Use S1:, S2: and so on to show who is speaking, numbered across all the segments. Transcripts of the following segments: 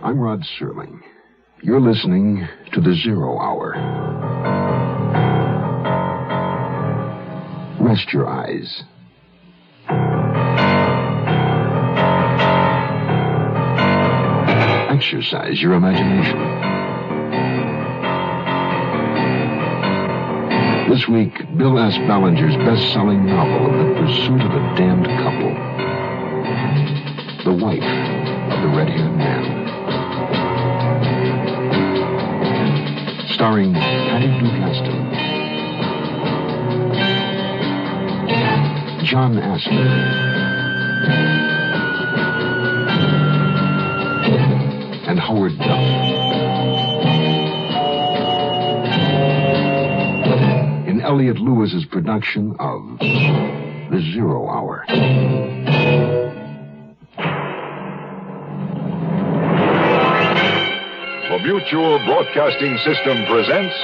S1: I'm Rod Serling. You're listening to the Zero Hour. Rest your eyes. Exercise your imagination. This week, Bill S. Ballinger's best-selling novel of The Pursuit of a Damned Couple. The wife of the red-haired man. Starring Patty Dugaston, John Astor, and Howard Duff. In Elliot Lewis's production of The Zero Hour.
S2: The Mutual Broadcasting System presents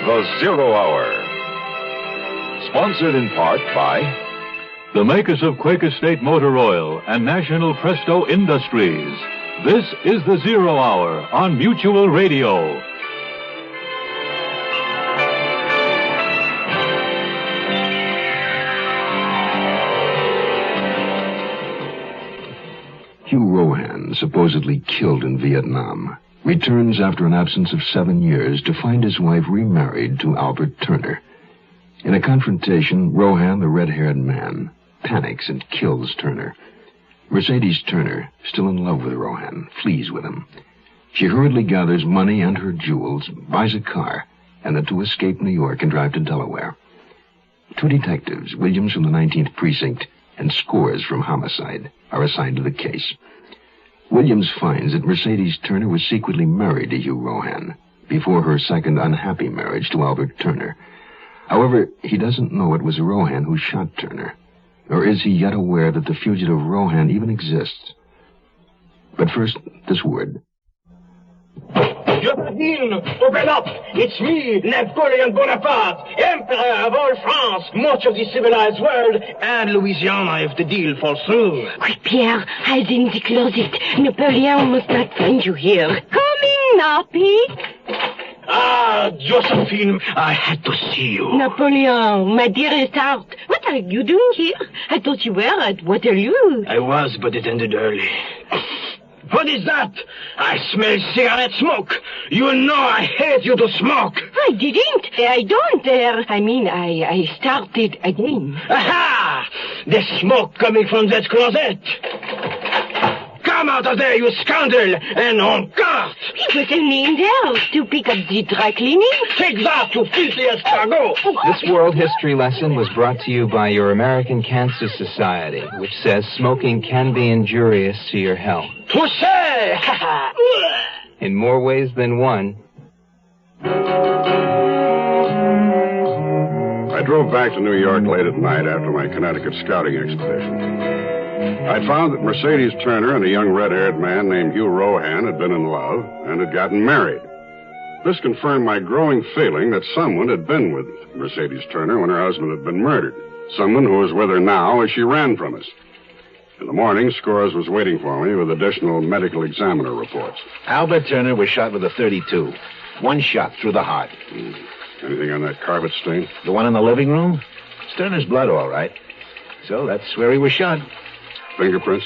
S2: The Zero Hour. Sponsored in part by
S3: the makers of Quaker State Motor Oil and National Presto Industries. This is The Zero Hour on Mutual Radio.
S1: Hugh Rohan, supposedly killed in Vietnam, returns after an absence of 7 years to find his wife remarried to Albert Turner. In a confrontation, Rohan, the red-haired man, panics and kills Turner. Mercedes Turner, still in love with Rohan, flees with him. She hurriedly gathers money and her jewels, buys a car, and the two escape New York and drive to Delaware. Two detectives, Williams from the 19th Precinct and Scores from Homicide, are assigned to the case. Williams finds that Mercedes Turner was secretly married to Hugh Rohan before her second unhappy marriage to Albert Turner. However, he doesn't know it was Rohan who shot Turner, nor is he yet aware that the fugitive Rohan even exists. But first, this word.
S4: Jean, open up! It's me, Napoleon Bonaparte, Emperor of all France, much of the civilized world, and Louisiana if the deal falls through.
S5: Quick, Pierre, hide in the closet. Napoleon must not find you here. Coming now, Pete.
S4: Ah, Josephine, I had to see you.
S5: Napoleon, my dearest heart, what are you doing here? I thought you were at Waterloo.
S4: I was, but it ended early. What is that? I smell cigarette smoke. You know I hate you to smoke.
S5: I didn't. I don't. I started again.
S4: Aha! The smoke coming from that closet. Come out of there, you scoundrel, and on guard.
S5: He was only in there to pick up the dry cleaning.
S4: Take that, you filthy escargot.
S6: This world history lesson was brought to you by your American Cancer Society, which says smoking can be injurious to your health.
S4: Touché!
S6: In more ways than one.
S7: I drove back to New York late at night after my Connecticut scouting expedition. I found that Mercedes Turner and a young red-haired man named Hugh Rohan had been in love and had gotten married. This confirmed my growing feeling that someone had been with Mercedes Turner when her husband had been murdered. Someone who was with her now as she ran from us. In the morning, Scores was waiting for me with additional medical examiner reports.
S8: Albert Turner was shot with a .32. One shot through the heart.
S7: Anything on that carpet stain?
S8: The one in the living room? It's Turner's blood, all right. So that's where he was shot.
S7: Fingerprints?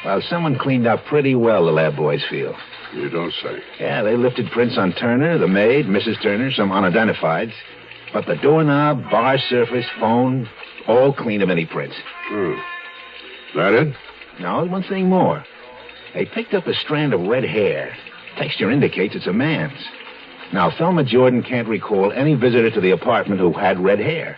S8: Well, someone cleaned up pretty well, the lab boys feel.
S7: You don't say.
S8: Yeah, they lifted prints on Turner, the maid, Mrs. Turner, some unidentifieds. But the doorknob, bar surface, phone, all clean of any prints.
S7: That it?
S8: No, one thing more. They picked up a strand of red hair. Texture indicates it's a man's. Now, Thelma Jordan can't recall any visitor to the apartment who had red hair.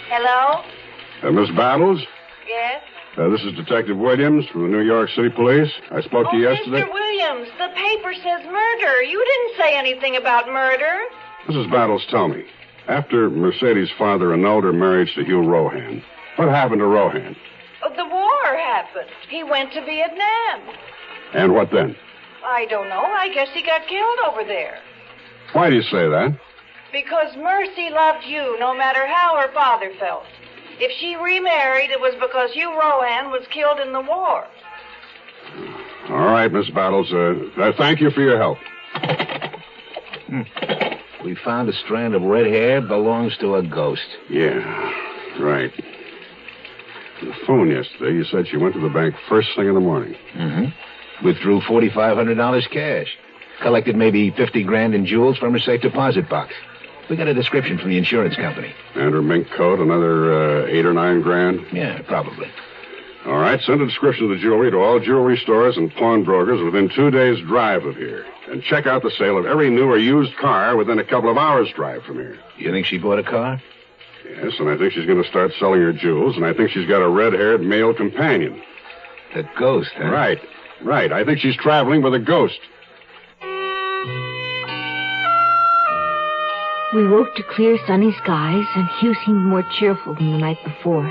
S9: Hello?
S7: Miss Battles?
S9: Yes?
S7: This is Detective Williams from the New York City Police. I spoke to you yesterday.
S9: Mr. Williams, the paper says murder. You didn't say anything about murder.
S7: Mrs. Battles, tell me, after Mercedes' father annulled her marriage to Hugh Rohan, what happened to Rohan?
S9: The war happened. He went to Vietnam.
S7: And what then?
S9: I don't know. I guess he got killed over there.
S7: Why do you say that?
S9: Because Mercy loved you, no matter how her father felt. If she remarried, it was because Hugh Rohan was killed in the war.
S7: All right, Miss Battles. Thank you for your help.
S8: We found a strand of red hair belongs to a ghost.
S7: Yeah, right. On the phone yesterday, you said she went to the bank first thing in the morning.
S8: Mm-hmm. Withdrew $4,500 cash. Collected maybe 50 grand in jewels from her safe deposit box. We got a description from the insurance company.
S7: And her mink coat, another 8 or 9 grand?
S8: Yeah, probably.
S7: All right, send a description of the jewelry to all jewelry stores and pawnbrokers within 2 days' drive of here. And check out the sale of every new or used car within a couple of hours' drive from here.
S8: You think she bought a car?
S7: Yes, and I think she's going to start selling her jewels, and I think she's got a red-haired male companion.
S8: The ghost, huh?
S7: Right. I think she's traveling with a ghost.
S10: We woke to clear, sunny skies, and Hugh seemed more cheerful than the night before.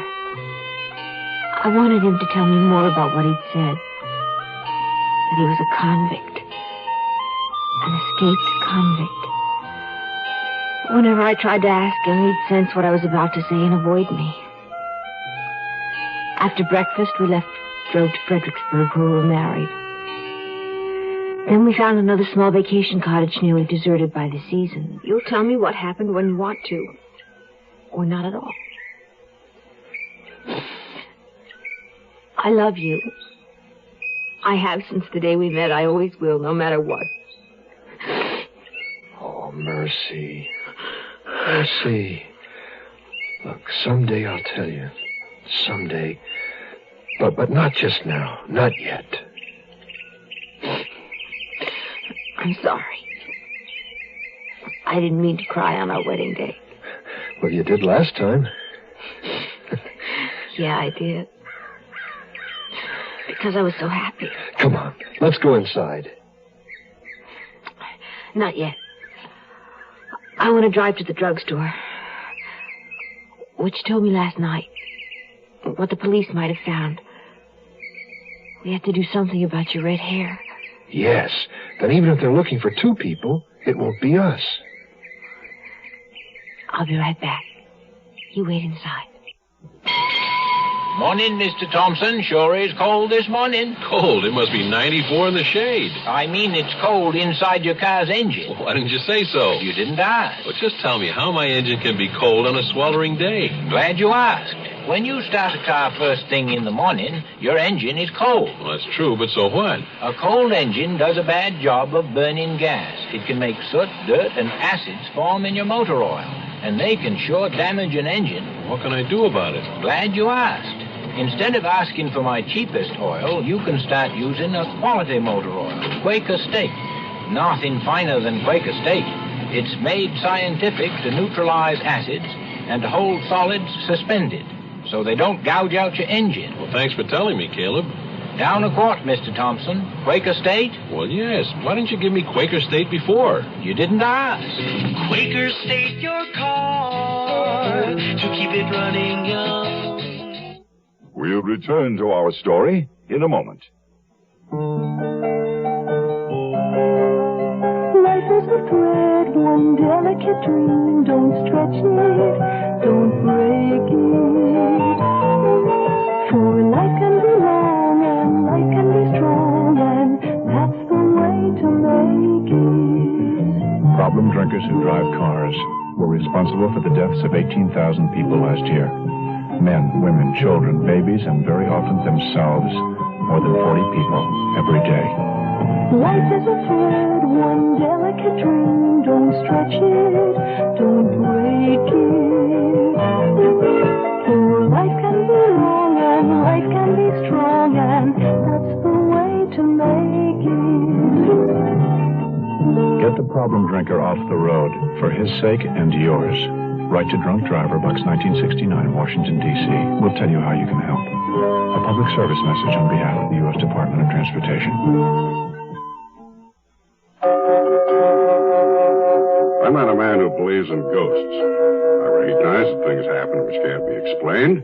S10: I wanted him to tell me more about what he'd said. That he was a convict. An escaped convict. Whenever I tried to ask him, he'd sense what I was about to say and avoid me. After breakfast, we drove to Fredericksburg, where we were married. Then we found another small vacation cottage nearly deserted by the season. You'll tell me what happened when you want to. Or not at all. I love you. I have since the day we met. I always will, no matter what.
S1: Oh, Mercy. Mercy. Look, someday I'll tell you. Someday. But not just now. Not yet.
S10: I'm sorry. I didn't mean to cry on our wedding day.
S1: Well, you did last time.
S10: Yeah, I did. Because I was so happy.
S1: Come on, let's go inside.
S10: Not yet. I want to drive to the drugstore. What you told me last night. What the police might have found. We have to do something about your red hair.
S1: Yes. Then even if they're looking for 2 people, it won't be us.
S10: I'll be right back. You wait inside.
S11: Morning, Mr. Thompson. Sure is cold this morning.
S12: Cold? It must be 94 in the shade.
S11: I mean, it's cold inside your car's engine.
S12: Well, why didn't you say so?
S11: You didn't ask.
S12: Well, just tell me how my engine can be cold on a sweltering day.
S11: Glad you asked. When you start a car first thing in the morning, your engine is cold.
S12: Well, that's true, but so what?
S11: A cold engine does a bad job of burning gas. It can make soot, dirt, and acids form in your motor oil, and they can sure damage an engine.
S12: What can I do about it?
S11: Glad you asked. Instead of asking for my cheapest oil, you can start using a quality motor oil, Quaker State. Nothing finer than Quaker State. It's made scientific to neutralize acids and to hold solids suspended, so they don't gouge out your engine.
S12: Well, thanks for telling me, Caleb.
S11: Down a quart, Mr. Thompson. Quaker State?
S12: Well, yes. Why didn't you give me Quaker State before?
S11: You didn't ask.
S13: Quaker State your car to keep it running young.
S2: We'll return to our story in a moment.
S14: Life is a thread, one delicate dream. Don't stretch it, don't break it. For life can be long and life can be strong, and that's the way to make it.
S15: Problem drinkers who drive cars were responsible for the deaths of 18,000 people last year. Men, women, children, babies, and very often themselves. More than 40 people every day.
S14: Life is a thread, one delicate dream. Don't stretch it, don't break it. For life can be long and life can be strong, and that's the way to make it.
S15: Get the problem drinker off the road for his sake and yours. Write to Drunk Driver, Box 1969, Washington, D.C. We'll tell you how you can help. A public service message on behalf of the U.S. Department of Transportation.
S7: I'm not a man who believes in ghosts. I recognize that things happen which can't be explained,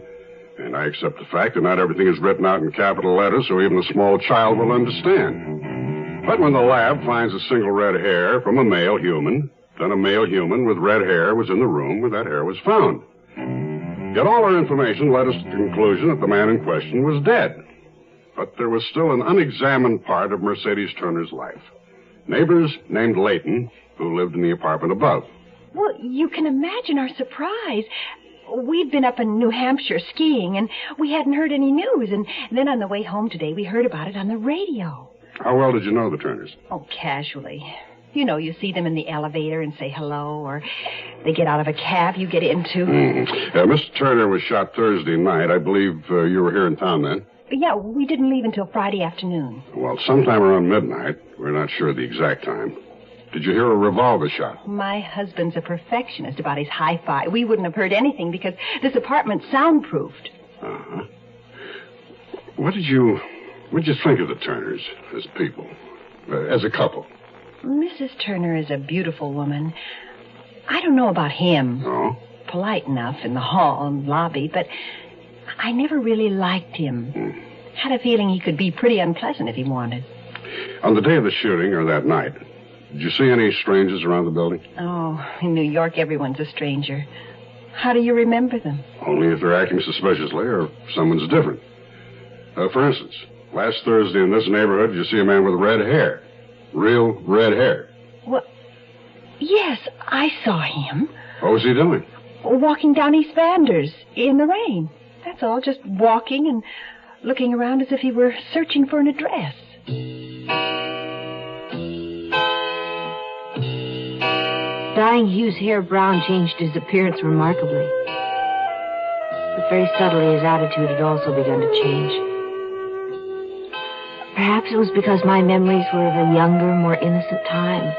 S7: and I accept the fact that not everything is written out in capital letters so even a small child will understand. But when the lab finds a single red hair from a male human, then a male human with red hair was in the room where that hair was found. Yet all our information led us to the conclusion that the man in question was dead. But there was still an unexamined part of Mercedes Turner's life. Neighbors named Layton, who lived in the apartment above.
S16: Well, you can imagine our surprise. We'd been up in New Hampshire skiing, and we hadn't heard any news. And then on the way home today, we heard about it on the radio.
S7: How well did you know the Turners?
S16: Oh, casually. You know, you see them in the elevator and say hello, or they get out of a cab you get into.
S7: Mr. Turner was shot Thursday night. I believe you were here in town then.
S16: Yeah, we didn't leave until Friday afternoon.
S7: Well, sometime around midnight. We're not sure the exact time. Did you hear a revolver shot?
S16: My husband's a perfectionist about his hi-fi. We wouldn't have heard anything because this apartment's soundproofed.
S7: Uh-huh. What did you think of the Turners as people, as a couple?
S16: Mrs. Turner is a beautiful woman. I don't know about him.
S7: Oh?
S16: Polite enough in the hall and lobby, but I never really liked him. Had a feeling he could be pretty unpleasant if he wanted.
S7: On the day of the shooting, or that night, did you see any strangers around the building?
S16: Oh, in New York, everyone's a stranger. How do you remember them?
S7: Only if they're acting suspiciously or if someone's different. For instance, last Thursday in this neighborhood, did you see a man with red hair? Real red hair.
S16: Well, yes, I saw him.
S7: What was he doing?
S16: Walking down East Vanders in the rain. That's all, just walking and looking around as if he were searching for an address.
S10: Dyeing Hugh's hair brown changed his appearance remarkably. But very subtly, his attitude had also begun to change. Perhaps it was because my memories were of a younger, more innocent time,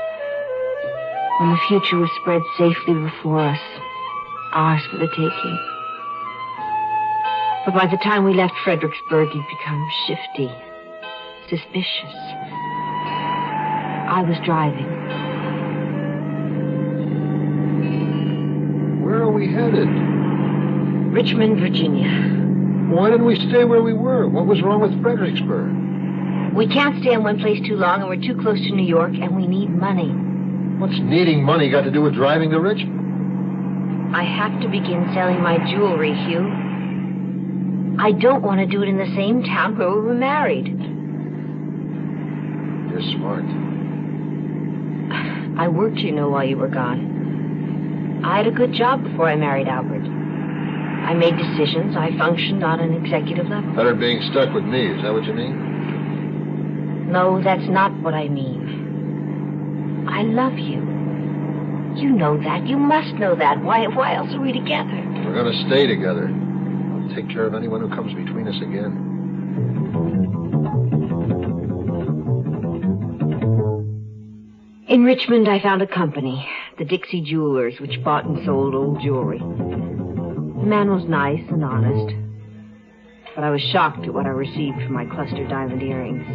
S10: when the future was spread safely before us, ours for the taking. But by the time we left Fredericksburg, he'd become shifty, suspicious. I was driving.
S17: Where are we headed?
S10: Richmond, Virginia.
S17: Why didn't we stay where we were? What was wrong with Fredericksburg?
S10: We can't stay in one place too long, and we're too close to New York, and we need money.
S17: What's needing money got to do with driving to Richmond?
S10: I have to begin selling my jewelry, Hugh. I don't want to do it in the same town where we were married.
S17: You're smart.
S10: I worked, you know, while you were gone. I had a good job before I married Albert. I made decisions. I functioned on an executive level.
S17: Better being stuck with me, is that what you mean?
S10: No, that's not what I mean. I love you. You know that. You must know that. Why else are we together?
S17: We're going to stay together. I'll take care of anyone who comes between us again.
S10: In Richmond, I found a company, the Dixie Jewelers, which bought and sold old jewelry. The man was nice and honest, but I was shocked at what I received for my cluster diamond earrings.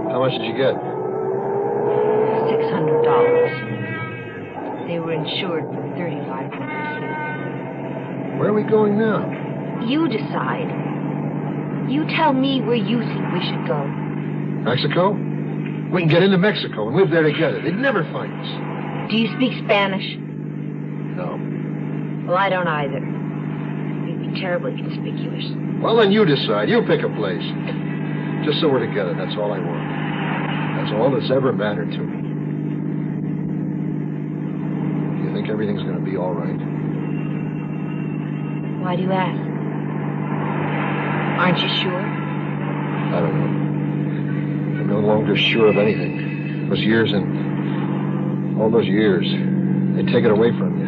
S17: How much did you get?
S10: $600. They were insured for $3,500.
S17: Where are we going now?
S10: You decide. You tell me where you think we should go.
S17: Mexico? We can get into Mexico and live there together. They'd never find us.
S10: Do you speak Spanish?
S17: No.
S10: Well, I don't either. You'd be terribly conspicuous.
S17: Well, then you decide. You pick a place. Just so we're together, that's all I want. That's all that's ever mattered to me. You think everything's going to be all right?
S10: Why do you ask? Aren't you sure?
S17: I don't know. I'm no longer sure of anything. Those years and all those years, they take it away from you.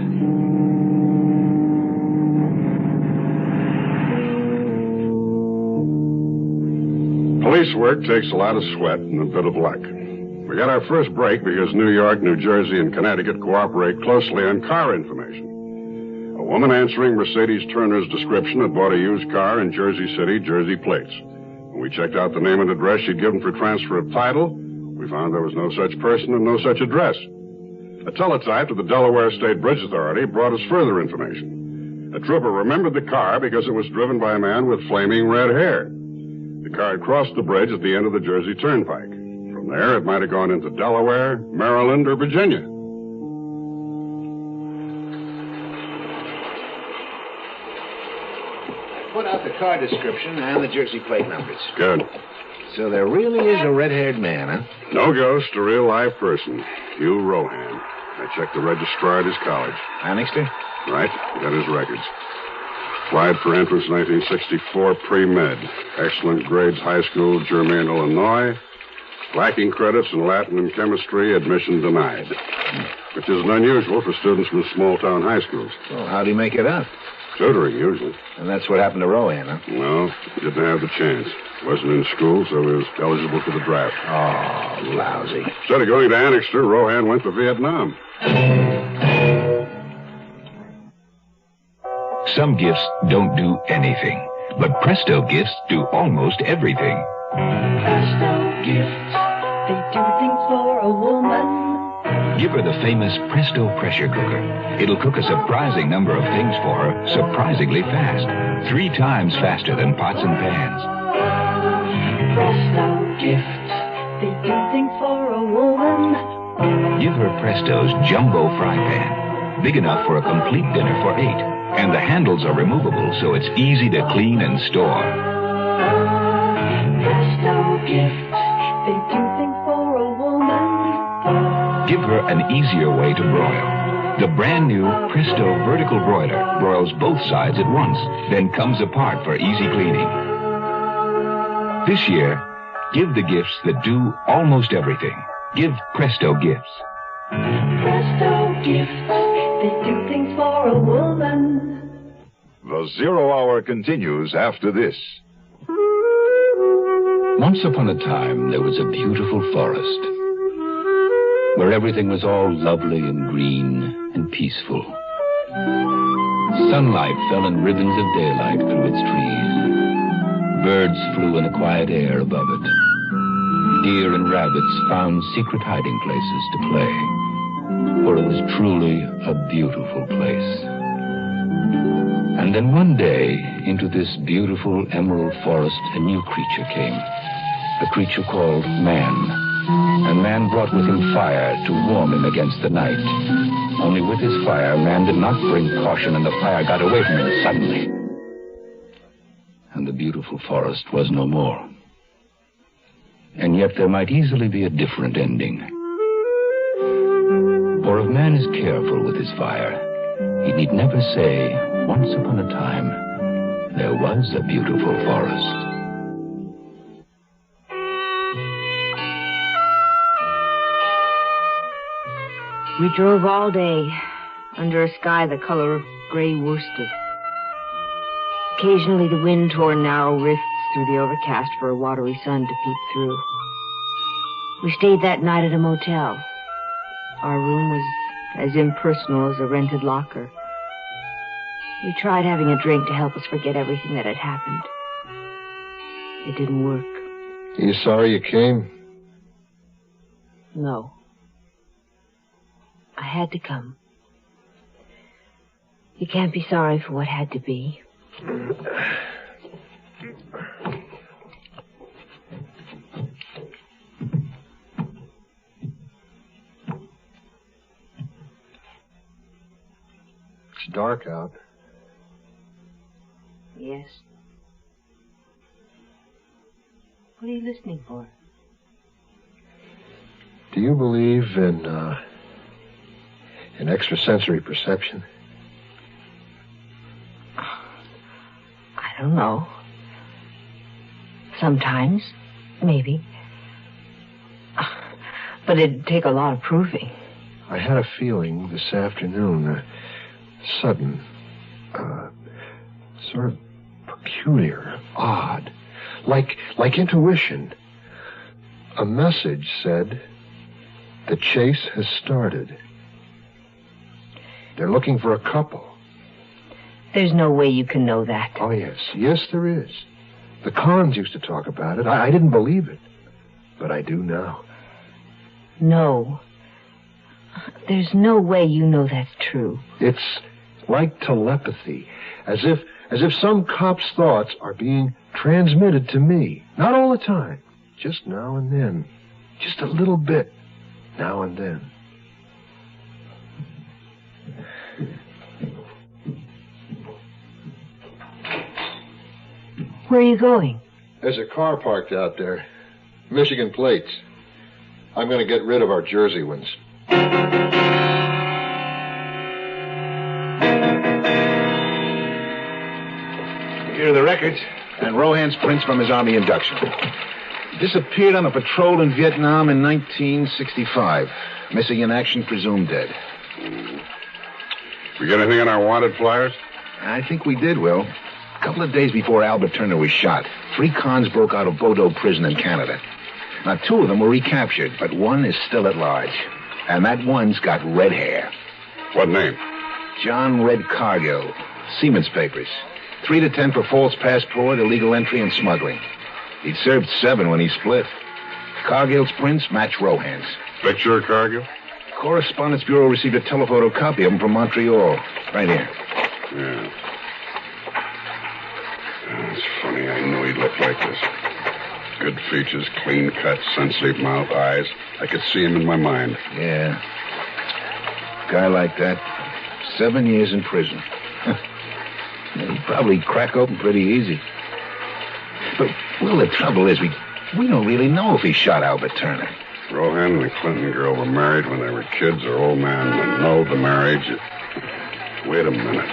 S7: Police work takes a lot of sweat and a bit of luck. We got our first break because New York, New Jersey, and Connecticut cooperate closely on car information. A woman answering Mercedes Turner's description had bought a used car in Jersey City, Jersey plates. When we checked out the name and address she'd given for transfer of title, we found there was no such person and no such address. A teletype to the Delaware State Bridge Authority brought us further information. A trooper remembered the car because it was driven by a man with flaming red hair. The car had crossed the bridge at the end of the Jersey Turnpike. From there, it might have gone into Delaware, Maryland, or Virginia.
S8: Put out the car description and the Jersey plate numbers.
S7: Good.
S8: So there really is a red-haired man, huh?
S7: No ghost, a real live person. Hugh Rohan. I checked the registrar at his college.
S8: Annixter?
S7: Right. Got his records. Applied for entrance 1964 pre-med. Excellent grades, high school, Germain, Illinois. Lacking credits in Latin and chemistry, admission denied. Which isn't unusual for students from small-town high schools.
S8: Well, how'd he make it up?
S7: Tutoring, usually.
S8: And that's what happened to Rohan, huh?
S7: No, he didn't have the chance. Wasn't in school, so he was eligible for the draft.
S8: Oh, lousy.
S7: Instead of going to Annixter, Rohan went to Vietnam.
S18: Some gifts don't do anything, but Presto gifts do almost everything.
S14: Presto gifts, they do things for a woman.
S18: Give her the famous Presto pressure cooker. It'll cook a surprising number of things for her, surprisingly fast. 3 times faster than pots and pans.
S14: Presto gifts, they do things for a woman.
S18: Give her Presto's jumbo fry pan, big enough for a complete dinner for 8. And the handles are removable, so it's easy to clean and store.
S14: Presto gifts, they do things for a woman.
S18: Give her an easier way to broil. The brand new Presto vertical broiler broils both sides at once, then comes apart for easy cleaning. This year, give the gifts that do almost everything. Give Presto gifts.
S14: Presto gifts, they do things for a woman.
S2: The Zero Hour continues after this.
S19: Once upon a time, there was a beautiful forest where everything was all lovely and green and peaceful. Sunlight fell in ribbons of daylight through its trees. Birds flew in the quiet air above it. Deer and rabbits found secret hiding places to play, for it was truly a beautiful place. And then one day, into this beautiful emerald forest, a new creature came, a creature called man. And man brought with him fire to warm him against the night. Only with his fire, man did not bring caution, and the fire got away from him suddenly. And the beautiful forest was no more. And yet there might easily be a different ending. For if man is careful with his fire, he need never say, once upon a time, there was a beautiful forest.
S10: We drove all day under a sky the color of gray worsted. Occasionally the wind tore narrow rifts through the overcast for a watery sun to peek through. We stayed that night at a motel. Our room was as impersonal as a rented locker. We tried having a drink to help us forget everything that had happened. It didn't work.
S17: Are you sorry you came?
S10: No. I had to come. You can't be sorry for what had to be.
S17: It's dark out.
S10: Yes. What are you listening for?
S17: Do you believe in extrasensory perception?
S10: I don't know. Sometimes, maybe. But it'd take a lot of proving.
S17: I had a feeling this afternoon, sudden, sort of peculiar, odd, like intuition. A message said, the chase has started. They're looking for a couple.
S10: There's no way you can know that.
S17: Oh, yes. Yes, there is. The Khans used to talk about it. I didn't believe it. But I do now.
S10: No. There's no way you know that's true.
S17: It's like telepathy, as if some cop's thoughts are being transmitted to me. Not all the time, just now and then. Just a little bit, now and then.
S10: Where are you going?
S17: There's a car parked out there. Michigan plates. I'm going to get rid of our Jersey ones.
S8: Here are the records and Rohan's prints from his Army induction. Disappeared on a patrol in Vietnam in 1965. Missing in action, presumed dead.
S7: We get anything on our wanted flyers?
S8: I think we did, Will. A couple of days before Albert Turner was shot, 3 cons broke out of Bordeaux prison in Canada. Now, 2 of them were recaptured, but one is still at large. And that one's got red hair.
S7: What name?
S8: John Red Cargill. Seaman's papers. 3 to 10 for false passport, illegal entry, and smuggling. He'd served 7 when he split. Cargill's prints match Rohan's.
S7: Picture of Cargill?
S8: Correspondence Bureau received a telephoto copy of him from Montreal. Right here.
S7: Yeah. It's funny, I knew he'd look like this. Good features, clean cut, sensitive mouth, eyes. I could see him in my mind.
S8: Yeah. Guy like that, 7 years in prison. He'd probably crack open pretty easy. But, well, the trouble is, we don't really know if he shot Albert Turner.
S7: Rohan and the Clinton girl were married when they were kids. Their old man annulled the marriage. Wait a minute.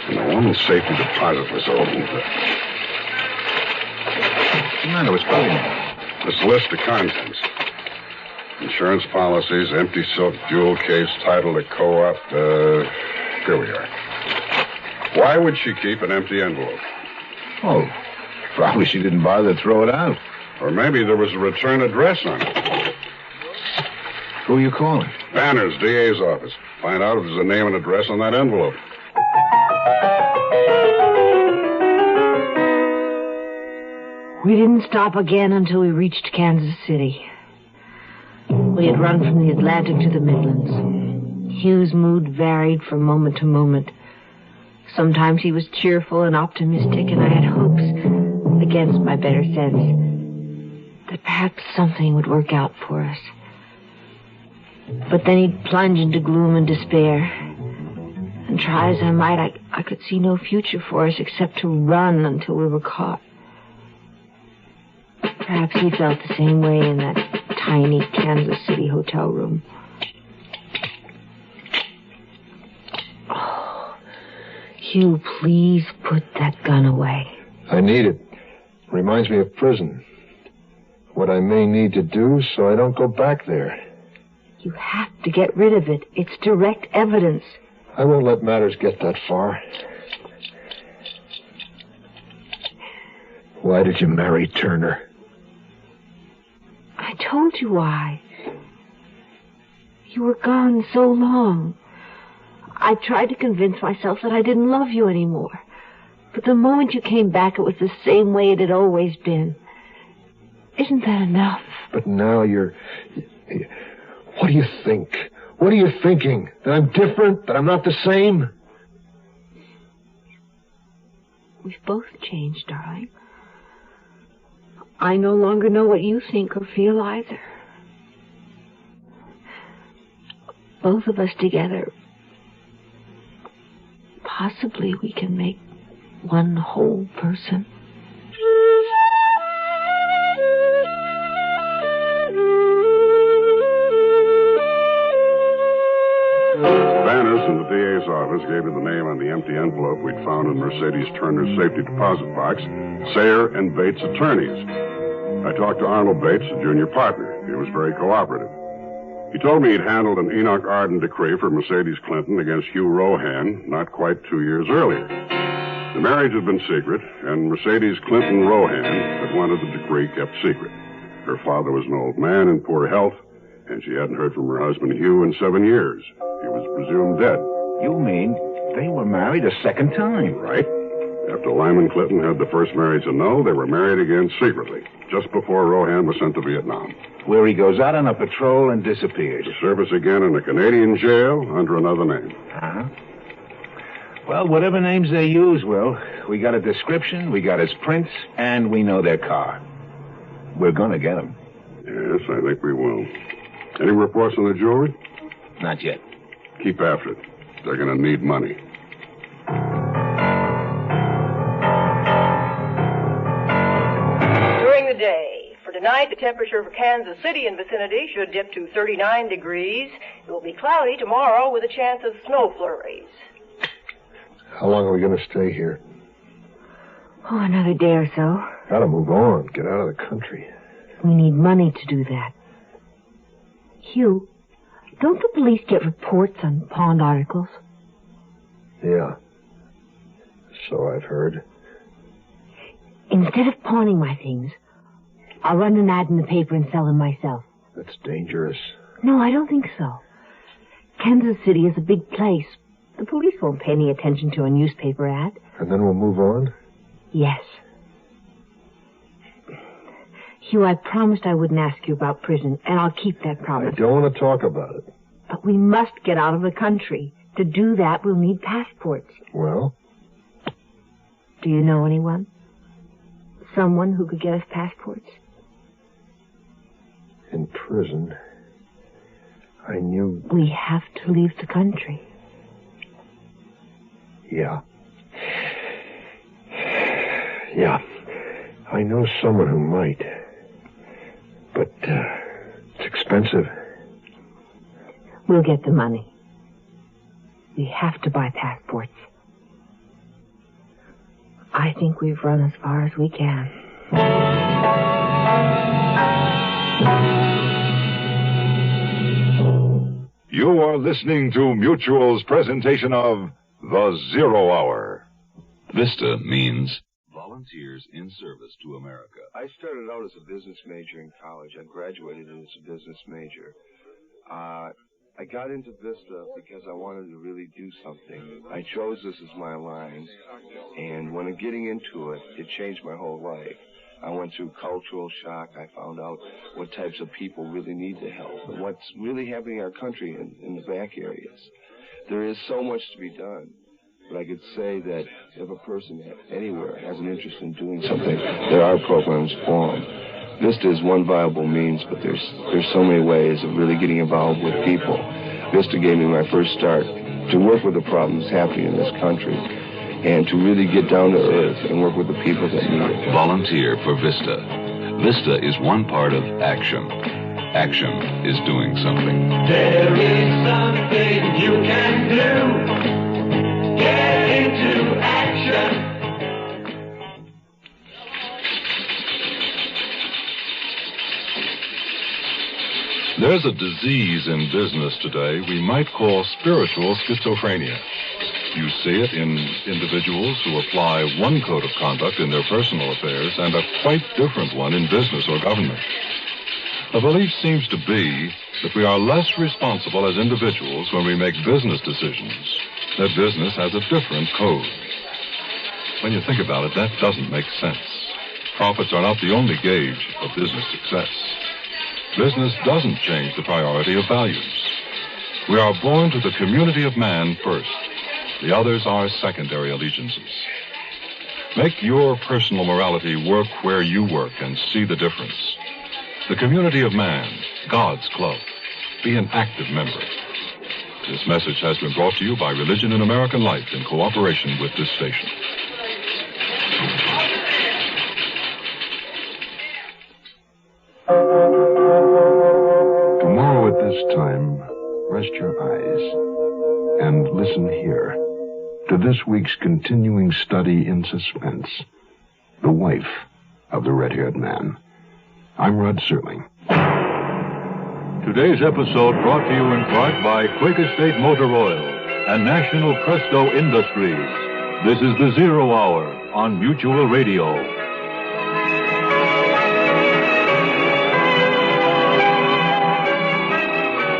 S7: And the woman's safety deposit was opened.
S8: What's the matter? What's going on?
S7: This list of contents. Insurance policies, empty silk jewel case, title to co-op. Here we are. Why would she keep an empty envelope?
S8: Oh, probably she didn't bother to throw it out.
S7: Or maybe there was a return address on it.
S8: Who are you calling?
S7: Banner's DA's office. Find out if there's a name and address on that envelope.
S10: We didn't stop again until we reached Kansas City. We had run from the Atlantic to the Midlands. Hugh's mood varied from moment to moment. Sometimes he was cheerful and optimistic, and I had hopes, against my better sense, that perhaps something would work out for us. But then he'd plunge into gloom and despair. And try as I might, I could see no future for us except to run until we were caught. Perhaps he felt the same way in that tiny Kansas City hotel room. Oh, Hugh, please put that gun away.
S17: I need it. Reminds me of prison. What I may need to do so I don't go back there.
S10: You have to get rid of it. It's direct evidence.
S17: I won't let matters get that far. Why did you marry Turner?
S10: I told you why. You were gone so long. I tried to convince myself that I didn't love you anymore. But the moment you came back, it was the same way it had always been. Isn't that enough?
S17: But now you're... What do you think? What are you thinking? That I'm different? That I'm not the same?
S10: We've both changed, darling. I no longer know what you think or feel either. Both of us together, possibly we can make one whole person.
S7: Banners in the DA's office gave her the name on the empty envelope we'd found in Mercedes Turner's safety deposit box, Sayer and Bates Attorneys. I talked to Arnold Bates, a junior partner. He was very cooperative. He told me he'd handled an Enoch Arden decree for Mercedes Clinton against Hugh Rohan not quite 2 years earlier. The marriage had been secret, and Mercedes Clinton Rohan had wanted the decree kept secret. Her father was an old man in poor health, and she hadn't heard from her husband Hugh in 7 years. He was presumed dead.
S8: You mean they were married a second time?
S7: Right. After Lyman Clinton had the first marriage annul, they were married again secretly, just before Rohan was sent to Vietnam.
S8: Where he goes out on a patrol and disappears.
S7: To service again in a Canadian jail under another name.
S8: Uh-huh. Well, whatever names they use, Will, we got a description, we got his prints, and we know their car. We're gonna get him.
S7: Yes, I think we will. Any reports on the jewelry?
S8: Not yet.
S7: Keep after it. They're gonna need money.
S20: During the day. For tonight, the temperature for Kansas City and vicinity should dip to 39 degrees. It will be cloudy tomorrow with a chance of snow flurries.
S17: How long are we going to stay here?
S10: Oh, another day or so.
S17: Gotta move on. Get out of the country.
S10: We need money to do that. Hugh, don't the police get reports on pawned articles?
S17: Yeah. So I've heard.
S10: Instead of pawning my things, I'll run an ad in the paper and sell them myself.
S17: That's dangerous.
S10: No, I don't think so. Kansas City is a big place. The police won't pay any attention to a newspaper ad.
S17: And then we'll move on?
S10: Yes. Hugh, I promised I wouldn't ask you about prison, and I'll keep that promise.
S17: I don't want to talk about it.
S10: But we must get out of the country. To do that, we'll need passports.
S17: Well?
S10: Do you know anyone? Someone who could get us passports?
S17: In prison, I knew...
S10: We have to leave the country.
S17: Yeah. Yeah. I know someone who might. But, it's expensive.
S10: We'll get the money. We have to buy passports. I think we've run as far as we can.
S2: You are listening to Mutual's presentation of The Zero Hour.
S18: Vista means Volunteers in Service to America.
S21: I started out as a business major in college. I graduated as a business major. I got into Vista because I wanted to really do something. I chose this as my line, and when getting into it, it changed my whole life. I went through cultural shock. I found out what types of people really need the help and what's really happening in our country in the back areas. There is so much to be done, but I could say that if a person anywhere has an interest in doing something, there are programs for them. Vista is one viable means, but there's so many ways of really getting involved with people. Vista gave me my first start to work with the problems happening in this country and to really get down to earth and work with the people that need it.
S18: Volunteer for Vista. Vista is one part of action. Action is doing something.
S13: There is something you can do. Get into action.
S3: There's a disease in business today we might call spiritual schizophrenia. You see it in individuals who apply one code of conduct in their personal affairs and a quite different one in business or government. The belief seems to be that we are less responsible as individuals when we make business decisions, that business has a different code. When you think about it, that doesn't make sense. Profits are not the only gauge of business success. Business doesn't change the priority of values. We are born to the community of man first. The others are secondary allegiances. Make your personal morality work where you work and see the difference. The community of man, God's club. Be an active member. This message has been brought to you by Religion in American Life in cooperation with this station.
S1: Tomorrow at this time, rest your eyes and listen here to this week's continuing study in suspense, The Wife of the Red-Haired Man. I'm Rod Serling.
S3: Today's episode brought to you in part by Quaker State Motor Oil and National Presto Industries. This is the Zero Hour on Mutual Radio.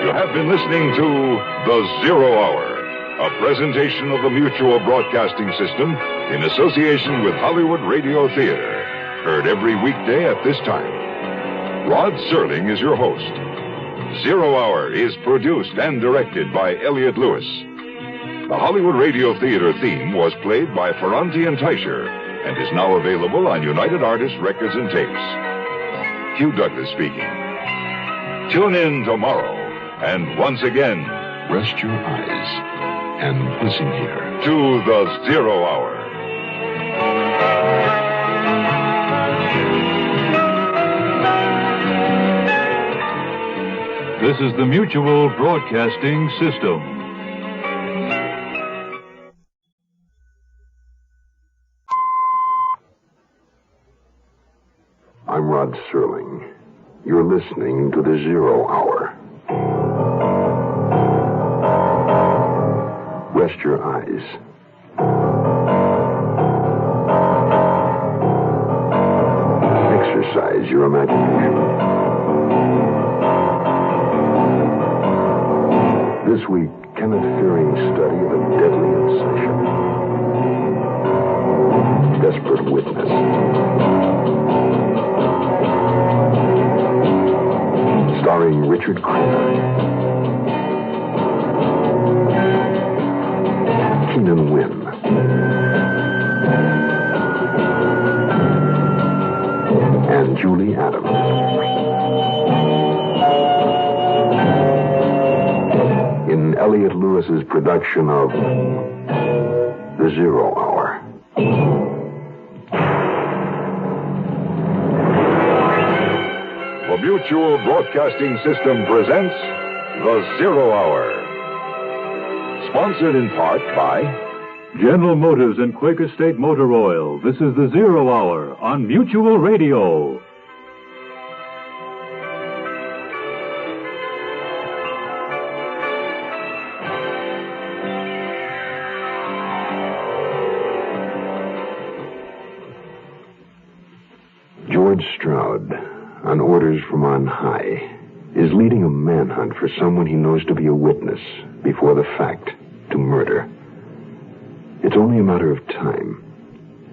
S2: You have been listening to The Zero Hour, a presentation of the Mutual Broadcasting System in association with Hollywood Radio Theater. Heard every weekday at this time. Rod Serling is your host. Zero Hour is produced and directed by Elliott Lewis. The Hollywood Radio Theater theme was played by Ferranti and Teicher and is now available on United Artists Records and Tapes. Hugh Douglas speaking. Tune in tomorrow, and once again,
S1: rest your eyes and listen here
S2: to the Zero Hour.
S3: This is the Mutual Broadcasting System.
S1: I'm Rod Serling. You're listening to the Zero Hour. Rest your eyes. Exercise your imagination. This week, Kenneth Fearing's study of a deadly obsession. Desperate Witness. Starring Richard Crenna. Keenan Wynn. And Julie Adams. In Elliot Lewis's production of The Zero Hour.
S2: The Mutual Broadcasting System presents The Zero Hour. Sponsored in part by
S3: General Motors and Quaker State Motor Oil. This is the Zero Hour on Mutual Radio.
S1: George Stroud, on orders from on high, is leading a manhunt for someone he knows to be a witness before the fact to murder. It's only a matter of time,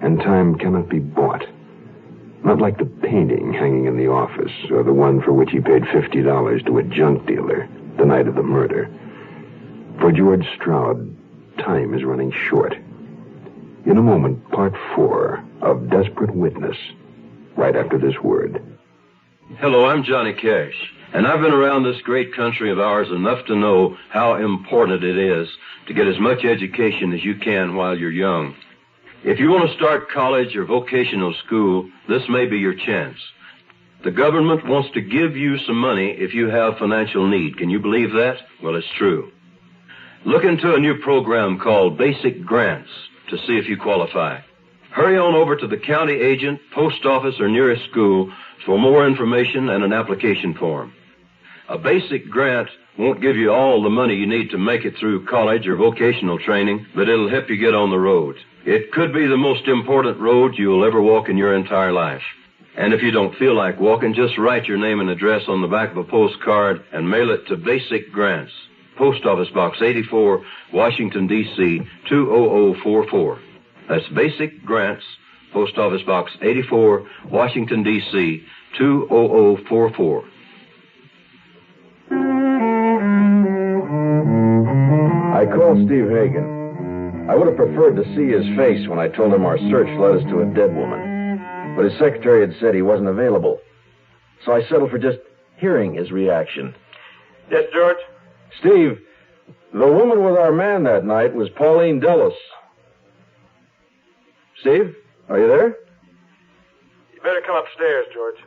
S1: and time cannot be bought. Not like the painting hanging in the office, or the one for which he paid $50 to a junk dealer the night of the murder. For George Stroud, time is running short. In a moment, part 4 of Desperate Witness, right after this word.
S12: Hello, I'm Johnny Cash, and I've been around this great country of ours enough to know how important it is to get as much education as you can while you're young. If you want to start college or vocational school, this may be your chance. The government wants to give you some money if you have financial need. Can you believe that? Well, it's true. Look into a new program called Basic Grants to see if you qualify. Hurry on over to the county agent, post office, or nearest school for more information and an application form. A basic grant won't give you all the money you need to make it through college or vocational training, but it'll help you get on the road. It could be the most important road you'll ever walk in your entire life. And if you don't feel like walking, just write your name and address on the back of a postcard and mail it to Basic Grants, Post Office Box 84, Washington, D.C., 20044. That's Basic Grants, Post Office Box 84, Washington, D.C., 20044.
S8: I called Steve Hagen. I would have preferred to see his face when I told him our search led us to a dead woman. But his secretary had said he wasn't available. So I settled for just hearing his reaction.
S5: Yes, George?
S8: Steve, the woman with our man that night was Pauline Dulles. Steve, are you there?
S5: You better come upstairs, George.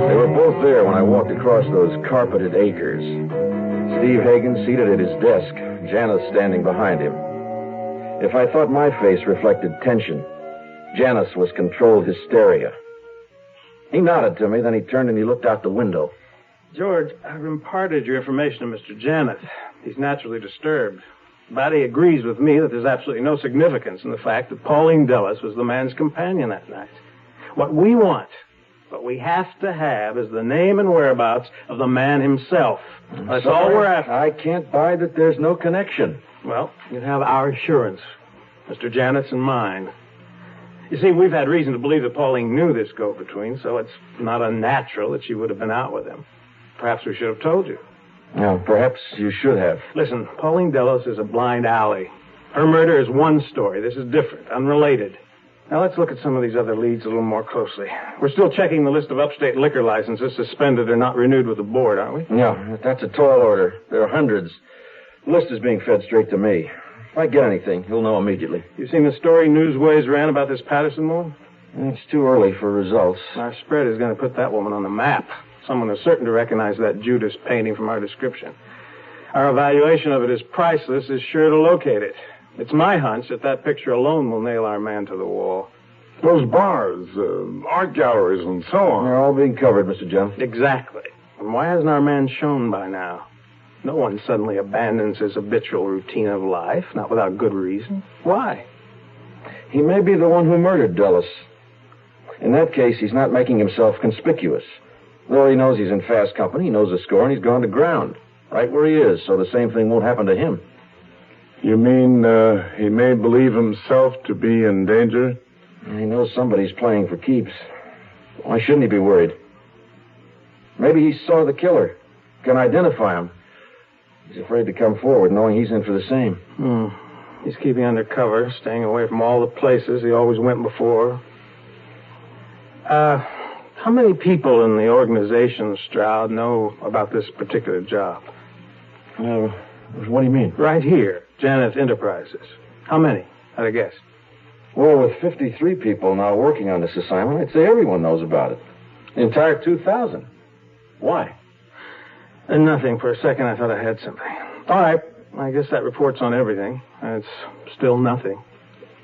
S8: They were both there when I walked across those carpeted acres. Steve Hagen seated at his desk, Janice standing behind him. If I thought my face reflected tension, Janice was controlled hysteria. He nodded to me, then he turned and he looked out the window.
S5: George, I've imparted your information to Mr. Janet. He's naturally disturbed. But he agrees with me that there's absolutely no significance in the fact that Pauline Dulles was the man's companion that night. What we want, what we have to have, is the name and whereabouts of the man himself. That's all we're after.
S8: I can't buy that there's no connection.
S5: Well, you have our assurance, Mr. Janet's and mine. You see, we've had reason to believe that Pauline knew this go-between, so it's not unnatural that she would have been out with him. Perhaps we should have told you.
S4: Now, perhaps you should have.
S5: Listen, Pauline Delos is a blind alley. Her murder is one story. This is different, unrelated. Now, let's look at some of these other leads a little more closely. We're still checking the list of upstate liquor licenses suspended or not renewed with the board, aren't we?
S4: No, that's a tall order. There are hundreds. The list is being fed straight to me. If I get anything, you'll know immediately.
S5: You seen the story Newsways ran about this Patterson woman?
S4: It's too early for results.
S5: Our spread is going to put that woman on the map. Someone is certain to recognize that Judas painting from our description. Our evaluation of it as priceless is sure to locate it. It's my hunch that that picture alone will nail our man to the wall.
S21: Those bars, art galleries, and so on.
S4: They're all being covered, Mr. Jones.
S5: Exactly. And why hasn't our man shown by now? No one suddenly abandons his habitual routine of life, not without good reason. Why?
S4: He may be the one who murdered Dulles. In that case, he's not making himself conspicuous. Though he knows he's in fast company, he knows the score, and he's gone to ground. Right where he is, so the same thing won't happen to him.
S21: You mean he may believe himself to be in danger?
S4: He knows somebody's playing for keeps. Why shouldn't he be worried? Maybe he saw the killer, can identify him. He's afraid to come forward, knowing he's in for the same.
S5: He's keeping under cover, staying away from all the places he always went before. How many people in the organization, Stroud, know about this particular job?
S4: What do you mean?
S5: Right here, Janeth Enterprises. How many? I'd have guessed.
S4: Well, with 53 people now working on this assignment, I'd say everyone knows about it. The entire 2,000. Why?
S5: And nothing. For a second, I thought I had something. All right. I guess that reports on everything. And it's still nothing.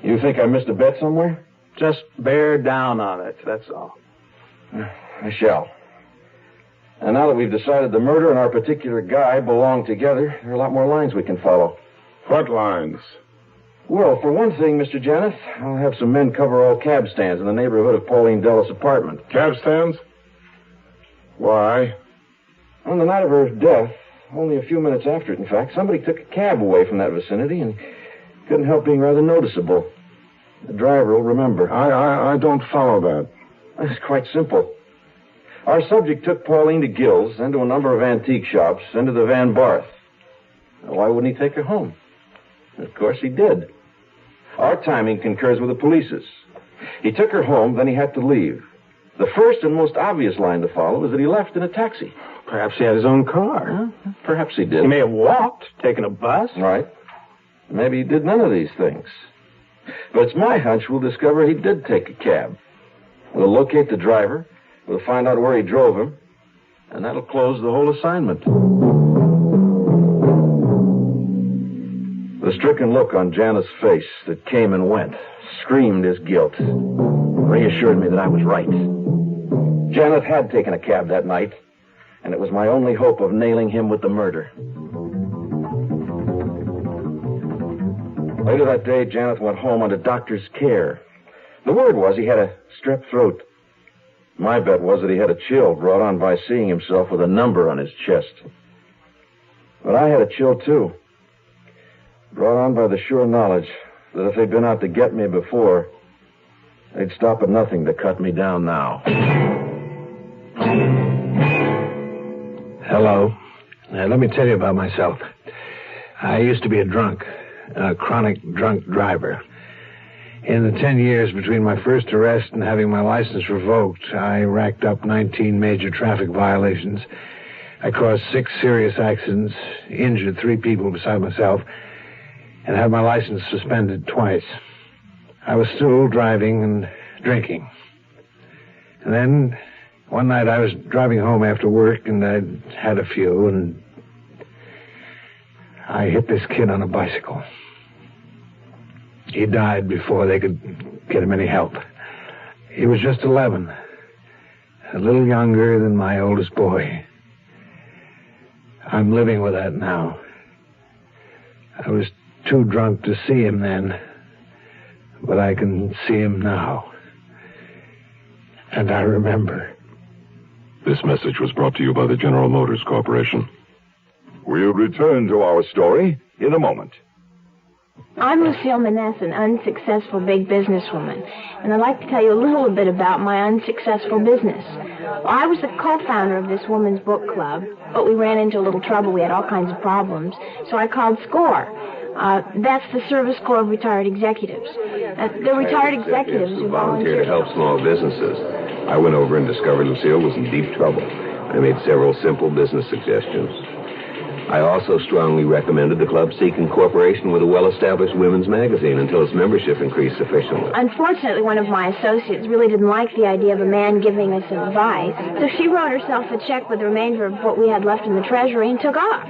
S4: You think I missed a bet somewhere?
S5: Just bear down on it, that's all.
S4: I shall. And now that we've decided the murder and our particular guy belong together, there are a lot more lines we can follow.
S21: What lines?
S4: Well, for one thing, Mr. Janeth, I'll have some men cover all cab stands in the neighborhood of Pauline Delos' apartment.
S21: Cab stands? Why?
S4: On the night of her death, only a few minutes after it, in fact, somebody took a cab away from that vicinity and couldn't help being rather noticeable. The driver will remember.
S21: I don't follow that.
S4: It's quite simple. Our subject took Pauline to Gill's, then to a number of antique shops, then to the Van Barth. Now, why wouldn't he take her home? Of course he did. Our timing concurs with the police's. He took her home, then he had to leave. The first and most obvious line to follow is that he left in a taxi.
S5: Perhaps he had his own car.
S4: Perhaps he did.
S5: He may have walked, taken a bus.
S4: Right. Maybe he did none of these things. But it's my hunch we'll discover he did take a cab. We'll locate the driver, we'll find out where he drove him, and that'll close the whole assignment. The stricken look on Janeth's face that came and went screamed his guilt, reassured me that I was right. Janeth had taken a cab that night, and it was my only hope of nailing him with the murder. Later that day, Janeth went home under doctor's care. The word was he had a strep throat. My bet was that he had a chill brought on by seeing himself with a number on his chest. But I had a chill, too. Brought on by the sure knowledge that if they'd been out to get me before, they'd stop at nothing to cut me down now.
S22: Hello. Let me tell you about myself. I used to be a chronic drunk driver. In the 10 years between my first arrest and having my license revoked, I racked up 19 major traffic violations. I caused 6 serious accidents, injured 3 people beside myself, and had my license suspended twice. I was still driving and drinking. And then, one night I was driving home after work, and I'd had a few, and I hit this kid on a bicycle. He died before they could get him any help. He was just 11, a little younger than my oldest boy. I'm living with that now. I was too drunk to see him then, but I can see him now. And I remember.
S2: This message was brought to you by the General Motors Corporation. We'll return to our story in a moment.
S10: I'm Lucille Maness, an unsuccessful big businesswoman, and I'd like to tell you a little bit about my unsuccessful business. Well, I was the co-founder of this woman's book club, but we ran into a little trouble. We had all kinds of problems, so I called SCORE. That's the Service Corps of Retired Executives. They're retired executives who
S6: volunteer to help small businesses. I went over and discovered Lucille was in deep trouble. I made several simple business suggestions. I also strongly recommended the club seek incorporation with a well-established women's magazine until its membership increased sufficiently.
S10: Unfortunately, one of my associates really didn't like the idea of a man giving us advice, so she wrote herself a check with the remainder of what we had left in the treasury and took off.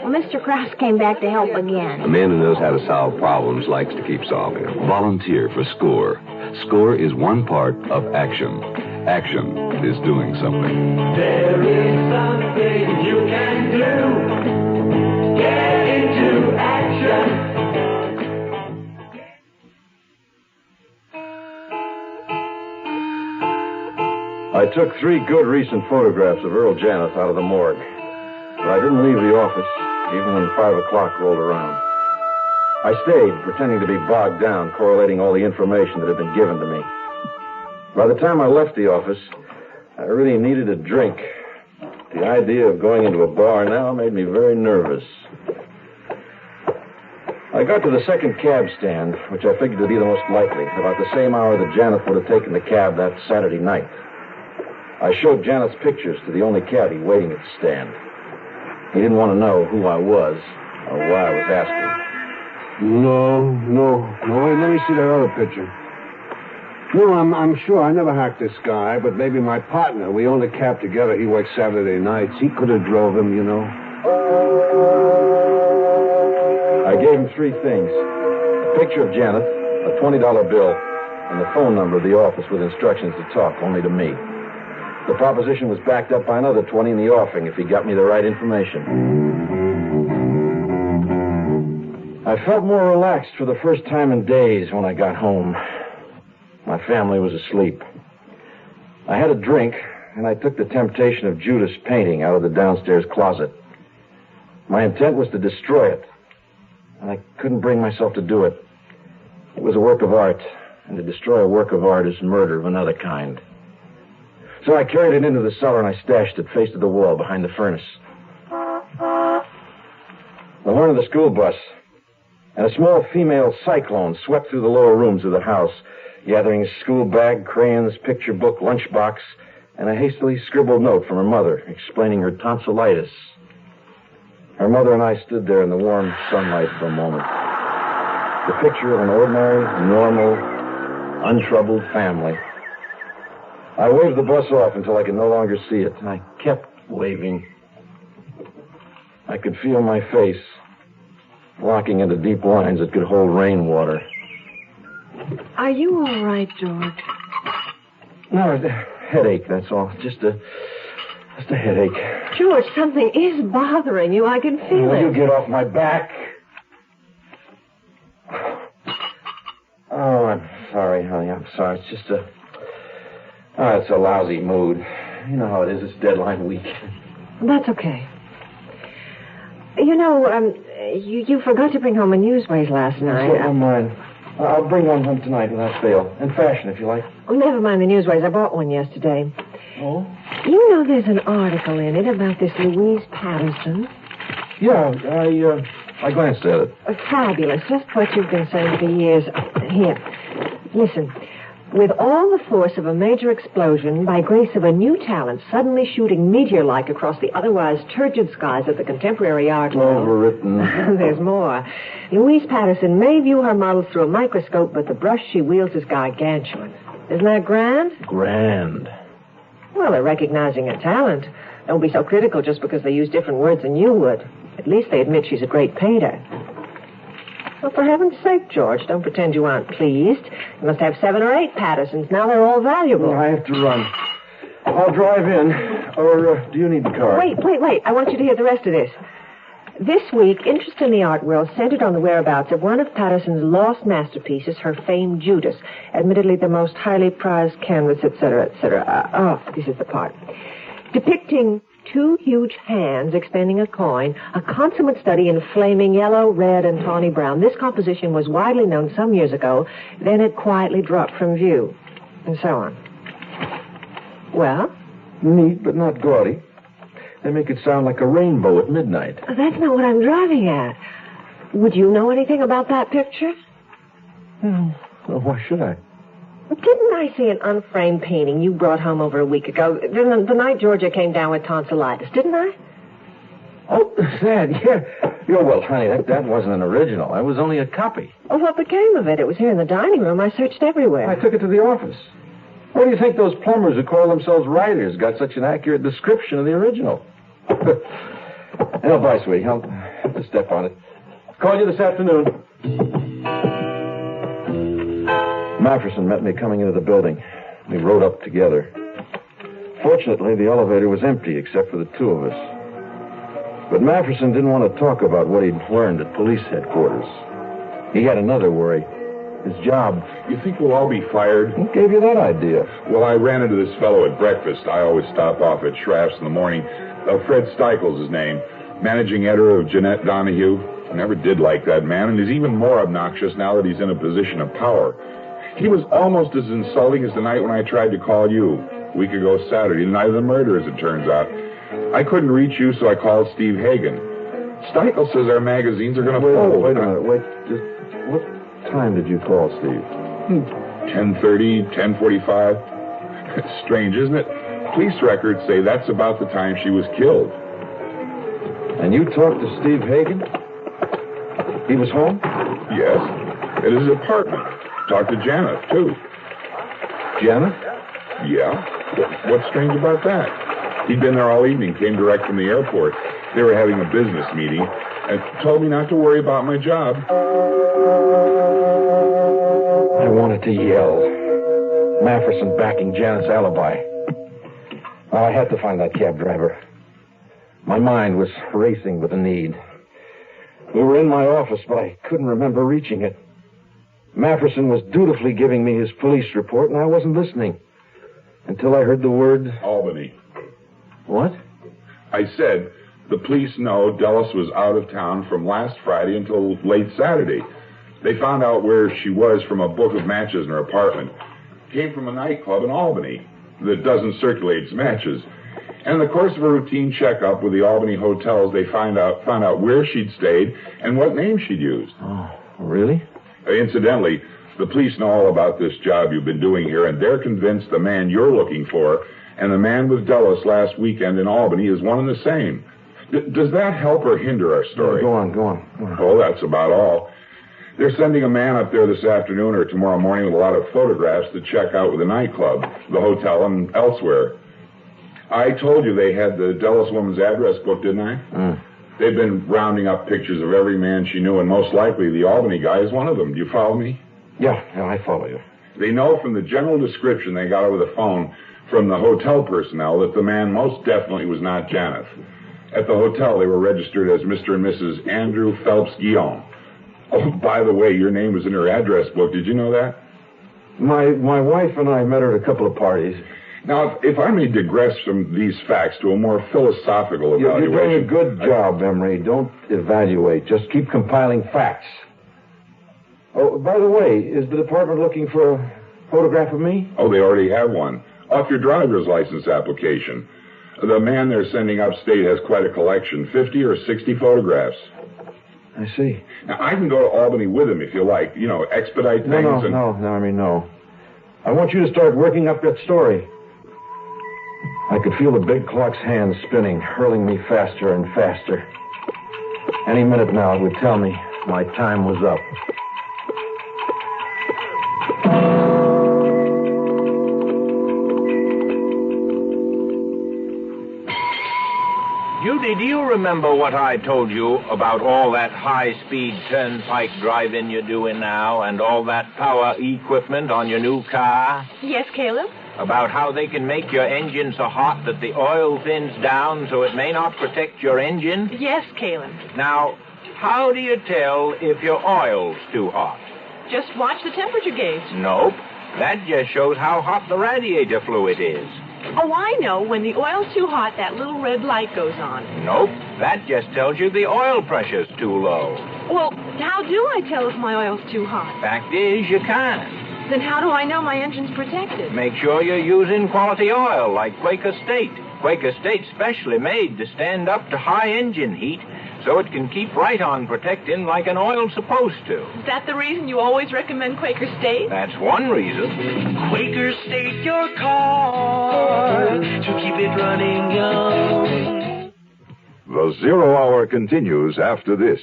S10: Well, Mr. Krause came back to help again.
S6: A man who knows how to solve problems likes to keep solving them.
S9: Volunteer for SCORE. SCORE is one part of action. Action is doing something.
S13: There is something you can do. Get into action.
S4: I took 3 good recent photographs of Earl Janeth out of the morgue. But I didn't leave the office, even when 5 o'clock rolled around. I stayed, pretending to be bogged down, correlating all the information that had been given to me. By the time I left the office, I really needed a drink. The idea of going into a bar now made me very nervous. I got to the second cab stand, which I figured to be the most likely, about the same hour that Janeth would have taken the cab that Saturday night. I showed Janeth's pictures to the only cabbie waiting at the stand. He didn't want to know who I was or why I was asking.
S17: No. Wait, let me see that other picture. No, I'm sure I never hacked this guy, but maybe my partner. We own a cab together. He works Saturday nights. He could have drove him, you know.
S4: I gave him 3 things. A picture of Janeth, a $20 bill, and the phone number of the office with instructions to talk only to me. The proposition was backed up by another 20 in the offing if he got me the right information. I felt more relaxed for the first time in days when I got home. My family was asleep. I had a drink, and I took the Temptation of Judas painting out of the downstairs closet. My intent was to destroy it, and I couldn't bring myself to do it. It was a work of art, and to destroy a work of art is murder of another kind. So I carried it into the cellar, and I stashed it face to the wall behind the furnace. The horn of the school bus and a small female cyclone swept through the lower rooms of the house, gathering school bag, crayons, picture book, lunchbox, and a hastily scribbled note from her mother explaining her tonsillitis. Her mother and I stood there in the warm sunlight for a moment. The picture of an ordinary, normal, untroubled family. I waved the bus off until I could no longer see it, and I kept waving. I could feel my face locking into deep lines that could hold rainwater.
S23: Are you all right, George?
S4: No, a headache, that's all. Just a headache.
S23: George, something is bothering you. I can feel
S4: Will
S23: it.
S4: you get off my back? Oh, I'm sorry, honey. I'm sorry. It's just it's a lousy mood. You know how it is. It's deadline week.
S23: That's okay. You know, you forgot to bring home a Newsways last night.
S4: Never mind. I'll bring one home tonight without fail. In fashion, if you like.
S23: Oh, never mind the Newsways. I bought one yesterday.
S4: Oh?
S23: You know there's an article in it about this Louise Patterson.
S4: Yeah, I glanced at it.
S23: Fabulous. Just what you've been saying for years. Here. Listen. With all the force of a major explosion, by grace of a new talent suddenly shooting meteor-like across the otherwise turgid skies of the contemporary art world.
S4: Overwritten.
S23: There's more. Louise Patterson may view her models through a microscope, but the brush she wields is gargantuan. Isn't that grand?
S4: Grand.
S23: Well, they're recognizing her talent. Don't be so critical just because they use different words than you would. At least they admit she's a great painter. Well, for heaven's sake, George, don't pretend you aren't pleased. You must have 7 or 8 Pattersons. Now they're all valuable.
S4: Well, I have to run. I'll drive in. Or do you need the car?
S23: Wait. I want you to hear the rest of this. This week, interest in the art world centered on the whereabouts of one of Patterson's lost masterpieces, her famed Judas, admittedly the most highly prized canvas, etc., etc. This is the part. Depicting 2 huge hands extending a coin, a consummate study in flaming yellow, red, and tawny brown. This composition was widely known some years ago, then it quietly dropped from view, and so on. Well?
S4: Neat, but not gaudy. They make it sound like a rainbow at midnight.
S23: That's not what I'm driving at. Would you know anything about that picture?
S4: Well, why should I?
S23: Didn't I see an unframed painting you brought home over a week ago? The night Georgia came down with tonsillitis, didn't I?
S4: Oh, that, yeah. Well, honey, that wasn't an original. That was only a copy.
S23: Oh, what became of it? It was here in the dining room. I searched everywhere.
S4: I took it to the office. Where do you think those plumbers who call themselves writers got such an accurate description of the original? Bye, sweetie. I'll have to step on it. Call you this afternoon. Mafferson met me coming into the building. We rode up together. Fortunately, the elevator was empty except for the two of us. But Mafferson didn't want to talk about what he'd learned at police headquarters. He had another worry. His job.
S11: You think we'll all be fired?
S4: Who gave you that idea?
S11: Well, I ran into this fellow at breakfast. I always stop off at Schraff's in the morning. Fred Steichel's his name. Managing editor of Jeanette Donahue. Never did like that man, and he's even more obnoxious now that he's in a position of power. He was almost as insulting as the night when I tried to call you. A week ago Saturday, the night of the murder, as it turns out. I couldn't reach you, so I called Steve Hagen. Steichel says our magazines are going to fold.
S4: Wait a minute. What time did you call, Steve?
S11: 10:30, 10:45. Strange, isn't it? Police records say that's about the time she was killed.
S4: And you talked to Steve Hagen? He was home?
S11: Yes. At his apartment. Talked to Janet, too.
S4: Janet?
S11: Yeah. What's strange about that? He'd been there all evening, came direct from the airport. They were having a business meeting, and told me not to worry about my job.
S4: I wanted to yell. Mafferson backing Janet's alibi. I had to find that cab driver. My mind was racing with the need. We were in my office, but I couldn't remember reaching it. Mafferson was dutifully giving me his police report, and I wasn't listening. Until I heard the word...
S11: Albany.
S4: What?
S11: I said, the police know Dulles was out of town from last Friday until late Saturday. They found out where she was from a book of matches in her apartment. Came from a nightclub in Albany that doesn't circulate its matches. And in the course of a routine checkup with the Albany hotels, they found out where she'd stayed and what name she'd used.
S4: Oh, really?
S11: Incidentally, the police know all about this job you've been doing here, and they're convinced the man you're looking for and the man with Dulles last weekend in Albany is one and the same. Does that help or hinder our story?
S4: Go on.
S11: Oh, that's about all. They're sending a man up there this afternoon or tomorrow morning with a lot of photographs to check out with the nightclub, the hotel, and elsewhere. I told you they had the Dulles woman's address book, didn't I? They've been rounding up pictures of every man she knew, and most likely the Albany guy is one of them. Do you follow me?
S4: Yeah, I follow you.
S11: They know from the general description they got over the phone from the hotel personnel that the man most definitely was not Janeth. At the hotel, they were registered as Mr. and Mrs. Andrew Phelps Guillaume. Oh, by the way, your name was in her address book. Did you know that?
S4: My wife and I met her at a couple of parties.
S11: Now, if I may digress from these facts to a more philosophical evaluation...
S4: You're doing a good job, Emery. Don't evaluate. Just keep compiling facts. Oh, by the way, is the department looking for a photograph of me?
S11: Oh, they already have one. Off your driver's license application. The man they're sending upstate has quite a collection, 50 or 60 photographs.
S4: I see.
S11: Now, I can go to Albany with him if you like. You know, expedite things.
S4: No. I want you to start working up that story. I could feel the big clock's hands spinning, hurling me faster and faster. Any minute now, it would tell me my time was up.
S15: Judy, do you remember what I told you about all that high-speed turnpike driving you're doing now and all that power equipment on your new car?
S16: Yes, Caleb?
S15: About how they can make your engine so hot that the oil thins down so it may not protect your engine?
S16: Yes, Caleb.
S15: Now, how do you tell if your oil's too hot?
S16: Just watch the temperature gauge.
S15: Nope. That just shows how hot the radiator fluid is.
S14: Oh, I know. When the oil's too hot, that little red light goes on.
S15: Nope. That just tells you the oil pressure's too low.
S14: Well, how do I tell if my oil's too hot?
S15: Fact is, you can't.
S14: Then how do I know my engine's protected?
S15: Make sure you're using quality oil like Quaker State. Quaker State's specially made to stand up to high engine heat so it can keep right on protecting like an oil's supposed to.
S14: Is that the reason you always recommend Quaker State?
S15: That's one reason.
S13: Quaker State your car to keep it running young.
S2: The Zero Hour continues after this.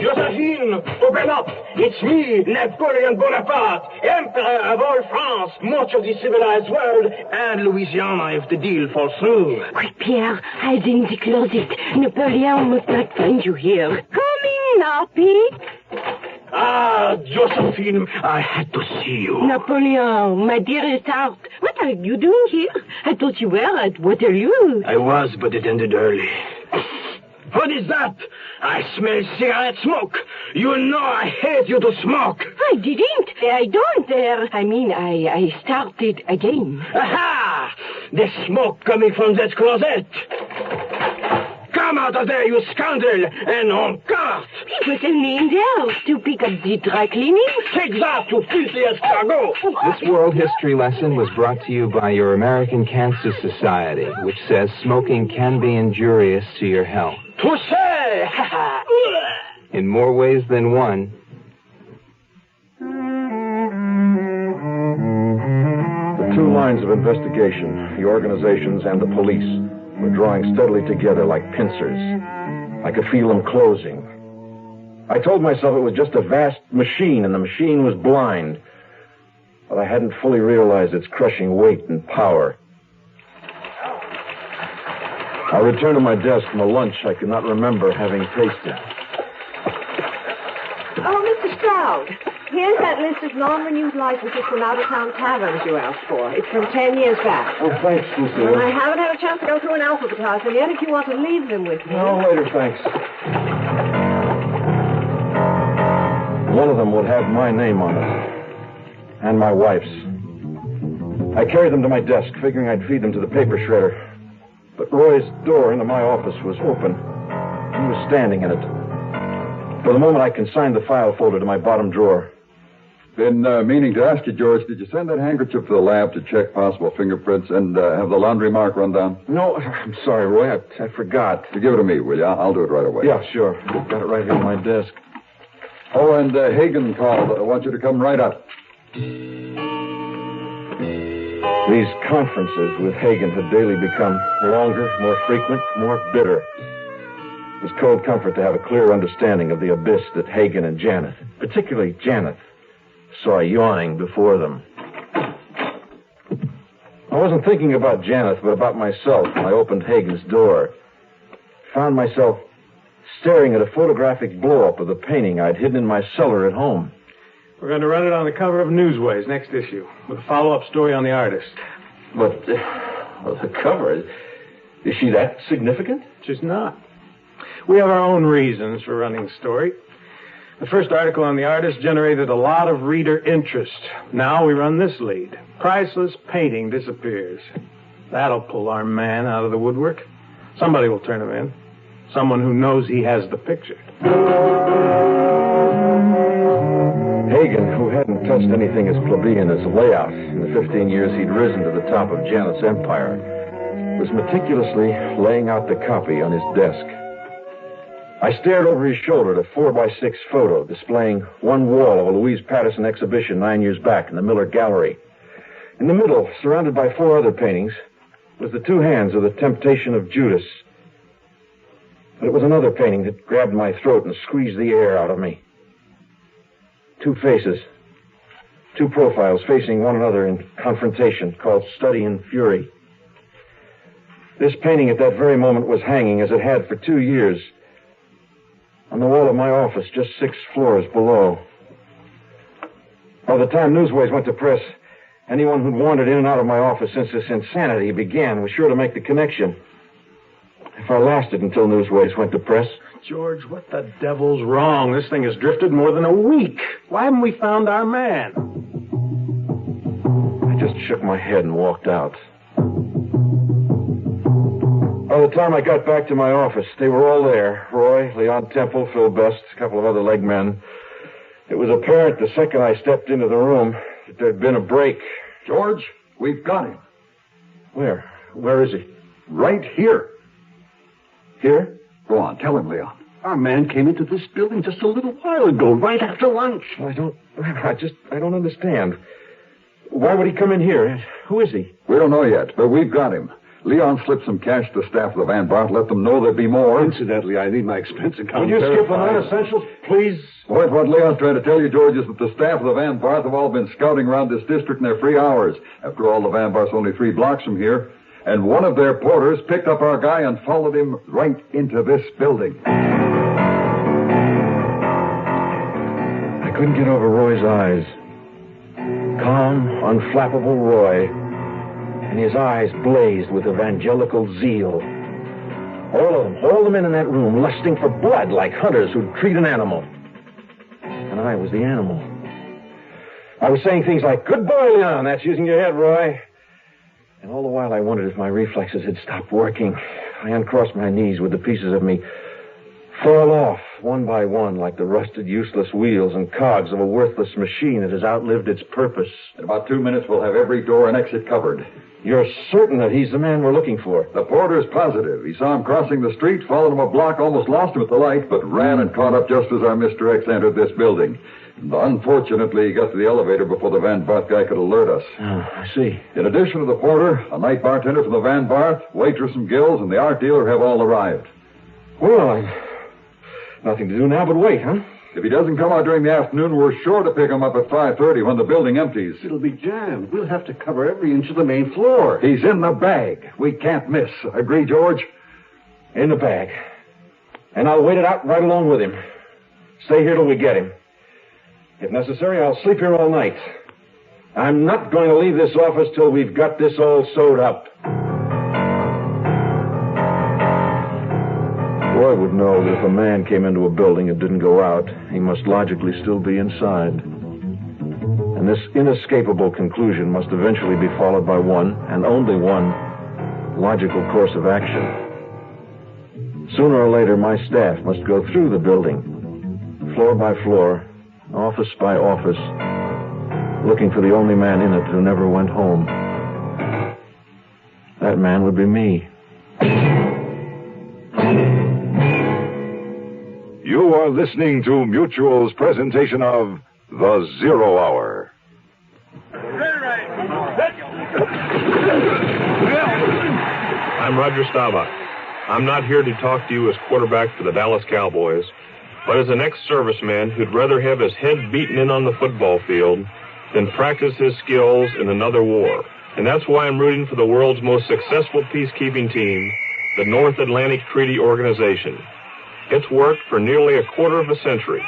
S16: Josephine, open up! It's me, Napoleon Bonaparte, Emperor of all France, much of the civilized world, and Louisiana if the deal falls through.
S19: Quick, Pierre, hide in the closet. Napoleon must not find you here. Come in now, Pete.
S16: Ah, Josephine, I had to see you.
S19: Napoleon, my dearest heart, what are you doing here? I thought you were at Waterloo.
S16: I was, but it ended early. What is that? I smell cigarette smoke. You know I hate you to smoke.
S19: I didn't. I don't. I started again.
S16: Aha! The smoke coming from that closet. Come out of there, you scoundrel, and on cart.
S19: It was only in there to pick up the dry cleaning.
S16: Take that, you filthy escargot.
S24: This world history lesson was brought to you by your American Cancer Society, which says smoking can be injurious to your health.
S16: Touché!
S24: In more ways than one.
S4: The two lines of investigation, the organizations and the police, were drawing steadily together like pincers. I could feel them closing. I told myself it was just a vast machine, and the machine was blind. But I hadn't fully realized its crushing weight and power. I returned to my desk from a lunch I could not remember having tasted.
S23: Oh, Mr. Stroud, here's that list of non-renewed licenses from out-of-town taverns you asked for. It's from 10 years back.
S4: Oh, thanks, Lucille.
S23: And I haven't had a chance to go through and alphabetize them yet if you want to leave them with me.
S4: No, later, thanks. One of them would have my name on it. And my wife's. I carried them to my desk, figuring I'd feed them to the paper shredder. But Roy's door into my office was open. He was standing in it. For the moment, I consigned the file folder to my bottom drawer.
S25: Been meaning to ask you, George, did you send that handkerchief to the lab to check possible fingerprints and have the laundry mark run down?
S4: No, I'm sorry, Roy. I forgot.
S25: You give it to me, will you? I'll do it right away.
S4: Yeah, sure. Got it right here on my desk.
S25: Oh, and Hagen called. I want you to come right up.
S4: These conferences with Hagen had daily become longer, more frequent, more bitter. It was cold comfort to have a clear understanding of the abyss that Hagen and Janeth, particularly Janeth, saw yawning before them. I wasn't thinking about Janeth, but about myself when I opened Hagen's door. Found myself staring at a photographic blow-up of the painting I'd hidden in my cellar at home.
S5: We're going to run it on the cover of Newsways next issue, with a follow-up story on the artist.
S4: But, the cover, is she that significant?
S5: She's not. We have our own reasons for running the story. The first article on the artist generated a lot of reader interest. Now we run this lead. Priceless painting disappears. That'll pull our man out of the woodwork. Somebody will turn him in. Someone who knows he has the picture.
S4: Hagen, who hadn't touched anything as plebeian as layout in the 15 years he'd risen to the top of Janeth's empire, was meticulously laying out the copy on his desk. I stared over his shoulder at a 4x6 photo displaying one wall of a Louise Patterson exhibition 9 years back in the Miller Gallery. In the middle, surrounded by 4 other paintings, was the 2 hands of the Temptation of Judas. But it was another painting that grabbed my throat and squeezed the air out of me. 2 faces, 2 profiles facing one another in confrontation, called Study in Fury. This painting at that very moment was hanging, as it had for 2 years, on the wall of my office, just 6 floors below. By the time Newsways went to press, anyone who'd wandered in and out of my office since this insanity began was sure to make the connection. If I lasted until Newsways went to press.
S5: George, what the devil's wrong? This thing has drifted more than a week. Why haven't we found our man?
S4: I just just shook my head and walked out. By the time I got back to my office, they were all there. Roy, Leon Temple, Phil Best, a couple of other leg men. It was apparent the second I stepped into the room that there'd been a break.
S25: George, we've got him.
S4: Where? Where is he?
S25: Right here.
S4: Here?
S25: Go on, tell him, Leon.
S1: Our man came into this building just a little while ago, right after lunch.
S4: I don't understand. Why would he come in here? Who is he?
S25: We don't know yet, but we've got him. Leon slipped some cash to the staff of the Van Bart, let them know there'd be more.
S1: Incidentally, I need my expense account.
S4: Will you skip the non-essentials, please?
S25: What Leon's trying to tell you, George, is that the staff of the Van Bart have all been scouting around this district in their free hours. After all, the Van Bart's only 3 blocks from here. And one of their porters picked up our guy and followed him right into this building.
S4: I couldn't get over Roy's eyes. Calm, unflappable Roy. And his eyes blazed with evangelical zeal. All of them in that room, lusting for blood like hunters who'd treat an animal. And I was the animal. I was saying things like, "Good boy, Leon, that's using your head, Roy." And all the while I wondered if my reflexes had stopped working. I uncrossed my knees with the pieces of me fall off one by one like the rusted, useless wheels and cogs of a worthless machine that has outlived its purpose.
S25: In about 2 minutes, we'll have every door and exit covered.
S4: You're certain that he's the man we're looking for?
S25: The porter's positive. He saw him crossing the street, followed him a block, almost lost him at the light, but ran and caught up just as our Mr. X entered this building. And unfortunately, he got to the elevator before the Van Bart guy could alert us.
S4: Oh, I see.
S25: In addition to the porter, a night bartender from the Van Bart, waitress from Gill's, and the art dealer have all arrived.
S4: Well, nothing to do now but wait, huh?
S25: If he doesn't come out during the afternoon, we're sure to pick him up at 5:30 when the building empties.
S1: It'll be jammed. We'll have to cover every inch of the main floor.
S25: He's in the bag. We can't miss. Agree, George?
S4: In the bag. And I'll wait it out right along with him. Stay here till we get him. If necessary, I'll sleep here all night. I'm not going to leave this office till we've got this all sewed up. Roy would know that if a man came into a building and didn't go out, he must logically still be inside. And this inescapable conclusion must eventually be followed by one, and only one, logical course of action. Sooner or later, my staff must go through the building, floor by floor, office by office, looking for the only man in it who never went home. That man would be me.
S2: You are listening to Mutual's presentation of The Zero Hour.
S3: I'm Roger Staubach. I'm not here to talk to you as quarterback for the Dallas Cowboys, but as an ex-serviceman who'd rather have his head beaten in on the football field than practice his skills in another war. And that's why I'm rooting for the world's most successful peacekeeping team, the North Atlantic Treaty Organization. It's worked for nearly a quarter of a century.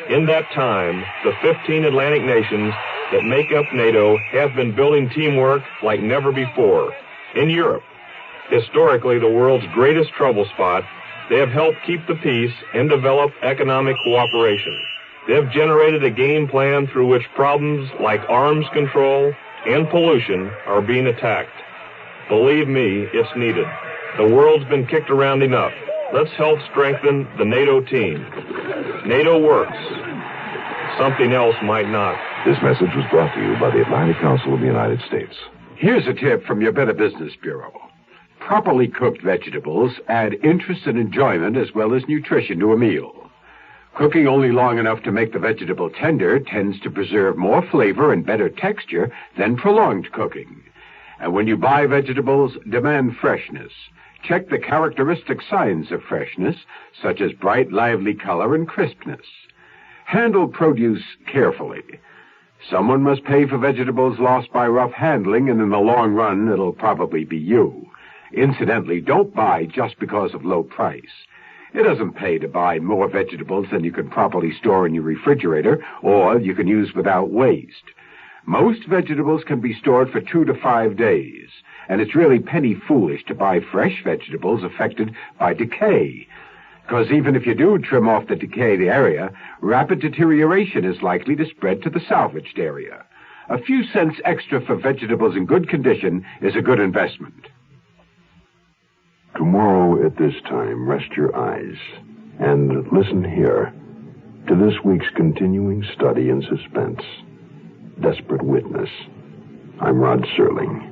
S3: In that time, the 15 Atlantic nations that make up NATO have been building teamwork like never before. In Europe, historically the world's greatest trouble spot, they have helped keep the peace and develop economic cooperation. They have generated a game plan through which problems like arms control and pollution are being attacked. Believe me, it's needed. The world's been kicked around enough. Let's help strengthen the NATO team. NATO works. Something else might not.
S9: This message was brought to you by the Atlantic Council of the United States.
S7: Here's a tip from your Better Business Bureau. Properly cooked vegetables add interest and enjoyment as well as nutrition to a meal. Cooking only long enough to make the vegetable tender tends to preserve more flavor and better texture than prolonged cooking. And when you buy vegetables, demand freshness. Check the characteristic signs of freshness, such as bright, lively color and crispness. Handle produce carefully. Someone must pay for vegetables lost by rough handling, and in the long run, it'll probably be you. Incidentally, don't buy just because of low price. It doesn't pay to buy more vegetables than you can properly store in your refrigerator, or you can use without waste. Most vegetables can be stored for 2 to 5 days, and it's really penny foolish to buy fresh vegetables affected by decay. Because even if you do trim off the decayed area, rapid deterioration is likely to spread to the salvaged area. A few cents extra for vegetables in good condition is a good investment.
S17: Tomorrow at this time, rest your eyes and listen here to this week's continuing study in suspense, Desperate Witness. I'm Rod Serling.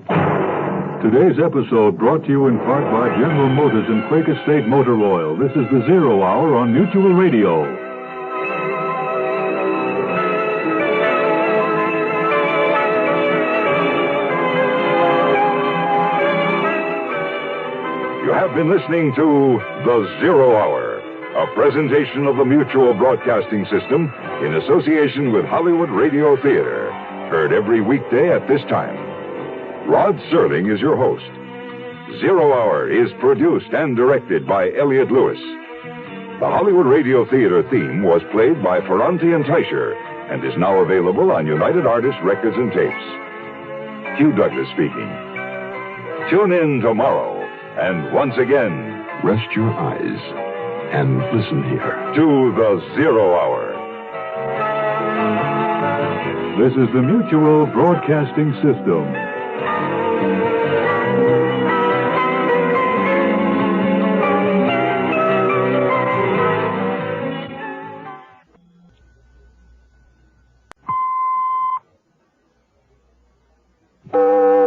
S25: Today's episode brought to you in part by General Motors and Quaker State Motor Oil. This is the Zero Hour on Mutual Radio.
S2: You have been listening to The Zero Hour, a presentation of the Mutual Broadcasting System in association with Hollywood Radio Theater. Heard every weekday at this time. Rod Serling is your host. Zero Hour is produced and directed by Elliott Lewis. The Hollywood Radio Theater theme was played by Ferranti and Teicher and is now available on United Artists Records and Tapes. Hugh Douglas speaking. Tune in tomorrow, and once again,
S17: rest your eyes and listen here
S2: to The Zero Hour.
S25: This is the Mutual Broadcasting System.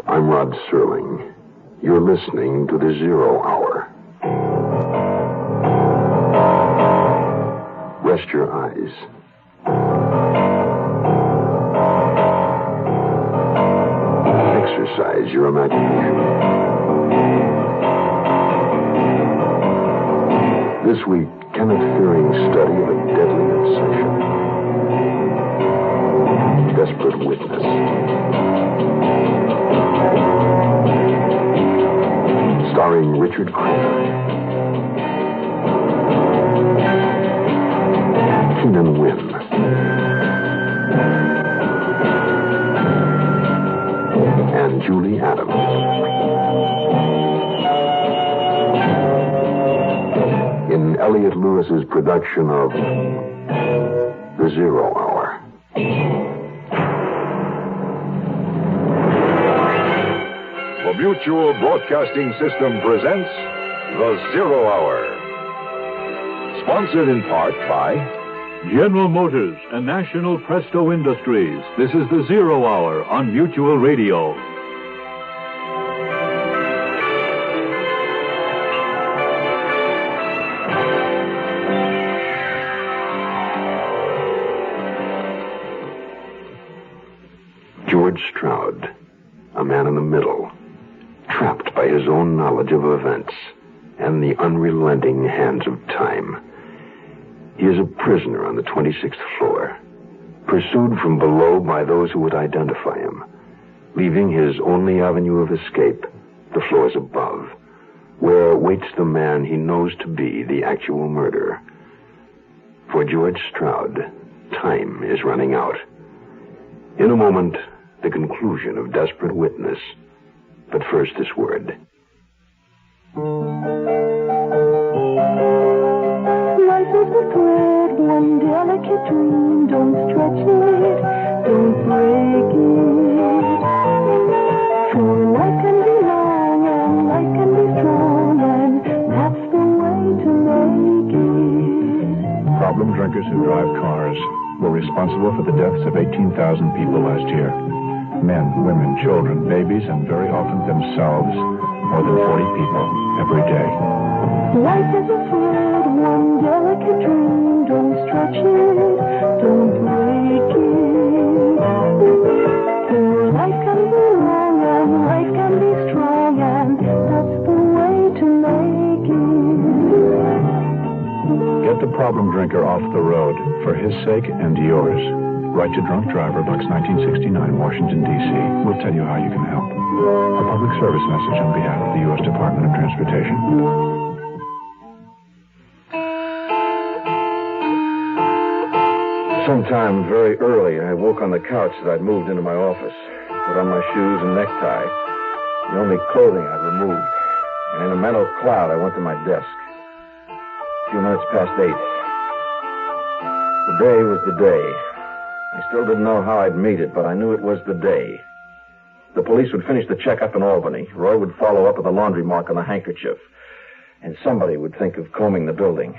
S17: I'm Rod Serling. You're listening to The Zero Hour. Rest your eyes. Exercise your imagination. This week, Kenneth Fearing's study of a deadly obsession. Desperate Witness. Starring Richard Crenna, Keenan Wynn, and Julie Adams. In Elliott Lewis's production of The Zero Hour.
S2: The Mutual Broadcasting System presents The Zero Hour. Sponsored in part by
S25: General Motors and National Presto Industries. This is the Zero Hour on Mutual Radio.
S17: George Stroud, a man in the middle, trapped by his own knowledge of events and the unrelenting hands of time. He is a prisoner on the 26th floor, pursued from below by those who would identify him, leaving his only avenue of escape, the floors above, where waits the man he knows to be the actual murderer. For George Stroud, time is running out. In a moment, the conclusion of Desperate Witness. But first, this word.
S8: Life is a thread, one delicate dream. Don't stretch it, don't break it. For life can be long and life can be strong, and that's the way to make it.
S12: Problem drinkers who drive cars were responsible for the deaths of 18,000 people last year. Men, women, children, babies, and very often themselves. More than 40 people every day.
S8: Life is a thread, one delicate dream. Don't stretch it, don't break it. For life can be long and life can be strong, and that's the way to make it.
S12: Get the problem drinker off the road for his sake and yours. Write to Drunk Driver, Box 1969, Washington, D.C. We'll tell you how you can help. A public service message on behalf of the U.S. Department of Transportation.
S4: Sometime very early, I woke on the couch that I'd moved into my office, put on my shoes and necktie, the only clothing I'd removed. And in a mental cloud, I went to my desk. A few minutes past 8. The day was the day. I still didn't know how I'd meet it, but I knew it was the day. The police would finish the checkup in Albany. Roy would follow up with a laundry mark on the handkerchief. And somebody would think of combing the building.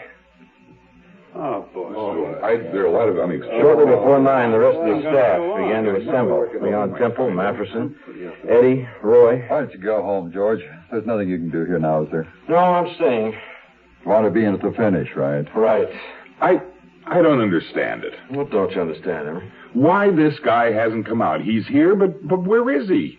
S11: Oh, boy. There are a lot of
S4: Shortly before 9, the rest of the staff began to assemble. Leon Temple, Mafferson, Eddie, Roy.
S25: Why don't you go home, George? There's nothing you can do here now, is there?
S4: No, I'm staying.
S25: You want to be in at the finish, right?
S4: Right.
S11: I don't understand it.
S4: What don't you understand, Henry?
S11: Why this guy hasn't come out? He's here, but where is he?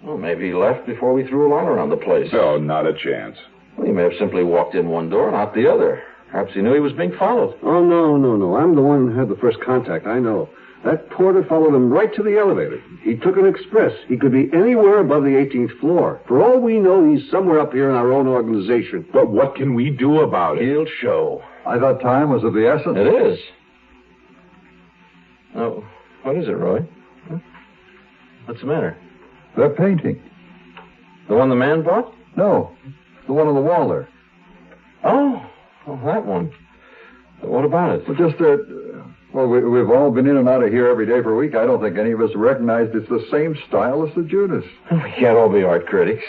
S4: Well, maybe he left before we threw a line around the place.
S11: Oh, not a chance.
S4: Well, he may have simply walked in one door and out the other. Perhaps he knew he was being followed.
S17: Oh, no. I'm the one who had the first contact. I know. That porter followed him right to the elevator. He took an express. He could be anywhere above the 18th floor. For all we know, he's somewhere up here in our own organization.
S11: But what can we do about it?
S4: He'll show.
S25: I thought time was of the essence.
S4: It is. Oh, what is it, Roy? Huh? What's the matter?
S25: They're painting.
S4: The one the man bought?
S25: No, the one on the wall there.
S4: Oh, that one. What about it?
S25: Well, just that, we've all been in and out of here every day for a week. I don't think any of us recognized it's the same style as the Judas.
S4: We can't all be art critics.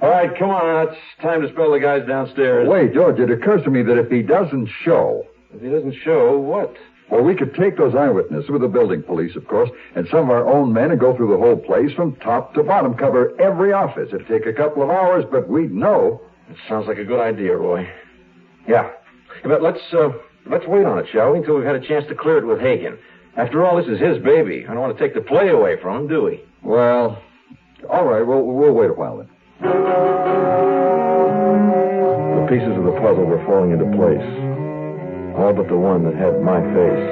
S4: All right, come on. It's time to spell the guys downstairs.
S25: Wait, George, it occurs to me that if he doesn't show...
S4: If he doesn't show, what?
S25: Well, we could take those eyewitnesses with the building police, of course, and some of our own men and go through the whole place from top to bottom, cover every office. It'd take a couple of hours, but we'd know.
S4: It sounds like a good idea, Roy. Yeah. But let's wait on it, shall we, until we've had a chance to clear it with Hagen. After all, this is his baby. I don't want to take the play away from him, do we?
S25: Well, all right, we'll wait a while then.
S4: The pieces of the puzzle were falling into place. All but the one that had my face.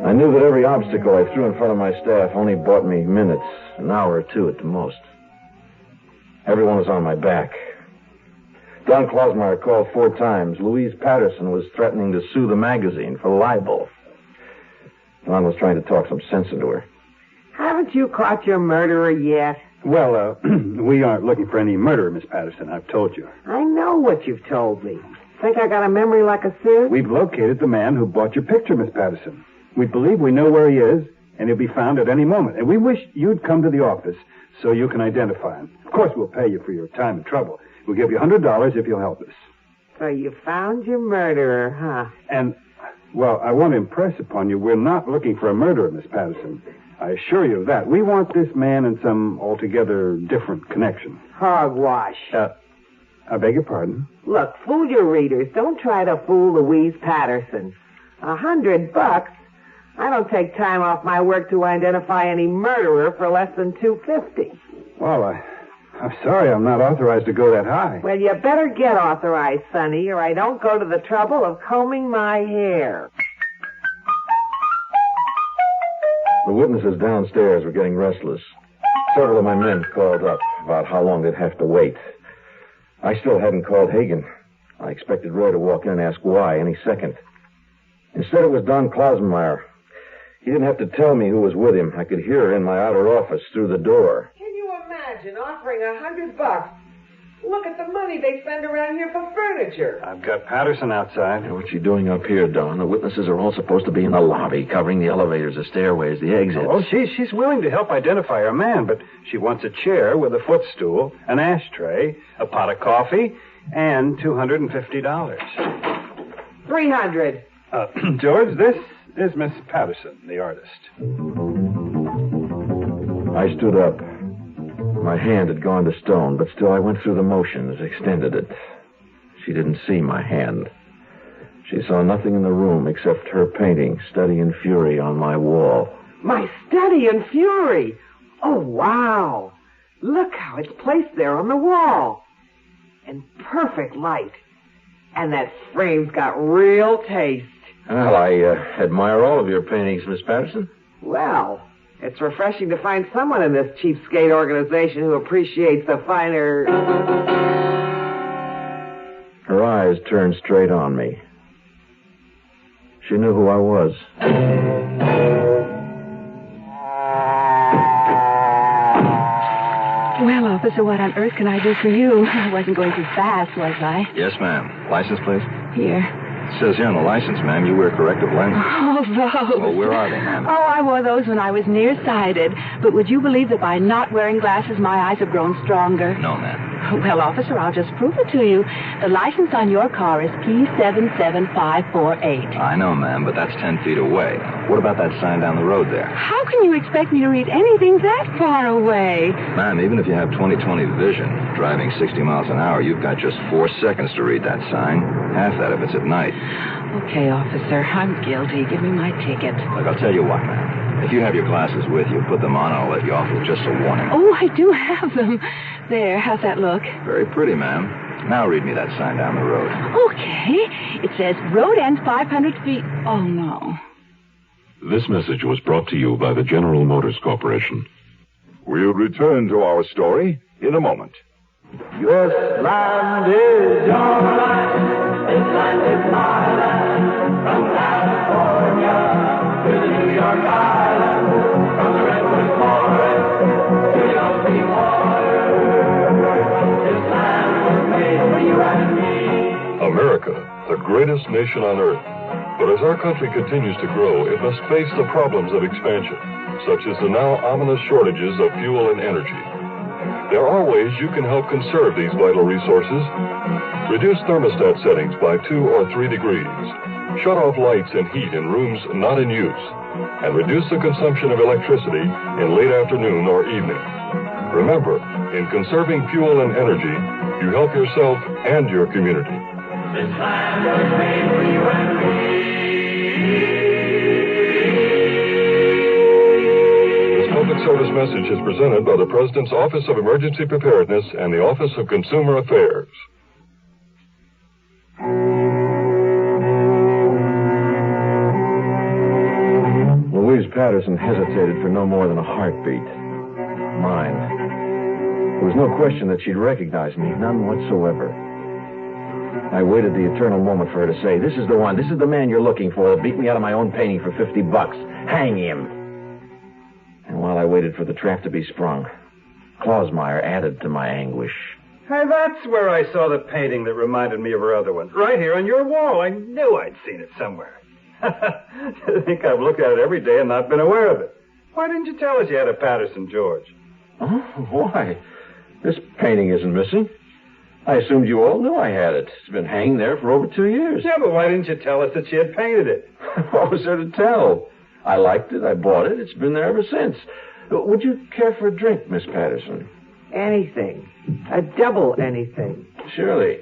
S4: I knew that every obstacle I threw in front of my staff only bought me minutes, an hour or two at the most. Everyone was on my back. Don Klosmeyer called 4 times. Louise Patterson was threatening to sue the magazine for libel. Don was trying to talk some sense into her.
S10: Haven't you caught your murderer yet?
S12: Well, we aren't looking for any murder, Miss Patterson. I've told you.
S10: I know what you've told me. Think I got a memory like a sieve?
S12: We've located the man who bought your picture, Miss Patterson. We believe we know where he is, and he'll be found at any moment. And we wish you'd come to the office so you can identify him. Of course, we'll pay you for your time and trouble. We'll give you $100 if you'll help us.
S10: So you found your murderer, huh?
S12: And, well, I want to impress upon you, we're not looking for a murderer, Miss Patterson. I assure you of that. We want this man in some altogether different connection.
S10: Hogwash.
S12: I beg your pardon?
S10: Look, fool your readers. Don't try to fool Louise Patterson. $100? I don't take time off my work to identify any murderer for less than $250.
S12: Well, I'm sorry I'm not authorized to go that high.
S10: Well, you better get authorized, Sonny, or I don't go to the trouble of combing my hair.
S4: The witnesses downstairs were getting restless. Several of my men called up about how long they'd have to wait. I still hadn't called Hagen. I expected Roy to walk in and ask why any second. Instead, it was Don Klosmeyer. He didn't have to tell me who was with him. I could hear her in my outer office through the door.
S10: Can you imagine offering $100? Look at the money they spend around here for furniture.
S12: I've got Patterson outside.
S4: What's she doing up here, Don? The witnesses are all supposed to be in the lobby, covering the elevators, the stairways, the exits.
S12: Oh, she's willing to help identify her man, but she wants a chair with a footstool, an ashtray, a pot of coffee, and $250.
S10: $300.
S12: George, this is Miss Patterson, the artist.
S4: I stood up. My hand had gone to stone, but still I went through the motions, extended it. She didn't see my hand. She saw nothing in the room except her painting, Study in Fury, on my wall.
S10: My Study in Fury? Oh, wow. Look how it's placed there on the wall. In perfect light. And that frame's got real taste.
S4: Well, I admire all of your paintings, Miss Patterson.
S10: Well, it's refreshing to find someone in this cheapskate organization who appreciates the finer...
S4: Her eyes turned straight on me. She knew who I was.
S14: Well, officer, what on earth can I do for you? I wasn't going too fast, was I?
S6: Yes, ma'am. License, please?
S14: Here.
S4: It says here on the license, ma'am, you wear corrective lenses.
S14: Oh, those.
S4: Well, where are they, ma'am?
S14: Oh, I wore those when I was nearsighted. But would you believe that by not wearing glasses, my eyes have grown stronger?
S4: No, ma'am.
S14: Well, officer, I'll just prove it to you. The license on your car is P77548.
S4: I know, ma'am, but that's 10 feet away. What about that sign down the road there?
S14: How can you expect me to read anything that far away?
S4: Ma'am, even if you have 20/20 vision, driving 60 miles an hour, you've got just 4 seconds to read that sign. Half that if it's at night.
S14: Okay, officer, I'm guilty. Give me my ticket.
S4: Look, I'll tell you what, ma'am. If you have your glasses with you, put them on and I'll let you off with just a warning.
S14: Oh, I do have them. There, how's that look?
S4: Very pretty, ma'am. Now read me that sign down the road.
S14: Okay. It says, road ends 500 feet. Oh, no.
S2: This message was brought to you by the General Motors Corporation. We'll return to our story in a moment.
S8: This land is your land. This land is my land. From California to the New York Island. From the Redwood Forest to the ocean water. This land was made for you and me.
S2: America, the greatest nation on earth. But as our country continues to grow, it must face the problems of expansion, such as the now ominous shortages of fuel and energy. There are ways you can help conserve these vital resources. Reduce thermostat settings by 2 or 3 degrees. Shut off lights and heat in rooms not in use. And reduce the consumption of electricity in late afternoon or evening. Remember, in conserving fuel and energy, you help yourself and your community.
S8: This land was made for you and me.
S2: This public service message is presented by the President's Office of Emergency Preparedness and the Office of Consumer Affairs.
S4: Louise Patterson hesitated for no more than a heartbeat. Mine. There was no question that she'd recognize me, none whatsoever. I waited the eternal moment for her to say, "This is the one, this is the man you're looking for that beat me out of my own painting for $50. Hang him." And while I waited for the trap to be sprung, Clausmeyer added to my anguish.
S5: Hey, that's where I saw the painting that reminded me of her other one. Right here on your wall. I knew I'd seen it somewhere. I think I've looked at it every day and not been aware of it. Why didn't you tell us you had a Patterson, George?
S4: Oh, why? This painting isn't missing. I assumed you all knew I had it. It's been hanging there for over 2 years.
S5: Yeah, but why didn't you tell us that she had painted it?
S4: What was there to tell? I liked it. I bought it. It's been there ever since. Would you care for a drink, Miss Patterson?
S10: Anything. A double anything.
S4: Surely.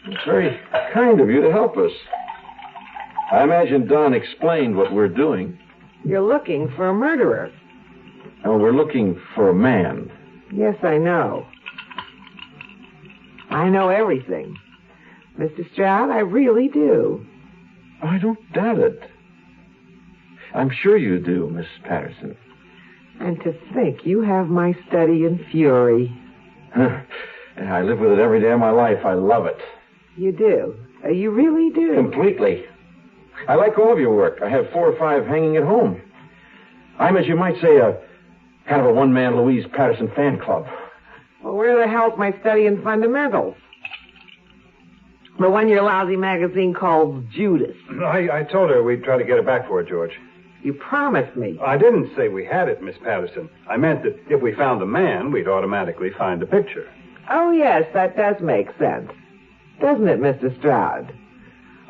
S4: It's very kind of you to help us. I imagine Don explained what we're doing.
S10: You're looking for a murderer.
S4: Oh, we're looking for a man.
S10: Yes, I know. I know everything. Mr. Stroud, I really do.
S4: I don't doubt it. I'm sure you do, Miss Patterson.
S10: And to think you have my study in fury.
S4: I live with it every day of my life. I love it.
S10: You do? You really do?
S4: Completely. I like all of your work. I have 4 or 5 hanging at home. I'm, as you might say, a kind of a one-man Louise Patterson fan club.
S10: Well, where the hell's my study in fundamentals? The one your lousy magazine calls Judas.
S5: I told her we'd try to get it back for her, George.
S10: You promised me.
S5: I didn't say we had it, Miss Patterson. I meant that if we found a man, we'd automatically find a picture.
S10: Oh, yes, that does make sense. Doesn't it, Mr. Stroud?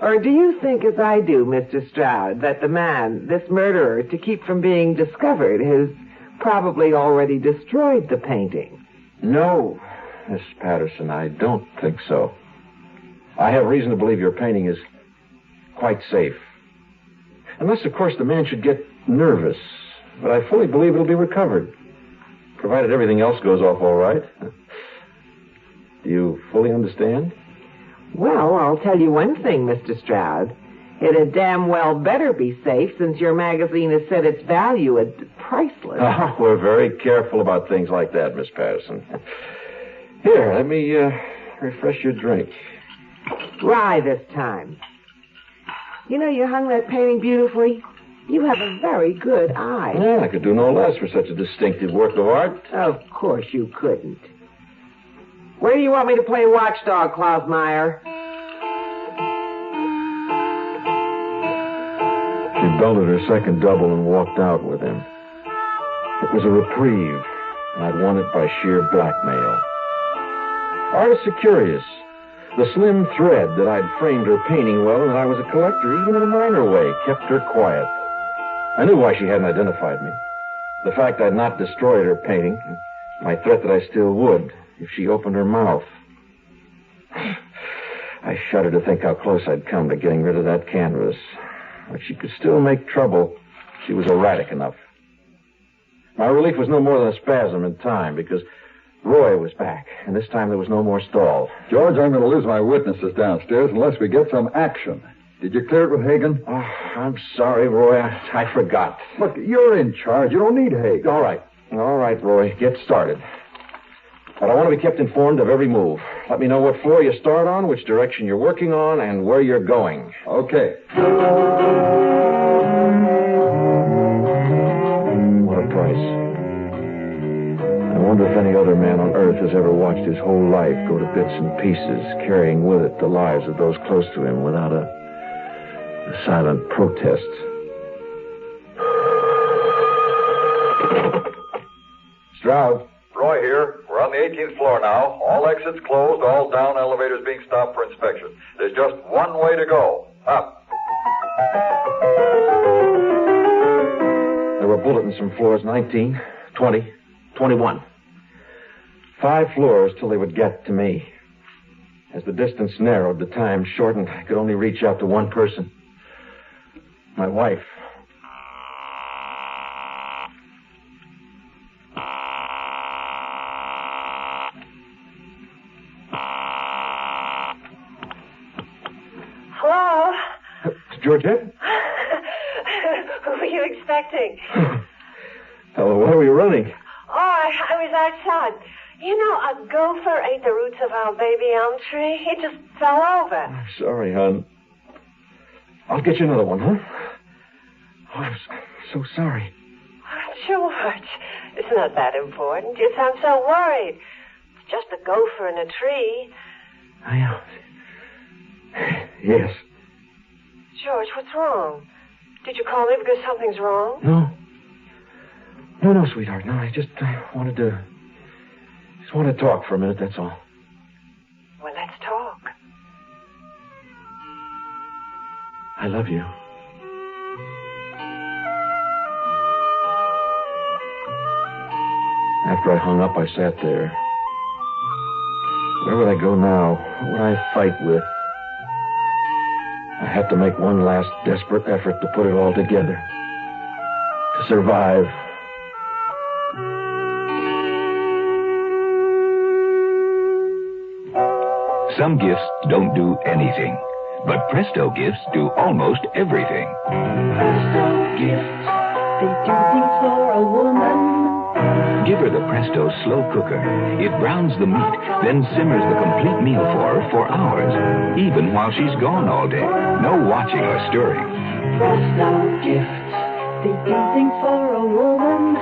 S10: Or do you think, as I do, Mr. Stroud, that the man, this murderer, to keep from being discovered, has probably already destroyed the painting?
S4: No, Miss Patterson, I don't think so. I have reason to believe your painting is quite safe. Unless, of course, the man should get nervous. But I fully believe it'll be recovered, provided everything else goes off all right. Do you fully understand?
S10: Well, I'll tell you one thing, Mr. Stroud. It had damn well better be safe, since your magazine has set its value at priceless.
S4: Oh, we're very careful about things like that, Miss Patterson. Here, let me refresh your drink.
S10: Rye this time. You know, you hung that painting beautifully. You have a very good eye.
S4: Yeah, I could do no less for such a distinctive work of art.
S10: Of course you couldn't. Where do you want me to play watchdog, Clausmeyer?
S4: belted her second double and walked out with him. It was a reprieve, and I'd won it by sheer blackmail. Artists are curious. The slim thread that I'd framed her painting well and that I was a collector, even in a minor way, kept her quiet. I knew why she hadn't identified me. The fact I'd not destroyed her painting, my threat that I still would if she opened her mouth. I shudder to think how close I'd come to getting rid of that canvas. But she could still make trouble. She was erratic enough. My relief was no more than a spasm in time, because Roy was back, and this time there was no more stall.
S25: George, I'm going to lose my witnesses downstairs unless we get some action. Did you clear it with Hagen?
S4: Oh, I'm sorry, Roy. I forgot.
S25: Look, you're in charge. You don't need Hagen.
S4: All right, Roy. Get started. But I want to be kept informed of every move. Let me know what floor you start on, which direction you're working on, and where you're going.
S25: Okay.
S4: What a price. I wonder if any other man on earth has ever watched his whole life go to bits and pieces, carrying with it the lives of those close to him without a silent protest.
S25: Stroud.
S15: Roy here. We're on the 18th floor now. All exits closed, all down elevators being stopped for inspection. There's just one way to go. Up.
S4: There were bulletins from floors 19, 20, 21. 5 floors till they would get to me. As the distance narrowed, the time shortened. I could only reach out to one person. My wife.
S18: Hello?
S4: Georgette?
S18: Who were you expecting?
S4: Hello, why were you running?
S18: Oh, I was outside. You know, a gopher ate the roots of our baby elm tree. It just fell over.
S4: I'm sorry, hon. I'll get you another one, huh? Oh, I'm so sorry.
S18: George, it's not that important. You sound so worried. It's just a gopher in a tree.
S4: I know. Yes.
S18: George, what's wrong? Did you call me because something's wrong?
S4: No, sweetheart. No, I wanted to talk for a minute, that's all.
S18: Well, let's talk.
S4: I love you. After I hung up, I sat there. Where would I go now? What would I fight with? I had to make one last desperate effort to put it all together. To survive.
S20: Some gifts don't do anything, but Presto gifts do almost everything.
S8: Presto gifts, they do things for a woman.
S20: Give her the Presto slow cooker. It browns the meat, then simmers the complete meal for her for hours, even while she's gone all day. No watching or stirring.
S8: Presto gifts, they do things for a woman.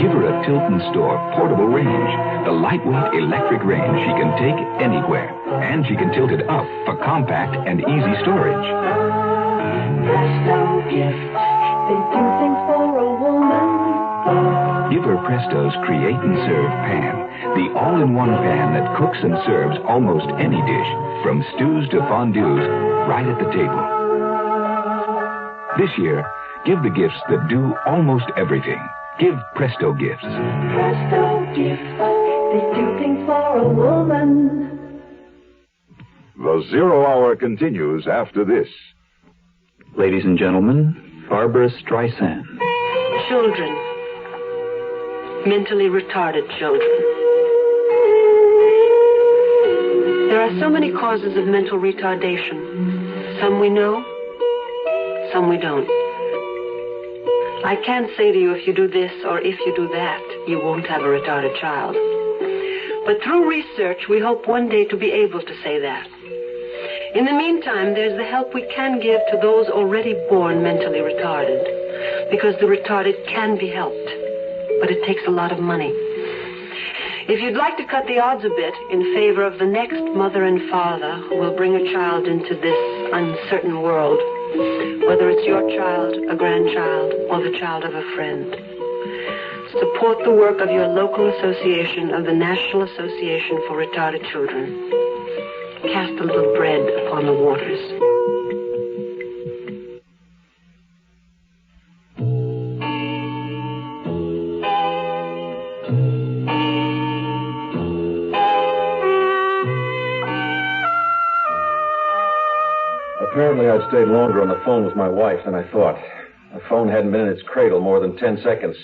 S20: Give her a Tilton Store portable range, the lightweight electric range she can take anywhere, and she can tilt it up for compact and easy storage.
S8: Presto gifts, they do things for a woman.
S20: Give her Presto's Create and Serve pan, the all-in-one pan that cooks and serves almost any dish, from stews to fondues, right at the table. This year, give the gifts that do almost everything. Give Presto gifts.
S8: Presto gifts, they do things for a woman.
S2: The Zero Hour continues after this.
S21: Ladies and gentlemen, Barbara Streisand.
S22: Children. Mentally retarded children. There are so many causes of mental retardation. Some we know, some we don't. I can't say to you if you do this or if you do that, you won't have a retarded child. But through research, we hope one day to be able to say that. In the meantime, there's the help we can give to those already born mentally retarded, because the retarded can be helped, but it takes a lot of money. If you'd like to cut the odds a bit in favor of the next mother and father who will bring a child into this uncertain world, whether it's your child, a grandchild, or the child of a friend. Support the work of your local association of the National Association for Retarded Children. Cast a little bread upon the waters.
S4: Apparently, I'd stayed longer on the phone with my wife than I thought. The phone hadn't been in its cradle more than 10 seconds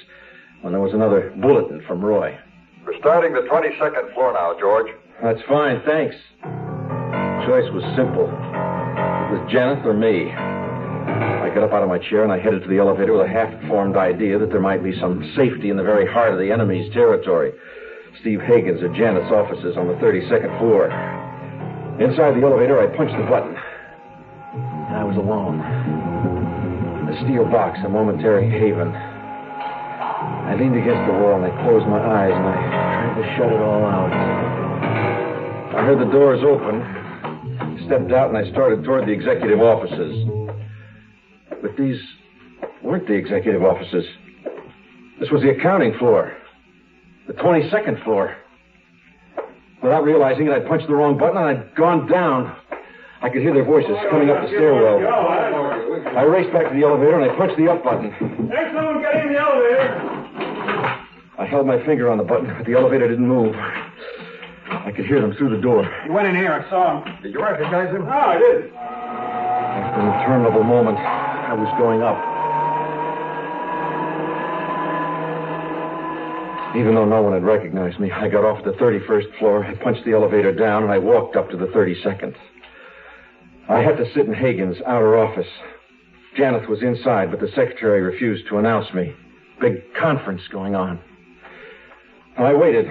S4: when there was another bulletin from Roy.
S15: We're starting the 22nd floor now, George.
S4: That's fine, thanks. The choice was simple. It was Janet or me. I got up out of my chair and I headed to the elevator with a half-formed idea that there might be some safety in the very heart of the enemy's territory. Steve Hagen's or Janet's offices on the 32nd floor. Inside the elevator, I punched the button. I was alone. The steel box, a momentary haven. I leaned against the wall and I closed my eyes and I tried to shut it all out. I heard the doors open, stepped out, and I started toward the executive offices. But these weren't the executive offices. This was the accounting floor. The 22nd floor. Without realizing it, I'd punched the wrong button and I'd gone down. I could hear their voices coming up the stairwell. I raced back to the elevator and I punched the up button.
S5: There's someone getting in the elevator.
S4: I held my finger on the button, but the elevator didn't move. I could hear them through the door.
S5: He went in here. I saw him.
S4: Did you recognize him?
S5: No, I didn't.
S4: After an interminable moment, I was going up. Even though no one had recognized me, I got off at the 31st floor, I punched the elevator down, and I walked up to the 32nd. I had to sit in Hagen's outer office. Janet was inside, but the secretary refused to announce me. Big conference going on. I waited,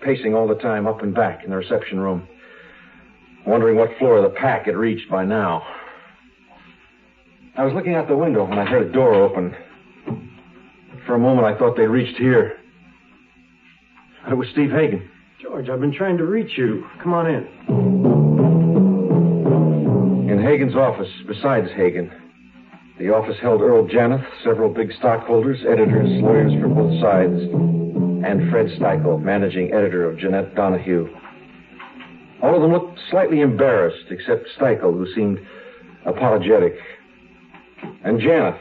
S4: pacing all the time up and back in the reception room, wondering what floor the pack had reached by now. I was looking out the window when I heard a door open. For a moment, I thought they reached here. But it was Steve Hagen.
S5: George, I've been trying to reach you. Come on in.
S4: In Hagen's office, besides Hagen, the office held Earl Janeth, several big stockholders, editors, lawyers for both sides, and Fred Steichel, managing editor of Jeanette Donahue. All of them looked slightly embarrassed, except Steichel, who seemed apologetic, and Janeth,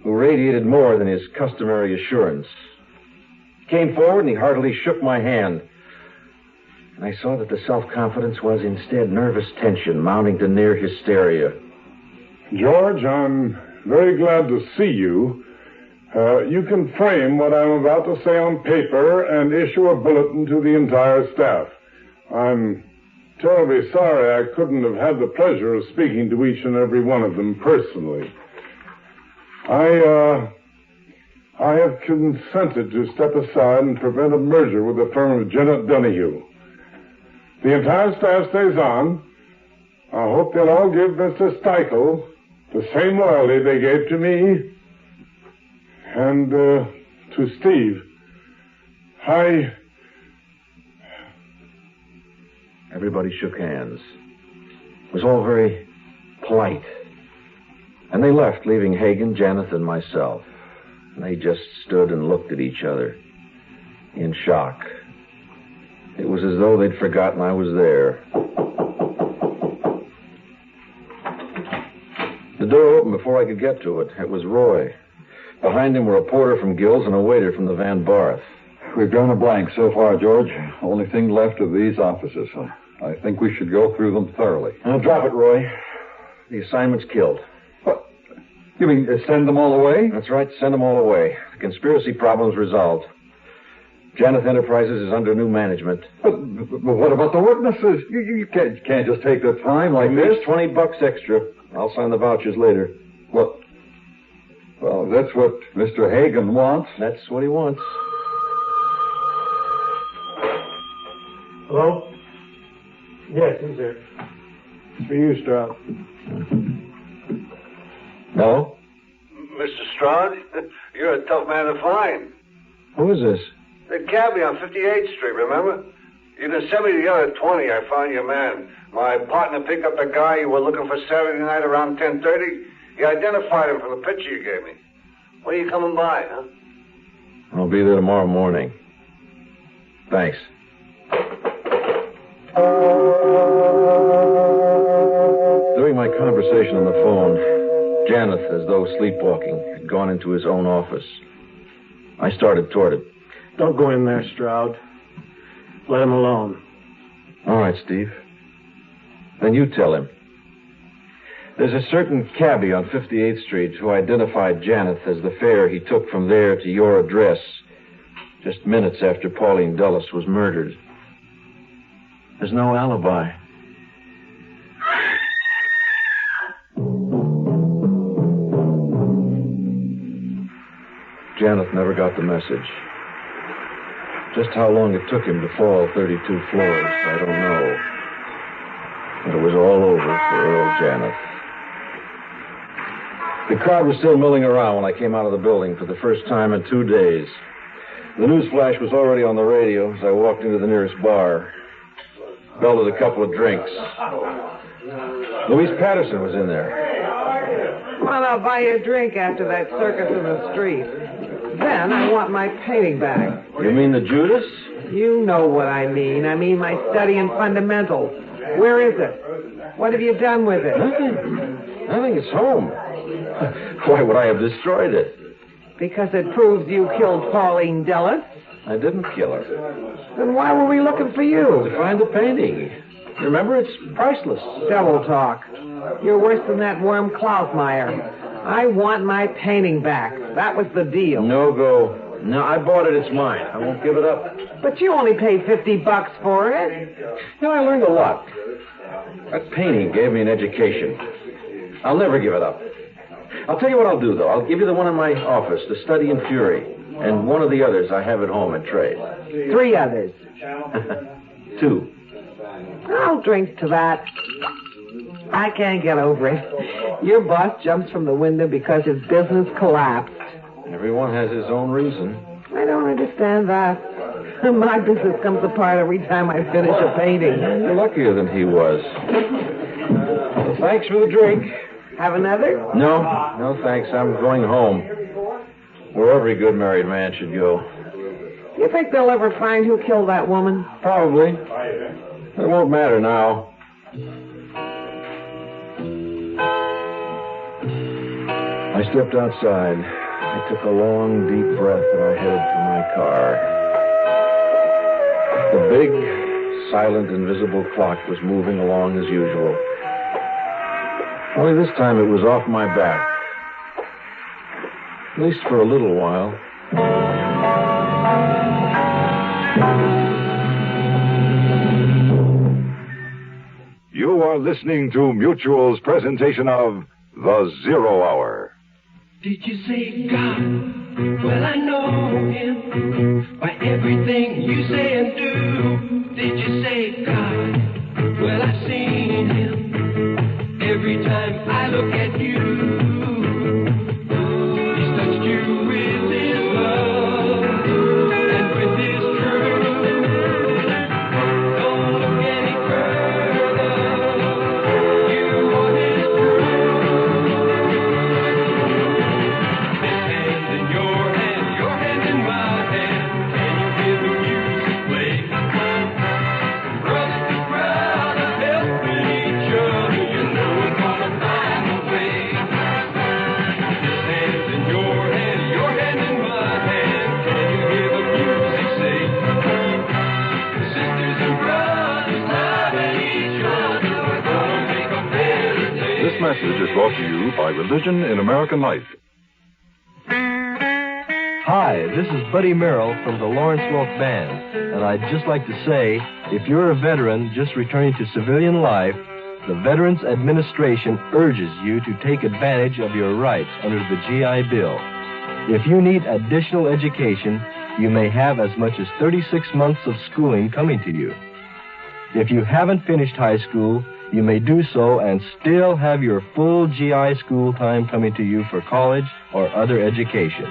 S4: who radiated more than his customary assurance. He came forward and he heartily shook my hand. And I saw that the self-confidence was instead nervous tension, mounting to near hysteria.
S11: George, I'm very glad to see you. You can frame what I'm about to say on paper and issue a bulletin to the entire staff. I'm terribly sorry I couldn't have had the pleasure of speaking to each and every one of them personally. I have consented to step aside and prevent a merger with the firm of Jeanette Donahue. The entire staff stays on. I hope they'll all give Mr. Steichel the same loyalty they gave to me and to Steve.
S4: Everybody shook hands. It was all very polite. And they left, leaving Hagen, Janeth, and myself. And they just stood and looked at each other in shock. It was as though they'd forgotten I was there. The door opened before I could get to it. It was Roy. Behind him were a porter from Gill's and a waiter from the Van Barth.
S25: We've drawn a blank so far, George. Only thing left of these offices. I think we should go through them thoroughly.
S4: Now, drop it, Roy. The assignment's killed.
S25: What? You mean send them all away?
S4: That's right, send them all away. The conspiracy problem's resolved. Janeth Enterprises is under new management.
S25: But what about the witnesses? You can't just take the time like this.
S4: $20 extra. I'll sign the vouchers later.
S25: What? Well, that's what Mr. Hagen wants.
S4: That's what he wants.
S5: Hello? Yes, who's there? It's for you, Stroud.
S4: No?
S13: Mr. Stroud, you're a tough man to find.
S4: Who is this?
S13: The cabbie on 58th Street, remember? You can send me the other 20. I found your man. My partner picked up the guy you were looking for Saturday night around 10:30. He identified him from the picture you gave me. When are you coming by, huh?
S4: I'll be there tomorrow morning. Thanks. During my conversation on the phone, Janeth, as though sleepwalking, had gone into his own office. I started toward it.
S5: Don't go in there, Stroud. Let him alone.
S4: All right, Steve. Then you tell him. There's a certain cabbie on 58th Street who identified Janeth as the fare he took from there to your address just minutes after Pauline Dulles was murdered. There's no alibi. Janeth never got the message. Just how long it took him to fall 32 floors, I don't know. But it was all over for Earl Janeth. The crowd was still milling around when I came out of the building for the first time in 2 days. The news flash was already on the radio as I walked into the nearest bar. Belted a couple of drinks. Louise Patterson was in there.
S10: Well, I'll buy you a drink after that circus in the street. Then I want my painting back.
S4: You mean the Judas?
S10: You know what I mean. I mean my study in fundamentals. Where is it? What have you done with it?
S4: Nothing. It's home. Why would I have destroyed it?
S10: Because it proves you killed Pauline Dulles.
S4: I didn't kill her.
S10: Then why were we looking for you?
S4: To find the painting. Remember, it's priceless.
S10: Double talk. You're worse than that worm Klausmeyer. I want my painting back. That was the deal.
S4: No go. No, I bought it. It's mine. I won't give it up.
S10: But you only paid $50 for it.
S4: You know, I learned a lot. That painting gave me an education. I'll never give it up. I'll tell you what I'll do, though. I'll give you the one in my office, The Study in Fury, and one of the others I have at home in trade.
S10: 3 others.
S4: 2.
S10: I'll drink to that. I can't get over it. Your boss jumps from the window because his business collapsed.
S4: Everyone has his own reason.
S10: I don't understand that. My business comes apart every time I finish a painting.
S4: You're luckier than he was. Well, thanks for the drink.
S10: Have another?
S4: No, thanks. I'm going home. Where every good married man should go.
S10: You think they'll ever find who killed that woman?
S4: Probably. It won't matter now. I stepped outside. I took a long, deep breath, and I headed for my car. The big, silent, invisible clock was moving along as usual. Only this time it was off my back. At least for a little while.
S2: You are listening to Mutual's presentation of The Zero Hour.
S1: Did you say God? Well, I know him by everything you say and do. Did you say God? Well, I've seen him every time I look at you. He's touched you with his love and with his truth. Don't look any further. You are his proof. This hand in your hand in my hand. Can you hear the music play? Brother to brother, helping each other. You know we're gonna find a way. This hand in your hand in my hand. Can you hear the music say? Sisters and brothers loving each other. We're gonna make a better day.
S2: This message is brought to you by Religion in American Life.
S16: Hi, this is Buddy Merrill from the Lawrence Welk Band, and I'd just like to say, if you're a veteran just returning to civilian life, the Veterans Administration urges you to take advantage of your rights under the GI Bill. If you need additional education, you may have as much as 36 months of schooling coming to you. If you haven't finished high school, you may do so and still have your full GI school time coming to you for college or other education.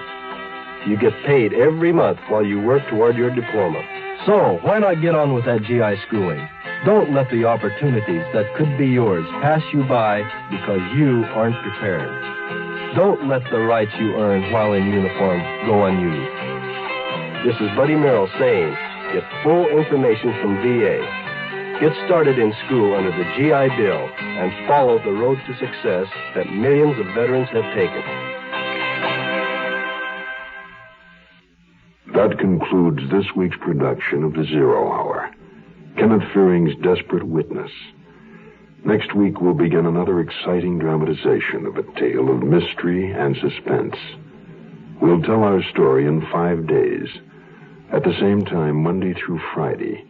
S16: You get paid every month while you work toward your diploma. So, why not get on with that GI schooling? Don't let the opportunities that could be yours pass you by because you aren't prepared. Don't let the rights you earn while in uniform go unused. This is Buddy Merrill saying, get full information from VA. Get started in school under the GI Bill and follow the road to success that millions of veterans have taken.
S12: That concludes this week's production of The Zero Hour, Kenneth Fearing's Desperate Witness. Next week, we'll begin another exciting dramatization of a tale of mystery and suspense. We'll tell our story in 5 days, at the same time, Monday through Friday.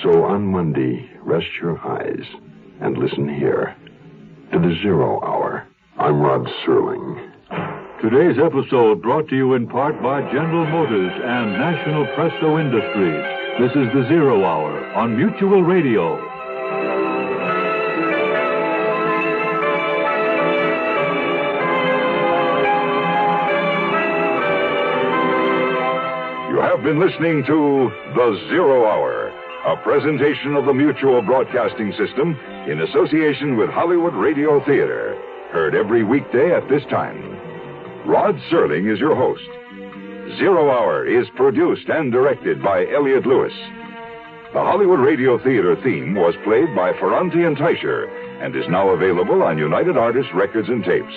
S12: So on Monday, rest your eyes and listen here to The Zero Hour. I'm Rod Serling.
S3: Today's episode brought to you in part by General Motors and National Presto Industries. This is The Zero Hour on Mutual Radio.
S2: You have been listening to The Zero Hour, a presentation of the Mutual Broadcasting System in association with Hollywood Radio Theater. Heard every weekday at this time. Rod Serling is your host. Zero Hour is produced and directed by Elliott Lewis. The Hollywood Radio Theater theme was played by Ferranti and Teicher and is now available on United Artists Records and Tapes.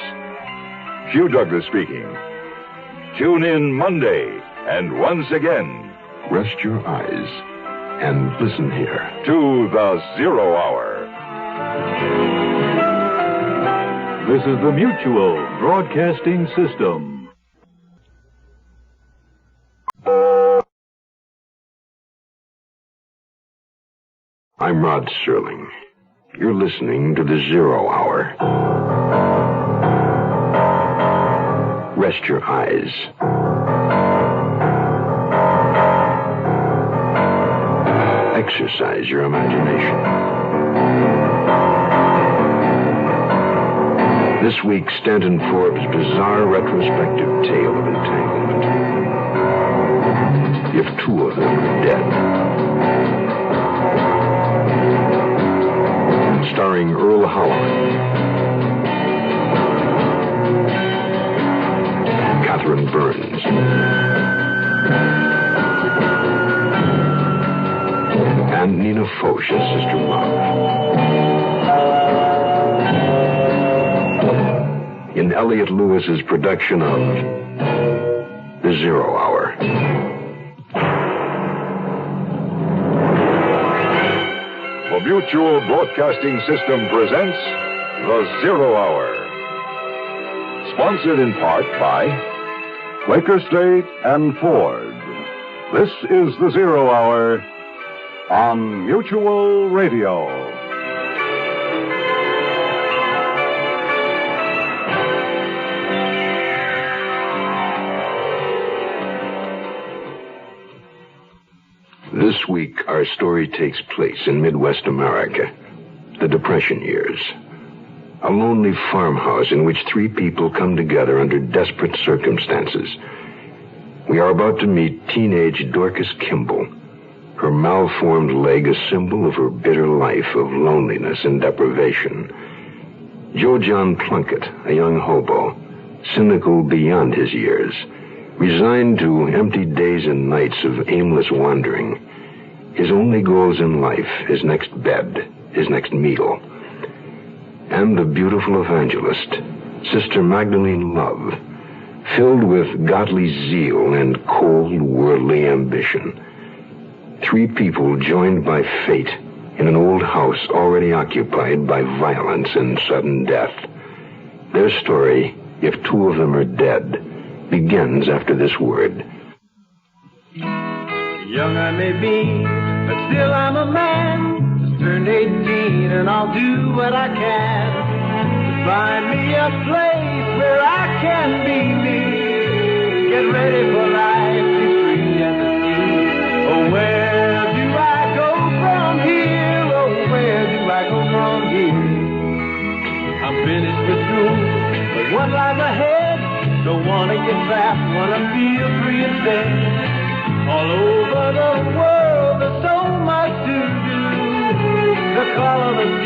S2: Hugh Douglas speaking. Tune in Monday, and once again,
S12: rest your eyes and listen here
S2: to The Zero Hour.
S3: This is the Mutual Broadcasting System.
S12: I'm Rod Serling. You're listening to The Zero Hour. Rest your eyes. Exercise your imagination. This week, Stanton Forbes' bizarre retrospective tale of entanglement. If two of them are dead. Starring Earl Howard, Catherine Burns, and Nina Foch as Sister Love. In Elliott Lewis's production of The Zero Hour.
S2: The Mutual Broadcasting System presents The Zero Hour. Sponsored in part by
S3: Quaker State and Ford. This is The Zero Hour on Mutual Radio.
S12: This week, our story takes place in Midwest America, the Depression years. A lonely farmhouse in which three people come together under desperate circumstances. We are about to meet teenage Dorcas Kimball, her malformed leg a symbol of her bitter life of loneliness and deprivation. Joe John Plunkett, a young hobo, cynical beyond his years, resigned to empty days and nights of aimless wandering. His only goals in life, his next bed, his next meal. And the beautiful evangelist, Sister Magdalene Love, filled with godly zeal and cold worldly ambition. Three people joined by fate in an old house already occupied by violence and sudden death. Their story, if two of them are dead, begins after this word.
S1: Young I may be, but still I'm a man. Just turned 18 and I'll do what I can to find me a place where I can be me. Get ready for life, be free and to see. Oh, where do I go from here? Oh, where do I go from here? I'm finished with school, but what lies ahead? Don't want to get trapped, want to feel free instead. All over the world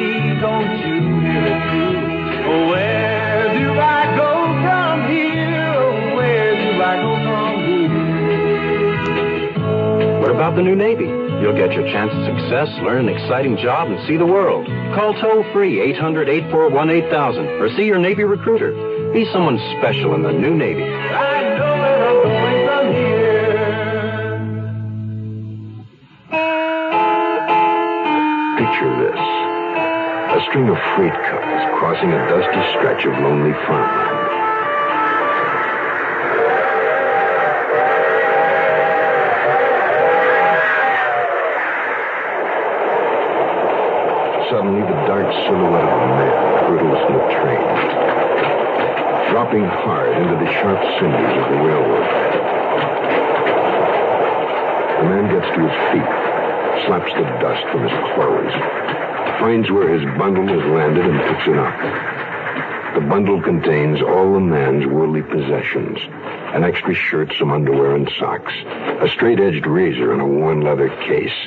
S1: anthology, don't you hear it too? Oh, where do I go from here? Oh, where do I go from here?
S7: What about the new Navy? You'll get your chance at success, learn an exciting job, and see the world. Call toll-free 800-841-8000 or see your Navy recruiter. Be someone special in the new Navy.
S1: I know where I'm going from here.
S17: Picture this. A string of freight cars crossing a dusty stretch of lonely farmland. Suddenly, the dark silhouette of a man hurtles from the train, dropping hard into the sharp cinders of the railroad. The man gets to his feet, slaps the dust from his clothes, finds where his bundle has landed and picks it up. The bundle contains all the man's worldly possessions, an extra shirt, some underwear and socks, a straight-edged razor in a worn leather case,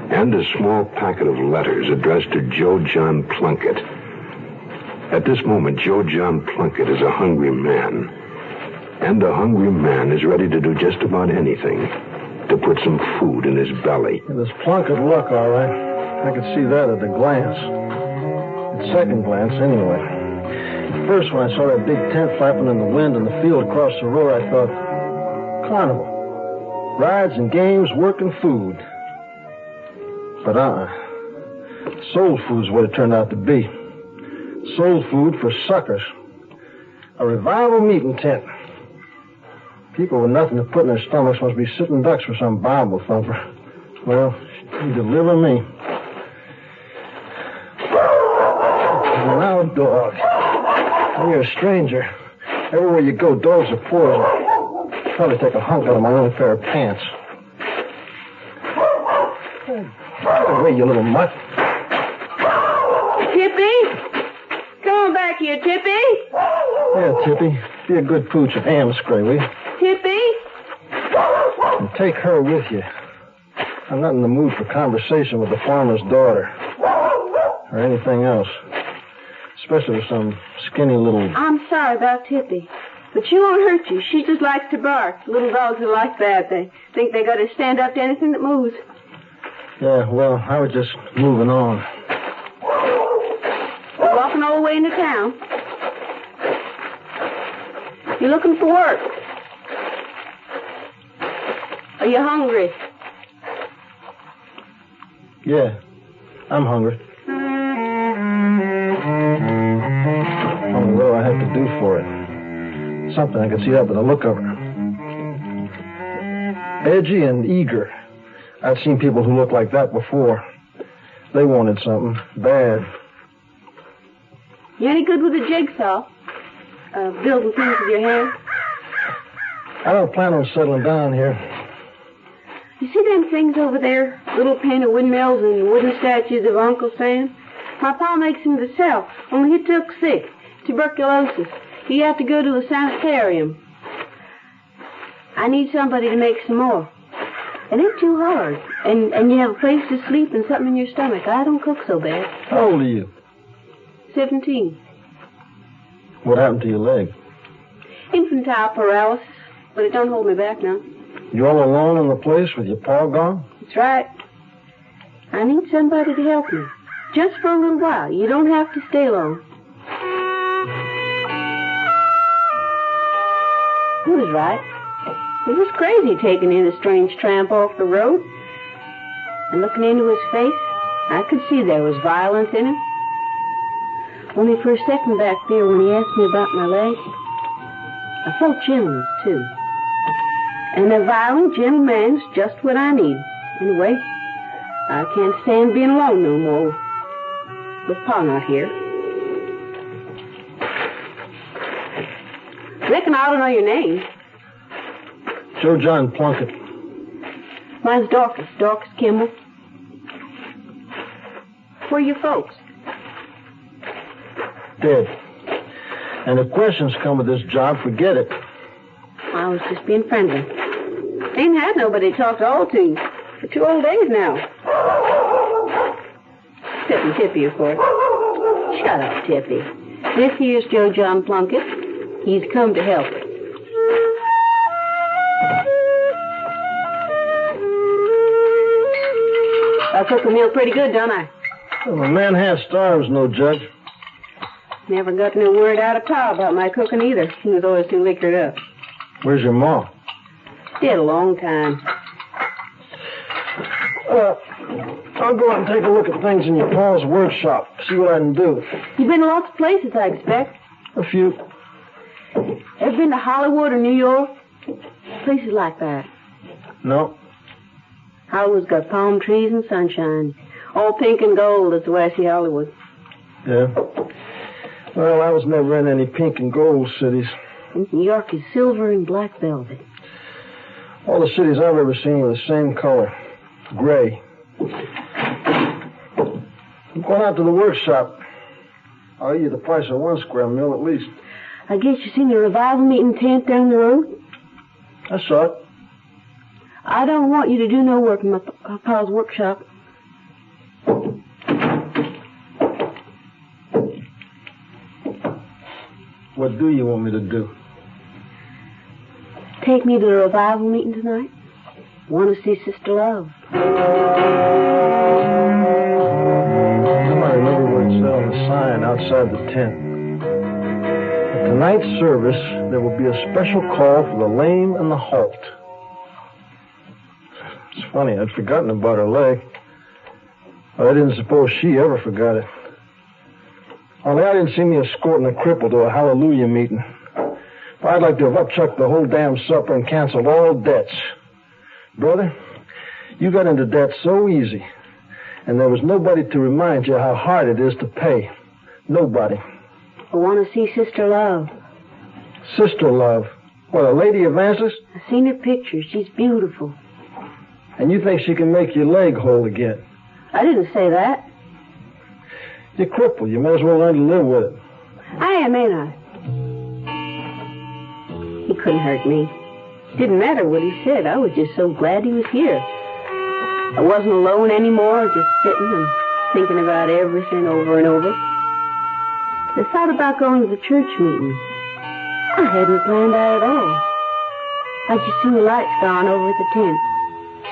S17: and a small packet of letters addressed to Joe John Plunkett. At this moment, Joe John Plunkett is a hungry man. And a hungry man is ready to do just about anything to put some food in his belly.
S9: It was Plunkett luck, all right. I could see that at a glance. At second glance, anyway. First, when I saw that big tent flapping in the wind in the field across the road, I thought, carnival. Rides and games, work and food. But soul food's what it turned out to be. Soul food for suckers. A revival meeting tent. People with nothing to put in their stomachs must be sitting ducks for some Bible thumper. Well, you deliver me. A loud dog. When you're a stranger, everywhere you go, dogs are poison. Probably take a hunk out of my own pair of pants. Get away, you little mutt.
S19: Tippy? Come on back here, Tippy.
S9: Yeah, Tippy. Be a good pooch of Amscray, will you?
S19: Tippy?
S9: And take her with you. I'm not in the mood for conversation with the farmer's daughter. Or anything else. Especially with some skinny little...
S19: I'm sorry about Tippy. But she won't hurt you. She just likes to bark. Little dogs are like that. They think they got to stand up to anything that moves.
S9: Yeah, well, I was just moving on.
S19: You're walking all the way into town. You're looking for work. Are you hungry?
S9: Yeah, I'm hungry. Only what do I have to do for it? Something I can see that by the look of her. Edgy and eager. I've seen people who look like that before. They wanted something bad.
S19: You any good with a jigsaw? Building things with your hands?
S9: I don't plan on settling down here.
S19: You see them things over there? Little painted windmills and wooden statues of Uncle Sam? My pa makes them himself, only he took sick. Tuberculosis. He had to go to the sanitarium. I need somebody to make some more. It ain't too hard. And you have a place to sleep and something in your stomach. I don't cook so bad.
S9: How old are you?
S19: 17.
S9: What happened to your leg?
S19: Infantile paralysis, but it don't hold me back now.
S9: You all alone in the place with your paw gone?
S19: That's right. I need somebody to help me. Just for a little while. You don't have to stay long. He was right. He was crazy taking in a strange tramp off the road. And looking into his face, I could see there was violence in him. Only for a second back there when he asked me about my leg, I felt gentleness, too. And a violent, gentle man's just what I need. Anyway, I can't stand being alone no more. With Pa not here. Reckon I ought to know your name.
S9: Joe John Plunkett.
S19: Mine's Dorcas Kimball. Where are your folks?
S9: Dead. And if questions come with this job, forget it.
S19: I was just being friendly. Ain't had nobody to talk at all to. For 2 old days now. Except for Tippy, of course. Shut up, Tippy. This here's Joe John Plunkett. He's come to help us. I cook a meal pretty good, don't I?
S9: Well, a man half starves, no judge.
S19: Never got no word out of Pa about my cooking either. He was always too liquored up.
S9: Where's your ma?
S19: Dead a long time.
S9: I'll go out and take a look at things in your pa's workshop, see what I can do.
S19: You've been to lots of places, I expect.
S9: A few.
S19: Ever been to Hollywood or New York? Places like that.
S9: No.
S19: Hollywood's got palm trees and sunshine. All pink and gold is the way I see Hollywood.
S9: Yeah. Well, I was never in any pink and gold cities.
S19: New York is silver and black velvet.
S9: All the cities I've ever seen were the same color. Gray. I'm going out to the workshop. I'll owe you the price of 1 square mil at least.
S19: I guess you seen the revival meeting tent down the road?
S9: I saw it.
S19: I don't want you to do no work in my pa's workshop.
S9: What do you want me to do?
S19: Take me to the revival meeting tonight. Want to see Sister Love.
S9: I remember when it said on the sign outside the tent. At tonight's service, there will be a special call for the lame and the halt. It's funny, I'd forgotten about her leg. But I didn't suppose she ever forgot it. Only I didn't see me escorting a cripple to a hallelujah meeting. I'd like to have upchucked the whole damn supper and canceled all debts. Brother, you got into debt so easy, and there was nobody to remind you how hard it is to pay. Nobody.
S19: I want to see Sister Love.
S9: Sister Love? What, a lady of answers?
S19: I've seen her picture. She's beautiful.
S9: And you think she can make your leg whole again?
S19: I didn't say that.
S9: You're crippled. You may as well learn to live with it.
S19: I am, ain't I? He couldn't hurt me. Didn't matter what he said. I was just so glad he was here. I wasn't alone anymore, just sitting and thinking about everything over and over. The thought about going to the church meeting, I hadn't planned that at all. I just seen the lights gone over at the tent.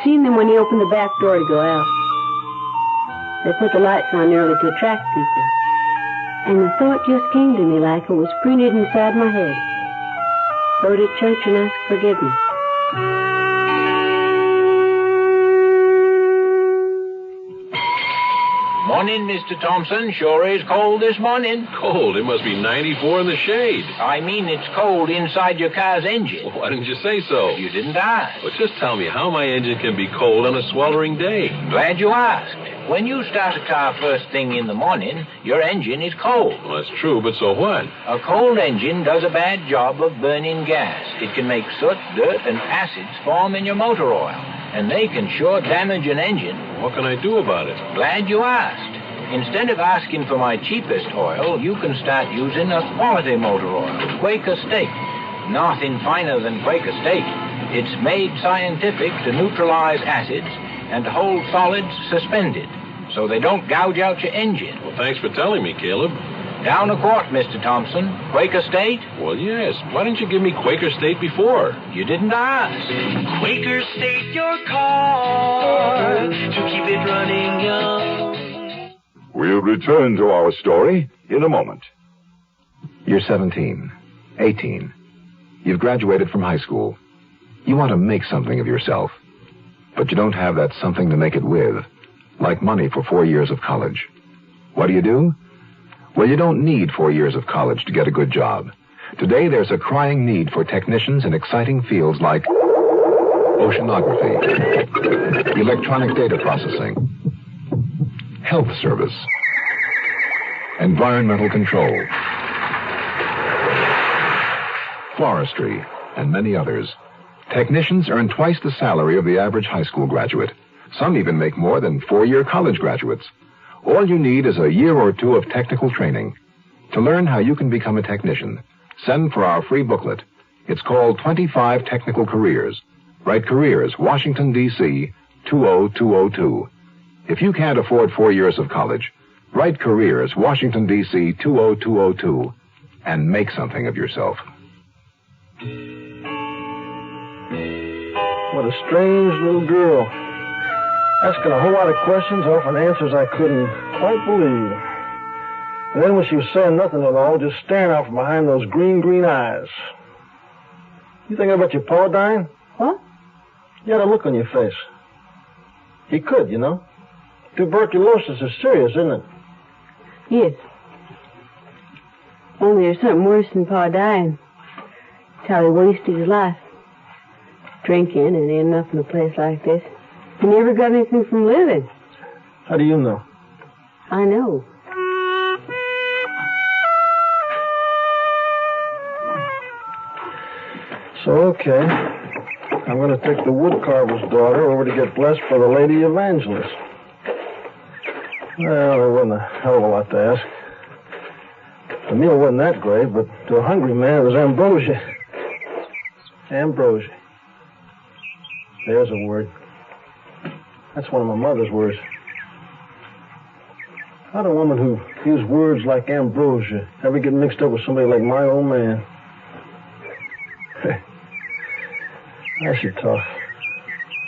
S19: Seen them when he opened the back door to go out. They put the lights on early to attract people. And the thought just came to me like it was printed inside my head. Go to church and ask forgiveness.
S6: Morning, Mr. Thompson. Sure is cold this morning.
S14: Cold? It must be 94 in the shade.
S6: I mean, it's cold inside your car's engine.
S14: Well, why didn't you say so?
S6: You didn't ask.
S14: Well, just tell me how my engine can be cold on a sweltering day.
S6: Glad you asked. When you start a car first thing in the morning, your engine is cold.
S14: Well, that's true, but so what?
S6: A cold engine does a bad job of burning gas. It can make soot, dirt, and acids form in your motor oil, and they can sure damage an engine.
S14: What can I do about it?
S6: Glad you asked. Instead of asking for my cheapest oil, you can start using a quality motor oil, Quaker State. Nothing finer than Quaker State. It's made scientific to neutralize acids and to hold solids suspended, so they don't gouge out your engine.
S14: Well, thanks for telling me, Caleb.
S6: Down a quart, Mr. Thompson. Quaker State?
S14: Well, yes. Why didn't you give me Quaker State before?
S6: You didn't ask.
S1: Quaker State your car to keep it running young.
S2: We'll return to our story in a moment.
S20: You're 17, 18. You've graduated from high school. You want to make something of yourself, but you don't have that something to make it with, like money for 4 years of college. What do? Well, you don't need 4 years of college to get a good job. Today, there's a crying need for technicians in exciting fields like oceanography, electronic data processing, health service, environmental control, floristry, and many others. Technicians earn twice the salary of the average high school graduate. Some even make more than 4-year college graduates. All you need is a year or two of technical training. To learn how you can become a technician, send for our free booklet. It's called 25 Technical Careers. Write Careers, Washington, D.C., 20202. If you can't afford 4 years of college,
S2: Write careers, Washington, D.C. 20202, and make something of yourself.
S9: What a strange little girl. Asking a whole lot of questions, offering answers I couldn't quite believe. And then when she was saying nothing at all, just staring out from behind those green eyes. You thinking about your pa dying?
S19: What?
S9: You had a look on your face. He could, you know. Tuberculosis is serious, isn't it?
S19: Yes. Only there's something worse than Pa dying. It's how he wasted his life. Drinking and ending up in a place like this. He never got anything from living.
S9: How do you know?
S19: I know.
S9: So, okay. I'm going to take the woodcarver's daughter over to get blessed for the lady evangelist. Well, there wasn't a hell of a lot to ask. The meal wasn't that great, but to a hungry man, it was ambrosia. Ambrosia. There's a word. That's one of my mother's words. How'd a woman who used words like ambrosia ever get mixed up with somebody like my old man? That's your tough.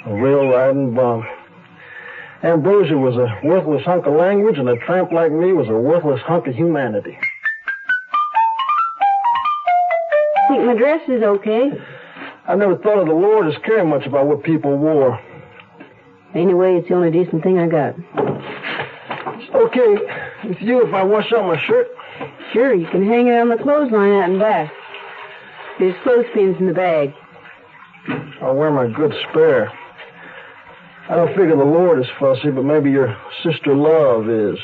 S9: A rail riding bum. Ambrosia was a worthless hunk of language, and a tramp like me was a worthless hunk of humanity.
S19: Think my dress is okay?
S9: I've never thought of the Lord as caring much about what people wore.
S19: Anyway, it's the only decent thing I got.
S9: It's okay with you if I wash out my shirt?
S19: Sure, you can hang it on the clothesline out in back. There's clothespins in the bag.
S9: I'll wear my good spare. I don't figure the Lord is fussy, but maybe your sister Love is.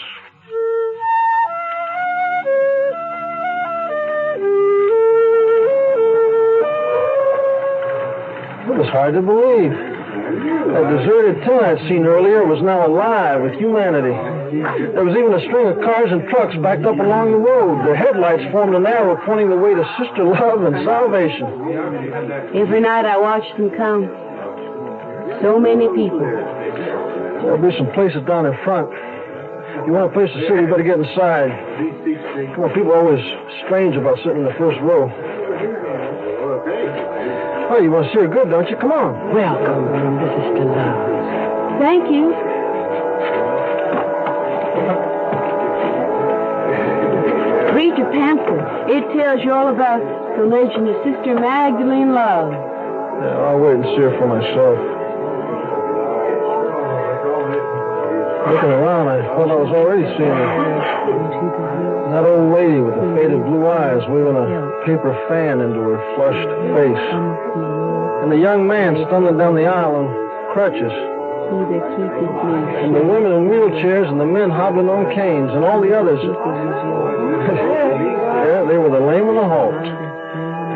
S9: It was hard to believe. That deserted town I'd seen earlier was now alive with humanity. There was even a string of cars and trucks backed up along the road. Their headlights formed an arrow pointing the way to sister love and salvation.
S19: Every night I watched them come. So many people.
S9: There'll be some places down in front. If you want a place to sit, you better get inside. Come on, people are always strange about sitting in the first row. Oh, you want to see her good, don't you? Come on.
S19: Welcome, Sister Love. Thank you. Read your pamphlet. It tells you all about the legend of Sister Magdalene Love.
S9: Yeah, I'll wait and see her for myself. Looking around, I thought I was already seeing her. That old lady with the faded blue eyes waving a paper fan into her flushed face. And the young man stumbling down the aisle on crutches. And the women in wheelchairs and the men hobbling on canes and all the others. Yeah, they were the lame and the halt.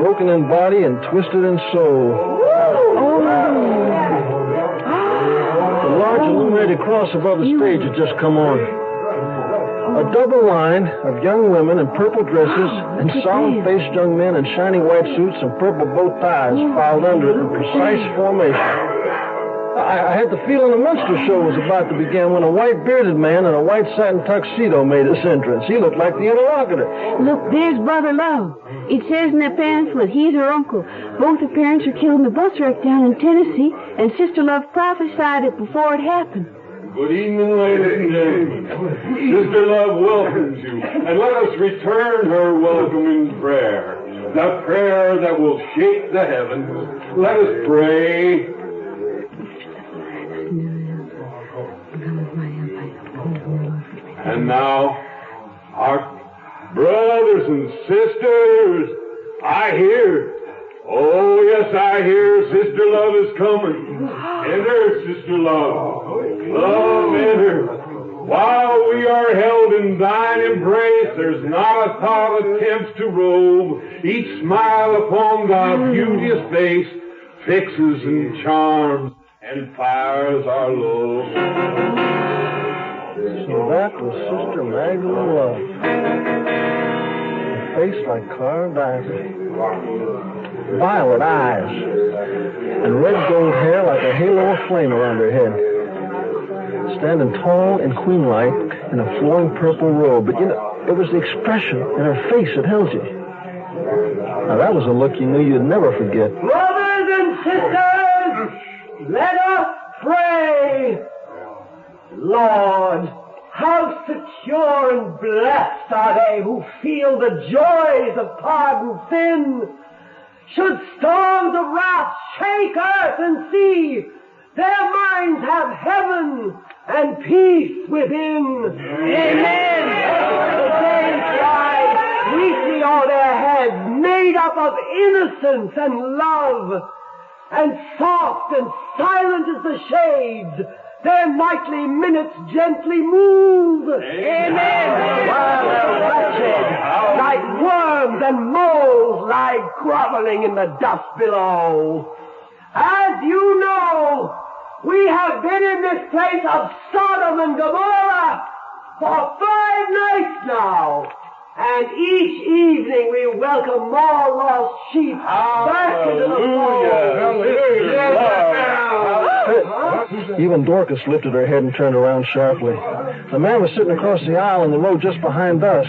S9: Broken in body and twisted in soul. The large illuminated cross above the stage had just come on. A double line of young women in purple dresses and solemn-faced young men in shiny white suits and purple bow ties filed under it in precise formation. I had the feeling a minstrel show was about to begin when a white-bearded man in a white satin tuxedo made his entrance. He looked like the interlocutor.
S19: Look, there's Brother Love. It says in the pamphlet he's her uncle. Both her parents were killed in the bus wreck down in Tennessee, and Sister Love prophesied it before it happened.
S8: Good evening, ladies and gentlemen. Sister Love welcomes you, and let us return her welcome in prayer. The prayer that will shake the heavens. Let us pray. And now, our brothers and sisters, I hear. Oh, yes, I hear Sister Love is coming. Enter, Sister Love. Love, enter. While we are held in thine embrace, there's not a thought attempts to rove. Each smile upon thy beauteous face fixes and charms and fires our love.
S9: So that was Sister Magdalene Love. A face like carved ivory. Violet eyes. And red gold hair like a halo of flame around her head. standing tall and queen-like in a flowing purple robe. But, it was the expression in her face that held you. Now, that was a look you knew you'd never forget.
S1: Brothers and sisters, let us pray. Lord, how secure and blessed are they who feel the joys of pardoned sin. Should storms of wrath shake earth and sea, their minds have heaven and peace within. Amen. The days lie sweetly on their heads, made up of innocence and love, and soft and silent as the shades, their nightly minutes gently move. Amen. While the wretched, like worms and moles, lie groveling in the dust below. As you know, we have been in this place of Sodom and Gomorrah for 5 nights now. And each evening we welcome more lost sheep back into the fold.
S9: Even Dorcas lifted her head and turned around sharply. The man was sitting across the aisle in the road just behind us.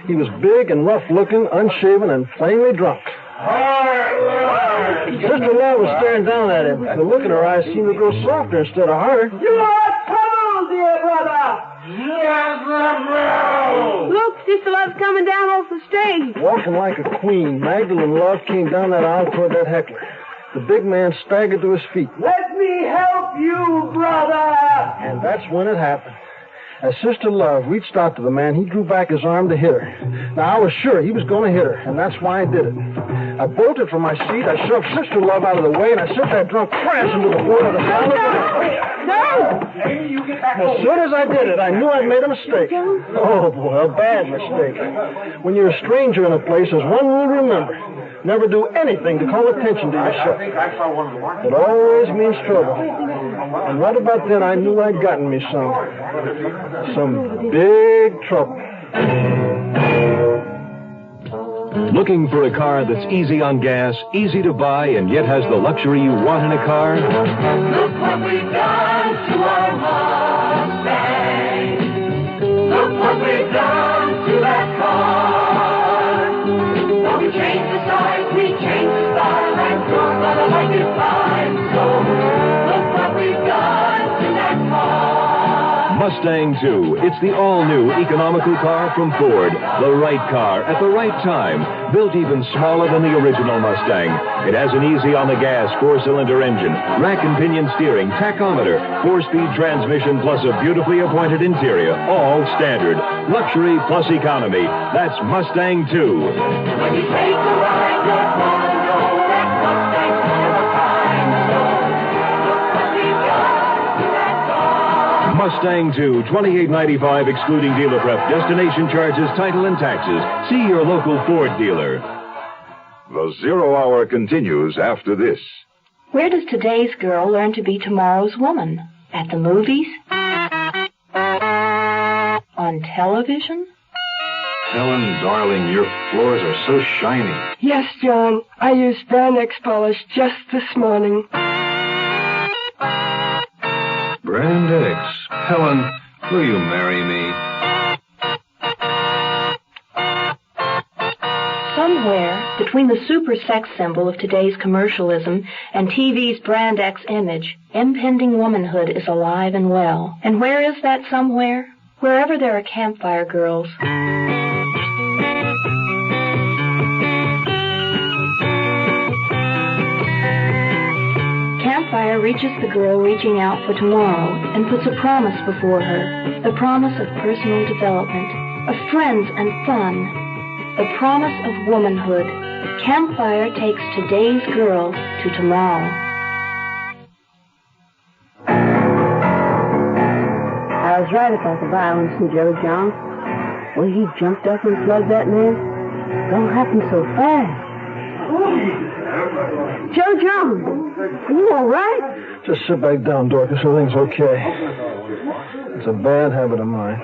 S9: He was big and rough-looking, unshaven, and plainly drunk. Sister Love was staring down at him. The look in her eyes seemed to grow softer instead of harder.
S1: You are troubled, dear brother. Yes,
S19: Look, Sister Love's coming down off the stage.
S9: Walking like a queen, Magdalene Love came down that aisle toward that heckler. The big man staggered to his feet.
S1: Let me help you, brother.
S9: And that's when it happened. As Sister Love reached out to the man, he drew back his arm to hit her. Now, I was sure he was going to hit her, and that's why I did it. I bolted from my seat, I shoved Sister Love out of the way, and I sent that drunk crash into the floor of the salad. As soon as I did it, I knew I'd made a mistake. Oh, boy, a bad mistake. When you're a stranger in a place, there's one rule to remember. Never do anything to call attention to yourself. It always means trouble. And right about then, I knew I'd gotten me some big trouble.
S18: Looking for a car that's easy on gas, easy to buy, and yet has the luxury you want in a car?
S1: Look what we've done to our Mustang. Look what we've done to that car. Now we changed the size, we changed the style, and you're gonna like it fine. So look what we've done to that car.
S18: Mustang 2. It's the all-new economical car from Ford. The right car at the right time. Built even smaller than the original Mustang. It has an easy-on-the-gas 4-cylinder engine, rack and pinion steering, tachometer, 4-speed transmission, plus a beautifully appointed interior. All standard. Luxury plus economy. That's Mustang 2.
S1: When you take a ride, you're gonna know that Mustang's one of a kind. So look what we've done to that car.
S18: Mustang 2, $28.95 excluding dealer prep, destination charges, title, and taxes. See your local Ford dealer.
S2: The Zero Hour continues after this.
S21: Where does today's girl learn to be tomorrow's woman? At the movies? On television?
S4: Helen, darling, your floors are so shiny.
S22: Yes, John. I used Brandex polish just this morning.
S4: Brandex. Helen, will you marry me?
S21: Somewhere between the super sex symbol of today's commercialism and TV's Brandex image, impending womanhood is alive and well. And where is that somewhere? Wherever there are campfire girls. Campfire reaches the girl reaching out for tomorrow and puts a promise before her. The promise of personal development, of friends and fun. The promise of womanhood. Campfire takes today's girl to tomorrow.
S19: I was right about the violence in Joe John. When he jumped up and slugged that man, it all happened so fast. Joe John, are you all right?
S9: Just sit back down, Dorcas. Everything's okay. It's a bad habit of mine.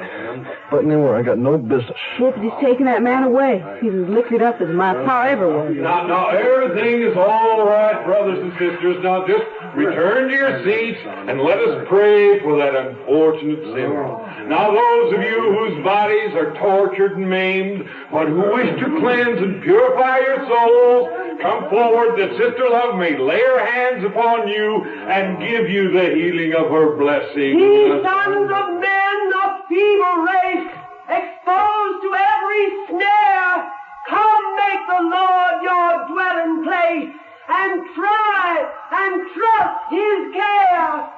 S9: butting in where I got no business.
S19: Deputy's taking that man away. He's as liquored up as my pa ever was.
S8: Now, everything is all right, brothers and sisters. Now, just return to your seats and let us pray for that unfortunate sinner. Now, those of you whose bodies are tortured and maimed, but who wish to cleanse and purify your souls, come forward that Sister Love may lay her hands upon you and give you the healing of her blessing.
S1: Ye sons of men of feeble race, exposed to every snare, come make the Lord your dwelling place, and try and trust his care.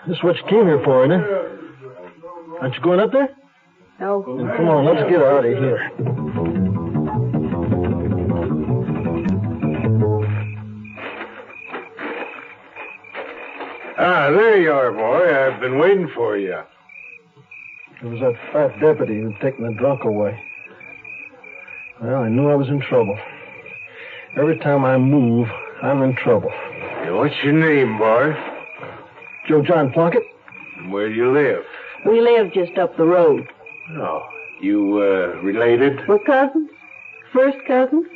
S9: This is what you came here for, isn't it? Aren't you going up there?
S19: No.
S9: Then come on, let's get out of here.
S17: Ah, there you are, boy. I've been waiting for you.
S9: It was that fat deputy who'd taken the drunk away. Well, I knew I was in trouble. Every time I move, I'm in trouble.
S17: Hey, what's your name, boy?
S9: Joe John Plunkett.
S17: And where do you live?
S19: We live just up the road.
S17: Oh, you, related?
S19: We're cousins. First cousins.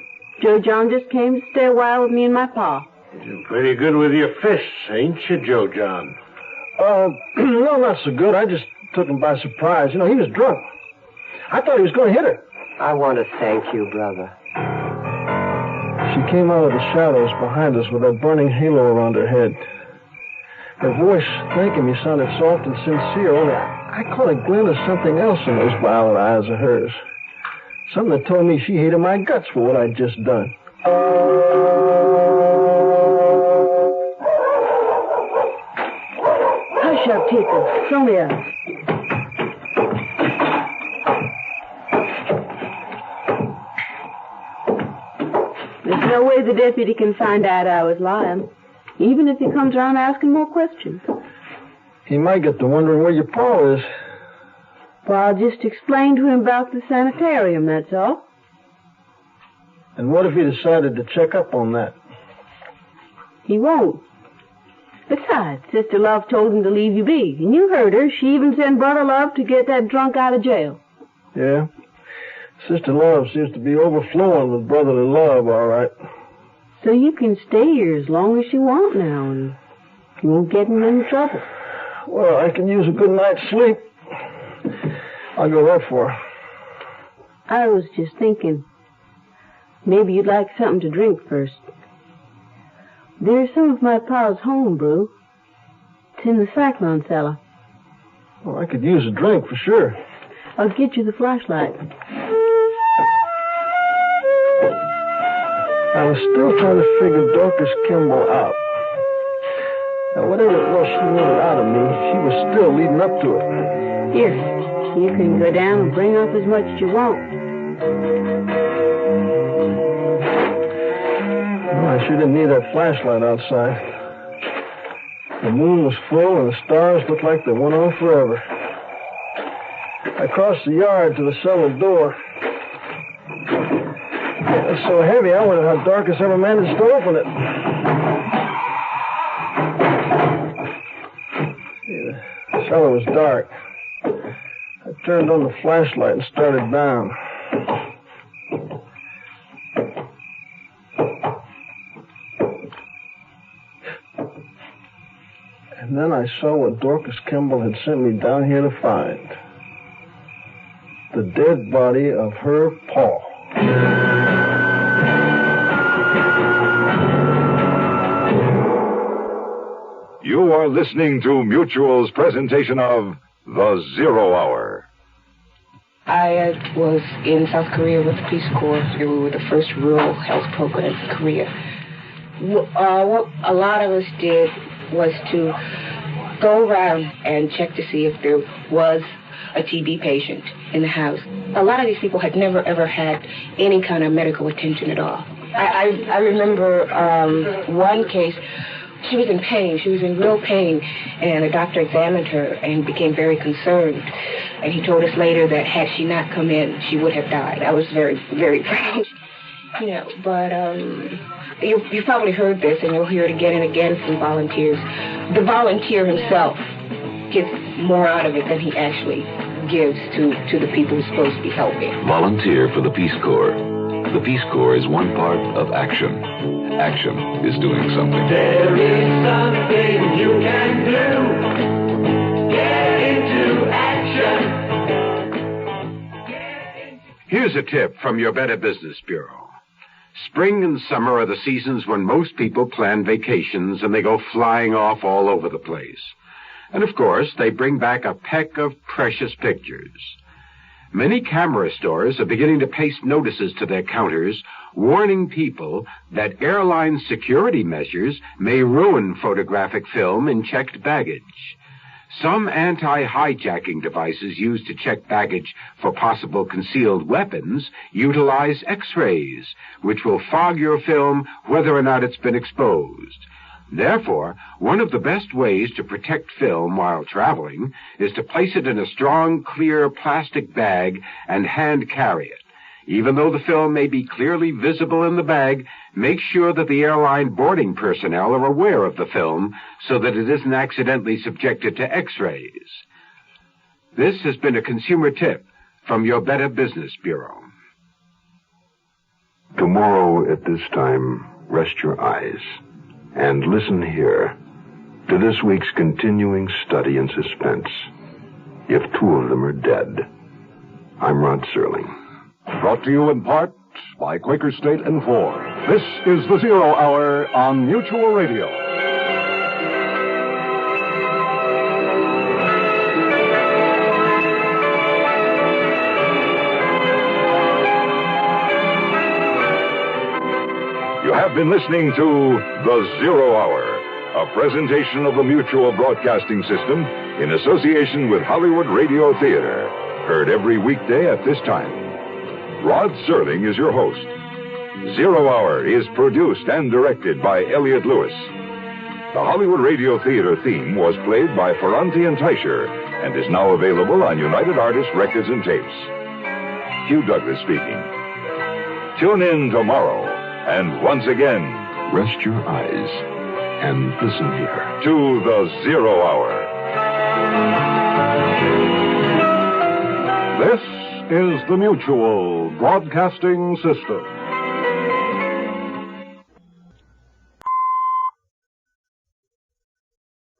S19: Joe John just came to stay a while with me and my pa.
S17: You're pretty good with your fists, ain't you, Joe John?
S9: No, not so good. I just took him by surprise. You know, he was drunk. I thought he was going to hit her.
S10: I want to thank you, brother.
S9: She came out of the shadows behind us with that burning halo around her head. Her voice, thanking me, sounded soft and sincere, only I caught a glint of something else in those violet eyes of hers. Something that told me she hated my guts for what I'd just done.
S19: Hush up, Tika. It's only us. There's no way the deputy can find out I was lying, even if he comes around asking more questions.
S9: He might get to wondering where your pa is.
S19: Well, I'll just explain to him about the sanitarium, that's all.
S9: And what if he decided to check up on that?
S19: He won't. Besides, Sister Love told him to leave you be. And you heard her. She even sent Brother Love to get that drunk out of jail.
S9: Yeah? Sister Love seems to be overflowing with brotherly love, all right.
S19: So you can stay here as long as you want now, and you won't get in any trouble.
S9: Well, I can use a good night's sleep. I'll go right for her.
S19: I was just thinking, maybe you'd like something to drink first. There's some of my pa's home brew. It's in the cyclone cellar.
S9: Well, I could use a drink for sure.
S19: I'll get you the flashlight.
S9: I was still trying to figure Dorcas Kimball out. Now, whatever it was she wanted out of me, she was still leading up to it.
S19: Here, you can go down and bring up as much as you want.
S9: Well, I sure didn't need that flashlight outside. The moon was full and the stars looked like they went on forever. I crossed the yard to the cellar door. It was so heavy, I wondered how Dorcas ever managed to open it. The cellar was dark. I turned on the flashlight and started down. And then I saw what Dorcas Kimball had sent me down here to find. The dead body of her pa.
S2: You are listening to Mutual's presentation of The Zero Hour.
S11: I was in South Korea with the Peace Corps. We were the first rural health program in Korea. What a lot of us did was to go around and check to see if there was a TB patient in the house. A lot of these people had never, ever had any kind of medical attention at all. I remember one case. She was in pain. She was in real pain, and the doctor examined her and became very concerned. And he told us later that had she not come in, she would have died. I was very, very proud, you know. But you probably heard this, and you'll hear it again and again from volunteers. The volunteer himself gets more out of it than he actually gives to the people who's supposed to be helping.
S20: Volunteer for the Peace Corps. The Peace Corps is one part of action. Action is doing something.
S1: There is something you can do. Get into action.
S13: Here's a tip from your Better Business Bureau. Spring and summer are the seasons when most people plan vacations and they go flying off all over the place. And of course, they bring back a peck of precious pictures. Many camera stores are beginning to paste notices to their counters warning people that airline security measures may ruin photographic film in checked baggage. Some anti-hijacking devices used to check baggage for possible concealed weapons utilize X-rays, which will fog your film whether or not it's been exposed. Therefore, one of the best ways to protect film while traveling is to place it in a strong, clear plastic bag and hand carry it. Even though the film may be clearly visible in the bag, make sure that the airline boarding personnel are aware of the film so that it isn't accidentally subjected to X-rays. This has been a consumer tip from your Better Business Bureau.
S12: Tomorrow at this time, rest your eyes and listen here to this week's continuing study in suspense. If two of them are dead. I'm Rod Serling.
S2: Brought to you in part by Quaker State and Ford. This is the Zero Hour on Mutual Radio. You have been listening to The Zero Hour, a presentation of the Mutual Broadcasting System in association with Hollywood Radio Theater. Heard every weekday at this time. Rod Serling is your host. Zero Hour is produced and directed by Elliott Lewis. The Hollywood Radio Theater theme was played by Ferranti and Teicher and is now available on United Artists Records and Tapes. Hugh Douglas speaking. Tune in tomorrow, and once again,
S12: rest your eyes and listen here
S2: to The Zero Hour. This is the Mutual Broadcasting System.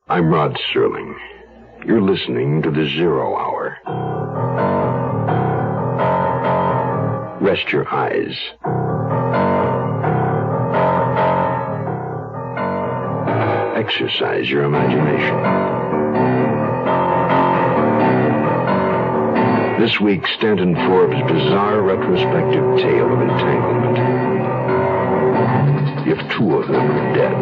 S12: I'm Rod Serling. You're listening to The Zero Hour. Rest your eyes. Exercise your imagination. This week, Stanton Forbes' bizarre retrospective tale of entanglement. If two of them are dead.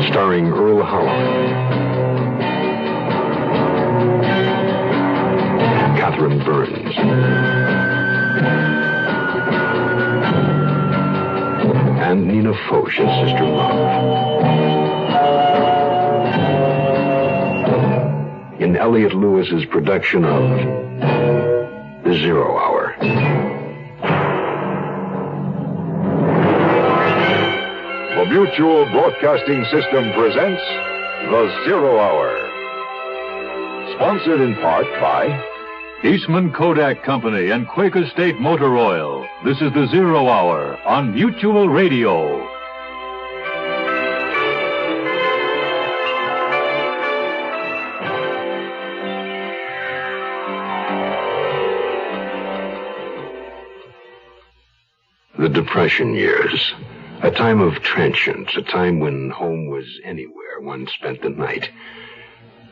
S12: Starring Earl Howard, Catherine Burns, and Nina Foch as Sister Love. In Elliott Lewis's production of The Zero Hour.
S2: The Mutual Broadcasting System presents The Zero Hour. Sponsored in part by
S3: Eastman Kodak Company and Quaker State Motor Oil. This is The Zero Hour on Mutual Radio.
S12: The Depression years. A time of transience, a time when home was anywhere one spent the night.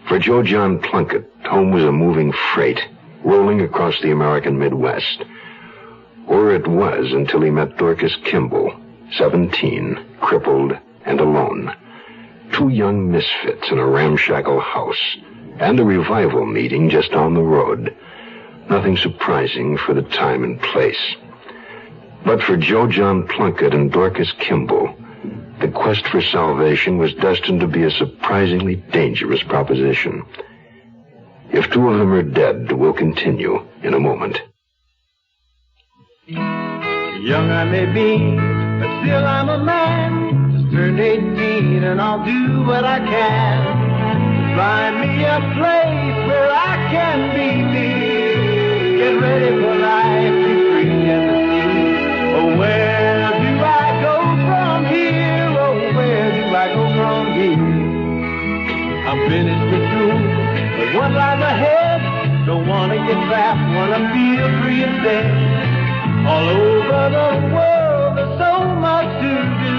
S12: For Joe John Plunkett, home was a moving freight rolling across the American Midwest. Or it was until he met Dorcas Kimball, 17, crippled and alone. Two young misfits in a ramshackle house, and a revival meeting just down the road. Nothing surprising for the time and place. But for Joe John Plunkett and Dorcas Kimball, the quest for salvation was destined to be a surprisingly dangerous proposition. If two of them are dead, we'll continue in a moment.
S1: Young I may be, but still I'm a man. Just turned 18 and I'll do what I can. Find me a place where I can be me. Get ready for life, be free as the sea. Oh, where do I go from here? Oh, where do I go from here? I'm finished with school, but one lies ahead. Don't wanna get trapped, wanna feel free instead. All over the world, there's so much to do.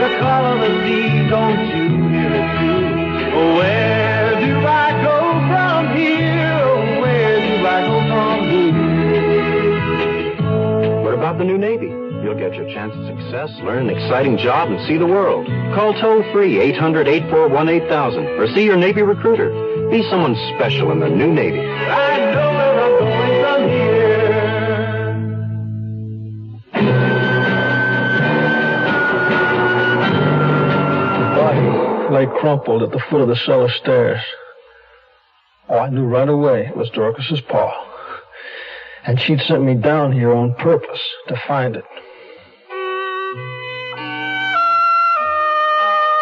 S1: The call of the sea, don't you hear it too? Oh, where do I go from here? Oh, where do I go from here?
S7: What about the new Navy? You'll get your chance at success, learn an exciting job, and see the world. Call toll-free 800-841-8000 or see your Navy recruiter. Be someone special in the new Navy.
S1: I know where I'm going from here.
S9: Body lay crumpled at the foot of the cellar stairs. Oh, I knew right away it was Dorcas's paw. And she'd sent me down here on purpose to find it.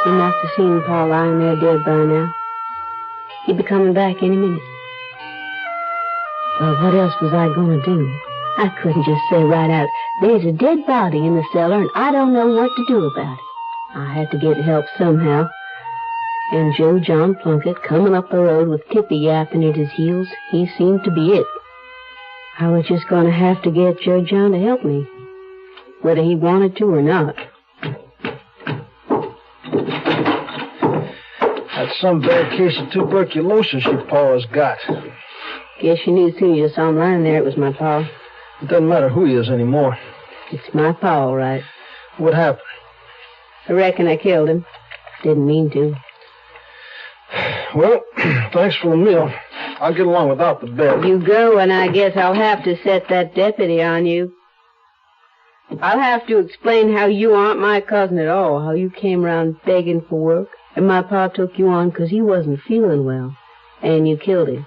S19: You must have seen Pa lying there dead by now. He'd be coming back any minute. Well, what else was I going to do? I couldn't just say right out, there's a dead body in the cellar and I don't know what to do about it. I had to get help somehow. And Joe John Plunkett, coming up the road with Tippy yapping at his heels, he seemed to be it. I was just going to have to get Joe John to help me, whether he wanted to or not.
S9: That's some bad case of tuberculosis your pa has got.
S19: Guess you knew as soon as you saw him lying there it was my pa.
S9: It doesn't matter who he is anymore.
S19: It's my pa, all right.
S9: What happened?
S19: I reckon I killed him. Didn't mean to.
S9: Well, thanks for the meal. I'll get along without the bed.
S19: You go, and I guess I'll have to set that deputy on you. I'll have to explain how you aren't my cousin at all, how you came around begging for work, and my pa took you on 'cause he wasn't feeling well, and you killed him.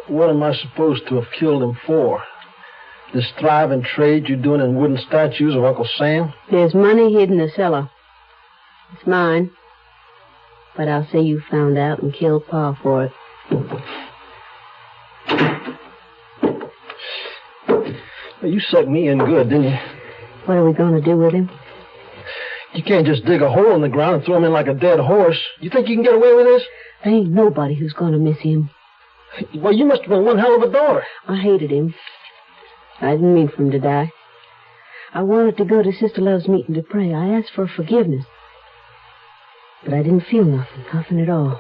S9: What am I supposed to have killed him for? This thriving trade you're doing in wooden statues of Uncle Sam?
S19: There's money hid in the cellar. It's mine. But I'll say you found out and killed Pa for it.
S9: Well, you sucked me in good, didn't you?
S19: What are we going to do with him?
S9: You can't just dig a hole in the ground and throw him in like a dead horse. You think you can get away with this?
S19: There ain't nobody who's going to miss him.
S9: Well, you must have been one hell of a daughter.
S19: I hated him. I didn't mean for him to die. I wanted to go to Sister Love's meeting to pray. I asked for forgiveness. But I didn't feel nothing at all.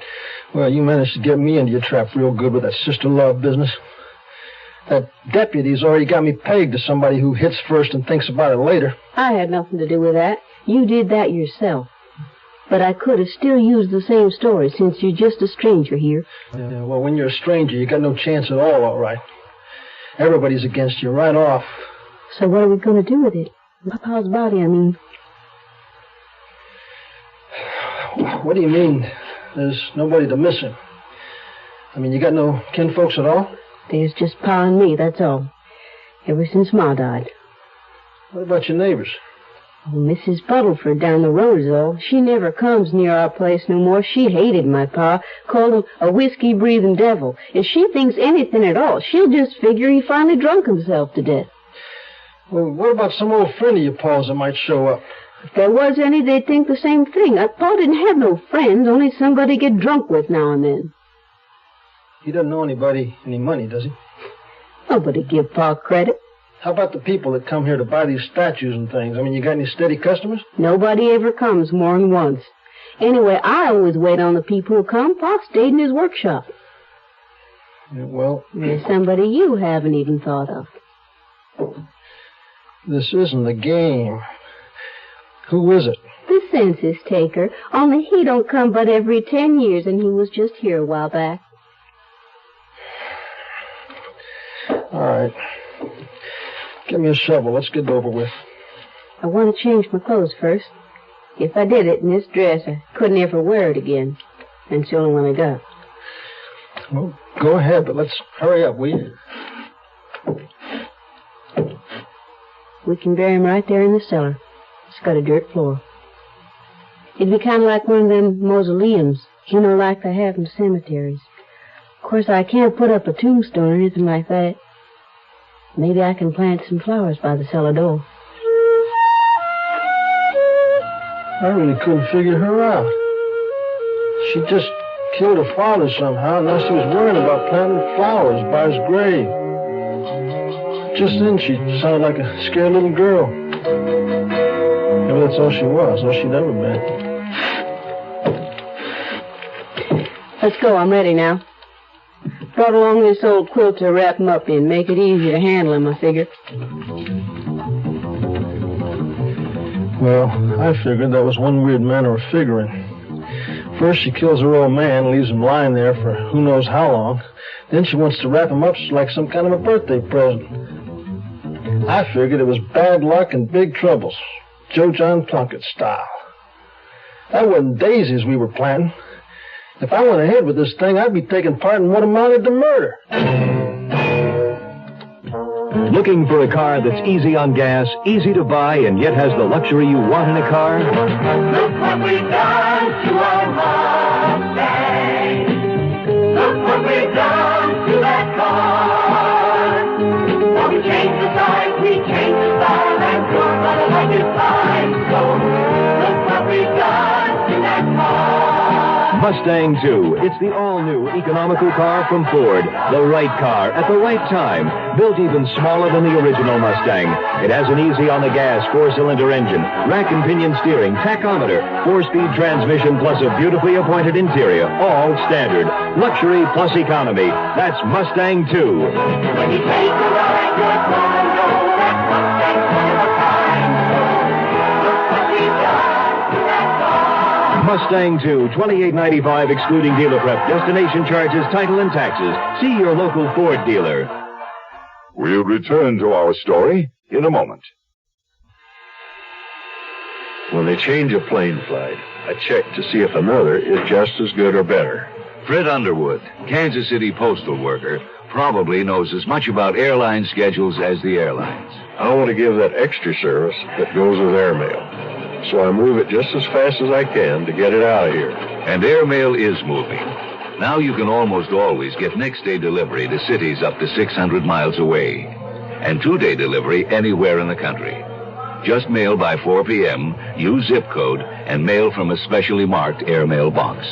S9: Well, you managed to get me into your trap real good with that Sister Love business. That deputy's already got me pegged to somebody who hits first and thinks about it later.
S19: I had nothing to do with that. You did that yourself. But I could have still used the same story since you're just a stranger here.
S9: Yeah, well, when you're a stranger, you got no chance at all right. Everybody's against you right off.
S19: So what are we going to do with it? My pa's body, I mean.
S9: What do you mean, there's nobody to miss him? I mean, you got no kinfolks at all?
S19: There's just Pa and me, that's all. Ever since Ma died.
S9: What about your neighbors?
S19: Oh, Mrs. Buttleford down the road is all. She never comes near our place no more. She hated my pa, called him a whiskey-breathing devil. If she thinks anything at all, she'll just figure he finally drunk himself to death.
S9: Well, what about some old friend of your pa's that might show up?
S19: If there was any, they'd think the same thing. Pa didn't have no friends, only somebody to get drunk with now and then.
S9: He doesn't owe anybody any money, does he?
S19: Nobody give Pa credit.
S9: How about the people that come here to buy these statues and things? I mean, you got any steady customers?
S19: Nobody ever comes more than once. Anyway, I always wait on the people who come. Pa stayed in his workshop.
S9: Yeah, well...
S19: There's somebody you haven't even thought of.
S9: This isn't a game. Who is it?
S19: The census taker. Only he don't come but every 10 years, and he was just here a while back.
S9: All right. Give me a shovel. Let's get it over with.
S19: I want to change my clothes first. If I did it in this dress, I couldn't ever wear it again. And it's the only one I got.
S9: Well, go ahead, but let's hurry up, will you?
S19: We can bury him right there in the cellar. It's got a dirt floor. It'd be kind of like one of them mausoleums, like they have in cemeteries. Of course, I can't put up a tombstone or anything like that. Maybe I can plant some flowers by the cellar door.
S9: I really couldn't figure her out. She just killed her father somehow, and now she was worrying about planting flowers by his grave. Just then, she sounded like a scared little girl. Maybe that's all she was, all she'd ever been.
S19: Let's go, I'm ready now. Brought along this old quilt to wrap him up in, make it easier to handle him, I figure.
S9: Well, I figured that was one weird manner of figuring. First, she kills her old man, leaves him lying there for who knows how long. Then she wants to wrap him up like some kind of a birthday present. I figured it was bad luck and big troubles, Joe John Plunkett style. That wasn't daisies we were planting. If I went ahead with this thing, I'd be taking part in what amounted to murder.
S18: Looking for a car that's easy on gas, easy to buy, and yet has the luxury you want in a car?
S1: Look what we've done to our Mustang. Look what we've done to that car. Well, we changed the size, we changed the style, and you're gonna like it fine. So, look what we've done to that car.
S18: Mustang 2. It's the all-new economical car from Ford. The right car at the right time. Built even smaller than the original Mustang. It has an easy-on-the-gas 4-cylinder engine, rack and pinion steering, tachometer, 4-speed transmission, plus a beautifully appointed interior. All standard. Luxury plus economy. That's Mustang 2.
S1: When you take a ride, you're gonna know that Mustang's one of a kind. Look what we've done to that car.
S18: Mustang 2, $28.95 excluding dealer prep, destination charges, title, and taxes. See your local Ford dealer.
S2: We'll return to our story in a moment.
S17: When they change a plane flight, I check to see if another is just as good or better.
S5: Fred Underwood, Kansas City postal worker, probably knows as much about airline schedules as the airlines.
S17: I want to give that extra service that goes with airmail. So I move it just as fast as I can to get it out of here.
S5: And airmail is moving. Now you can almost always get next-day delivery to cities up to 600 miles away. And two-day delivery anywhere in the country. Just mail by 4 p.m., use zip code, and mail from a specially marked airmail box.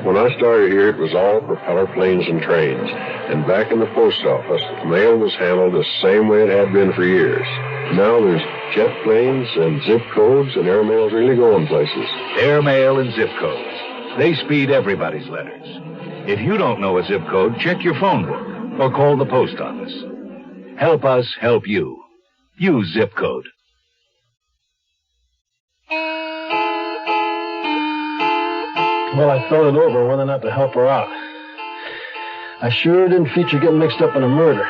S17: When I started here, it was all propeller planes and trains. And back in the post office, mail was handled the same way it had been for years. Now there's jet planes and zip codes, and airmail's really going places.
S5: Airmail and zip codes. They speed everybody's letters. If you don't know a zip code, check your phone book or call the post office. Help us help you. Use zip code.
S9: Well, I thought it over whether or not to help her out. I sure didn't feature getting mixed up in a murder.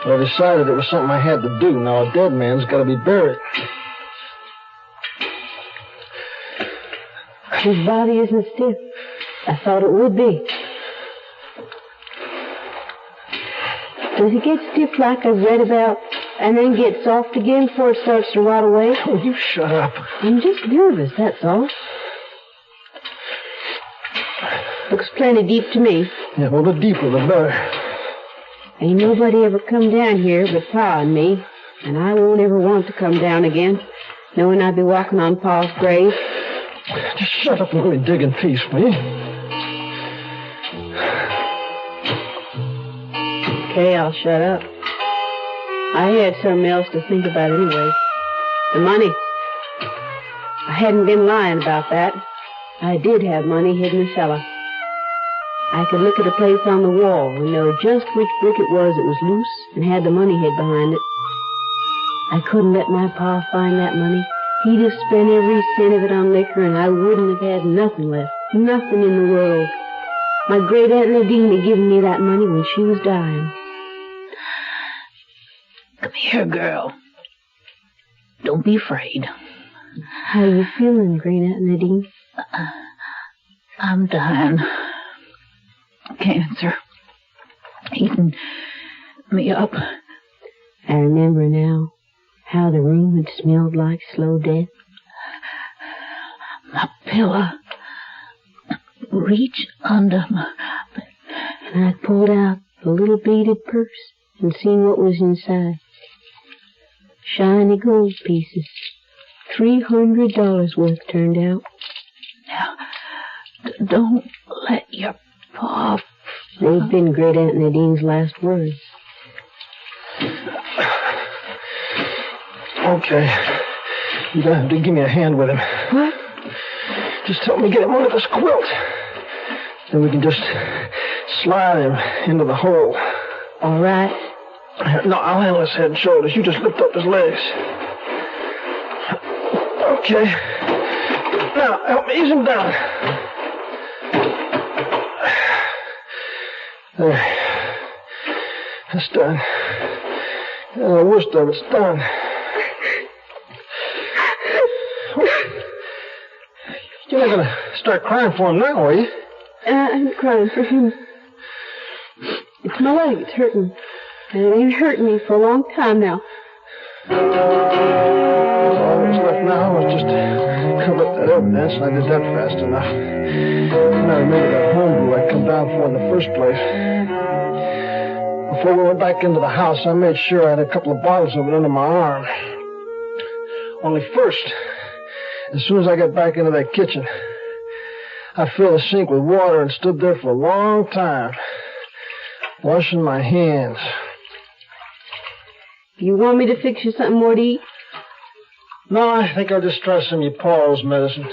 S9: But I decided it was something I had to do. Now, a dead man's got to be buried.
S19: His body isn't stiff. I thought it would be. Does it get stiff like I've read about, and then get soft again before it starts to rot away?
S9: Oh, you shut up.
S19: I'm just nervous, that's all. Looks plenty deep to me.
S9: Yeah, well, the deeper the better.
S19: Ain't nobody ever come down here but Pa and me, and I won't ever want to come down again, knowing I'd be walking on Pa's grave.
S9: Just shut up and let me dig in peace, will you?
S19: Okay, I'll shut up. I had something else to think about anyway. The money. I hadn't been lying about that. I did have money hidden in the cellar. I could look at a place on the wall and know just which brick it was that was loose and had the money hid behind it. I couldn't let my Pa find that money. He'd have spent every cent of it on liquor, and I wouldn't have had nothing left. Nothing in the world. My great Aunt Nadine had given me that money when she was dying.
S15: Come here, girl. Don't be afraid.
S19: How you feeling, great Aunt Nadine?
S15: I'm dying. Cancer. Eating me up.
S19: I remember now how the room had smelled like slow death.
S14: my pillow. Reach under my bed.
S19: And I pulled out the little beaded purse and seen what was inside. Shiny gold pieces. $300 worth turned out.
S14: Now, don't let your paw...
S19: They've been Great Aunt Nadine's last words.
S9: Okay. You're going to have to give me a hand with him.
S19: What?
S9: Just help me get him under this quilt. Then we can just slide him into the hole.
S19: All right.
S9: No, I'll handle his head and shoulders. You just lift up his legs. Okay. Now, help me ease him down. There. That's done. The worst of it's done. You're not going to start crying for him now, are you?
S19: I'm crying for him. It's my leg. It's hurting. And it ain't hurting me for a long time now.
S9: All that was left now was just to cover up that evidence, and I did that fast enough. And I remember that homebrew I'd come down for in the first place. Before we went back into the house, I made sure I had a couple of bottles of it under my arm. Only first, as soon as I got back into that kitchen, I filled the sink with water and stood there for a long time, washing my hands.
S19: You want me to fix you something more to eat?
S9: No, I think I'll just try some of your Paul's medicine.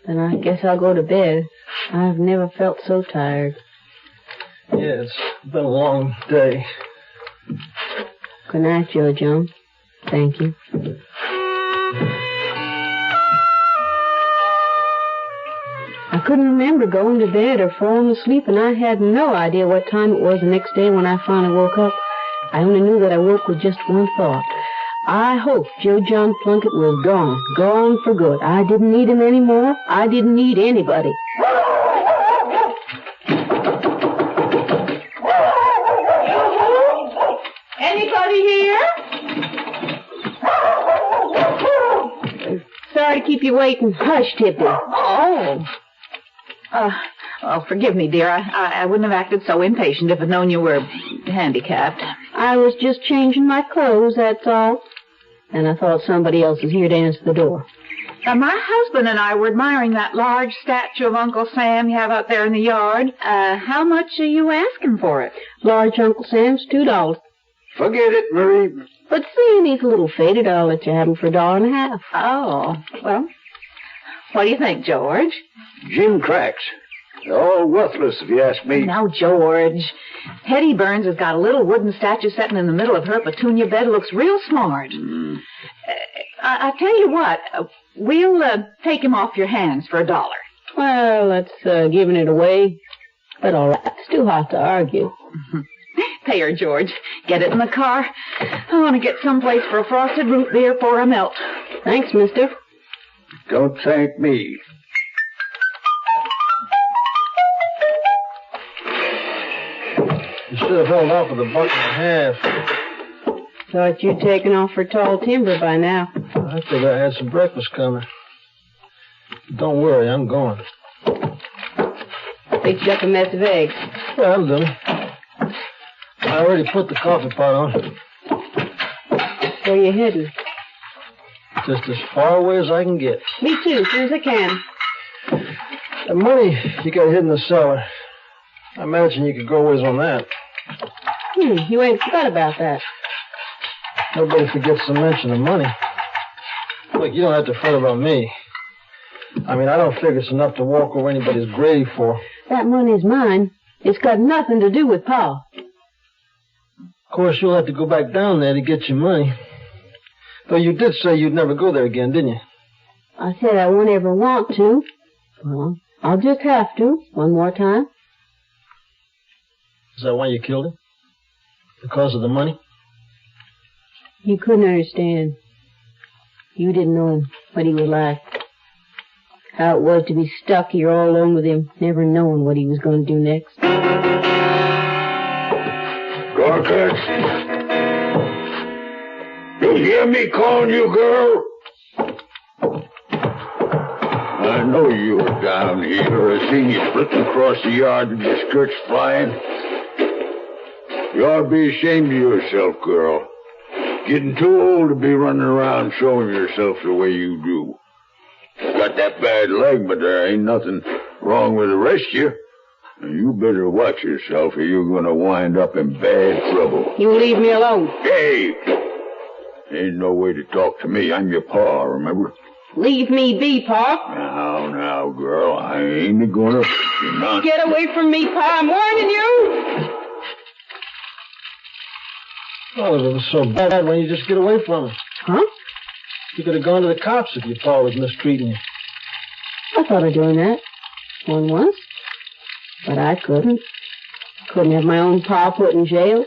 S19: Then I guess I'll go to bed. I've never felt so tired.
S9: Yeah, it's been a long day.
S19: Good night, Joe John. Thank you. I couldn't remember going to bed or falling asleep, and I had no idea what time it was the next day when I finally woke up. I only knew that I woke with just one thought. I hoped Joe John Plunkett was gone for good. I didn't need him anymore. I didn't need anybody. Anybody here? Sorry to keep you waiting. Hush, Tippy.
S16: Forgive me, dear. I wouldn't have acted so impatient if I'd known you were handicapped.
S19: I was just changing my clothes, that's all. And I thought somebody else was here to answer the door.
S16: My husband and I were admiring that large statue of Uncle Sam you have out there in the yard. How much are you asking for it?
S19: Large Uncle Sam's $2.
S23: Forget it, Marie.
S19: But seeing he's a little faded, I'll let you have him for $1.50.
S16: Oh, well, what do you think, George?
S23: Jim cracks. They're all worthless, if you ask me.
S16: Now, George, Hetty Burns has got a little wooden statue sitting in the middle of her petunia bed. It looks real smart. I tell you what, we'll take him off your hands for $1.
S19: Well, that's giving it away. But all right, it's too hot to argue.
S16: Pay her, George. Get it in the car. I want to get someplace for a frosted root beer before I melt.
S19: Thanks, mister.
S23: Don't thank me.
S9: You should have held off with $1.50.
S19: Thought you'd taken off for tall timber by now.
S9: I figured I had some breakfast coming. Don't worry, I'm going.
S19: Fixed up a mess of eggs.
S9: Yeah, that'll do. I already put the coffee pot on.
S19: Where you heading?
S9: Just as far away as I can get.
S19: Me too, as soon as I can.
S9: The money you got hid in the cellar. I imagine you could go ways on that.
S19: You ain't forgot about that.
S9: Nobody forgets to mention the money. Look, you don't have to fret about me. I mean, I don't figure it's enough to walk over anybody's grave for.
S19: That money's mine. It's got nothing to do with Pa.
S9: Of course, you'll have to go back down there to get your money. Though you did say you'd never go there again, didn't you?
S19: I said I won't ever want to. Well, I'll just have to, one more time.
S9: Is that why you killed him? Because of the money?
S19: You couldn't understand. You didn't know him, what he was like. How it was to be stuck here all alone with him, never knowing what he was going to do next.
S23: Dorcas! You hear me calling you, girl?
S4: know you were down here. I seen you flitting across the yard with your skirts flying. You ought to be ashamed of yourself, girl. Getting too old to be running around showing yourself the way you do. You got that bad leg, but there ain't nothing wrong with the rest of you. You better watch yourself or you're going to wind up in bad trouble.
S19: You leave me alone.
S4: Hey! Ain't no way to talk to me. I'm your pa, remember?
S19: Leave me be, Pa.
S4: Now, girl, I ain't gonna... You're not...
S19: Get away from me, Pa. I'm warning you.
S9: Oh, if it was so bad, why don't you just get away from her?
S19: Huh?
S9: You could have gone to the cops if your pa was mistreating you.
S19: I thought of doing that once. But I couldn't. Couldn't have my own pa put in jail.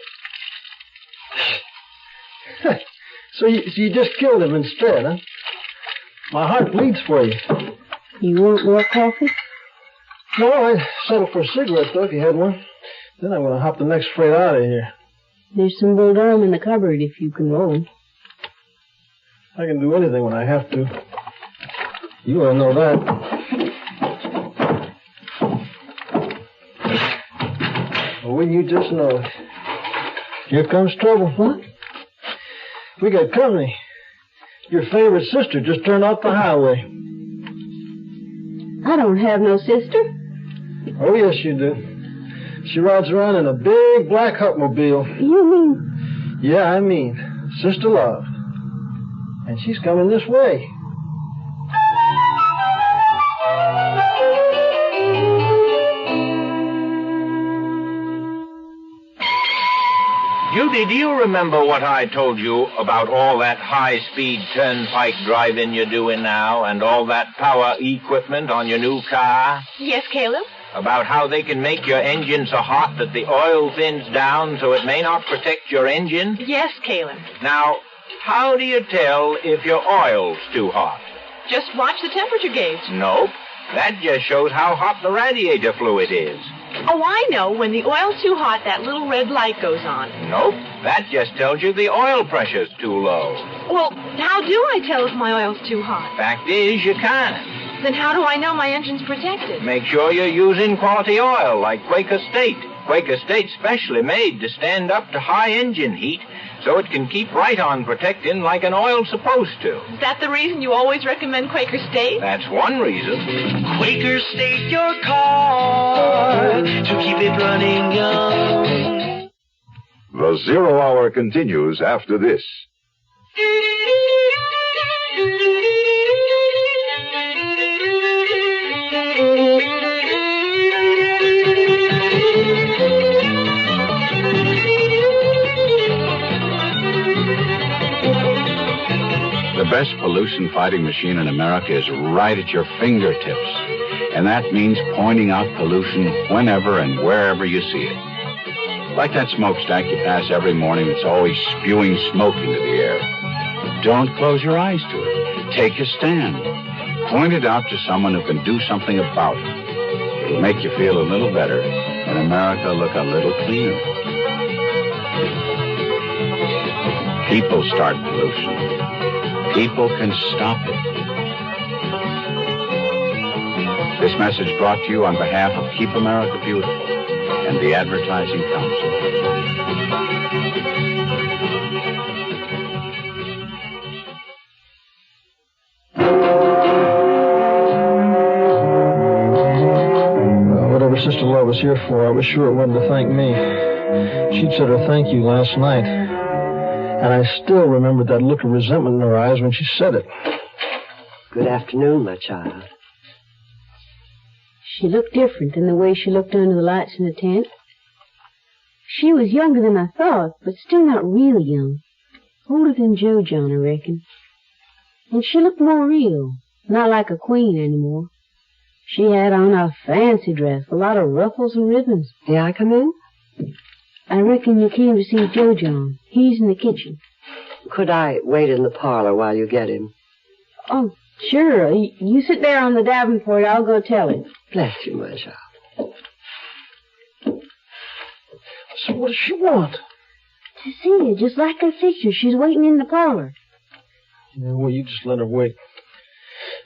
S9: So you just killed him instead, huh? My heart bleeds for you.
S19: You want more coffee?
S9: No, I'd settle for a cigarette, though, if you had one. Then I'm going to hop the next freight out of here.
S19: There's some Bull Durham in the cupboard if you can roll them.
S9: I can do anything when I have to. You ought to know that. Well, wouldn't you just know it? Here comes trouble. What? We got company. Your favorite sister just turned off the highway.
S19: I don't have no sister.
S9: Oh, yes, you do. She rides around in a big black Hupmobile.
S19: You mean?
S9: Yeah, I mean Sister Love. And she's coming this way.
S6: Judy, do you remember what I told you about all that high-speed turnpike driving you're doing now and all that power equipment on your new car?
S22: Yes, Caleb?
S6: About how they can make your engine so hot that the oil thins down so it may not protect your engine?
S22: Yes, Caleb.
S6: Now, how do you tell if your oil's too hot?
S22: Just watch the temperature gauge.
S6: Nope. That just shows how hot the radiator fluid is.
S22: Oh, I know. When the oil's too hot, that little red light goes on.
S6: Nope. That just tells you the oil pressure's too low.
S22: Well, how do I tell if my oil's too hot?
S6: Fact is, you can't.
S22: Then how do I know my engine's protected?
S6: Make sure you're using quality oil like Quaker State. Quaker State's specially made to stand up to high engine heat so it can keep right on protecting like an oil's supposed to.
S22: Is that the reason you always recommend Quaker State?
S6: That's one reason.
S1: Quaker State your car to keep it running young.
S2: The Zero Hour continues after this.
S13: The best pollution-fighting machine in America is right at your fingertips. And that means pointing out pollution whenever and wherever you see it. Like that smokestack you pass every morning that's always spewing smoke into the air. Don't close your eyes to it. Take a stand. Point it out to someone who can do something about it. It'll make you feel a little better and America look a little cleaner. People start pollution. People can stop it. This message brought to you on behalf of Keep America Beautiful and the Advertising Council.
S9: Whatever Sister Love was here for, I was sure it wasn't to thank me. She'd said her thank you last night. And I still remember that look of resentment in her eyes when she said it.
S24: Good afternoon, my child.
S19: She looked different than the way she looked under the lights in the tent. She was younger than I thought, but still not really young. Older than Joe John, I reckon. And she looked more real, not like a queen anymore. She had on a fancy dress, a lot of ruffles and ribbons.
S24: May I come in?
S19: I reckon you came to see Joe John. He's in the kitchen.
S24: Could I wait in the parlor while you get him?
S19: Oh, sure. You sit there on the davenport. I'll go tell him.
S24: Bless you, my child.
S9: So what does she want?
S19: To see you, just like I said. She's waiting in the parlor.
S9: Yeah, well, you just let her wait.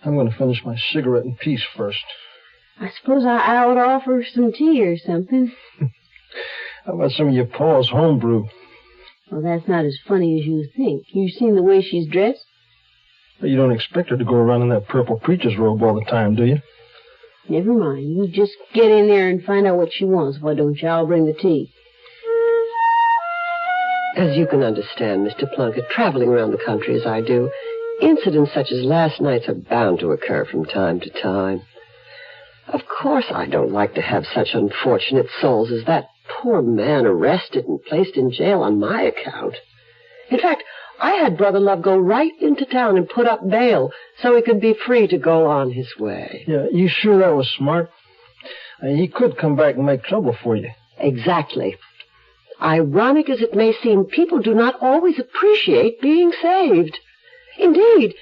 S9: I'm going to finish my cigarette in peace first.
S19: I suppose I would offer some tea or something.
S9: How about some of your Paul's homebrew?
S19: Well, that's not as funny as you think. You seen the way she's dressed?
S9: But you don't expect her to go around in that purple preacher's robe all the time, do you?
S19: Never mind. You just get in there and find out what she wants. Why don't you? I'll bring the tea.
S24: As you can understand, Mr. Plunkett, traveling around the country as I do, incidents such as last night's are bound to occur from time to time. Of course I don't like to have such unfortunate souls as that poor man arrested and placed in jail on my account. In fact, I had Brother Love go right into town and put up bail so he could be free to go on his way.
S9: Yeah, you sure that was smart? He could come back and make trouble for you.
S24: Exactly. Ironic as it may seem, people do not always appreciate being saved. Indeed,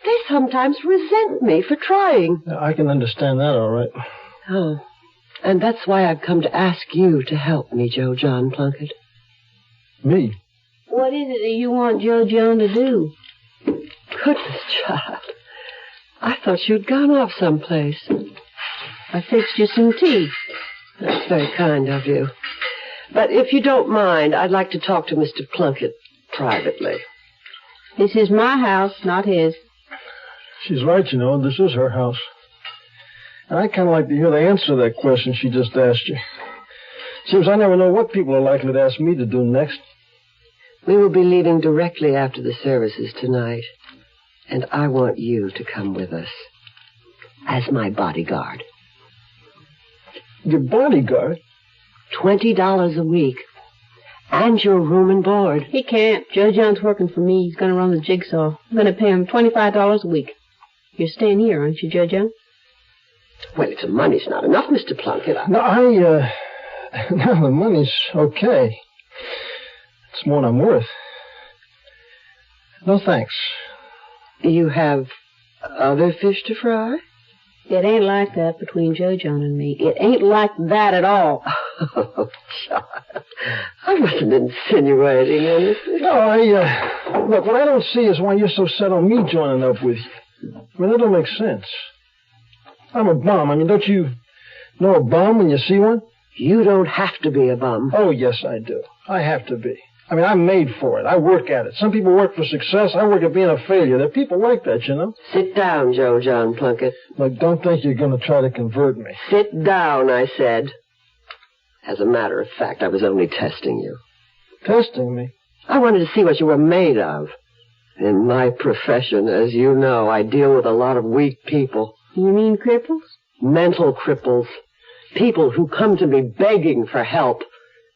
S24: they sometimes resent me for trying.
S9: I can understand that, all right.
S24: Oh, and that's why I've come to ask you to help me, Joe John Plunkett.
S9: Me?
S19: What is it that you want Joe John to do?
S24: Goodness, child. I thought you'd gone off someplace.
S19: I fixed you some tea.
S24: That's very kind of you. But if you don't mind, I'd like to talk to Mr. Plunkett privately.
S19: This is my house, not his.
S9: She's right, you know. This is her house. And I'd kind of like to hear the answer to that question she just asked you. Seems I never know what people are likely to ask me to do next.
S24: We will be leaving directly after the services tonight. And I want you to come with us. As my bodyguard.
S9: Your bodyguard?
S24: $20 a week. And your room and board.
S19: He can't. Joe John's working for me. He's going to run the jigsaw. I'm going to pay him $25 a week. You're staying here, aren't you, Joe John?
S24: Well, if the money's not enough, Mr. Plunkett.
S9: No, no, the money's okay. It's more than I'm worth. No thanks.
S24: You have other fish to fry?
S19: It ain't like that between Joe John and me. It ain't like that at all.
S24: Oh, child. I wasn't insinuating anything.
S9: No, look, what I don't see is why you're so set on me joining up with you. I mean, that don't make sense. I'm a bum. I mean, don't you know a bum when you see one?
S24: You don't have to be a bum.
S9: Oh, yes, I do. I have to be. I mean, I'm made for it. I work at it. Some people work for success. I work at being a failure. There are people like that, you know.
S24: Sit down, Joe John Plunkett.
S9: Look, don't think you're going to try to convert me.
S24: Sit down, I said. As a matter of fact, I was only testing you.
S9: Testing me?
S24: I wanted to see what you were made of. In my profession, as you know, I deal with a lot of weak people.
S19: You mean cripples?
S24: Mental cripples. People who come to me begging for help.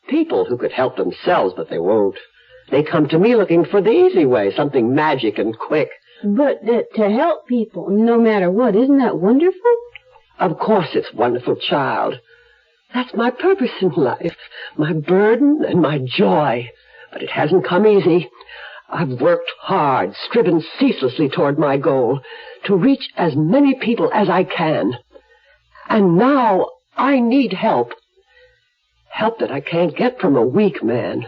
S24: People who could help themselves, but they won't. They come to me looking for the easy way, something magic and quick.
S19: But to help people, no matter what, isn't that wonderful?
S24: Of course it's wonderful, child. That's my purpose in life, my burden and my joy. But it hasn't come easy. I've worked hard, striven ceaselessly toward my goal, to reach as many people as I can. And now I need help. Help that I can't get from a weak man.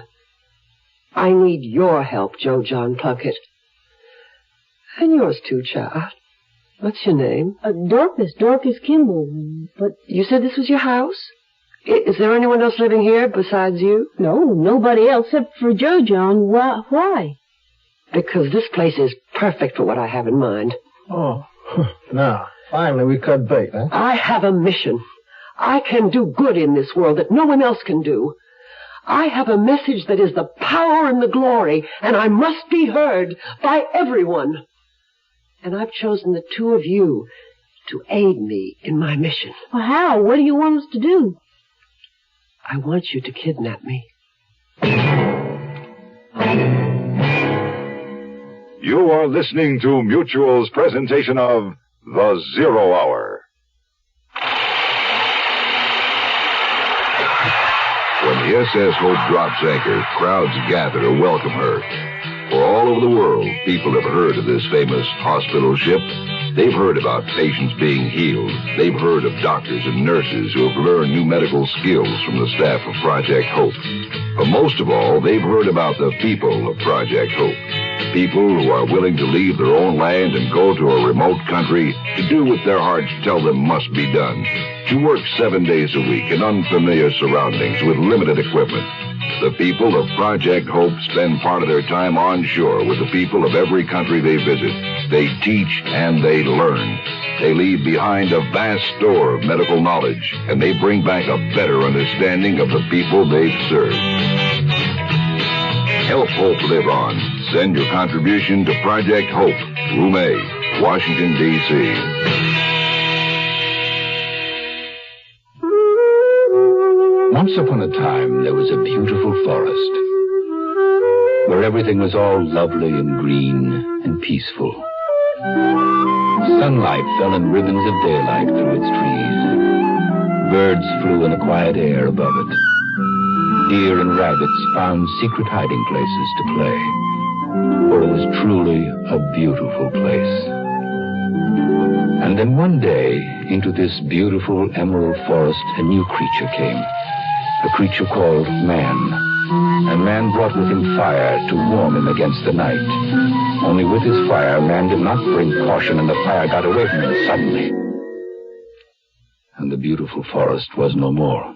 S24: I need your help, Joe John Plunkett. And yours too, child. What's your name?
S19: Dorcas Kimball. But
S24: you said this was your house? Is there anyone else living here besides you?
S19: No, nobody else except for Joe John. Why?
S24: Because this place is perfect for what I have in mind.
S9: Oh, now, finally we cut bait, huh?
S24: I have a mission. I can do good in this world that no one else can do. I have a message that is the power and the glory, and I must be heard by everyone. And I've chosen the two of you to aid me in my mission.
S19: Well, how? What do you want us to do?
S24: I want you to kidnap me.
S2: You are listening to Mutual's presentation of The Zero Hour. When the SS Hope drops anchor, crowds gather to welcome her. For all over the world, people have heard of this famous hospital ship. They've heard about patients being healed. They've heard of doctors and nurses who have learned new medical skills from the staff of Project Hope. But most of all, they've heard about the people of Project Hope.
S5: people who are willing to leave their own land and go to a remote country to do what their hearts tell them must be done. To work 7 days a week in unfamiliar surroundings with limited equipment. The people of Project Hope spend part of their time on shore with the people of every country they visit. They teach and they learn. They leave behind a vast store of medical knowledge, and they bring back a better understanding of the people they've served. Help Hope live on. Send your contribution to Project Hope, Room A, Washington, D.C.
S20: Once upon a time, there was a beautiful forest where everything was all lovely and green and peaceful. Sunlight fell in ribbons of daylight through its trees. Birds flew in the quiet air above it. Deer and rabbits found secret hiding places to play, for it was truly a beautiful place. And then one day, into this beautiful emerald forest, a new creature came. A creature called Man. And Man brought with him fire to warm him against the night. Only with his fire, Man did not bring caution, and the fire got away from him suddenly. And the beautiful forest was no more.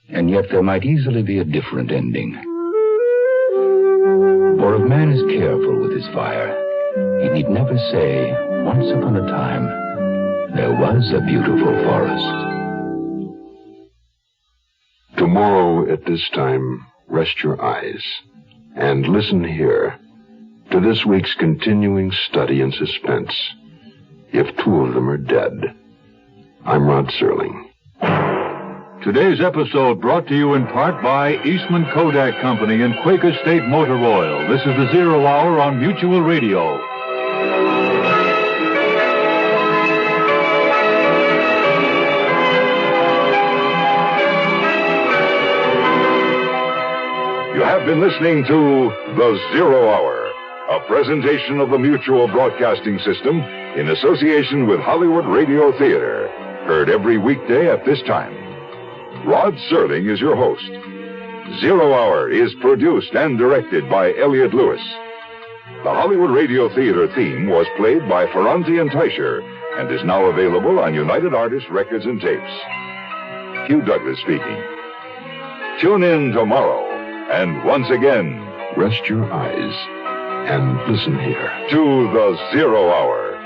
S20: And yet there might easily be a different ending. For if Man is careful with his fire, he need never say, once upon a time, there was a beautiful forest.
S13: Tomorrow at this time, rest your eyes and listen here to this week's continuing study in suspense. If two of them are dead. I'm Rod Serling.
S3: Today's episode brought to you in part by Eastman Kodak Company and Quaker State Motor Oil. This is the Zero Hour on Mutual Radio.
S2: You have been listening to The Zero Hour, a presentation of the Mutual Broadcasting System in association with Hollywood Radio Theater, heard every weekday at this time. Rod Serling is your host. Zero Hour is produced and directed by Elliott Lewis. The Hollywood Radio Theater theme was played by Ferranti and Teicher and is now available on United Artists Records and Tapes. Hugh Douglas speaking. Tune in tomorrow. And once again,
S13: rest your eyes and listen here
S2: to The Zero Hour.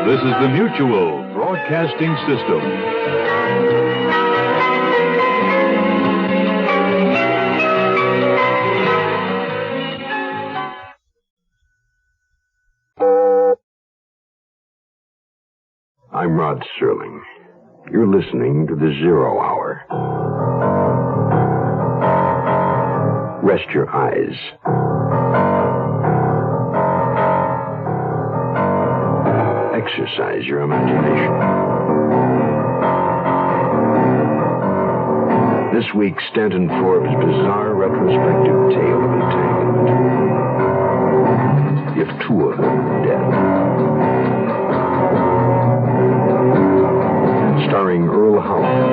S3: This is the Mutual Broadcasting System.
S13: I'm Rod Serling. You're listening to The Zero Hour. Rest your eyes. Exercise your imagination. This week, Stanton Forbes' bizarre retrospective tale of entanglement. If two of them are dead. Starring Earl Howard.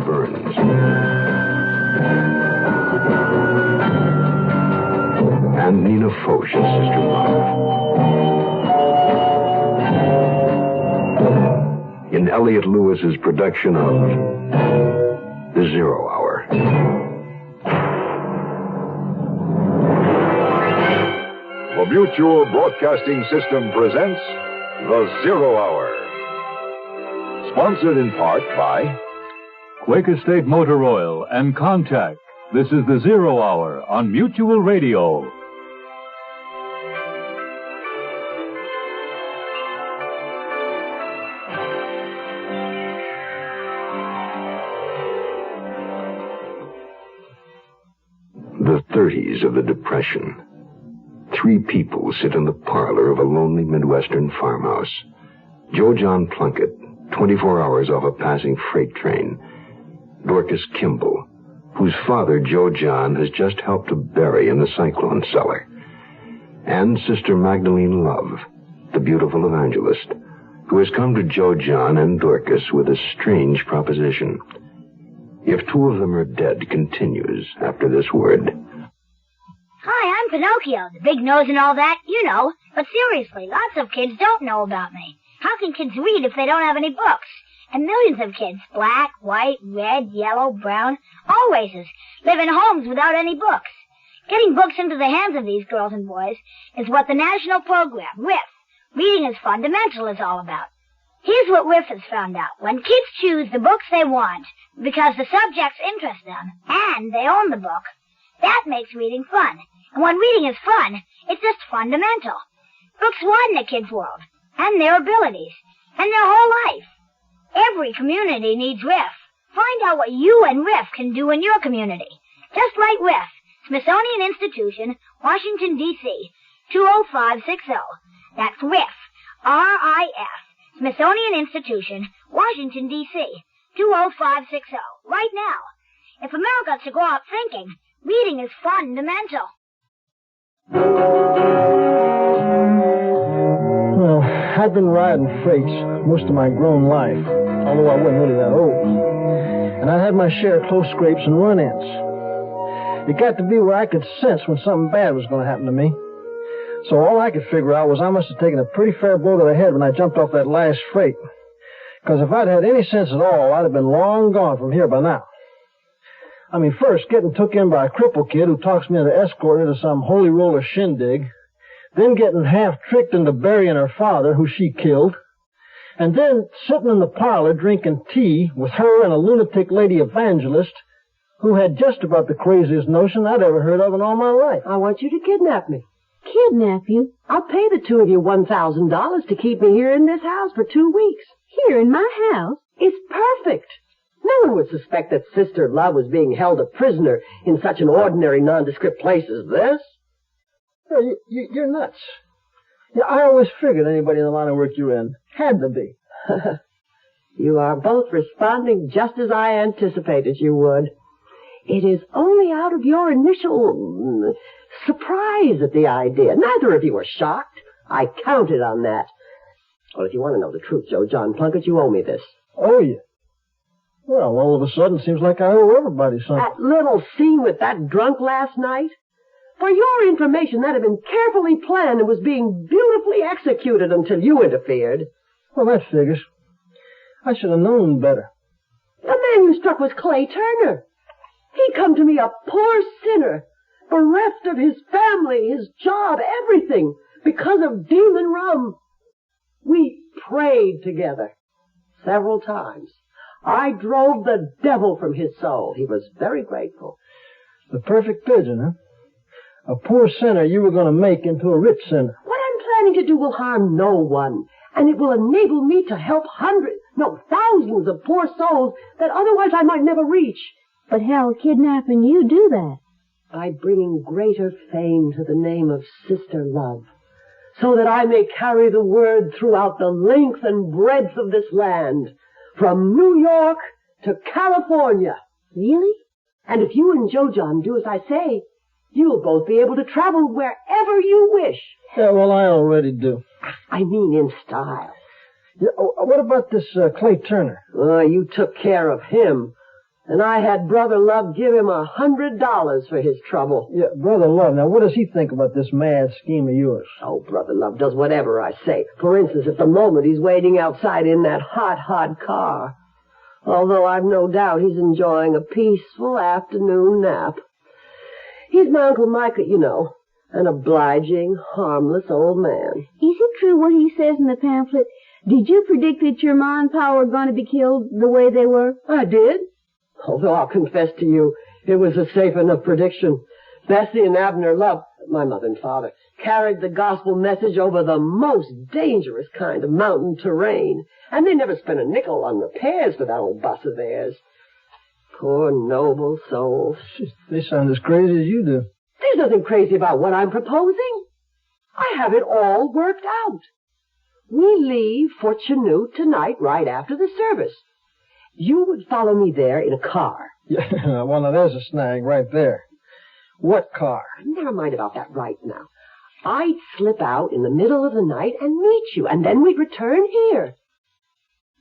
S13: Burns. And Nina Foch as Sister Love. In Elliott Lewis's production of The Zero Hour.
S2: The Mutual Broadcasting System presents The Zero Hour. Sponsored in part by
S3: Quaker State Motor Oil and Contact. This is the Zero Hour on Mutual Radio.
S13: The 30s of the Depression. 3 people sit in the parlor of a lonely Midwestern farmhouse. Joe John Plunkett, 24 hours off a passing freight train. Dorcas Kimball, whose father, Joe John, has just helped to bury in the cyclone cellar. And Sister Magdalene Love, the beautiful evangelist, who has come to Joe John and Dorcas with a strange proposition.
S7: if two of them are dead continues after this word.
S8: Hi, I'm Pinocchio, the big nose and all that, you know. But seriously, lots of kids don't know about me. How can kids read if they don't have any books? And millions of kids, black, white, red, yellow, brown, all races, live in homes without any books. Getting books into the hands of these girls and boys is what the national program, RIF, Reading is Fundamental, is all about. Here's what RIF has found out. When kids choose the books they want because the subjects interest them and they own the book, that makes reading fun. And when reading is fun, it's just fundamental. Books widen a kid's world and their abilities and their whole life. Every community needs RIF. Find out what you and RIF can do in your community. Just like RIF, Smithsonian Institution, Washington, D.C., 20560. That's RIF, R-I-F, Smithsonian Institution, Washington, D.C., 20560. Right now. If America's to go out thinking, reading is fundamental.
S9: Well, I've been riding freights most of my grown life, although I wasn't really that old. And I had my share of close scrapes and run-ins. It got to be where I could sense when something bad was going to happen to me. So all I could figure out was I must have taken a pretty fair blow to the head when I jumped off that last freight. Because if I'd had any sense at all, I'd have been long gone from here by now. I mean, first, getting took in by a cripple kid who talks me into escorting her to some holy roller shindig, then getting half-tricked into burying her father, who she killed, and then sitting in the parlor drinking tea with her and a lunatic lady evangelist who had just about the craziest notion I'd ever heard of in all my life.
S24: I want you to kidnap me.
S19: Kidnap you?
S24: I'll pay the two of you $1,000 to keep me here in this house for 2 weeks.
S19: Here in my house?
S24: It's perfect. No one would suspect that Sister Love was being held a prisoner in such an ordinary, nondescript place as this.
S9: You're nuts. Yeah, I always figured anybody in the line of work you're in had to be.
S24: You are both responding just as I anticipated you would. It is only out of your initial surprise at the idea. Neither of you are shocked. I counted on that. Well, if you want to know the truth, Joe John Plunkett, you owe me this.
S9: Oh, yeah. Well, all of a sudden, it seems like I owe everybody something.
S24: That little scene with that drunk last night? For your information, that had been carefully planned and was being beautifully executed until you interfered.
S9: Well, that figures. I should have known better.
S24: The man you struck was Clay Turner. He come to me a poor sinner, bereft of his family, his job, everything, because of demon rum. We prayed together several times. I drove the devil from his soul. He was very grateful.
S9: The perfect pigeon, huh? A poor sinner you were going to make into a rich sinner.
S24: What I'm planning to do will harm no one, and it will enable me to help thousands of poor souls that otherwise I might never reach.
S19: But how'll kidnapping you do that?
S24: By bringing greater fame to the name of Sister Love, so that I may carry the word throughout the length and breadth of this land, from New York to California.
S19: Really?
S24: And if you and Joe John do as I say, you'll both be able to travel wherever you wish.
S9: Yeah, well, I already do.
S24: I mean in style.
S9: Yeah, what about this Clay Turner?
S24: You took care of him. And I had Brother Love give him $100 for his trouble.
S9: Yeah, Brother Love. Now, what does he think about this mad scheme of yours?
S24: Oh, Brother Love does whatever I say. For instance, at the moment, he's waiting outside in that hot car. Although I've no doubt he's enjoying a peaceful afternoon nap. He's my Uncle Micah, you know. An obliging, harmless old man.
S19: Is it true what he says in the pamphlet? Did you predict that your ma and pa were going to be killed the way they were?
S24: I did. Although I'll confess to you, it was a safe enough prediction. Bessie and Abner Love, my mother and father, carried the gospel message over the most dangerous kind of mountain terrain, and they never spent a nickel on repairs for that old bus of theirs. Poor noble souls.
S9: They sound as crazy as you do.
S24: There's nothing crazy about what I'm proposing. I have it all worked out. We leave for Chanute tonight right after the service. You would follow me there in a car.
S9: Yeah, well, now there's a snag right there. What car?
S24: Never mind about that right now. I'd slip out in the middle of the night and meet you, and then we'd return here.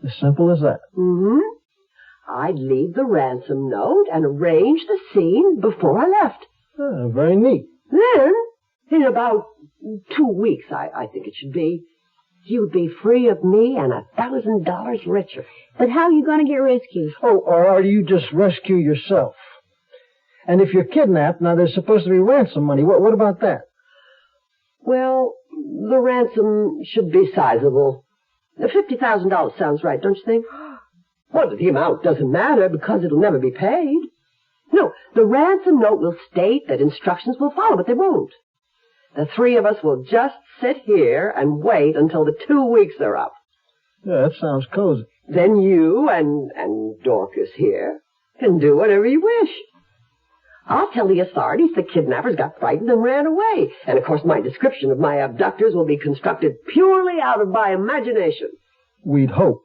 S9: As simple as that.
S24: Mm-hmm. I'd leave the ransom note and arrange the scene before I left.
S9: Very neat.
S24: Then, in about 2 weeks, I think it should be, you'd be free of me and $1,000 richer.
S19: But how are you going to get rescued?
S9: Oh, or do you just rescue yourself? And if you're kidnapped, now there's supposed to be ransom money. What about that?
S24: Well, the ransom should be sizable. $50,000 sounds right, don't you think? Well, the amount doesn't matter because it'll never be paid. No, the ransom note will state that instructions will follow, but they won't. The three of us will just sit here and wait until the 2 weeks are up.
S9: Yeah, that sounds cozy.
S24: Then you and Dorcas here can do whatever you wish. I'll tell the authorities the kidnappers got frightened and ran away. And, of course, my description of my abductors will be constructed purely out of my imagination.
S9: We'd hope.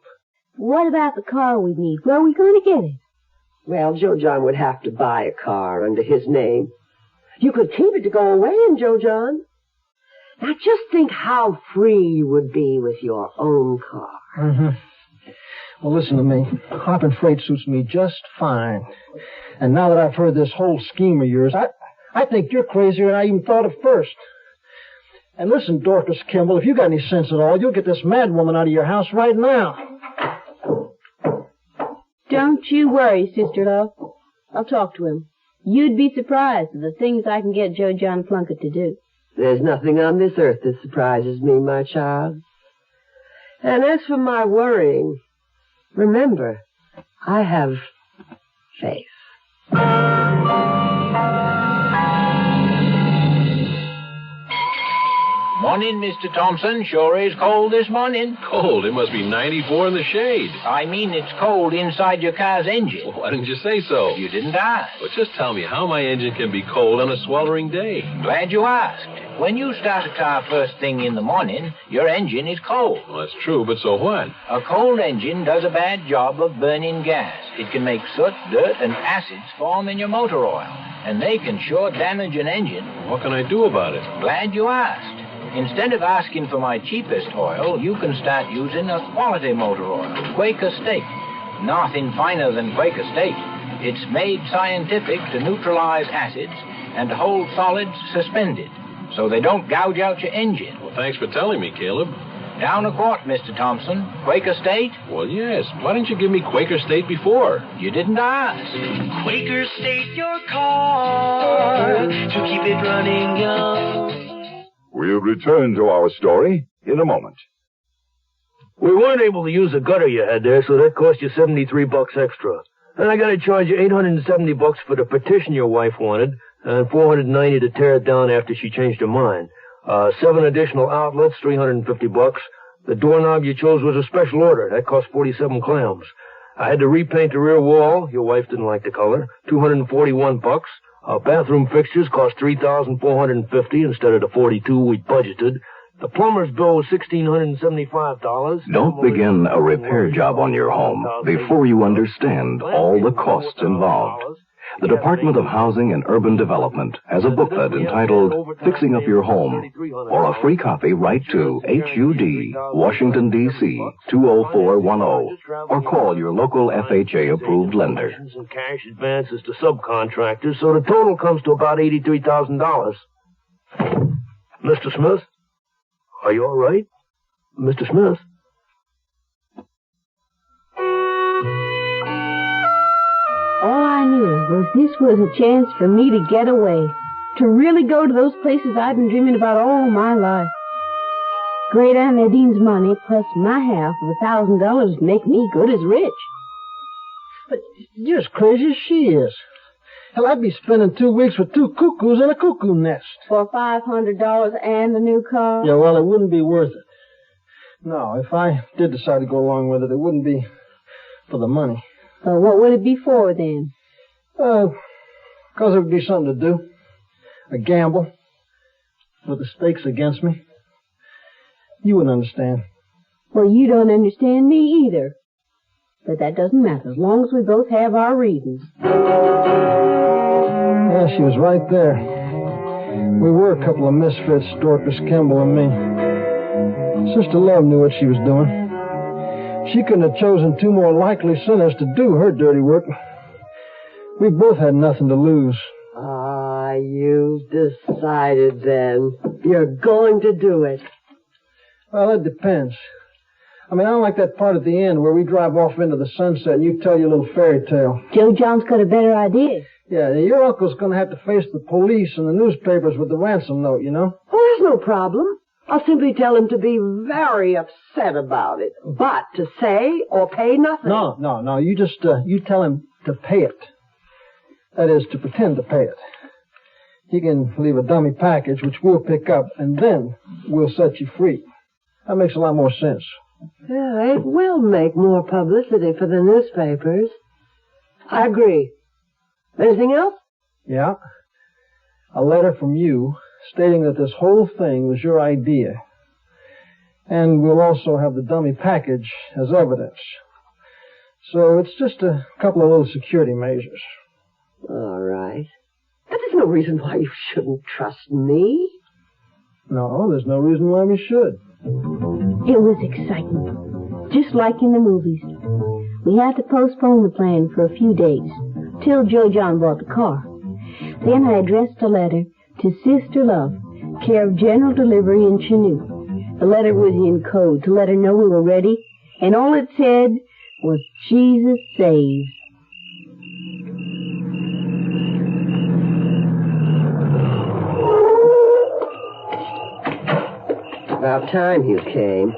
S19: What about the car we need? Where are we going to get it?
S24: Well, Joe John would have to buy a car under his name. You could keep it to go away in, Joe John. Now, just think how free you would be with your own car.
S9: Mm-hmm. Well, listen to me. Hopping freight suits me just fine. And now that I've heard this whole scheme of yours, I think you're crazier than I even thought at first. And listen, Dorcas Kimball, if you got any sense at all, you'll get this mad woman out of your house right now.
S19: Don't you worry, sister-love. I'll talk to him. You'd be surprised at the things I can get Joe John Plunkett to do.
S24: There's nothing on this earth that surprises me, my child. And as for my worrying, remember, I have faith.
S6: Morning, Mr. Thompson. Sure is cold this morning.
S10: Cold? It must be 94 in the shade.
S6: I mean it's cold inside your car's engine.
S10: Well, why didn't you say so?
S6: You didn't ask.
S10: Well, just tell me how my engine can be cold on a sweltering day.
S6: Glad you asked. When you start a car first thing in the morning, your engine is cold.
S10: Well, that's true, but so what?
S6: A cold engine does a bad job of burning gas. It can make soot, dirt, and acids form in your motor oil, and they can sure damage an engine.
S10: What can I do about it?
S6: Glad you asked. Instead of asking for my cheapest oil, you can start using a quality motor oil, Quaker State. Nothing finer than Quaker State. It's made scientific to neutralize acids and to hold solids suspended, so they don't gouge out your engine.
S10: Well, thanks for telling me, Caleb.
S6: Down a quart, Mr. Thompson. Quaker State?
S10: Well, yes. Why didn't you give me Quaker State before?
S6: You didn't ask.
S1: Quaker State your car to keep it running young.
S2: We'll return to our story in a moment.
S15: We weren't able to use the gutter you had there, so that cost you $73 extra. And I gotta charge you $870 for the partition your wife wanted, and $490 to tear it down after she changed her mind. 7 additional outlets, $350. The doorknob you chose was a special order. That cost 47 clams. I had to repaint the rear wall. Your wife didn't like the color. $241. Bathroom fixtures cost $3,450 instead of the $42 we budgeted. The plumber's bill was $1,675.
S20: Don't begin a repair job on your home before you understand all the costs involved. The Department of Housing and Urban Development has a booklet entitled Fixing Up Your Home. For a free copy, write to HUD, Washington, D.C., 20410, or call your local FHA-approved lender.
S15: And cash advances to subcontractors, so the total comes to about $83,000. Mr. Smith? Are you all right? Mr. Smith?
S19: All I knew was this was a chance for me to get away, to really go to those places I've been dreaming about all my life. Great Aunt Nadine's money plus my half of $1,000 make me good as rich.
S9: But you're as crazy as she is. Hell, I'd be spending 2 weeks with 2 cuckoos in a cuckoo nest.
S19: For $500 and a new car?
S9: Yeah, well, it wouldn't be worth it. No, if I did decide to go along with it, it wouldn't be for the money.
S19: So what would it be for, then?
S9: 'Cause it would be something to do. A gamble. With the stakes against me. You wouldn't understand.
S19: Well, you don't understand me either. But that doesn't matter, as long as we both have our reasons.
S9: Yeah, she was right there. We were a couple of misfits, Dorcas Kimball and me. Sister Love knew what she was doing. She couldn't have chosen two more likely sinners to do her dirty work. We both had nothing to lose.
S24: Ah, you've decided then. You're going to do it.
S9: Well, it depends. I mean, I don't like that part at the end where we drive off into the sunset and you tell your little fairy tale.
S19: Joe John's got a better idea.
S9: Yeah, your uncle's going to have to face the police and the newspapers with the ransom note, you know?
S24: Oh, there's no problem. I'll simply tell him to be very upset about it, but to say or pay nothing.
S9: No. You just, you tell him to pay it. That is, to pretend to pay it. He can leave a dummy package, which we'll pick up, and then we'll set you free. That makes a lot more sense.
S24: Yeah, it will make more publicity for the newspapers. I agree. Anything else?
S9: Yeah. A letter from you stating that this whole thing was your idea. And we'll also have the dummy package as evidence. So it's just a couple of little security measures.
S24: All right. But there's no reason why you shouldn't trust me.
S9: No, there's no reason why we should.
S19: It was exciting, just like in the movies. We had to postpone the plan for a few days, till Joe John bought the car. Then I addressed a letter to Sister Love, care of General Delivery in Chanute. The letter was in code to let her know we were ready, and all it said was, Jesus saves.
S24: About time you came.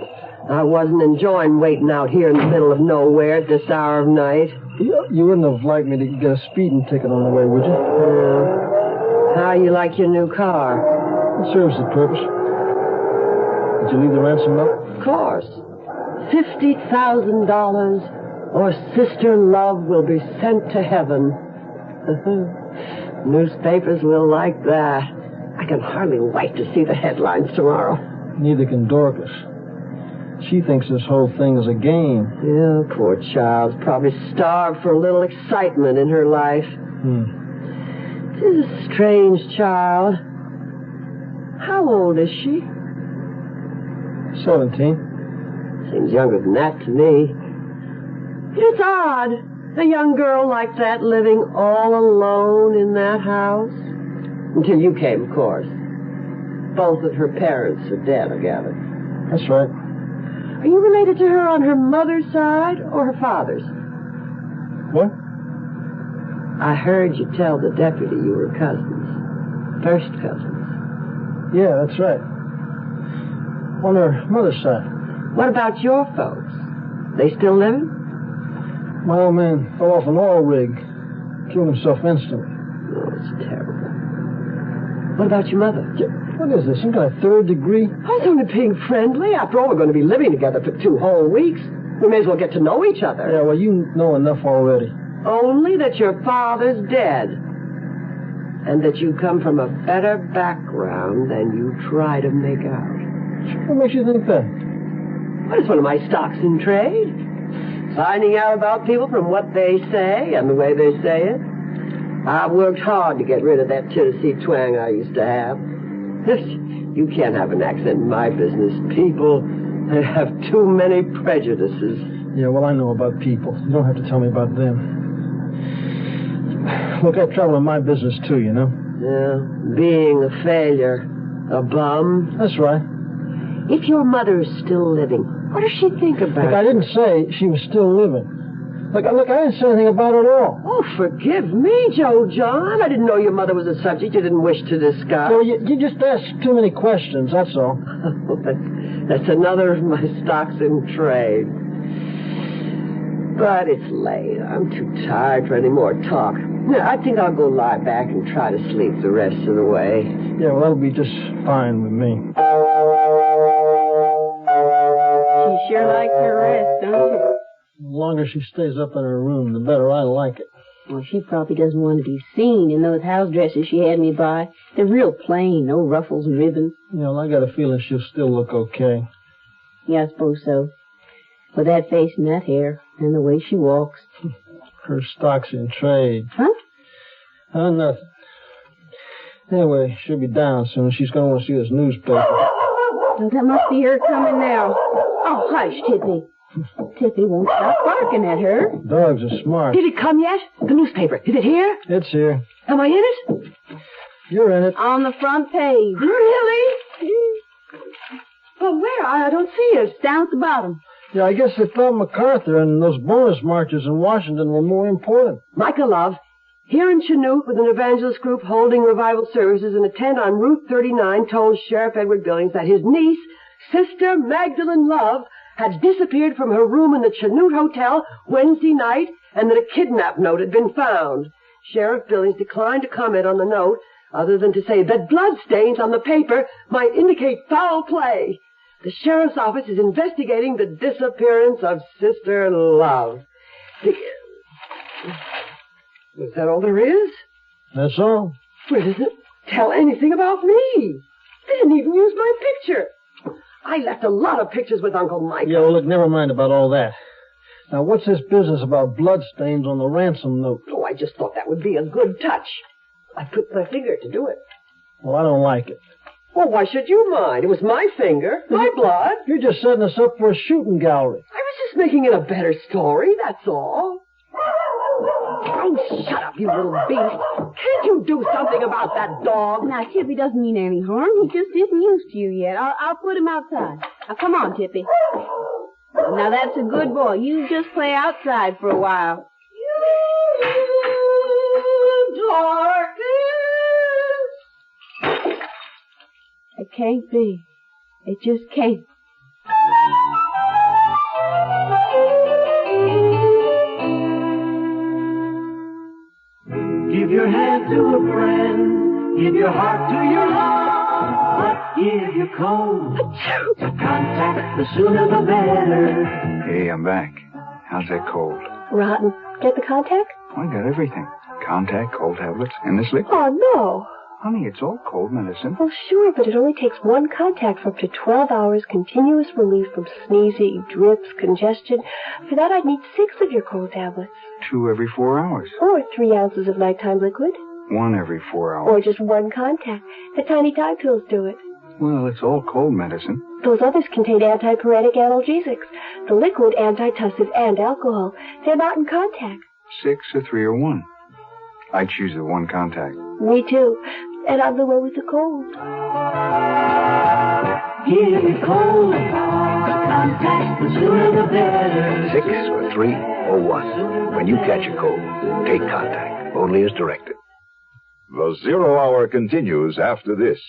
S24: I wasn't enjoying waiting out here in the middle of nowhere at this hour of night.
S9: You wouldn't have liked me to get a speeding ticket on the way, would you?
S24: No. How you like your new car?
S9: It serves the purpose. Did you leave the ransom note?
S24: Of course. $50,000 or Sister Love will be sent to heaven. Newspapers will like that. I can hardly wait to see the headlines tomorrow.
S9: Neither can Dorcas. She thinks this whole thing is a game.
S24: Yeah, poor child's probably starved for a little excitement in her life. She's a strange child. How old is she?
S9: 17.
S24: Seems younger than that to me. It's odd, a young girl like that living all alone in that house. Until you came, of course. Both of her parents are dead, I gather.
S9: That's right.
S24: Are you related to her on her mother's side or her father's?
S9: What?
S24: I heard you tell the deputy you were cousins. First cousins.
S9: Yeah, that's right. On her mother's side.
S24: What about your folks? They still living?
S9: My old man fell off an oil rig. Killed himself instantly.
S24: Oh, it's terrible. What about your mother?
S9: What is this, some kind of third degree?
S24: I was only being friendly. After all, we're going to be living together for 2 whole weeks. We may as well get to know each other.
S9: Yeah, well, you know enough already.
S24: Only that your father's dead. And that you come from a better background than you try to make out.
S9: What makes you think that?
S24: Well, it's one of my stocks in trade. Finding out about people from what they say and the way they say it. I've worked hard to get rid of that Tennessee twang I used to have. You can't have an accent in my business. People have too many prejudices.
S9: Yeah, well, I know about people. You don't have to tell me about them. Look, I travel in my business, too, you know?
S24: Yeah, being a failure. A bum.
S9: That's right.
S24: If your mother is still living, what does she think about
S9: Look, I didn't say she was still living. Look, I didn't say anything about it at all.
S24: Oh, forgive me, Joe John. I didn't know your mother was a subject you didn't wish to discuss.
S9: No, you just asked too many questions, that's all.
S24: That's another of my stocks in trade. But it's late. I'm too tired for any more talk. I think I'll go lie back and try to sleep the rest of the way.
S9: Yeah, well, that'll be just fine with me.
S19: She sure likes her rest, don't she?
S9: The longer she stays up in her room, the better I like it.
S19: Well, she probably doesn't want to be seen in those house dresses she had me buy. They're real plain, no ruffles and ribbons.
S9: You know, I got a feeling she'll still look okay.
S19: Yeah, I suppose so. With that face and that hair, and the way she walks.
S9: Her stock's in trade.
S19: Huh?
S9: Nothing. Anyway, she'll be down soon. She's going to want to see this newspaper.
S19: Oh, that must be her coming now. Oh, hush, Tidney. Tippy won't stop barking at her.
S9: Dogs are smart.
S16: Did it come yet? The newspaper. Is it here?
S9: It's here.
S16: Am I in it?
S9: You're in it.
S19: On the front page.
S16: Really? Well, where? I don't see it.
S19: It's down at the bottom.
S9: Yeah, I guess they thought MacArthur and those bonus marches in Washington were more important.
S24: Micah, love, here in Chanute with an evangelist group holding revival services, and a tent on Route 39 told Sheriff Edward Billings that his niece, Sister Magdalene Love, had disappeared from her room in the Chanute Hotel Wednesday night, and that a kidnap note had been found. Sheriff Billings declined to comment on the note, other than to say that bloodstains on the paper might indicate foul play. The sheriff's office is investigating the disappearance of Sister Love. Is that all there is?
S9: That's all.
S24: Well, it doesn't tell anything about me. They didn't even use my picture. I left a lot of pictures with Uncle Mike.
S9: Yeah, well, look, never mind about all that. Now, what's this business about bloodstains on the ransom note?
S24: Oh, I just thought that would be a good touch. I put my finger to do it.
S9: Well, I don't like it.
S24: Well, why should you mind? It was my finger, my blood.
S9: You're just setting us up for a shooting gallery.
S24: I was just making it a better story, that's all. Oh, shut up, you little beast. Can't you do something about that dog?
S19: Now, Tippy doesn't mean any harm. He just isn't used to you yet. I'll put him outside. Now, come on, Tippy. Now, that's a good boy. You just play outside for a while.
S24: Darkness.
S19: It can't be. It just can't.
S1: Give your hand to a friend. Give your heart to your love. But give your cold to contact. The sooner the better.
S11: Hey, I'm back. How's that cold?
S12: Rotten. Get the contact?
S11: I got everything. Contact, cold tablets, and this liquid.
S12: Oh, no.
S11: Honey, it's all cold medicine.
S12: Well, sure, but it only takes one contact for up to 12 hours continuous relief from sneezing, drips, congestion. For that, I'd need 6 of your cold tablets.
S11: 2 every 4 hours.
S12: Or 3 ounces of nighttime liquid.
S11: 1 every 4 hours.
S12: Or just one contact. The tiny Tide pills do it.
S11: Well, it's all cold medicine.
S12: Those others contain antipyretic analgesics. The liquid, antitussive, and alcohol. They're not in contact.
S11: 6 or 3 or 1. I choose the one contact.
S12: Me too. And I'm the one with the cold.
S1: Give me cold contact. The sooner the better.
S18: 6 or 3 or 1. When you catch a cold, take contact. Only as directed.
S2: The 0 Hour continues after this.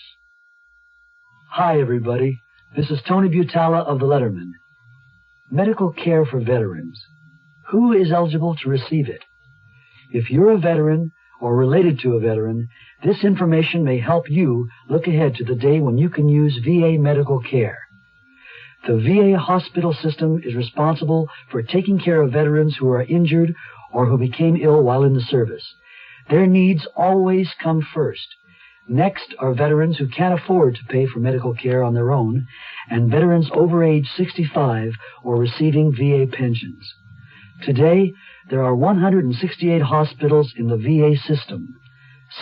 S21: Hi, everybody. This is Tony Butala of the Letterman. Medical care for veterans. Who is eligible to receive it? If you're a veteran or related to a veteran, this information may help you look ahead to the day when you can use VA medical care. The VA hospital system is responsible for taking care of veterans who are injured or who became ill while in the service. Their needs always come first. Next are veterans who can't afford to pay for medical care on their own, and veterans over age 65 or receiving VA pensions. Today, there are 168 hospitals in the VA system.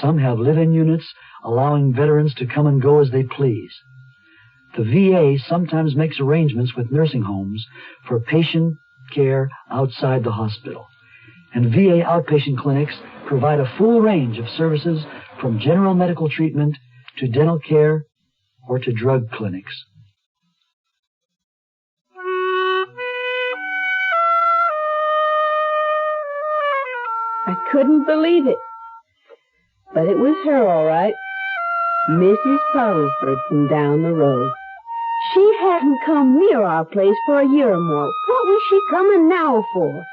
S21: Some have live-in units, allowing veterans to come and go as they please. The VA sometimes makes arrangements with nursing homes for patient care outside the hospital. And VA outpatient clinics provide a full range of services from general medical treatment to dental care or to drug clinics.
S19: I couldn't believe it. But it was her, all right. Mrs. Puddleford from down the road. She hadn't come near our place for a year or more. What was she coming now for?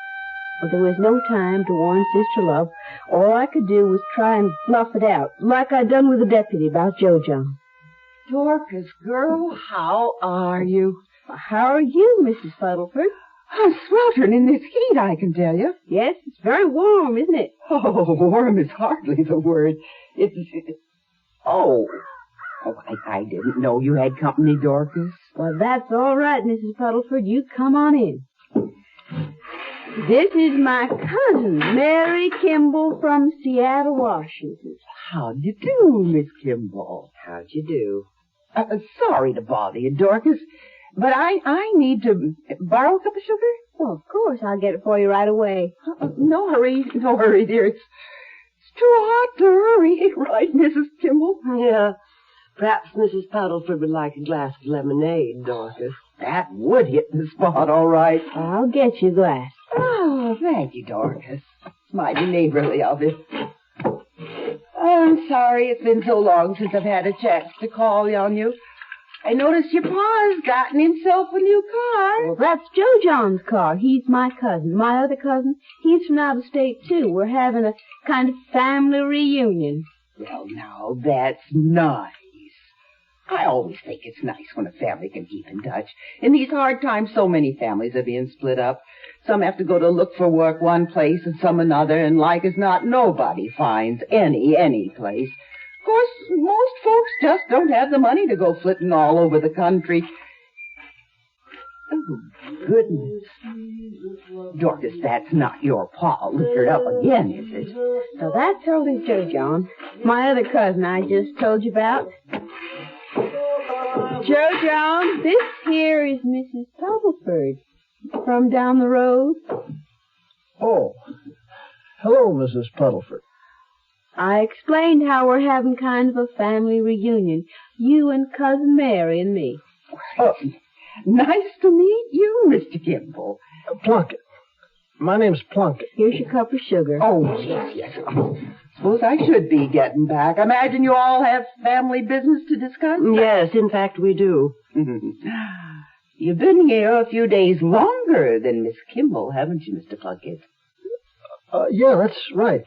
S19: Well, there was no time to warn Sister Love. All I could do was try and fluff it out, like I'd done with the deputy about Jojo.
S16: Dorcas, girl, how are you?
S19: How are you, Mrs. Puddleford?
S16: I'm sweltering in this heat, I can tell you.
S19: Yes, it's very warm, isn't it?
S16: Oh, warm is hardly the word. Oh, I didn't know you had company, Dorcas.
S19: Well, that's all right, Mrs. Puddleford. You come on in. This is my cousin, Mary Kimball from Seattle, Washington.
S16: How'd you do, Miss Kimball?
S24: How'd you do?
S16: Sorry to bother you, Dorcas.
S4: But I need to borrow a cup of sugar?
S19: Well, of course. I'll get it for you right away.
S4: No hurry, dear. It's too hot to hurry, right, Mrs. Kimball?
S24: Yeah. Perhaps Mrs. Paddleford would like a glass of lemonade, Dorcas.
S4: That would hit the spot, all right.
S19: I'll get you a glass.
S4: Oh, thank you, Dorcas. It's mighty neighborly of you. I'm sorry it's been so long since I've had a chance to call on you. I noticed your pa's gotten himself a new car.
S19: Well, that's Joe John's car. He's my cousin. My other cousin, he's from out of state, too. We're having a kind of family reunion.
S4: Well, now, that's nice. I always think it's nice when a family can keep in touch. In these hard times, so many families are being split up. Some have to go to look for work one place and some another, and like as not, nobody finds any place. Of course, most folks just don't have the money to go flitting all over the country. Oh, goodness. Dorcas, that's not your pa liquored up again, is it?
S19: Now, that's only Joe John. My other cousin I just told you about. Joe John, this here is Mrs. Paddleford from down the road.
S9: Oh. Hello, Mrs. Paddleford.
S19: I explained how we're having kind of a family reunion. You and Cousin Mary and me.
S4: Oh, nice to meet you, Mr. Kimball.
S9: Plunkett. My name's Plunkett.
S19: Here's your cup of sugar.
S4: Oh, yes. Suppose I should be getting back. I imagine you all have family business to discuss?
S24: Yes, in fact, we do.
S4: You've been here a few days longer than Miss Kimball, haven't you, Mr. Plunkett?
S9: Yeah, that's right.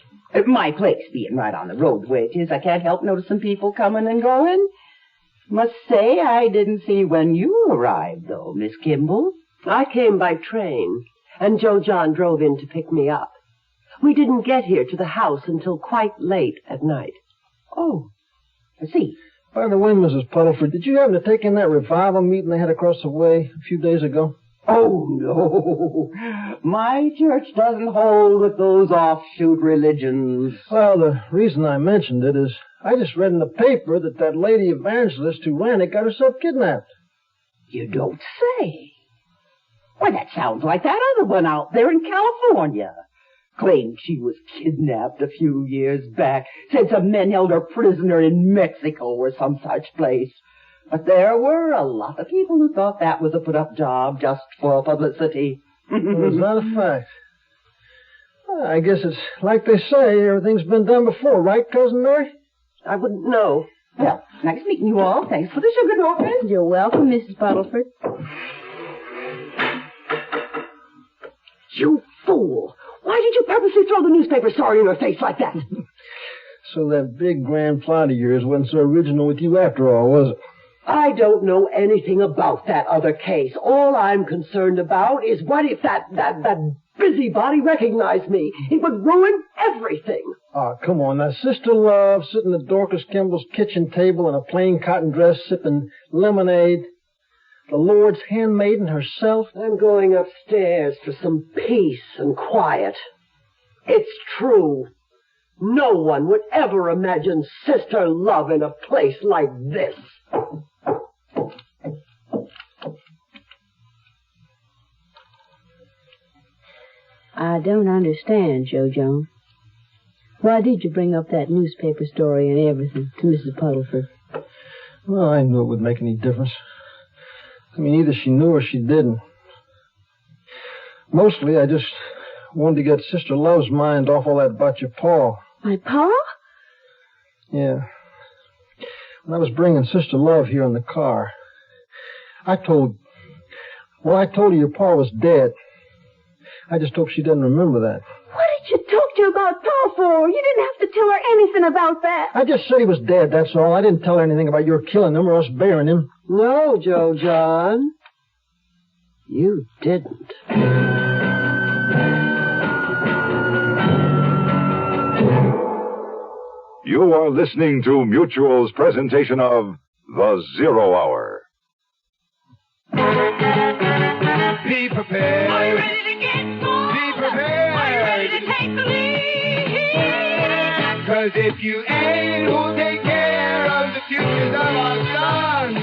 S4: My place being right on the road where it is, I can't help noticing people coming and going. Must say I didn't see when you arrived, though, Miss Kimball.
S24: I came by train, and Joe John drove in to pick me up. We didn't get here to the house until quite late at night.
S4: Oh, I see.
S9: By the way, Mrs. Paddleford, did you happen to take in that revival meeting they had across the way a few days ago?
S4: Oh, no. My church doesn't hold with those offshoot religions.
S9: Well, the reason I mentioned it is I just read in the paper that lady evangelist who ran it got herself kidnapped.
S4: You don't say. Why, that sounds like that other one out there in California. Claimed she was kidnapped a few years back. Said some men held her prisoner in Mexico or some such place. But there were a lot of people who thought that was a put-up job just for publicity.
S9: Well, is that a fact? Well, I guess it's like they say, everything's been done before, right, Cousin Mary?
S24: I wouldn't know.
S4: Well, nice meeting you all. Thanks for the sugar, Dorcas.
S19: You're welcome, Mrs. Paddleford.
S24: You fool! Why did you purposely throw the newspaper story in her face like that?
S9: So that big grand plot of yours wasn't so original with you after all, was it?
S24: I don't know anything about that other case. All I'm concerned about is what if that busybody recognized me? It would ruin everything.
S9: Oh, come on. Now, Sister Love sitting at Dorcas Kimball's kitchen table in a plain cotton dress sipping lemonade. The Lord's handmaiden herself.
S24: I'm going upstairs for some peace and quiet. It's true. No one would ever imagine Sister Love in a place like this.
S19: I don't understand, Joe John. Why did you bring up that newspaper story and everything to Mrs. Paddleford?
S9: Well, I knew it would make any difference. I mean, either she knew or she didn't. Mostly, I just wanted to get Sister Love's mind off all that about your pa.
S19: My pa?
S9: Yeah. When I was bringing Sister Love here in the car, I told her your pa was dead. I just hope she doesn't remember that.
S19: What did you talk to her about pa for? You didn't have to tell her anything about that.
S9: I just said he was dead, that's all. I didn't tell her anything about your killing him or us burying him.
S24: No, Joe John. You didn't.
S2: You are listening to Mutual's presentation of The Zero Hour.
S1: Be prepared. Are you ready to get more? Be prepared. Are you ready to take the lead? 'Cause if you ain't, who'll take care of the futures of our sons?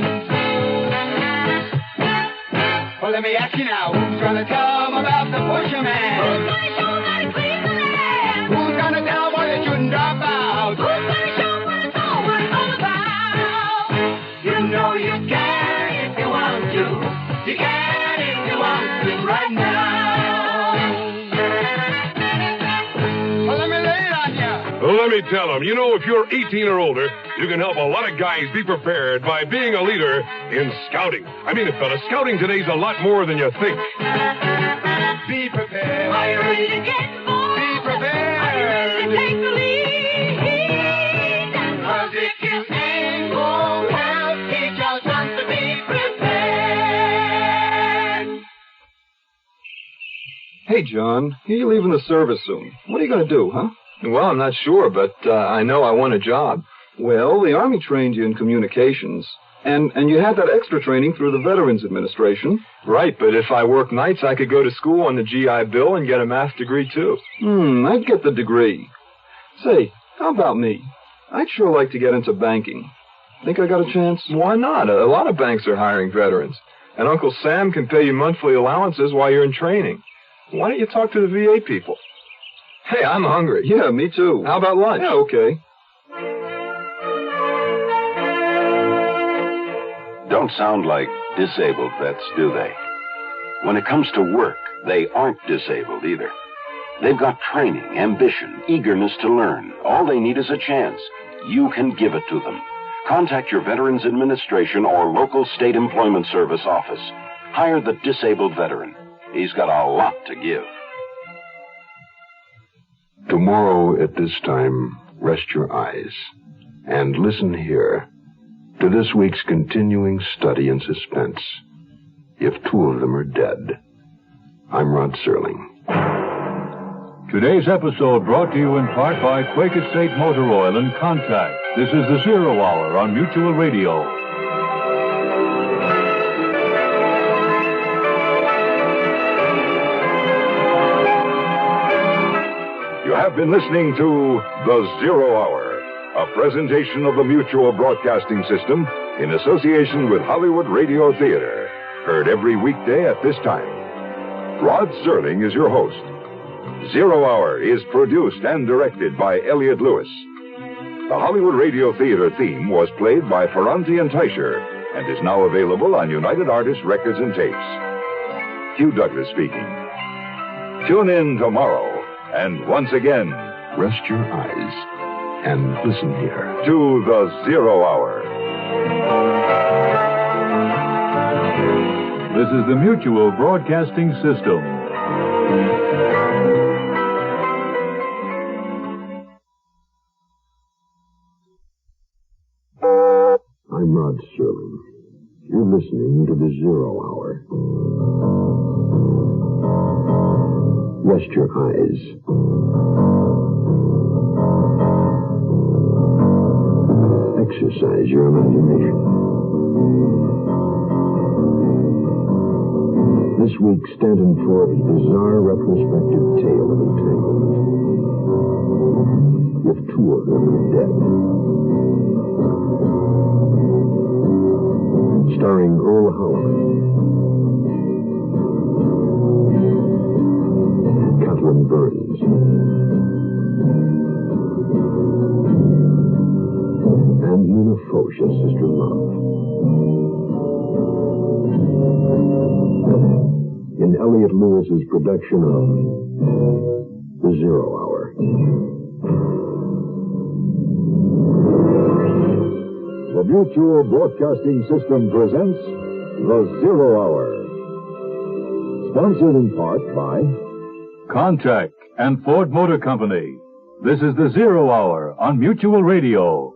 S1: let me ask you now, who's gonna tell them about the pusherman? Who's gonna show them how to clean the land? Who's gonna tell them why they shouldn't drop out? Who's gonna show them what it's all about? You know you can if you want to. You can if you want to right now. Well, let me lay it on you.
S14: Well, let me tell them, if you're 18 or older, you can help a lot of guys be prepared by being a leader in scouting. I mean it, fella, scouting today's a lot more than you think.
S1: Be prepared. Are you ready to get involved? Be prepared. Are you ready to take the lead? 'Cause if you ain't go well, teach our sons to be prepared.
S11: Hey, John, you're leaving the service soon. What are you going to do, huh? Well, I'm not sure, but I know I want a job. Well, the Army trained you in communications, and you had that extra training through the Veterans Administration. Right, but if I work nights, I could go to school on the GI Bill and get a math degree, too. I'd get the degree. Say, how about me? I'd sure like to get into banking. Think I got a chance? Why not? A lot of banks are hiring veterans, and Uncle Sam can pay you monthly allowances while you're in training. Why don't you talk to the VA people? Hey, I'm hungry. Yeah, me too. How about lunch? Yeah, okay.
S13: Don't sound like disabled vets, do they? When it comes to work, they aren't disabled either. They've got training, ambition, eagerness to learn. All they need is a chance. You can give it to them. Contact your Veterans Administration or local state employment service office. Hire the disabled veteran. He's got a lot to give.
S17: Tomorrow at this time, rest your eyes and listen here to this week's continuing study in suspense. If two of them are dead. I'm Rod Serling.
S3: Today's episode brought to you in part by Quaker State Motor Oil and Contact. This is the Zero Hour on Mutual Radio.
S2: You have been listening to The Zero Hour, a presentation of the Mutual Broadcasting System in association with Hollywood Radio Theater. Heard every weekday at this time. Rod Serling is your host. Zero Hour is produced and directed by Elliott Lewis. The Hollywood Radio Theater theme was played by Ferranti and Teicher and is now available on United Artists Records and Tapes. Hugh Douglas speaking. Tune in tomorrow. And once again,
S17: rest your eyes and listen here
S2: to The Zero Hour.
S3: This is the Mutual Broadcasting System.
S17: I'm Rod Serling. You're listening to The Zero Hour. Rest your eyes. Exercise your imagination. This week, Stanton Forbes' bizarre retrospective tale of entanglement. If two of them are dead. Starring Earl Holliman. Catherine Burns. And Nina Foch as Sister Love. In Elliott Lewis's production of The Zero Hour.
S2: The Mutual Broadcasting System presents The Zero Hour. Sponsored in part by
S3: Contact and Ford Motor Company. This is the Zero Hour on Mutual Radio.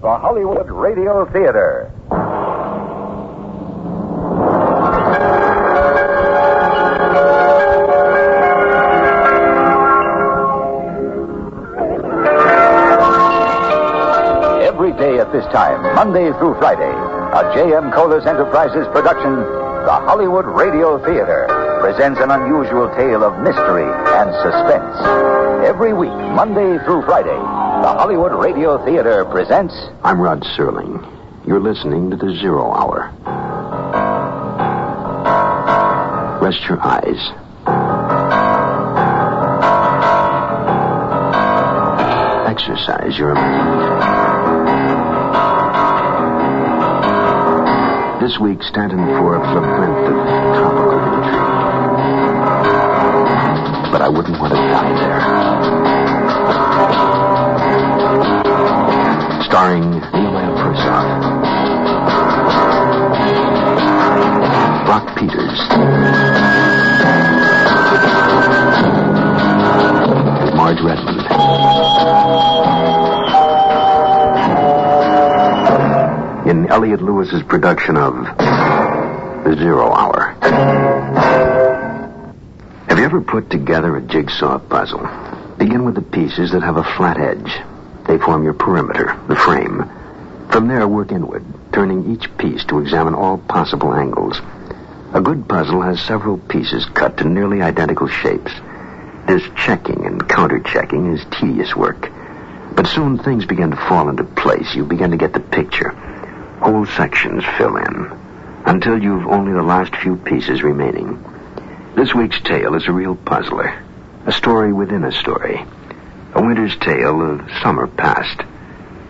S22: The Hollywood Radio Theater. Every day at this time, Monday through Friday, A J.M. Colas Enterprises production, the Hollywood Radio Theater presents an unusual tale of mystery and suspense. Every week, Monday through Friday, the Hollywood Radio Theater presents...
S18: I'm Rod Serling. You're listening to the Zero Hour. Rest your eyes. Exercise your imagination. This week, Stanton Forbes lament of tropical retreat. But I wouldn't want to die there. Starring Nilay Persoff, Brock Peters, Marge Redmond, in Elliot Lewis's production of The Zero Hour. Have you ever put together a jigsaw puzzle? Begin with the pieces that have a flat edge. They form your perimeter, the frame. From there, work inward, turning each piece to examine all possible angles. A good puzzle has several pieces cut to nearly identical shapes. This checking and counter-checking is tedious work. But soon things begin to fall into place. You begin to get the picture. Whole sections fill in, until you've only the last few pieces remaining. This week's tale is a real puzzler. A story within a story. A winter's tale of summer past.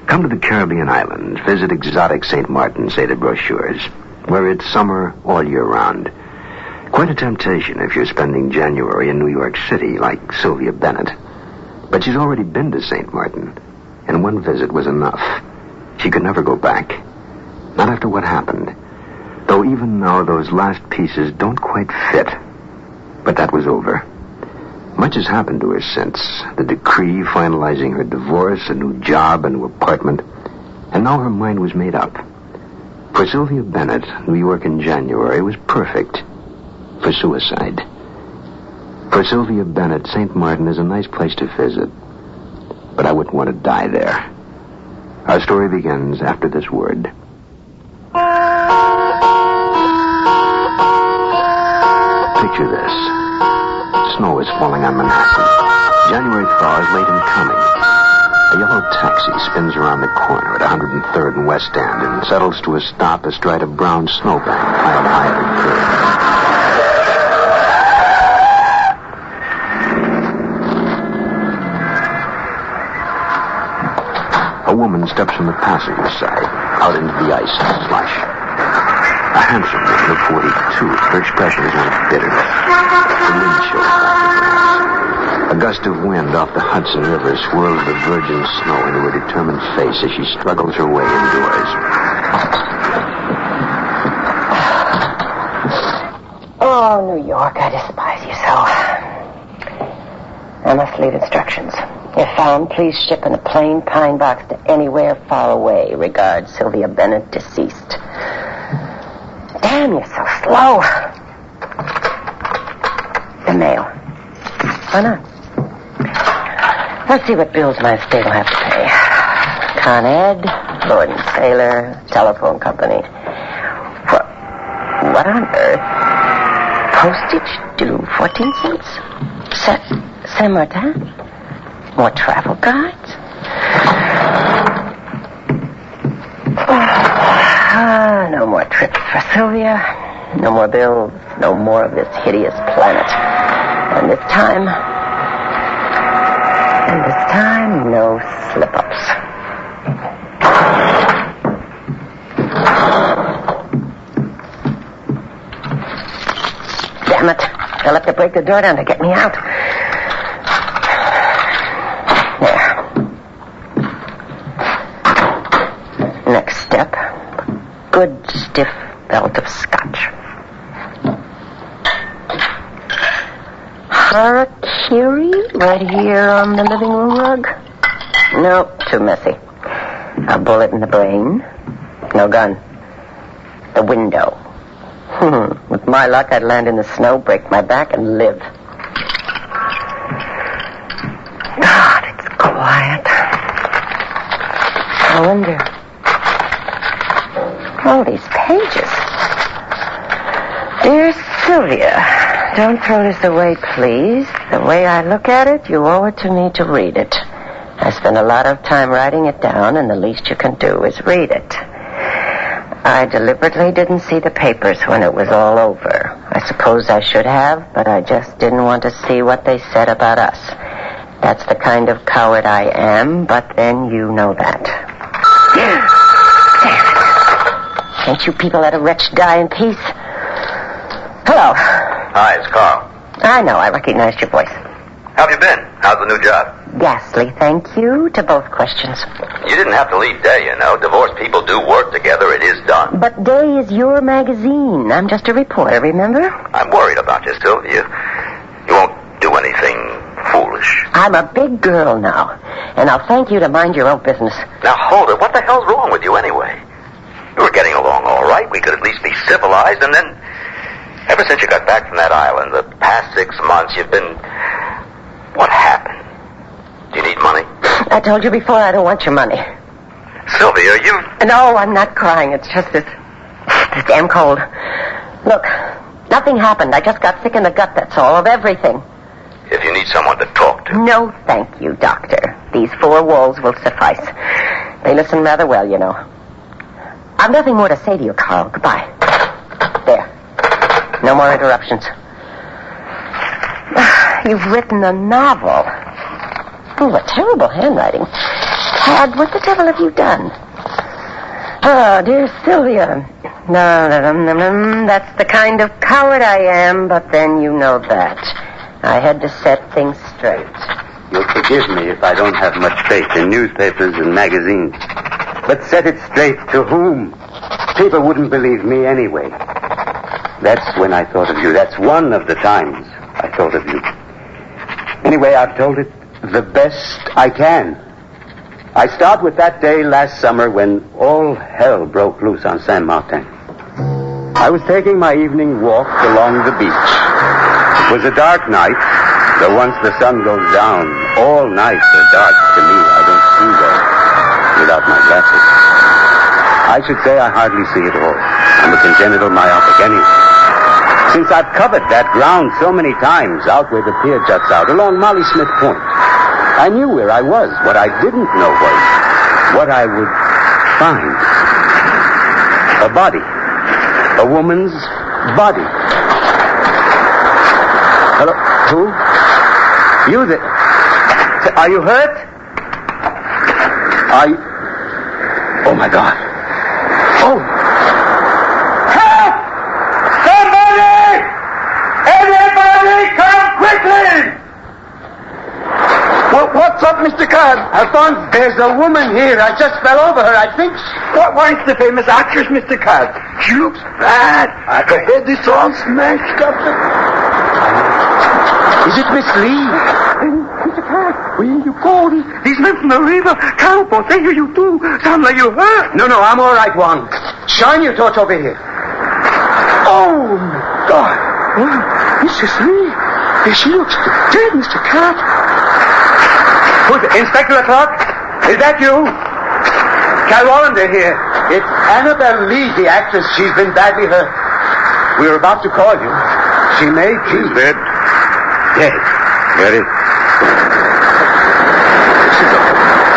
S18: Come to the Caribbean islands, visit exotic St. Martin, say the brochures, where it's summer all year round. Quite a temptation if you're spending January in New York City, like Sylvia Bennett. But she's already been to St. Martin, and one visit was enough. She could never go back. Not after what happened. Though even now those last pieces don't quite fit. But that was over. Much has happened to her since. The decree finalizing her divorce, a new job, a new apartment. And now her mind was made up. For Sylvia Bennett, New York in January was perfect for suicide. For Sylvia Bennett, St. Martin is a nice place to visit. But I wouldn't want to die there. Our story begins after this word. Picture this. Snow is falling on Manhattan. January thaw is late in coming. A yellow taxi spins around the corner at 103rd and West End and settles to a stop astride a brown snowbank piled high at the curb. A woman steps from the passenger side out into the ice and slush. A handsome woman of 42. Her expression is one of bitterness. The wind shows off. A gust of wind off the Hudson River swirls the virgin snow into her determined face as she struggles her way indoors.
S5: Oh, New York, I despise you so. I must leave instructions. If found, please ship in a plain pine box to anywhere far away. Regards, Sylvia Bennett, deceased. Damn, you're so slow. The mail. Why not? Let's see what bills my estate will have to pay. Con Ed, Lord and Sailor, telephone company. What on earth? Postage due 14 cents? Saint Martin? More travel guides? No more trips for Sylvia. No more bills. No more of this hideous planet. And this time, no slip-ups. Damn it. They'll have to break the door down to get me out. There. Next step. Good stiff belt of scotch. Harakiri right here on the living room rug? Nope, too messy. A bullet in the brain? No gun. The window. With my luck, I'd land in the snow, break my back, and live. God, it's quiet. I wonder. All these pages. Dear Sylvia, don't throw this away, please. The way I look at it, you owe it to me to read it. I spent a lot of time writing it down, and the least you can do is read it. I deliberately didn't see the papers when it was all over. I suppose I should have, but I just didn't want to see what they said about us. That's the kind of coward I am, but then you know that. Damn it. Can't you people let a wretch die in peace? Hello.
S7: Hi, it's Carl.
S5: I know, I recognized your voice.
S7: How have you been? How's the new job?
S5: Ghastly, thank you to both questions.
S7: You didn't have to leave Day, you know. Divorced people do work together. It is done.
S5: But Day is your magazine. I'm just a reporter, remember?
S7: I'm worried about you, Sylvia. You won't do anything foolish.
S5: I'm a big girl now, and I'll thank you to mind your own business.
S7: Now, hold it. What the hell's wrong with you anyway? You were getting along all right. We could at least be civilized, and then... Ever since you got back from that island, the past 6 months, you've been... What happened? Do you need money?
S5: I told you before I don't want your money.
S7: Sylvia, you...
S5: No, I'm not crying. It's just this damn cold. Look, nothing happened. I just got sick in the gut, that's all, of everything.
S7: If you need someone to talk to...
S5: No, thank you, Doctor. These 4 walls will suffice. They listen rather well, you know. I've nothing more to say to you, Carl. Goodbye. There. No more interruptions. You've written a novel. Oh, what terrible handwriting. Tad, what the devil have you done? Oh, dear Sylvia. No, that's the kind of coward I am, but then you know that. I had to set things straight.
S8: You'll forgive me if I don't have much faith in newspapers and magazines. But set it straight to whom? People wouldn't believe me anyway. That's when I thought of you. That's one of the times I thought of you. Anyway, I've told it the best I can. I start with that day last summer when all hell broke loose on Saint Martin. I was taking my evening walk along the beach. It was a dark night, though once the sun goes down, all nights are dark to me. I don't see well without my glasses. I should say I hardly see at all. I'm a congenital myopic anyway. Since I've covered that ground so many times, out where the pier juts out, along Molly Smith Point, I knew where I was. What I didn't know was what I would find. A body. A woman's body. Hello? Who? You there? Are you hurt? Oh, my God. Oh! Help! Somebody! Everybody come quickly! What's up, Mr. Cobb? Alphonse, there's a woman here. I just fell over her, I think. Why, it's the famous actress, Mr. Cobb. She looks bad. Her head is all smashed up. Is it Miss Lee? Mr. Cobb, where you going? These men from the river. Cowboys, they hear you too. Sound like you hurt. No, I'm all right, Wong. Shine your torch over here. Oh, my God. Oh, Mrs. Lee. She looks dead, Mr. Cobb. Who's it? Inspector Clark? Is that you? Cal Wallander here. It's Annabelle Lee, the actress. She's been badly hurt. We were about to call you. She may be. She's dead? Dead. Very.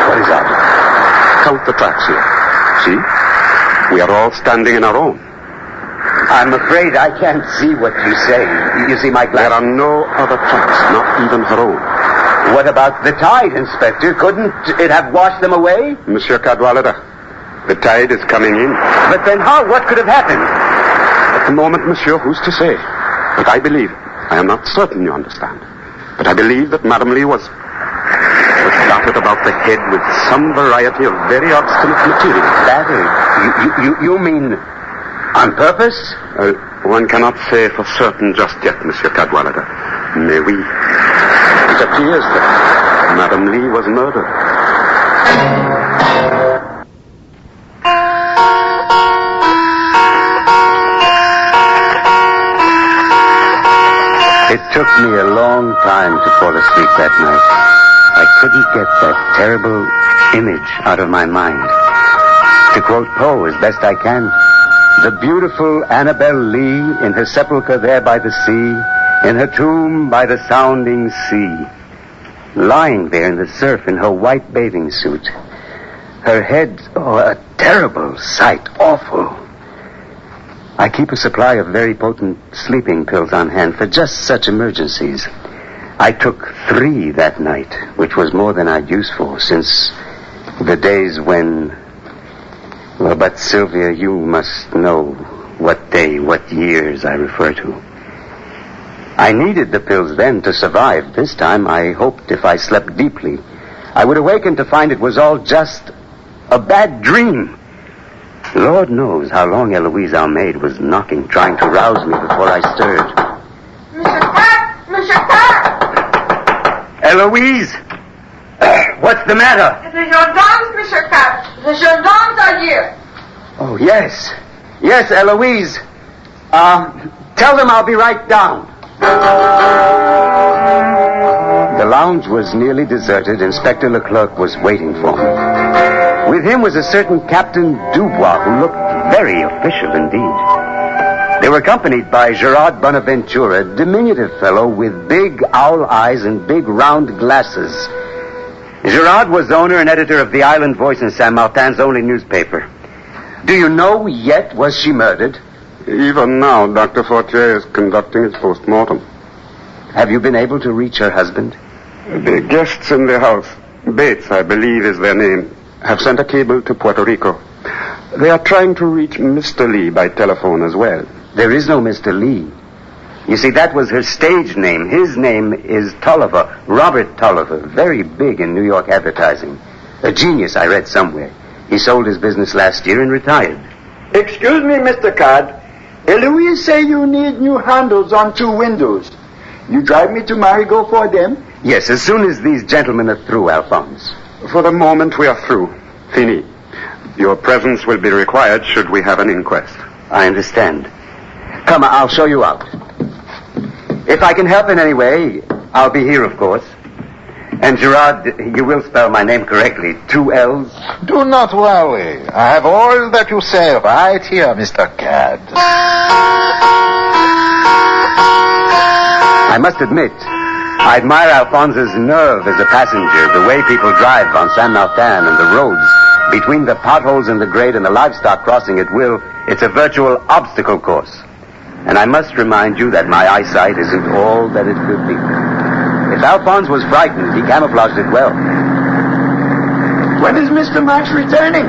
S8: What is that?
S17: Count the tracks here. See? We are all standing in our own.
S8: I'm afraid I can't see what you say. You see my glass?
S17: There are no other tracks, not even her own.
S8: What about the tide, Inspector? Couldn't it have washed them away?
S17: Monsieur Cadwallader, the tide is coming in.
S8: But then how? What could have happened?
S17: At the moment, monsieur, who's to say? But I believe, I am not certain you understand, but I believe that Madame Lee was battered about the head with some variety of very obstinate material.
S8: Battered? You mean on purpose?
S17: One cannot say for certain just yet, Monsieur Cadwallader. Mais oui. It appears that Madame Lee was murdered.
S8: It took me a long time to fall asleep that night. I couldn't get that terrible image out of my mind. To quote Poe as best I can, The beautiful Annabel Lee in her sepulchre there by the sea, in her tomb by the sounding sea, lying there in the surf in her white bathing suit. Her head, a terrible sight, awful. I keep a supply of very potent sleeping pills on hand for just such emergencies. I took 3 that night, which was more than I'd used for since the days when... Well, but Sylvia, you must know what day, what years I refer to. I needed the pills then to survive. This time I hoped if I slept deeply, I would awaken to find it was all just a bad dream. Lord knows how long Eloise, our maid, was knocking, trying to rouse me before I stirred.
S6: Monsieur Cat!
S8: Eloise! What's the matter?
S6: The gendarmes, Monsieur Cat. The gendarmes are here.
S8: Oh, yes. Yes, Eloise. Tell them I'll be right down. The lounge was nearly deserted. Inspector Leclerc was waiting for me. With him was a certain Captain Dubois, who looked very official indeed. They were accompanied by Gerard Bonaventure, a diminutive fellow with big owl eyes and big round glasses. Gerard was owner and editor of the Island Voice in Saint Martin's only newspaper. Do you know yet, was she murdered?
S10: Even now, Dr. Fortier is conducting his post-mortem.
S8: Have you been able to reach her husband?
S10: The guests in the house, Bates, I believe is their name, have sent a cable to Puerto Rico. They are trying to reach Mr. Lee by telephone as well.
S8: There is no Mr. Lee. You see, that was her stage name. His name is Tolliver, Robert Tolliver, very big in New York advertising. A genius, I read somewhere. He sold his business last year and retired.
S20: Excuse me, Mr. Card. Eloise say you need new handles on 2 windows. You drive me to Marigot for them?
S8: Yes, as soon as these gentlemen are through, Alphonse.
S10: For the moment, we are through. Fini. Your presence will be required should we have an inquest.
S8: I understand. Come, I'll show you out. If I can help in any way, I'll be here, of course. And Gerard, you will spell my name correctly. 2 L's.
S23: Do not worry. I have all that you say right here, Mr. Cad.
S8: I must admit, I admire Alphonse's nerve as a passenger, the way people drive on Saint Martin and the roads. Between the potholes in the grade and the livestock crossing at will, it's a virtual obstacle course. And I must remind you that my eyesight isn't all that it could be. If Alphonse was frightened, he camouflaged it well.
S20: When is Mr. Max returning?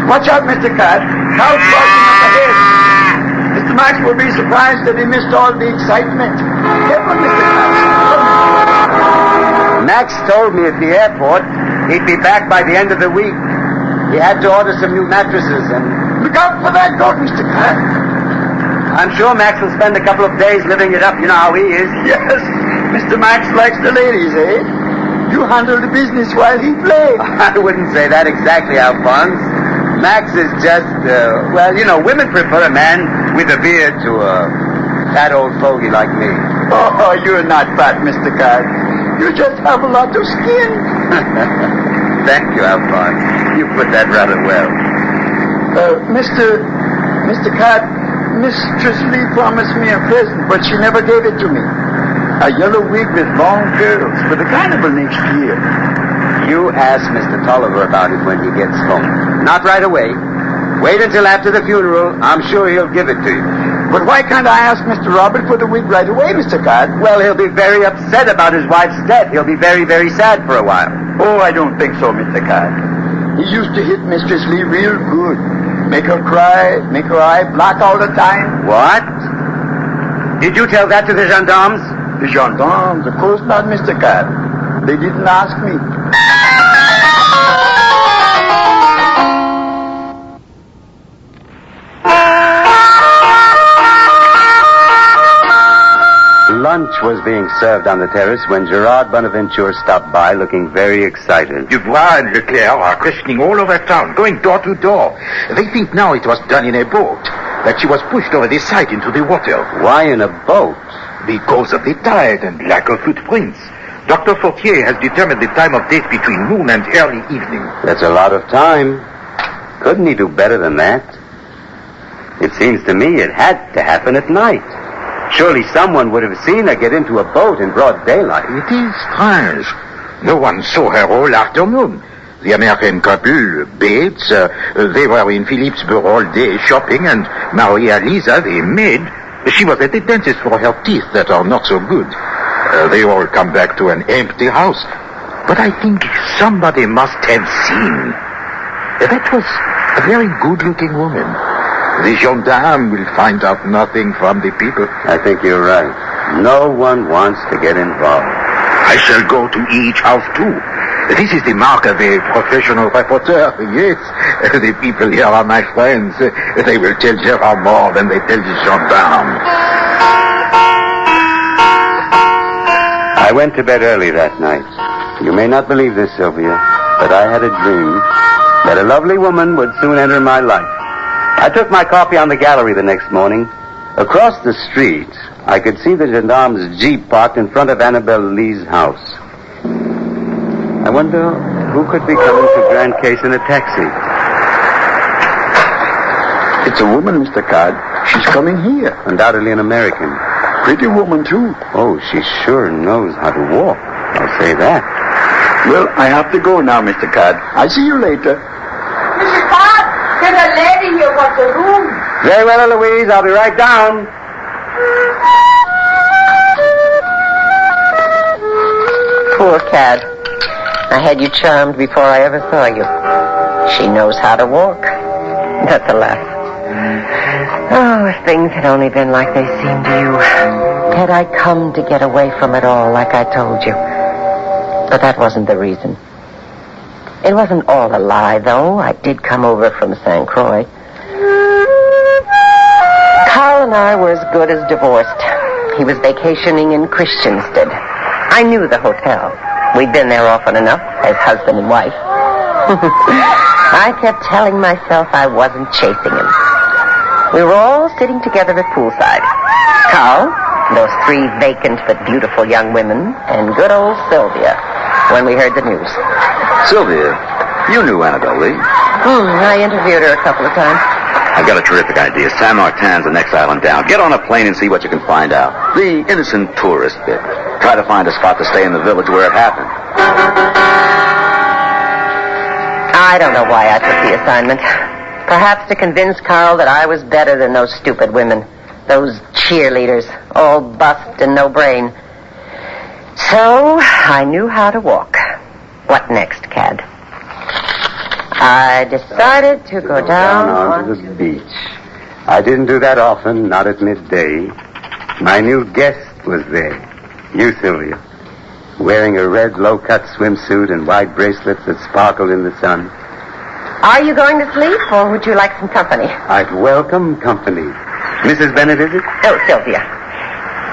S20: Watch out, Mr. Card. House crossing up ahead. Mr. Max will be surprised that he missed all the excitement. Careful, Mr. Max.
S8: Max told me at the airport he'd be back by the end of the week. He had to order some new mattresses and...
S20: Look out for that goat, Mr. Card.
S8: I'm sure Max will spend a couple of days living it up. You know how he is.
S20: Yes. Mr. Max likes the ladies, eh? You handle the business while he plays.
S8: I wouldn't say that exactly, Alphonse. Max is just, women prefer a man with a beard to a fat old fogey like me.
S20: Oh, you're not fat, Mr. Card. You just have a lot of skin.
S8: Thank you, Alphonse. You put that rather well.
S20: Mr. Card, Mistress Lee promised me a present, but she never gave it to me. A yellow wig with long curls for the carnival next year.
S8: You ask Mr. Tolliver about it when he gets home. Not right away. Wait until after the funeral. I'm sure he'll give it to you.
S20: But why can't I ask Mr. Robert for the wig right away, Mr. Card?
S8: Well, he'll be very upset about his wife's death. He'll be very, very sad for a while.
S20: Oh, I don't think so, Mr. Card. He used to hit Mistress Lee real good. Make her cry, make her eye black all the time.
S8: What? Did you tell that to the gendarmes?
S20: The gendarmes, of course not, Mr. Card. They didn't ask me.
S8: Lunch was being served on the terrace when Gerard Bonaventure stopped by looking very excited.
S23: Dubois and Leclerc are questioning all over town, going door to door. They think now it was done in a boat, that she was pushed over the side into the water.
S8: Why in a boat?
S23: Because of the tide and lack of footprints. Dr. Fortier has determined the time of death between noon and early evening.
S8: That's a lot of time. Couldn't he do better than that? It seems to me it had to happen at night. Surely someone would have seen her get into a boat in broad daylight.
S23: It is strange. No one saw her all afternoon. The American couple, Bates, they were in Phillipsburg all day shopping, and Maria Lisa, the maid, she was at the dentist for her teeth that are not so good. They all come back to an empty house. But I think somebody must have seen. That was a very good-looking woman. The gendarme will find out nothing from the people.
S8: I think you're right. No one wants to get involved.
S23: I shall go to each house, too. This is the mark of a professional reporter, yes. The people here are my friends. They will tell Gerard more than they tell the gendarme.
S8: I went to bed early that night. You may not believe this, Sylvia, but I had a dream that a lovely woman would soon enter my life. I took my coffee on the gallery the next morning. Across the street, I could see the gendarme's jeep parked in front of Annabelle Lee's house. I wonder who could be coming to Grand Case in a taxi.
S20: It's a woman, Mr. Codd. She's coming here.
S8: Undoubtedly an American.
S20: Pretty woman, too.
S8: Oh, she sure knows how to walk. I'll say that.
S20: Well, I have to go now, Mr. Codd. I'll see you later.
S6: Mr. Codd, there's a lady here wants a room.
S8: Very well, Eloise. I'll be right down.
S5: Poor Cad. I had you charmed before I ever saw you. She knows how to walk. That's a laugh. Oh, if things had only been like they seemed to you. Had I come to get away from it all like I told you. But that wasn't the reason. It wasn't all a lie, though. I did come over from St. Croix. Carl and I were as good as divorced. He was vacationing in Christiansted. I knew the hotel. We'd been there often enough as husband and wife. I kept telling myself I wasn't chasing him. We were all sitting together at poolside. Carl, those three vacant but beautiful young women, and good old Sylvia, when we heard the news.
S7: Sylvia, you knew Annabelle Lee.
S5: I interviewed her a couple of times.
S7: I've got a terrific idea. San Martin's the next island down. Get on a plane and see what you can find out. The innocent tourist bit. Try to find a spot to stay in the village where it happened.
S5: I don't know why I took the assignment. Perhaps to convince Carl that I was better than those stupid women. Those cheerleaders, all bust and no brain. So, I knew how to walk. What next, Cad? I decided to go down
S8: onto the beach. I didn't do that often, not at midday. My new guest was there. You, Sylvia, wearing a red low-cut swimsuit and white bracelets that sparkled in the sun.
S5: Are you going to sleep, or would you like some company?
S8: I'd welcome company. Mrs. Bennett, is it?
S5: Oh, Sylvia.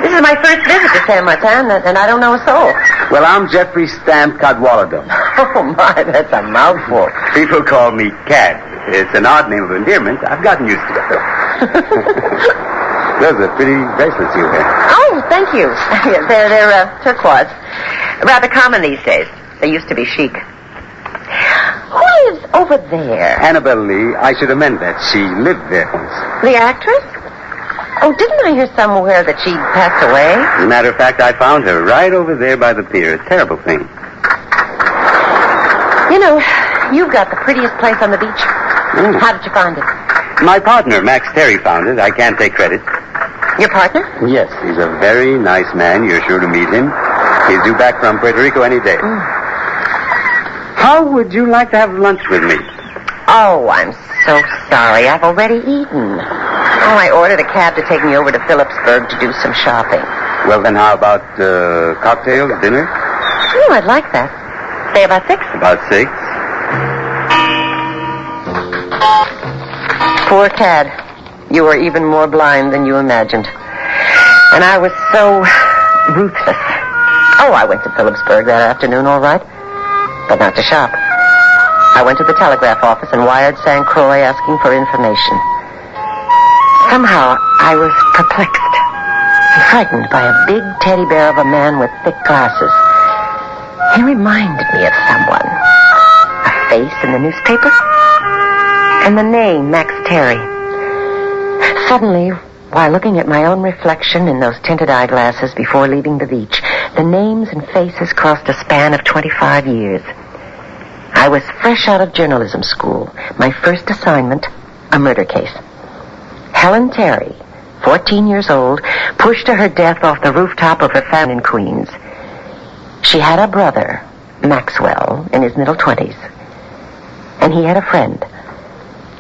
S5: This is my first visit to San Martin, and I don't know a soul.
S8: Well, I'm Jeffrey Stamp Cadwallader.
S5: Oh, my, that's a mouthful.
S8: People call me Cad. It's an odd name of endearment. I've gotten used to it. Those are pretty bracelets you wear.
S5: Oh, thank you. They're turquoise. Rather common these days. They used to be chic. Who lives over there?
S8: Annabelle Lee. I should amend that. She lived there once.
S5: The actress? Oh, didn't I hear somewhere that she'd passed away?
S8: As a matter of fact, I found her right over there by the pier. A terrible thing.
S5: You know, you've got the prettiest place on the beach. How did you find it?
S8: My partner, Max Terry, found it. I can't take credit.
S5: Your partner?
S8: Yes, he's a very nice man. You're sure to meet him. He's due back from Puerto Rico any day. How would you like to have lunch with me?
S5: Oh, I'm so sorry. I've already eaten. Oh, I ordered a cab to take me over to Phillipsburg to do some shopping.
S8: Well, then how about cocktails, dinner?
S5: Oh, I'd like that. Say about 6?
S8: About 6.
S5: Poor Cad. You were even more blind than you imagined. And I was so ruthless. Oh, I went to Phillipsburg that afternoon, all right. But not to shop. I went to the telegraph office and wired St. Croix asking for information. Somehow, I was perplexed and frightened by a big teddy bear of a man with thick glasses. He reminded me of someone. A face in the newspaper, and the name, Max Terry. Suddenly, while looking at my own reflection in those tinted eyeglasses before leaving the beach, the names and faces crossed a span of 25 years. I was fresh out of journalism school. My first assignment, a murder case. Helen Terry, 14 years old, pushed to her death off the rooftop of her family in Queens. She had a brother, Maxwell, in his middle 20s. And he had a friend,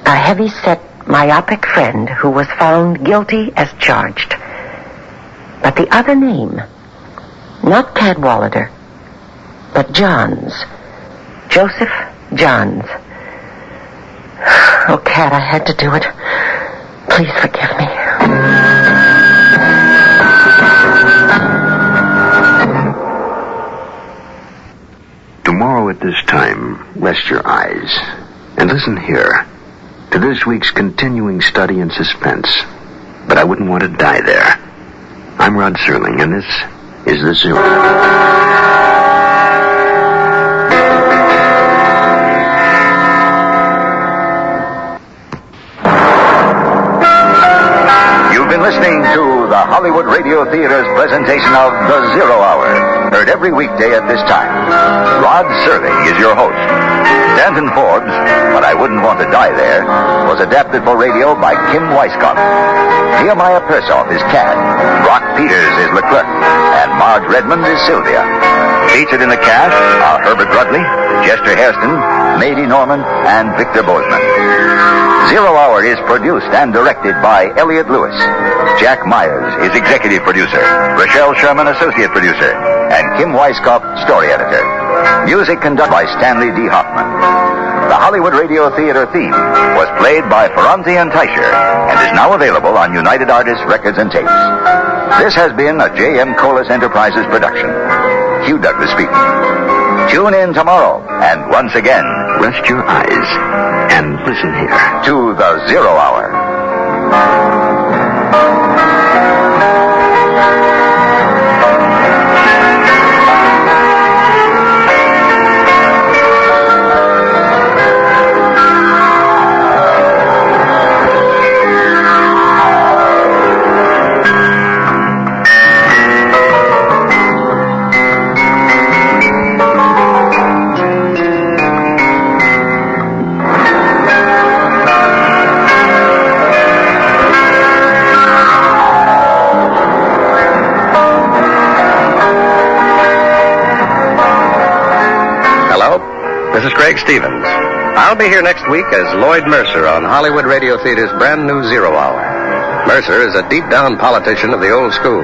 S5: a heavy-set, myopic friend who was found guilty as charged. But the other name, not Cadwallader, but Johns. Joseph Johns. Oh, Cad, I had to do it. Please forgive me.
S18: Tomorrow at this time, rest your eyes and listen here to this week's continuing study in suspense. But I wouldn't want to die there. I'm Rod Serling, and this is The Zero.
S22: You've been listening to the Hollywood Radio Theater's presentation of The Zero Hour, heard every weekday at this time. Rod Serling is your host. Stanton Forbes, But I Wouldn't Want to Die There, was adapted for radio by Kim Weisskopf. Nehemiah Persoff is Cad, Brock Peters is Leclerc, and Marge Redmond is Sylvia. Featured in the cast are Herbert Rudley, Chester Hairston, Mady Norman, and Victor Bozeman. Zero Hour is produced and directed by Elliot Lewis. Jack Myers is executive producer, Rochelle Sherman associate producer, and Kim Weisskopf story editor. Music conducted by Stanley D. Hoffman. The Hollywood Radio Theater theme was played by Ferranti and Teicher and is now available on United Artists Records and Tapes. This has been a J.M. Colas Enterprises production. Hugh Douglas speaking. Tune in tomorrow, and once again,
S18: rest your eyes and listen here
S22: to The Zero Hour.
S12: This is Craig Stevens. I'll be here next week as Lloyd Mercer on Hollywood Radio Theater's brand new Zero Hour. Mercer is a deep-down politician of the old school.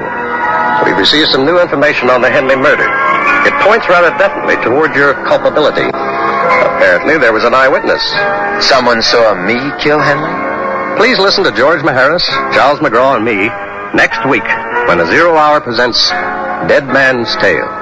S12: We've received some new information on the Henley murder. It points rather definitely toward your culpability. Apparently, there was an eyewitness.
S15: Someone saw me kill Henley?
S12: Please listen to George Maharis, Charles McGraw, and me next week when the Zero Hour presents Dead Man's Tale.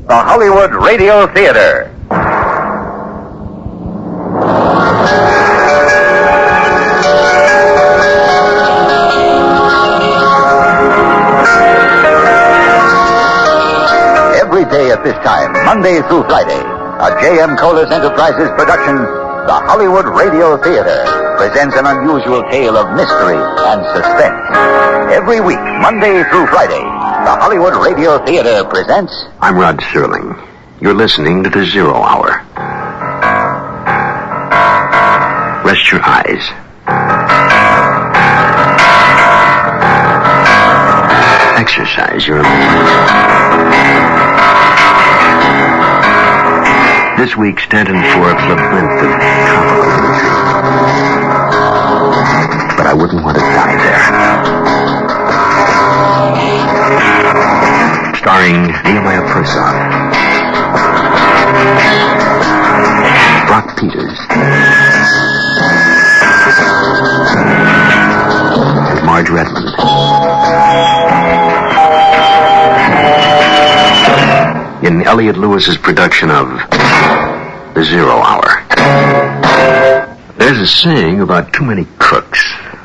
S22: the Hollywood Radio Theater. Every day at this time, Monday through Friday, a J.M. Colas Enterprises production, the Hollywood Radio Theater, presents an unusual tale of mystery and suspense. Every week, Monday through Friday, the Hollywood Radio Theater presents...
S18: I'm Rod Serling. You're listening to the Zero Hour. Rest your eyes. Exercise your imagination. This week, Stanton Forbes' labyrinth of tropical imagery. But I wouldn't want to die there. Starring Nehemiah Persson, Brock Peters, and Marge Redmond. In Elliot Lewis's production of The Zero Hour. There's a saying about too many cooks.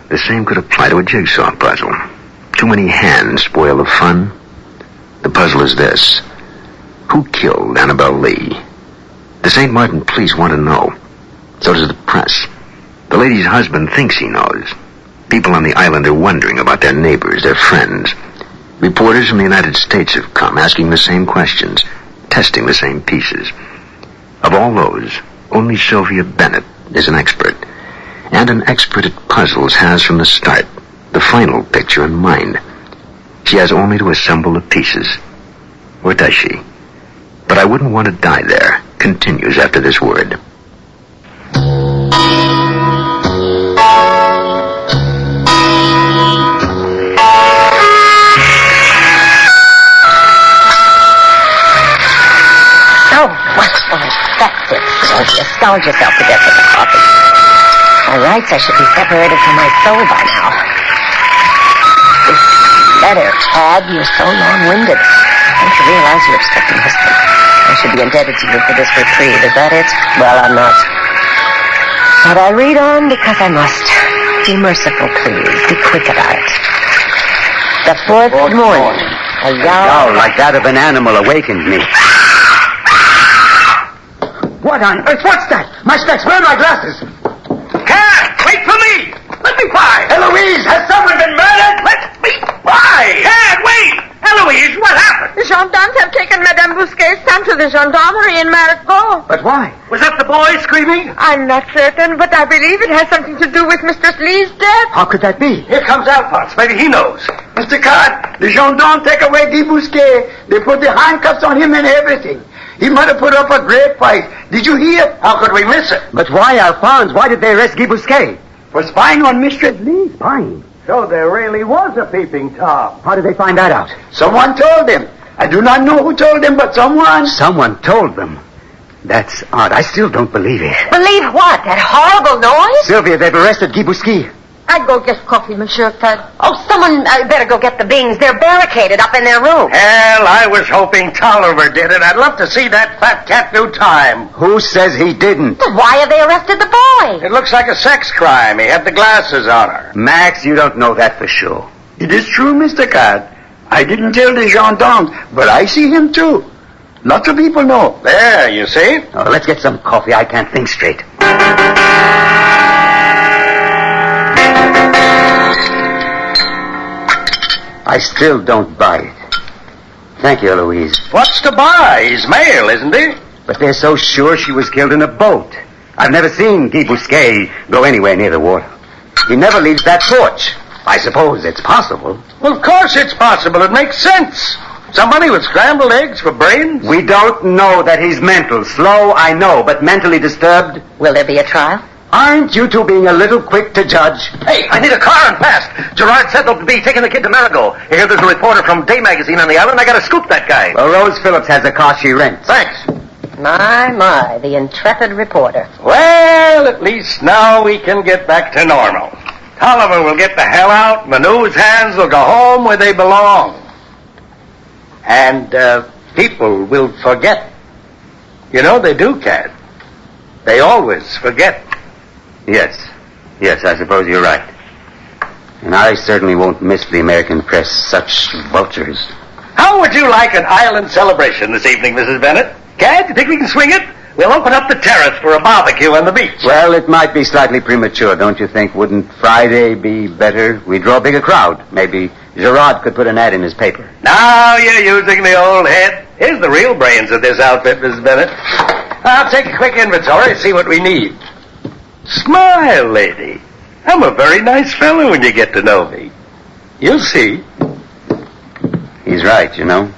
S18: The same could apply to a jigsaw puzzle. Too many hands spoil the fun. The puzzle is this. Who killed Annabelle Lee? The St. Martin police want to know. So does the press. The lady's husband thinks he knows. People on the island are wondering about their neighbors, their friends. Reporters from the United States have come, asking the same questions, testing the same pieces. Of all those, only Sylvia Bennett is an expert. And an expert at puzzles has from the start the final picture in mind. She has only to assemble the pieces. Or does she? But I wouldn't want to die there. Continues after this word.
S5: Scald yourself to death with the coffee. By rights, I should be separated from my soul by now. This letter, Tad, you're so long-winded. Don't you realize you're obstructing history? I should be indebted to you for this reprieve. Is that it? Well, I'm not. But I read on because I must. Be merciful, please. Be quick about it. The fourth morning, a yowl
S8: like that of an animal awakened me.
S20: What on earth? What's that? My specs, where are my glasses?
S7: Cat, wait for me! Let me by!
S20: Eloise, has someone been murdered?
S7: Let me by! Cat, wait! Eloise, what happened?
S6: The gendarmes have taken Madame Bousquet's son to the gendarmerie in Maricot.
S20: But why?
S7: Was that the boy screaming?
S6: I'm not certain, but I believe it has something to do with Mr. Lee's death.
S20: How could that be?
S7: Here comes Alphonse. Maybe he knows.
S20: Mr. Card, the gendarmes take away Guy Bousquet. They put the handcuffs on him and everything. He might have put up a great fight. Did you hear?
S7: How could we miss it?
S8: But why, Alphonse? Why did they arrest Guy Bousquet?
S20: For spying on Mistress Lee.
S8: Spying?
S20: So there really was a peeping Tom.
S8: How did they find that out?
S20: Someone told them. I do not know who told them, but someone.
S8: Someone told them. That's odd. I still don't believe it.
S5: Believe what? That horrible noise?
S8: Sylvia, they've arrested Guy Bousquet.
S6: I'd go get coffee, Monsieur Tad.
S5: Oh, someone better go get the beans. They're barricaded up in their room.
S7: Hell, I was hoping Tolliver did it. I'd love to see that fat cat do time.
S8: Who says he didn't?
S5: Well, why have they arrested the boy?
S7: It looks like a sex crime. He had the glasses on her.
S8: Max, you don't know that for sure.
S20: It is true, Mr. Card. I didn't tell the gendarmes, but I see him too. Lots of people know.
S7: There, you see?
S8: Oh, let's get some coffee. I can't think straight. I still don't buy it. Thank you, Eloise.
S7: What's to buy? He's male, isn't he?
S8: But they're so sure she was killed in a boat. I've never seen Guy Bousquet go anywhere near the water. He never leaves that porch. I suppose it's possible.
S7: Well, of course it's possible. It makes sense. Somebody with scrambled eggs for brains?
S8: We don't know that he's mental. Slow, I know, but mentally disturbed.
S5: Will there be a trial?
S8: Aren't you two being a little quick to judge?
S7: Hey, I need a car and fast. Gerard said they'll be taking the kid to Marigot. I hear there's a reporter from Day Magazine on the island. I gotta scoop that guy.
S8: Well, Rose Phillips has a car she rents.
S7: Thanks.
S5: My, the intrepid reporter.
S7: Well, at least now we can get back to normal. Tolliver will get the hell out. The news hands will go home where they belong. And,
S12: people will forget. You know they do, Cad. They always forget.
S8: Yes, I suppose you're right. And I certainly won't miss the American press, such vultures.
S12: How would you like an island celebration this evening, Mrs. Bennett? Cad, you think we can swing it? We'll open up the terrace for a barbecue on the beach.
S8: Well, it might be slightly premature, don't you think? Wouldn't Friday be better? We draw a bigger crowd. Maybe Gerard could put an ad in his paper.
S12: Now you're using the old head. Here's the real brains of this outfit, Mrs. Bennett. I'll take a quick inventory and see what we need. Smile, lady. I'm a very nice fellow when you get to know me. You'll see.
S8: He's right, you know.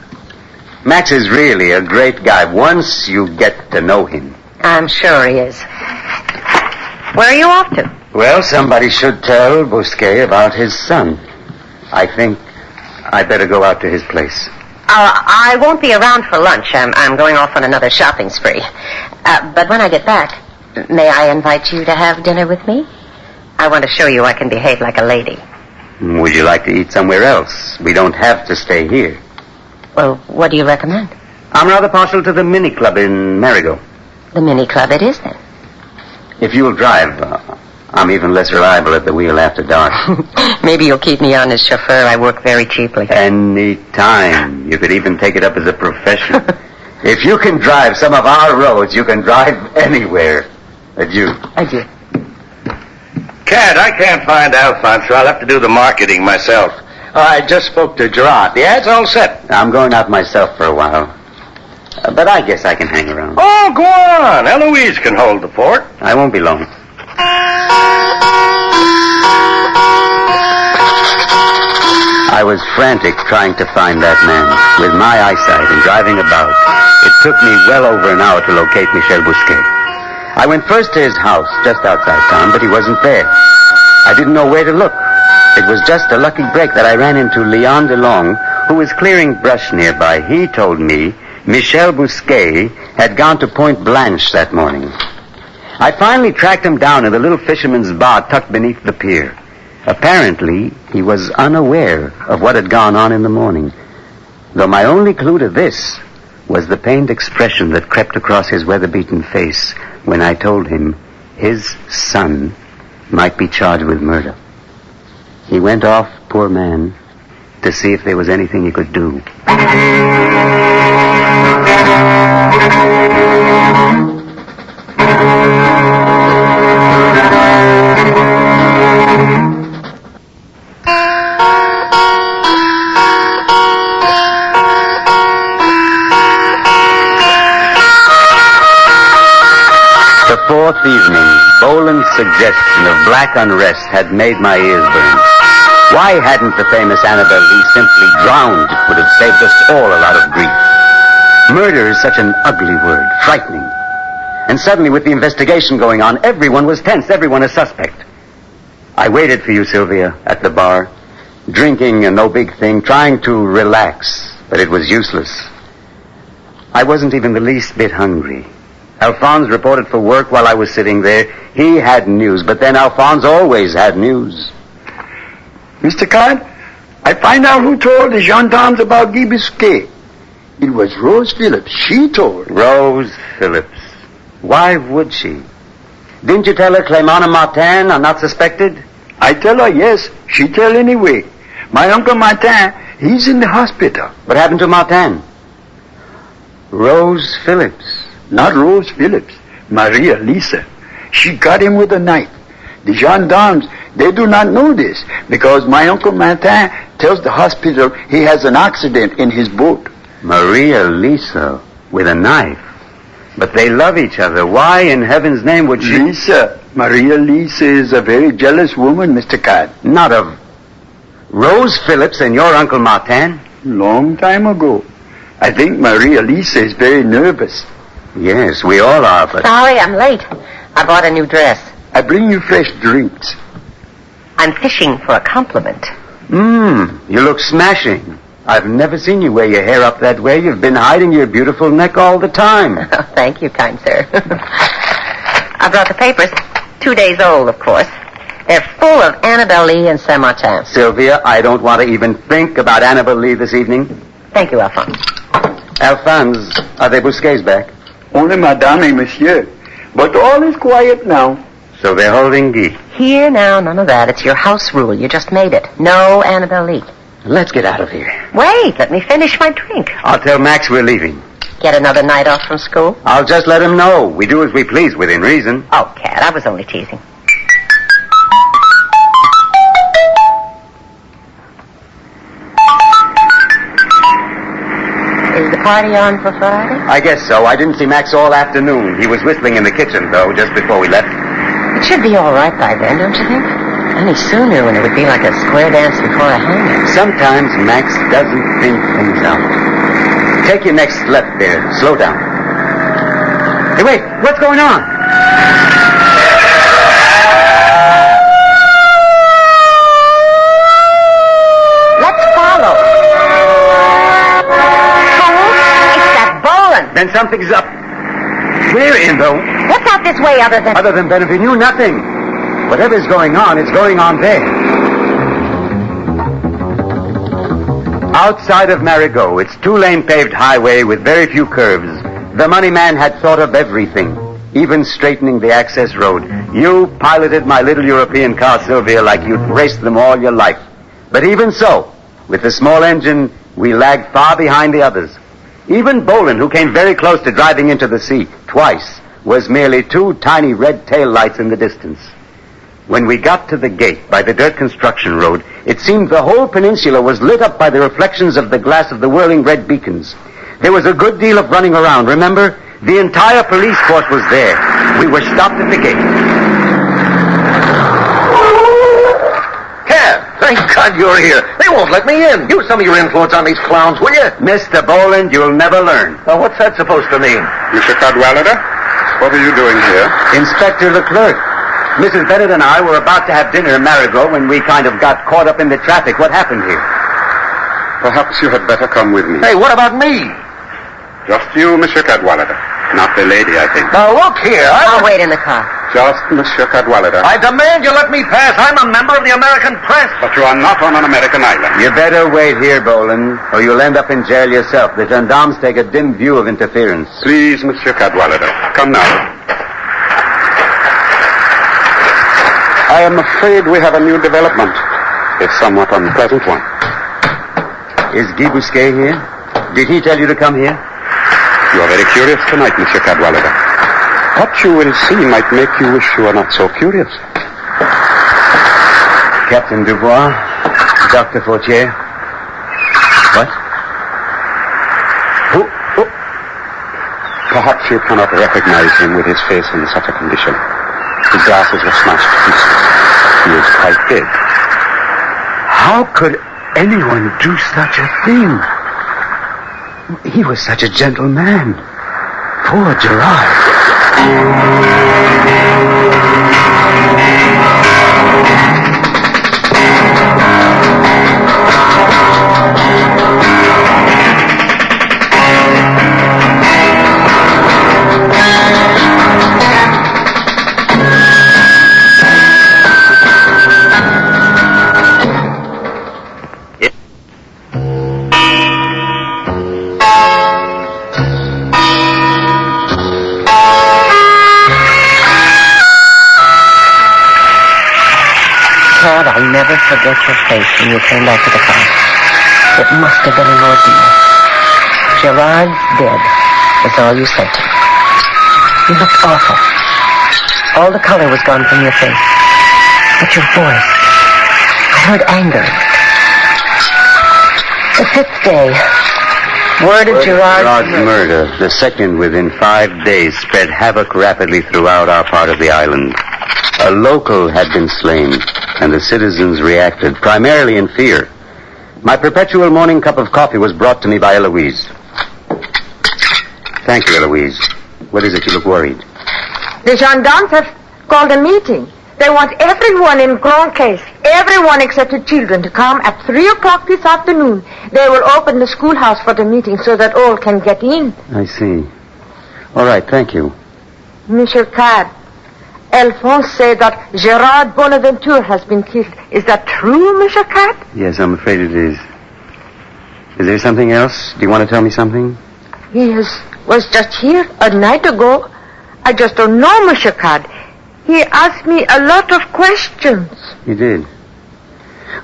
S8: Max is really a great guy once you get to know him.
S5: I'm sure he is. Where are you off to?
S8: Well, somebody should tell Bousquet about his son. I think I better go out to his place.
S5: I won't be around for lunch. I'm going off on another shopping spree. But when I get back, may I invite you to have dinner with me? I want to show you I can behave like a lady.
S8: Would you like to eat somewhere else? We don't have to stay here.
S5: Well, what do you recommend?
S8: I'm rather partial to the mini club in Marigot.
S5: The mini club it is, then.
S8: If you'll drive, I'm even less reliable at the wheel after dark.
S5: Maybe you'll keep me on as chauffeur. I work very cheaply.
S8: Any time. You could even take it up as a profession. If you can drive some of our roads, you can drive anywhere. Adieu.
S5: Adieu.
S12: Cad, I can't find Alphonse, so I'll have to do the marketing myself. I just spoke to Gerard. The ad's all set.
S8: I'm going out myself for a while. But I guess I can hang around.
S12: Oh, go on. Eloise can hold the fort.
S8: I won't be long. I was frantic trying to find that man. With my eyesight and driving about, it took me well over an hour to locate Michel Bousquet. I went first to his house just outside town, but he wasn't there. I didn't know where to look. It was just a lucky break that I ran into Leon DeLong, who was clearing brush nearby. He told me Michel Bousquet had gone to Point Blanche that morning. I finally tracked him down in the little fisherman's bar tucked beneath the pier. Apparently, he was unaware of what had gone on in the morning, though my only clue to this was the pained expression that crept across his weather-beaten face when I told him his son might be charged with murder. He went off, poor man, to see if there was anything he could do. The fourth evening, Boland's suggestion of black unrest had made my ears burn. Why hadn't the famous Annabelle Lee simply drowned? It would have saved us all a lot of grief. Murder is such an ugly word, frightening. And suddenly, with the investigation going on, everyone was tense, everyone a suspect. I waited for you, Sylvia, at the bar, drinking a no big thing, trying to relax, but it was useless. I wasn't even the least bit hungry. Alphonse reported for work while I was sitting there. He had news, but then Alphonse always had news.
S20: Mr. Card, I find out who told the gendarmes about Guy Bousquet. It was Rose Phillips. She told.
S8: Rose Phillips. Why would she? Didn't you tell her Clément and Martin are not suspected?
S20: I tell her yes. She tell anyway. My Uncle Martin, he's in the hospital.
S8: What happened to Martin? Rose Phillips.
S20: Not Rose Phillips. Maria Lisa. She got him with a knife. The gendarmes, they do not know this because my Uncle Martin tells the hospital he has an accident in his boat.
S8: Maria Lisa with a knife. But they love each other. Why in heaven's name would she...
S20: Lisa. Maria Lisa is a very jealous woman, Mr. Card.
S8: Not of Rose Phillips and your Uncle Martin?
S20: Long time ago. I think Maria Lisa is very nervous.
S8: Yes, we all are, but...
S5: Sorry, I'm late. I bought a new dress.
S20: I bring you fresh drinks.
S5: I'm fishing for a compliment.
S8: You look smashing. I've never seen you wear your hair up that way. You've been hiding your beautiful neck all the time.
S5: Oh, thank you, kind sir. I brought the papers. 2 days old, of course. They're full of Annabelle Lee and Saint-Martin.
S8: Sylvia, I don't want to even think about Annabelle Lee this evening.
S5: Thank you, Alphonse.
S8: Alphonse, are the Bousquets back?
S20: Only Madame et Monsieur. But all is quiet now.
S8: So they're holding Guy.
S5: Here now, none of that. It's your house rule. You just made it. No Annabelle Lee.
S8: Let's get out of here.
S5: Wait, let me finish my drink.
S8: I'll tell Max we're leaving.
S5: Get another night off from school?
S8: I'll just let him know. We do as we please within reason.
S5: Oh, Cat, I was only teasing. Is the party on for Friday?
S8: I guess so. I didn't see Max all afternoon. He was whistling in the kitchen, though, just before we left.
S5: It should be all right by then, don't you think? Any sooner and it would be like a square dance before a hanging.
S8: Sometimes Max doesn't think things out. Take your next left there. Slow down. Hey, wait. What's going on?
S5: Let's follow. It's that Bolin.
S8: Then something's up. Where in, though?
S5: What's out this way other than...
S8: Other than Benevenue, nothing. Whatever's going on, it's going on there. Outside of Marigot, it's two-lane paved highway with very few curves. The money man had thought of everything, even straightening the access road. You piloted my little European car, Sylvia, like you'd raced them all your life. But even so, with the small engine, we lagged far behind the others. Even Bolin, who came very close to driving into the sea twice, was merely two tiny red tail lights in the distance. When we got to the gate by the dirt construction road, it seemed the whole peninsula was lit up by the reflections of the glass of the whirling red beacons. There was a good deal of running around, remember? The entire police force was there. We were stopped at the gate.
S12: Cab, thank God you're here. They won't let me in. Use some of your influence on these clowns, will you?
S8: Mr. Boland, you'll never learn.
S12: Well, what's that supposed to mean?
S10: Mr. Cadwallader, what are you doing here?
S8: Inspector Leclerc. Mrs. Bennett and I were about to have dinner in Marigot when we kind of got caught up in the traffic. What happened here?
S10: Perhaps you had better come with me.
S12: Hey, what about me?
S10: Just you, Monsieur Cadwallader. Not the lady, I think.
S12: Now, look here.
S5: I'll wait in the car.
S10: Just Monsieur Cadwallader.
S12: I demand you let me pass. I'm a member of the American press.
S10: But you are not on an American island.
S8: You better wait here, Boland, or you'll end up in jail yourself. The gendarmes take a dim view of interference.
S10: Please, Monsieur Cadwallader. Come now. I am afraid we have a new development. A somewhat unpleasant one.
S8: Is Guy Bousquet here? Did he tell you to come here?
S10: You are very curious tonight, Monsieur Cadwallader. What you will see might make you wish you were not so curious.
S8: Captain Dubois, Dr. Fautier. What?
S10: Who? Perhaps you cannot recognize him with his face in such a condition. The glasses were smashed to pieces. He is quite dead.
S8: How could anyone do such a thing? He was such a gentle man. Poor Gerard.
S5: I'll never forget your face when you came back to the car. It must have been an ordeal. Gerard's dead, was all you said to me. You looked awful. All the color was gone from your face. But your voice, I heard anger. The fifth day, word of Gerard's
S8: murder, the second within 5 days, spread havoc rapidly throughout our part of the island. A local had been slain, and the citizens reacted, primarily in fear. My perpetual morning cup of coffee was brought to me by Eloise. Thank you, Eloise. What is it? You look worried.
S6: The gendarmes have called a meeting. They want everyone in Grand Case, everyone except the children, to come at 3 o'clock this afternoon. They will open the schoolhouse for the meeting so that all can get in.
S8: I see. All right, thank you.
S6: Monsieur Cad, Alphonse said that Gerard Bonaventure has been killed. Is that true, Monsieur Cad?
S8: Yes, I'm afraid it is. Is there something else? Do you want to tell me something?
S6: was just here a night ago. I just don't know, Monsieur Card. He asked me a lot of questions.
S8: He did?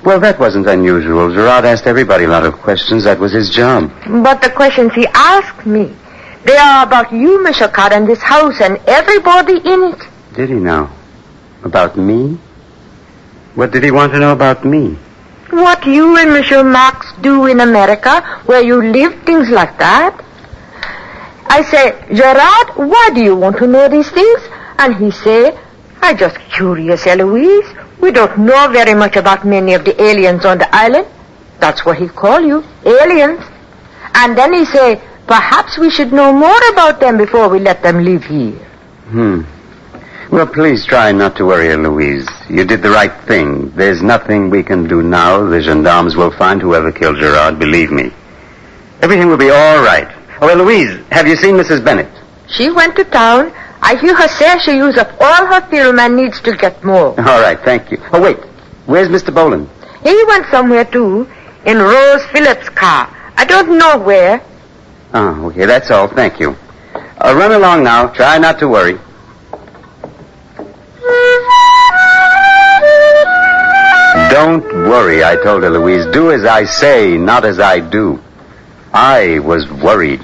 S8: Well, that wasn't unusual. Gerard asked everybody a lot of questions. That was his job.
S6: But the questions he asked me, they are about you, Monsieur Card, and this house and everybody in it.
S8: Did he now? About me? What did he want to know about me?
S6: What you and Monsieur Max do in America, where you live, things like that. I say, Gerard, why do you want to know these things? And he say, I'm just curious, Eloise. We don't know very much about many of the aliens on the island. That's what he call you, aliens. And then he say, perhaps we should know more about them before we let them live here.
S8: Well, please try not to worry, Eloise. You did the right thing. There's nothing we can do now. The gendarmes will find whoever killed Gerard, believe me. Everything will be all right. Oh, Eloise, have you seen Mrs. Bennett?
S6: She went to town. I hear her say she used up all her film and needs to get more.
S8: All right, thank you. Oh, wait. Where's Mr. Boland?
S6: He went somewhere, too, in Rose Phillips' car. I don't know where.
S8: Oh, okay, that's all. Thank you. Run along now. Try not to worry. Don't worry, I told Eloise. Do as I say, not as I do. I was worried.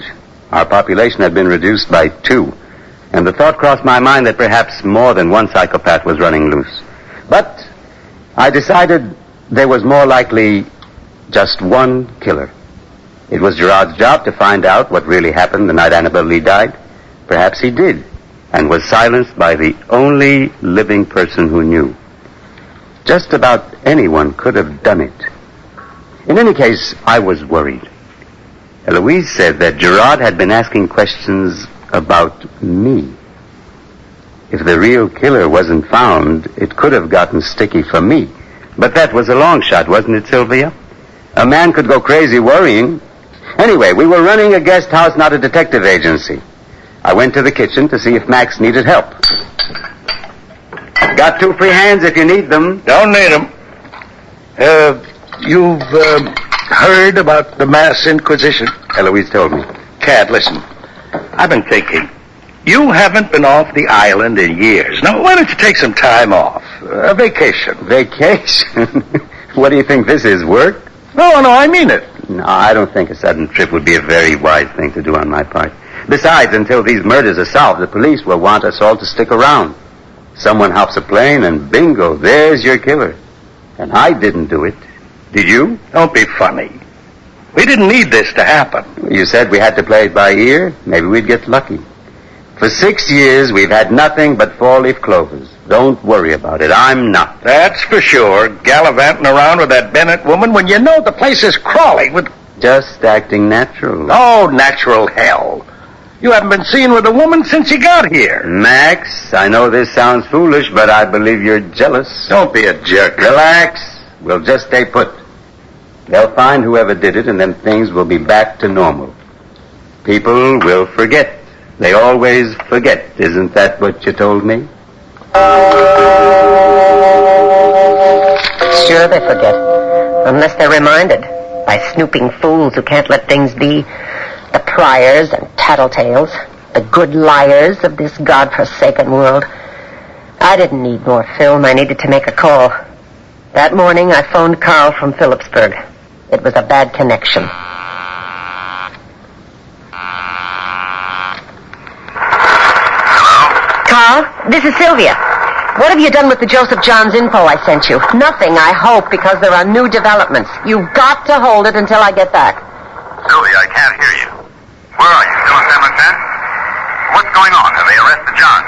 S8: Our population had been reduced by 2. And the thought crossed my mind that perhaps more than one psychopath was running loose. But I decided there was more likely just one killer. It was Gerard's job to find out what really happened the night Annabelle Lee died. Perhaps he did, and was silenced by the only living person who knew. Just about anyone could have done it. In any case, I was worried. Eloise said that Gerard had been asking questions about me. If the real killer wasn't found, it could have gotten sticky for me. But that was a long shot, wasn't it, Sylvia? A man could go crazy worrying. Anyway, we were running a guest house, not a detective agency. I went to the kitchen to see if Max needed help. Got 2 free hands if you need them.
S23: Don't need them. You've heard about the mass inquisition?
S8: Eloise told me.
S23: Cad, listen. I've been thinking. You haven't been off the island in years. Now, why don't you take some time off? A vacation.
S8: Vacation? What do you think this is, work?
S23: No, I mean it.
S8: No, I don't think a sudden trip would be a very wise thing to do on my part. Besides, until these murders are solved, the police will want us all to stick around. Someone hops a plane and bingo, there's your killer. And I didn't do it. Did you?
S23: Don't be funny. We didn't need this to happen.
S8: You said we had to play it by ear. Maybe we'd get lucky. For 6 years, we've had nothing but 4-leaf clovers. Don't worry about it. I'm not.
S23: That's for sure. Gallivanting around with that Bennett woman when you know the place is crawling with...
S8: Just acting natural.
S23: Oh, natural hell. You haven't been seen with a woman since you got here.
S8: Max, I know this sounds foolish, but I believe you're jealous.
S23: Don't be a jerk.
S8: Relax. We'll just stay put. They'll find whoever did it, and then things will be back to normal. People will forget. They always forget. Isn't that what you told me?
S5: Sure they forget. Unless they're reminded by snooping fools who can't let things be. The pryers and tattletales. The good liars of this godforsaken world. I didn't need more film. I needed to make a call. That morning, I phoned Carl from Phillipsburg. It was a bad connection. Carl, this is Sylvia. What have you done with the Joseph Johns info I sent you? Nothing, I hope, because there are new developments. You've got to hold it until I get back.
S7: Sylvia, I can't hear you. Where are you? Still in San Vicente? What's going on? Have they arrested John?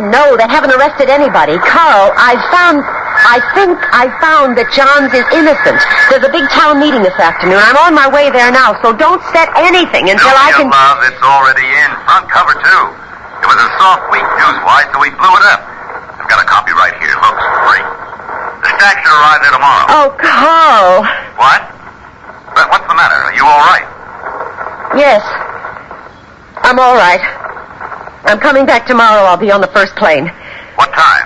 S5: No, they haven't arrested anybody. Carl, I think I found that Johns is innocent. There's a big town meeting this afternoon. I'm on my way there now, so don't set anything until I can...
S7: love, it's already in. Front cover, too. It was a soft week news-wise, so we blew it up. I've got a copy right here. Looks great. The stack should arrive there tomorrow.
S5: Oh, Carl.
S7: What? But what's the matter? Are you all right?
S5: Yes. I'm all right. I'm coming back tomorrow. I'll be on the first plane.
S7: What time?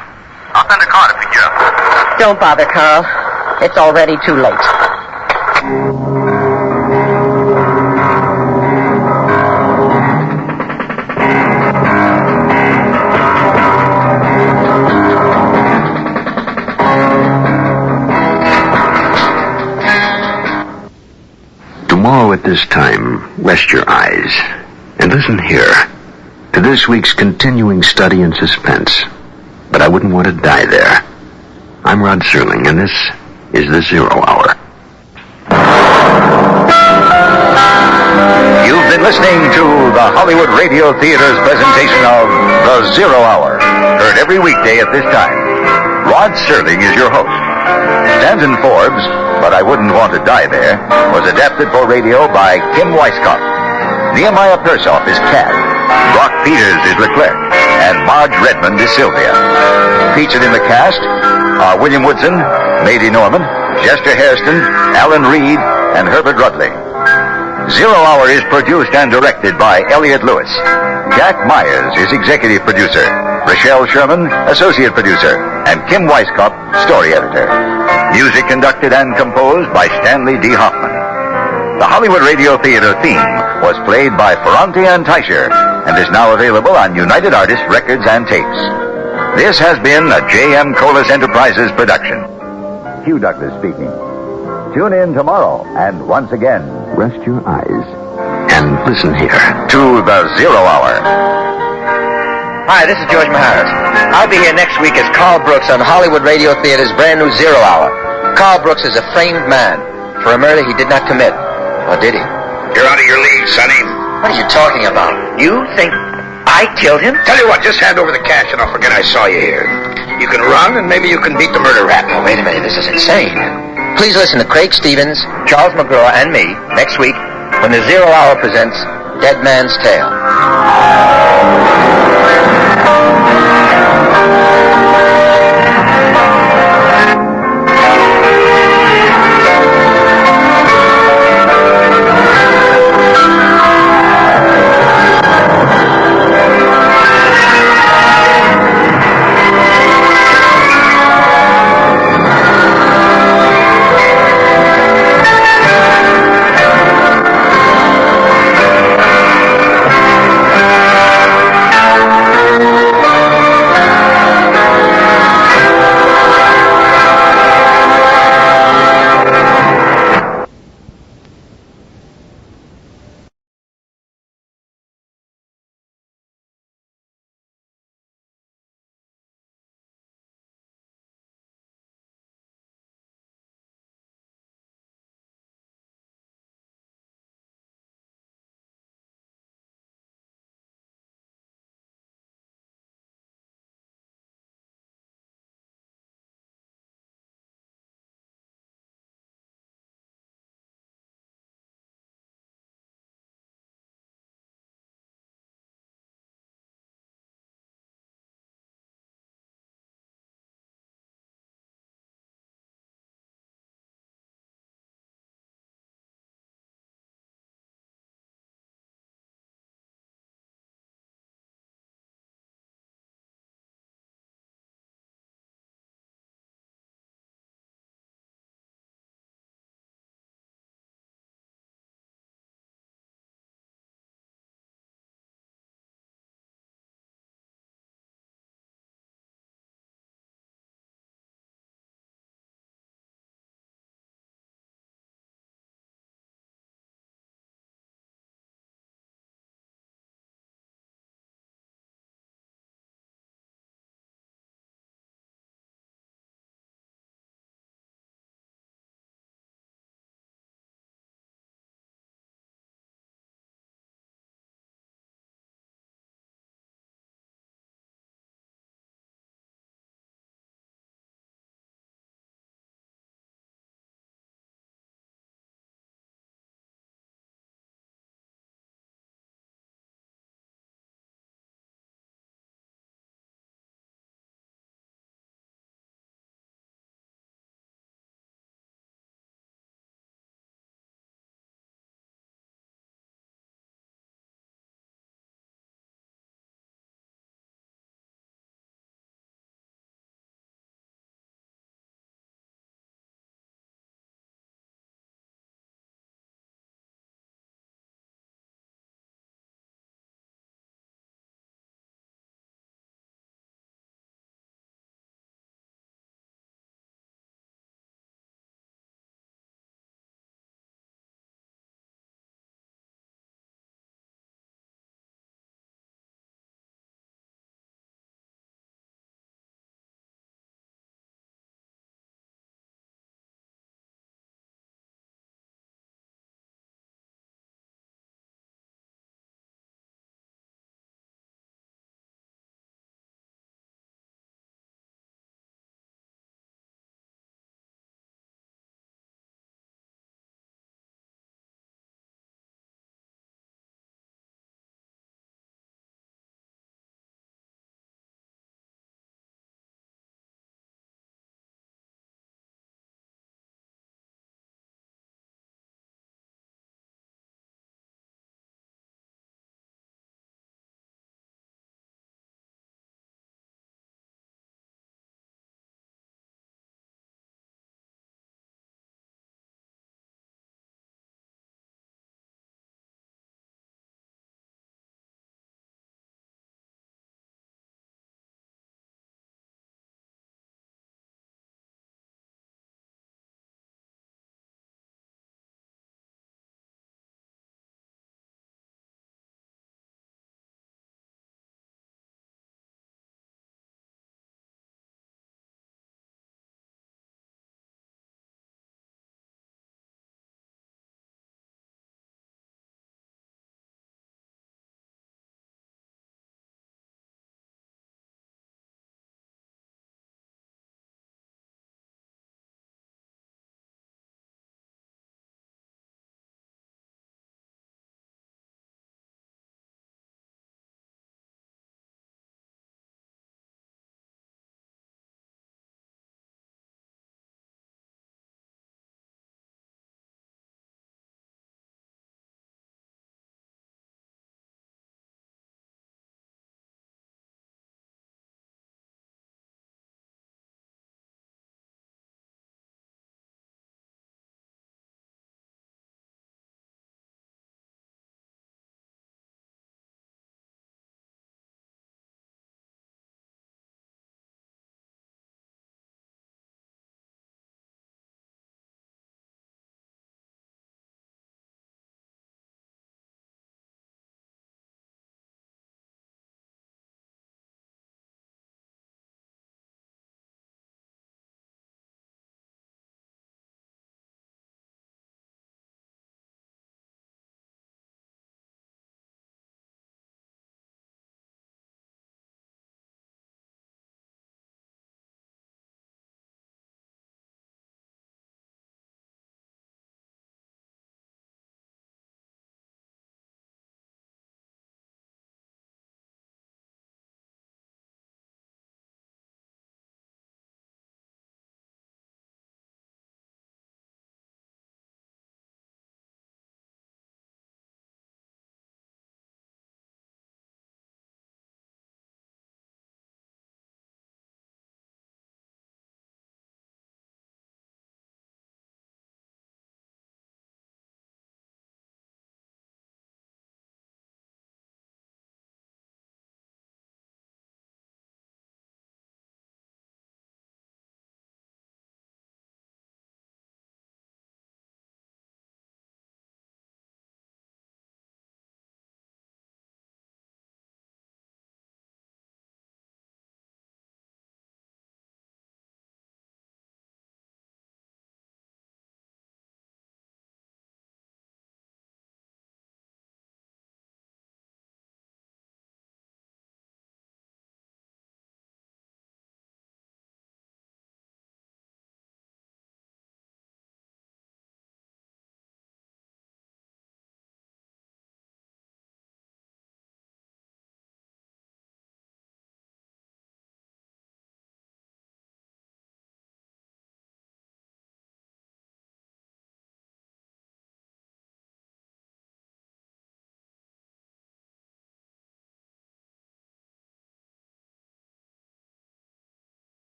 S7: I'll send a car to pick you up.
S5: Don't bother, Carl. It's already too late.
S18: this time, rest your eyes and listen here to this week's continuing study in suspense. But I wouldn't want to die there. I'm Rod Serling, and this is the Zero Hour.
S22: You've been listening to the Hollywood Radio Theater's presentation of The Zero Hour, heard every weekday at this time. Rod Serling is your host. Stanton Forbes, But I Wouldn't Want to Die There, was adapted for radio by Kim Weisskopf. Nehemiah Persoff is Cad, Brock Peters is Leclerc, and Marge Redmond is Sylvia. Featured in the cast are William Woodson, Mady Norman, Chester Hairston, Alan Reed, and Herbert Rudley. Zero Hour is produced and directed by Elliot Lewis. Jack Myers is executive producer. Rochelle Sherman, associate producer. And Kim Weisskopf, story editor. Music conducted and composed by Stanley D. Hoffman. The Hollywood Radio Theater theme was played by Ferrante and Teicher and is now available on United Artists Records and Tapes. This has been a J.M. Colas Enterprises production. Hugh Douglas speaking. Tune in tomorrow, and once again,
S18: rest your eyes and listen here
S22: to the Zero Hour.
S15: Hi, this is George Maharis. I'll be here next week as Carl Brooks on Hollywood Radio Theater's brand new Zero Hour. Carl Brooks is a framed man for a murder he did not commit. Or did he?
S23: You're out of your league, Sonny.
S15: What are you talking about? You think I killed him?
S23: Tell you what, just hand over the cash and I'll forget I saw you here. You can run and maybe you can beat the murder rap.
S15: Oh, wait a minute, this is insane. Please listen to Craig Stevens, Charles McGraw, and me next week when the Zero Hour presents Dead Man's Tale.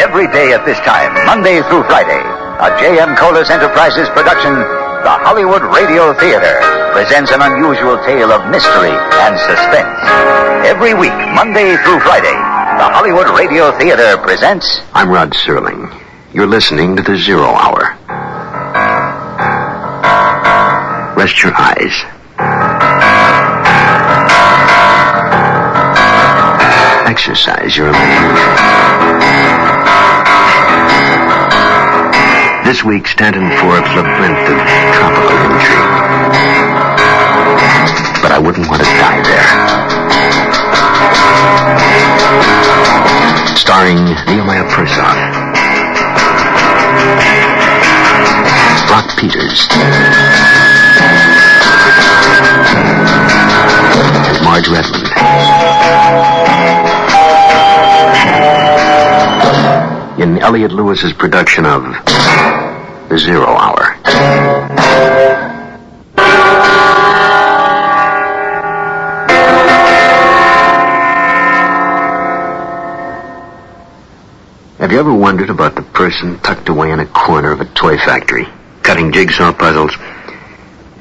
S22: Every day at this time, Monday through Friday, a J.M. Colas Enterprises production, the Hollywood Radio Theater, presents an unusual tale of mystery and suspense. Every week, Monday through Friday, the Hollywood Radio Theater presents...
S18: I'm Rod Serling. You're listening to the 0 Hour. Rest your eyes. Exercise your imagination. This week, Stanton Forbes' labyrinth of tropical intrigue. But I wouldn't want to die there. Starring Nehemiah Persoff, Brock Peters, and Marge Redmond. In Elliot Lewis's production of The 0 Hour. Have you ever wondered about the person tucked away in a corner of a toy factory, cutting jigsaw puzzles,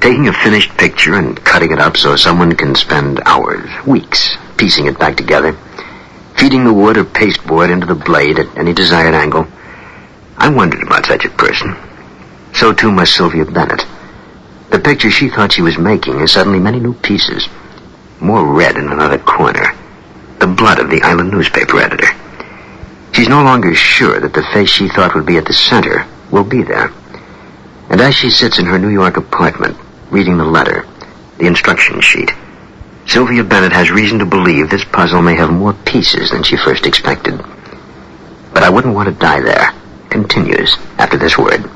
S18: taking a finished picture and cutting it up so someone can spend hours, weeks, piecing it back together, feeding the wood or pasteboard into the blade at any desired angle? I wondered about such a person. So too must Sylvia Bennett. The picture she thought she was making is suddenly many new pieces. More red in another corner. The blood of the island newspaper editor. She's no longer sure that the face she thought would be at the center will be there. And as she sits in her New York apartment, reading the letter, the instruction sheet, Sylvia Bennett has reason to believe this puzzle may have more pieces than she first expected. But I wouldn't want to die there. Continues after this word.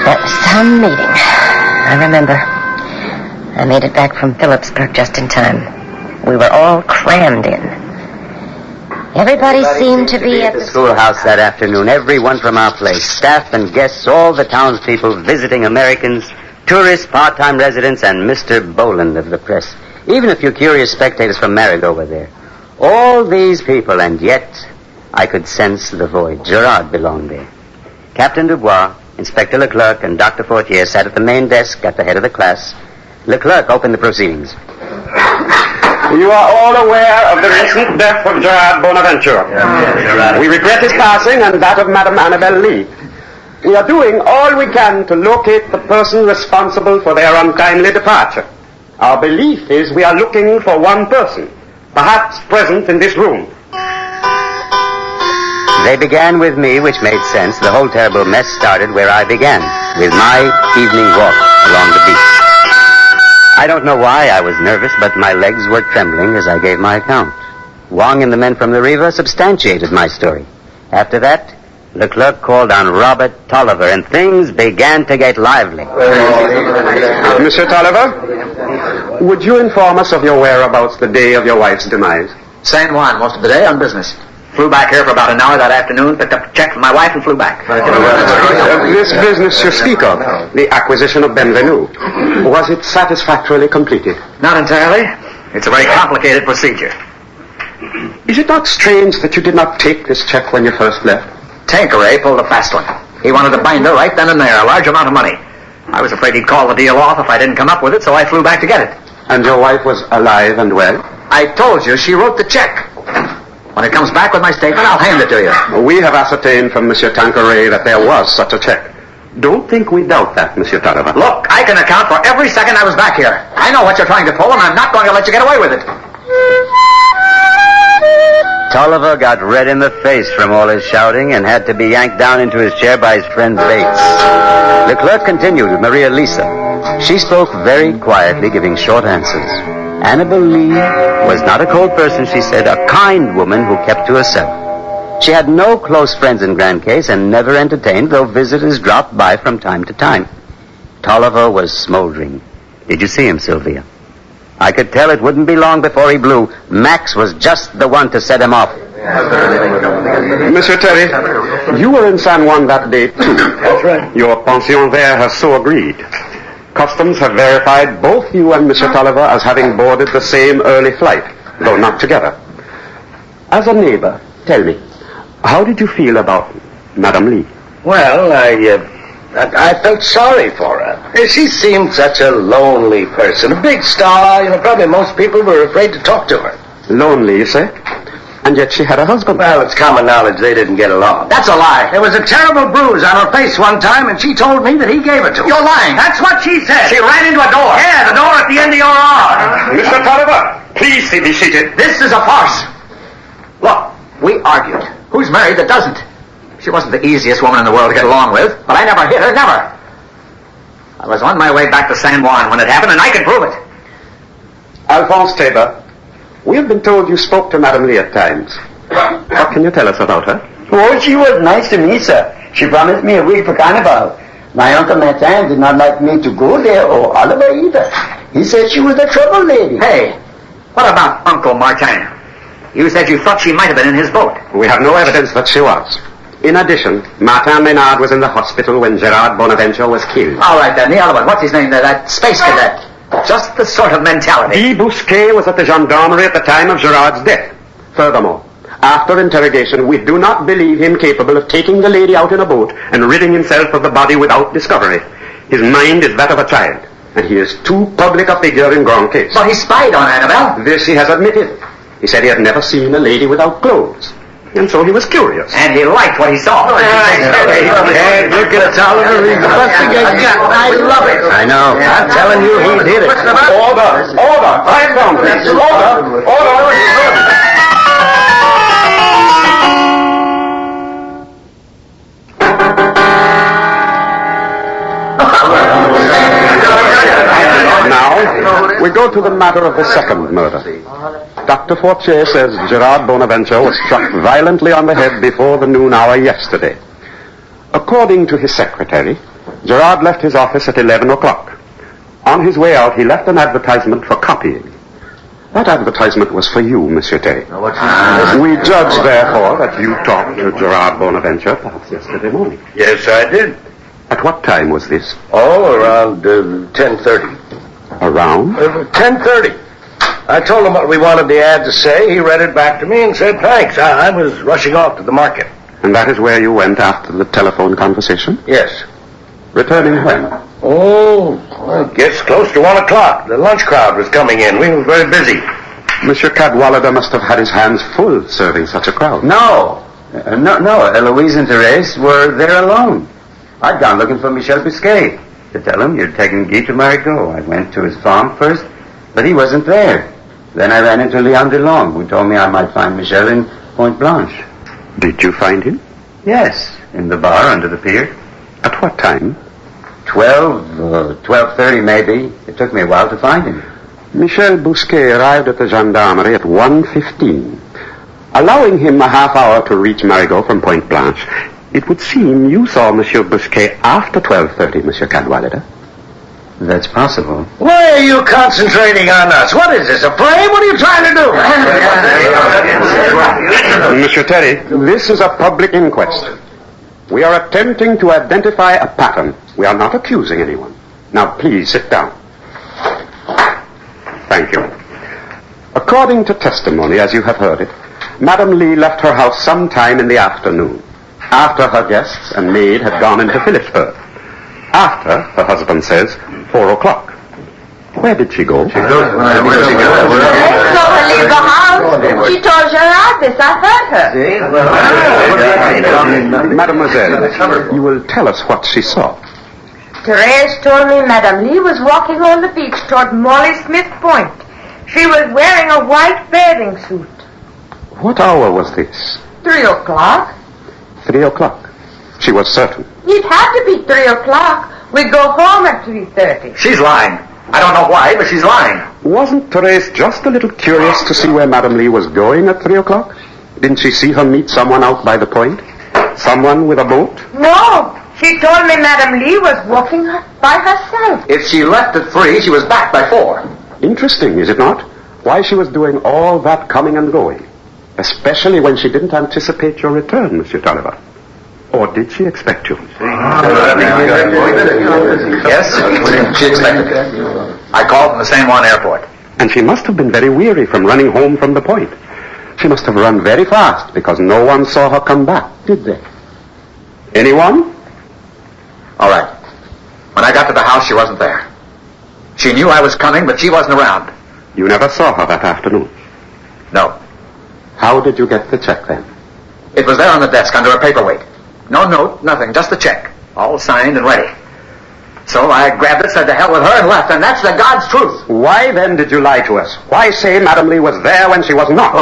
S5: That was some meeting. I remember. I made it back from Phillipsburg just in time. We were all crammed in. Everybody seemed to be at
S8: the schoolhouse that afternoon. Everyone from our place, staff and guests, all the townspeople, visiting Americans, tourists, part-time residents, and Mr. Boland of the press. Even a few curious spectators from Marigot were there. All these people, and yet I could sense the void. Gerard belonged there. Captain Dubois, Inspector Leclerc, and Dr. Fortier sat at the main desk at the head of the class. Leclerc opened the proceedings.
S10: You are all aware of the recent death of Gerard Bonaventure. We regret his passing and that of Madame Annabelle Lee. We are doing all we can to locate the person responsible for their untimely departure. Our belief is we are looking for one person, perhaps present in this room.
S8: They began with me, which made sense. The whole terrible mess started where I began, with my evening walk along the beach. I don't know why I was nervous, but my legs were trembling as I gave my account. Wong and the men from the Riva substantiated my story. After that, Leclerc called on Robert Tolliver, and things began to get lively.
S10: Monsieur Tolliver, would you inform us of your whereabouts the day of your wife's demise?
S4: San Juan, most of the day on business. Flew back here for about an hour that afternoon, picked up a check from my wife, and flew back.
S10: This business you speak of, the acquisition of Benvenue, was it satisfactorily completed?
S4: Not entirely. It's a very complicated procedure.
S10: Is it not strange that you did not take this check when you first left?
S4: Tanqueray pulled a fast one. He wanted to bind her right then and there, a large amount of money. I was afraid he'd call the deal off if I didn't come up with it, so I flew back to get it.
S10: And your wife was alive and well?
S4: I told you, she wrote the check. When it comes back with my statement, I'll hand it to you.
S10: We have ascertained from Monsieur Tanqueray that there was such a check. Don't think we doubt that, Monsieur Tolliver.
S4: Look, I can account for every second I was back here. I know what you're trying to pull, and I'm not going to let you get away with it.
S8: Tolliver got red in the face from all his shouting and had to be yanked down into his chair by his friend Bates. Leclerc continued with Maria Lisa. She spoke very quietly, giving short answers. Annabelle Lee was not a cold person, she said, a kind woman who kept to herself. She had no close friends in Grand Case and never entertained, though visitors dropped by from time to time. Tolliver was smoldering. Did you see him, Sylvia? I could tell it wouldn't be long before he blew. Max was just the one to set him off.
S10: Monsieur Terry, you were in San Juan that day, too.
S9: That's right.
S10: Your pension there has so agreed. Customs have verified both you and Monsieur Tolliver as having boarded the same early flight, though not together. As a neighbor, tell me, how did you feel about Madame Lee?
S9: Well, I felt sorry for her. She seemed such a lonely person, a big star. Probably most people were afraid to talk to her.
S10: Lonely, you say? And yet she had a husband.
S9: Well, it's common knowledge they didn't get along.
S4: That's a lie.
S9: There was a terrible bruise on her face one time, and she told me that he gave it to her.
S4: You're lying.
S9: That's what she said.
S4: She ran into a door.
S9: Yeah, the door at the end of your arm.
S10: Mr. Tolliver, please be seated.
S4: This is a farce. Look, we argued. Who's married that doesn't? She wasn't the easiest woman in the world to get along with, but I never hit her, never. I was on my way back to San Juan when it happened, and I can prove it.
S10: Alphonse Tabor, we have been told you spoke to Madame Lee at times. What can you tell us about her?
S20: Oh, she was nice to me, sir. She promised me a week for Carnival. My Uncle Martin did not like me to go there, or Oliver either. He said she was a trouble lady.
S4: Hey, what about Uncle Martin? You said you thought she might have been in his boat.
S10: We have no evidence that she was. In addition, Martin Maynard was in the hospital when Gerard Bonaventure was killed.
S4: All right, then, the other one. What's his name? That space cadet. Just the sort of mentality.
S10: Guy Bousquet was at the gendarmerie at the time of Gerard's death. Furthermore, after interrogation, we do not believe him capable of taking the lady out in a boat and ridding himself of the body without discovery. His mind is that of a child, and he is too public a figure in Grand Case.
S4: But he spied on Annabelle.
S10: This he has admitted. He said he had never seen a lady without clothes. And so he was curious.
S4: And he liked what he saw.
S9: Look at it, Oliver. He's the best thing I got. I love it.
S15: I know.
S9: I'm telling you, he did it.
S10: Order! Quiet down, please. Order! Now, we go to the matter of the second murder. Dr. Fortier says Gerard Bonaventure was struck violently on the head before the noon hour yesterday. According to his secretary, Gerard left his office at 11 o'clock. On his way out, he left an advertisement for copying. That advertisement was for you, Monsieur Tay. We judge, therefore, that you talked to Gerard Bonaventure perhaps yesterday morning.
S9: Yes, I did.
S10: At what time was this?
S9: Oh, around 10:30.
S10: Around?
S9: 10:30. I told him what we wanted the ad to say. He read it back to me and said thanks. I was rushing off to the market.
S10: And that is where you went after the telephone conversation?
S9: Yes.
S10: Returning when?
S9: Oh, I guess close to 1 o'clock. The lunch crowd was coming in. We were very busy.
S10: Monsieur Cadwallader must have had his hands full serving such a crowd.
S8: No. Eloise and Therese were there alone. I'd gone looking for Michel Bousquet to tell him you'd taken Guy to Marigot. I went to his farm first, but he wasn't there. Then I ran into Leon DeLong, who told me I might find Michel in Pointe Blanche.
S10: Did you find him?
S8: Yes, in the bar under the pier.
S10: At what time?
S8: 12:30 maybe. It took me a while to find him.
S10: Michel Bousquet arrived at the gendarmerie at 1:15. Allowing him a half hour to reach Marigot from Pointe Blanche, it would seem you saw Monsieur Bousquet after 12:30, Monsieur Cadwallader.
S8: That's possible.
S9: Why are you concentrating on us? What is this, a play? What are you trying to do?
S10: Monsieur Terry, this is a public inquest. We are attempting to identify a pattern. We are not accusing anyone. Now, please sit down. Thank you. According to testimony, as you have heard it, Madame Lee left her house sometime in the afternoon, after her guests and maid had gone into Phillipsburg. After, her husband says, 4 o'clock. Where did she go?
S6: She saw her leave the house. She told Gerard this. I heard her.
S10: Mademoiselle, you will tell us what she saw.
S6: Therese told me Madame Lee was walking on the beach toward Molly Smith Point. She was wearing a white bathing suit.
S10: What hour was this?
S6: 3 o'clock.
S10: 3 o'clock. She was certain.
S6: It had to be 3 o'clock. We go home at 3:30.
S4: She's lying. I don't know why, but she's lying.
S10: Wasn't Therese just a little curious to see where Madame Lee was going at 3 o'clock? Didn't she see her meet someone out by the point? Someone with a boat?
S6: No. She told me Madame Lee was walking by herself.
S4: If she left at 3, she was back by 4.
S10: Interesting, is it not? Why she was doing all that coming and going. Especially when she didn't anticipate your return, Monsieur Tolliver. Or did she expect you?
S4: Yes, she expected it. I called from the San Juan airport.
S10: And she must have been very weary from running home from the point. She must have run very fast because no one saw her come back, did they? Anyone?
S4: All right. When I got to the house, she wasn't there. She knew I was coming, but she wasn't around.
S10: You never saw her that afternoon?
S4: No.
S10: How did you get the check then?
S4: It was there on the desk under a paperweight. No note, nothing, just the check. All signed and ready. So I grabbed it, said to hell with her, and left, and that's the God's truth.
S10: Why then did you lie to us? Why say Madame Lee was there when she was not?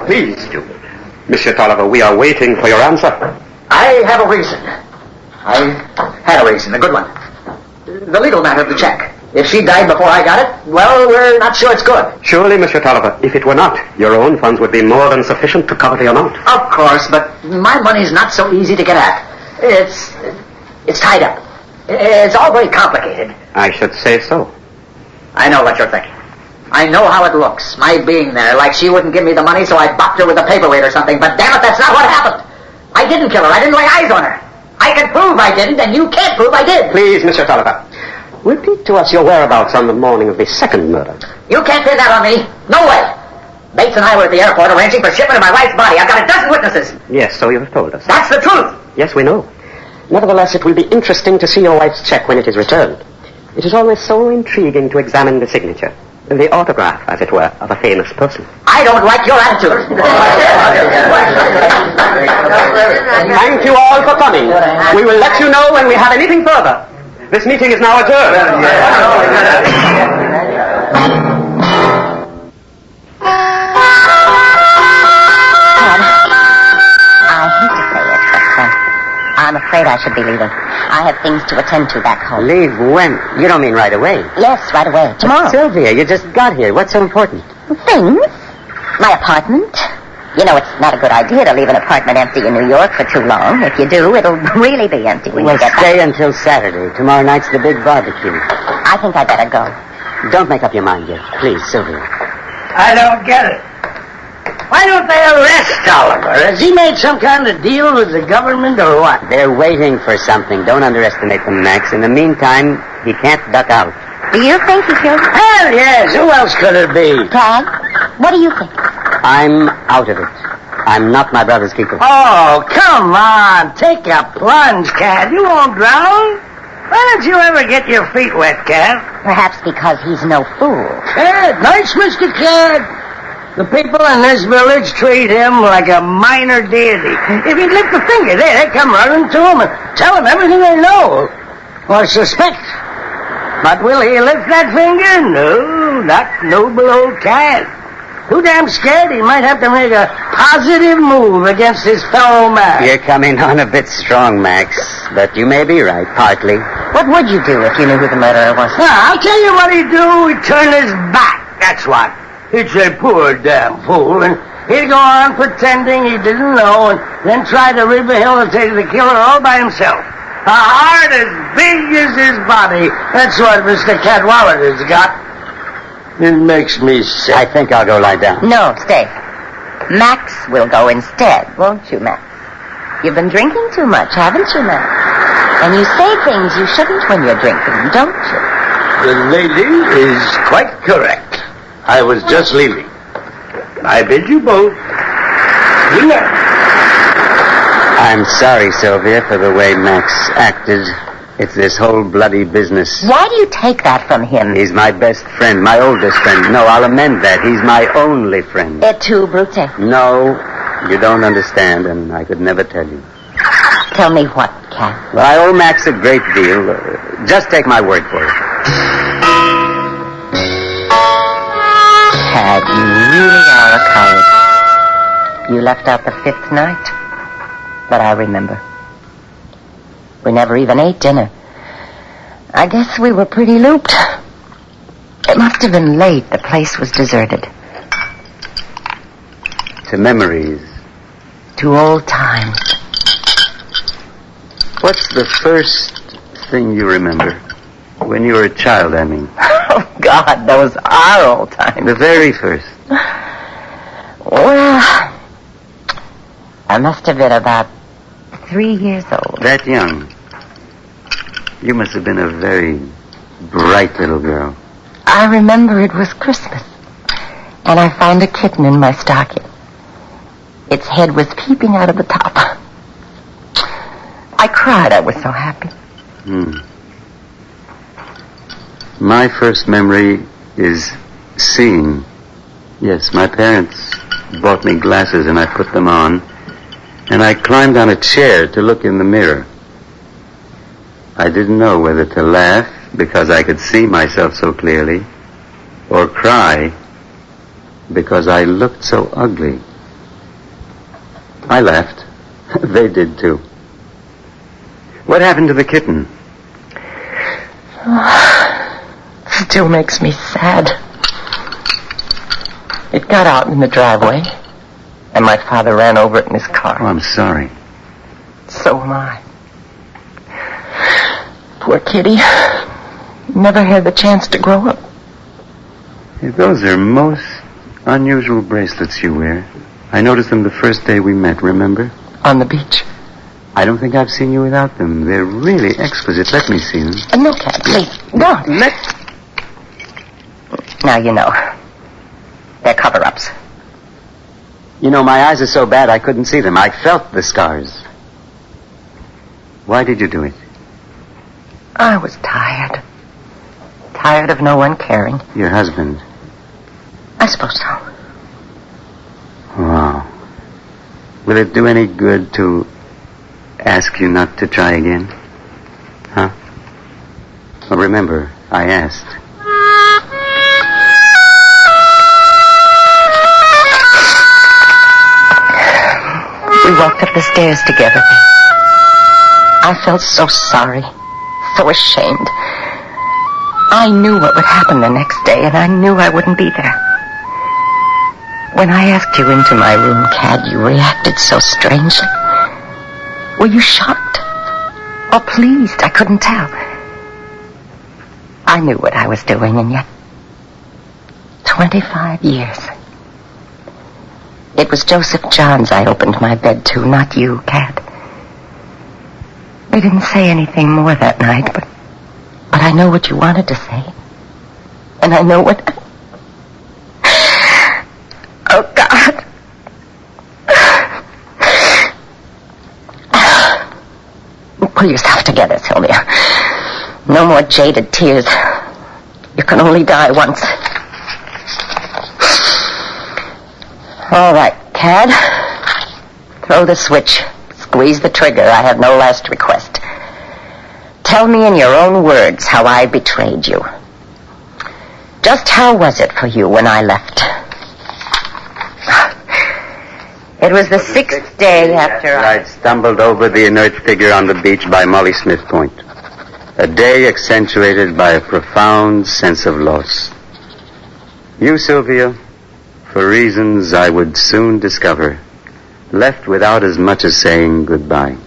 S10: Please, Monsieur Tolliver, we are waiting for your answer.
S4: I have a reason. I had a reason, a good one. The legal matter of the check. If she died before I got it, well, we're not sure it's good.
S10: Surely, Monsieur Tolliver, if it were not, your own funds would be more than sufficient to cover the amount.
S4: Of course, but my money's not so easy to get at. It's tied up. It's all very complicated.
S10: I should say so.
S4: I know what you're thinking. I know how it looks, my being there, like she wouldn't give me the money, so I bopped her with a paperweight or something. But damn it, that's not what happened. I didn't kill her. I didn't lay eyes on her. I can prove I didn't, and you can't prove I did.
S10: Please, Monsieur Tolliver, repeat to us your whereabouts on the morning of the second murder.
S4: You can't pin that on me. No way. Bates and I were at the airport arranging for shipment of my wife's body. I've got a dozen witnesses.
S10: Yes, so you have told us.
S4: That's the truth.
S10: Yes, we know. Nevertheless, it will be interesting to see your wife's check when it is returned. It is always so intriguing to examine the signature, the autograph, as it were, of a famous person.
S4: I don't like your attitude.
S10: Thank you all for coming. We will let you know when we have anything further. This meeting is now adjourned.
S5: I'm afraid I should be leaving. I have things to attend to back home.
S16: Leave when? You don't mean right away?
S5: Yes, right away. Tomorrow.
S16: Sylvia, you just got here. What's so important?
S5: Things? My apartment. You know, it's not a good idea to leave an apartment empty in New York for too long. If you do, it'll really be empty when you get back.
S16: We'll stay until Saturday. Tomorrow night's the big barbecue.
S5: I think I better go.
S16: Don't make up your mind yet. Please, Sylvia.
S20: I don't get it. Why don't they arrest Oliver? Has he made some kind of deal with the government or what?
S16: They're waiting for something. Don't underestimate them, Max. In the meantime, he can't duck out.
S5: Do you think he killed him?
S20: Hell yes. Who else could it be?
S5: Tad, what do you think?
S16: I'm out of it. I'm not my brother's keeper.
S20: Oh, come on. Take a plunge, Cat. You won't drown. Why don't you ever get your feet wet, Cat?
S5: Perhaps because he's no fool.
S20: Cat, nice Mr. Cat. The people in this village treat him like a minor deity. If he'd lift a finger, they'd come running to him and tell him everything they know or suspect. But will he lift that finger? No, not noble old Cat. Too damn scared he might have to make a positive move against his fellow man.
S16: You're coming on a bit strong, Max, but you may be right, partly.
S5: What would you do if you knew who the murderer was?
S20: I'll tell you what he'd do. He'd turn his back, that's what. He'd say, poor damn fool, and he'd go on pretending he didn't know, and then try to rehabilitate the killer all by himself. A heart as big as his body. That's what Mr. Cadwallader's got. It makes me sick.
S16: I think I'll go lie down.
S5: No, stay. Max will go instead, won't you, Max? You've been drinking too much, haven't you, Max? And you say things you shouldn't when you're drinking, don't you?
S9: The lady is quite correct. I was just leaving. I bid you both good night.
S16: I'm sorry, Sylvia, for the way Max acted. It's this whole bloody business.
S5: Why do you take that from him?
S16: He's my best friend, my oldest friend. No, I'll amend that. He's my only friend.
S5: Et tu, Brute?
S16: No, you don't understand, and I could never tell you.
S5: Tell me what, Cat?
S16: Well, I owe Max a great deal. Just take my word for it.
S5: Tad, you really are a coward. You left out the fifth night. But I remember. We never even ate dinner. I guess we were pretty looped. It must have been late. The place was deserted.
S16: To memories.
S5: To old times.
S16: What's the first thing you remember? When you were a child, I mean.
S5: Oh, God, those are old times.
S16: The very first.
S5: Well, I must have been about 3 years old.
S16: That young? You must have been a very bright little girl.
S5: I remember it was Christmas, and I found a kitten in my stocking. Its head was peeping out of the top. I cried. I was so happy.
S16: My first memory is seeing. Yes, my parents bought me glasses and I put them on, and I climbed on a chair to look in the mirror. I didn't know whether to laugh because I could see myself so clearly, or cry because I looked so ugly. I laughed. They did too. What happened to the kitten?
S5: Still makes me sad. It got out in the driveway, and my father ran over it in his car.
S16: Oh, I'm sorry.
S5: So am I. Poor kitty. Never had the chance to grow up.
S16: Those are most unusual bracelets you wear. I noticed them the first day we met, remember?
S5: On the beach.
S16: I don't think I've seen you without them. They're really exquisite. Let me see them.
S5: No, Cat, please. Don't. Now you know. They're cover-ups.
S16: You know, my eyes are so bad I couldn't see them. I felt the scars. Why did you do it?
S5: I was tired. Tired of no one caring.
S16: Your husband?
S5: I suppose so.
S16: Wow. Will it do any good to ask you not to try again? Huh? Well, remember, I asked.
S5: We walked up the stairs together. I felt so sorry, so ashamed. I knew what would happen the next day, and I knew I wouldn't be there. When I asked you into my room, Cad, you reacted so strangely. Were you shocked or pleased? I couldn't tell. I knew what I was doing, and yet 25 years. It was Joseph Johns I opened my bed to, not you, Cad. We didn't say anything more that night, but I know what you wanted to say. And I know what... Oh, God. Pull yourself together, Sylvia. No more jaded tears. You can only die once. All right, Cad. Throw the switch. Squeeze the trigger. I have no last request. Tell me in your own words how I betrayed you. Just how was it for you when I left? It was the 6th day after
S16: I'd stumbled over the inert figure on the beach by Molly Smith Point. A day accentuated by a profound sense of loss. You, Sylvia, for reasons I would soon discover, left without as much as saying goodbye.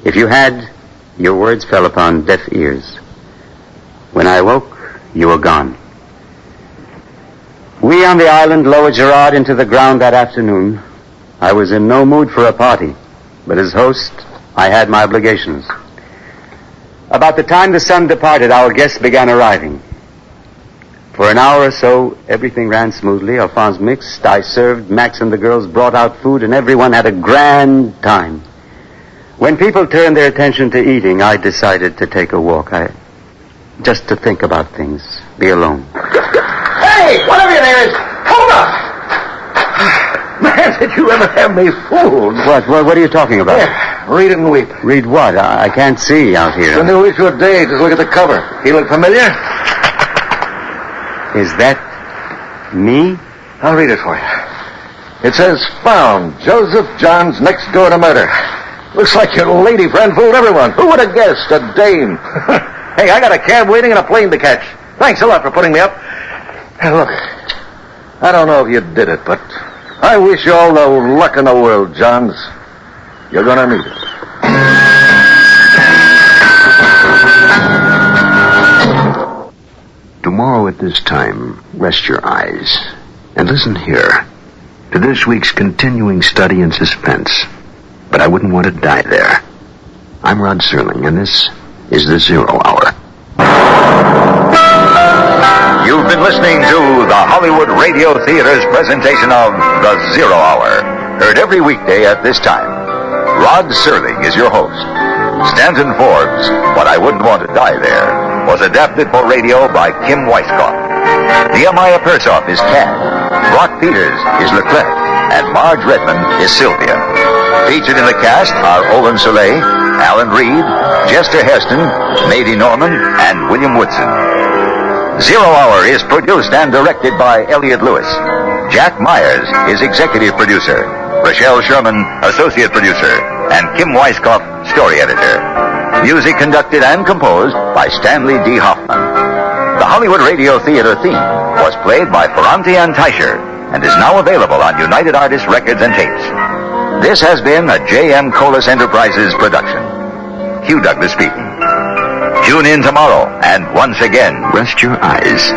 S16: If you had, your words fell upon deaf ears. When I woke, you were gone. We on the island lowered Gerard into the ground that afternoon. I was in no mood for a party, but as host, I had my obligations. About the time the sun departed, our guests began arriving. For an hour or so, everything ran smoothly. Alphonse mixed, I served, Max and the girls brought out food, and everyone had a grand time. When people turned their attention to eating, I decided to take a walk. Just to think about things, be alone.
S9: Hey, whatever your name is, hold up! Man, did you ever have me fooled?
S16: What are you talking about?
S9: Yeah, read it and weep.
S16: Read what? I can't see out here.
S9: It's a new issue of Day. Just look at the cover. He look familiar?
S16: Is that me?
S9: I'll read it for you. It says, found Joseph Johns next door to murder. Looks like your lady friend fooled everyone. Who would have guessed? A dame. Hey, I got a cab waiting and a plane to catch. Thanks a lot for putting me up. Hey, look, I don't know if you did it, but I wish you all the luck in the world, Johns. You're gonna need it.
S18: Tomorrow at this time, rest your eyes. And listen here to this week's continuing study in suspense. But I wouldn't want to die there. I'm Rod Serling, and this is the Zero Hour.
S22: You've been listening to the Hollywood Radio Theater's presentation of The Zero Hour, heard every weekday at this time. Rod Serling is your host. Stanton Forbes' But I Wouldn't Want to Die There was adapted for radio by Kim Weisskopf. Nehemiah Persoff is Cad, Brock Peters is Leclerc, and Marge Redmond is Sylvia. Featured in the cast are Owen Soleil, Alan Reed, Chester Heston, Mady Norman, and William Woodson. Zero Hour is produced and directed by Elliot Lewis. Jack Myers is executive producer. Rochelle Sherman, associate producer. And Kim Weisskopf, story editor. Music conducted and composed by Stanley D. Hoffman. The Hollywood Radio Theater theme was played by Ferranti and Teicher and is now available on United Artists Records and Tapes. This has been a J.M. Colas Enterprises production. Hugh Douglas speaking. Tune in tomorrow, and once again,
S18: rest your eyes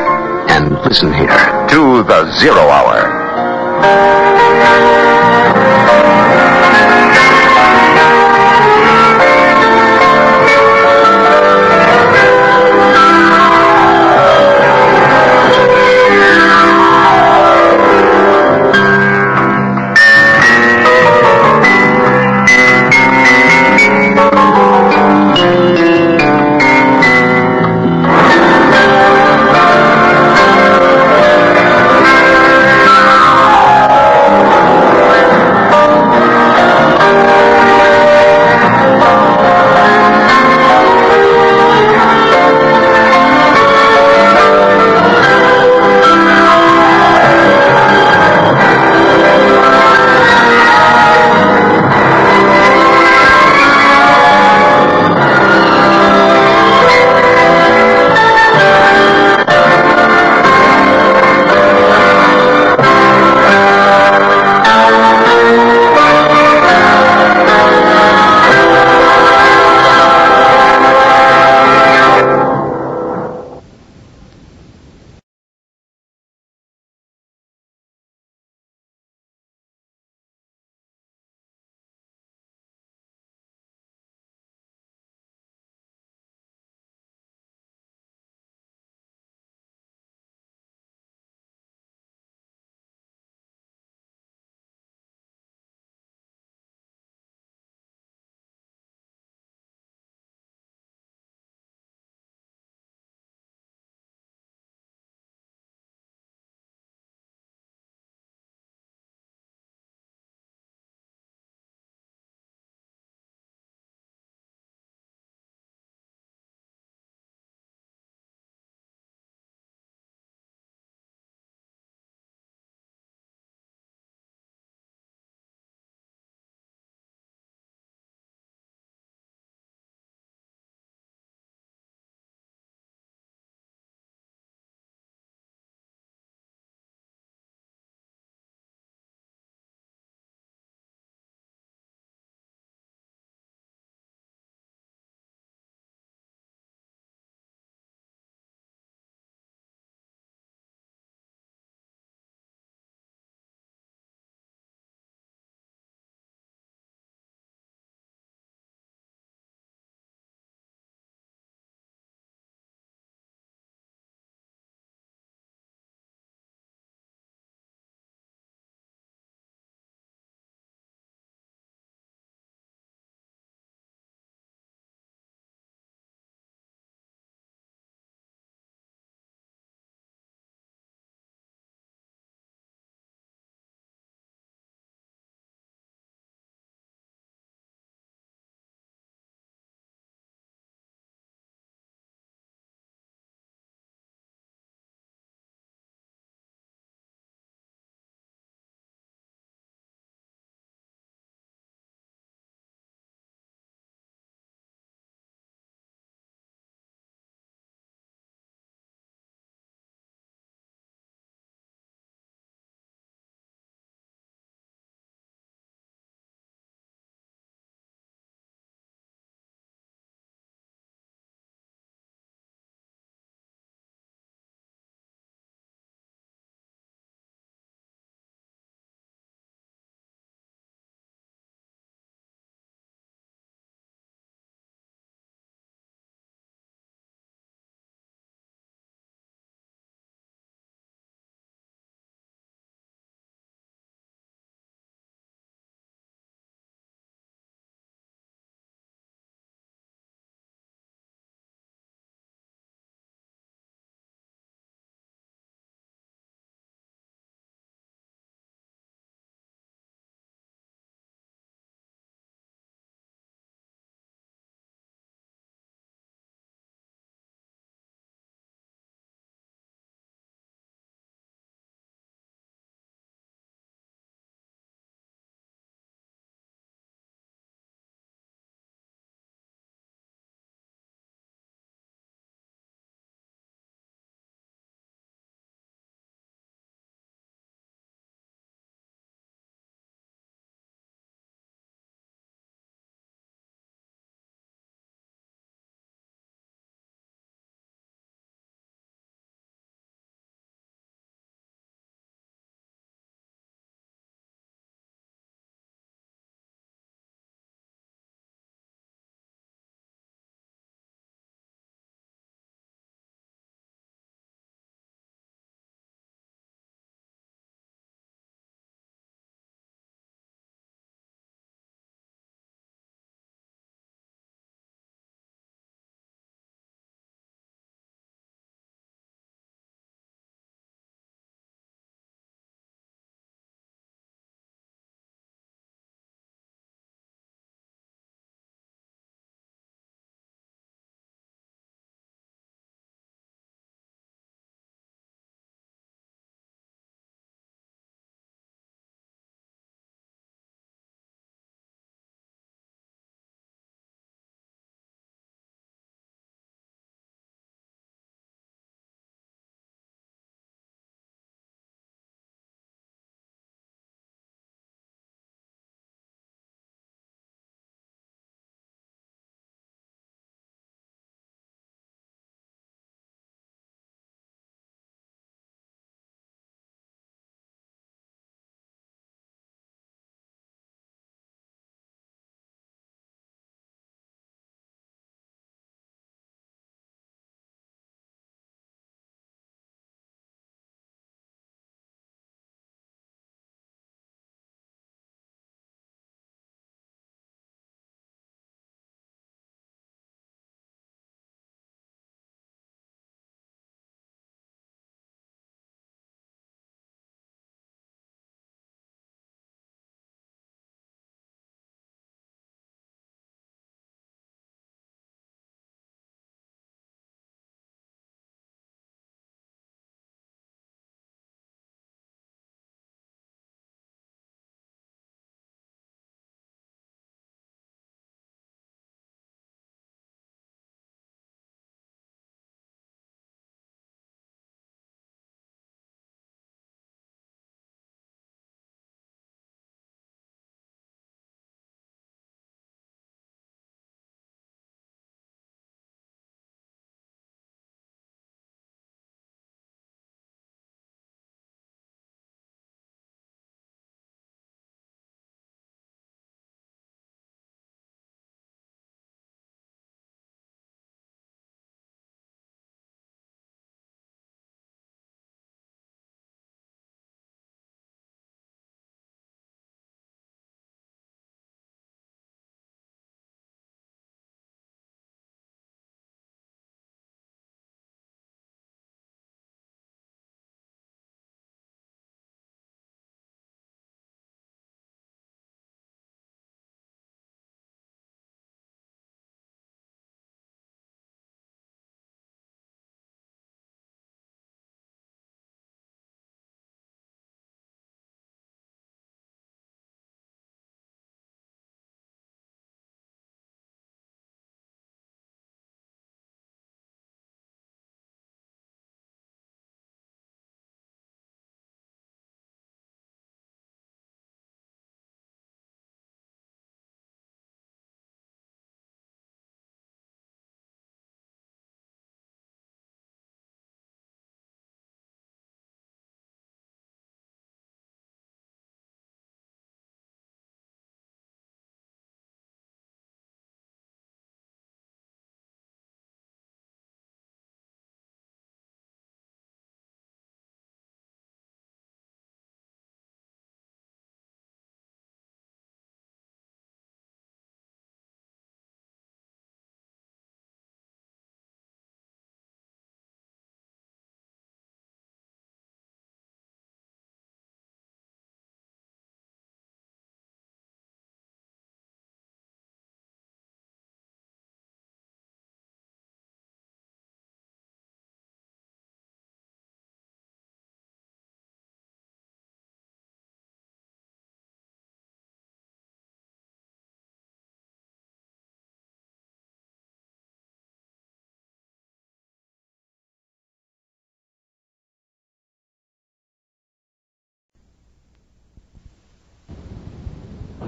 S18: and listen here
S22: to the Zero Hour.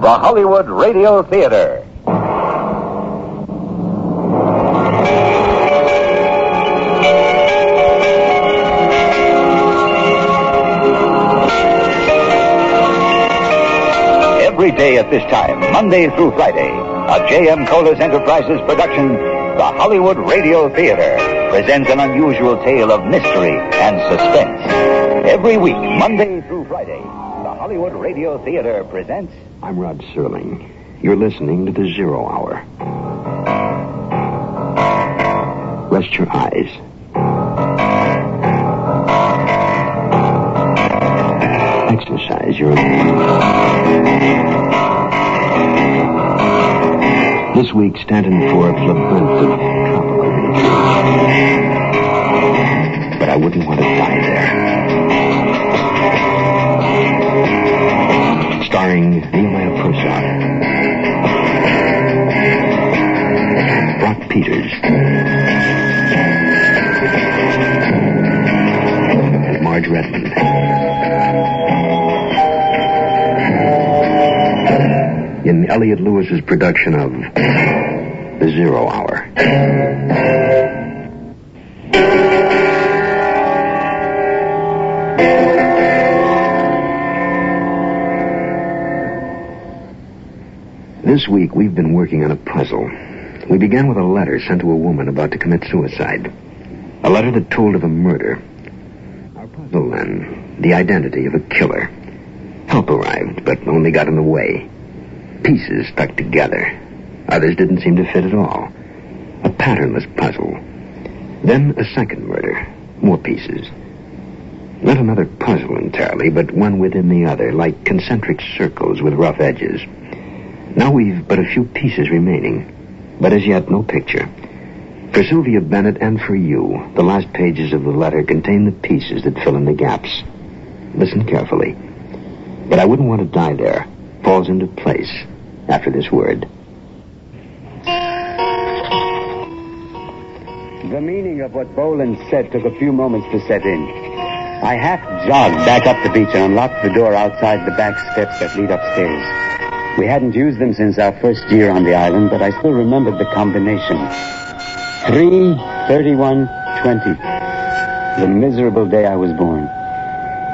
S22: the Hollywood Radio Theater. Every day at this time, Monday through Friday, a J.M. Colas Enterprises production, the Hollywood Radio Theater, presents an unusual tale of mystery and suspense. Every week, Monday through Friday, the Hollywood Radio Theater presents...
S18: I'm Rod Serling. You're listening to the Zero Hour. Rest your eyes. Exercise your This week, Stanton Forbes laments of tropical nature. But I wouldn't want to die there. Starring Nehemiah Purcell, Brock Peters, and Marge Redmond. In Elliot Lewis's production of The Zero Hour. This week we've been working on a puzzle. We began with a letter sent to a woman about to commit suicide. A letter that told of a murder. Our puzzle then, the identity of a killer. Help arrived, but only got in the way. Pieces stuck together. Others didn't seem to fit at all. A patternless puzzle. Then a second murder. More pieces. Not another puzzle entirely, but one within the other, like concentric circles with rough edges. Now we've but a few pieces remaining, but as yet no picture. For Sylvia Bennett and for you, the last pages of the letter contain the pieces that fill in the gaps. Listen carefully. But I wouldn't want to die there. Falls into place after this word.
S8: The meaning of what Boland said took a few moments to set in. I half jogged back up the beach and unlocked the door outside the back steps that lead upstairs. We hadn't used them since our first year on the island, but I still remembered the combination. 3/31/20. The miserable day I was born.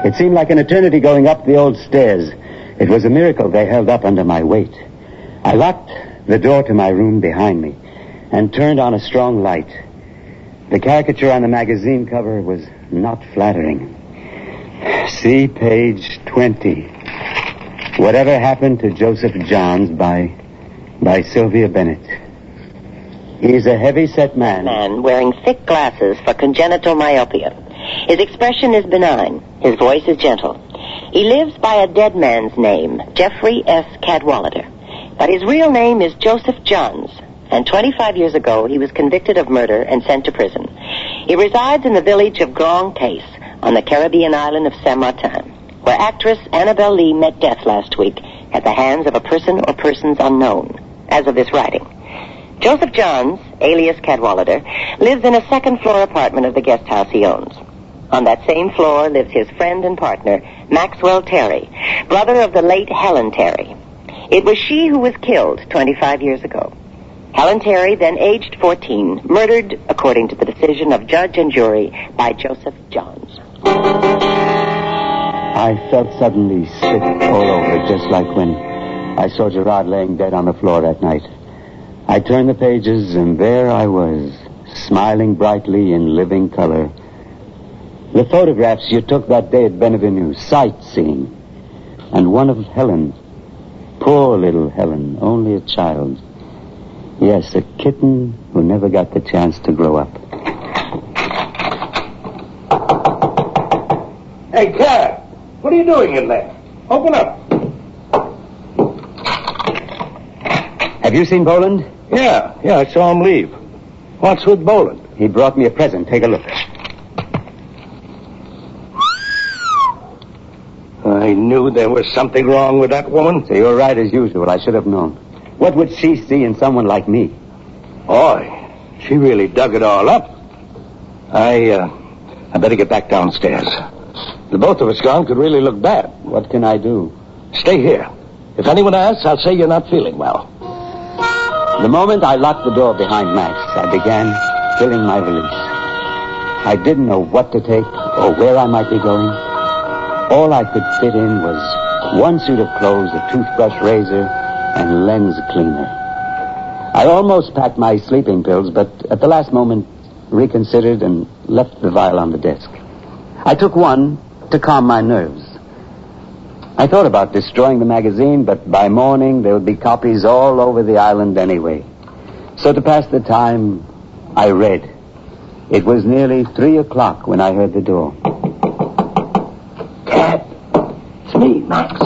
S8: It seemed like an eternity going up the old stairs. It was a miracle they held up under my weight. I locked the door to my room behind me and turned on a strong light. The caricature on the magazine cover was not flattering. See page 20. Whatever Happened to Joseph Johns by Sylvia Bennett. He's a heavy-set man
S5: wearing thick glasses for congenital myopia. His expression is benign. His voice is gentle. He lives by a dead man's name, Jeffrey S. Cadwallader. But his real name is Joseph Johns, and 25 years ago he was convicted of murder and sent to prison. He resides in the village of Grand Case on the Caribbean island of Saint Martin, where actress Annabelle Lee met death last week at the hands of a person or persons unknown, as of this writing. Joseph Johns, alias Cadwallader, lives in a second-floor apartment of the guest house he owns. On that same floor lives his friend and partner, Maxwell Terry, brother of the late Helen Terry. It was she who was killed 25 years ago. Helen Terry, then aged 14, murdered, according to the decision of judge and jury, by Joseph Johns.
S8: I felt suddenly sick all over, just like when I saw Gerard laying dead on the floor that night. I turned the pages, and there I was, smiling brightly in living color. The photographs you took that day at Benvenue, sightseeing, and one of Helen. Poor little Helen, only a child. Yes, a kitten who never got the chance to grow up.
S14: Hey, Cat, what are you doing in there? Open up.
S8: Have you seen Boland?
S14: Yeah, I saw him leave. What's with Boland?
S8: He brought me a present. Take a look.
S14: I knew there was something wrong with that woman.
S8: So you're right as usual. I should have known. What would she see in someone like me?
S14: Boy, she really dug it all up. I better get back downstairs. The both of us gone could really look bad.
S8: What can I do?
S14: Stay here. If anyone asks, I'll say you're not feeling well.
S16: The moment I locked the door behind Max, I began filling my valise. I didn't know what to take or where I might be going. All I could fit in was one suit of clothes, a toothbrush, razor, and lens cleaner. I almost packed my sleeping pills, but at the last moment reconsidered and left the vial on the desk. I took one to calm my nerves. I thought about destroying the magazine, but by morning there would be copies all over the island anyway. So to pass the time, I read. It was nearly 3 o'clock when I heard the door.
S14: Dad, it's me, Max.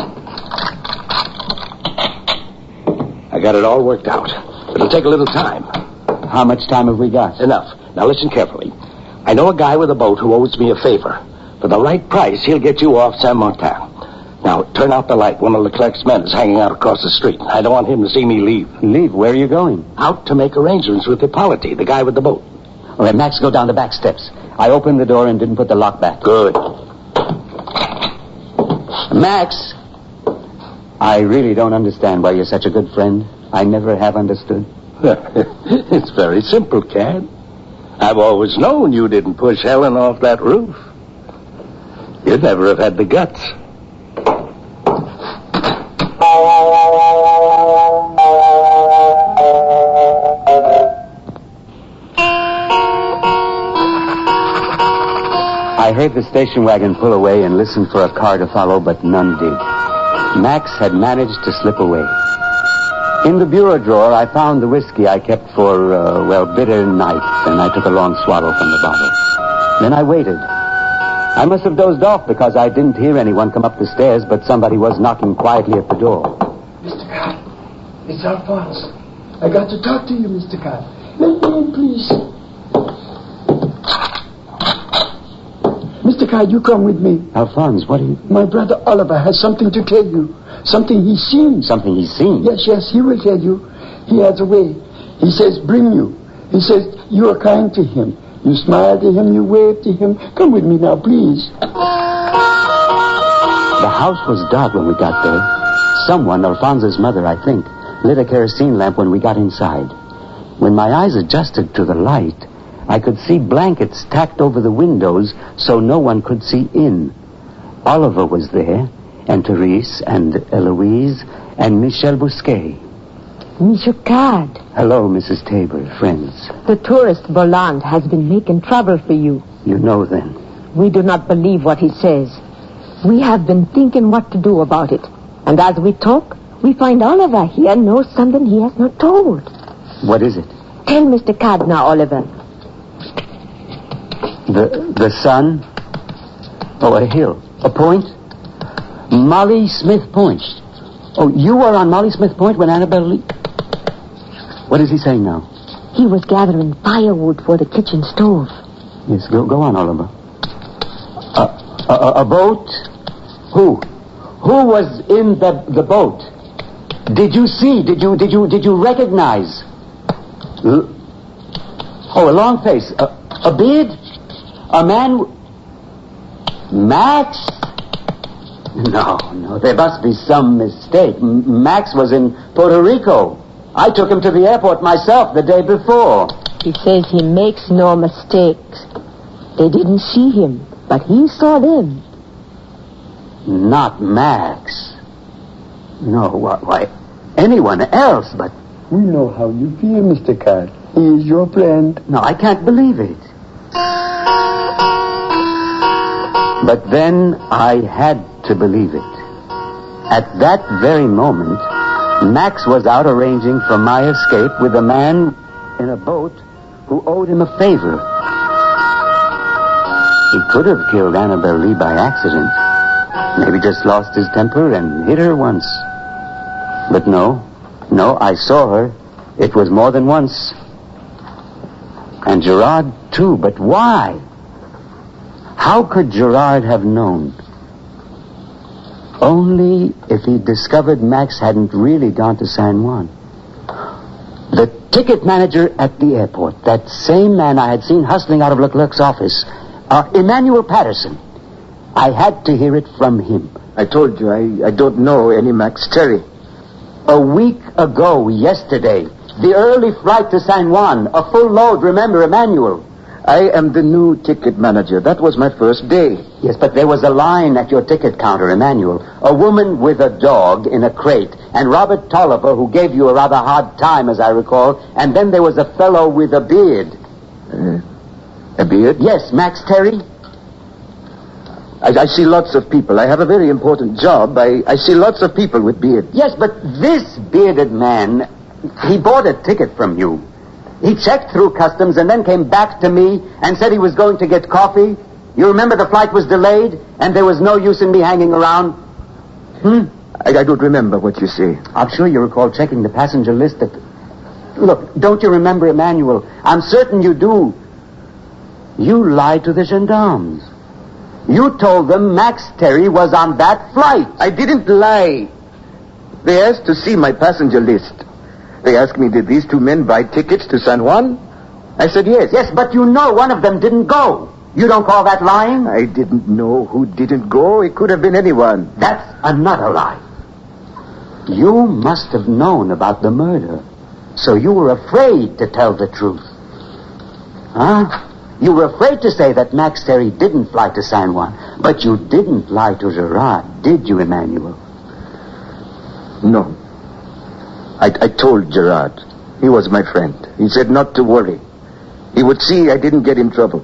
S14: I got it all worked out. It'll take a little time.
S16: How much time have we got?
S14: Enough. Now listen carefully. I know a guy with a boat who owes me a favor. For the right price, he'll get you off Saint Martin. Now, turn out the light. One of Leclerc's men is hanging out across the street. I don't want him to see me leave.
S16: Leave? Where are you going?
S14: Out to make arrangements with Hippolyte, the guy with the boat.
S16: All right, Max, go down the back steps. I opened the door and didn't put the lock back.
S14: Good.
S16: Max, I really don't understand why you're such a good friend. I never have understood.
S14: It's very simple, Cad. I've always known you didn't push Helen off that roof. You'd never have had the guts.
S16: I heard the station wagon pull away and listened for a car to follow, but none did. Max had managed to slip away. In the bureau drawer, I found the whiskey I kept for, bitter nights, and I took a long swallow from the bottle. Then I waited. I must have dozed off because I didn't hear anyone come up the stairs, but somebody was knocking quietly at the door.
S20: Mr. Card, it's Alphonse. I got to talk to you, Mr. Card. Let me in, please. Mr. Card, you come with me.
S16: Alphonse, what are you...
S20: My brother Oliver has something to tell you. Something he's seen.
S16: Something he's seen?
S20: Yes, he will tell you. He has a way. He says, bring you. He says, you are kind to him. You smile to him, you wave to him. Come with me now, please.
S16: The house was dark when we got there. Someone, Alphonse's mother, I think, lit a kerosene lamp when we got inside. When my eyes adjusted to the light, I could see blankets tacked over the windows so no one could see in. Oliver was there, and Therese, and Eloise, and Michel Bousquet.
S6: Monsieur Card.
S16: Hello, Mrs. Tabor, friends.
S6: The tourist Bolland has been making trouble for you.
S16: You know, then.
S6: We do not believe what he says. We have been thinking what to do about it. And as we talk, we find Oliver here knows something he has not told.
S16: What is it?
S6: Tell Mr. Card now, Oliver.
S16: The sun? Oh, a hill. A point? Molly Smith Point. Oh, you were on Molly Smith Point when Annabelle Lee... What is he saying now?
S6: He was gathering firewood for the kitchen stove.
S16: Yes, go on, Oliver. A boat? Who? Who was in the boat? Did you see? Did you recognize? Oh, a long face. A beard? A man... Max? No, there must be some mistake. Max was in Puerto Rico. I took him to the airport myself the day before.
S6: He says he makes no mistakes. They didn't see him, but he saw them.
S16: Not Max. No, why, anyone else, but...
S20: We know how you feel, Mr. Card. He is your friend.
S16: No, I can't believe it. But then I had to believe it. At that very moment, Max was out arranging for my escape with a man in a boat who owed him a favor. He could have killed Annabelle Lee by accident. Maybe just lost his temper and hit her once. But no, I saw her. It was more than once. And Gerard, too. But why? How could Gerard have known? Only if he discovered Max hadn't really gone to San Juan. The ticket manager at the airport, that same man I had seen hustling out of Leclerc's office, Emmanuel Patterson. I had to hear it from him.
S20: I told you, I don't know any Max Terry.
S14: A week ago, yesterday. The early flight to San Juan. A full load, remember, Emmanuel.
S9: I am the new ticket manager. That was my first day.
S14: Yes, but there was a line at your ticket counter, Emmanuel. A woman with a dog in a crate. And Robert Tolliver, who gave you a rather hard time, as I recall. And then there was a fellow with a beard.
S9: A beard?
S14: Yes, Max Terry.
S9: I see lots of people. I have a very important job. I see lots of people with beards.
S14: Yes, but this bearded man, he bought a ticket from you. He checked through customs and then came back to me and said he was going to get coffee. You remember the flight was delayed and there was no use in me hanging around?
S9: I don't remember what you say.
S14: I'm sure you recall checking the passenger list at... Look, don't you remember, Emmanuel? I'm certain you do. You lied to the gendarmes. You told them Max Terry was on that flight.
S9: I didn't lie. They asked to see my passenger list. They asked me, did these two men buy tickets to San Juan? I said yes.
S14: Yes, but you know one of them didn't go. You don't call that lying?
S9: I didn't know who didn't go. It could have been anyone.
S14: That's another lie. You must have known about the murder, so you were afraid to tell the truth. Huh? You were afraid to say that Max Terry didn't fly to San Juan, but you didn't lie to Gerard, did you, Emmanuel?
S9: No. I told Gerard. He was my friend. He said not to worry. He would see I didn't get in trouble.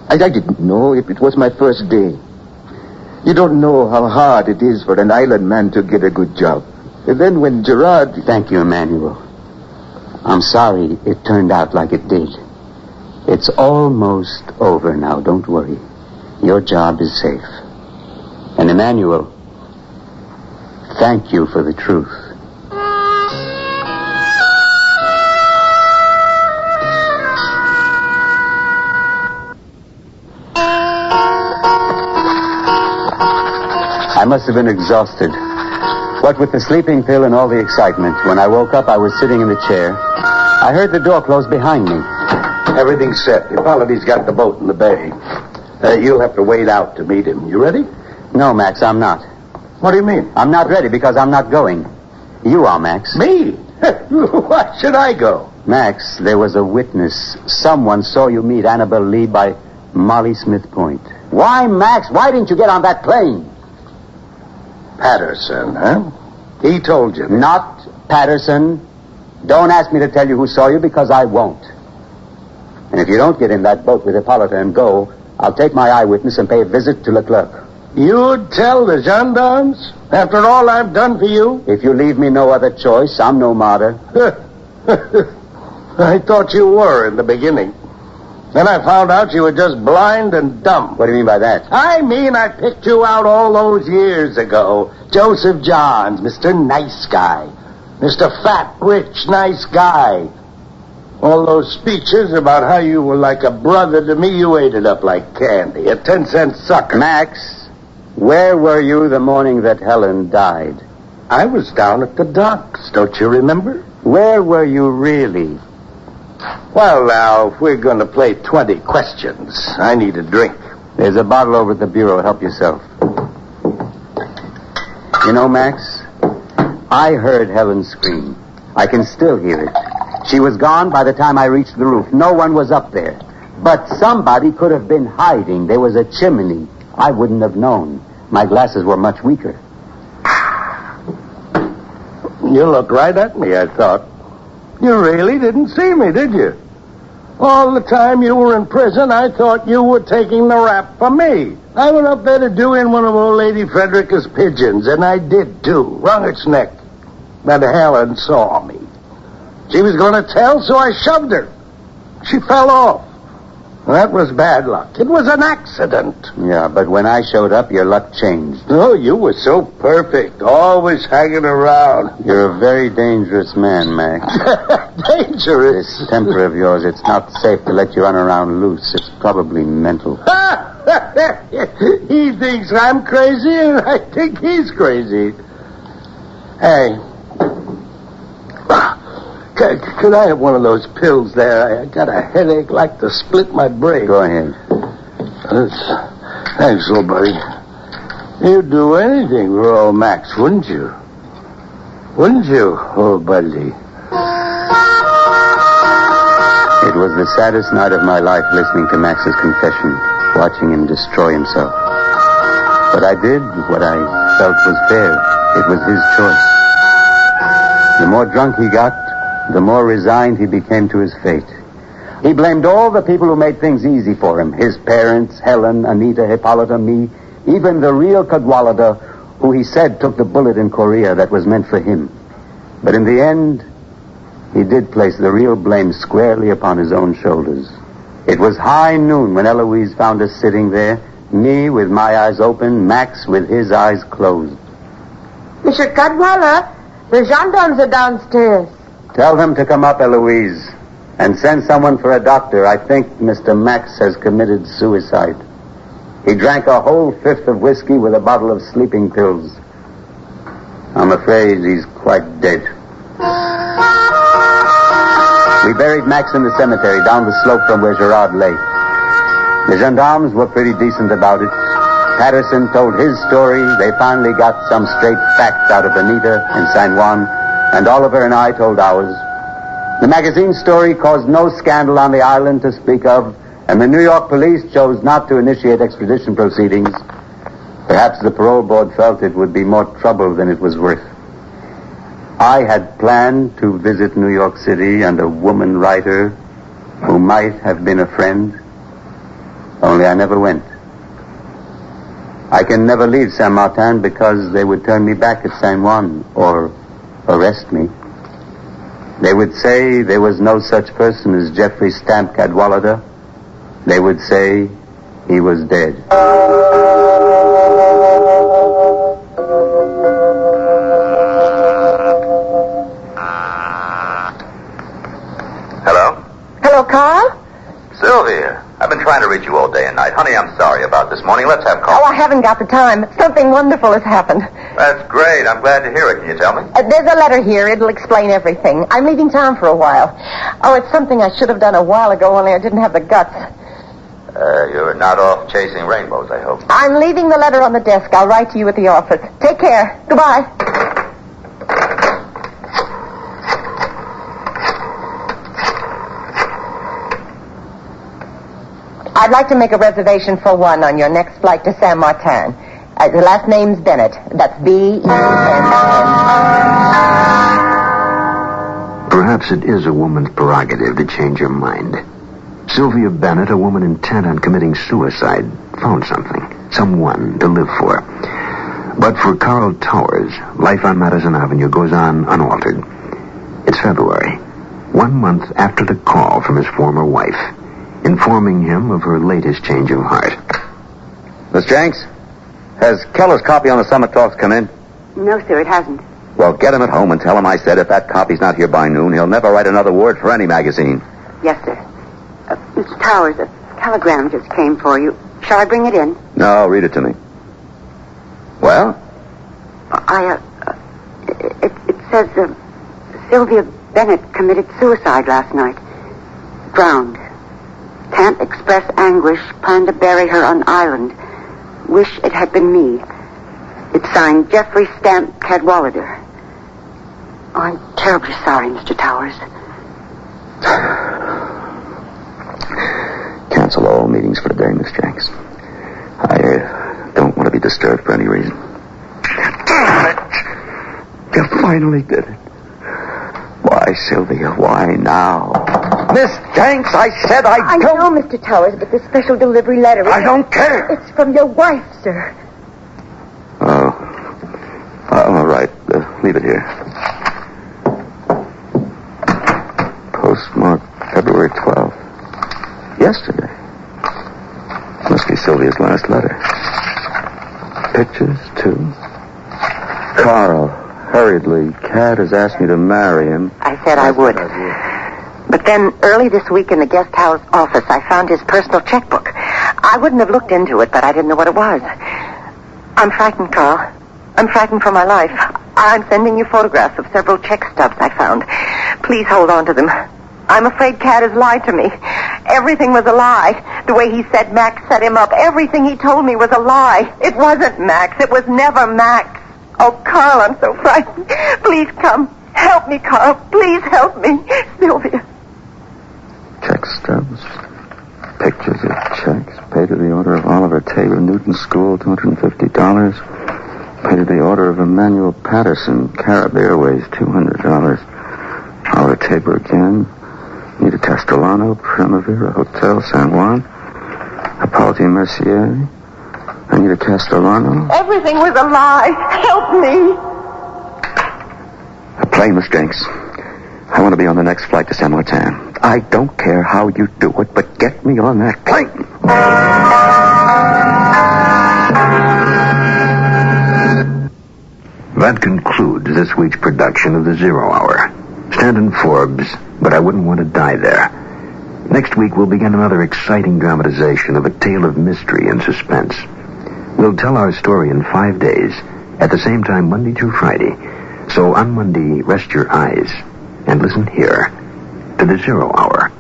S9: I didn't know if it was my first day. You don't know how hard it is for an island man to get a good job. And then when Gerard...
S14: Thank you, Emmanuel. I'm sorry it turned out like it did. It's almost over now. Don't worry. Your job is safe. And Emmanuel, thank you for the truth. I must have been exhausted. What with the sleeping pill and all the excitement, when I woke up, I was sitting in the chair. I heard the door close behind me.
S9: Everything's set. Hippolyte's got the boat in the bay. You'll have to wait out to meet him. You ready?
S14: No, Max, I'm not.
S9: What do you mean?
S14: I'm not ready because I'm not going. You are, Max.
S9: Me? Why should I go?
S14: Max, there was a witness. Someone saw you meet Annabelle Lee by Molly Smith Point. Why, Max? Why didn't you get on that plane?
S9: Patterson, huh? He told you.
S14: Not Patterson. Don't ask me to tell you who saw you because I won't. And if you don't get in that boat with Hippolyte and go, I'll take my eyewitness and pay a visit to Leclerc.
S9: You'd tell the gendarmes? After all I've done for you?
S14: If you leave me no other choice, I'm no martyr.
S9: I thought you were in the beginning. Then I found out you were just blind and dumb.
S14: What do you mean by that?
S9: I mean I picked you out all those years ago. Joseph Johns, Mr. Nice Guy. Mr. Fat, Rich, Nice Guy. All those speeches about how you were like a brother to me, you ate it up like candy. A 10-cent sucker.
S14: Max, where were you the morning that Helen died?
S9: I was down at the docks, don't you remember?
S14: Where were you really?
S9: Well, now, if we're going to play 20 questions, I need a drink.
S14: There's a bottle over at the bureau. Help yourself. You know, Max, I heard Helen scream. I can still hear it. She was gone by the time I reached the roof. No one was up there. But somebody could have been hiding. There was a chimney. I wouldn't have known. My glasses were much weaker.
S9: You looked right at me, I thought. You really didn't see me, did you? All the time you were in prison, I thought you were taking the rap for me. I went up there to do in one of old Lady Frederica's pigeons, and I did, too. Wrung its neck. But Helen saw me. She was going to tell, so I shoved her. She fell off. That was bad luck. It was an accident.
S14: Yeah, but when I showed up, your luck changed.
S9: Oh, you were so perfect. Always hanging around.
S14: You're a very dangerous man, Max.
S9: Dangerous?
S14: This temper of yours, it's not safe to let you run around loose. It's probably mental.
S9: He thinks I'm crazy, and I think he's crazy. Hey. Could I have one of those pills there? I got a headache like to split my brain.
S14: Go ahead.
S9: Thanks, little buddy. You'd do anything for old Max, wouldn't you?
S16: Wouldn't you, old buddy? It was the saddest night of my life listening to Max's confession, watching him destroy himself. But I did what I felt was fair. It was his choice. The more drunk he got, the more resigned he became to his fate. He blamed all the people who made things easy for him. His parents, Helen, Anita, Hippolyta, me, even the real Cadwallader, who he said took the bullet in Korea that was meant for him. But in the end, he did place the real blame squarely upon his own shoulders. It was high noon when Eloise found us sitting there, me with my eyes open, Max with his eyes closed.
S6: Mr. Cadwallader, the gendarmes are downstairs.
S16: Tell them to come up, Eloise, and send someone for a doctor. I think Mr. Max has committed suicide. He drank a whole fifth of whiskey with a bottle of sleeping pills. I'm afraid he's quite dead. We buried Max in the cemetery down the slope from where Gerard lay. The gendarmes were pretty decent about it. Patterson told his story. They finally got some straight facts out of Anita in San Juan, and Oliver and I told ours. The magazine story caused no scandal on the island to speak of, and the New York police chose not to initiate extradition proceedings. Perhaps the parole board felt it would be more trouble than it was worth. I had planned to visit New York City and a woman writer who might have been a friend, only I never went. I can never leave Saint Martin because they would turn me back at San Juan or arrest me. They would say there was no such person as Jeffrey Stamp Cadwallader. They would say he was dead.
S7: Hello?
S6: Hello, Carl?
S7: Sylvia, I've been trying to reach you all day and night. Honey, I'm sorry about this morning. Let's have
S5: Oh,
S7: coffee.
S5: I haven't got the time. Something wonderful has happened.
S7: That's great. I'm glad to hear it. Can you tell me?
S5: There's a letter here. It'll explain everything. I'm leaving town for a while. Oh, it's something I should have done a while ago, only I didn't have the guts.
S7: You're not off chasing rainbows, I hope.
S5: I'm leaving the letter on the desk. I'll write to you at the office. Take care. Goodbye. I'd like to make a reservation for one on your next flight to Saint Martin. The last name's Bennett. That's B-E-N-N.
S18: Perhaps it is a woman's prerogative to change her mind. Sylvia Bennett, a woman intent on committing suicide, found something, someone to live for. But for Carl Towers, life on Madison Avenue goes on unaltered. It's February, 1 month after the call from his former wife, informing him of her latest change of heart.
S9: Miss Jenks, has Keller's copy on the Summit Talks come in?
S1: No, sir, it hasn't.
S9: Well, get him at home and tell him I said if that copy's not here by noon, he'll never write another word for any magazine.
S1: Yes, sir. Mr. Towers, a telegram just came for you. Shall I bring it in?
S9: No, read it to me. Well?
S1: It says, Sylvia Bennett committed suicide last night. Drowned. Can't express anguish. Plan to bury her on island. Wish it had been me. It's signed Jeffrey Stamp Cadwallader. Oh, I'm terribly sorry, Mr. Towers.
S9: Cancel all meetings for the day, Miss Jenks. I don't want to be disturbed for any reason. Damn it! You finally did it. Why, Sylvia? Why now? Miss Jenks, I said I don't...
S1: I know, Mr. Towers, but the special delivery letter...
S9: I don't care.
S1: It's from your wife, sir.
S9: Oh. All right. Leave it here. Postmarked February 12th. Yesterday. Must be Sylvia's last letter. Pictures, too. Carl, hurriedly, Cat has asked me to marry him.
S5: I said I would. But then, early this week in the guest house office, I found his personal checkbook. I wouldn't have looked into it, but I didn't know what it was. I'm frightened, Carl. I'm frightened for my life. I'm sending you photographs of several check stubs I found. Please hold on to them. I'm afraid Cat has lied to me. Everything was a lie. The way he said Max set him up, everything he told me was a lie. It wasn't Max. It was never Max.
S11: Oh, Carl, I'm so frightened. Please come. Help me, Carl. Please help me. Sylvia.
S8: Check stubs. Pictures of checks. Paid to the order of Oliver Taylor, Newton School, $250. Paid to the order of Emmanuel Patterson, Carib Airways, $200. Oliver Tabor again. Nita Castellano, Primavera Hotel, San Juan. Hippolyte Mercier. Anita Castellano.
S11: Everything was a lie. Help me.
S8: A plane mistakes. I want to be on the next flight to San Martin. I don't care how you do it, but get me on that plane.
S18: That concludes this week's production of the Zero Hour. Stanton Forbes, but I wouldn't want to die there. Next week we'll begin another exciting dramatization of a tale of mystery and suspense. We'll tell our story in 5 days, at the same time Monday through Friday. So on Monday, rest your eyes and listen here to the Zero Hour.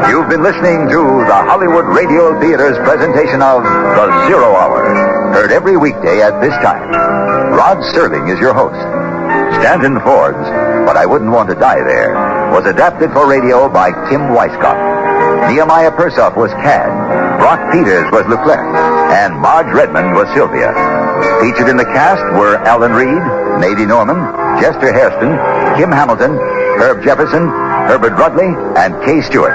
S22: You've been listening to the Hollywood Radio Theater's presentation of The Zero Hour, heard every weekday at this time. Rod Serling is your host. Stanton Forbes, but I wouldn't want to die there, was adapted for radio by Kim Weisskopf. Nehemiah Persoff was Cad, Brock Peters was Leclerc, and Marge Redmond was Sylvia. Featured in the cast were Alan Reed, Nadie Norman, Chester Hairston, Kim Hamilton, Herb Jefferson, Herbert Rudley, and Kay Stewart.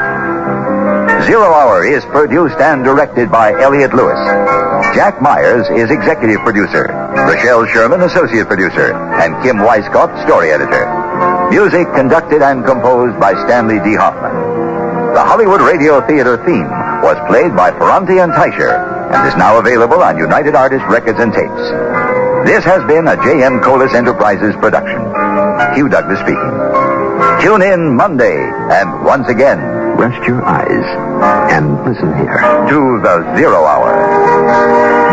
S22: Zero Hour is produced and directed by Elliot Lewis. Jack Myers is executive producer, Rochelle Sherman associate producer, and Kim Weisskopf story editor. Music conducted and composed by Stanley D. Hoffman. The Hollywood Radio Theater theme was played by Ferranti and Teicher and is now available on United Artists Records and Tapes. This has been a J.M. Colas Enterprises production. Hugh Douglas speaking. Tune in Monday, and once again,
S18: rest your eyes and listen here
S22: to the Zero Hour.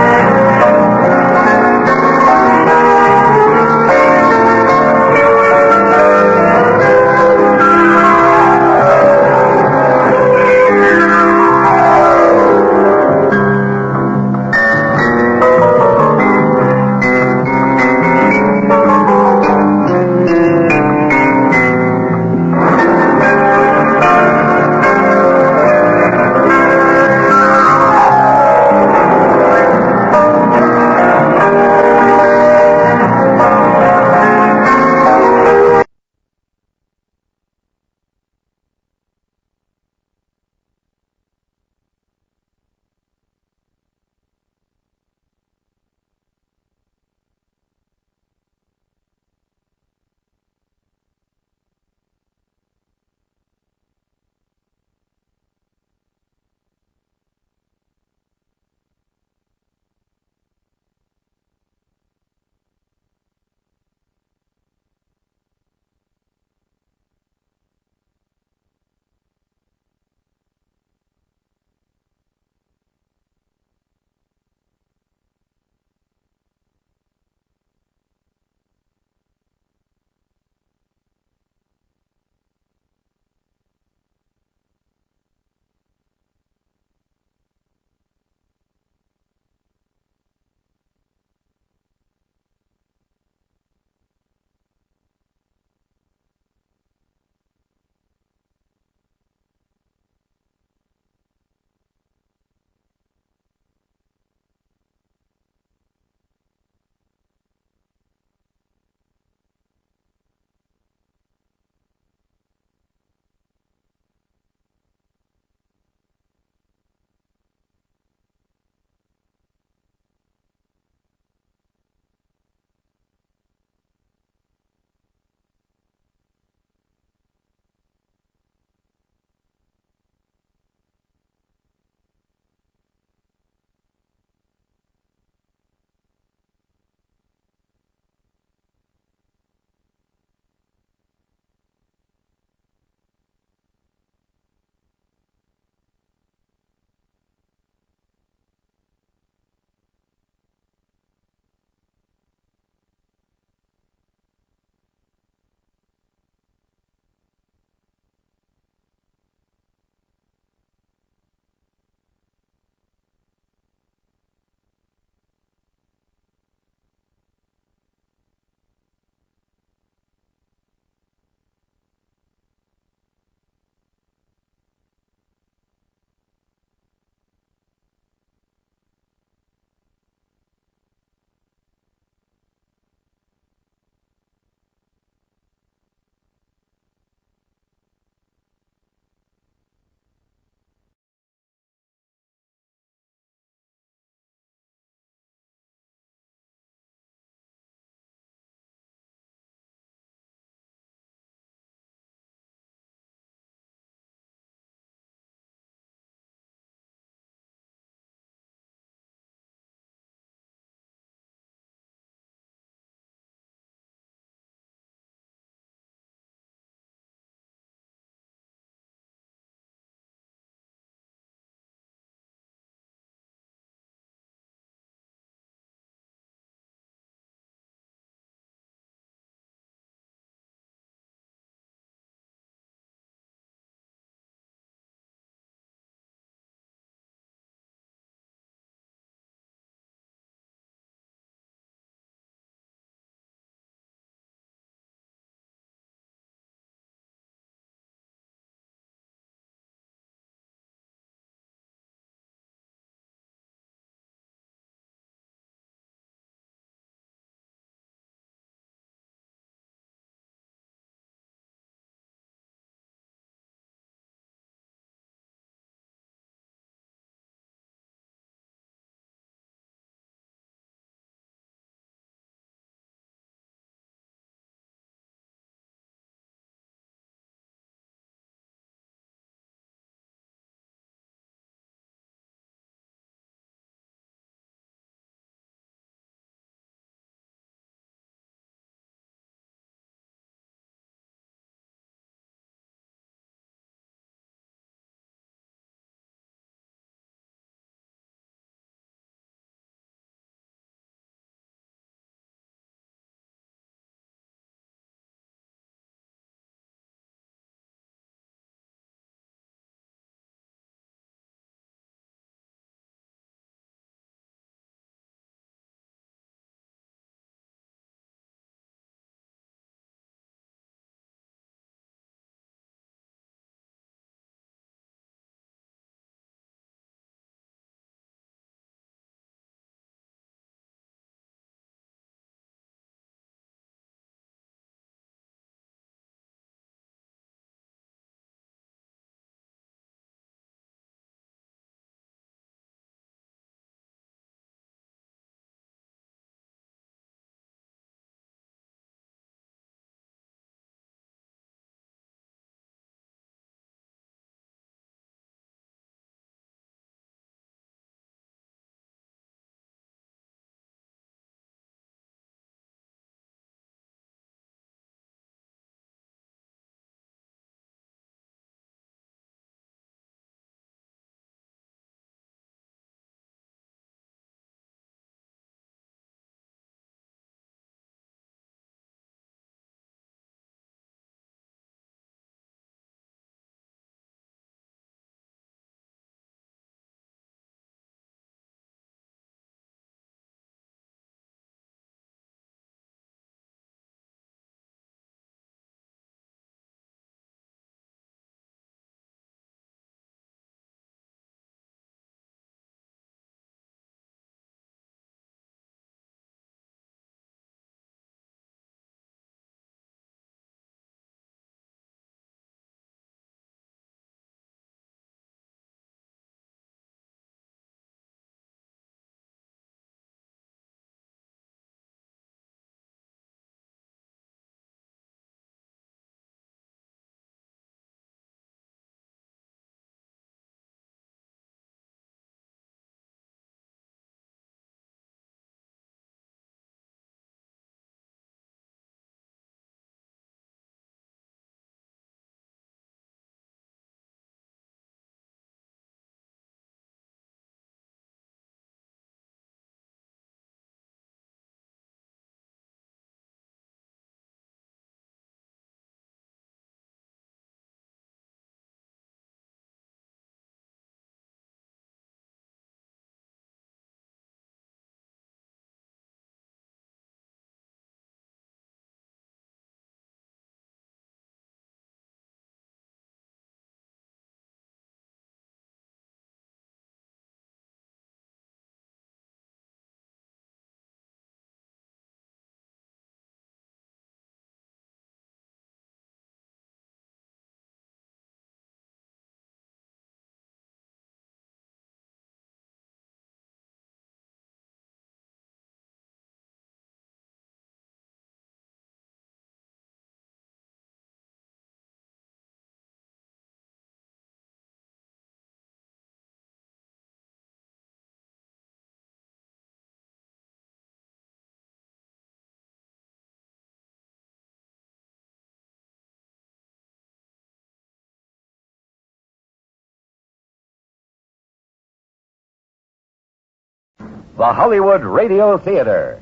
S22: the Hollywood Radio Theater.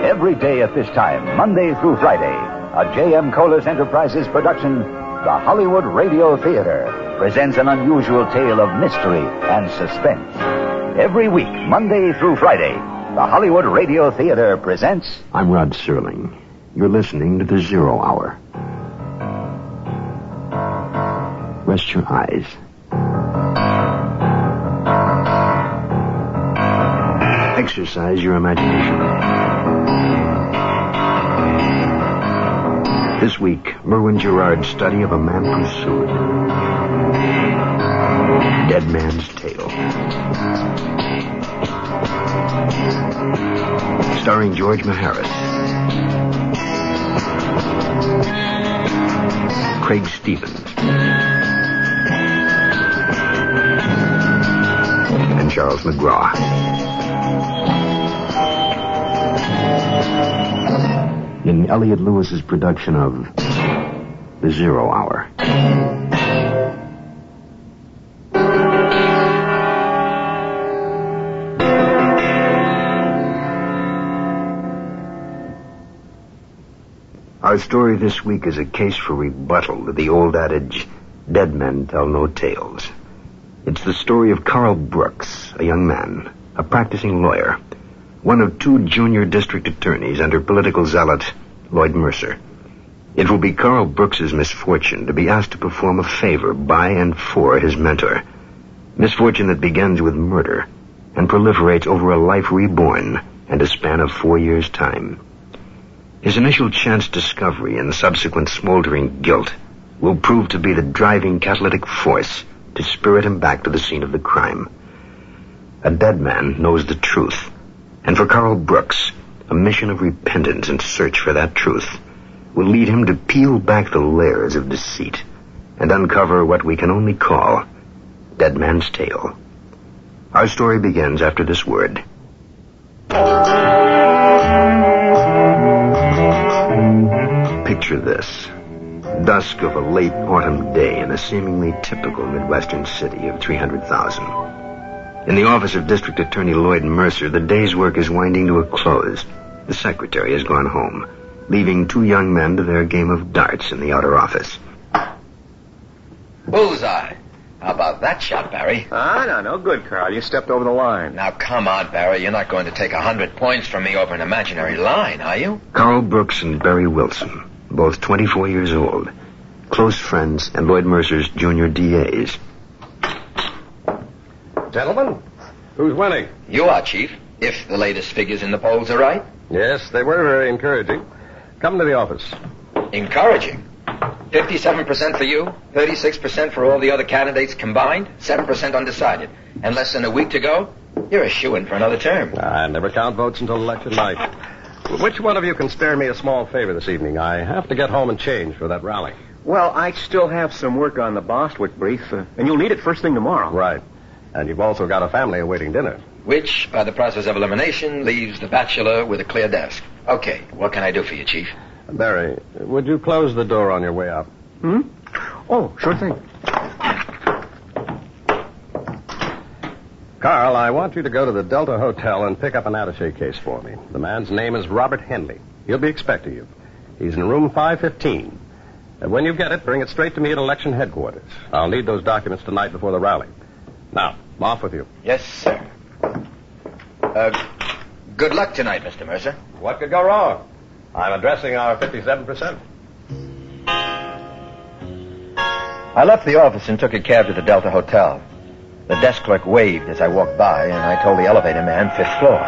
S22: Every day at this time, Monday through Friday, a J.M. Colas Enterprises production, the Hollywood Radio Theater presents an unusual tale of mystery and suspense. Every week, Monday through Friday, the Hollywood Radio Theater presents...
S18: I'm Rod Serling. You're listening to the 0 Hour. Rest your eyes. Exercise your imagination. This week, Merwin Gerard's study of a man pursued. Dead Man's Tale. Starring George Maharis. Craig Stevens. And Charles McGraw. In Elliot Lewis's production of The 0 Hour. Our story this week is a case for rebuttal to the old adage, dead men tell no tales. It's the story of Carl Brooks, a young man, a practicing lawyer, one of 2 junior district attorneys under political zealot Lloyd Mercer. It will be Carl Brooks's misfortune to be asked to perform a favor by and for his mentor. Misfortune that begins with murder and proliferates over a life reborn and a span of 4 years' time. His initial chance discovery and subsequent smoldering guilt will prove to be the driving catalytic force to spirit him back to the scene of the crime. A dead man knows the truth. And for Carl Brooks, a mission of repentance and search for that truth will lead him to peel back the layers of deceit and uncover what we can only call Dead Man's Tale. Our story begins after this word. Picture this. Dusk of a late autumn day in a seemingly typical Midwestern city of 300,000. In the office of District Attorney Lloyd Mercer, the day's work is winding to a close. The secretary has gone home, leaving 2 young men to their game of darts in the outer office.
S15: Bullseye. How about that shot, Barry?
S13: No good, Carl. You stepped over the line.
S15: Now, come on, Barry. You're not going to take 100 points from me over an imaginary line, are you?
S18: Carl Brooks and Barry Wilson, both 24 years old, close friends and Lloyd Mercer's junior DAs.
S12: Gentlemen, who's winning?
S15: You are, Chief, if the latest figures in the polls are right.
S12: Yes, they were very encouraging. Come to the office.
S15: Encouraging? 57% for you, 36% for all the other candidates combined, 7% undecided. And less than a week to go, you're a shoo-in for another term.
S12: I never count votes until election night. Which one of you can spare me a small favor this evening? I have to get home and change for that rally.
S13: Well, I still have some work on the Bostwick brief, and you'll need it first thing tomorrow.
S12: Right. And you've also got a family awaiting dinner.
S15: Which, by the process of elimination, leaves the bachelor with a clear desk. Okay, what can I do for you, Chief?
S12: Barry, would you close the door on your way out?
S13: Oh, sure thing.
S12: Carl, I want you to go to the Delta Hotel and pick up an attaché case for me. The man's name is Robert Henley. He'll be expecting you. He's in room 515. And when you get it, bring it straight to me at election headquarters. I'll need those documents tonight before the rally. Now, off with you.
S15: Yes, sir. Good luck tonight, Mr. Mercer.
S12: What could go wrong? I'm addressing our 57%.
S15: I left the office and took a cab to the Delta Hotel. The desk clerk waved as I walked by, and I told the elevator man 5th floor.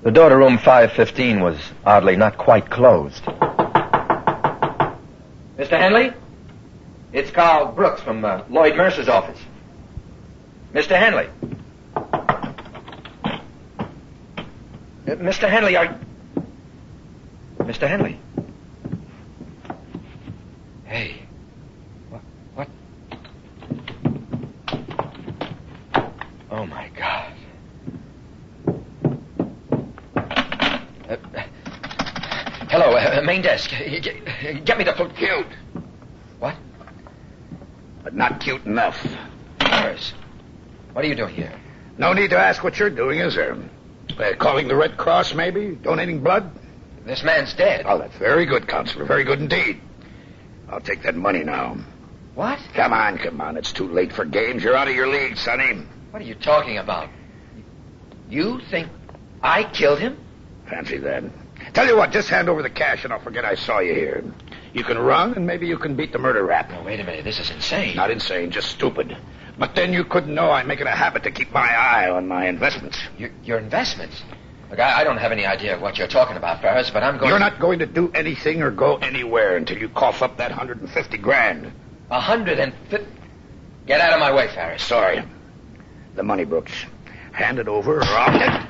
S15: The door to room 515 was oddly not quite closed. Mr. Henley? It's Carl Brooks from Lloyd Mercer's office. Mr. Henley? Mr. Henley, Mr. Henley? Hey, Oh, my God. Hello, main desk. Get me the full...
S23: Cute.
S15: What?
S23: But not cute enough.
S15: Harris, what are you doing here?
S23: No need to ask what you're doing, is there? Calling the Red Cross, maybe? Donating blood?
S15: This man's dead.
S23: Oh, that's very good, Counselor. Very good indeed. I'll take that money now.
S15: What?
S23: Come on. It's too late for games. You're out of your league, Sonny.
S15: What are you talking about? You think I killed him?
S23: Fancy that. Tell you what, just hand over the cash and I'll forget I saw you here. You can run and maybe you can beat the murder rap.
S15: No, wait a minute. This is insane.
S23: Not insane, just stupid. But then you couldn't know I make it a habit to keep my eye on my investments.
S15: Your investments? Look, I don't have any idea of what you're talking about, Ferris, but I'm going...
S23: You're not going to do anything or go anywhere until you cough up that $150,000.
S15: 150? Get out of my way, Ferris.
S23: Sorry. The money, Brooks. Hand it over or I'll get...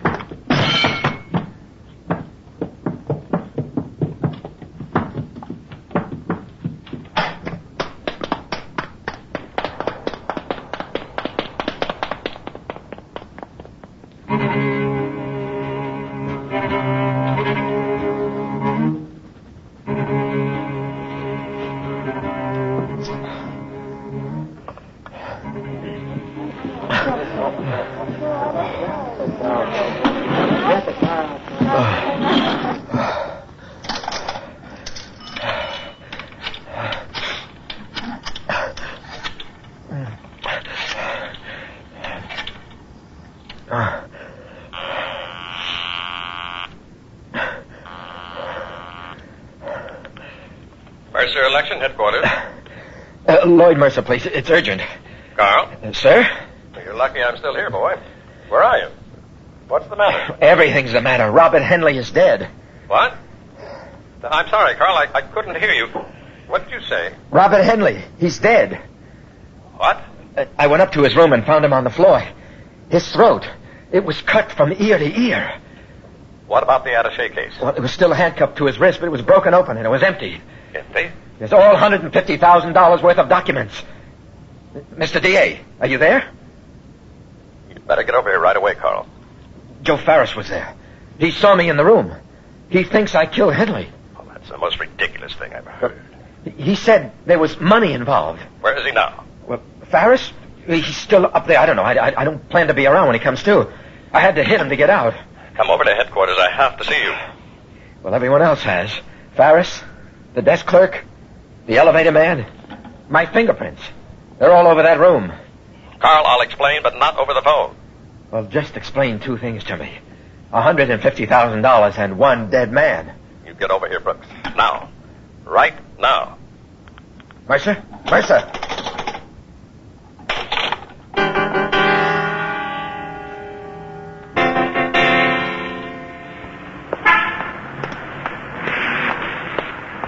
S12: Mercer Election Headquarters.
S15: Lloyd Mercer, please. It's urgent.
S12: Carl?
S15: Sir?
S12: Well, you're lucky I'm still here, boy. Where are you? What's the matter?
S15: Everything's the matter. Robert Henley is dead.
S12: What? I'm sorry, Carl. I couldn't hear you. What did you say?
S15: Robert Henley. He's dead.
S12: What?
S15: I went up to his room and found him on the floor. His throat. It was cut from ear to ear.
S12: What about the attaché case?
S15: Well, it was still handcuffed to his wrist, but it was broken open and it was empty.
S12: Empty?
S15: There's all $150,000 worth of documents. Mr. D.A., are you there?
S12: You'd better get over here right away, Carl.
S15: Joe Ferris was there. He saw me in the room. He thinks I killed Henley.
S12: Oh, that's the most ridiculous thing I've ever heard.
S15: He said there was money involved.
S12: Where is he now?
S15: Well, Ferris? He's still up there. I don't know. I don't plan to be around when he comes to. I had to hit him to get out.
S12: Come over to headquarters. I have to see you.
S15: Well, everyone else has. Ferris, the desk clerk, the elevator man, my fingerprints. They're all over that room.
S12: Carl, I'll explain, but not over the phone.
S15: Well, just explain two things to me. $150,000 and one dead man.
S12: You get over here, Brooks. Now. Right now.
S15: Mercer? Mercer!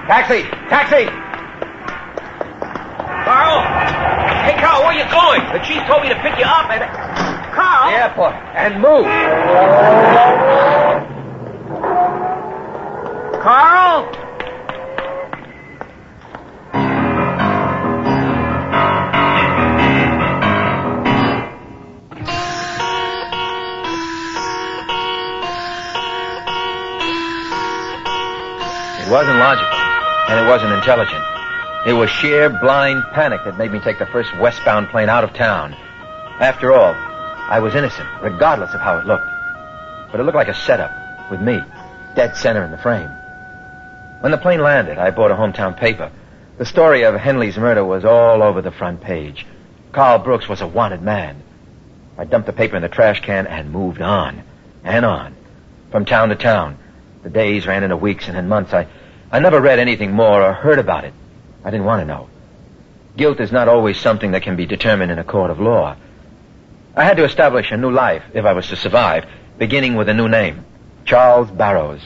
S15: Taxi! Taxi!
S13: Carl! Hey, Carl, where are you going? The chief told me to pick you up and... Carl!
S15: The airport. And move!
S13: Carl!
S15: It wasn't logical, and it wasn't intelligent. It was sheer blind panic that made me take the first westbound plane out of town. After all, I was innocent, regardless of how it looked. But it looked like a setup, with me, dead center in the frame. When the plane landed, I bought a hometown paper. The story of Henley's murder was all over the front page. Carl Brooks was a wanted man. I dumped the paper in the trash can and moved on, and on, from town to town. The days ran into weeks and then months. I never read anything more or heard about it. I didn't want to know. Guilt is not always something that can be determined in a court of law. I had to establish a new life if I was to survive, beginning with a new name, Charles Barrows.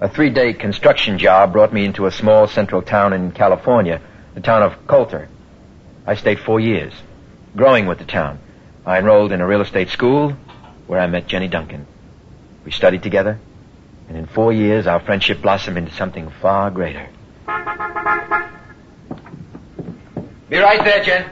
S15: A 3-day construction job brought me into a small central town in California, the town of Coulter. I stayed 4 years, growing with the town. I enrolled in a real estate school where I met Jenny Duncan. We studied together, and in 4 years our friendship blossomed into something far greater. Be right there, Jen.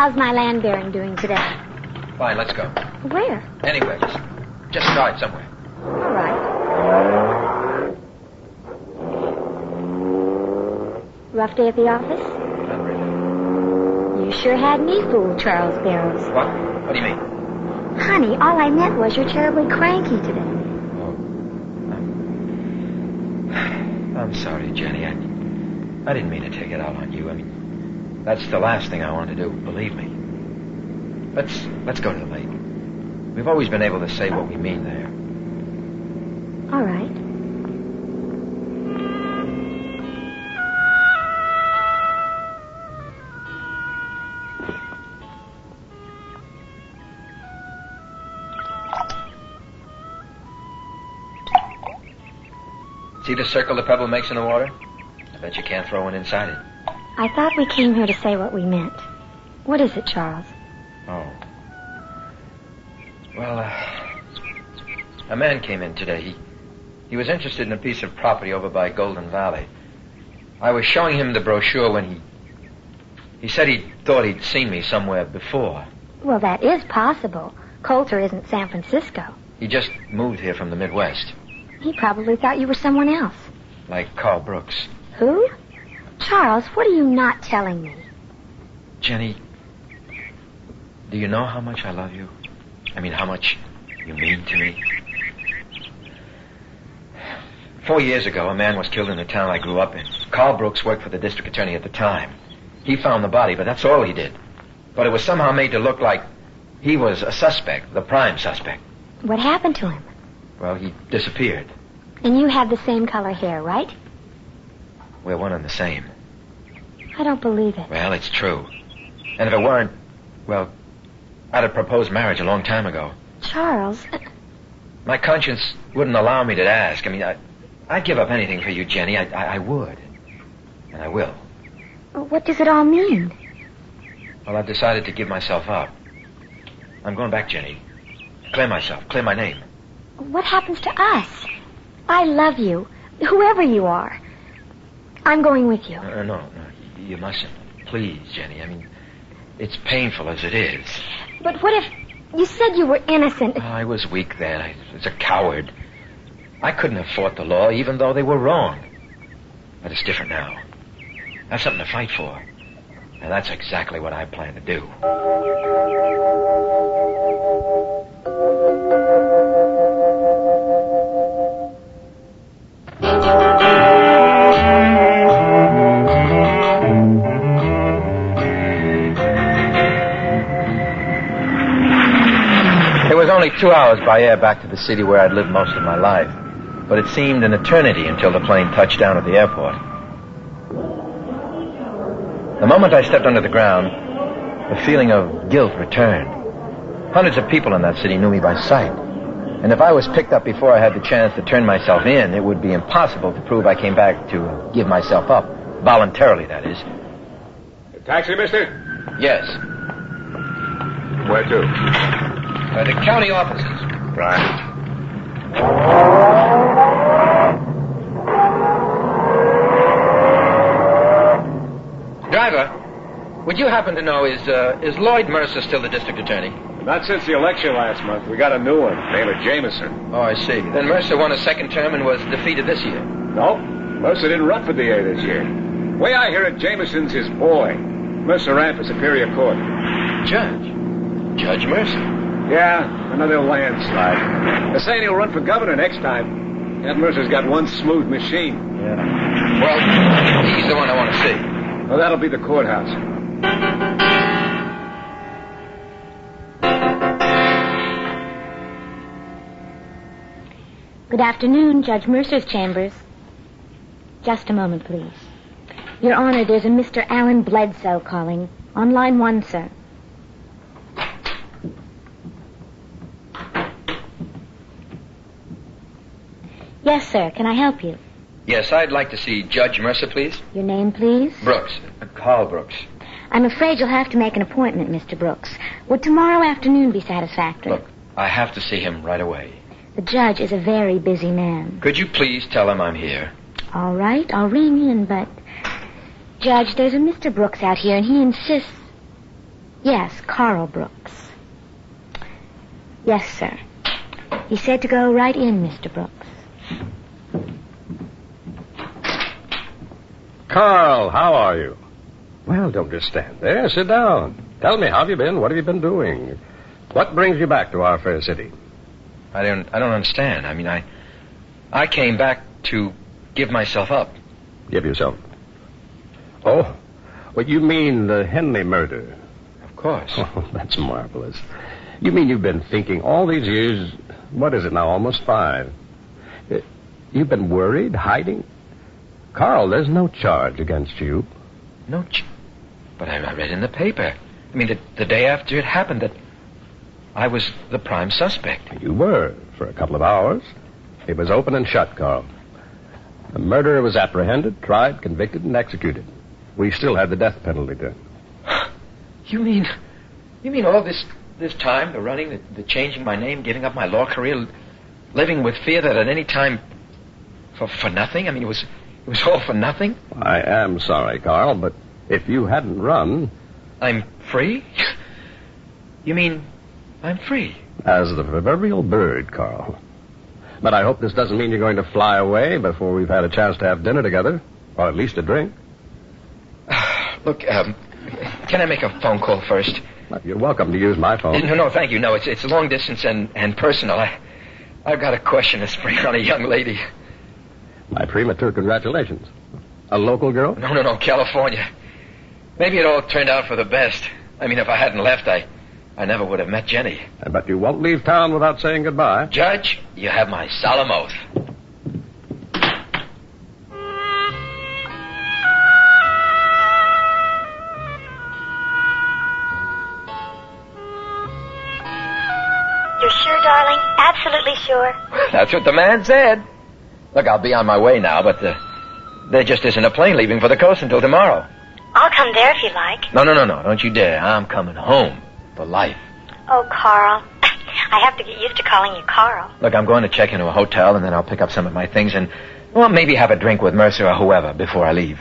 S2: How's my land baron doing today?
S15: Fine, let's go.
S2: Where?
S15: Anywhere, just drive somewhere.
S2: All right. Rough day at the office?
S15: Not really.
S2: You sure had me fooled, Charles Barrows.
S15: What? What do you mean?
S2: Honey, all I meant was you're terribly cranky today.
S15: I'm sorry, Jenny. I didn't mean to take it out on you. I mean, that's the last thing I want to do, believe me. Let's go to the lake. We've always been able to say what we mean there.
S2: All right.
S15: See the circle the pebble makes in the water? I bet you can't throw one inside it.
S2: I thought we came here to say what we meant. What is it, Charles?
S15: Oh. Well, a man came in today. He was interested in a piece of property over by Golden Valley. I was showing him the brochure when he said he thought he'd seen me somewhere before.
S2: Well, that is possible. Coulter isn't San Francisco.
S15: He just moved here from the Midwest.
S2: He probably thought you were someone else.
S15: Like Carl Brooks.
S2: Who? Charles, what are you not telling me?
S15: Jenny, do you know how much I love you? I mean, how much you mean to me? 4 years ago, a man was killed in the town I grew up in. Carl Brooks worked for the district attorney at the time. He found the body, but that's all he did. But it was somehow made to look like he was a suspect, the prime suspect.
S2: What happened to him?
S15: Well, he disappeared.
S2: And you have the same color hair, right?
S15: We're one and the same.
S2: I don't believe it.
S15: Well, it's true. And if it weren't, well, I'd have proposed marriage a long time ago.
S2: Charles...
S15: My conscience wouldn't allow me to ask. I mean, I'd give up anything for you, Jenny. I would. And I will.
S2: What does it all mean?
S15: Well, I've decided to give myself up. I'm going back, Jenny. Clear myself. Clear my name.
S2: What happens to us? I love you, whoever you are. I'm going with you.
S15: No, you mustn't. Please, Jenny. I mean, it's painful as it is.
S2: But what if... You said you were innocent.
S15: I was weak then. I was a coward. I couldn't have fought the law, even though they were wrong. But it's different now. I have something to fight for. And that's exactly what I plan to do. It was only 2 hours by air back to the city where I'd lived most of my life. But it seemed an eternity until the plane touched down at the airport. The moment I stepped under the ground, the feeling of guilt returned. Hundreds of people in that city knew me by sight. And if I was picked up before I had the chance to turn myself in, it would be impossible to prove I came back to give myself up. Voluntarily, that is.
S13: Taxi, mister?
S15: Yes.
S13: Where to?
S15: The county offices.
S13: Right.
S15: Driver, would you happen to know, is Lloyd Mercer still the district attorney?
S13: Not since the election last month. We got a new one, named Jameson.
S15: Oh, I see. Then Mercer won a second term and was defeated this year.
S13: No, Mercer didn't run for DA this year. Way I hear it, Jameson's his boy. Mercer ran for Superior Court.
S15: Judge Mercer?
S13: Yeah, another landslide. They're saying he'll run for governor next time. That Mercer's got one smooth machine.
S15: Yeah. Well, he's the one I want to see.
S13: Well, that'll be the courthouse.
S2: Good afternoon, Judge Mercer's chambers. Just a moment, please. Your Honor, there's a Mr. Alan Bledsoe calling. On line 1, sir. Yes, sir. Can I help you?
S15: Yes, I'd like to see Judge Mercer, please.
S2: Your name, please?
S15: Brooks. Carl Brooks.
S2: I'm afraid you'll have to make an appointment, Mr. Brooks. Would tomorrow afternoon be satisfactory?
S15: Look, I have to see him right away.
S2: The judge is a very busy man.
S15: Could you please tell him I'm here?
S2: All right, I'll ring in, but... Judge, there's a Mr. Brooks out here, and he insists... Yes, Carl Brooks. Yes, sir. He said to go right in, Mr. Brooks.
S13: Carl, how are you? Well, don't just stand there. Sit down. Tell me, how have you been? What have you been doing? What brings you back to our fair city?
S15: I don't understand. I mean, I came back to give myself up.
S13: Give yourself? Oh, well, you mean the Henley murder?
S15: Of course.
S13: Oh, that's marvelous. You mean you've been thinking all these years, what is it now, almost 5? You've been worried, hiding? Carl, there's no charge against you.
S15: No But I read in the paper. I mean, the day after it happened that I was the prime suspect.
S13: You were, for a couple of hours. It was open and shut, Carl. The murderer was apprehended, tried, convicted, and executed. We still had the death penalty then.
S15: You mean all this time, the running, the changing my name, giving up my law career, living with fear that at any time, for nothing? I mean, it was all for nothing?
S13: I am sorry, Carl, but if you hadn't run...
S15: I'm free? You mean I'm free?
S13: As the proverbial bird, Carl. But I hope this doesn't mean you're going to fly away before we've had a chance to have dinner together, or at least a drink.
S15: Look, can I make a phone call first?
S13: You're welcome to use my phone.
S15: No, thank you. No, it's long distance and personal. I've got a question to spring on a young lady.
S13: My premature congratulations. A local girl?
S15: No, California. Maybe it all turned out for the best. I mean, if I hadn't left, I never would have met Jenny.
S13: But you won't leave town without saying goodbye.
S15: Judge, you have my solemn oath.
S2: You're sure, darling? Absolutely sure?
S15: That's what the man said. Look, I'll be on my way now, but there just isn't a plane leaving for the coast until tomorrow.
S2: I'll come there if you like.
S15: No, don't you dare. I'm coming home for life.
S2: Oh, Carl. I have to get used to calling you Carl.
S15: Look, I'm going to check into a hotel, and then I'll pick up some of my things and, well, maybe have a drink with Mercer or whoever before I leave.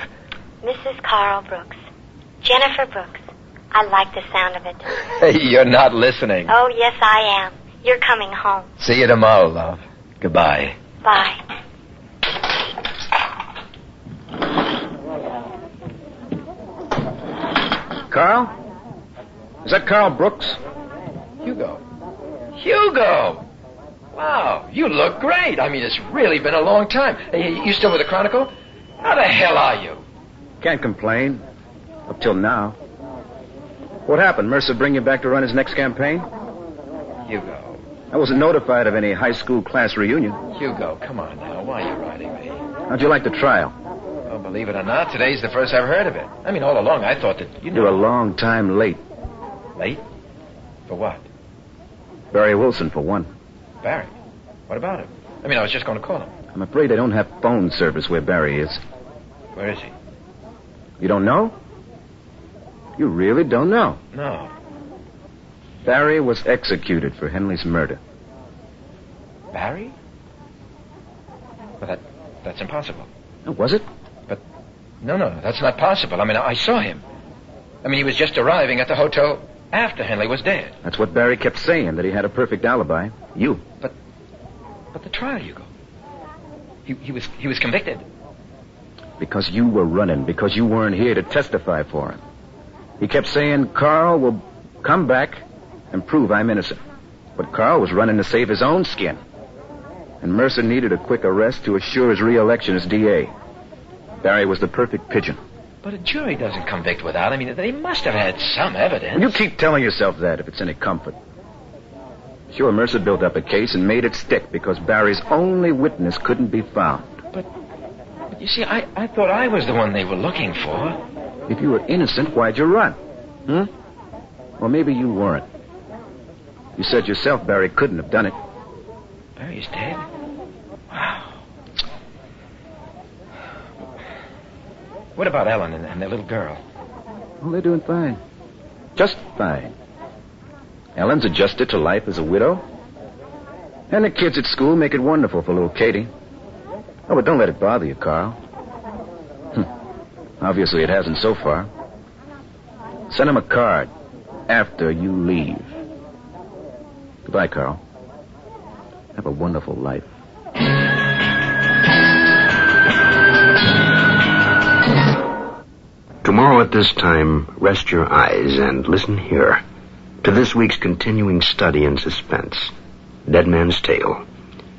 S2: Mrs. Carl Brooks. Jennifer Brooks. I like the sound of it.
S15: Hey, you're not listening.
S2: Oh, yes, I am. You're coming home.
S15: See you tomorrow, love. Goodbye.
S2: Bye.
S13: Carl? Is that Carl Brooks?
S15: Hugo! Wow, you look great. I mean, it's really been a long time. You still with the Chronicle? How the hell are you?
S3: Can't complain. Up till now. What happened? Mercer bring you back to run his next campaign?
S15: Hugo.
S3: I wasn't notified of any high school class reunion.
S15: Hugo, come on now. Why are you writing me?
S3: How'd you like the trial?
S15: Well, believe it or not, today's the first I've heard of it. I mean, all along I thought that
S3: You're a long time late.
S15: Late? For what?
S3: Barry Wilson, for one.
S15: Barry? What about him? I mean, I was just going to call him.
S3: I'm afraid they don't have phone service where Barry is.
S15: Where is he?
S3: You don't know? You really don't know?
S15: No.
S3: Barry was executed for Henley's murder.
S15: Barry? Well, that's impossible.
S3: Oh, was it?
S15: But, no, that's not possible. I mean, I saw him. I mean, he was just arriving at the hotel after Henley was dead.
S3: That's what Barry kept saying, that he had a perfect alibi. You.
S15: But the trial, Hugo. He was convicted.
S3: Because you were running, because you weren't here to testify for him. He kept saying Carl will come back and prove I'm innocent. But Carl was running to save his own skin. And Mercer needed a quick arrest to assure his re-election as DA. Barry was the perfect pigeon.
S15: But a jury doesn't convict without. I mean, they must have had some evidence.
S3: You keep telling yourself that, if it's any comfort. Sure, Mercer built up a case and made it stick because Barry's only witness couldn't be found.
S15: But you see, I thought I was the one they were looking for.
S3: If you were innocent, why'd you run? Or maybe you weren't. You said yourself Barry couldn't have done it.
S15: Barry's dead? Wow. What about Ellen and the little girl?
S3: Well, they're doing fine. Just fine. Ellen's adjusted to life as a widow. And the kids at school make it wonderful for little Katie. Oh, but don't let it bother you, Carl. Obviously, it hasn't so far. Send him a card. after you leave. Goodbye, Carl. Have a wonderful life.
S18: Tomorrow at this time, rest your eyes and listen here to this week's continuing study in suspense, Dead Man's Tale.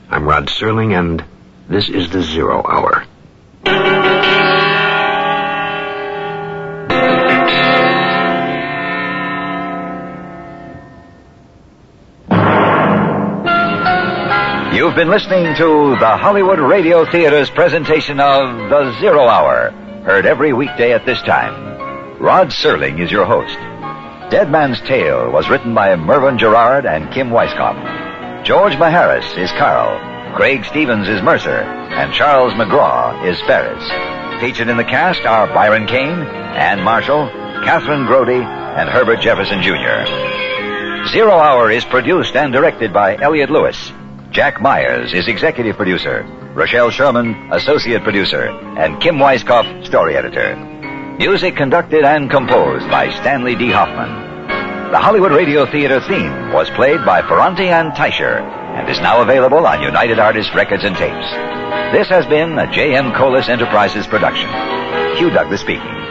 S18: I'm Rod Serling, and this is the Zero Hour.
S17: You've been listening to the Hollywood Radio Theater's presentation of The Zero Hour, heard every weekday at this time. Rod Serling is your host. Dead Man's Tale was written by Mervyn Gerard and Kim Weiskopf. George Maharis is Carl, Craig Stevens is Mercer, and Charles McGraw is Ferris. Featured in the cast are Byron Kane, Ann Marshall, Catherine Grody, and Herbert Jefferson Jr. Zero Hour is produced and directed by Elliot Lewis. Jack Myers is executive producer, Rochelle Sherman, associate producer, and Kim Weiskopf, story editor. Music conducted and composed by Stanley D. Hoffman. The Hollywood Radio Theater theme was played by Ferranti and Teicher and is now available on United Artists Records and Tapes. This has been a J.M. Colas Enterprises production. Hugh Douglas speaking.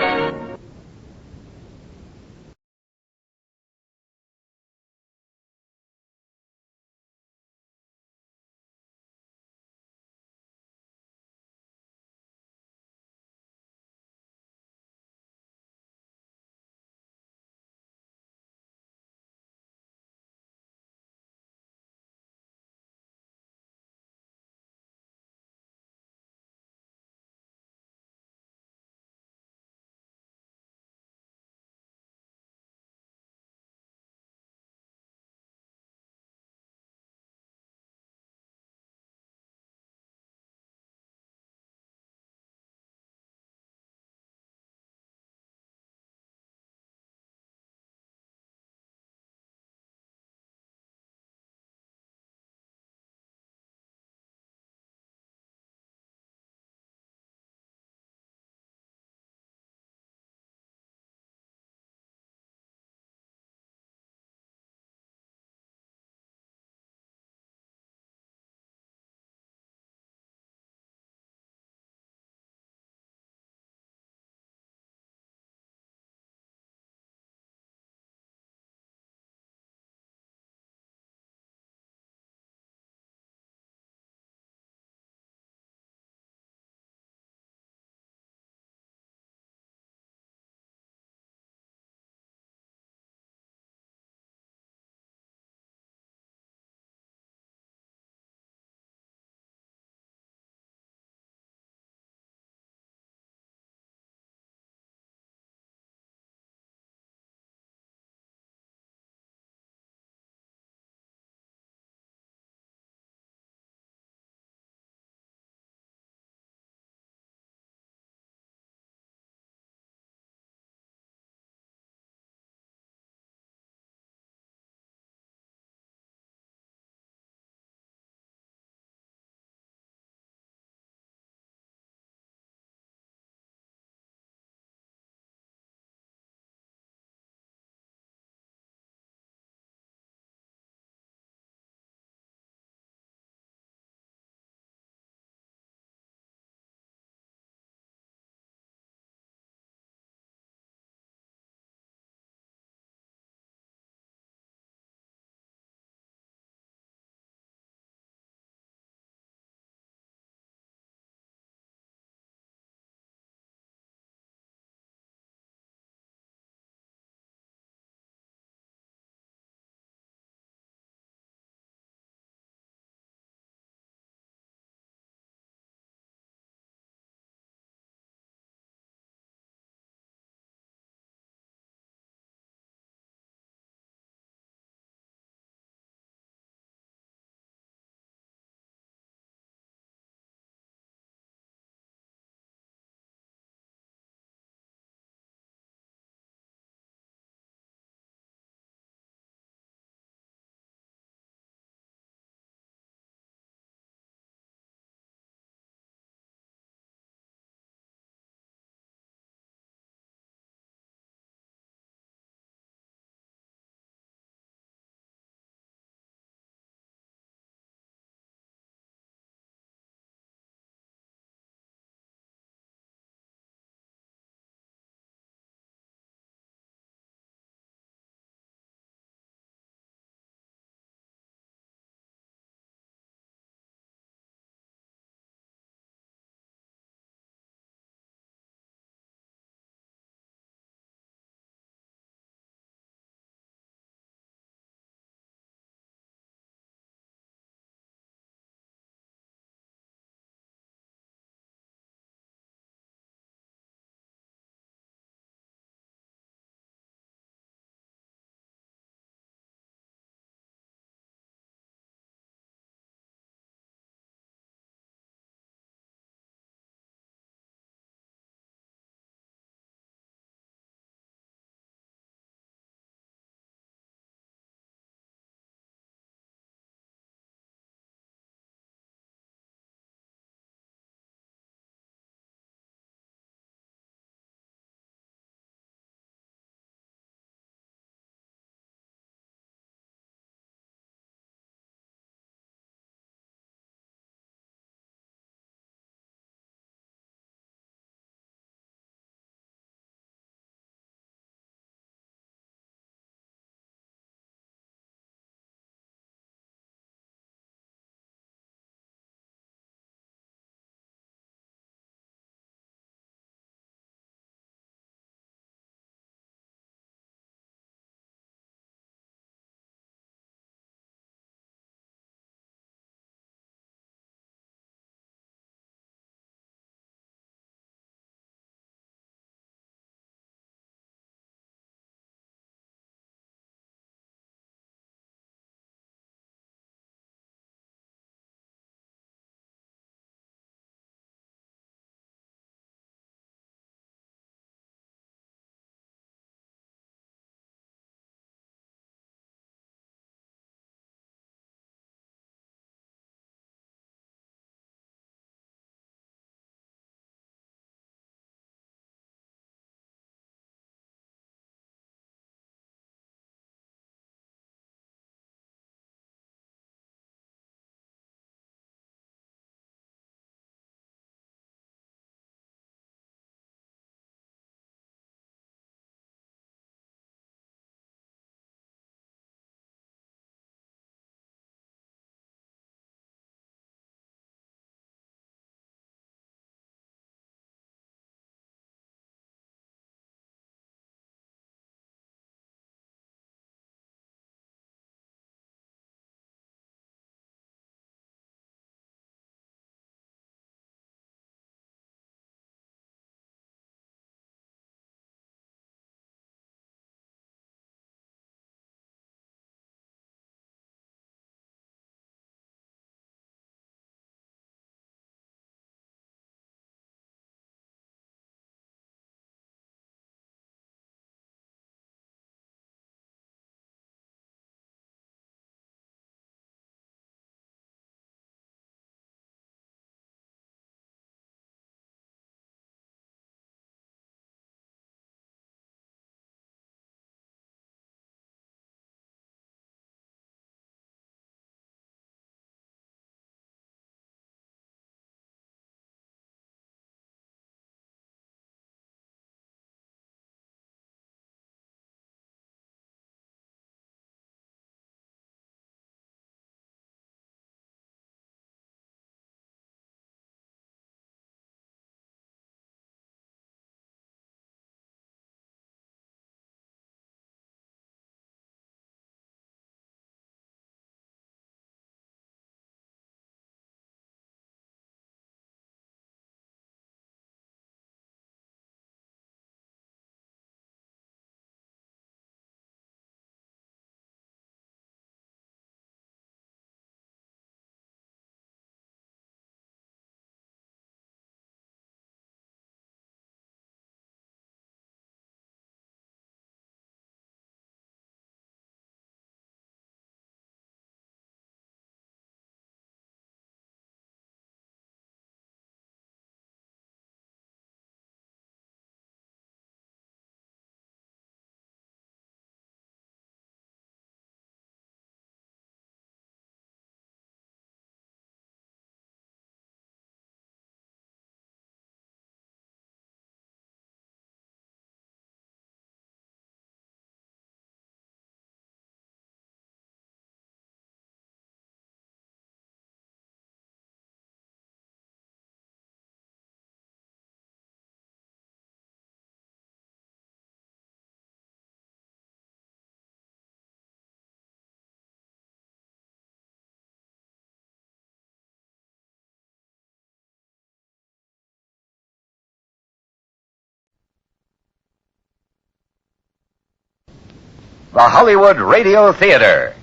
S17: the Hollywood Radio Theater.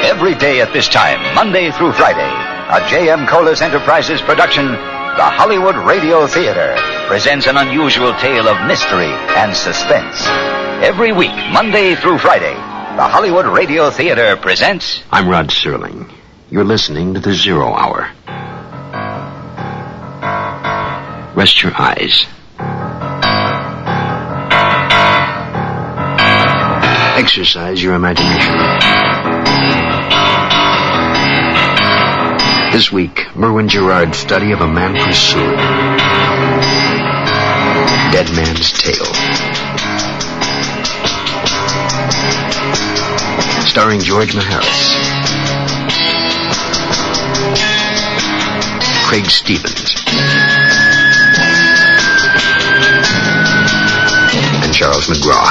S17: Every day at this time, Monday through Friday, a J.M. Colas Enterprises production, the Hollywood Radio Theater, presents an unusual tale of mystery and suspense. Every week, Monday through Friday, the Hollywood Radio Theater presents...
S18: I'm Rod Serling. You're listening to the 0 Hour. Rest your eyes. Exercise your imagination. This week, Merwin Gerard's study of a man pursued. Dead Man's Tale. Starring George Maharis. Craig Stevens. And Charles McGraw.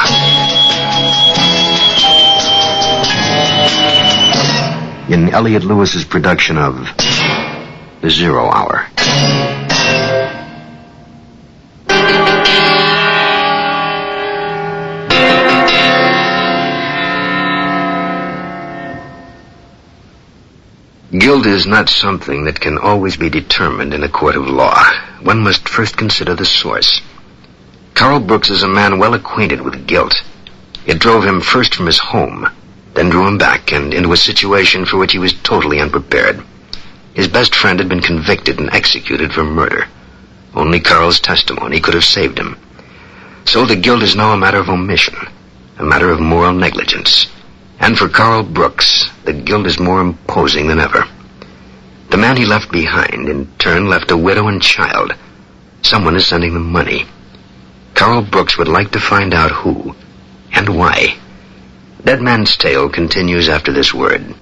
S18: In Elliot Lewis's production of The 0 Hour. Guilt is not something that can always be determined in a court of law. One must first consider the source. Carl Brooks is a man well acquainted with guilt. It drove him first from his home, then drew him back and into a situation for which he was totally unprepared. His best friend had been convicted and executed for murder. Only Carl's testimony could have saved him. So the guilt is now a matter of omission, a matter of moral negligence. And for Carl Brooks, the guilt is more imposing than ever. The man he left behind, in turn, left a widow and child. Someone is sending them money. Carl Brooks would like to find out who and why. Dead Man's Tale continues after this word.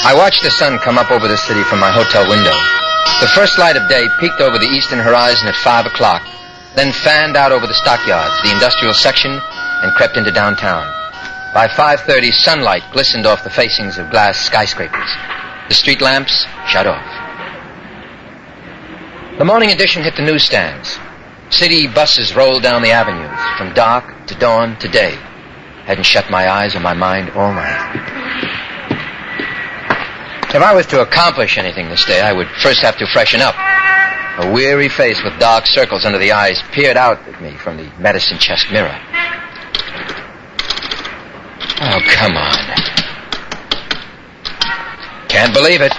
S15: I watched the sun come up over the city from my hotel window. The first light of day peeked over the eastern horizon at 5 o'clock, then fanned out over the stockyards, the industrial section, and crept into downtown. By 5:30, sunlight glistened off the facings of glass skyscrapers. The street lamps shut off. The morning edition hit the newsstands. City buses rolled down the avenues, from dark to dawn to day. Hadn't shut my eyes or my mind all night. If I was to accomplish anything this day, I would first have to freshen up. A weary face with dark circles under the eyes peered out at me from the medicine chest mirror. Oh, come on. Can't believe it.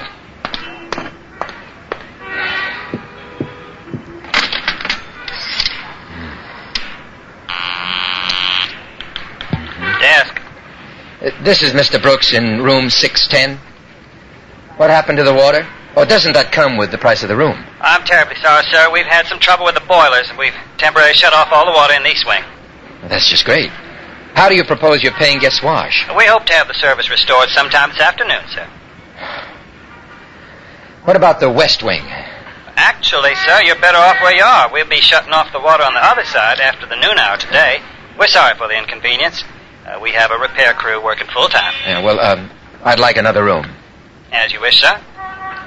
S4: Desk.
S15: This is Mr. Brooks in room 610. What happened to the water? Oh, doesn't that come with the price of the room?
S4: I'm terribly sorry, sir. We've had some trouble with the boilers, and we've temporarily shut off all the water in the east wing.
S15: Well, that's just great. How do you propose your paying guests wash?
S4: We hope to have the service restored sometime this afternoon, sir.
S15: What about the west wing?
S4: Actually, sir, you're better off where you are. We'll be shutting off the water on the other side after the noon hour today. We're sorry for the inconvenience. We have a repair crew working full time.
S15: Yeah, well, I'd like another room.
S4: As you wish, sir.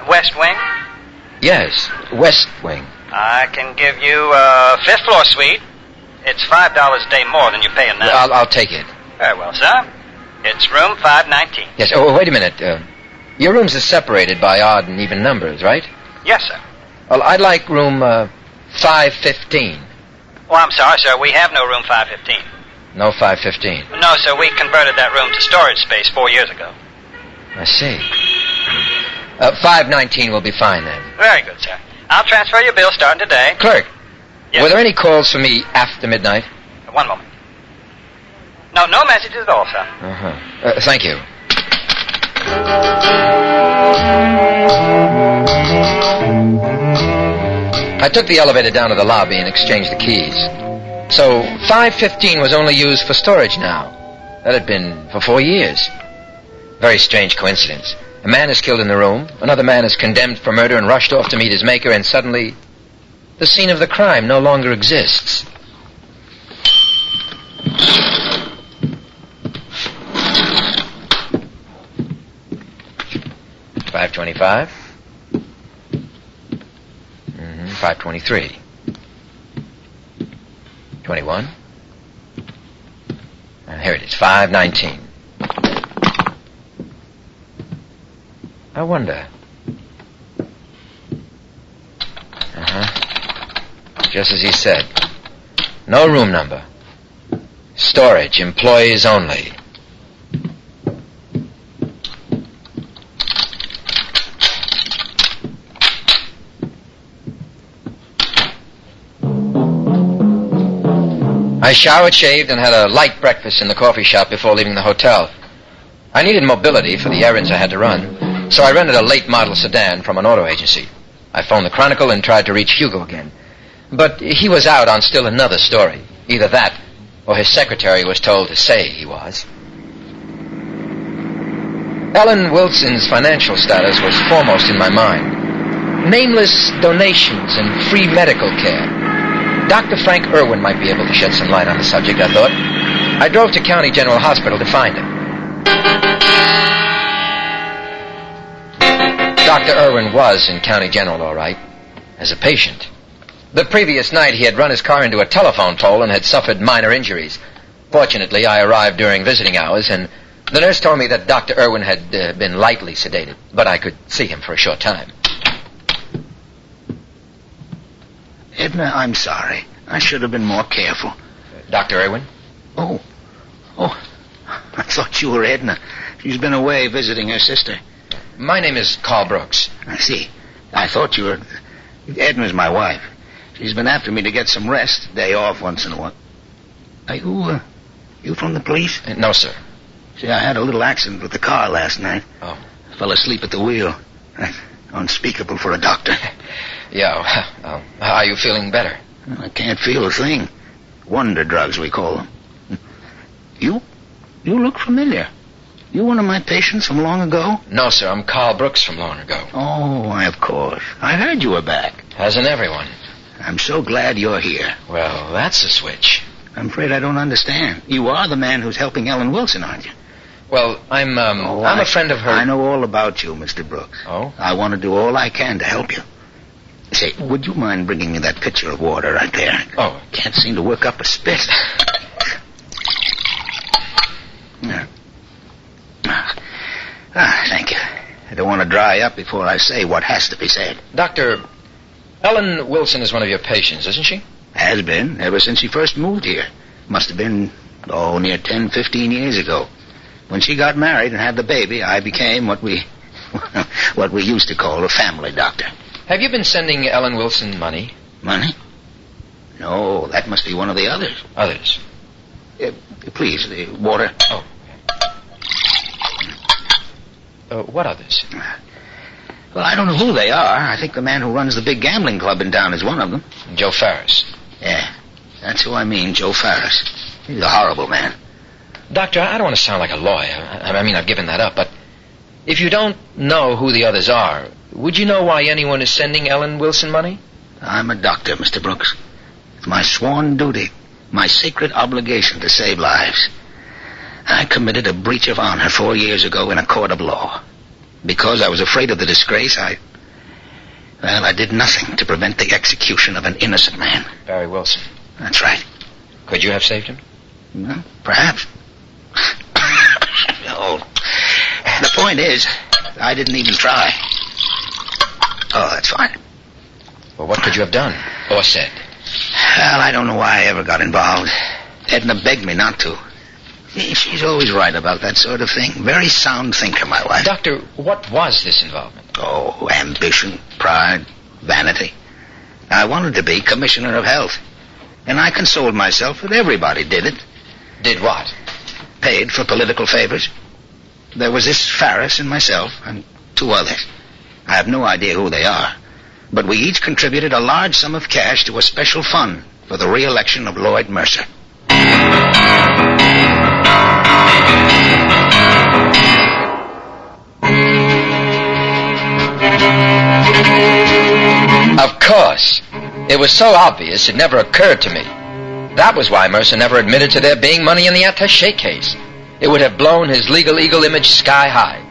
S4: West wing?
S15: Yes, west wing.
S4: I can give you a fifth floor suite. It's $5 a day more than you're paying now.
S15: Well, I'll take it.
S4: Very well, sir. It's room 519.
S15: Yes, oh, wait a minute. Your rooms are separated by odd and even numbers, right?
S4: Yes, sir.
S15: Well, I'd like room 515.
S4: Oh, I'm sorry, sir. We have no room 515.
S15: No 515.
S4: No, sir. We converted that room to storage space 4 years ago.
S15: I see. 519 will be fine, then.
S4: Very good, sir. I'll transfer your bill starting today.
S15: Clerk,
S4: yes,
S15: were there any calls for me after midnight?
S4: One moment. No messages at all, sir.
S15: Uh-huh. Thank you. I took the elevator down to the lobby and exchanged the keys. So 515 was only used for storage now. That had been for 4 years. Very strange coincidence. A man is killed in the room, another man is condemned for murder and rushed off to meet his maker, and suddenly the scene of the crime no longer exists. 525. 523. 21. And here it is, 519. I wonder. Just as he said. No room number. Storage, employees only. I showered, shaved, and had a light breakfast in the coffee shop before leaving the hotel. I needed mobility for the errands I had to run, so I rented a late model sedan from an auto agency. I phoned the Chronicle and tried to reach Hugo again. But he was out on still another story. Either that, or his secretary was told to say he was. Ellen Wilson's financial status was foremost in my mind. Nameless donations and free medical care. Dr. Frank Irwin might be able to shed some light on the subject, I thought. I drove to County General Hospital to find him. Dr. Irwin was in County General, all right, as a patient. The previous night, he had run his car into a telephone pole and had suffered minor injuries. Fortunately, I arrived during visiting hours, and the nurse told me that Dr. Irwin had been lightly sedated, but I could see him for a short time.
S14: Edna, I'm sorry. I should have been more careful.
S15: Dr. Irwin?
S14: Oh, I thought you were Edna. She's been away visiting her sister.
S15: My name is Carl Brooks.
S14: I see. I thought you were... Edna's my wife. She's been after me to get some rest, day off once in a while. Are you from the police?
S15: No, sir.
S14: See, I had a little accident with the car last night.
S15: Oh.
S14: I fell asleep at the wheel. Unspeakable for a doctor.
S15: Yeah, are you feeling better?
S14: I can't feel a thing. Wonder drugs, we call them. You look familiar. You one of my patients from long ago?
S15: No, sir, I'm Carl Brooks from long ago.
S14: Oh, why, of course. I heard you were back.
S15: Hasn't everyone?
S14: I'm so glad you're here.
S15: Well, that's a switch.
S14: I'm afraid I don't understand. You are the man who's helping Ellen Wilson, aren't you?
S15: Well, I'm a friend of her.
S14: I know all about you, Mr. Brooks.
S15: Oh?
S14: I want to do all I can to help you. Say, would you mind bringing me that pitcher of water right there?
S15: Oh.
S14: Can't seem to work up a spit. Thank you. I don't want to dry up before I say what has to be said.
S15: Doctor, Ellen Wilson is one of your patients, isn't she?
S14: Has been, ever since she first moved here. Must have been, near 10, 15 years ago. When she got married and had the baby, I became what we used to call a family doctor.
S15: Have you been sending Ellen Wilson money?
S14: Money? No, that must be one of the others.
S15: Others?
S14: Please, the water.
S15: Oh. What others?
S14: Well, I don't know who they are. I think the man who runs the big gambling club in town is one of them.
S15: Joe Farris.
S14: Yeah, that's who I mean, Joe Farris. He's a horrible man.
S15: Doctor, I don't want to sound like a lawyer. I mean, I've given that up, but if you don't know who the others are, would you know why anyone is sending Ellen Wilson money?
S14: I'm a doctor, Mr. Brooks. It's my sworn duty, my sacred obligation to save lives. I committed a breach of honor 4 years ago in a court of law. Because I was afraid of the disgrace, I did nothing to prevent the execution of an innocent man.
S15: Barry Wilson.
S14: That's right.
S15: Could you have saved him?
S14: Well, perhaps. No. The point is, I didn't even try. Oh, that's fine.
S15: Well, what could you have done? Or said?
S14: Well, I don't know why I ever got involved. Edna begged me not to. She's always right about that sort of thing. Very sound thinker, my wife.
S15: Doctor, what was this involvement?
S14: Oh, ambition, pride, vanity. I wanted to be Commissioner of Health. And I consoled myself that everybody did it.
S15: Did what?
S14: Paid for political favors. There was this Farris and myself, and 2 others. I have no idea who they are. But we each contributed a large sum of cash to a special fund for the re-election of Lloyd Mercer.
S15: Of course. It was so obvious it never occurred to me. That was why Mercer never admitted to there being money in the attaché case. It would have blown his legal eagle image sky high.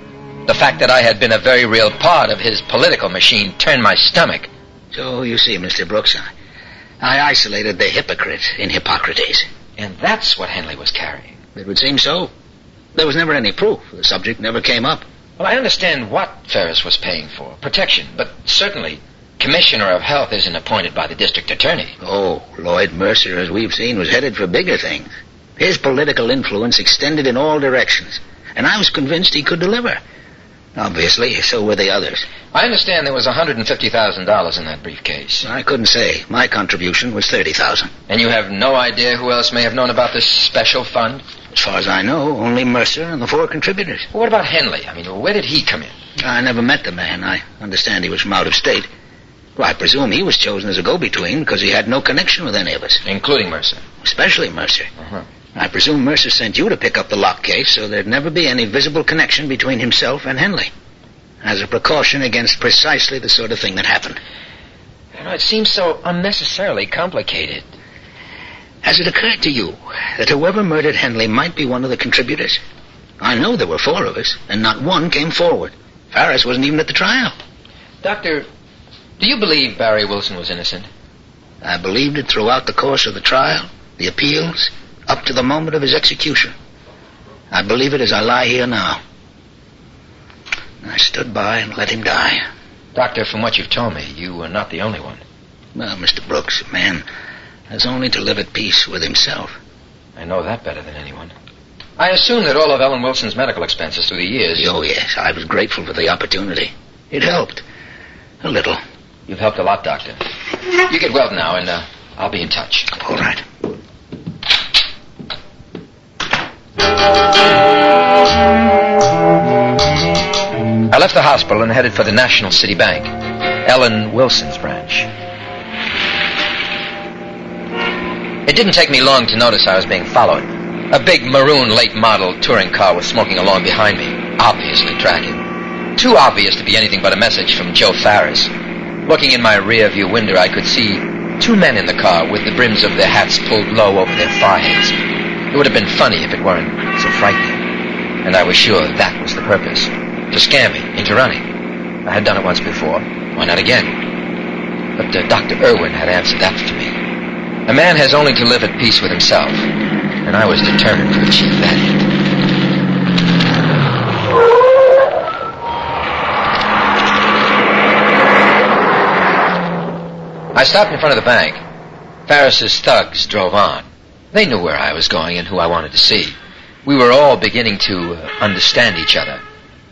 S15: The fact that I had been a very real part of his political machine turned my stomach.
S14: So, you see, Mr. Brooks, I isolated the hypocrite in Hippocrates.
S15: And that's what Henley was carrying.
S14: It would seem so. There was never any proof. The subject never came up.
S15: Well, I understand what Ferris was paying for. Protection. But certainly, Commissioner of Health isn't appointed by the district attorney.
S14: Oh, Lloyd Mercer, as we've seen, was headed for bigger things. His political influence extended in all directions. And I was convinced he could deliver. Obviously, so were the others.
S15: I understand there was $150,000 in that briefcase.
S14: I couldn't say. My contribution was $30,000.
S15: And you have no idea who else may have known about this special fund?
S14: As far as I know, only Mercer and the 4 contributors.
S15: Well, what about Henley? I mean, where did he come in?
S14: I never met the man. I understand he was from out of state. Well, I presume he was chosen as a go-between because he had no connection with any of us.
S15: Including Mercer?
S14: Especially Mercer.
S15: Uh-huh.
S14: I presume Mercer sent you to pick up the lock case so there'd never be any visible connection between himself and Henley. As a precaution against precisely the sort of thing that happened.
S15: You know, it seems so unnecessarily complicated.
S14: Has it occurred to you that whoever murdered Henley might be one of the contributors? I know there were 4 of us, and not one came forward. Ferris wasn't even at the trial.
S15: Doctor, do you believe Barry Wilson was innocent?
S14: I believed it throughout the course of the trial, the appeals, up to the moment of his execution. I believe it as I lie here now. I stood by and let him die.
S15: Doctor, from what you've told me, you were not the only one.
S14: Well, Mr. Brooks, a man has only to live at peace with himself.
S15: I know that better than anyone. I assume that all of Ellen Wilson's medical expenses through the years...
S14: Oh, yes. I was grateful for the opportunity. It helped. A little.
S15: You've helped a lot, Doctor. You get well now, and I'll be in touch.
S14: All right.
S15: I left the hospital and headed for the National City Bank, Ellen Wilson's branch. It didn't take me long to notice I was being followed. A big maroon late model touring car was smoking along behind me, obviously tracking. Too obvious to be anything but a message from Joe Farris. Looking in my rear view window, I could see 2 men in the car with the brims of their hats pulled low over their foreheads. It would have been funny if it weren't so frightening. And I was sure that was the purpose. To scare me into running. I had done it once before. Why not again? But Dr. Irwin had answered that for me. A man has only to live at peace with himself. And I was determined to achieve that end. I stopped in front of the bank. Farris's thugs drove on. They knew where I was going and who I wanted to see. We were all beginning to understand each other.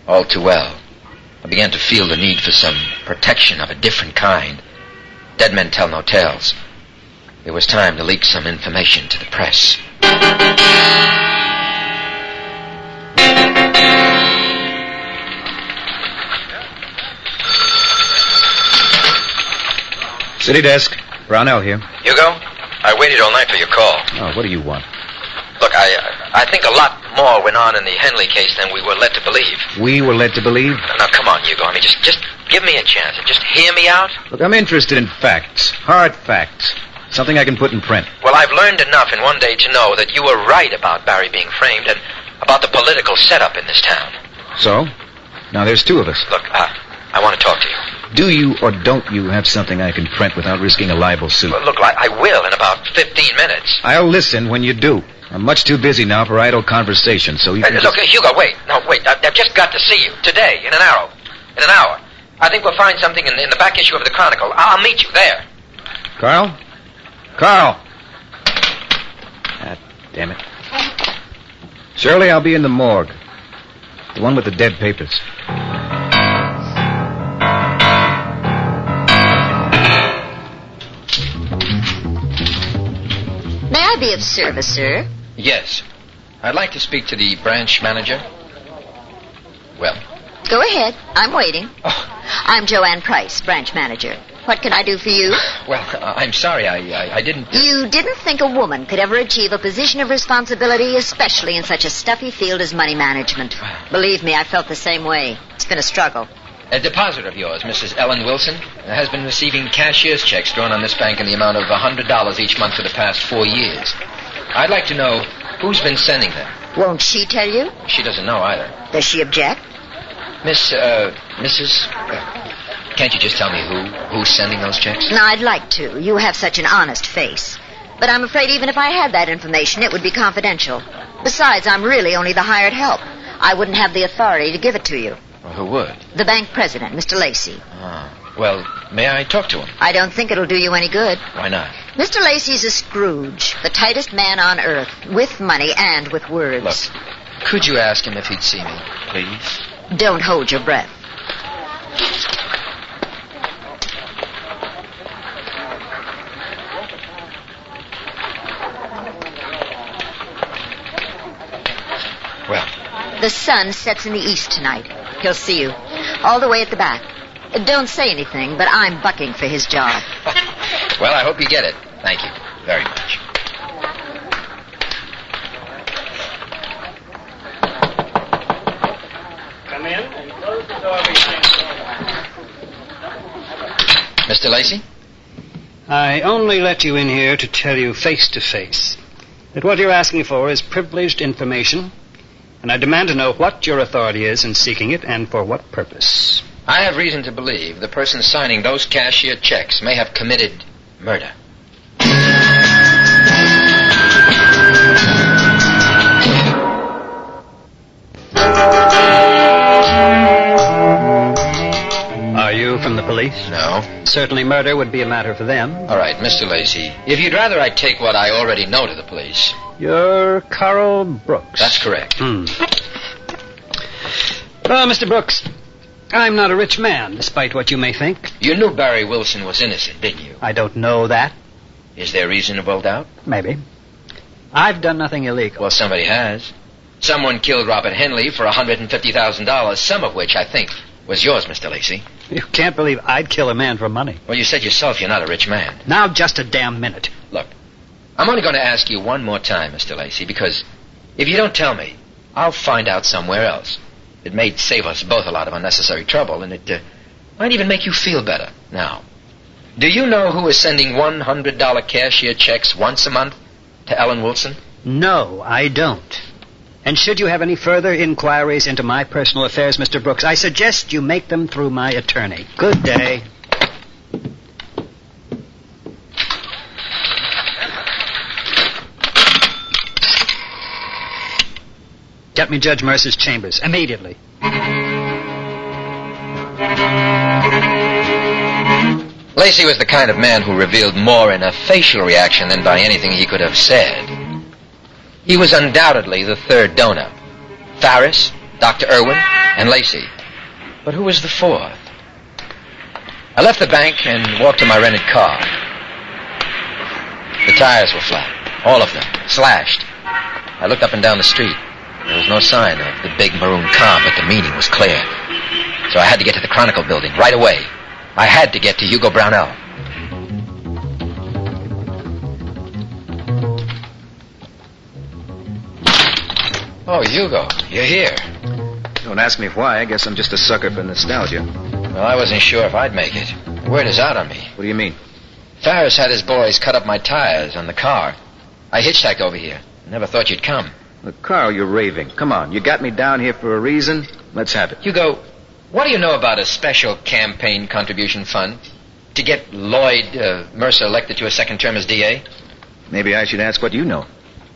S15: All too well. I began to feel the need for some protection of a different kind. Dead men tell no tales. It was time to leak some information to the press.
S3: City desk. Brownell here.
S15: Hugo, I waited all night for your call.
S3: Oh, what do you want?
S15: Look, I think a lot more went on in the Henley case than we were led to believe.
S3: We were led to believe?
S15: Now, come on, Hugo. I mean, just give me a chance and just hear me out.
S3: Look, I'm interested in facts. Hard facts. Something I can put in print.
S15: Well, I've learned enough in one day to know that you were right about Barry being framed and about the political setup in this town.
S3: So? Now there's 2 of us.
S15: Look, I want to talk to you.
S3: Do you or don't you have something I can print without risking a libel suit?
S15: Well, look, I will in about 15 minutes.
S3: I'll listen when you do. I'm much too busy now for idle conversation, so you can
S15: Look, Hugo, wait. No, wait. I've just got to see you. Today, in an hour. In an hour. I think we'll find something in the back issue of the Chronicle. I'll meet you there.
S3: Carl? Carl! Ah, damn it. Shirley, I'll be in the morgue. The one with the dead papers.
S10: May I be of service, sir?
S15: Yes. I'd like to speak to the branch manager. Well?
S10: Go ahead. I'm waiting. I'm Joanne Price, branch manager. What can I do for you?
S15: Well, I'm sorry. I didn't...
S10: You didn't think a woman could ever achieve a position of responsibility, especially in such a stuffy field as money management. Believe me, I felt the same way. It's been a struggle.
S15: A depositor of yours, Mrs. Ellen Wilson, has been receiving cashier's checks drawn on this bank in the amount of $100 each month for the past 4 years. I'd like to know who's been sending them.
S10: Won't she tell you?
S15: She doesn't know either.
S10: Does she object?
S15: Mrs. Can't you just tell me who's sending those checks?
S10: No, I'd like to. You have such an honest face. But I'm afraid even if I had that information, it would be confidential. Besides, I'm really only the hired help. I wouldn't have the authority to give it to you.
S15: Well, who would?
S10: The bank president, Mr. Lacey.
S15: Well, may I talk to him?
S10: I don't think it'll do you any good.
S15: Why not?
S10: Mr. Lacey's a Scrooge, the tightest man on earth, with money and with words.
S15: Look, could you ask him if he'd see me, please?
S10: Don't hold your breath.
S15: Well?
S10: The sun sets in the east tonight. He'll see you. All the way at the back. Don't say anything, but I'm bucking for his job.
S15: Well, I hope you get it. Thank you very much.
S19: Come in and close the door behind you.
S15: Mr. Lacey?
S19: I only let you in here to tell you face to face that what you're asking for is privileged information, and I demand to know what your authority is in seeking it and for what purpose.
S15: I have reason to believe the person signing those cashier checks may have committed murder.
S19: Are you from the police?
S15: No.
S19: Certainly murder would be a matter for them.
S15: All right, Mr. Lacey, if you'd rather I take what I already know to the police.
S19: You're Carl Brooks.
S15: That's correct.
S19: Well, Mr. Brooks, I'm not a rich man, despite what you may think.
S15: You knew Barry Wilson was innocent, didn't you?
S19: I don't know that.
S15: Is there reasonable doubt?
S19: Maybe. I've done nothing illegal.
S15: Well, somebody has. Someone killed Robert Henley for $150,000, some of which, I think, was yours, Mr. Lacey.
S19: You can't believe I'd kill a man for money.
S15: Well, you said yourself you're not a rich man.
S19: Now, just a damn minute.
S15: Look, I'm only going to ask you one more time, Mr. Lacey, because if you don't tell me, I'll find out somewhere else. It may save us both a lot of unnecessary trouble, and it might even make you feel better. Now, do you know who is sending $100 cashier checks once a month to Ellen Wilson?
S19: No, I don't. And should you have any further inquiries into my personal affairs, Mr. Brooks, I suggest you make them through my attorney. Good day. Get me Judge Mercer's chambers, immediately.
S15: Lacey was the kind of man who revealed more in a facial reaction than by anything he could have said. He was undoubtedly the third donor. Farris, Dr. Irwin, and Lacey. But who was the fourth? I left the bank and walked to my rented car. The tires were flat, all of them, slashed. I looked up and down the street. There was no sign of the big maroon car, but the meaning was clear. So I had to get to the Chronicle building right away. I had to get to Hugo Brownell. Oh, Hugo, you're here.
S3: Don't ask me why. I guess I'm just a sucker for nostalgia.
S15: Well, I wasn't sure if I'd make it. Word is out on me.
S3: What do you mean?
S15: Farris had his boys cut up my tires on the car. I hitchhiked over here. Never thought you'd come.
S3: Look, Carl, you're raving. Come on, you got me down here for a reason. Let's have it.
S15: Hugo, what do you know about a special campaign contribution fund to get Lloyd Mercer elected to a second term as DA?
S3: Maybe I should ask what you know.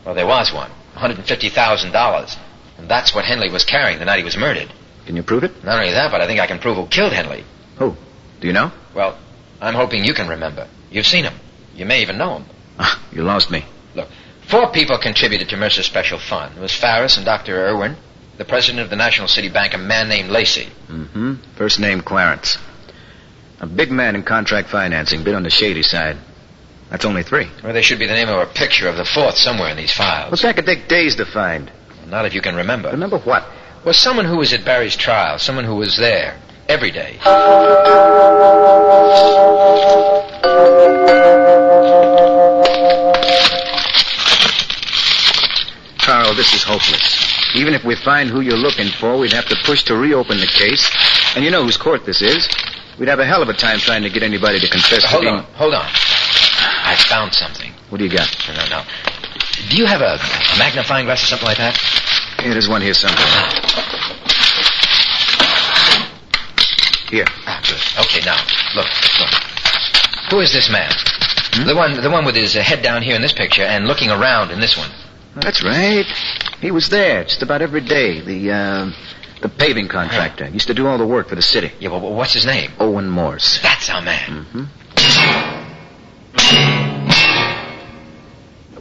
S15: Well, there was one. $150,000. And that's what Henley was carrying the night he was murdered.
S3: Can you prove it?
S15: Not only that, but I think I can prove who killed Henley.
S3: Who? Do you know?
S15: Well, I'm hoping you can remember. You've seen him. You may even know him.
S3: You lost me.
S15: Look, 4 people contributed to Mercer's special fund. It was Farris and Dr. Irwin, the president of the National City Bank, a man named Lacey.
S3: Mm-hmm. First name Clarence. A big man in contract financing, bit on the shady side. That's only 3.
S15: Well, there should be the name or a picture of the 4th somewhere in these files.
S3: Well, that could take days to find.
S15: Well, not if you can remember.
S3: Remember what?
S15: Well, someone who was at Barry's trial. Someone who was there every day.
S3: Carl, this is hopeless. Even if we find who you're looking for, we'd have to push to reopen the case. And you know whose court this is. We'd have a hell of a time trying to get anybody to confess to being...
S15: Hold on. I found something.
S3: What do you got?
S15: No. Do you have a magnifying glass or something like that?
S3: Yeah, there's one here somewhere. Here.
S15: Okay, now, look. Who is this man? The one with his head down here in this picture and looking around in this one.
S3: That's right. He was there just about every day. The paving contractor. He used to do all the work for the city.
S15: Yeah, well, what's his name?
S3: Owen Morse.
S15: That's our man.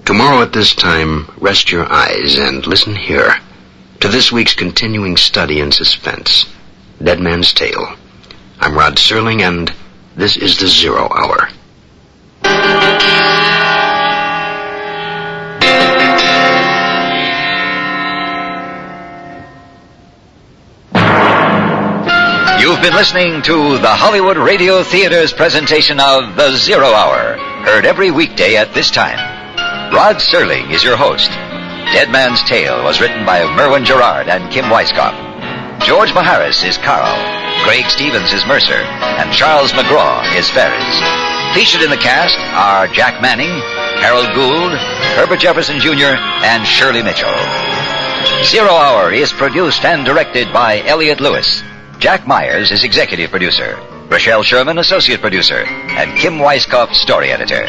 S18: Tomorrow at this time, rest your eyes and listen here to this week's continuing study in suspense, Dead Man's Tale. I'm Rod Serling, and this is the Zero Hour.
S17: You've been listening to the Hollywood Radio Theater's presentation of The Zero Hour, heard every weekday at this time. Rod Serling is your host. Dead Man's Tale was written by Merwin Gerard and Kim Weiskopf. George Maharis is Carl, Craig Stevens is Mercer, and Charles McGraw is Ferris. Featured in the cast are Jack Manning, Harold Gould, Herbert Jefferson Jr., and Shirley Mitchell. Zero Hour is produced and directed by Elliot Lewis. Jack Myers is executive producer, Rochelle Sherman associate producer, and Kim Weiskopf story editor.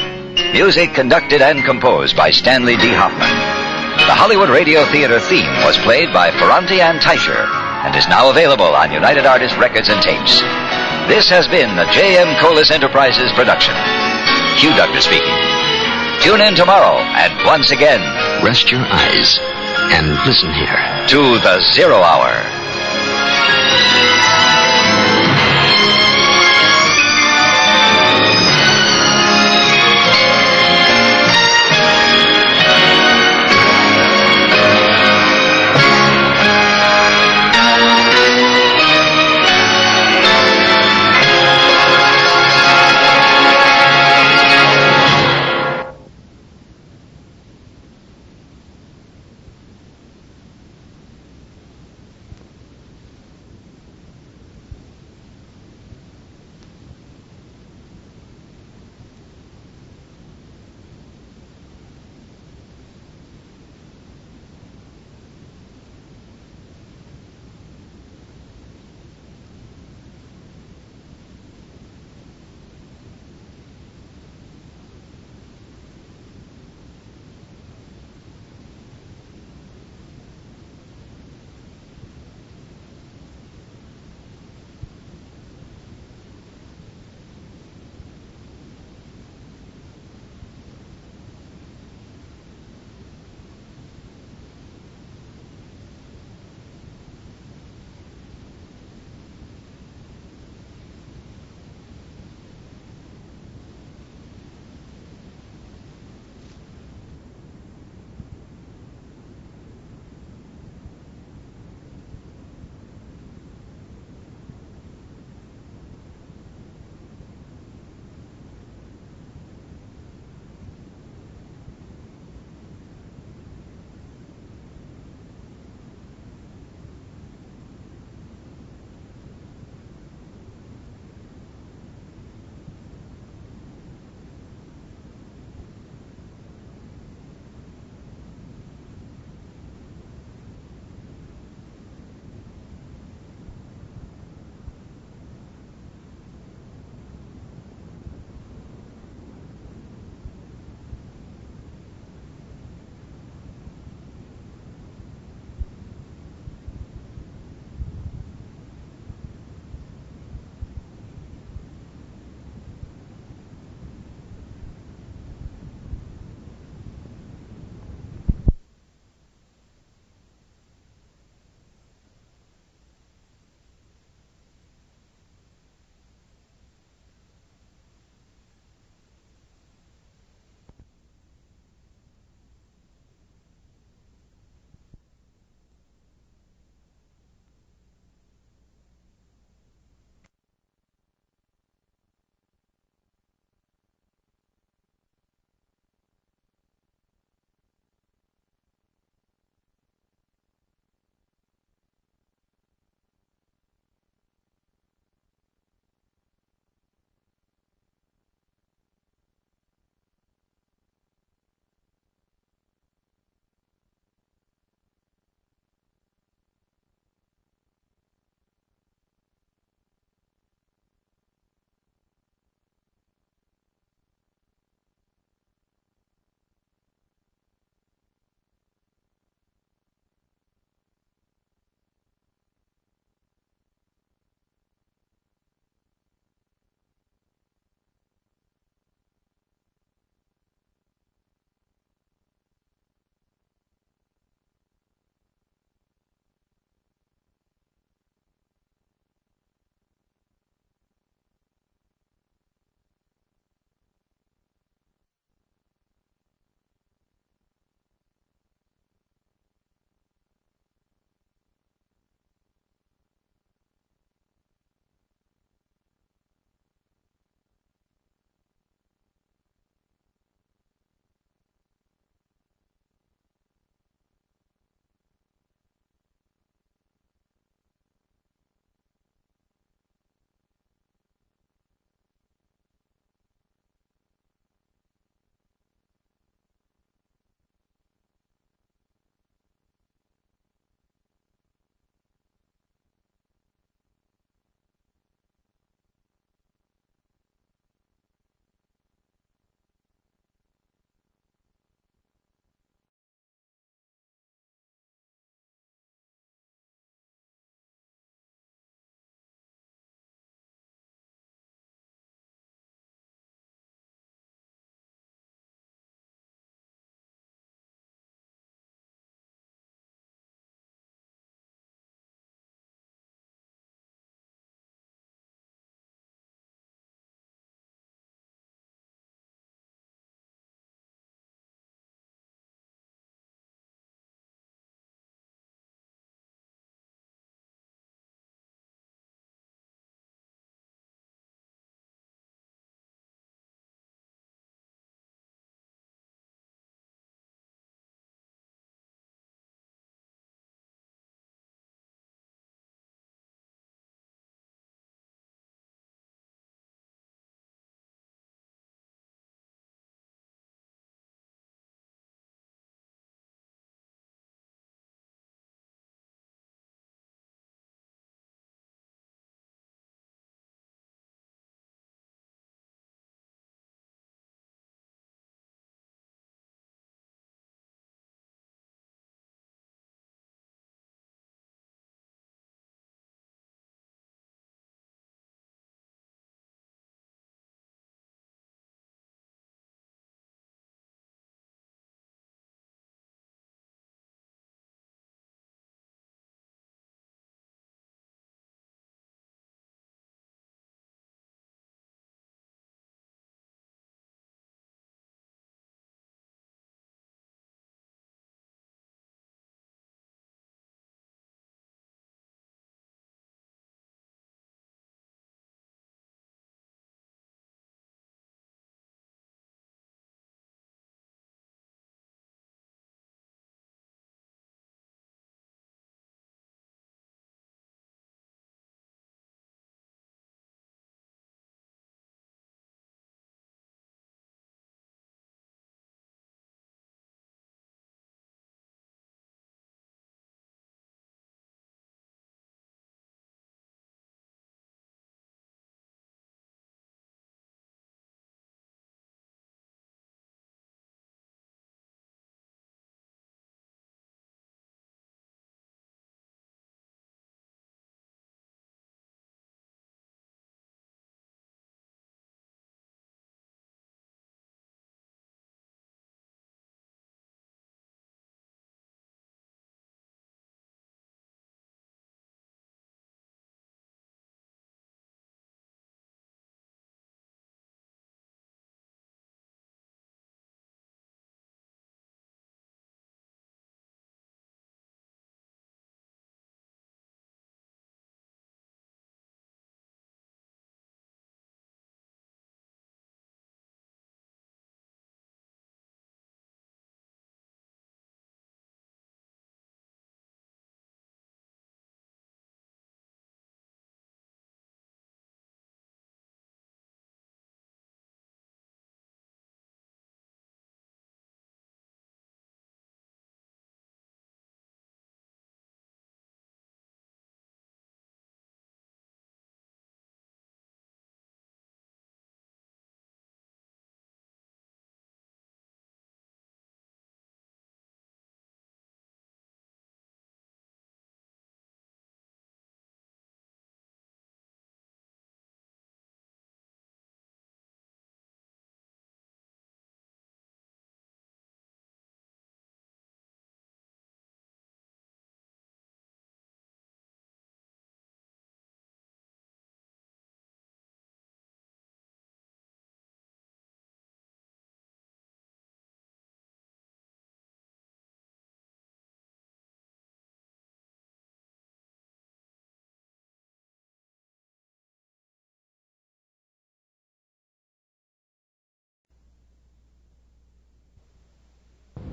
S17: Music conducted and composed by Stanley D. Hoffman. The Hollywood Radio Theater theme was played by Ferranti and Teicher and is now available on United Artists Records and Tapes. This has been a J.M. Colas Enterprises production. Hugh Doctor speaking. Tune in tomorrow, and once again,
S18: rest your eyes and listen here
S17: to the Zero Hour.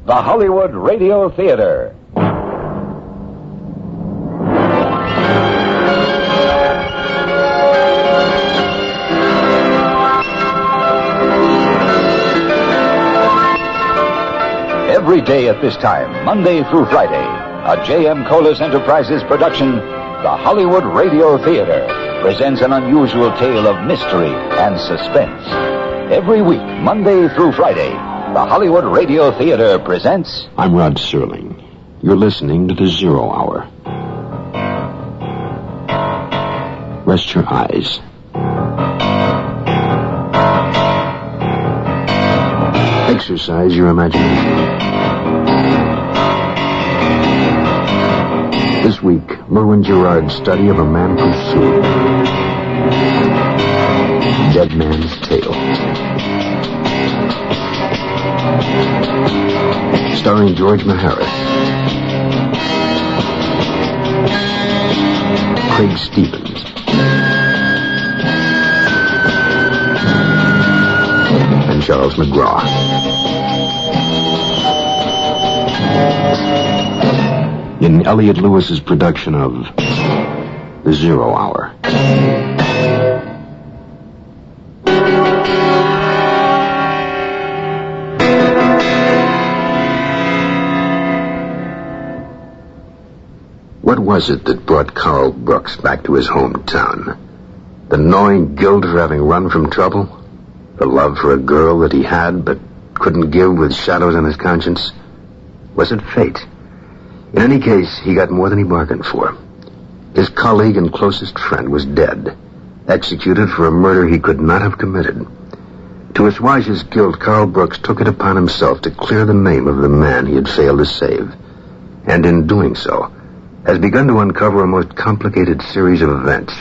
S17: the Hollywood Radio Theater. Every day at this time, Monday through Friday, a J.M. Colas Enterprises production, the Hollywood Radio Theater presents an unusual tale of mystery and suspense. Every week, Monday through Friday, the Hollywood Radio Theater presents...
S18: I'm Rod Serling. You're listening to the 0 Hour. Rest your eyes. Exercise your imagination. This week, Merwin Gerard's study of a man pursued. Dead Man's Tale. Starring George Maharis. Craig Stevens. And Charles McGraw. In Elliot Lewis's production of The 0 Hour. What was it that brought Carl Brooks back to his hometown? The gnawing guilt for having run from trouble? The love for a girl that he had but couldn't give with shadows on his conscience? Was it fate? In any case, he got more than he bargained for. His colleague and closest friend was dead, executed for a murder he could not have committed. To assuage his guilt, Carl Brooks took it upon himself to clear the name of the man he had failed to save. And in doing so, has begun to uncover a most complicated series of events,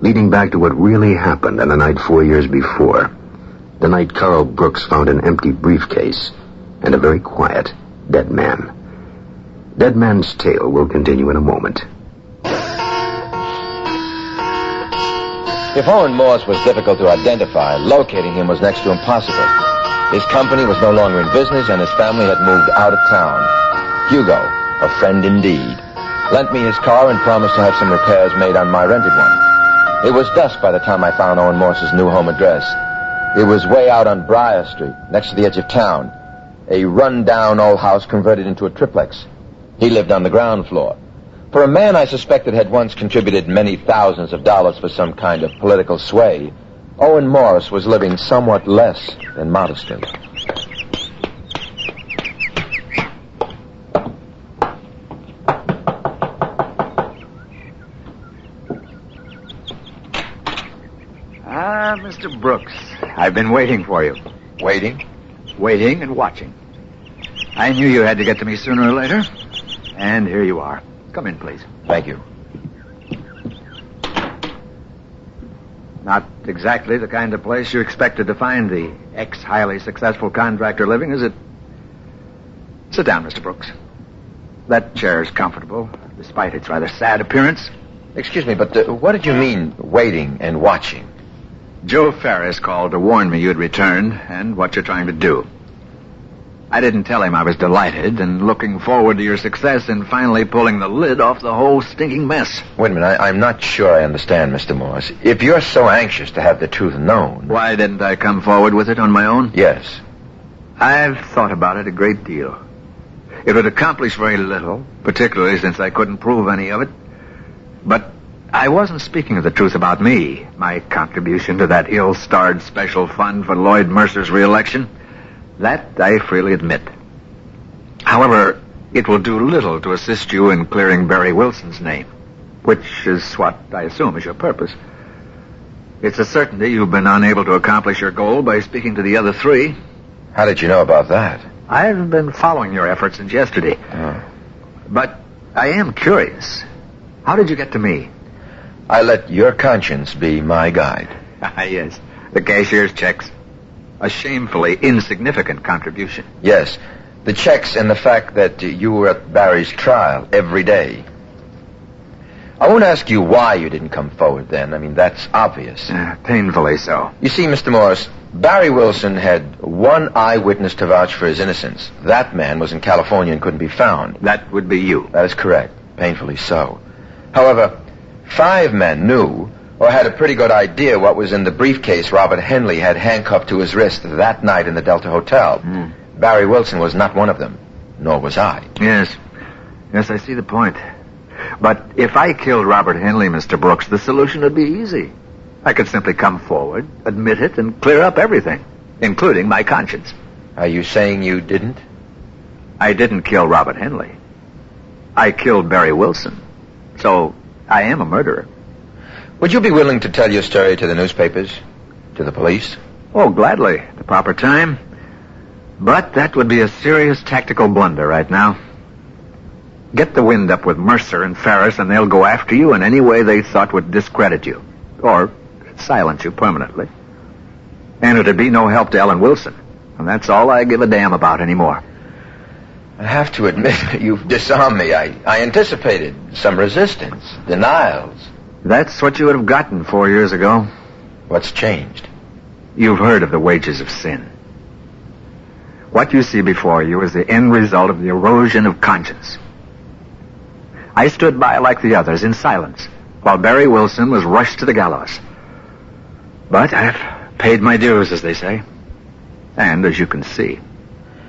S18: leading back to what really happened on a night 4 years before. The night Carl Brooks found an empty briefcase and a very quiet, dead man. Dead Man's Tale will continue in a moment.
S15: If Owen Morse was difficult to identify, locating him was next to impossible. His company was no longer in business, and his family had moved out of town. Hugo, a friend indeed, lent me his car and promised to have some repairs made on my rented one. It was dusk by the time I found Owen Morse's new home address. It was way out on Briar Street, next to the edge of town. A run-down old house converted into a triplex. He lived on the ground floor. For a man I suspected had once contributed many thousands of dollars for some kind of political sway, Owen Morse was living somewhat less than modestly.
S16: Ah, Mr. Brooks, I've been waiting for you.
S15: Waiting?
S16: Waiting and watching. I knew you had to get to me sooner or later. And here you are. Come in, please.
S15: Thank you.
S16: Not exactly the kind of place you expected to find the ex-highly successful contractor living, is it? Sit down, Mr. Brooks. That chair's comfortable, despite its rather sad appearance.
S15: Excuse me, but what did you mean, waiting and watching?
S16: Joe Ferris called to warn me you'd returned and what you're trying to do. I didn't tell him I was delighted and looking forward to your success in finally pulling the lid off the whole stinking mess.
S15: Wait a minute, I'm not sure I understand, Mr. Morse. If you're so anxious to have the truth known...
S16: Why didn't I come forward with it on my own?
S15: Yes.
S16: I've thought about it a great deal. It would accomplish very little, particularly since I couldn't prove any of it. But I wasn't speaking of the truth about me, my contribution to that ill-starred special fund for Lloyd Mercer's re-election. That I freely admit. However, it will do little to assist you in clearing Barry Wilson's name, which is what I assume is your purpose. It's a certainty you've been unable to accomplish your goal by speaking to the other three.
S15: How did you know about that?
S16: I've been following your efforts since yesterday.
S15: Oh.
S16: But I am curious. How did you get to me?
S15: I let your conscience be my guide.
S16: Yes, the cashier's checks. A shamefully insignificant contribution.
S15: Yes, the checks and the fact that you were at Barry's trial every day. I won't ask you why you didn't come forward then. I mean, that's obvious.
S16: Painfully so.
S15: You see, Mr. Morse, Barry Wilson had one eyewitness to vouch for his innocence. That man was in California and couldn't be found.
S16: That would be you.
S15: That is correct. Painfully so. However, 5 men knew or had a pretty good idea what was in the briefcase Robert Henley had handcuffed to his wrist that night in the Delta Hotel. Barry Wilson was not one of them, nor was I.
S16: Yes, I see the point. But if I killed Robert Henley, Mr. Brooks, the solution would be easy. I could simply come forward, admit it, and clear up everything, including my conscience.
S15: Are you saying you didn't?
S16: I didn't kill Robert Henley. I killed Barry Wilson. So, I am a murderer.
S15: Would you be willing to tell your story to the newspapers? To the police?
S16: Oh, gladly. At the proper time. But that would be a serious tactical blunder right now. Get the wind up with Mercer and Ferris, and they'll go after you in any way they thought would discredit you. Or silence you permanently. And it'd be no help to Ellen Wilson. And that's all I give a damn about anymore.
S15: I have to admit, you've disarmed me. I anticipated some resistance, denials.
S16: That's what you would have gotten 4 years ago.
S15: What's changed?
S16: You've heard of the wages of sin. What you see before you is the end result of the erosion of conscience. I stood by like the others in silence, while Barry Wilson was rushed to the gallows. But I've paid my dues, as they say. And, as you can see.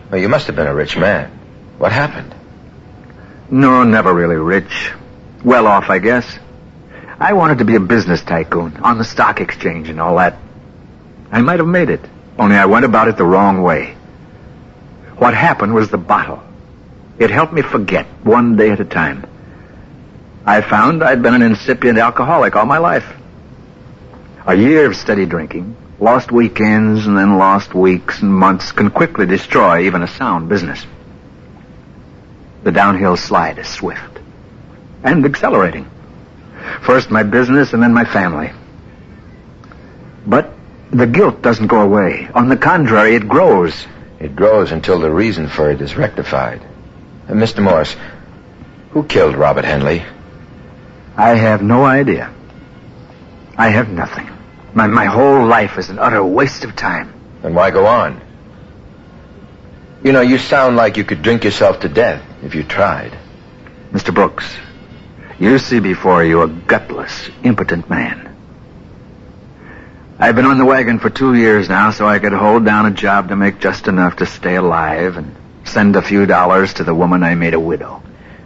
S15: Well, you must have been a rich man. What happened?
S16: No, never really rich. Well off, I guess. I wanted to be a business tycoon, on the stock exchange and all that. I might have made it, only I went about it the wrong way. What happened was the bottle. It helped me forget, one day at a time. I found I'd been an incipient alcoholic all my life. A year of steady drinking, lost weekends, and then lost weeks and months can quickly destroy even a sound business. The downhill slide is swift and accelerating. First my business and then my family. But the guilt doesn't go away. On the contrary, it grows.
S15: It grows until the reason for it is rectified. Mr. Morse, who killed Robert Henley?
S16: I have no idea. I have nothing. My whole life is an utter waste of time.
S15: Then why go on? You know, you sound like you could drink yourself to death if you tried.
S16: Mr. Brooks, you see before you a gutless, impotent man. I've been on the wagon for 2 years now, so I could hold down a job to make just enough to stay alive and send a few dollars to the woman I made a widow.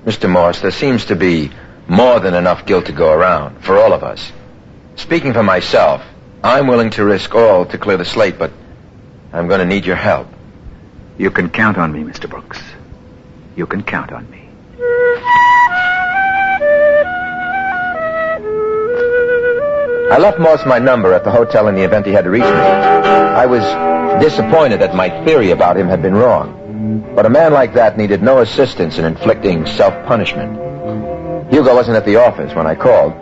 S15: Mr. Morse, there seems to be more than enough guilt to go around for all of us. Speaking for myself, I'm willing to risk all to clear the slate, but I'm going to need your help.
S16: You can count on me, Mr. Brooks. You can count on me.
S15: I left Morse my number at the hotel in the event he had to reach me. I was disappointed that my theory about him had been wrong. But a man like that needed no assistance in inflicting self-punishment. Hugo wasn't at the office when I called,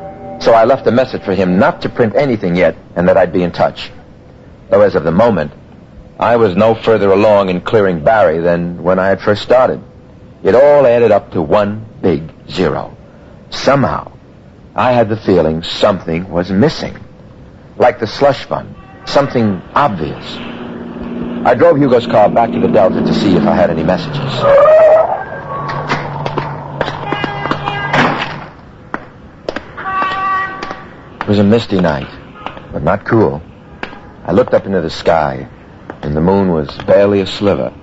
S15: so I left a message for him not to print anything yet and that I'd be in touch. Though as of the moment, I was no further along in clearing Barry than when I had first started. It all added up to one big zero. Somehow, I had the feeling something was missing. Like the slush fund. Something obvious. I drove Hugo's car back to the Delta to see if I had any messages. It was a misty night, but not cool. I looked up into the sky, and the moon was barely a sliver.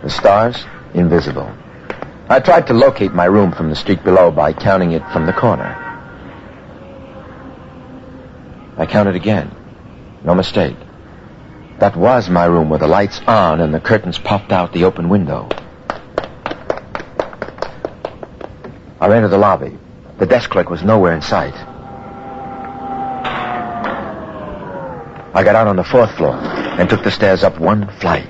S15: The stars, invisible. I tried to locate my room from the street below by counting it from the corner. I counted again. No mistake. That was my room with the lights on and the curtains puffed out the open window. I ran to the lobby. The desk clerk was nowhere in sight. I got out on the 4th floor and took the stairs up one flight.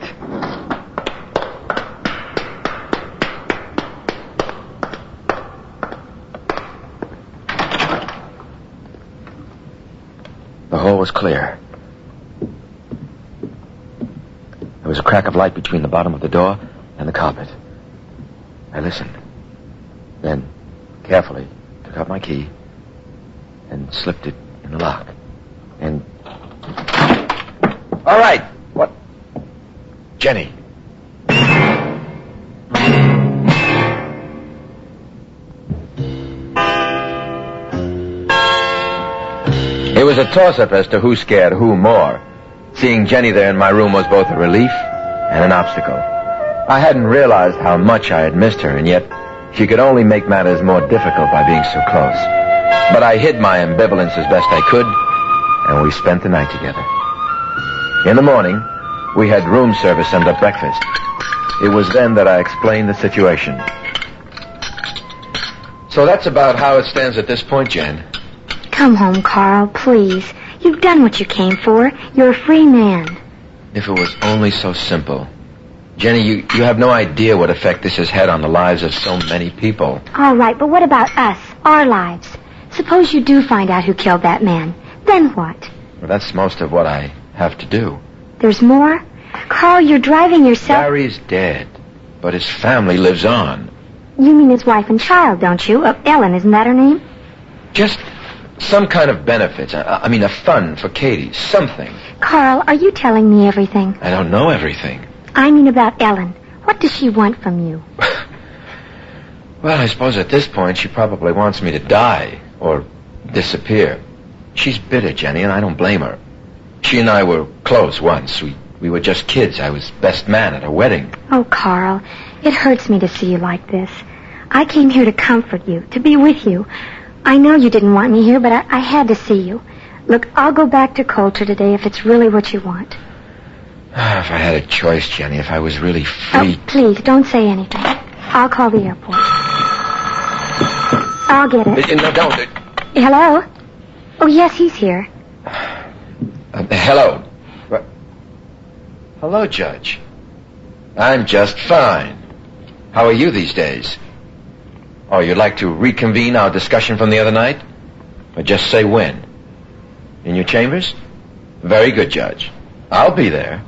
S15: The hall was clear. There was a crack of light between the bottom of the door and the carpet. I listened. Then, carefully, took out my key and slipped it in the lock. And... All right. What? Jenny. It was a toss-up as to who scared who more. Seeing Jenny there in my room was both a relief and an obstacle. I hadn't realized how much I had missed her, and yet she could only make matters more difficult by being so close. But I hid my ambivalence as best I could, and we spent the night together. In the morning, we had room service and a breakfast. It was then that I explained the situation. So that's about how it stands at this point, Jen.
S2: Come home, Carl, please. You've done what you came for. You're a free man.
S15: If it was only so simple. Jenny, you have no idea what effect this has had on the lives of so many people.
S2: All right, but what about us, our lives? Suppose you do find out who killed that man. Then what?
S15: Well, that's most of what I have to do.
S2: There's more? Carl, you're driving yourself...
S15: Barry's dead, but his family lives on.
S2: You mean his wife and child, don't you? Ellen, isn't that her name?
S15: Just some kind of benefits. I mean, a fund for Katie. Something.
S2: Carl, are you telling me everything?
S15: I don't know everything.
S2: I mean about Ellen. What does she want from you?
S15: Well, I suppose at this point she probably wants me to die or disappear. She's bitter, Jenny, and I don't blame her. She and I were close once. We were just kids. I was best man at her wedding.
S2: Oh, Carl, it hurts me to see you like this. I came here to comfort you, to be with you. I know you didn't want me here, but I had to see you. Look, I'll go back to Coulter today if it's really what you want.
S15: If I had a choice, Jenny, if I was really free...
S2: Oh, please, don't say anything. I'll call the airport. I'll get it.
S15: No, don't.
S2: Hello? Oh, yes, he's here.
S15: Hello. Hello, Judge. I'm just fine. How are you these days? Oh, you'd like to reconvene our discussion from the other night? Or just say when? In your chambers? Very good, Judge. I'll be there.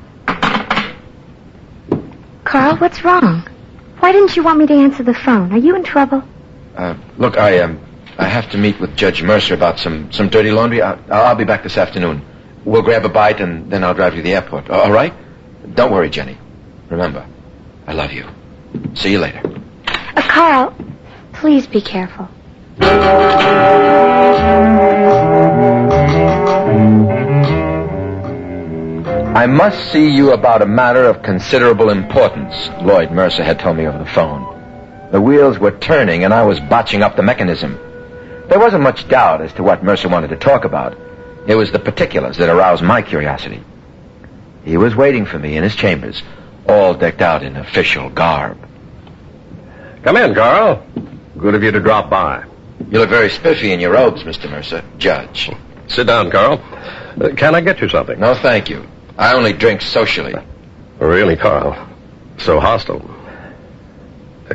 S2: Carl, what's wrong? Why didn't you want me to answer the phone? Are you in trouble?
S15: Look, I have to meet with Judge Mercer about some dirty laundry. I'll be back this afternoon. We'll grab a bite, and then I'll drive you to the airport. All right? Don't worry, Jenny. Remember, I love you. See you later.
S2: Carl, please be careful.
S15: I must see you about a matter of considerable importance, Lloyd Mercer had told me over the phone. The wheels were turning, and I was botching up the mechanism. There wasn't much doubt as to what Mercer wanted to talk about. It was the particulars that aroused my curiosity. He was waiting for me in his chambers, all decked out in official garb.
S13: Come in, Carl. Good of you to drop by.
S15: You look very spiffy in your robes, Mr. Mercer. Judge.
S13: Sit down, Carl. Can I get you something?
S15: No, thank you. I only drink socially.
S13: Really, Carl? So hostile.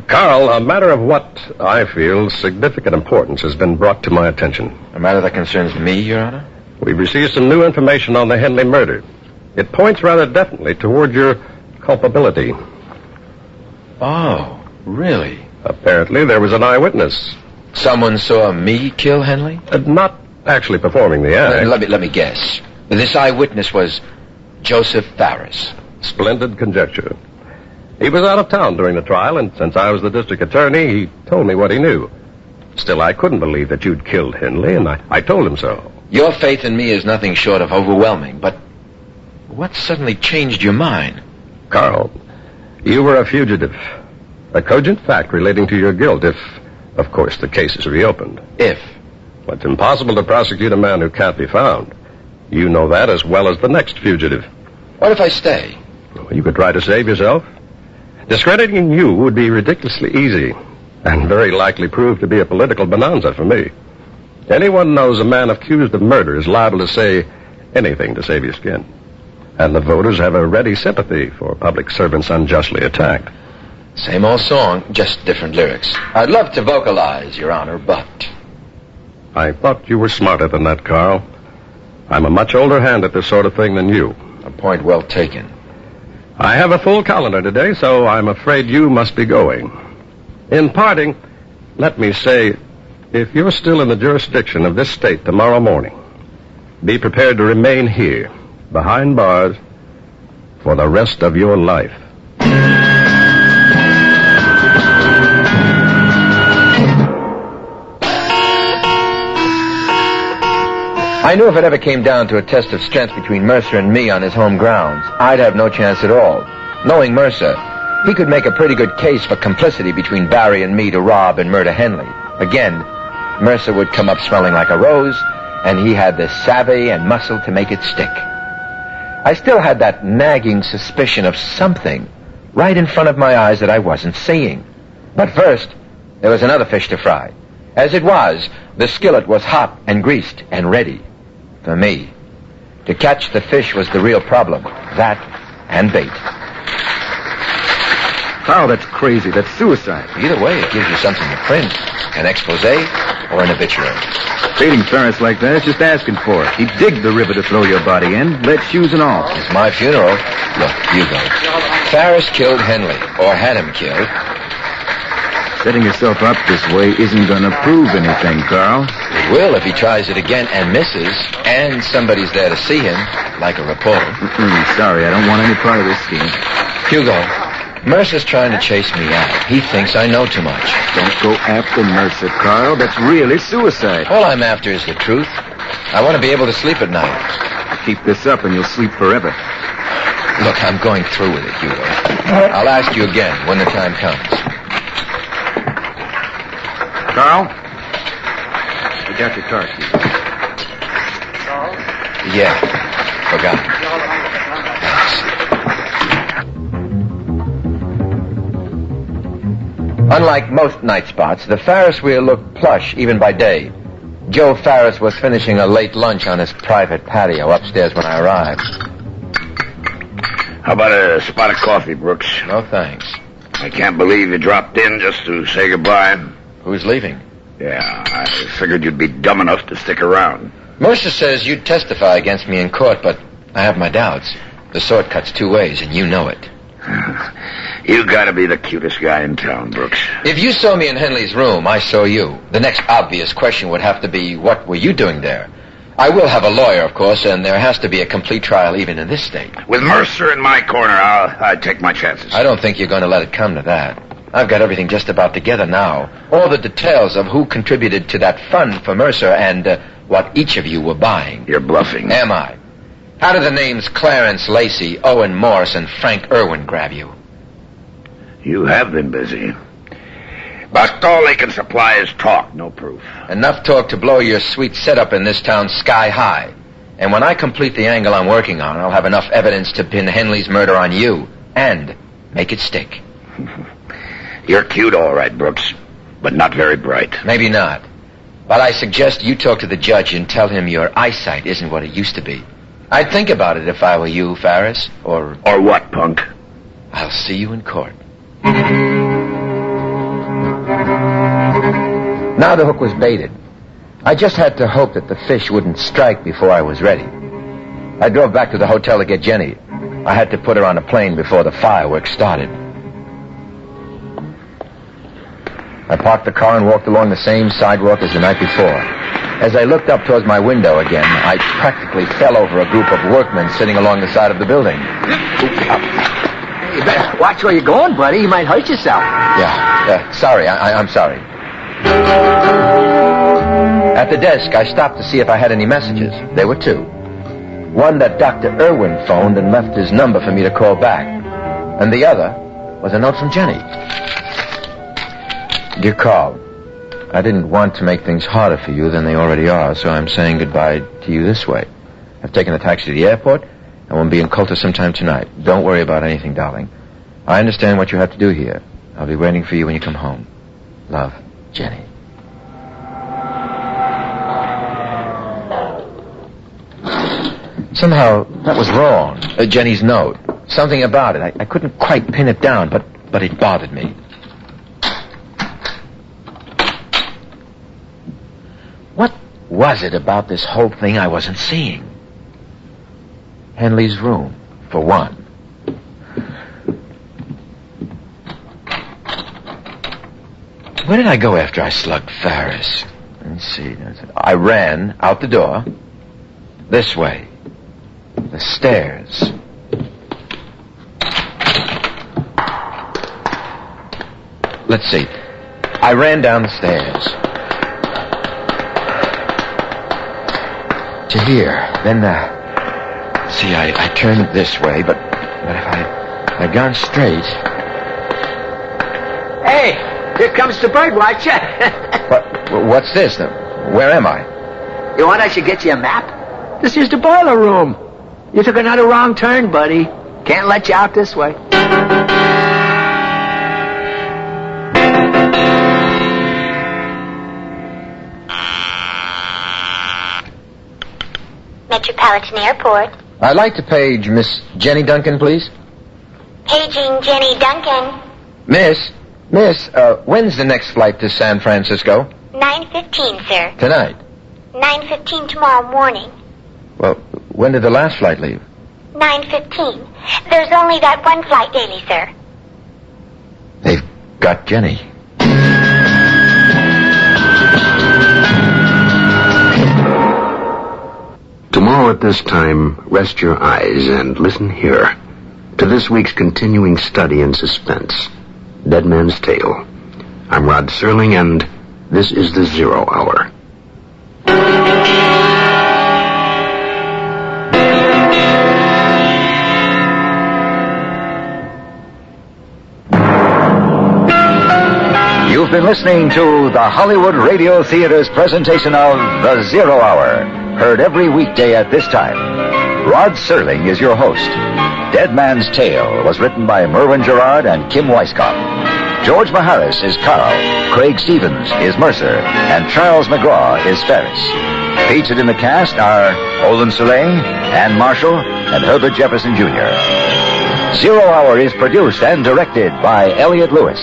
S13: Carl, a matter of what I feel significant importance has been brought to my attention.
S15: A matter that concerns me, Your Honor?
S13: We've received some new information on the Henley murder. It points rather definitely toward your culpability.
S15: Oh, really?
S13: Apparently there was an eyewitness.
S15: Someone saw me kill Henley?
S13: Not actually performing the act.
S15: Let me guess. This eyewitness was Joseph Farris.
S13: Splendid conjecture. He was out of town during the trial, and since I was the district attorney, he told me what he knew. Still, I couldn't believe that you'd killed Henley, and I told him so.
S15: Your faith in me is nothing short of overwhelming, but what suddenly changed your mind?
S13: Carl, you were a fugitive. A cogent fact relating to your guilt if, of course, the case is reopened.
S15: If?
S13: Well, it's impossible to prosecute a man who can't be found. You know that as well as the next fugitive.
S15: What if I stay?
S13: Well, you could try to save yourself. Discrediting you would be ridiculously easy, and very likely prove to be a political bonanza for me. Anyone knows a man accused of murder is liable to say anything to save your skin. And the voters have a ready sympathy for public servants unjustly attacked.
S15: Same old song, just different lyrics. I'd love to vocalize, Your Honor, but...
S13: I thought you were smarter than that, Carl. I'm a much older hand at this sort of thing than you.
S15: A point well taken.
S13: I have a full calendar today, so I'm afraid you must be going. In parting, let me say If you're still in the jurisdiction of this state tomorrow morning, be prepared to remain here, behind bars, for the rest of your life.
S15: I knew if it ever came down to a test of strength between Mercer and me on his home grounds, I'd have no chance at all. Knowing Mercer, he could make a pretty good case for complicity between Barry and me to rob and murder Henley. Again, Mercer would come up smelling like a rose, and he had the savvy and muscle to make it stick. I still had that nagging suspicion of something right in front of my eyes that I wasn't seeing. But first, there was another fish to fry. As it was, the skillet was hot and greased and ready for me. To catch the fish was the real problem. That and bait.
S16: Carl, that's crazy. That's suicide.
S15: Either way, it gives you something to print. An expose or an obituary.
S16: Treating Ferris like that is just asking for it. He'd dig the river to throw your body in, lead shoes and all.
S15: It's my funeral. Look, you go. Ferris killed Henley, or had him killed.
S16: Setting yourself up this way isn't going to prove anything, Carl.
S15: It will if he tries it again and misses, and somebody's there to see him, like a reporter.
S16: Sorry, I don't want any part of this scheme.
S15: Hugo, Mercer's trying to chase me out. He thinks I know too much.
S16: Don't go after Mercer, Carl. That's really suicide.
S15: All I'm after is the truth. I want to be able to sleep at night.
S16: Keep this up and you'll sleep forever.
S15: Look, I'm going through with it, Hugo. I'll ask you again when the time comes.
S16: Carl? I got your car keys.
S15: Yeah, forgot. Unlike most night spots, the Ferris wheel looked plush even by day. Joe Ferris was finishing a late lunch on his private patio upstairs when I arrived.
S6: How about a spot of coffee, Brooks?
S15: No, thanks.
S6: I can't believe you dropped in just to say goodbye.
S15: Who's leaving?
S6: Yeah, I figured you'd be dumb enough to stick around.
S15: Mercer says you'd testify against me in court, but I have my doubts. The sword cuts two ways, and you know it.
S6: You gotta be the cutest guy in town, Brooks.
S15: If you saw me in Henley's room, I saw you. The next obvious question would have to be, what were you doing there? I will have a lawyer, of course, and there has to be a complete trial even in this state.
S6: With Mercer in my corner, I'd take my chances.
S15: I don't think you're going to let it come to that. I've got everything just about together now. All the details of who contributed to that fund for Mercer and what each of you were buying.
S6: You're bluffing.
S15: Am I? How do the names Clarence Lacey, Owen Morse, and Frank Irwin grab you?
S6: You have been busy. But all they can supply is talk, no proof.
S15: Enough talk to blow your sweet setup in this town sky high. And when I complete the angle I'm working on, I'll have enough evidence to pin Henley's murder on you and make it stick.
S6: You're cute, all right, Brooks, but not very bright.
S15: Maybe not. But I suggest you talk to the judge and tell him your eyesight isn't what it used to be. I'd think about it if I were you, Ferris, or...
S6: Or what, punk?
S15: I'll see you in court. Now the hook was baited. I just had to hope that the fish wouldn't strike before I was ready. I drove back to the hotel to get Jenny. I had to put her on a plane before the fireworks started. I parked the car and walked along the same sidewalk as the night before. As I looked up towards my window again, I practically fell over a group of workmen sitting along the side of the building.
S20: You better watch where you're going, buddy. You might hurt yourself.
S15: Yeah, sorry. I'm sorry. At the desk, I stopped to see if I had any messages. There were two. One that Dr. Irwin phoned and left his number for me to call back. And the other was a note from Jenny. Dear Carl, I didn't want to make things harder for you than they already are, so I'm saying goodbye to you this way. I've taken a taxi to the airport and will be in Colter sometime tonight. Don't worry about anything, darling. I understand what you have to do here. I'll be waiting for you when you come home. Love, Jenny. Somehow, that was wrong. Jenny's note. Something about it. I couldn't quite pin it down, but it bothered me. What was it about this whole thing I wasn't seeing? Henley's room, for one. Where did I go after I slugged Ferris? Let me see. I ran out the door. This way. The stairs. Let's see. I ran down the stairs. To here. Then, see, I turned this way, but if I'd gone straight...
S20: Hey, here comes the bird watcher.
S15: What's this? Where am I?
S20: You want I should get you a map? This is the boiler room. You took another wrong turn, buddy. Can't let you out this way.
S2: Metropolitan Airport.
S15: I'd like to page Miss Jenny Duncan, please.
S2: Paging Jenny Duncan.
S15: Miss, when's the next flight to San Francisco?
S2: 9:15, sir.
S15: Tonight.
S2: 9:15 tomorrow morning.
S15: Well, when did the last flight leave?
S2: 9:15. There's only that one flight daily, sir.
S15: They've got Jenny.
S18: Tomorrow at this time, rest your eyes and listen here to this week's continuing study in suspense, Dead Man's Tale. I'm Rod Serling, and this is the Zero Hour.
S17: You've been listening to the Hollywood Radio Theater's presentation of The Zero Hour, heard every weekday at this time. Rod Serling is your host. Dead Man's Tale was written by Merwin Gerard and Kim Weisskopf. George Maharis is Carl, Craig Stevens is Mercer, and Charles McGraw is Ferris. Featured in the cast are Olin Soleil, Ann Marshall, and Herbert Jefferson Jr. Zero Hour is produced and directed by Elliot Lewis.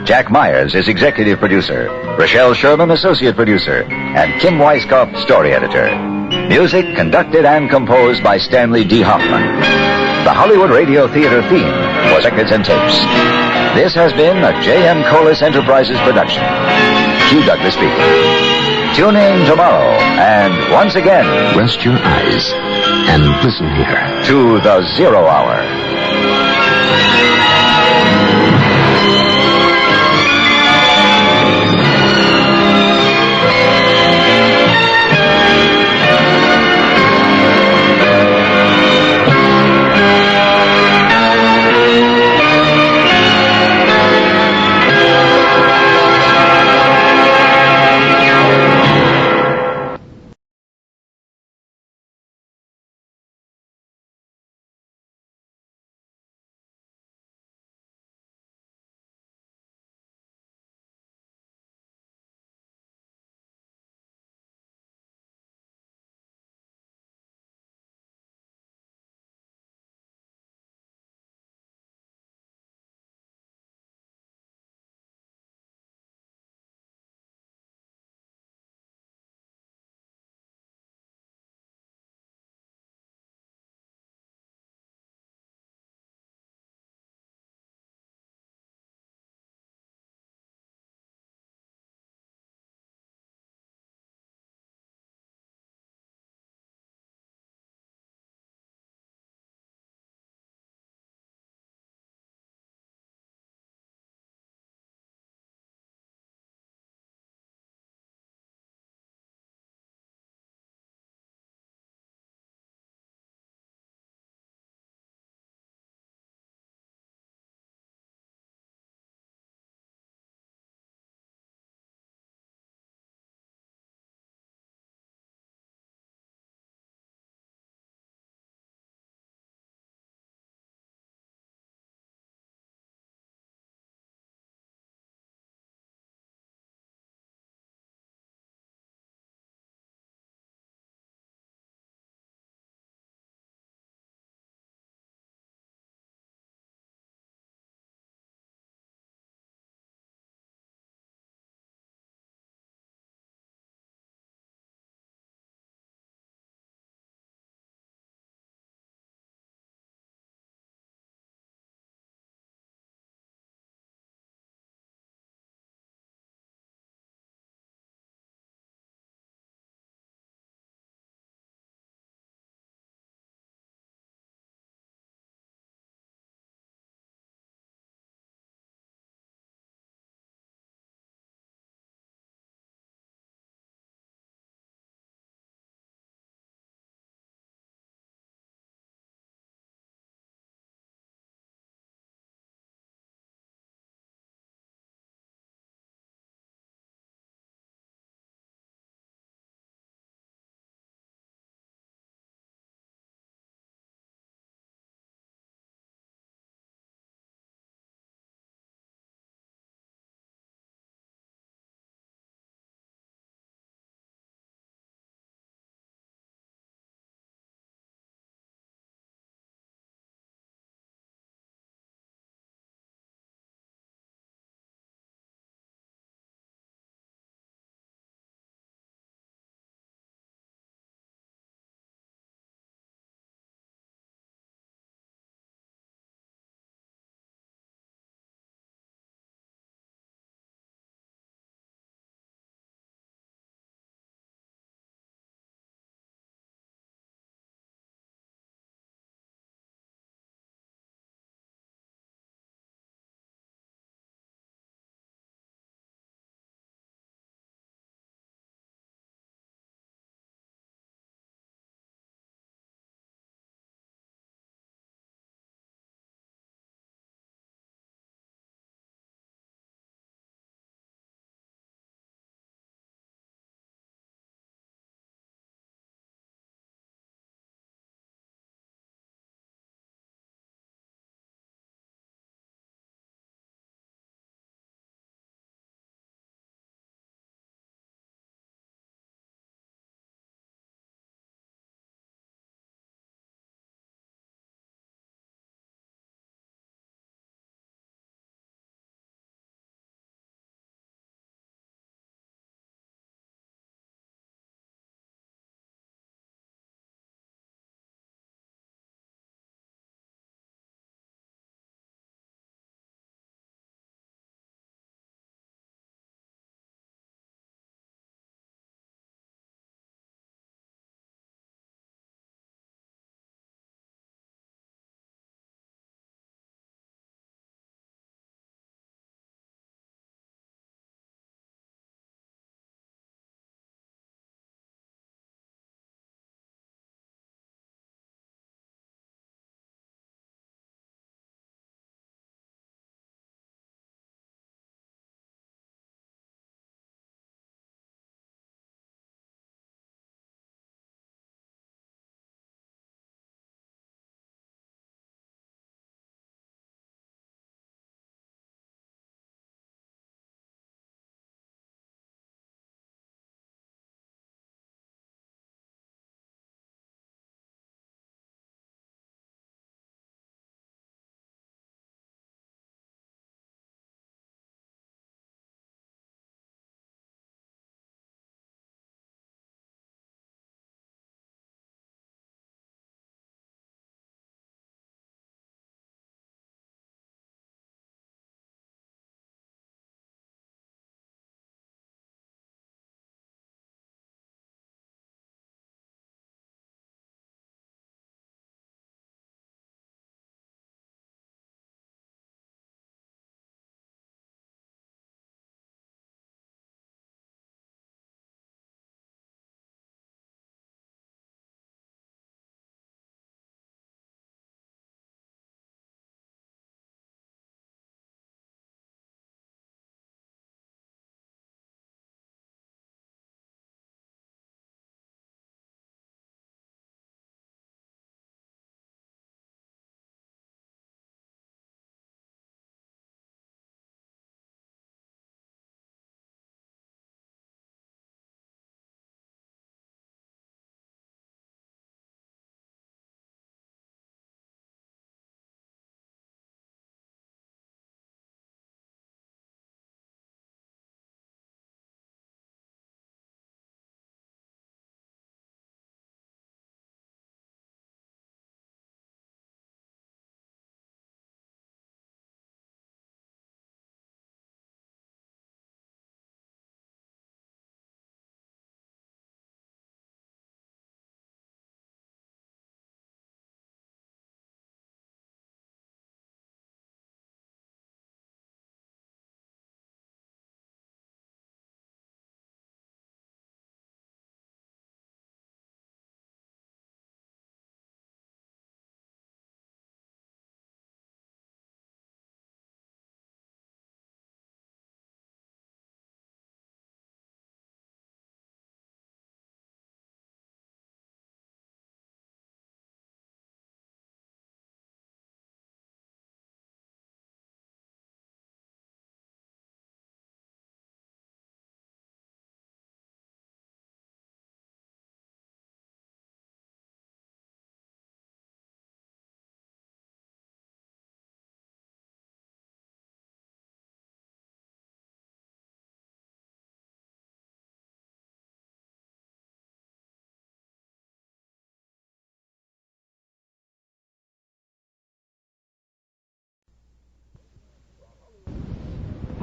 S17: Jack Myers is executive producer, Rochelle Sherman associate producer, and Kim Weisskopf story editor. Music conducted and composed by Stanley D. Hoffman. The Hollywood Radio Theater theme was Records and Tapes. This has been a J.M. Colas Enterprises production. Hugh Douglas speaking. Tune in tomorrow, and once again,
S18: rest your eyes and listen here
S17: to the Zero Hour.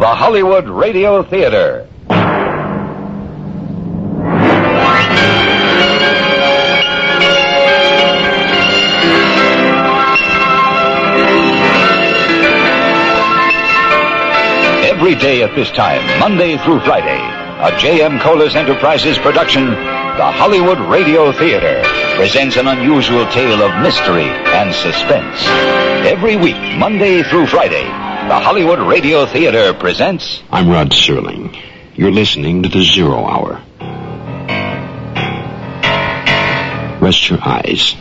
S17: the Hollywood Radio Theater. Every day at this time, Monday through Friday, a J.M. Colas Enterprises production, the Hollywood Radio Theater presents an unusual tale of mystery and suspense. Every week, Monday through Friday, the Hollywood Radio Theater presents...
S18: I'm Rod Serling. You're listening to the 0 Hour. Rest your eyes.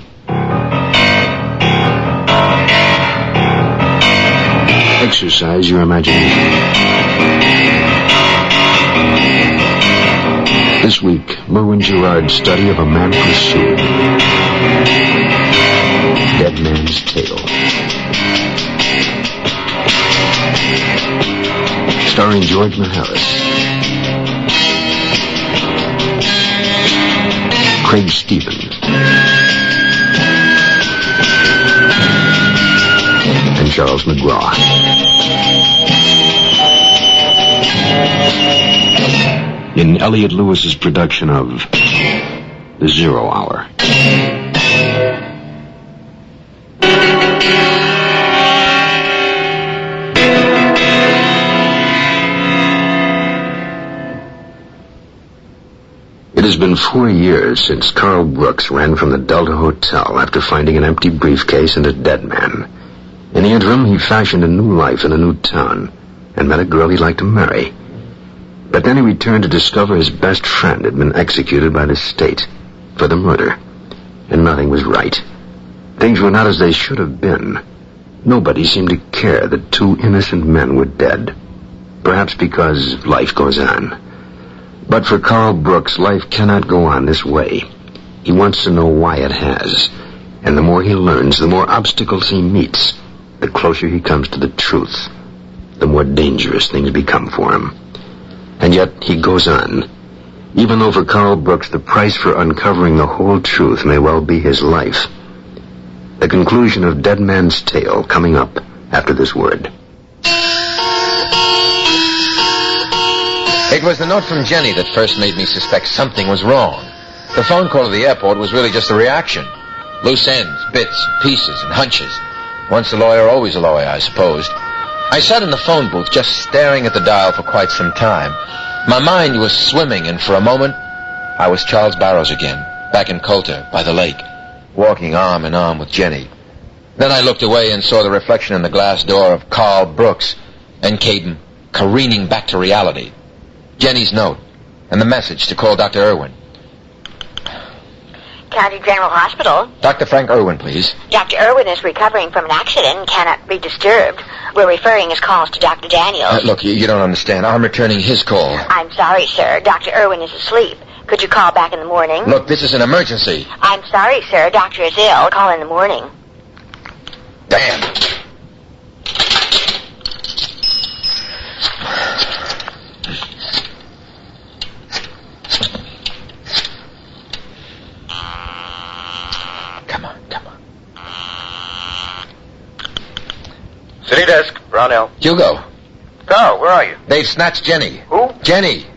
S18: Exercise your imagination. This week, Merwin Gerard's study of a man pursued. Dead Man's Tale. Starring George Maharis. Craig Stevens. And Charles McGraw. In Elliot Lewis's production of The 0 Hour. It has been 4 years since Carl Brooks ran from the Delta Hotel after finding an empty briefcase and a dead man. In the interim, he fashioned a new life in a new town and met a girl he'd like to marry. But then he returned to discover his best friend had been executed by the state for the murder. And nothing was right. Things were not as they should have been. Nobody seemed to care that 2 innocent men were dead. Perhaps because life goes on. But for Carl Brooks, life cannot go on this way. He wants to know why it has. And the more he learns, the more obstacles he meets, the closer he comes to the truth, the more dangerous things become for him. And yet, he goes on. Even though for Carl Brooks, the price for uncovering the whole truth may well be his life. The conclusion of Dead Man's Tale coming up after this word.
S15: It was the note from Jenny that first made me suspect something was wrong. The phone call to the airport was really just a reaction. Loose ends, bits, pieces, and hunches. Once a lawyer, always a lawyer, I supposed. I sat in the phone booth just staring at the dial for quite some time. My mind was swimming, and for a moment, I was Charles Barrows again, back in Coulter, by the lake, walking arm in arm with Jenny. Then I looked away and saw the reflection in the glass door of Carl Brooks, and came careening back to reality. Jenny's note, and the message to call Dr. Irwin.
S10: County General Hospital.
S15: Dr. Frank Irwin, please.
S10: Dr. Irwin is recovering from an accident and cannot be disturbed. We're referring his calls to Dr. Daniels.
S15: Look, you don't understand. I'm returning his call.
S10: I'm sorry, sir. Dr. Irwin is asleep. Could you call back in the morning?
S15: Look, this is an emergency.
S10: I'm sorry, sir. Doctor is ill. Call in the morning.
S15: Damn.
S3: City desk, Brownell.
S15: Hugo.
S3: Carl, where are you?
S15: They've snatched Jenny.
S3: Who?
S15: Jenny.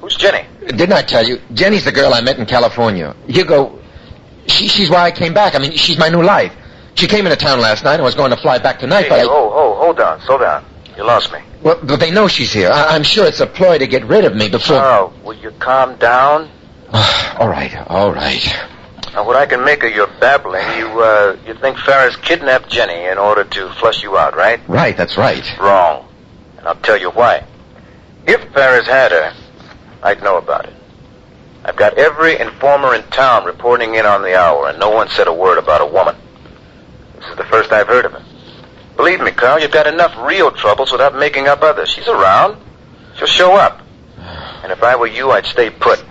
S3: Who's Jenny?
S15: Didn't I tell you? Jenny's the girl I met in California. Hugo, she's why I came back. I mean, she's my new life. She came into town last night and was going to fly back tonight,
S3: Hey,
S15: but
S3: hold on, slow down. You lost me.
S15: Well, but they know she's here. I'm sure it's a ploy to get rid of me before...
S3: Carl, will you calm down?
S15: All right.
S3: Now, what I can make of your babbling, you think Ferris kidnapped Jenny in order to flush you out, right?
S15: Right, that's right.
S3: Wrong. And I'll tell you why. If Ferris had her, I'd know about it. I've got every informer in town reporting in on the hour, and no one said a word about a woman. This is the first I've heard of it. Believe me, Carl, you've got enough real troubles without making up others. She's around. She'll show up. And if I were you, I'd stay put.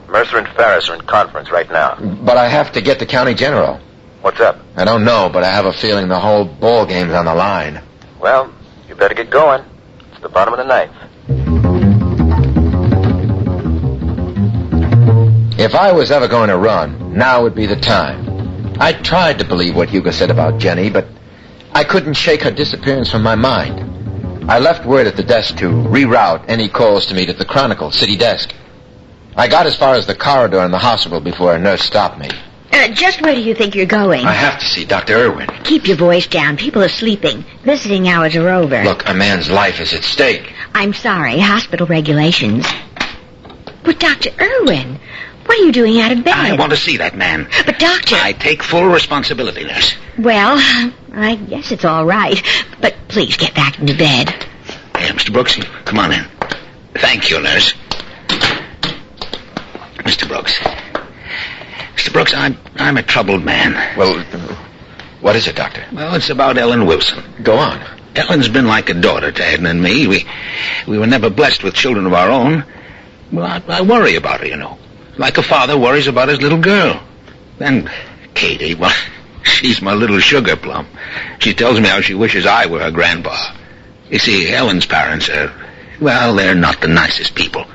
S3: Mercer and Ferris are in conference right now.
S15: But I have to get to County General.
S3: What's up?
S15: I don't know, but I have a feeling the whole ball game's on the line.
S3: Well, you better get going. It's the bottom of the ninth.
S15: If I was ever going to run, now would be the time. I tried to believe what Hugo said about Jenny, but I couldn't shake her disappearance from my mind. I left word at the desk to reroute any calls to meet at the Chronicle city desk. I got as far as the corridor in the hospital before a nurse stopped me.
S1: Just where do you think you're going?
S15: I have to see Dr. Irwin.
S1: Keep your voice down. People are sleeping. Visiting hours are over.
S15: Look, a man's life is at stake.
S1: I'm sorry. Hospital regulations. But Dr. Irwin, what are you doing out of bed?
S6: I want to see that man.
S1: But Doctor...
S6: I take full responsibility, nurse.
S1: Well, I guess it's all right. But please get back into bed.
S6: Hey, Mr. Brooks, come on in. Thank you, nurse. Mr. Brooks. Mr. Brooks, I'm a troubled man.
S15: Well, what is it, Doctor?
S6: Well, it's about Ellen Wilson.
S15: Go on.
S6: Ellen's been like a daughter to Edna and me. We were never blessed with children of our own. Well, I worry about her, you know. Like a father worries about his little girl. Then Katie, well, she's my little sugar plum. She tells me how she wishes I were her grandpa. You see, Ellen's parents are, well, they're not the nicest people.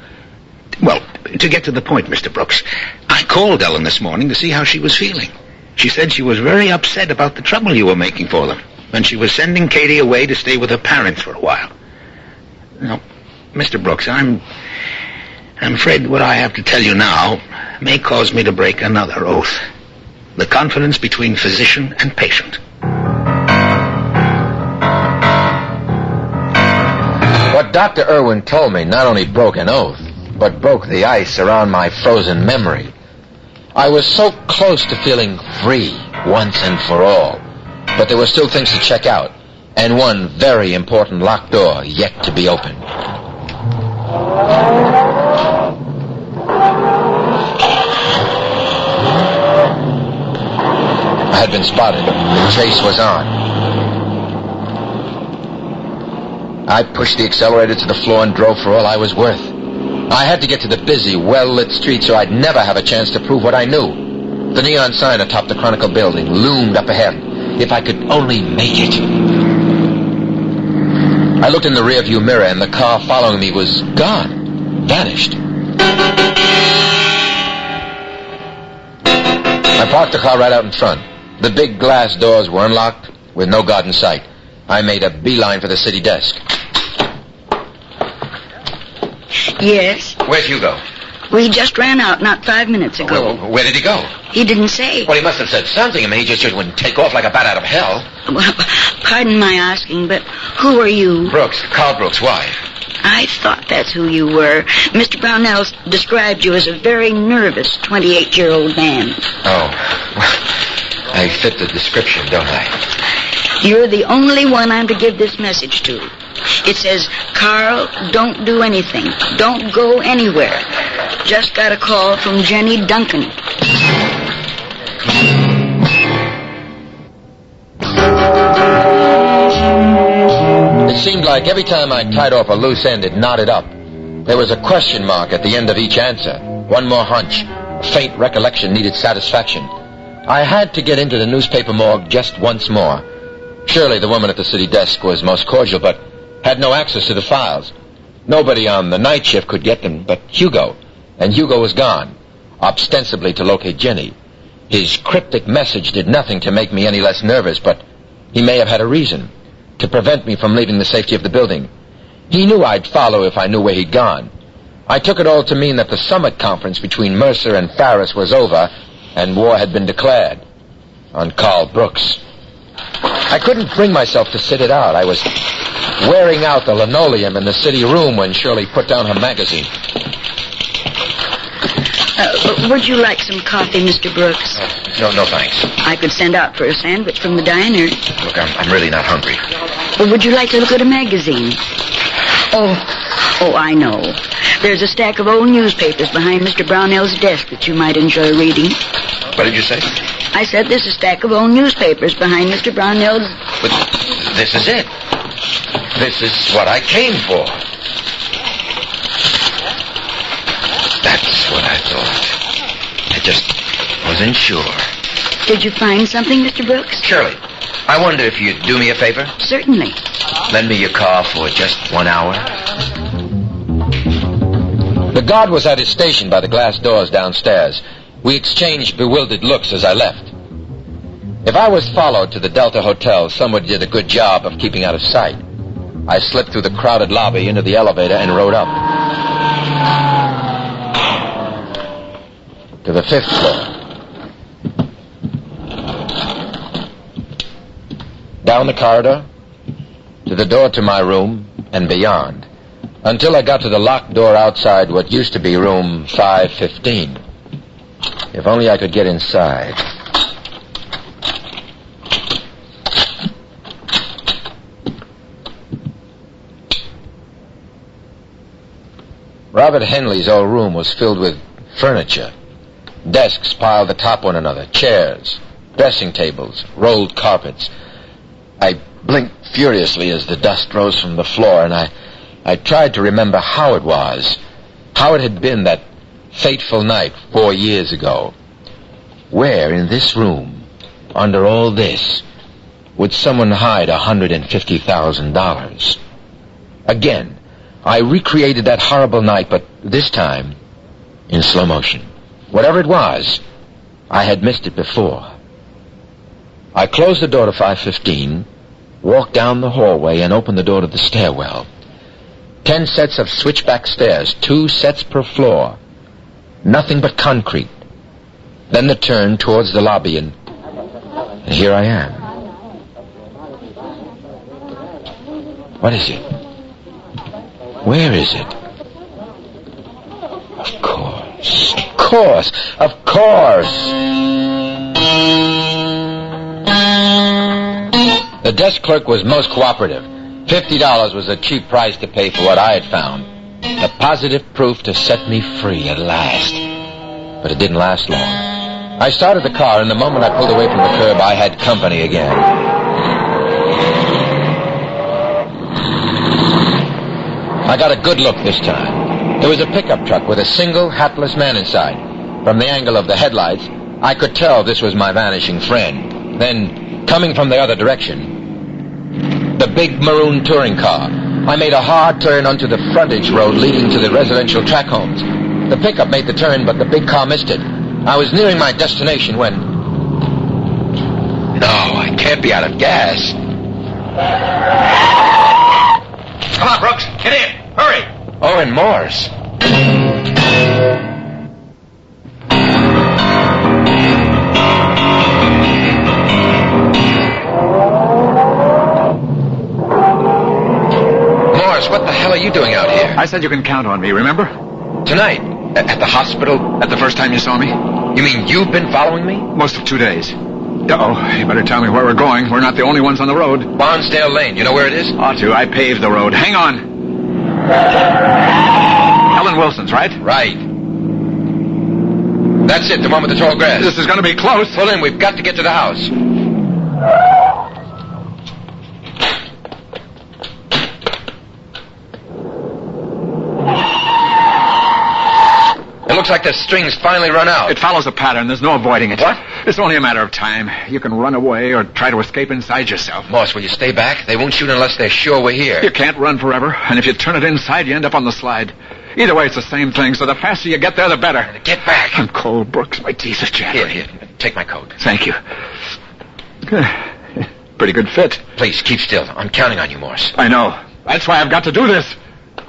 S6: Well, to get to the point, Mr. Brooks, I called Ellen this morning to see how she was feeling. She said she was very upset about the trouble you were making for them, and she was sending Katie away to stay with her parents for a while. Now, Mr. Brooks, I'm afraid what I have to tell you now may cause me to break another oath. The confidence between physician and patient.
S15: What Dr. Irwin told me not only broke an oath, but broke the ice around my frozen memory. I was so close to feeling free once and for all, but there were still things to check out, and one very important locked door yet to be opened. I had been spotted. The chase was on. I pushed the accelerator to the floor and drove for all I was worth. I had to get to the busy, well-lit street so I'd never have a chance to prove what I knew. The neon sign atop the Chronicle building loomed up ahead. If I could only make it. I looked in the rearview mirror and the car following me was gone. Vanished. I parked the car right out in front. The big glass doors were unlocked with no guard in sight. I made a beeline for the city desk.
S10: Yes?
S15: Where's Hugo?
S10: We just ran out not 5 minutes ago.
S15: Where did he go?
S10: He didn't say.
S15: Well, he must have said something. I mean, he just wouldn't take off like a bat out of hell.
S10: Well, pardon my asking, but who are you?
S15: Brooks, Carl Brooks. Why?
S10: I thought that's who you were. Mr. Brownell described you as a very nervous 28-year-old man.
S15: Oh. I fit the description, don't I?
S10: You're the only one I'm to give this message to. It says, Carl, don't do anything. Don't go anywhere. Just got a call from Jenny Duncan.
S15: It seemed like every time I tied off a loose end, it knotted up. There was a question mark at the end of each answer. One more hunch. A faint recollection needed satisfaction. I had to get into the newspaper morgue just once more. Surely the woman at the city desk was most cordial, but had no access to the files. Nobody on the night shift could get them but Hugo. And Hugo was gone, ostensibly to locate Jenny. His cryptic message did nothing to make me any less nervous, but he may have had a reason, to prevent me from leaving the safety of the building. He knew I'd follow if I knew where he'd gone. I took it all to mean that the summit conference between Mercer and Farris was over, and war had been declared on Carl Brooks. I couldn't bring myself to sit it out. I was wearing out the linoleum in the city room when Shirley put down her magazine.
S10: Would you like some coffee, Mr. Brooks?
S15: No, thanks.
S10: I could send out for a sandwich from the diner.
S15: Look, I'm really not hungry.
S10: Or would you like to look at a magazine? Oh, I know. There's a stack of old newspapers behind Mr. Brownell's desk that you might enjoy reading.
S15: What did you say?
S10: I said there's a stack of old newspapers behind Mr. Brownell's...
S15: But this is it. This is what I came for. That's what I thought. I just wasn't sure.
S10: Did you find something, Mr. Brooks?
S15: Shirley, I wonder if you'd do me a favor?
S10: Certainly.
S15: Lend me your car for just 1 hour. The guard was at his station by the glass doors downstairs. We exchanged bewildered looks as I left. If I was followed to the Delta Hotel, someone did a good job of keeping out of sight.
S6: I slipped through the crowded lobby into the elevator and rode up to the 5th floor. Down the corridor, to the door to my room, and beyond, until I got to the locked door outside what used to be room 515. If only I could get inside. Robert Henley's old room was filled with furniture. Desks piled atop one another, chairs, dressing tables, rolled carpets. I blinked furiously as the dust rose from the floor, and I tried to remember how it was, how it had been that fateful night 4 years ago. Where in this room, under all this, would someone hide $150,000? Again, I recreated that horrible night, but this time in slow motion. Whatever it was, I had missed it before. I closed the door to 515, walked down the hallway, and opened the door to the stairwell. 10 sets of switchback stairs, 2 sets per floor. Nothing but concrete. Then the turn towards the lobby, and here I am. What is it? Where is it? Of course. The desk clerk was most cooperative. $50 was a cheap price to pay for what I had found. The positive proof to set me free at last. But it didn't last long. I started the car, and the moment I pulled away from the curb, I had company again. I got a good look this time. It was a pickup truck with a single, hatless man inside. From the angle of the headlights, I could tell this was my vanishing friend. Then, coming from the other direction, the big maroon touring car. I made a hard turn onto the frontage road leading to the residential tract homes. The pickup made the turn, but the big car missed it. I was nearing my destination when... No, I can't be out of gas.
S7: Come on, Brooks. Get in. Hurry.
S6: Owen Morse. Morse, what the hell are you doing out here?
S16: I said you can count on me, remember?
S6: Tonight? At the hospital?
S16: At the first time you saw me?
S6: You mean you've been following me?
S16: Most of 2 days. Uh-oh, you better tell me where we're going. We're not the only ones on the road.
S6: Barnsdale Lane. You know where it is?
S16: Ought to. I paved the road. Hang on. Ellen Wilson's, right?
S6: Right. That's it, the one with the tall grass.
S16: This is going to be close.
S6: Pull in. We've got to get to the house. It looks like the string's finally run out.
S16: It follows a pattern. There's no avoiding it.
S6: What?
S16: It's only a matter of time. You can run away or try to escape inside yourself.
S6: Morse, will you stay back? They won't shoot unless they're sure we're here.
S16: You can't run forever, and if you turn it inside, you end up on the slide. Either way, it's the same thing, so the faster you get there, the better.
S6: Get back.
S16: I'm cold, Brooks. My teeth are chattering.
S6: Here, take my coat.
S16: Thank you. Pretty good fit.
S6: Please, keep still. I'm counting on you, Morse.
S16: I know. That's why I've got to do this.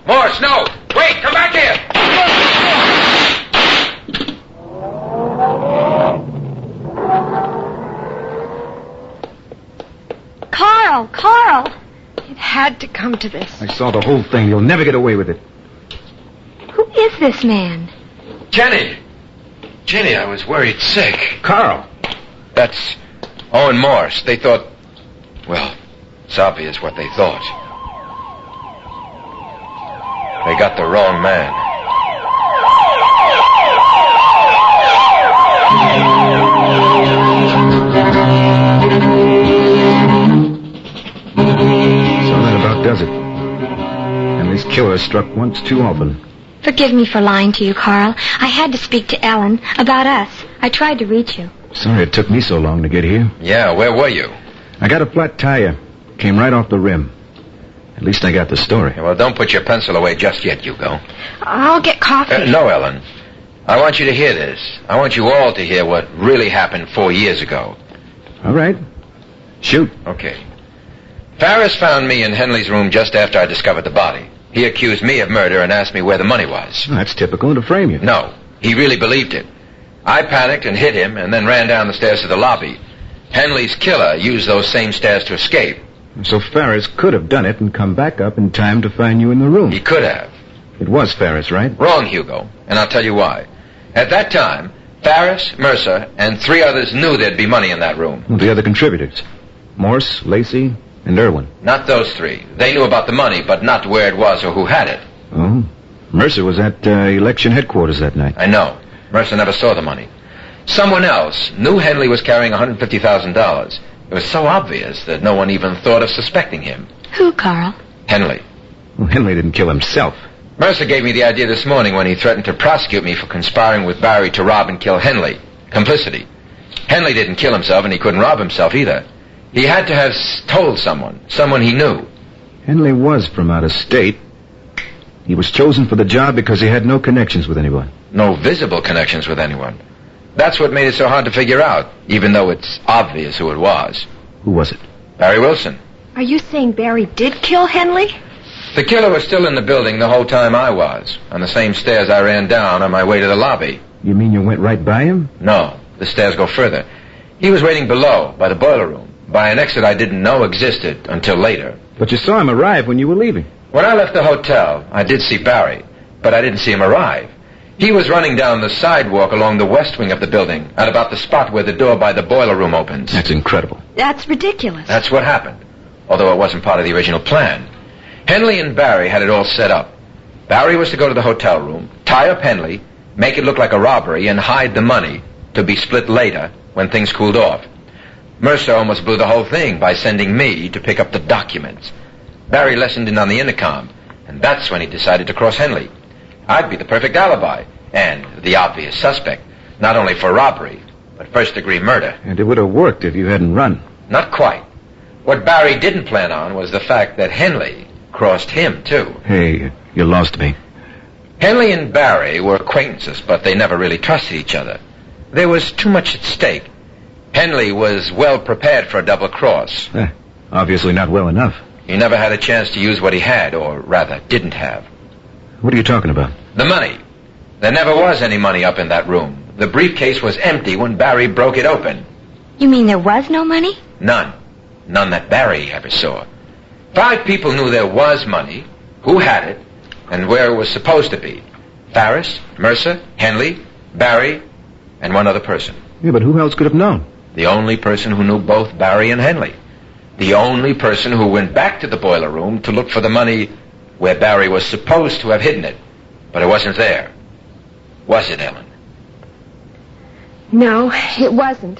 S6: Morse, no! Wait, come back here!
S2: Carl! It had to come to this.
S3: I saw the whole thing. You'll never get away with it.
S2: Who is this man?
S6: Jenny, I was worried sick.
S3: Carl!
S6: That's Owen Morse. They thought... Well, it's obvious what they thought. They got the wrong man.
S3: So that about does it. And this killer struck once too often.
S2: Forgive me for lying to you, Carl. I had to speak to Ellen about us. I tried to reach you.
S3: Sorry it took me so long to get here.
S6: Yeah, where were you?
S3: I got a flat tire. Came right off the rim. At least I got the story.
S6: Yeah, well, don't put your pencil away just yet, Hugo.
S2: I'll get coffee.
S6: No, Ellen. I want you to hear this. I want you all to hear what really happened 4 years ago.
S3: All right. Shoot.
S6: Okay.
S15: Farris found me in Henley's room just after I discovered the body. He accused me of murder and asked me where the money was.
S3: That's typical to frame you.
S15: No, he really believed it. I panicked and hit him and then ran down the stairs to the lobby. Henley's killer used those same stairs to escape.
S3: So Farris could have done it and come back up in time to find you in the room.
S15: He could have.
S3: It was Farris, right?
S15: Wrong, Hugo, and I'll tell you why. At that time, Farris, Mercer, and 3 others knew there'd be money in that room.
S3: The other contributors. Morse, Lacey, and Irwin.
S15: Not those 3. They knew about the money, but not where it was or who had it.
S3: Oh. Mercer was at election headquarters that night.
S15: I know. Mercer never saw the money. Someone else knew Henley was carrying $150,000. It was so obvious that no one even thought of suspecting him.
S1: Who, Carl?
S15: Henley.
S3: Well, Henley didn't kill himself.
S15: Mercer gave me the idea this morning when he threatened to prosecute me for conspiring with Barry to rob and kill Henley. Complicity. Henley didn't kill himself, and he couldn't rob himself either. He had to have told someone he knew.
S3: Henley was from out of state. He was chosen for the job because he had no connections with anyone.
S15: No visible connections with anyone. That's what made it so hard to figure out, even though it's obvious who it was.
S3: Who was it?
S15: Barry Wilson.
S2: Are you saying Barry did kill Henley?
S15: The killer was still in the building the whole time I was, on the same stairs I ran down on my way to the lobby.
S3: You mean you went right by him?
S15: No, the stairs go further. He was waiting below, by the boiler room, by an exit I didn't know existed until later.
S3: But you saw him arrive when you were leaving.
S15: When I left the hotel, I did see Barry, but I didn't see him arrive. He was running down the sidewalk along the west wing of the building, at about the spot where the door by the boiler room opens.
S3: That's incredible.
S2: That's ridiculous.
S15: That's what happened, although it wasn't part of the original plan. Henley and Barry had it all set up. Barry was to go to the hotel room, tie up Henley, make it look like a robbery, and hide the money to be split later when things cooled off. Mercer almost blew the whole thing by sending me to pick up the documents. Barry listened in on the intercom, and that's when he decided to cross Henley. I'd be the perfect alibi, and the obvious suspect, not only for robbery, but first-degree murder.
S3: And it would have worked if you hadn't run.
S15: Not quite. What Barry didn't plan on was the fact that Henley crossed him, too.
S3: Hey, you lost me.
S15: Henley and Barry were acquaintances, but they never really trusted each other. There was too much at stake. Henley was well prepared for a double cross.
S3: Obviously not well enough.
S15: He never had a chance to use what he had, or rather, didn't have.
S3: What are you talking about?
S15: The money. There never was any money up in that room. The briefcase was empty when Barry broke it open.
S1: You mean there was no money?
S15: None. None that Barry ever saw. 5 people knew there was money, who had it, and where it was supposed to be. Farris, Mercer, Henley, Barry, and one other person.
S3: Yeah, but who else could have known?
S15: The only person who knew both Barry and Henley. The only person who went back to the boiler room to look for the money where Barry was supposed to have hidden it. But it wasn't there. Was it, Ellen?
S2: No, it wasn't.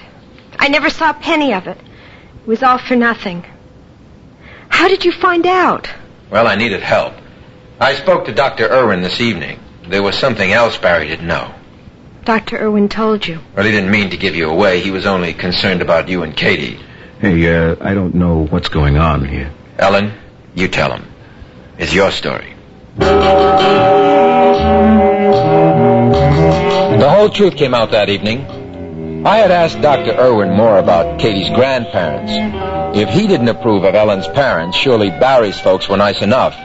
S2: I never saw a penny of it. It was all for nothing. How did you find out?
S15: Well, I needed help. I spoke to Dr. Irwin this evening. There was something else Barry didn't know.
S2: Dr. Irwin told you.
S15: Well, he didn't mean to give you away. He was only concerned about you and Katie.
S3: Hey, I don't know what's going on here.
S15: Ellen, you tell him. It's your story. The whole truth came out that evening. I had asked Dr. Irwin more about Katie's grandparents. If he didn't approve of Ellen's parents, surely Barry's folks were nice enough.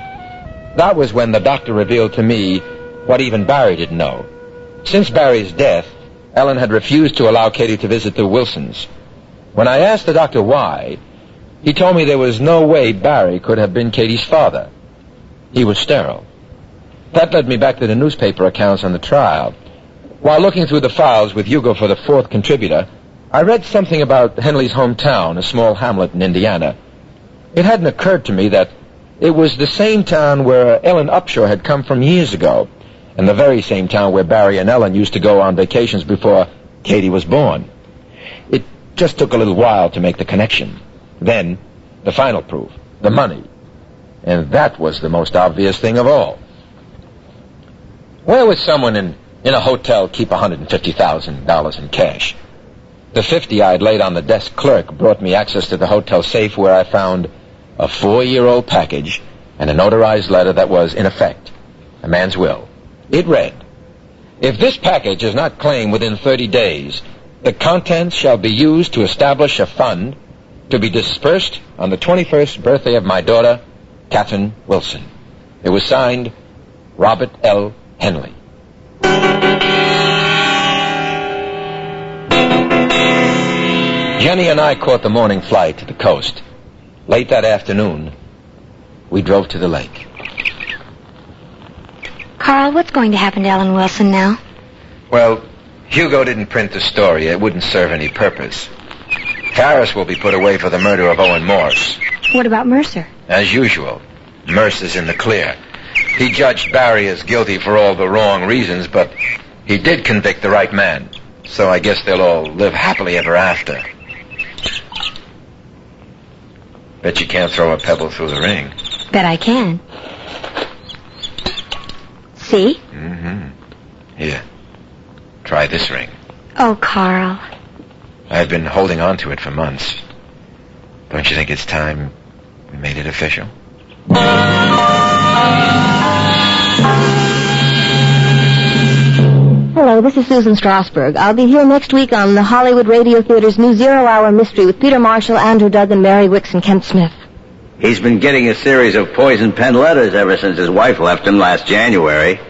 S15: That was when the doctor revealed to me what even Barry didn't know. Since Barry's death, Ellen had refused to allow Katie to visit the Wilsons. When I asked the doctor why, he told me there was no way Barry could have been Katie's father. He was sterile. That led me back to the newspaper accounts on the trial. While looking through the files with Hugo for the 4th contributor, I read something about Henley's hometown, a small hamlet in Indiana. It hadn't occurred to me that it was the same town where Ellen Upshur had come from years ago, and the very same town where Barry and Ellen used to go on vacations before Katie was born. It just took a little while to make the connection. Then, the final proof, the money. And that was the most obvious thing of all. Where would someone in a hotel keep $150,000 in cash? The $50 I'd laid on the desk clerk brought me access to the hotel safe, where I found a 4-year-old package and a notarized letter that was, in effect, a man's will. It read, "If this package is not claimed within 30 days, the contents shall be used to establish a fund
S6: to be dispersed on the 21st birthday of my daughter, Catherine Wilson. It was signed, Robert L. Henley. Jenny and I caught the morning flight to the coast. Late that afternoon, we drove to the lake.
S2: Carl, what's going to happen to Ellen Wilson now?
S6: Well, Hugo didn't print the story. It wouldn't serve any purpose. Harris will be put away for the murder of Owen Morse.
S2: What about Mercer?
S6: As usual, Mercer's in the clear. He judged Barry as guilty for all the wrong reasons, but he did convict the right man. So I guess they'll all live happily ever after. Bet you can't throw a pebble through the ring.
S2: Bet I can. See?
S6: Mm-hmm. Here. Try this ring.
S2: Oh, Carl.
S6: I've been holding on to it for months. Don't you think it's time we made it official?
S1: Hello, this is Susan Strasberg. I'll be here next week on the Hollywood Radio Theater's new zero-hour mystery with Peter Marshall, Andrew Duggan, Mary Wicks, and Kent Smith.
S5: He's been getting a series of poison pen letters ever since his wife left him last January.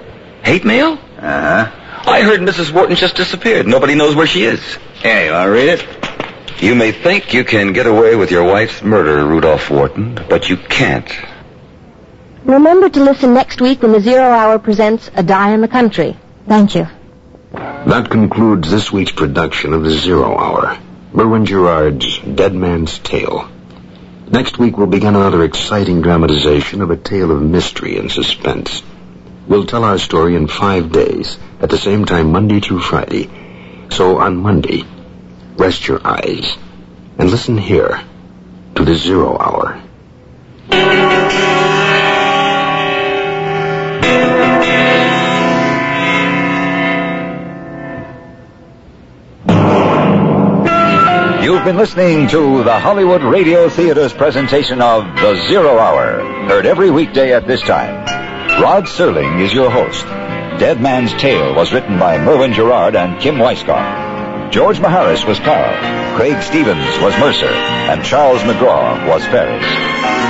S7: Hate mail?
S5: Uh-huh.
S7: I heard Mrs. Wharton just disappeared. Nobody knows where she is.
S5: Here, you want to read it?
S7: You may think you can get away with your wife's murder, Rudolph Wharton, but you can't.
S1: Remember to listen next week when the Zero Hour presents A Die in the Country. Thank you.
S18: That concludes this week's production of the Zero Hour, Merwin Gerard's Dead Man's Tale. Next week we'll begin another exciting dramatization of a tale of mystery and suspense. We'll tell our story in 5 days, at the same time Monday through Friday. So on Monday, rest your eyes and listen here to the Zero Hour.
S17: You've been listening to the Hollywood Radio Theater's presentation of The Zero Hour, heard every weekday at this time. Rod Serling is your host. Dead Man's Tale was written by Merwin Gerard and Kim Weisskopf. George Maharis was Carl, Craig Stevens was Mercer, and Charles McGraw was Ferris.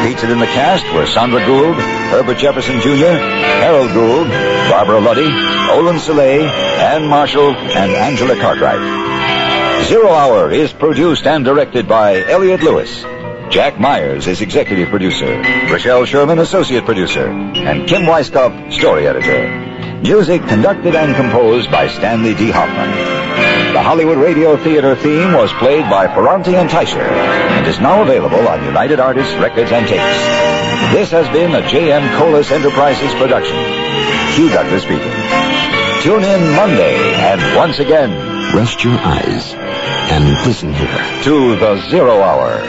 S17: Featured in the cast were Sandra Gould, Herbert Jefferson Jr., Harold Gould, Barbara Luddy, Olin Soleil, Ann Marshall, and Angela Cartwright. Zero Hour is produced and directed by Elliot Lewis. Jack Myers is executive producer, Rochelle Sherman associate producer, and Kim Weisskopf story editor. Music conducted and composed by Stanley D. Hoffman. The Hollywood Radio Theater theme was played by Ferranti and Teicher and is now available on United Artists Records and Tapes. This has been a J.M. Colas Enterprises production. Hugh Douglas speaking. Tune in Monday and once again,
S18: rest your eyes and listen here
S17: to the Zero Hour.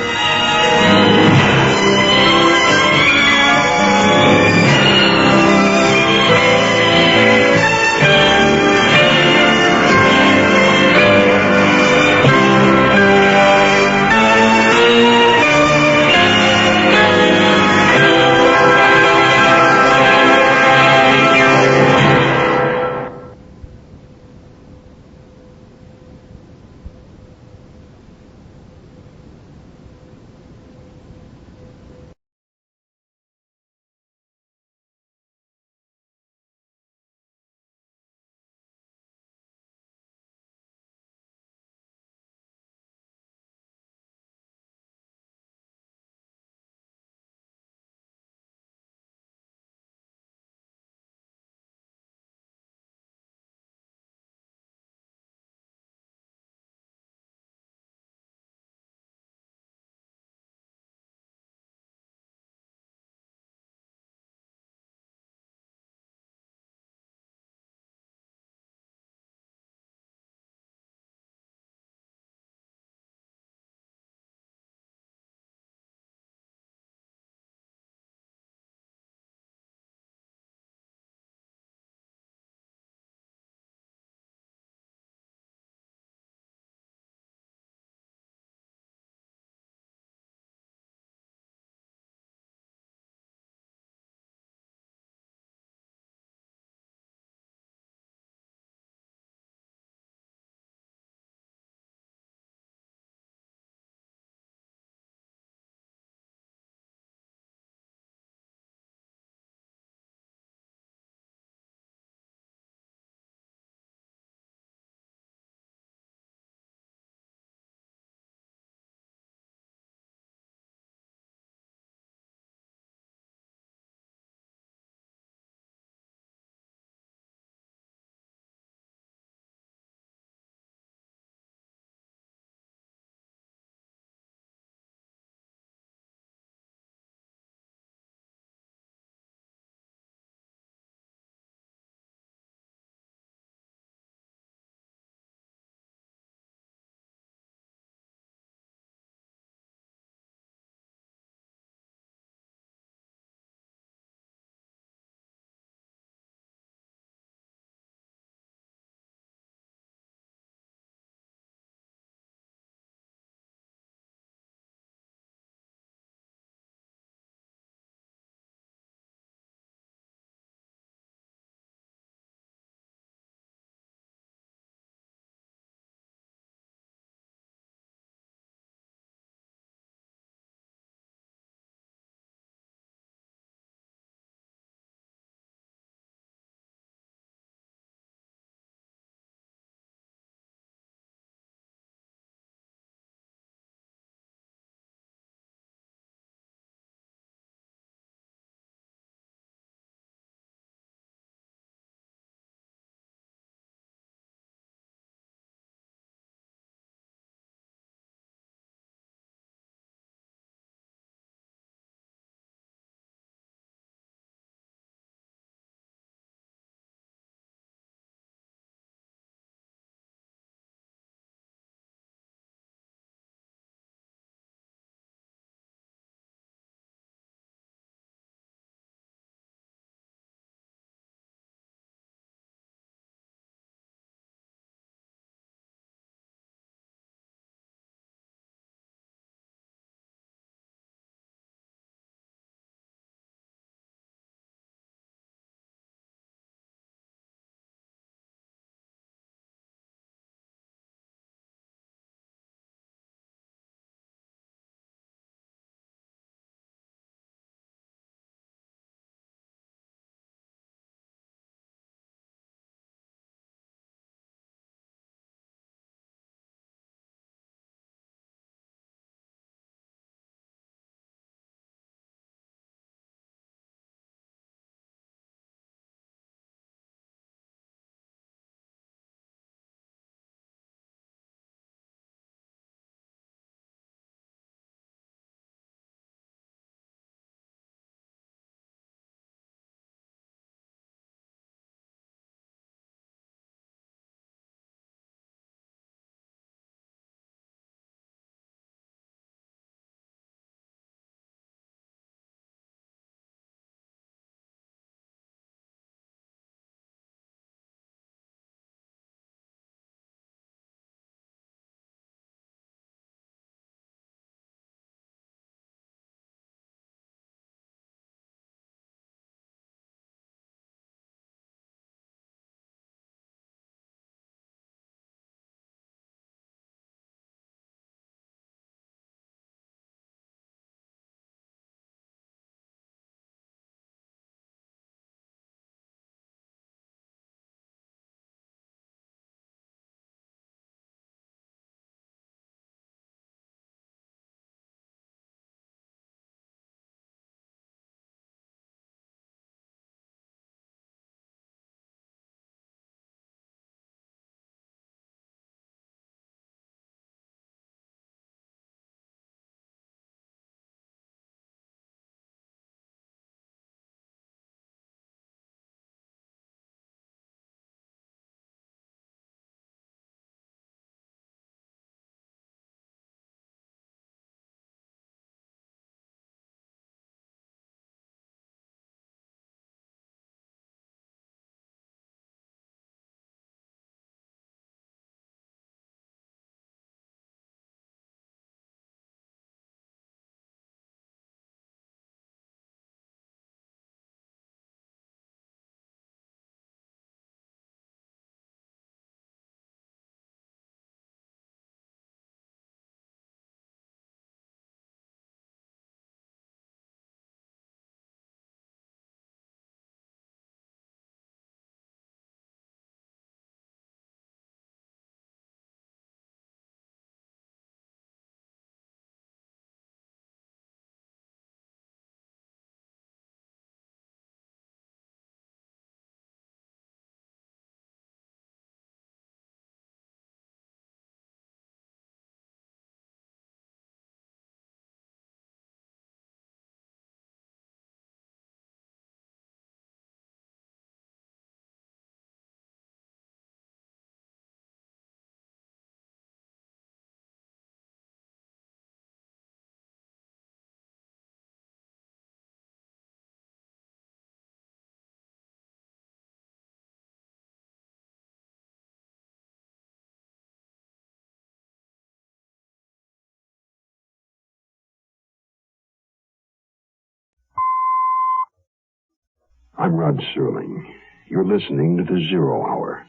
S18: I'm Rod Serling. You're listening to the Zero Hour.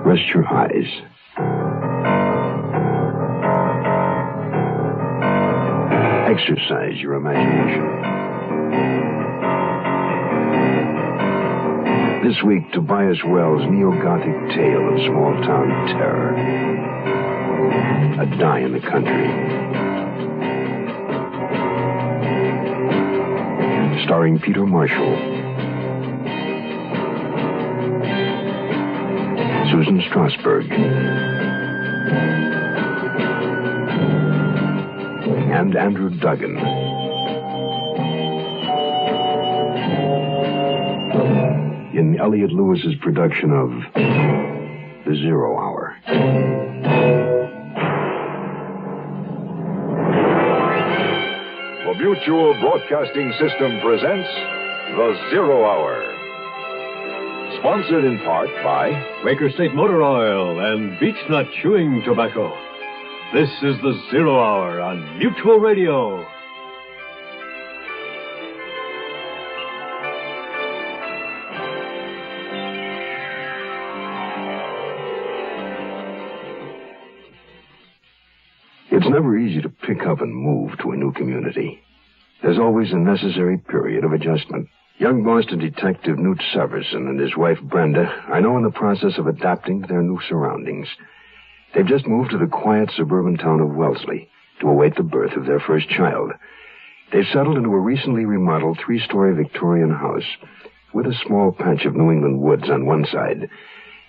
S18: Rest your eyes. Exercise your imagination. This week, Tobias Wells' neo-Gothic tale of small-town terror. A Die in the Country. Starring Peter Marshall, Susan Strasberg, and Andrew Duggan. In Elliot Lewis's production of The Zero Hour.
S9: The Mutual Broadcasting System presents The Zero Hour. Sponsored in part by
S11: Quaker State Motor Oil and Beechnut Chewing Tobacco. This is The Zero Hour on Mutual Radio.
S18: It's never easy to pick up and move to a new community. There's always a necessary period of adjustment. Young Boston detective Newt Severson and his wife Brenda are now in the process of adapting to their new surroundings. They've just moved to the quiet suburban town of Wellesley to await the birth of their first child. They've settled into a recently remodeled 3-story Victorian house with a small patch of New England woods on one side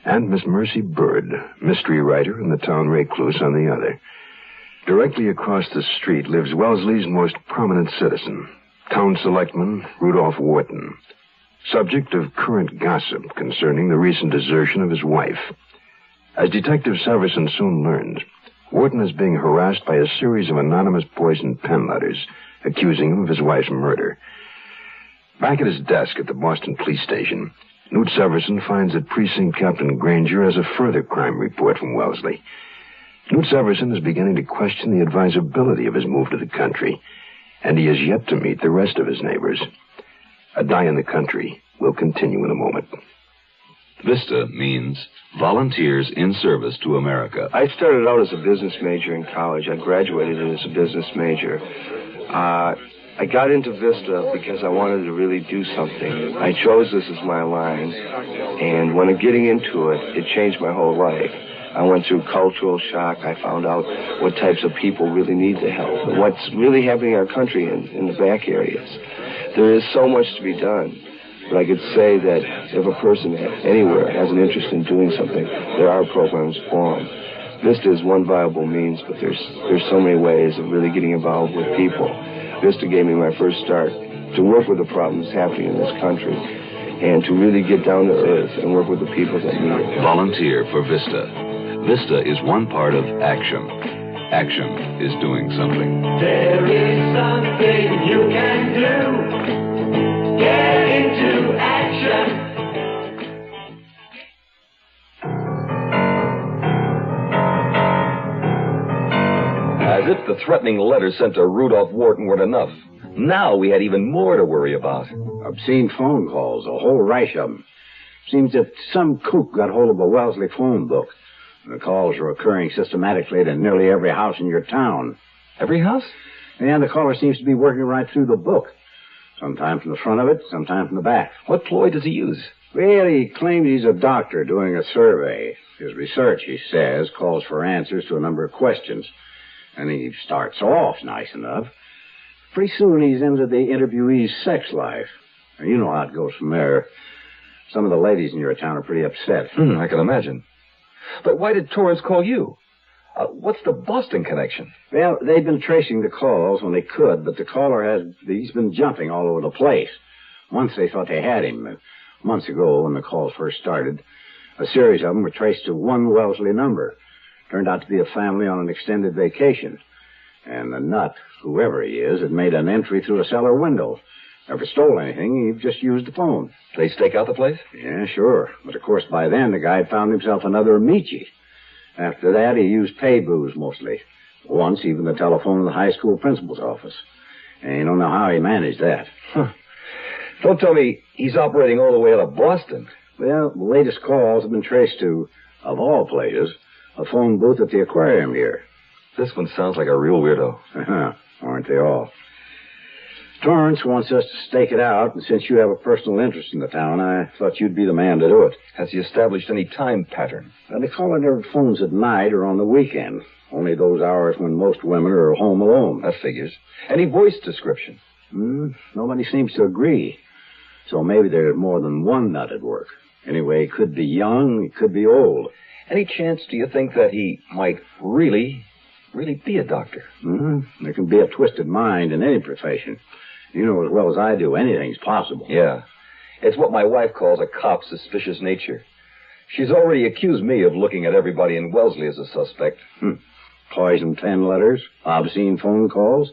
S18: and Miss Mercy Bird, mystery writer and the town recluse, on the other. Directly across the street lives Wellesley's most prominent citizen, Town Selectman Rudolph Wharton, subject of current gossip concerning the recent desertion of his wife. As Detective Severson soon learns, Wharton is being harassed by a series of anonymous poisoned pen letters accusing him of his wife's murder. Back at his desk at the Boston police station, Newt Severson finds that Precinct Captain Granger has a further crime report from Wellesley. Newt Severson is beginning to question the advisability of his move to the country, and he has yet to meet the rest of his neighbors. A Die in the Country will continue in a moment.
S21: VISTA means Volunteers in Service to America.
S24: I started out as a business major in college. I graduated as a business major. I got into VISTA because I wanted to really do something. I chose this as my line, and when getting into it, it changed my whole life. I went through cultural shock. I found out what types of people really need the help and what's really happening in our country in the back areas. There is so much to be done. But I could say that if a person anywhere has an interest in doing something, there are programs for them. VISTA is one viable means, but there's so many ways of really getting involved with people. VISTA gave me my first start to work with the problems happening in this country and to really get down to earth and work with the people that need it.
S21: Volunteer for VISTA. VISTA is one part of action. Action is doing something.
S25: There is something you can do. Get into action.
S9: As if the threatening letters sent to Rudolph Wharton weren't enough, now we had even more to worry about.
S26: Obscene phone calls, a whole rash of them. Seems that some kook got hold of a Wellesley phone book. The calls are occurring systematically to nearly every house in your town.
S9: Every house?
S26: And the caller seems to be working right through the book. Sometimes from the front of it, sometimes from the back.
S9: What ploy does he use?
S26: Well, he claims he's a doctor doing a survey. His research, he says, calls for answers to a number of questions. And he starts off nice enough. Pretty soon he's into the interviewee's sex life. And you know how it goes from there. Some of the ladies in your town are pretty upset.
S9: I can imagine. But why did Torrance call you? What's the Boston connection?
S26: Well, they've been tracing the calls when they could, but the caller he's been jumping all over the place. Once they thought they had him. Months ago, when the calls first started, a series of them were traced to one Wellesley number. Turned out to be a family on an extended vacation. And the nut, whoever he is, had made an entry through a cellar window. Never stole anything. He just used the phone.
S9: They stake out the place?
S26: Yeah, sure. But, of course, by then, the guy had found himself another Amici. After that, he used pay booze mostly. Once, even the telephone in the high school principal's office. And you don't know how he managed that.
S9: Huh. Don't tell me he's operating all the way out of Boston.
S26: Well, the latest calls have been traced to, of all places, a phone booth at the aquarium here.
S9: This one sounds like a real weirdo.
S26: Aren't they all? Torrance wants us to stake it out, and since you have a personal interest in the town, I thought you'd be the man to do it.
S9: Has he established any time pattern?
S26: Well, the caller never phones at night or on the weekend. Only those hours when most women are home alone.
S9: That figures. Any voice description?
S26: Nobody seems to agree. So maybe there's more than one nut at work. Anyway, he could be young, he could be old.
S9: Any chance do you think that he might really be a doctor?
S26: There can be a twisted mind in any profession. You know as well as I do, anything's possible.
S9: Yeah. It's what my wife calls a cop's suspicious nature. She's already accused me of looking at everybody in Wellesley as a suspect.
S26: Poisoned pen letters, obscene phone calls.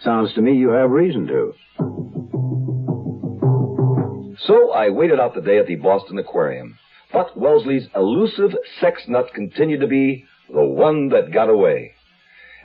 S26: Sounds to me you have reason to.
S9: So I waited out the day at the Boston Aquarium. But Wellesley's elusive sex nut continued to be the one that got away.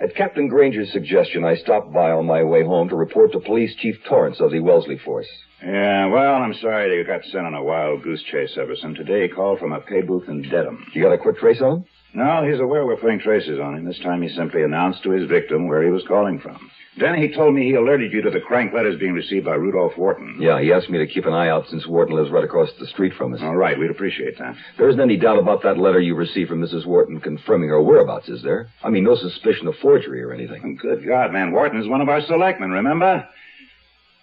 S9: At Captain Granger's suggestion, I stopped by on my way home to report to Police Chief Torrance of the Wellesley force.
S26: Yeah, well, I'm sorry that you got sent on a wild goose chase, Everson. Today he called from a pay booth in Dedham.
S9: You got a quick trace on him?
S26: No, he's aware we're putting traces on him. This time he simply announced to his victim where he was calling from. Then he told me he alerted you to the crank letters being received by Rudolph Wharton.
S9: Yeah, he asked me to keep an eye out since Wharton lives right across the street from us.
S26: All right, we'd appreciate that.
S9: There isn't any doubt about that letter you received from Mrs. Wharton confirming her whereabouts, is there? I mean, no suspicion of forgery or anything.
S26: Good God, man. Wharton is one of our selectmen, remember?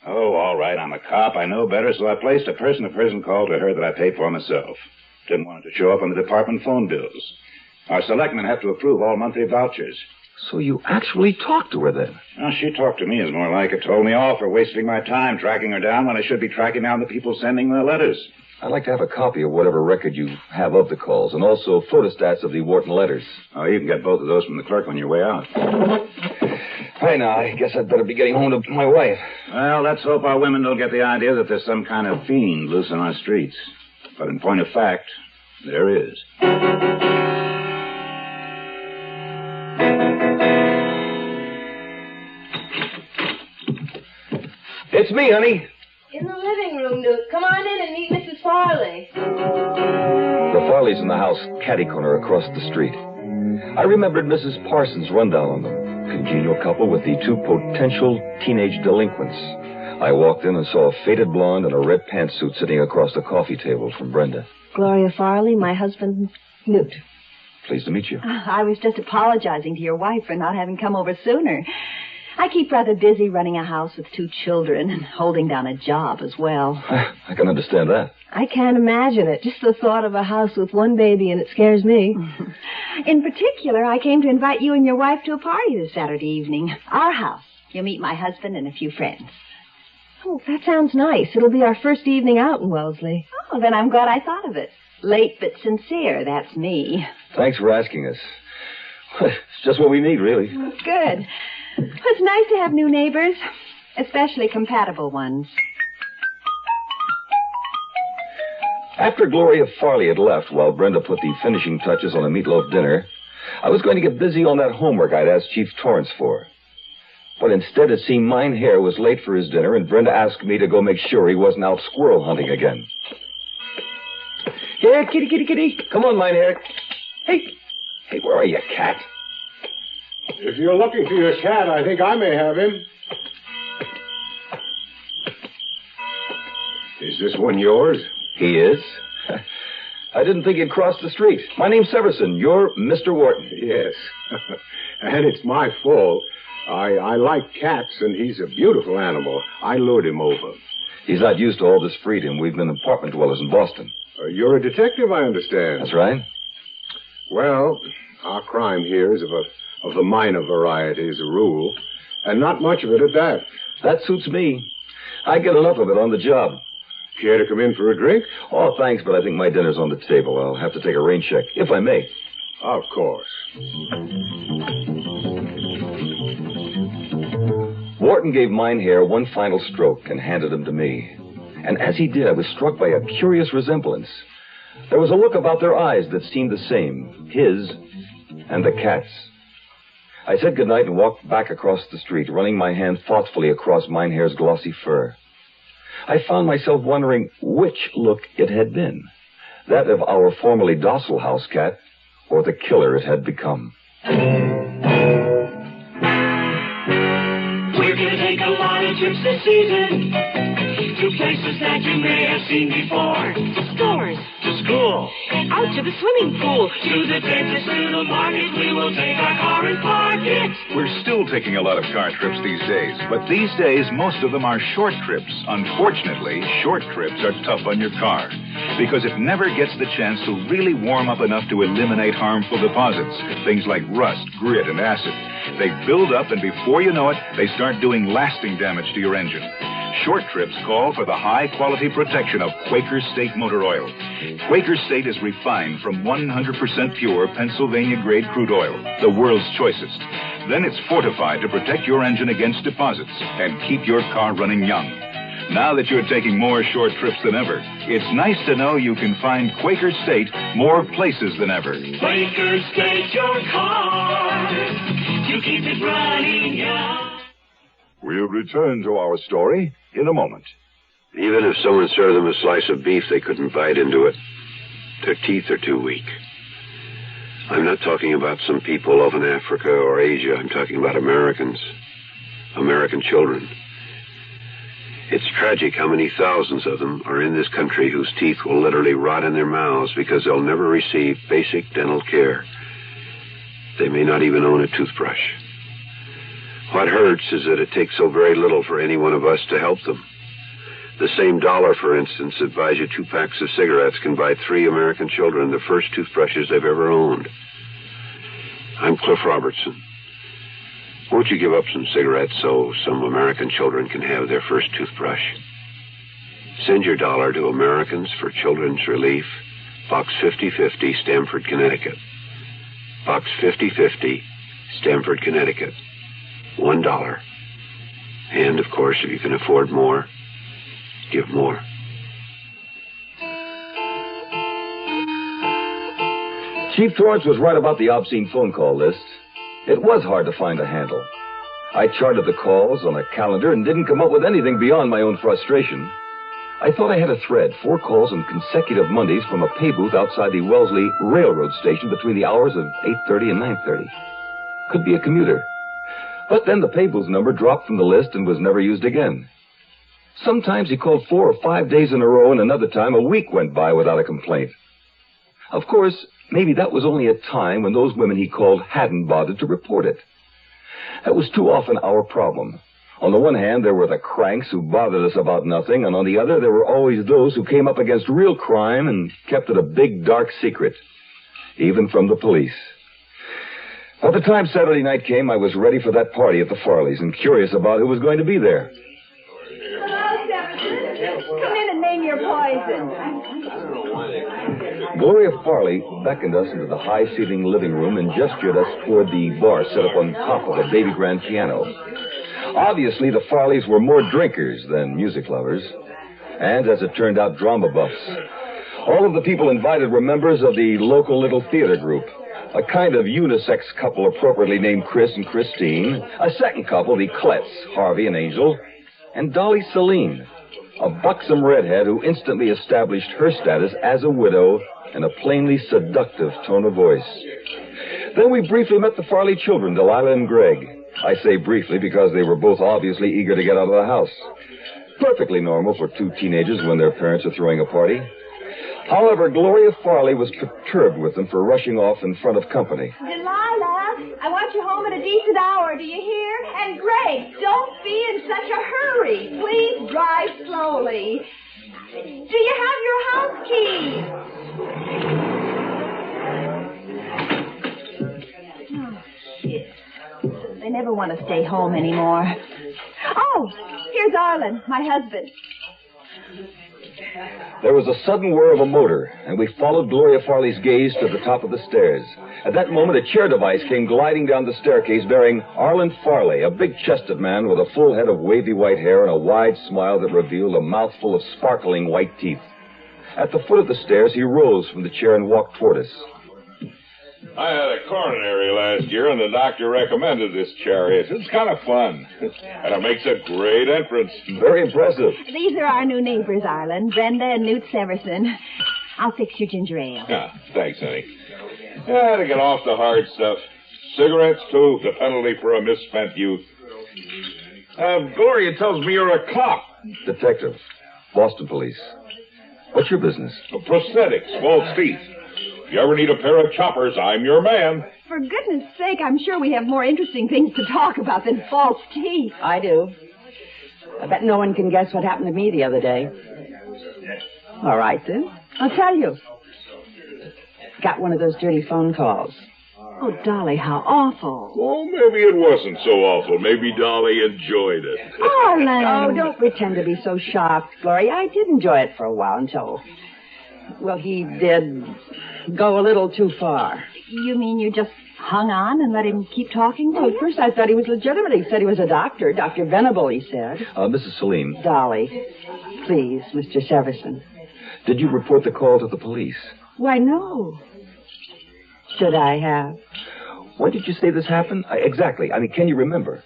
S26: Oh, all right, I'm a cop. I know better, so I placed a person-to-person call to her that I paid for myself. Didn't want it to show up on the department phone bills. Our selectmen have to approve all monthly vouchers.
S9: So you actually talked to her then?
S26: Well, she talked to me is more like it. Told me off for wasting my time tracking her down when I should be tracking down the people sending the letters.
S9: I'd like to have a copy of whatever record you have of the calls, and also photostats of the Wharton letters.
S26: Oh, you can get both of those from the clerk on your way out.
S9: Hey, now, I guess I'd better be getting home to my wife.
S26: Well, let's hope our women don't get the idea that there's some kind of fiend loose on our streets. But in point of fact, there is.
S9: It's me, honey.
S4: In the living room, Newt. Come on in and meet Mrs. Farley.
S9: The Farleys in the house, catty-corner across the street. I remembered Mrs. Parsons' rundown on them. Congenial couple with the two potential teenage delinquents. I walked in and saw a faded blonde in a red pantsuit sitting across the coffee table from Brenda.
S8: Gloria Farley, my husband, Newt.
S9: Pleased to meet you.
S8: I was just apologizing to your wife for not having come over sooner. I keep rather busy running a house with 2 children and holding down a job as well.
S9: I can understand that.
S8: I can't imagine it. Just the thought of a house with 1 baby, and it scares me. In particular, I came to invite you and your wife to a party this Saturday evening. Our house. You'll meet my husband and a few friends. Oh, that sounds nice. It'll be our first evening out in Wellesley. Oh, then I'm glad I thought of it. Late but sincere, that's me.
S9: Thanks for asking us. It's just what we need, really.
S8: Good. It's nice to have new neighbors, especially compatible ones.
S9: After Gloria Farley had left while Brenda put the finishing touches on a meatloaf dinner, I was going to get busy on that homework I'd asked Chief Torrance for. But instead it seemed Mine Hair was late for his dinner, and Brenda asked me to go make sure he wasn't out squirrel hunting again. Here, kitty, kitty, kitty. Come on, Mine Hair. Hey, where are you, cat?
S12: If you're looking for your cat, I think I may have him. Is this one yours?
S9: He is. I didn't think he'd cross the street. My name's Severson. You're Mr. Wharton.
S12: Yes. And it's my fault. I like cats, and he's a beautiful animal. I lured him over.
S9: He's not used to all this freedom. We've been apartment dwellers in Boston.
S12: You're a detective, I understand.
S9: That's right.
S12: Well, our crime here is of the minor variety as a rule, and not much of it at that.
S9: That suits me. I get enough of it on the job.
S12: Care to come in for a drink?
S9: Oh, thanks, but I think my dinner's on the table. I'll have to take a rain check, if I may.
S12: Of course.
S9: Wharton gave Mine Hair one final stroke and handed him to me. And as he did, I was struck by a curious resemblance. There was a look about their eyes that seemed the same, his and the cat's. I said goodnight and walked back across the street, running my hand thoughtfully across Minehair's glossy fur. I found myself wondering which look it had been. That of our formerly docile house cat, or the killer it had become.
S25: We're gonna take a lot of trips this season to places that you may have seen before. To stores. To school. And out to the swimming pool. To the dentist, to the market. We will take our car and park it.
S13: We're still taking a lot of car trips these days, but these days most of them are short trips. Unfortunately, short trips are tough on your car because it never gets the chance to really warm up enough to eliminate harmful deposits, things like rust, grit, and acid. They build up, and before you know it, they start doing lasting damage to your engine. Short trips call for the high-quality protection of Quaker State motor oil. Quaker State is refined from 100% pure Pennsylvania-grade crude oil, the world's choicest. Then it's fortified to protect your engine against deposits and keep your car running young. Now that you're taking more short trips than ever, it's nice to know you can find Quaker State more places than ever.
S25: Quaker State your car to keep it running young.
S12: We'll return to our story in a moment.
S14: Even if someone served them a slice of beef, they couldn't bite into it. Their teeth are too weak. I'm not talking about some people off in Africa or Asia. I'm talking about Americans. American children. It's tragic how many thousands of them are in this country whose teeth will literally rot in their mouths because they'll never receive basic dental care. They may not even own a toothbrush. What hurts is that it takes so very little for any one of us to help them. The same dollar, for instance, that buys you 2 packs of cigarettes can buy 3 American children the first toothbrushes they've ever owned. I'm Cliff Robertson. Won't you give up some cigarettes so some American children can have their first toothbrush? Send your dollar to Americans for Children's Relief, Box 5050, Stamford, Connecticut. Box 5050, Stamford, Connecticut. $1. And, of course, if you can afford more, give more.
S9: Chief Torrance was right about the obscene phone call list. It was hard to find a handle. I charted the calls on a calendar and didn't come up with anything beyond my own frustration. I thought I had a thread, 4 calls on consecutive Mondays from a pay booth outside the Wellesley Railroad Station between the hours of 8:30 and 9:30. Could be a commuter. But then the pay booth number dropped from the list and was never used again. Sometimes he called 4 or 5 days in a row, and another time a week went by without a complaint. Of course, maybe that was only a time when those women he called hadn't bothered to report it. That was too often our problem. On the one hand, there were the cranks who bothered us about nothing, and on the other, there were always those who came up against real crime and kept it a big, dark secret, even from the police. By the time Saturday night came, I was ready for that party at the Farleys and curious about who was going to be there.
S8: Hello, Jefferson. Come in and name your poison.
S9: Gloria Farley beckoned us into the high-ceiling living room and gestured us toward the bar set up on top of a baby grand piano. Obviously, the Farleys were more drinkers than music lovers, and, as it turned out, drama buffs. All of the people invited were members of the local little theater group. A kind of unisex couple appropriately named Chris and Christine. A second couple, the Kletts, Harvey and Angel. And Dolly Celine, a buxom redhead who instantly established her status as a widow in a plainly seductive tone of voice. Then we briefly met the Farley children, Delilah and Greg. I say briefly because they were both obviously eager to get out of the house. Perfectly normal for 2 teenagers when their parents are throwing a party. However, Gloria Farley was perturbed with them for rushing off in front of company.
S8: Delilah, I want you home at a decent hour, do you hear? And Greg, don't be in such a hurry. Please drive slowly. Do you have your house keys? Oh, shit. They never want to stay home anymore. Oh, here's Arlen, my husband.
S9: There was a sudden whir of a motor, and we followed Gloria Farley's gaze to the top of the stairs. At that moment, a chair device came gliding down the staircase bearing Arlen Farley, a big-chested man with a full head of wavy white hair and a wide smile that revealed a mouthful of sparkling white teeth. At the foot of the stairs, he rose from the chair and walked toward us.
S10: I had a coronary last year, and the doctor recommended this chariot. It's kind of fun. And it makes a great entrance.
S9: Very impressive.
S8: These are our new neighbors, Arlen. Brenda and Newt Severson. I'll fix your ginger ale.
S10: Yeah, thanks, honey. Yeah, to get off the hard stuff. Cigarettes, too, the penalty for a misspent youth. Gloria tells me you're a cop.
S9: Detective. Boston Police. What's your business?
S10: Prosthetics, false teeth. If you ever need a pair of choppers, I'm your man.
S8: For goodness sake, I'm sure we have more interesting things to talk about than false teeth.
S16: I do. I bet no one can guess what happened to me the other day. All right, then. I'll tell you. Got one of those dirty phone calls.
S8: Oh, Dolly, how awful.
S10: Oh, maybe it wasn't so awful. Maybe Dolly enjoyed it.
S16: Arlen! Oh, don't pretend to be so shocked, Gloria. I did enjoy it for a while until... Well, he did go a little too far.
S8: You mean you just hung on and let him keep talking to
S16: Well,
S8: you?
S16: at first I thought he was legitimate. He said he was a doctor. Dr. Venable, he said.
S9: Mrs. Salim.
S16: Dolly, please, Mr. Severson.
S9: Did you report the call to the police?
S16: Why, no. Should I have?
S9: When did you say this happened? Exactly. I mean, can you remember?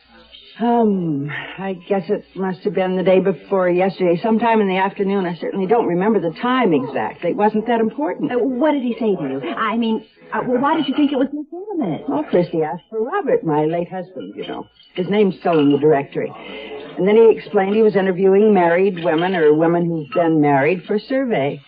S16: I guess it must have been the day before yesterday, sometime in the afternoon. I certainly don't remember the time exactly. It wasn't that important.
S8: What did he say to you? I mean, why did you think it was legitimate?
S16: Well, first he asked for Robert, my late husband, you know. His name's still in the directory. And then he explained he was interviewing married women or women who've been married for survey.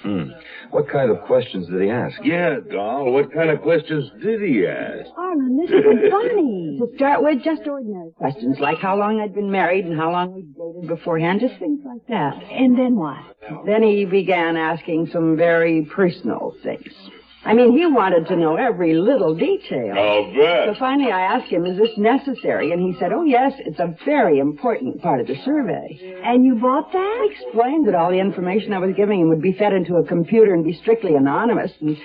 S9: What kind of questions did he ask?
S10: Yeah, Doll, what kind of questions did he ask?
S8: Arlen, this isn't funny.
S16: To start with, just ordinary questions, like how long I'd been married and how long we'd dated beforehand, just things like that.
S8: And then what?
S16: Then he began asking some very personal things. I mean, he wanted to know every little detail.
S10: I'll bet.
S16: So finally I asked him, is this necessary? And he said, oh, yes, it's a very important part of the survey.
S8: And you bought that?
S16: I explained that all the information I was giving him would be fed into a computer and be strictly anonymous. And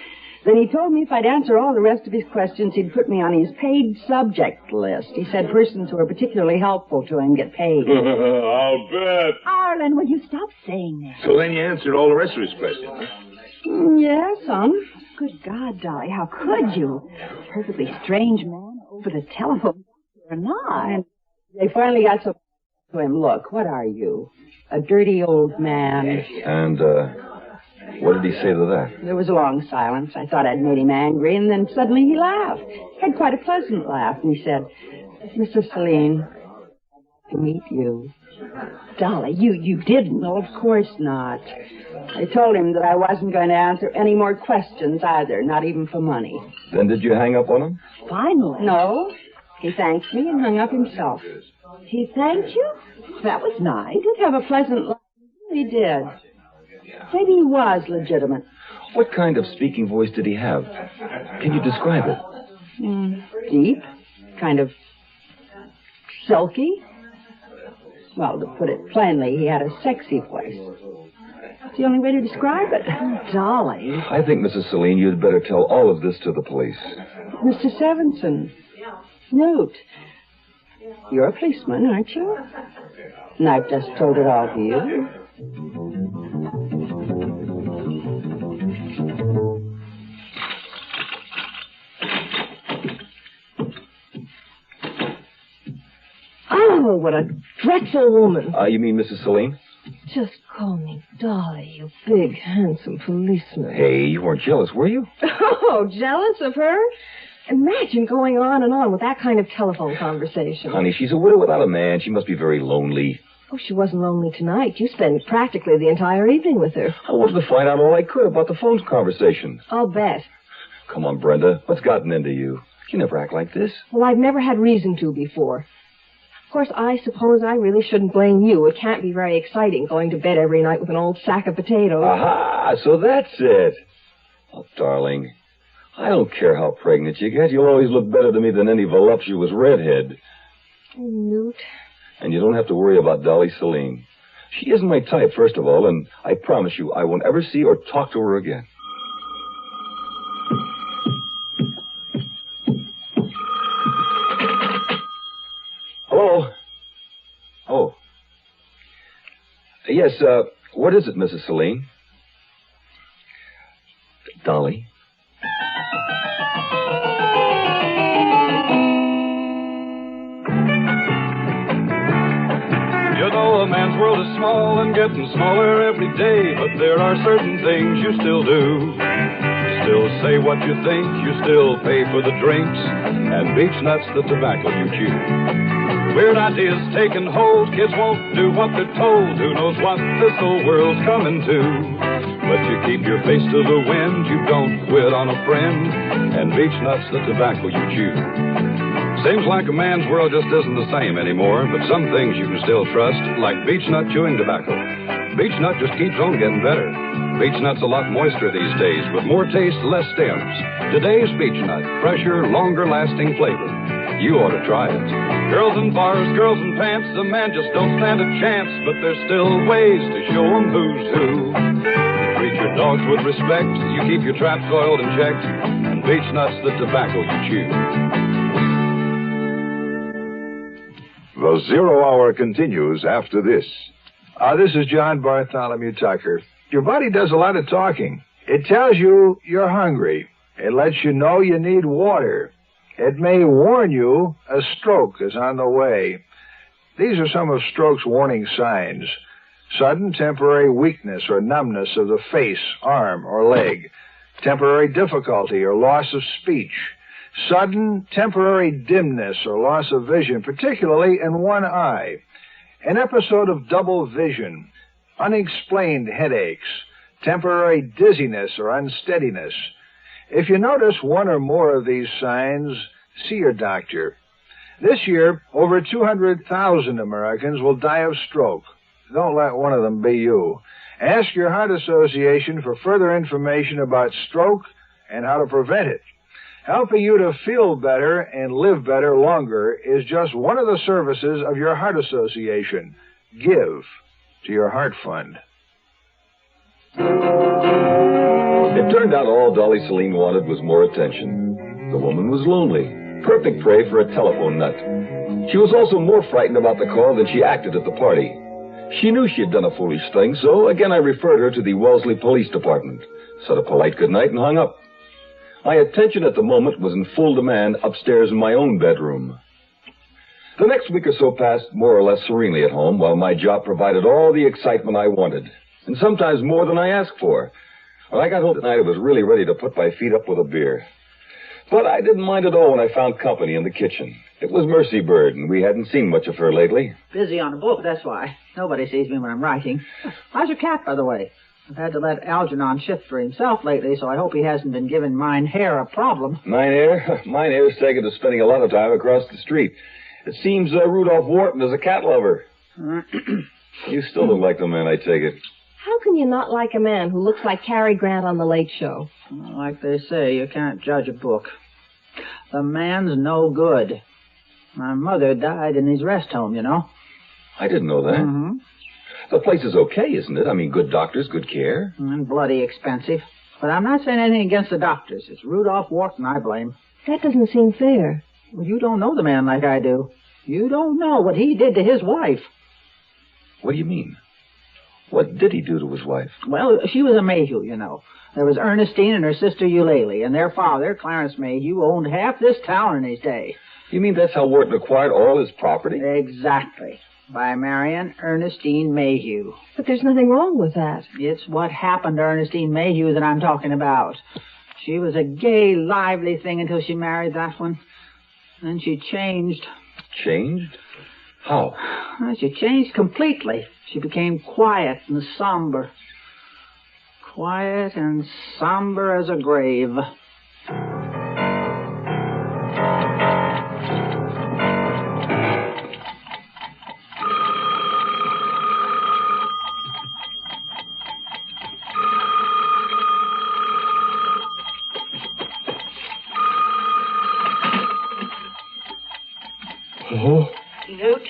S16: then he told me if I'd answer all the rest of his questions, he'd put me on his paid subject list. He said persons who are particularly helpful to him get paid.
S10: I'll bet.
S8: Arlen, will you stop saying that?
S10: So then you answered all the rest of his questions, huh?
S16: Yeah, some.
S8: Good God, Dolly, how could you? Perfectly strange man over the telephone. Or not.
S16: And they finally got so to him, look, what are you? A dirty old man.
S9: And, what did he say to that?
S16: There was a long silence. I thought I'd made him angry, and then suddenly he laughed. He had quite a pleasant laugh, and he said, Mrs. Celine, to meet you.
S8: Dolly, you didn't.
S16: No, of course not. I told him that I wasn't going to answer any more questions either, not even for money.
S9: Then did you hang up on him?
S8: Finally.
S16: No. He thanked me and hung up himself.
S8: He thanked you? That was nice.
S16: He did have a pleasant laugh. He did. Maybe he was legitimate.
S9: What kind of speaking voice did he have? Can you describe it?
S16: Deep. Kind of silky. Well, to put it plainly, he had a sexy voice. That's the only way to describe it.
S8: Dolly.
S9: I think, Mrs. Celine, you'd better tell all of this to the police.
S16: Mr. Severson. Newt. You're a policeman, aren't you? And I've just told it all to you.
S8: Oh, what a dreadful woman.
S9: You mean Mrs. Celine?
S8: Just call me Dolly, you big, handsome policeman.
S9: Hey, you weren't jealous, were you?
S8: Oh, jealous of her? Imagine going on and on with that kind of telephone conversation.
S9: Honey, she's a widow without a man. She must be very lonely.
S8: Oh, she wasn't lonely tonight. You spent practically the entire evening with her.
S9: I wanted to find out all I could about the phone conversation.
S8: I'll bet.
S9: Come on, Brenda. What's gotten into you? You never act like this.
S8: Well, I've never had reason to before. Of course, I suppose I really shouldn't blame you. It can't be very exciting going to bed every night with an old sack of potatoes.
S9: Aha, so that's it. Oh, darling, I don't care how pregnant you get. You'll always look better to me than any voluptuous redhead.
S8: Oh, Newt.
S9: And you don't have to worry about Dolly Celine. She isn't my type, first of all, and I promise you I won't ever see or talk to her again. Hello? Oh. Yes, what is it, Mrs. Celine?
S3: world is small and getting smaller every day, but there are certain things you still do. You still say what you think, you still pay for the drinks, and beach nuts the tobacco you chew. Weird ideas taking hold, kids won't do what they're told. Who knows what this old world's coming to? But you keep your face to the wind, you don't quit on a friend, and beach nuts the tobacco you chew. Seems like a man's world just isn't the same anymore, but some things you can still trust, like beech nut chewing tobacco. Beech nut just keeps on getting better. Beech nut's a lot moister these days, with more taste, less stems. Today's beech nut, fresher, longer-lasting flavor. You ought to try it. Girls in bars, girls in pants, the man just don't stand a chance, but there's still ways to show 'em who's who. You treat your dogs with respect, you keep your traps oiled and checked, and beech nut's the tobacco you chew.
S15: The Zero Hour continues after this.
S19: This is John Bartholomew Tucker. Your body does a lot of talking. It tells you you're hungry. It lets you know you need water. It may warn you a stroke is on the way. These are some of stroke's warning signs. Sudden temporary weakness or numbness of the face, arm, or leg. Temporary difficulty or loss of speech. Sudden temporary dimness or loss of vision, particularly in one eye. An episode of double vision. Unexplained headaches. Temporary dizziness or unsteadiness. If you notice one or more of these signs, see your doctor. This year, over 200,000 Americans will die of stroke. Don't let one of them be you. Ask your heart association for further information about stroke and how to prevent it. Helping you to feel better and live better longer is just one of the services of your heart association. Give to your heart fund.
S9: It turned out all Dolly Celine wanted was more attention. The woman was lonely. Perfect prey for a telephone nut. She was also more frightened about the call than she acted at the party. She knew she had done a foolish thing, so again I referred her to the Wellesley Police Department, said a polite goodnight, and hung up. My attention at the moment was in full demand upstairs in my own bedroom. The next week or so passed more or less serenely at home, while my job provided all the excitement I wanted, and sometimes more than I asked for. When I got home tonight, I was really ready to put my feet up with a beer. But I didn't mind at all when I found company in the kitchen. It was Mercy Bird, and we hadn't seen much of her lately.
S16: Busy on a book, that's why. Nobody sees me when I'm writing. How's your cat, by the way? I've had to let Algernon shift for himself lately, so I hope he hasn't been giving Mine Hair a problem.
S9: Mine Hair's taken to spending a lot of time across the street. It seems Rudolph Wharton is a cat lover. You still don't like the man, I take it.
S4: How can you not like a man who looks like Cary Grant on The Late Show?
S16: Well, like they say, you can't judge a book. The man's no good. My mother died in his rest home, you know.
S9: I didn't know that.
S16: Mm-hmm.
S9: The place is okay, isn't it? I mean, good doctors, good care.
S16: And bloody expensive. But I'm not saying anything against the doctors. It's Rudolph Wharton I blame.
S4: That doesn't seem fair.
S16: Well, you don't know the man like I do. You don't know what he did to his wife.
S9: What do you mean? What did he do to his wife?
S16: Well, she was a Mayhew, you know. There was Ernestine and her sister Eulalie, and their father, Clarence Mayhew, owned half this town in his day.
S9: You mean that's how Wharton acquired all his property?
S16: Exactly. By marrying Ernestine Mayhew.
S4: But there's nothing wrong with that.
S16: It's what happened to Ernestine Mayhew that I'm talking about. She was a gay, lively thing until she married that one. Then she changed.
S9: Changed? How?
S16: Well, she changed completely. She became quiet and somber. Quiet and somber as a grave.
S20: Newt,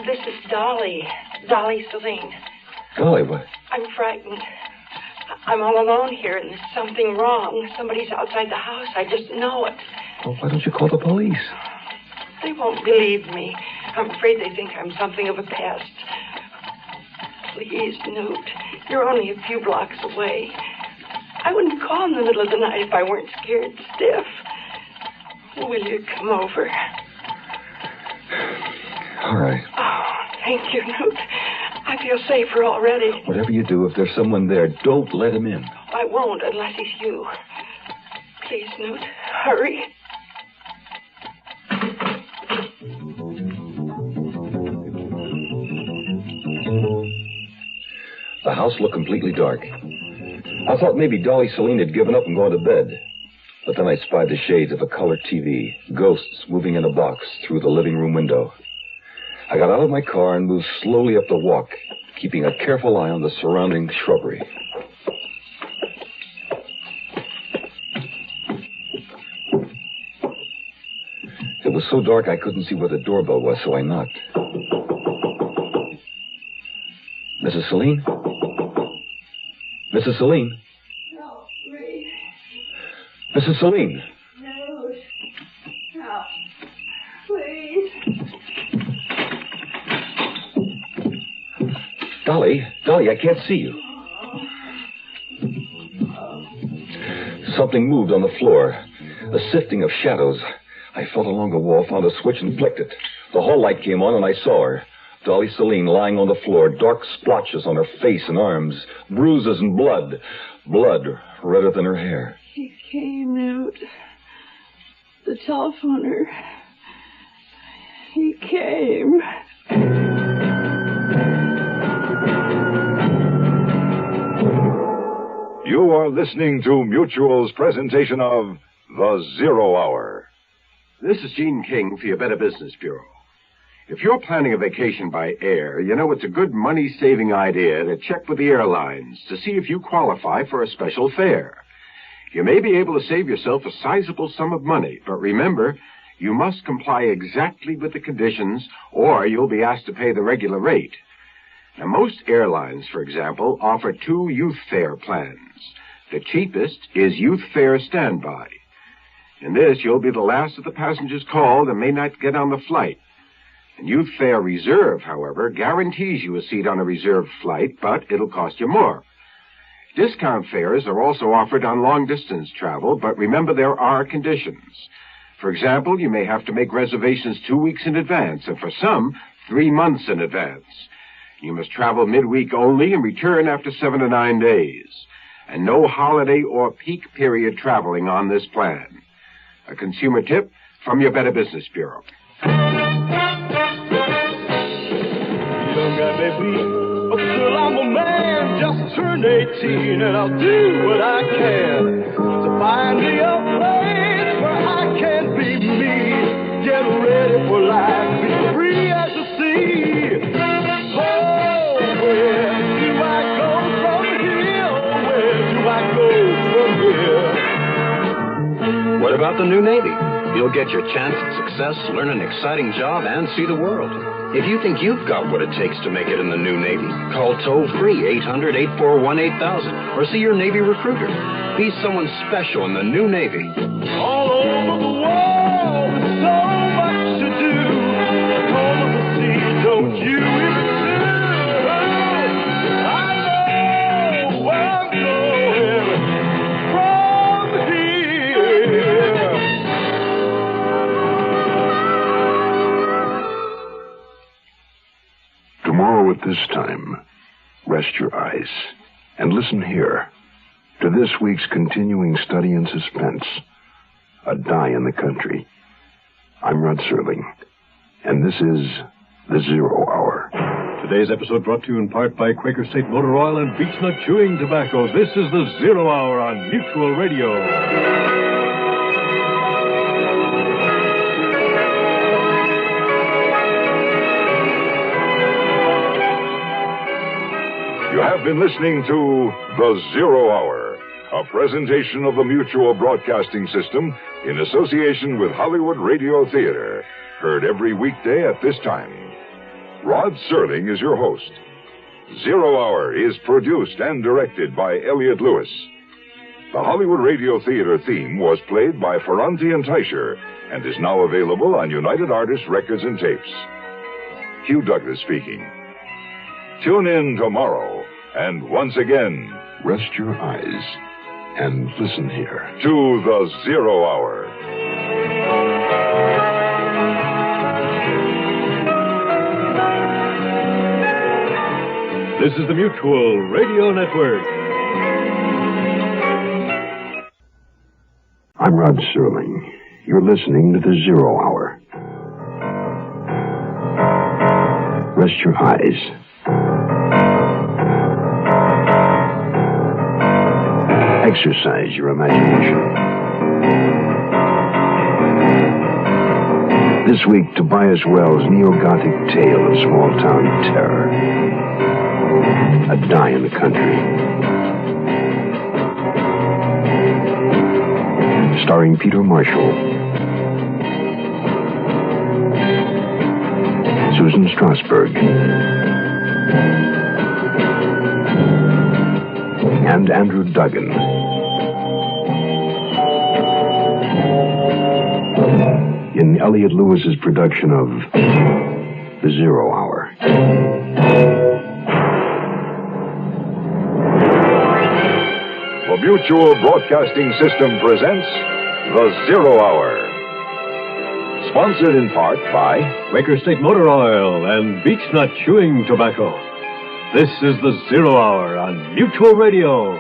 S20: this is Dolly Celine.
S9: Dolly, what?
S20: I'm frightened. I'm all alone here, and there's something wrong. Somebody's outside the house. I just know it.
S9: Well, why don't you call the police?
S20: They won't believe me. I'm afraid they think I'm something of a pest. Please, Newt, you're only a few blocks away. I wouldn't call in the middle of the night if I weren't scared stiff. Will you come over?
S9: All right.
S20: Oh, thank you, Newt. I feel safer already.
S21: Whatever you do, if there's someone there, don't let him in.
S20: I won't unless he's you. Please, Newt, hurry.
S9: The house looked completely dark. I thought maybe Dolly Celine had given up and gone to bed. But then I spied the shades of a color TV, ghosts moving in a box through the living room window. I got out of my car and moved slowly up the walk, keeping a careful eye on the surrounding shrubbery. It was so dark I couldn't see where the doorbell was, so I knocked. Mrs. Celine? Mrs. Celine?
S20: No, please.
S9: Mrs. Celine?
S20: No. No. Please.
S9: Dolly, I can't see you. Something moved on the floor. A sifting of shadows. I felt along the wall, found a switch, and flicked it. The hall light came on, and I saw her. Dolly Celine lying on the floor, dark splotches on her face and arms, bruises and blood. Blood redder than her hair.
S20: He came, Newt. The telephoner. He came.
S15: You are listening to Mutual's presentation of The Zero Hour.
S12: This is Gene King for your Better Business Bureau. If you're planning a vacation by air, you know it's a good money-saving idea to check with the airlines to see if you qualify for a special fare. You may be able to save yourself a sizable sum of money, but remember, you must comply exactly with the conditions or you'll be asked to pay the regular rate. Now, most airlines, for example, offer 2 youth fare plans. The cheapest is Youth Fare Standby. In this, you'll be the last of the passengers called and may not get on the flight. And Youth Fare Reserve, however, guarantees you a seat on a reserved flight, but it'll cost you more. Discount fares are also offered on long-distance travel, but remember there are conditions. For example, you may have to make reservations 2 weeks in advance, and for some, 3 months in advance. You must travel midweek only and return after 7 to 9 days. And no holiday or peak period traveling on this plan. A consumer tip from your Better Business Bureau.
S25: Young guy, baby, but still I'm a man, just turned 18, and I'll do what I can to find me a place where I can be me, get ready for life, be free as the sea. Oh, where do I go from here? Where do I go from here?
S2: What about the new Navy? You'll get your chance at success, learn an exciting job, and see the world. If you think you've got what it takes to make it in the new Navy, call toll-free 800-841-8000 or see your Navy recruiter. Be someone special in the new Navy.
S25: All over the world, there's so much to do. All of the sea, don't you even do? I know where I'm going from here.
S15: Tomorrow at this time, rest your eyes and listen here to this week's continuing study in suspense, A Die in the Country. I'm Rod Serling, and this is The Zero Hour.
S11: Today's episode brought to you in part by Quaker State Motor Oil and Beechnut Chewing Tobacco. This is The Zero Hour on Mutual Radio.
S15: You have been listening to The Zero Hour, a presentation of the Mutual Broadcasting System in association with Hollywood Radio Theater, heard every weekday at this time. Rod Serling is your host. Zero Hour is produced and directed by Elliott Lewis. The Hollywood Radio Theater theme was played by Ferranti and Teicher and is now available on United Artists Records and Tapes. Hugh Douglas speaking. Tune in tomorrow, and once again, rest your eyes and listen here to The Zero Hour.
S11: This is the Mutual Radio Network.
S18: I'm Rod Serling. You're listening to the Zero Hour. Rest your eyes. Exercise your imagination. This week, Tobias Wells' neo-Gothic tale of small-town terror. A Die in the Country. Starring Peter Marshall. Susan Strasberg. And Andrew Duggan. In Elliot Lewis's production of The Zero Hour.
S15: The Mutual Broadcasting System presents The Zero Hour. Sponsored in part by
S11: Quaker State Motor Oil and Beechnut Chewing Tobacco. This is The Zero Hour on Mutual Radio.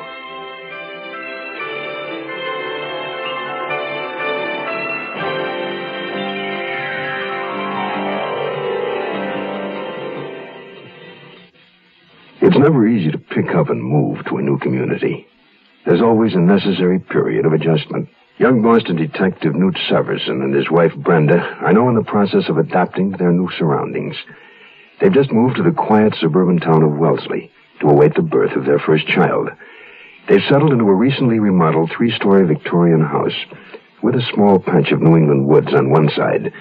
S18: It's never easy to pick up and move to a new community. There's always a necessary period of adjustment. Young Boston detective Newt Severson and his wife Brenda are now in the process of adapting to their new surroundings. They've just moved to the quiet suburban town of Wellesley to await the birth of their first child. They've settled into a recently remodeled 3-story Victorian house with a small patch of New England woods on one side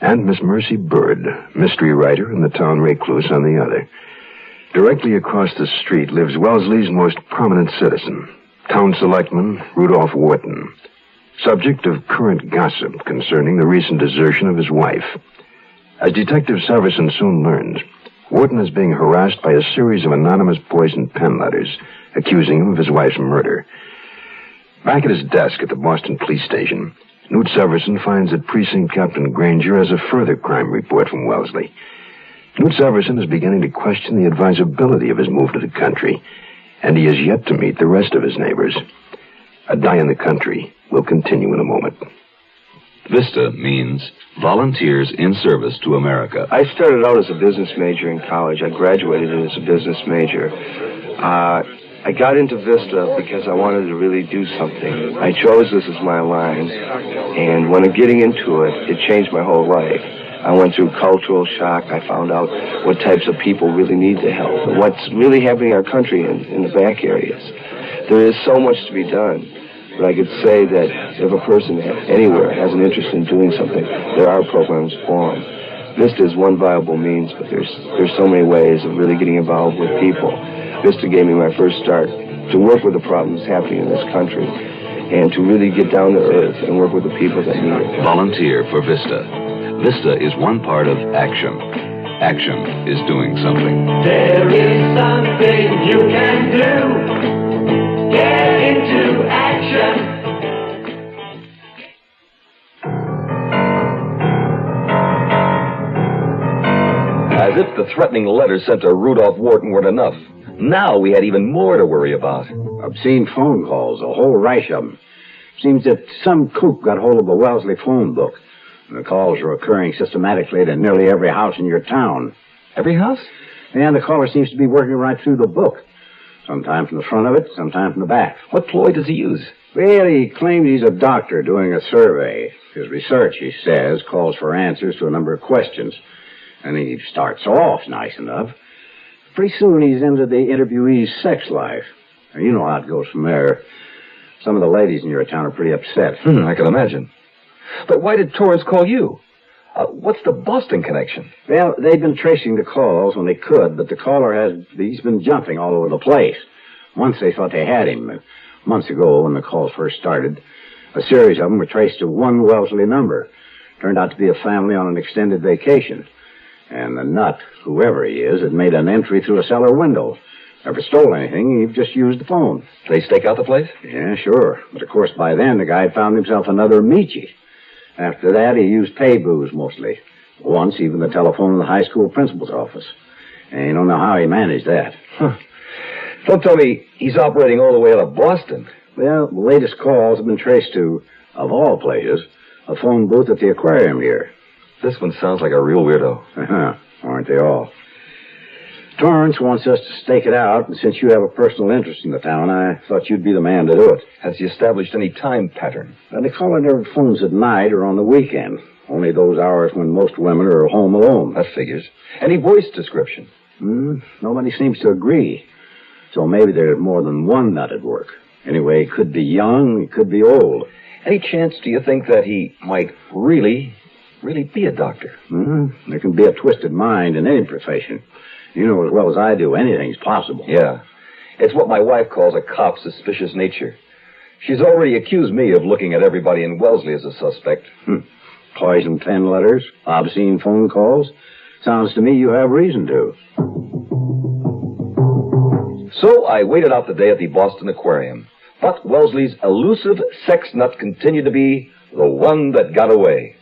S18: and Miss Mercy Bird, mystery writer and the town recluse, on the other. Directly across the street lives Wellesley's most prominent citizen, Town Selectman Rudolph Wharton, subject of current gossip concerning the recent desertion of his wife. As Detective Severson soon learns, Wharton is being harassed by a series of anonymous poisoned pen letters accusing him of his wife's murder. Back at his desk at the Boston police station, Newt Severson finds that Precinct Captain Granger has a further crime report from Wellesley. Newt Severson is beginning to question the advisability of his move to the country, and he is yet to meet the rest of his neighbors. A Die in the Country will continue in a moment.
S21: VISTA means Volunteers in Service to America.
S24: I started out as a business major in college. I graduated as a business major. I got into VISTA because I wanted to really do something. I chose this as my line, and when getting into it, it changed my whole life. I went through cultural shock. I found out what types of people really need the help and what's really happening in our country in the back areas. There is so much to be done, but I could say that if a person anywhere has an interest in doing something, there are programs for them. VISTA is one viable means, but there's so many ways of really getting involved with people. VISTA gave me my first start to work with the problems happening in this country and to really get down to earth and work with the people that need it.
S21: Volunteer for VISTA. VISTA is one part of action. Action is doing something.
S25: There is something you can do. Get into action.
S9: As if the threatening letters sent to Rudolph Wharton weren't enough. Now we had even more to worry about.
S26: Obscene phone calls, a whole rash of them. Seems that some kook got hold of the Wellesley phone book. The calls are occurring systematically to nearly every house in your town.
S9: Every house?
S26: And the caller seems to be working right through the book. Sometimes from the front of it, sometimes from the back.
S9: What ploy does he use?
S26: Well, he claims he's a doctor doing a survey. His research, he says, calls for answers to a number of questions. And he starts off nice enough. Pretty soon he's into the interviewee's sex life. Now, you know how it goes from there. Some of the ladies in your town are pretty upset.
S9: I can imagine. But why did Torrance call you? What's the Boston connection?
S26: Well, they've been tracing the calls when they could, but the caller he's been jumping all over the place. Once they thought they had him. Months ago, when the calls first started, a series of them were traced to one Wellesley number. Turned out to be a family on an extended vacation. And the nut, whoever he is, had made an entry through a cellar window. Never stole anything, he just used the phone.
S9: Did they stake out the place?
S26: Yeah, sure. But of course, by then, the guy had found himself another Michi. After that, he used pay booze mostly. Once, even the telephone in the high school principal's office. And you don't know how he managed that.
S9: Huh. Don't tell me he's operating all the way out of Boston.
S26: Well, the latest calls have been traced to, of all places, a phone booth at the aquarium here.
S9: This one sounds like a real weirdo.
S26: Aren't they all? Torrance wants us to stake it out, and since you have a personal interest in the town, I thought you'd be the man to do it.
S9: Has he established any time pattern?
S26: Well, they call it never phones at night or on the weekend. Only those hours when most women are home alone.
S9: That figures. Any voice description?
S26: Nobody seems to agree. So maybe there's more than one nut at work. Anyway, he could be young, he could be old.
S9: Any chance, do you think, that he might really be a doctor?
S26: There can be a twisted mind in any profession. You know as well as I do, anything's possible.
S9: Yeah. It's what my wife calls a cop's suspicious nature. She's already accused me of looking at everybody in Wellesley as a suspect.
S26: Poison pen letters, obscene phone calls. Sounds to me you have reason to.
S9: So I waited out the day at the Boston Aquarium. But Wellesley's elusive sex nut continued to be the one that got away.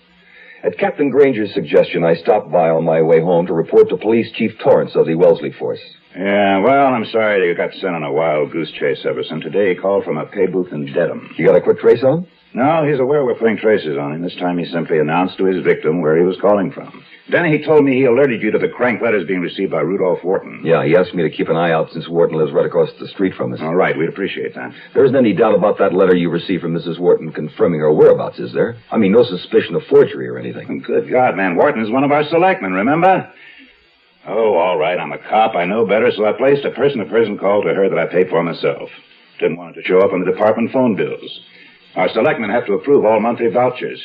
S9: At Captain Granger's suggestion, I stopped by on my way home to report to Police Chief Torrance of the Wellesley force.
S26: Yeah, well, I'm sorry that you got sent on a wild goose chase, Everson. Today he called from a pay booth in Dedham.
S9: You got a quick trace on him?
S26: No, he's aware we're putting traces on him. This time he simply announced to his victim where he was calling from. Then he told me he alerted you to the crank letters being received by Rudolph Wharton.
S9: Yeah, he asked me to keep an eye out since Wharton lives right across the street from us.
S26: All right, we'd appreciate that.
S9: There isn't any doubt about that letter you received from Mrs. Wharton confirming her whereabouts, is there? I mean, no suspicion of forgery or anything.
S26: Good God, man. Wharton is one of our selectmen, remember? Oh, all right, I'm a cop. I know better, so I placed a person-to-person call to her that I paid for myself. Didn't want it to show up on the department phone bills. Our selectmen have to approve all monthly vouchers.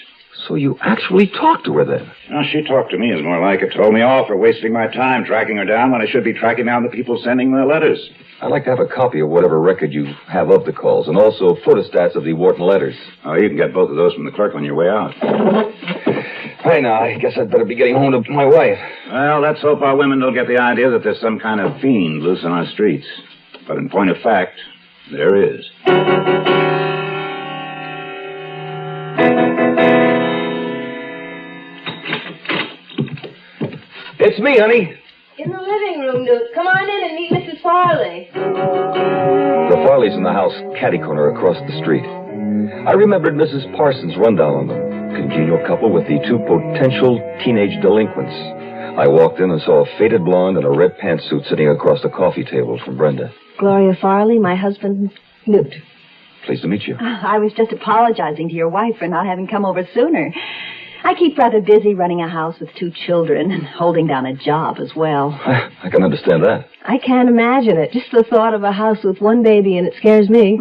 S9: So you actually talked to her then?
S26: No, she talked to me is more like it. Told me off for wasting my time tracking her down when I should be tracking down the people sending the letters.
S9: I'd like to have a copy of whatever record you have of the calls, and also photostats of the Wharton letters.
S26: Oh, you can get both of those from the clerk on your way out.
S9: Hey, now, I guess I'd better be getting home to my wife.
S26: Well, let's hope our women don't get the idea that there's some kind of fiend loose on our streets. But in point of fact, there is.
S9: It's me, honey.
S4: In the living room, Newt. Come on in and meet Mrs. Farley.
S9: The Farleys in the house catty-corner across the street. I remembered Mrs. Parsons' rundown on them. Congenial couple with the two potential teenage delinquents. I walked in and saw a faded blonde in a red pantsuit sitting across the coffee table from Brenda.
S8: Gloria Farley, my husband, Newt.
S9: Pleased to meet you.
S8: I was just apologizing to your wife for not having come over sooner. I keep rather busy running a house with 2 children and holding down a job as well.
S9: I can understand that.
S8: I can't imagine it. Just the thought of a house with 1 baby and it scares me.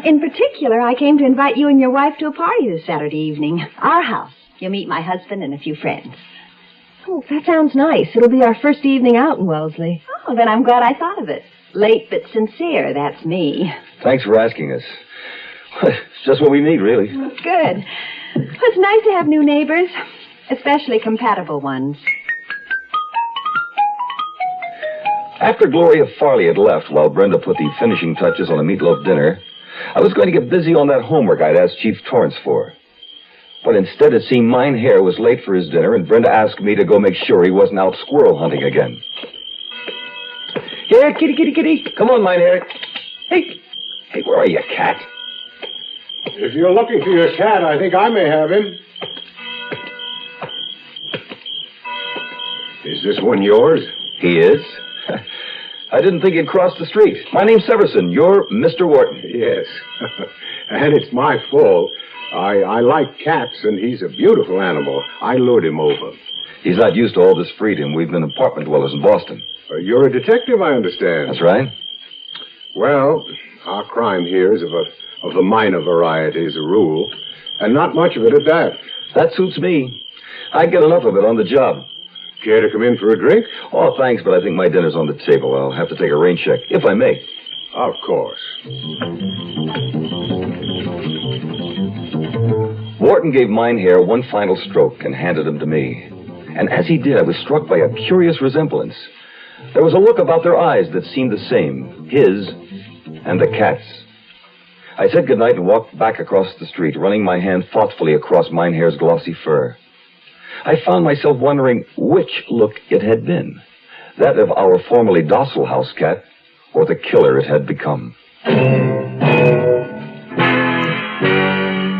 S8: In particular, I came to invite you and your wife to a party this Saturday evening. Our house. You'll meet my husband and a few friends. Oh, that sounds nice. It'll be our first evening out in Wellesley. Oh, then I'm glad I thought of it. Late but sincere, that's me.
S9: Thanks for asking us. It's just what we need, really.
S8: Good. It's nice to have new neighbors, especially compatible ones.
S9: After Gloria Farley had left while Brenda put the finishing touches on a meatloaf dinner, I was going to get busy on that homework I'd asked Chief Torrance for. But instead it seemed Mine Hair was late for his dinner, and Brenda asked me to go make sure he wasn't out squirrel hunting again. Here, kitty, kitty, kitty. Come on, Mine Hair. Hey, where are you, cat?
S1: If you're looking for your cat, I think I may have him. Is this one yours?
S9: He is. I didn't think he'd cross the street. My name's Severson. You're Mr. Wharton.
S1: Yes. And it's my fault. I like cats, and he's a beautiful animal. I lured him over.
S9: He's not used to all this freedom. We've been apartment dwellers in Boston.
S1: You're a detective, I understand.
S9: That's right.
S1: Well, our crime here is of the minor variety as a rule, and not much of it at that.
S9: That suits me. I get enough of it on the job.
S1: Care to come in for a drink?
S9: Oh, thanks, but I think my dinner's on the table. I'll have to take a rain check, if I may.
S1: Of course.
S9: Wharton gave Mine Hair one final stroke and handed him to me. And as he did, I was struck by a curious resemblance. There was a look about their eyes that seemed the same, his and the cat's. I said goodnight and walked back across the street, running my hand thoughtfully across Mine Hair's glossy fur. I found myself wondering which look it had been. That of our formerly docile house cat, or the killer it had become.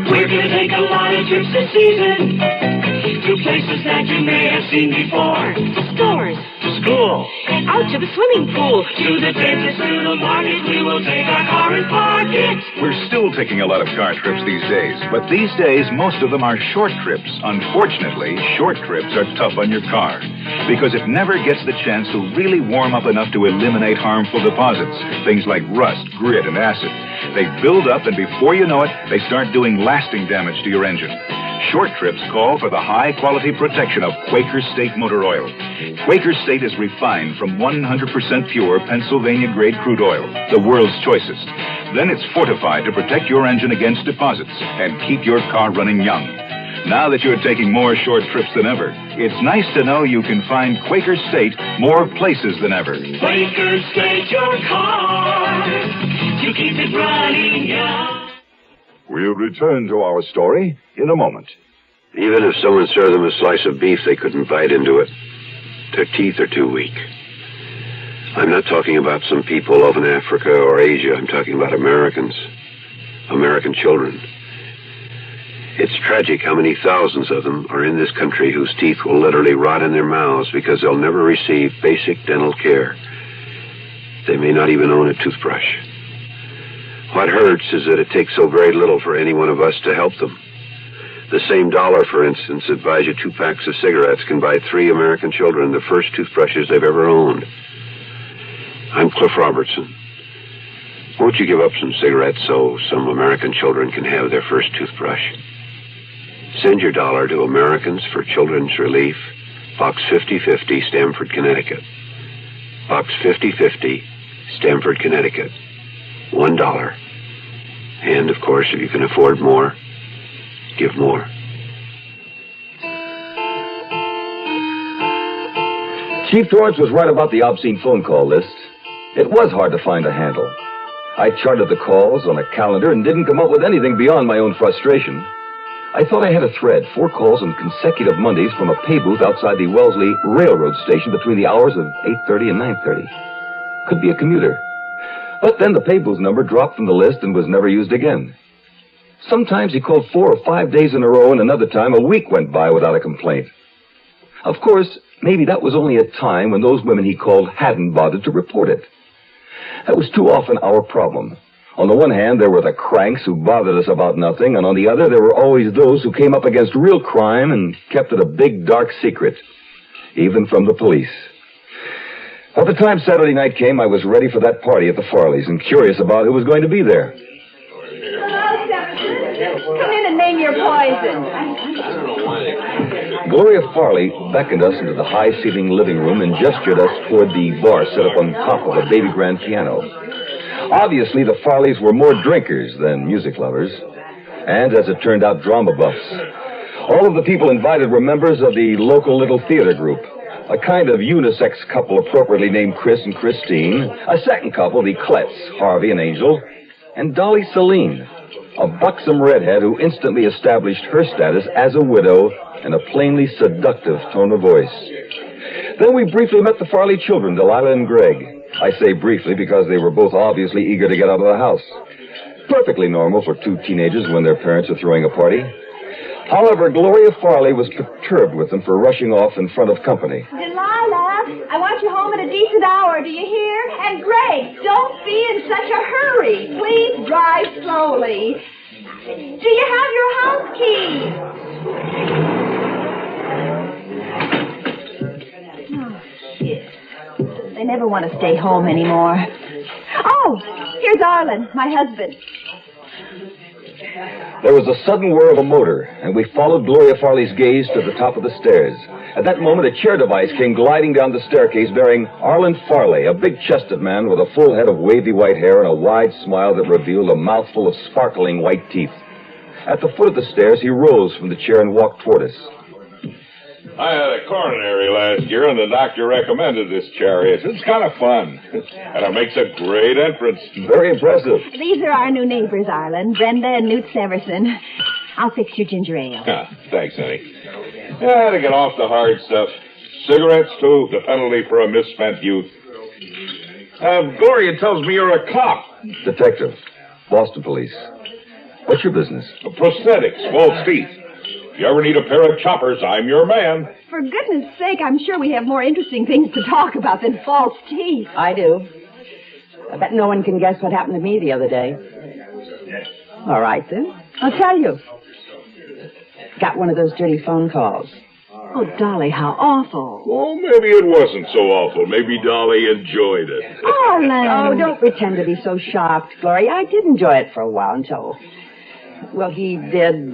S25: We're gonna take a lot of trips this season to places that you may have seen before. To stores, to school, out to the swimming pool, to the dentist, to the market. We will take our car and park it.
S13: We're still taking a lot of car trips these days, but these days most of them are short trips. Unfortunately, short trips are tough on your car because it never gets the chance to really warm up enough to eliminate harmful deposits, things like rust, grit, and acid. They build up, and before you know it, they start doing lasting damage to your engine. Short trips call for the high-quality protection of Quaker State motor oil. Quaker State is refined from 100% pure Pennsylvania-grade crude oil, the world's choicest. Then it's fortified to protect your engine against deposits and keep your car running young. Now that you're taking more short trips than ever, it's nice to know you can find Quaker State more places than ever.
S25: Quaker State your car to keep it running young.
S15: We'll return to our story in a moment.
S14: Even if someone served them a slice of beef, they couldn't bite into it. Their teeth are too weak. I'm not talking about some people over in Africa or Asia. I'm talking about Americans. American children. It's tragic how many thousands of them are in this country whose teeth will literally rot in their mouths because they'll never receive basic dental care. They may not even own a toothbrush. What hurts is that it takes so very little for any one of us to help them. The same dollar, for instance, that buys you 2 packs of cigarettes can buy 3 American children the first toothbrushes they've ever owned. I'm Cliff Robertson. Won't you give up some cigarettes so some American children can have their first toothbrush? Send your dollar to Americans for Children's Relief, Box 5050, Stamford, Connecticut. Box 5050, Stamford, Connecticut. $1. And, of course, if you can afford more, give more.
S9: Chief Torrance was right about the obscene phone call list. It was hard to find a handle. I charted the calls on a calendar and didn't come up with anything beyond my own frustration. I thought I had a thread, 4 calls on consecutive Mondays from a pay booth outside the Wellesley Railroad Station between the hours of 8:30 and 9:30. Could be a commuter. But then the pay booth number dropped from the list and was never used again. Sometimes he called 4 or 5 days in a row, and another time a week went by without a complaint. Of course, maybe that was only a time when those women he called hadn't bothered to report it. That was too often our problem. On the one hand, there were the cranks who bothered us about nothing, and on the other, there were always those who came up against real crime and kept it a big, dark secret, even from the police. By the time Saturday night came, I was ready for that party at the Farleys and curious about who was going to be there.
S8: Come in and name your poison.
S9: Gloria Farley beckoned us into the high-ceiling living room and gestured us toward the bar set up on top of a baby grand piano. Obviously, the Farleys were more drinkers than music lovers, and, as it turned out, drama buffs. All of the people invited were members of the local little theater group, a kind of unisex couple appropriately named Chris and Christine, a second couple, the Kletts, Harvey and Angel, and Dolly Celine, a buxom redhead who instantly established her status as a widow in a plainly seductive tone of voice. Then we briefly met the Farley children, Delilah and Greg. I say briefly because they were both obviously eager to get out of the house. Perfectly normal for 2 teenagers when their parents are throwing a party. However, Gloria Farley was perturbed with them for rushing off in front of company.
S8: Delilah, I want you home at a decent hour, do you hear? And Greg, don't be in such a hurry. Please drive slowly. Do you have your house key? Oh, shit. They never want to stay home anymore. Oh, here's Arlen, my husband.
S9: There was a sudden whir of a motor, and we followed Gloria Farley's gaze to the top of the stairs. At that moment, a chair device came gliding down the staircase bearing Arlen Farley, a big-chested man with a full head of wavy white hair and a wide smile that revealed a mouthful of sparkling white teeth. At the foot of the stairs, he rose from the chair and walked toward us.
S10: I had a coronary last year, and the doctor recommended this chariot. It's kind of fun, and it makes a great entrance.
S9: Very impressive.
S8: These are our new neighbors, Arlen, Brenda and Newt Severson. I'll fix your ginger ale.
S10: Thanks, honey. Yeah, I had to get off the hard stuff. Cigarettes, too, the penalty for a misspent youth. Gloria tells me you're a cop.
S9: Detective. Boston Police. What's your business?
S10: Prosthetics, false teeth. If you ever need a pair of choppers, I'm your man.
S8: For goodness sake, I'm sure we have more interesting things to talk about than false teeth.
S16: I do. I bet no one can guess what happened to me the other day. All right, then. I'll tell you. Got one of those dirty phone calls.
S8: Oh, Dolly, how awful.
S10: Well, maybe it wasn't so awful. Maybe Dolly enjoyed it.
S8: Oh,
S16: Oh, don't pretend to be so shocked, Gloria. I did enjoy it for a while until... Well, he did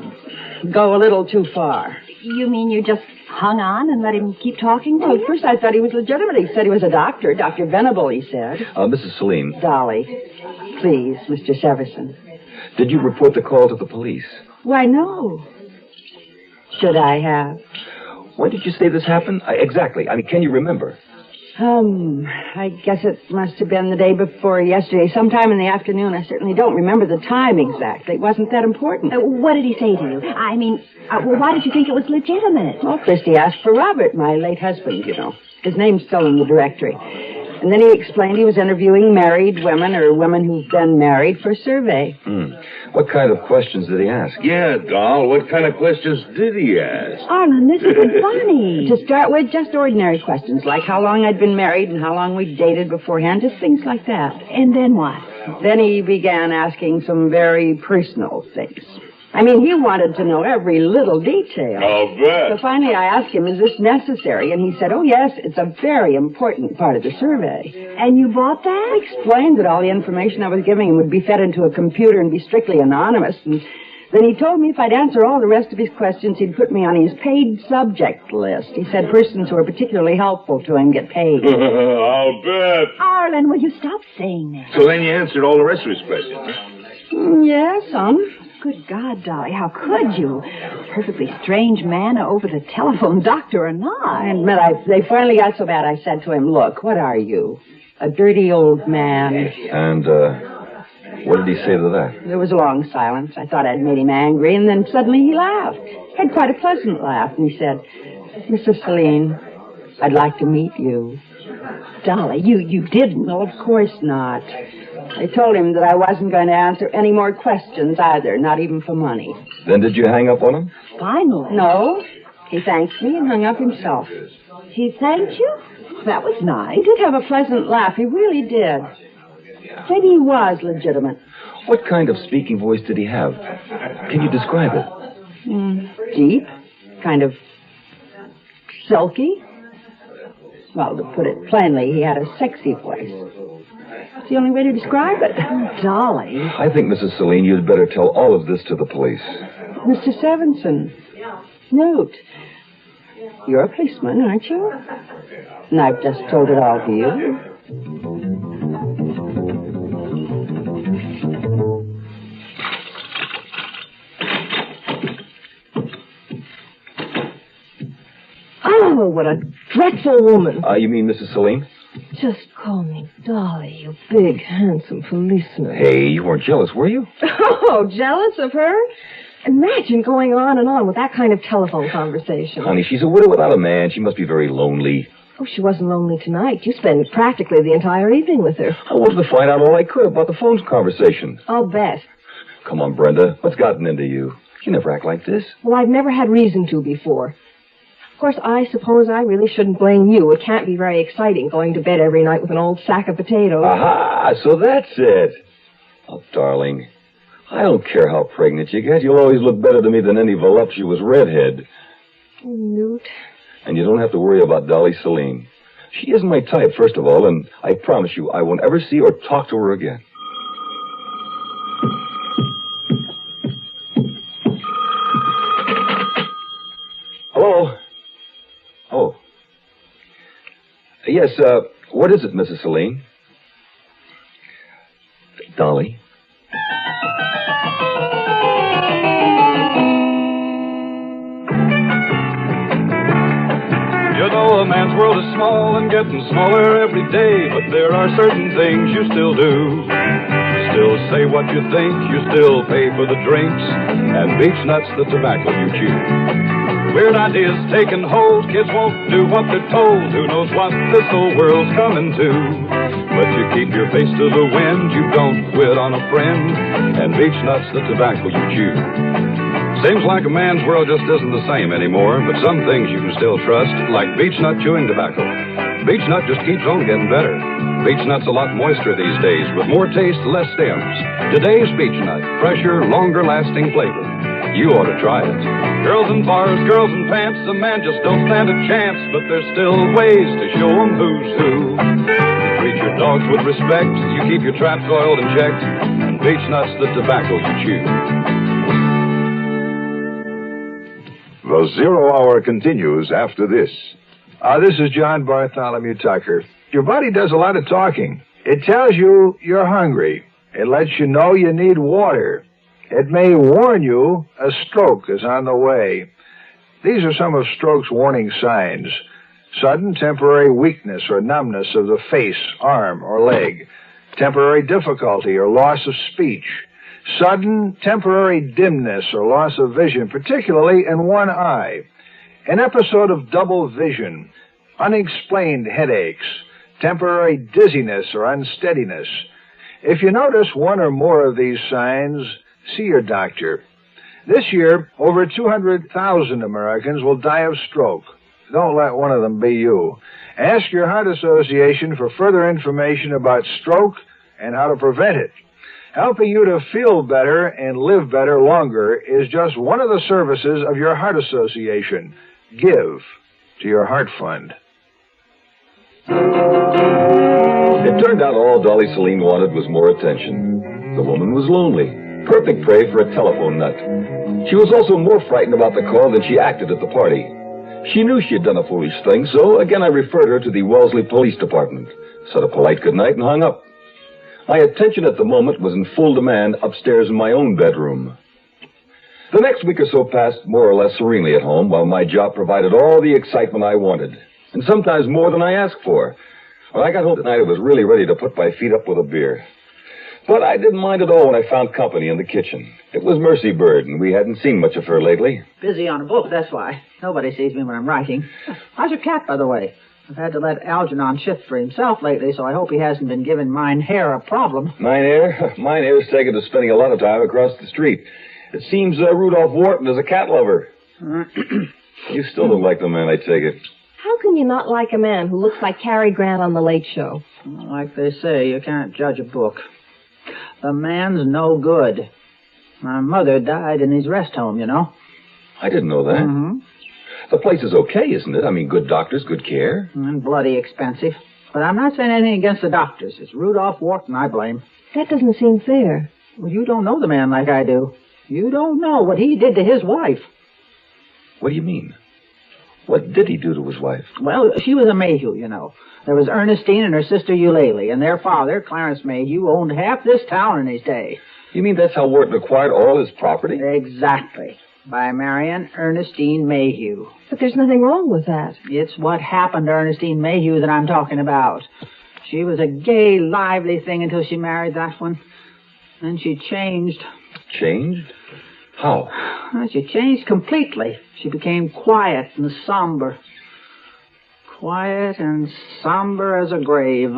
S16: go a little too far.
S8: You mean you just hung on and let him keep talking to
S16: Well,
S8: you?
S16: at first I thought he was legitimate. He said he was a doctor. Dr. Venable, he said.
S9: Mrs. Celine.
S16: Dolly. Please, Mr. Severson.
S9: Did you report the call to the police?
S16: Why, no. Should I have?
S9: When did you say this happened? Exactly. I mean, can you remember?
S16: I guess it must have been the day before yesterday, sometime in the afternoon. I certainly don't remember the time exactly. It wasn't that important.
S8: What did he say to you? I mean, why did you think it was legitimate?
S16: Well, first he asked for Robert, my late husband, you know. His name's still in the directory. And then he explained he was interviewing married women or women who've been married for a survey.
S9: What kind of questions did he ask?
S10: Yeah, doll, what kind of questions did he ask?
S8: Arlen, this isn't funny.
S16: To start with, just ordinary questions, like how long I'd been married and how long we'd dated beforehand, just things like that.
S8: And then what?
S16: Then he began asking some very personal things. I mean, he wanted to know every little detail.
S10: I'll bet.
S16: So finally I asked him, is this necessary? And he said, oh, yes, it's a very important part of the survey.
S8: And you bought that?
S16: I explained that all the information I was giving him would be fed into a computer and be strictly anonymous. And then he told me if I'd answer all the rest of his questions, he'd put me on his paid subject list. He said persons who are particularly helpful to him get paid.
S10: I'll bet.
S8: Arlen, will you stop saying that?
S10: So then you answered all the rest of his questions, huh?
S16: Yeah, some.
S8: Good God, Dolly, how could you? Perfectly strange man over the telephone, doctor or not.
S16: I admit, they finally got so bad I said to him, look, what are you? A dirty old man.
S9: And, what did he say to that?
S16: There was a long silence. I thought I'd made him angry, and then suddenly he laughed. Had quite a pleasant laugh, and he said, Mrs. Celine, I'd like to meet you.
S8: Dolly, you didn't.
S16: Well, of course not. I told him that I wasn't going to answer any more questions either, not even for money.
S9: Then did you hang up on him?
S8: Finally.
S16: No. He thanked me and hung up himself.
S8: He thanked you? That was nice.
S16: He did have a pleasant laugh. He really did. Maybe he was legitimate.
S9: What kind of speaking voice did he have? Can you describe it?
S16: Deep. Kind of silky. Well, to put it plainly, he had a sexy voice. It's the only way to describe it.
S8: Dolly.
S9: I think, Mrs. Celine, you'd better tell all of this to the police.
S16: Mr. Severson, note, you're a policeman, aren't you? And I've just told it all to you.
S8: Oh, what a dreadful woman.
S9: You mean Mrs. Celine?
S8: Just call me Dolly, you big, handsome policeman.
S9: Hey, you weren't jealous, were you?
S8: Oh, jealous of her? Imagine going on and on with that kind of telephone conversation.
S9: Honey, she's a widow without a man. She must be very lonely.
S8: Oh, she wasn't lonely tonight. You spent practically the entire evening with her.
S9: I wanted to find out all I could about the phone conversation.
S8: I'll bet.
S9: Come on, Brenda. What's gotten into you? You never act like this.
S8: Well, I've never had reason to before. Of course, I suppose I really shouldn't blame you. It can't be very exciting going to bed every night with an old sack of potatoes.
S9: Aha, so that's it. Oh, darling, I don't care how pregnant you get. You'll always look better to me than any voluptuous redhead.
S8: Newt.
S9: And you don't have to worry about Dolly Celine. She isn't my type, first of all, and I promise you I won't ever see or talk to her again. Hello? Oh. Yes, what is it, Mrs. Celine? Dolly?
S3: You know a man's world is small and getting smaller every day, but there are certain things you still do. Still say what you think, you still pay for the drinks, and beech nuts the tobacco you chew. Weird ideas taking hold, kids won't do what they're told. Who knows what this whole world's coming to? But you keep your face to the wind, you don't quit on a friend, and beech nuts the tobacco you chew. Seems like a man's world just isn't the same anymore, but some things you can still trust, like beech nut chewing tobacco. Beech nut just keeps on getting better. Beech nut's a lot moister these days, with more taste, less stems. Today's beech nut, fresher, longer-lasting flavor. You ought to try it. Girls in bars, girls in pants, a man just don't stand a chance, but there's still ways to show 'em who's who. You treat your dogs with respect, you keep your traps oiled and checked, and beech nut's the tobacco you chew.
S15: The Zero Hour continues after this.
S19: This is John Bartholomew Tucker. Your body does a lot of talking. It tells you you're hungry. It lets you know you need water. It may warn you a stroke is on the way. These are some of stroke's warning signs. Sudden temporary weakness or numbness of the face, arm, or leg. Temporary difficulty or loss of speech. Sudden temporary dimness or loss of vision, particularly in one eye. An episode of double vision. Unexplained headaches. Temporary dizziness or unsteadiness. If you notice one or more of these signs, see your doctor. This year, over 200,000 Americans will die of stroke. Don't let one of them be you. Ask your heart association for further information about stroke and how to prevent it. Helping you to feel better and live better longer is just one of the services of your heart association. Give to your heart fund.
S9: It turned out all Dolly Celine wanted was more attention. The woman was lonely. Perfect prey for a telephone nut. She was also more frightened about the call than she acted at the party. She knew she had done a foolish thing, so again I referred her to the Wellesley Police Department, said a polite goodnight, and hung up. My attention at the moment was in full demand upstairs in my own bedroom. The next week or so passed more or less serenely at home, while my job provided all the excitement I wanted, and sometimes more than I asked for. When I got home tonight, I was really ready to put my feet up with a beer. But I didn't mind at all when I found company in the kitchen. It was Mercy Bird, and we hadn't seen much of her lately.
S16: Busy on a book, that's why. Nobody sees me when I'm writing. How's your cat, by the way? I've had to let Algernon shift for himself lately, so I hope he hasn't been giving Mine Hair a problem.
S9: Mine Hair's taken to spending a lot of time across the street. It seems Rudolph Wharton is a cat lover. You still don't like the man, I take it.
S8: How can you not like a man who looks like Cary Grant on The Late Show?
S16: Like they say, you can't judge a book. The man's no good. My mother died in his rest home, you know.
S9: I didn't know that.
S16: Mm-hmm.
S9: The place is okay, isn't it? I mean, good doctors, good care.
S16: And bloody expensive. But I'm not saying anything against the doctors. It's Rudolph Wharton I blame.
S8: That doesn't seem fair.
S16: Well, you don't know the man like I do. You don't know what he did to his wife.
S9: What do you mean? What did he do to his wife?
S16: Well, she was a Mayhew, you know. There was Ernestine and her sister Eulalie, and their father, Clarence Mayhew, owned half this town in his day.
S9: You mean that's how Wharton acquired all his property?
S16: Exactly. By marrying Ernestine Mayhew.
S8: But there's nothing wrong with that.
S16: It's what happened to Ernestine Mayhew that I'm talking about. She was a gay, lively thing until she married that one. Then she changed.
S9: Changed? How?
S16: Well, she changed completely. She became quiet and somber. Quiet and somber as a grave.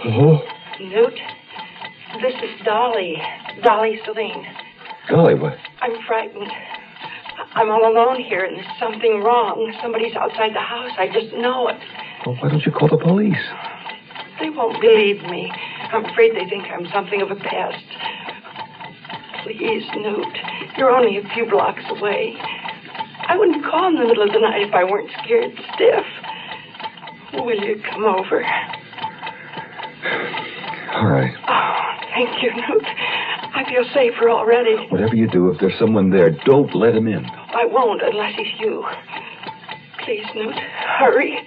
S9: Hello?
S20: Newt, this is Dolly Celine.
S9: Golly, what?
S20: I'm frightened. I'm all alone here, and there's something wrong. Somebody's outside the house. I just know it.
S9: Well, why don't you call the police?
S20: They won't believe me. I'm afraid they think I'm something of a pest. Please, Newt, you're only a few blocks away. I wouldn't call in the middle of the night if I weren't scared stiff. Will you come over?
S9: All right.
S20: Oh, thank you, Newt. I feel safer already.
S9: Whatever you do, if there's someone there, don't let him in.
S20: I won't unless he's you. Please, Newt, hurry.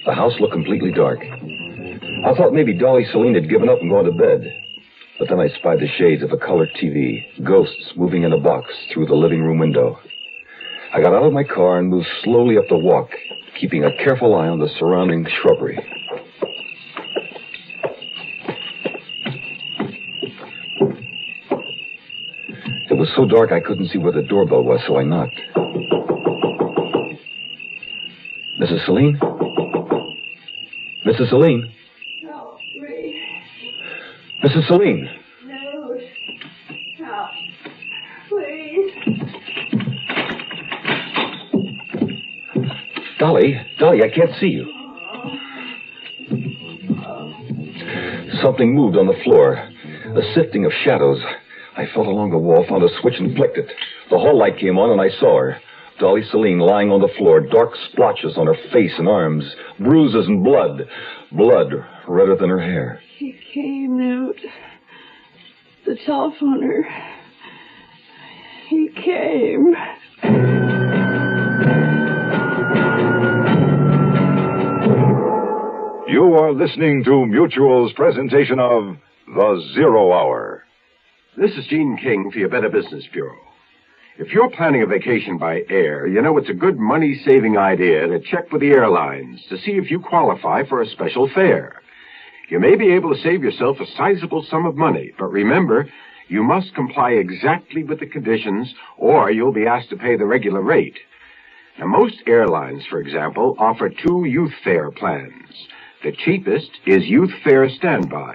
S9: The house looked completely dark. I thought maybe Dolly Celine had given up and gone to bed. But then I spied the shades of a colored TV, ghosts moving in a box through the living room window. I got out of my car and moved slowly up the walk, keeping a careful eye on the surrounding shrubbery. It was so dark I couldn't see where the doorbell was, so I knocked. Mrs. Celine? Mrs. Celine?
S20: No, Ray.
S9: Mrs. Celine?
S20: No. No. Please.
S9: Dolly, I can't see you. Something moved on the floor. A sifting of shadows. I felt along the wall, found a switch and flicked it. The hall light came on and I saw her. Dolly Celine lying on the floor, dark splotches on her face and arms, bruises and blood. Blood redder than her hair.
S20: He came, Newt. The telephoner. He came.
S15: You are listening to Mutual's presentation of The Zero Hour.
S12: This is Gene King for your Better Business Bureau. If you're planning a vacation by air, you know it's a good money-saving idea to check with the airlines to see if you qualify for a special fare. You may be able to save yourself a sizable sum of money, but remember, you must comply exactly with the conditions or you'll be asked to pay the regular rate. Now, most airlines, for example, offer 2 youth fare plans. The cheapest is Youth Fare Standby.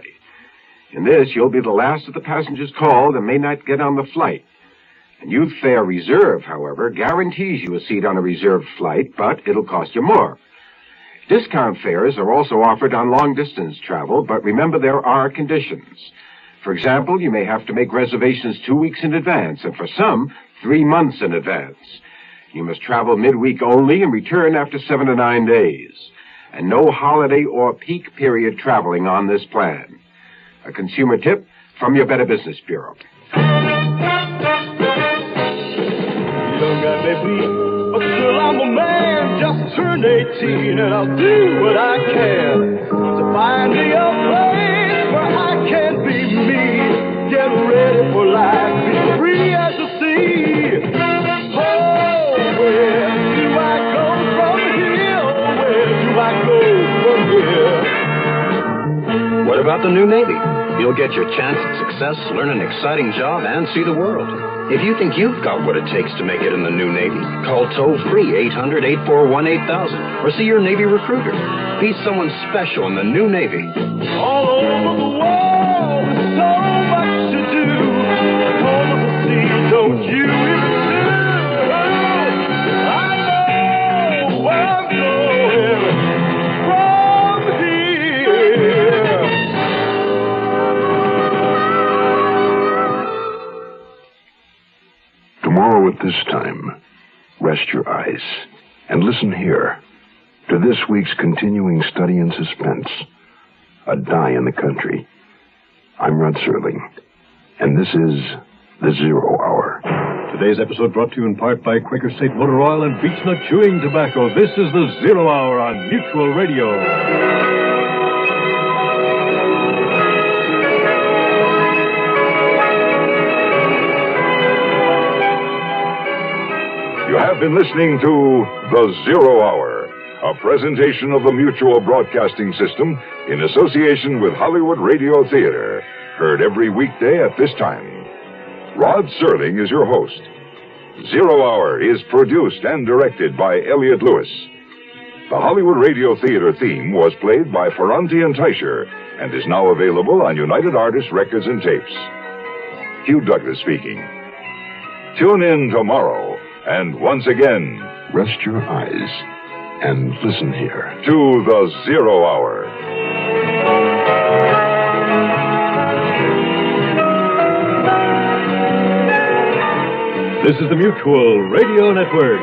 S12: In this, you'll be the last of the passengers called and may not get on the flight. And Youth Fare Reserve, however, guarantees you a seat on a reserved flight, but it'll cost you more. Discount fares are also offered on long-distance travel, but remember there are conditions. For example, you may have to make reservations 2 weeks in advance, and for some, 3 months in advance. You must travel midweek only and return after 7 to 9 days. And no holiday or peak period traveling on this plan. A consumer tip from your Better Business Bureau.
S3: Young guy, baby, but still I'm a man, just turned 18, and I'll do what I can to find me a place where I can be me, get ready for life, be free as the sea. Oh, where do I go from here? Where do I go from here?
S2: What about the new Navy? You'll get your chance at success, learn an exciting job, and see the world. If you think you've got what it takes to make it in the new Navy, call toll-free 800-841-8000 or see your Navy recruiter. Be someone special in the new Navy.
S3: All over the world, there's so much to do. Home of the sea, don't you even I know where I'm going from here.
S5: Tomorrow at this time, rest your eyes and listen here to this week's continuing study in suspense, A Die in the Country. I'm Rod Serling, and this is The Zero Hour.
S11: Today's episode brought to you in part by Quaker State Motor Oil and Beechnut Chewing Tobacco. This is The Zero Hour on Mutual Radio.
S15: You have been listening to The Zero Hour, a presentation of the Mutual Broadcasting System in association with Hollywood Radio Theater, heard every weekday at this time. Rod Serling is your host. Zero Hour is produced and directed by Elliott Lewis. The Hollywood Radio Theater theme was played by Ferranti and Teicher and is now available on United Artists Records and Tapes. Hugh Douglas speaking. Tune in tomorrow. And once again,
S5: rest your eyes and listen here
S15: to The Zero Hour.
S11: This is the Mutual Radio Network.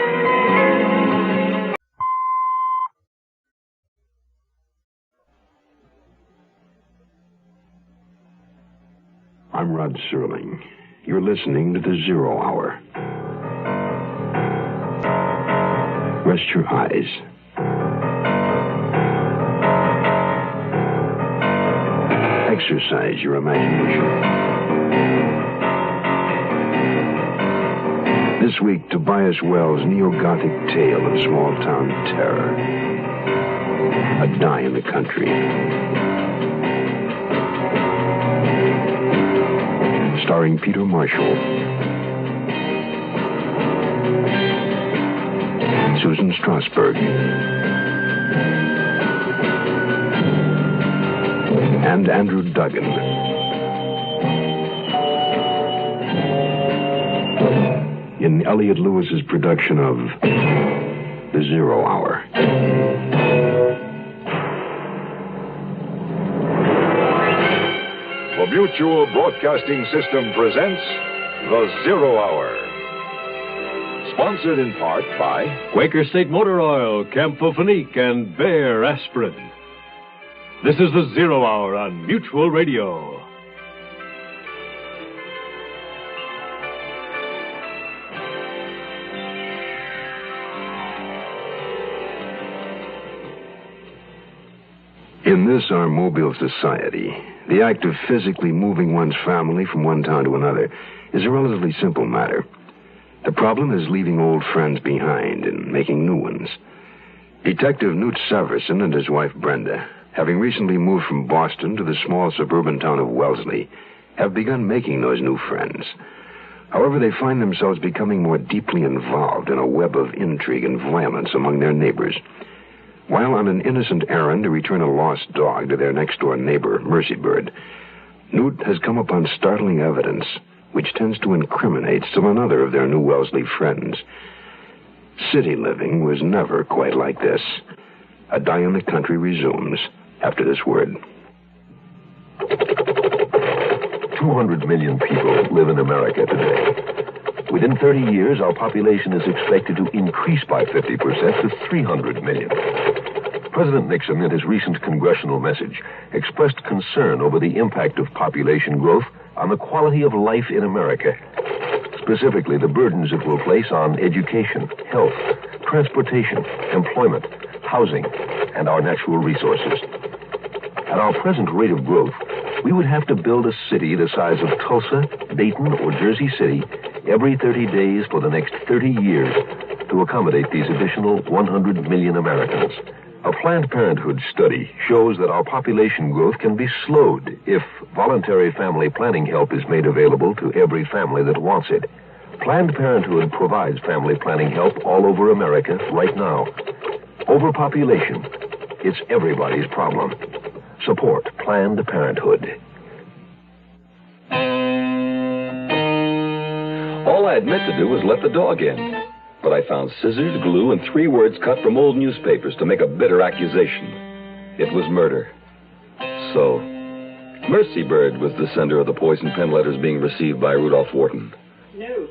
S5: I'm Rod Serling. You're listening to The Zero Hour. Rest your eyes exercise your imagination. This week, Tobias Wells' neo-Gothic tale of small-town terror. A Die in the Country. Starring Peter Marshall. Susan Strasberg. And Andrew Duggan. In Elliot Lewis's production of The 0 Hour.
S15: The Mutual Broadcasting System presents The 0 Hour. Sponsored in part by
S11: Quaker State Motor Oil, Campho-Phenique, and Bayer Aspirin. This is The 0 Hour on Mutual Radio.
S5: In this, our mobile society, the act of physically moving one's family from one town to another is a relatively simple matter. The problem is leaving old friends behind and making new ones. Detective Newt Severson and his wife Brenda, having recently moved from Boston to the small suburban town of Wellesley, have begun making those new friends. However, they find themselves becoming more deeply involved in a web of intrigue and violence among their neighbors. While on an innocent errand to return a lost dog to their next-door neighbor, Mercy Bird, Newt has come upon startling evidence which tends to incriminate still another of their new Wellesley friends. City living was never quite like this. A Die in the Country resumes after this word.
S6: 200 million people live in America today. Within 30 years, our population is expected to increase by 50% to 300 million. President Nixon, in his recent congressional message, expressed concern over the impact of population growth on the quality of life in America. Specifically, the burdens it will place on education, health, transportation, employment, housing, and our natural resources. At our present rate of growth, we would have to build a city the size of Tulsa, Dayton, or Jersey City every 30 days for the next 30 years to accommodate these additional 100 million Americans. A Planned Parenthood study shows that our population growth can be slowed if voluntary family planning help is made available to every family that wants it. Planned Parenthood provides family planning help all over America right now. Overpopulation, it's everybody's problem. Support Planned Parenthood.
S9: All I had meant to do was let the dog in. But I found scissors, glue, and 3 words cut from old newspapers to make a bitter accusation. It was murder. So, Mercy Bird was the sender of the poison pen letters being received by Rudolph Wharton.
S16: Newt.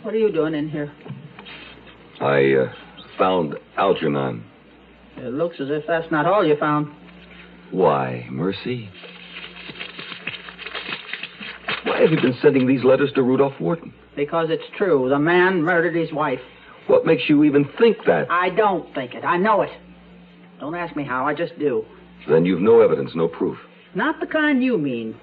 S16: What are you doing in here?
S9: I found Algernon.
S16: It looks as if that's not all you found.
S9: Why, Mercy? Why have you been sending these letters to Rudolph Wharton?
S16: Because it's true. The man murdered his wife.
S9: What makes you even think that?
S16: I don't think it. I know it. Don't ask me how. I just do.
S9: Then you've no evidence, no proof.
S16: Not the kind you mean.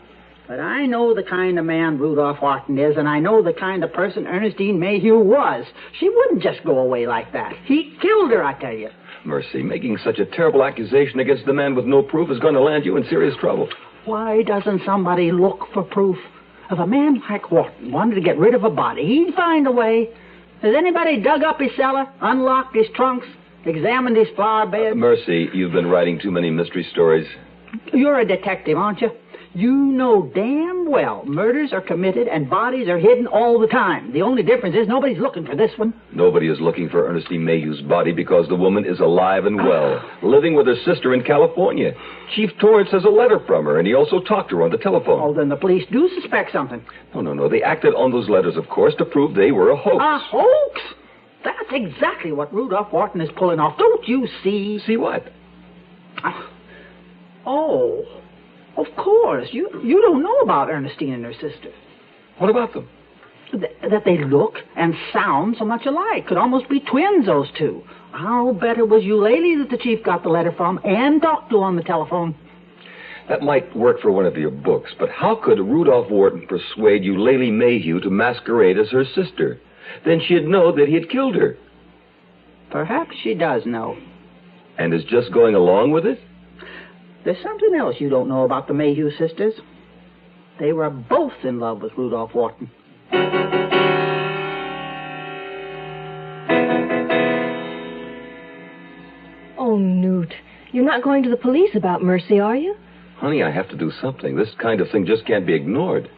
S16: But I know the kind of man Rudolph Wharton is, and I know the kind of person Ernestine Mayhew was. She wouldn't just go away like that. He killed her, I tell you.
S9: Mercy, making such a terrible accusation against the man with no proof is going to land you in serious trouble.
S16: Why doesn't somebody look for proof? If a man like Wharton wanted to get rid of a body, he'd find a way. Has anybody dug up his cellar, unlocked his trunks, examined his flower bed?
S9: Mercy, you've been writing too many mystery stories.
S16: You're a detective, aren't you? You know damn well murders are committed and bodies are hidden all the time. The only difference is nobody's looking for this one.
S9: Nobody is looking for Ernestine Mayhew's body because the woman is alive and well, living with her sister in California. Chief Torrance has a letter from her, and he also talked to her on the telephone.
S16: Oh, then the police do suspect something.
S9: No. They acted on those letters, of course, to prove they were a hoax.
S16: A hoax? That's exactly what Rudolph Wharton is pulling off. Don't you see?
S9: See what?
S16: Oh, of course. You don't know about Ernestine and her sister.
S9: What about them?
S7: that they look and sound so much alike. Could almost be twins, those two. I'll bet it was Eulalie that the chief got the letter from and talked to on the telephone.
S9: That might work for one of your books, but how could Rudolph Wharton persuade Eulalie Mayhew to masquerade as her sister? Then she'd know that he had killed her.
S7: Perhaps she does know.
S9: And is just going along with it?
S7: There's something else you don't know about the Mayhew sisters. They were both in love with Rudolph Wharton.
S8: Oh, Newt, you're not going to the police about Mercy, are you?
S9: Honey, I have to do something. This kind of thing just can't be ignored.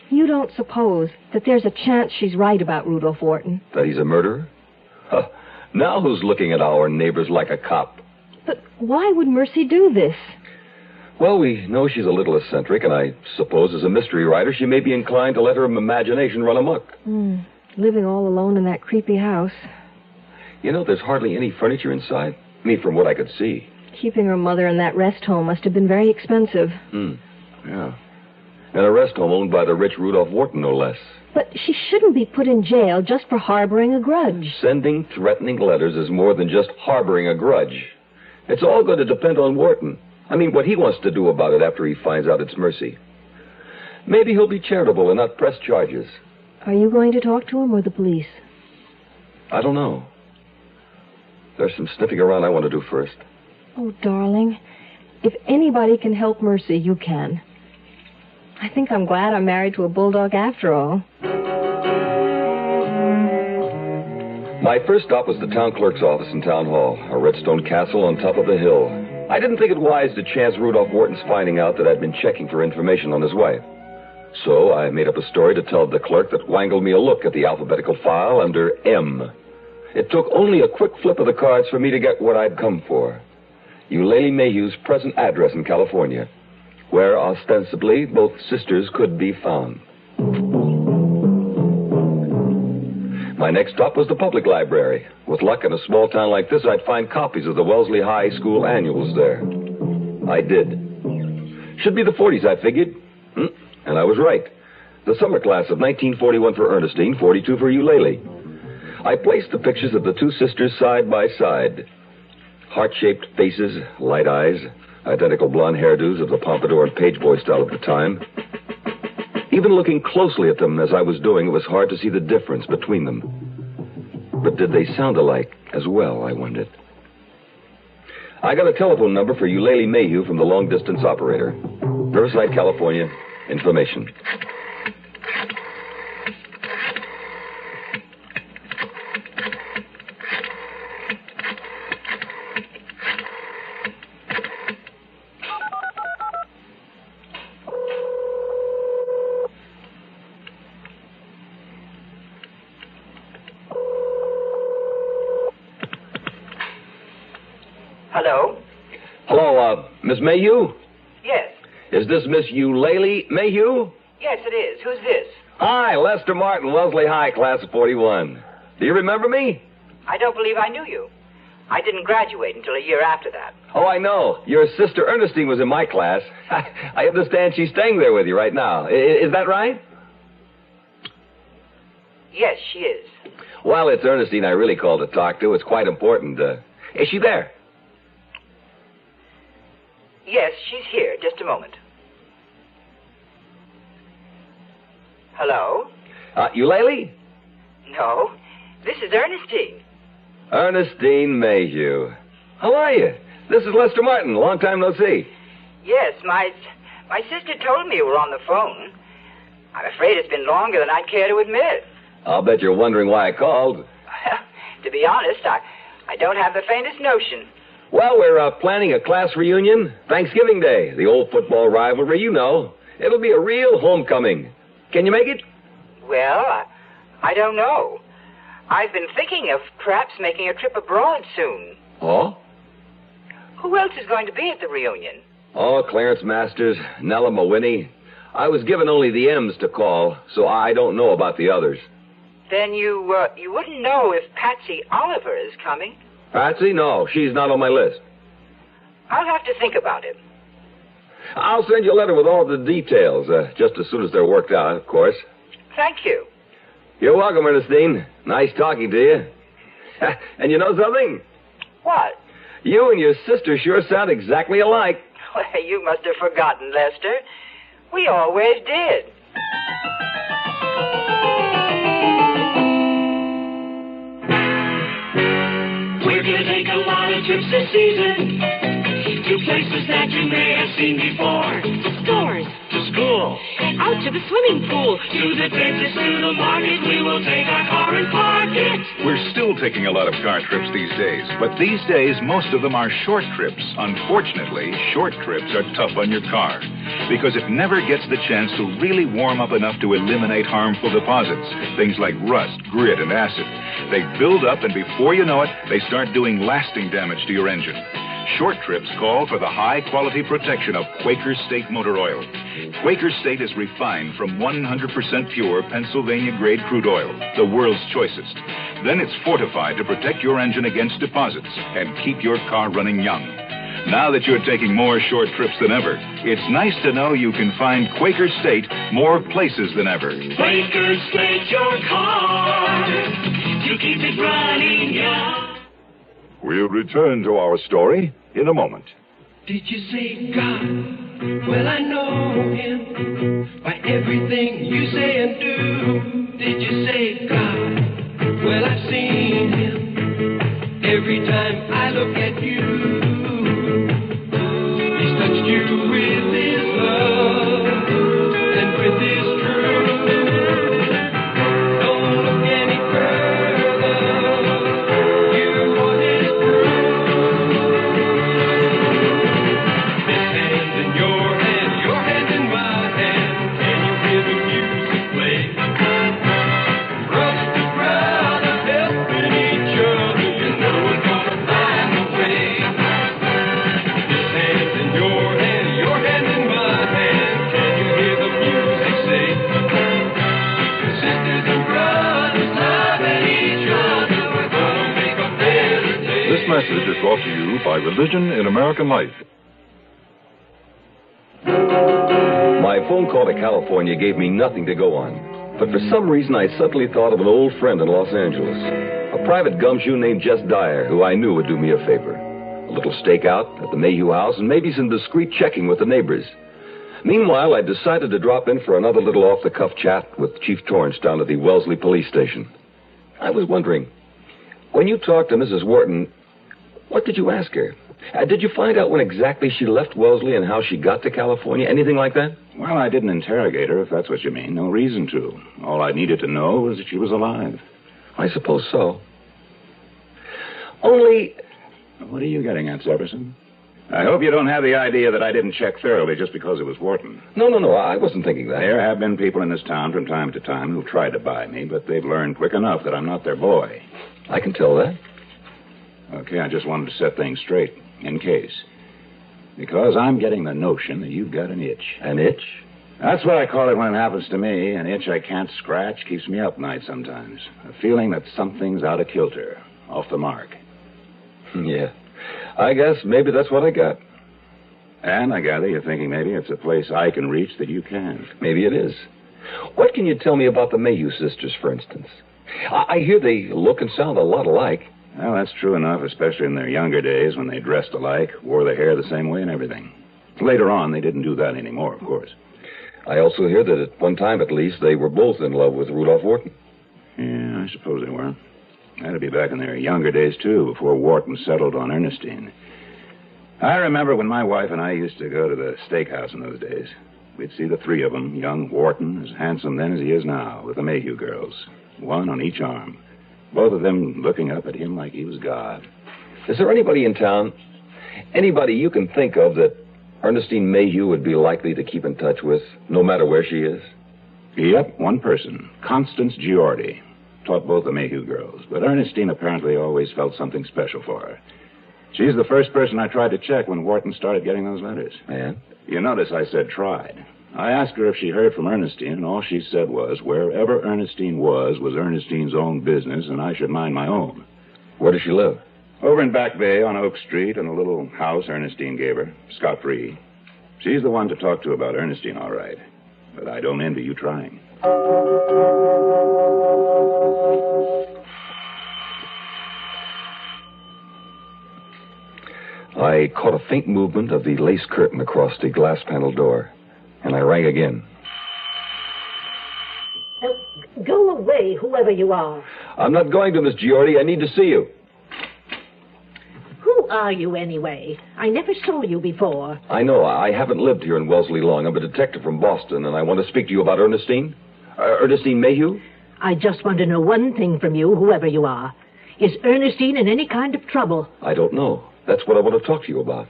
S8: You don't suppose that there's a chance she's right about Rudolph Wharton?
S9: That he's a murderer? Huh. Now who's looking at our neighbors like a cop?
S8: But why would Mercy do this?
S9: Well, we know she's a little eccentric, and I suppose as a mystery writer she may be inclined to let her imagination run amok.
S8: Living all alone in that creepy house.
S9: You know, there's hardly any furniture inside. I mean, from what I could see.
S8: Keeping her mother in that rest home must have been very expensive.
S9: Yeah. And a rest home owned by the rich Rudolph Wharton, no less.
S8: But she shouldn't be put in jail just for harboring a grudge.
S9: Sending threatening letters is more than just harboring a grudge. It's all going to depend on Wharton. I mean, what he wants to do about it after he finds out it's Mercy. Maybe he'll be charitable and not press charges.
S8: Are you going to talk to him or the police?
S9: I don't know. There's some sniffing around I want to do first.
S8: Oh, darling, if anybody can help Mercy, you can. I think I'm glad I'm married to a bulldog after all.
S9: My first stop was the town clerk's office in Town Hall, a red stone castle on top of a hill. I didn't think it wise to chance Rudolph Wharton's finding out that I'd been checking for information on his wife. So I made up a story to tell the clerk that wangled me a look at the alphabetical file under M. It took only a quick flip of the cards for me to get what I'd come for. Eulalie Mayhew's present address in California, where ostensibly both sisters could be found. My next stop was the public library. With luck in a small town like this, I'd find copies of the Wellesley High School annuals there. I did. Should be the 40s, I figured. And I was right. The summer class of 1941 for Ernestine, 42 for Eulalie. I placed the pictures of the two sisters side by side. Heart-shaped faces, light eyes, identical blonde hairdos of the pompadour and page boy style of the time. Even looking closely at them as I was doing, it was hard to see the difference between them. But did they sound alike as well, I wondered. I got a telephone number for Eulalie Mayhew from the long-distance operator. Riverside, California. Information.
S17: Hello?
S9: Hello, Miss Mayhew?
S17: Yes.
S9: Is this Miss Eulalie Mayhew?
S17: Yes, it is. Who's this?
S9: Hi, Lester Martin, Wellesley High, class of 41. Do you remember me?
S17: I don't believe I knew you. I didn't graduate until a year after that.
S9: Oh, I know. Your sister Ernestine was in my class. I understand she's staying there with you right now. Is that right?
S17: Yes, she is.
S9: Well, it's Ernestine I really called to talk to. It's quite important. Is she there?
S17: Yes, she's here. Just a moment. Hello?
S9: Eulalie?
S17: No, this is Ernestine.
S9: Ernestine Mayhew. How are you? This is Lester Martin. Long time no see.
S17: Yes, my sister told me you were on the phone. I'm afraid it's been longer than I'd care to admit.
S9: I'll bet you're wondering why I called.
S17: To be honest, I don't have the faintest notion.
S9: Well, we're planning a class reunion. Thanksgiving Day, the old football rivalry, you know. It'll be a real homecoming. Can you make it?
S17: Well, I don't know. I've been thinking of perhaps making a trip abroad soon.
S9: Oh?
S17: Who else is going to be at the reunion?
S9: Oh, Clarence Masters, Nella Mawhinney. I was given only the M's to call, so I don't know about the others.
S17: Then you wouldn't know if Patsy Oliver is coming?
S9: Patsy? No, she's not on my list.
S17: I'll have to think about it.
S9: I'll send you a letter with all the details, just as soon as they're worked out, of course.
S17: Thank you.
S9: You're welcome, Ernestine. Nice talking to you. And you know something?
S17: What?
S9: You and your sister sure sound exactly alike.
S17: Well, you must have forgotten, Lester. We always did.
S25: We're gonna take a lot of trips this season to places that you may have seen before.
S18: To stores.
S25: To school.
S18: Out to the swimming pool.
S25: To the dentist, to the market. We will take our car and park it.
S13: We're still taking a lot of car trips these days, but these days, most of them are short trips. Unfortunately, short trips are tough on your car because it never gets the chance to really warm up enough to eliminate harmful deposits, things like rust, grit, and acid. They build up, and before you know it, they start doing lasting damage to your engine. Short trips call for the high-quality protection of Quaker State motor oil. Quaker State is refined from 100% pure Pennsylvania-grade crude oil, the world's choicest. Then it's fortified to protect your engine against deposits and keep your car running young. Now that you're taking more short trips than ever, it's nice to know you can find Quaker State more places than ever.
S25: Quaker State your car to keep it running young.
S15: We'll return to our story in a moment.
S25: Did you say God? Well, I know him by everything you say and do. Did you say God? Well, I've seen him every time I look at you. He's touched you with his love and with his truth. Don't look any further. You are his proof. This hand in your hand in my hand. Can you hear the music play? Brother to brother, helping each other. You know we're gonna find a way. This hand in your hand in my hand. Can you hear the music say? Sisters and brothers loving each other. We're gonna make a better day.
S15: This message is brought to you by Religion in American Life.
S9: My phone call to California gave me nothing to go on. But for some reason, I suddenly thought of an old friend in Los Angeles. A private gumshoe named Jess Dyer, who I knew would do me a favor. A little stakeout at the Mayhew house, and maybe some discreet checking with the neighbors. Meanwhile, I decided to drop in for another little off-the-cuff chat with Chief Torrance down at the Wellesley police station. I was wondering, when you talked to Mrs. Wharton, what did you ask her? Did you find out when exactly she left Wellesley and how she got to California? Anything like that?
S21: Well, I didn't interrogate her, if that's what you mean. No reason to. All I needed to know was that she was alive.
S9: I suppose so. Only...
S21: What are you getting at, Severson? I hope you don't have the idea that I didn't check thoroughly just because it was Wharton.
S9: No, I wasn't thinking that.
S21: There have been people in this town from time to time who've tried to buy me, but they've learned quick enough that I'm not their boy.
S9: I can tell that.
S21: Okay, I just wanted to set things straight, in case. Because I'm getting the notion that you've got an itch.
S9: An itch?
S21: That's what I call it when it happens to me. An itch I can't scratch keeps me up nights sometimes. A feeling that something's out of kilter, off the mark.
S9: Yeah. I guess maybe that's what I got.
S21: And I gather you're thinking maybe it's a place I can reach that you can't.
S9: Maybe it is. What can you tell me about the Mayhew sisters, for instance? I hear they look and sound a lot alike.
S21: Well, that's true enough, especially in their younger days when they dressed alike, wore their hair the same way and everything. Later on, they didn't do that anymore, of course.
S9: I also hear that at one time, at least, they were both in love with Rudolph Wharton.
S21: Yeah, I suppose they were. That'd be back in their younger days, too, before Wharton settled on Ernestine. I remember when my wife and I used to go to the steakhouse in those days. We'd see the three of them, young Wharton, as handsome then as he is now, with the Mayhew girls, one on each arm. Both of them looking up at him like he was God.
S9: Is there anybody in town, anybody you can think of that Ernestine Mayhew would be likely to keep in touch with, no matter where she is?
S21: Yep, one person, Constance Giordi. Taught both the Mayhew girls, but Ernestine apparently always felt something special for her. She's the first person I tried to check when Wharton started getting those letters.
S9: And?
S21: You notice I said tried. I asked her if she heard from Ernestine, and all she said was wherever Ernestine was Ernestine's own business, and I should mind my own.
S9: Where does she live?
S21: Over in Back Bay on Oak Street in a little house Ernestine gave her, scot-free. She's the one to talk to about Ernestine, all right. But I don't envy you trying.
S9: I caught a faint movement of the lace curtain across the glass-paneled door, and I rang again.
S1: Go away, whoever you are.
S9: I'm not going to, Miss Giordi. I need to see you.
S1: Who are you, anyway? I never saw you before.
S9: I know. I haven't lived here in Wellesley long. I'm a detective from Boston, and I want to speak to you about Ernestine. Ernestine Mayhew?
S1: I just want to know one thing from you, whoever you are. Is Ernestine in any kind of trouble?
S9: I don't know. That's what I want to talk to you about.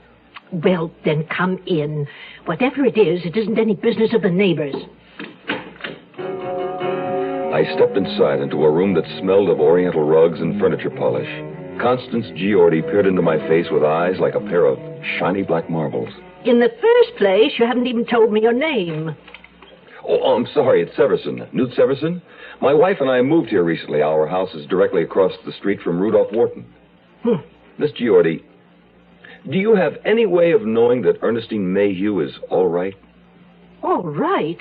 S1: Well, then come in. Whatever it isn't any business of the neighbors.
S9: I stepped inside into a room that smelled of oriental rugs and furniture polish. Constance Giordi peered into my face with eyes like a pair of shiny black marbles.
S1: In the first place, you haven't even told me your name.
S9: Oh, I'm sorry. It's Severson. Newt Severson. My wife and I moved here recently. Our house is directly across the street from Rudolph Wharton. Miss Giordi, do you have any way of knowing that Ernestine Mayhew is all right?
S1: All right?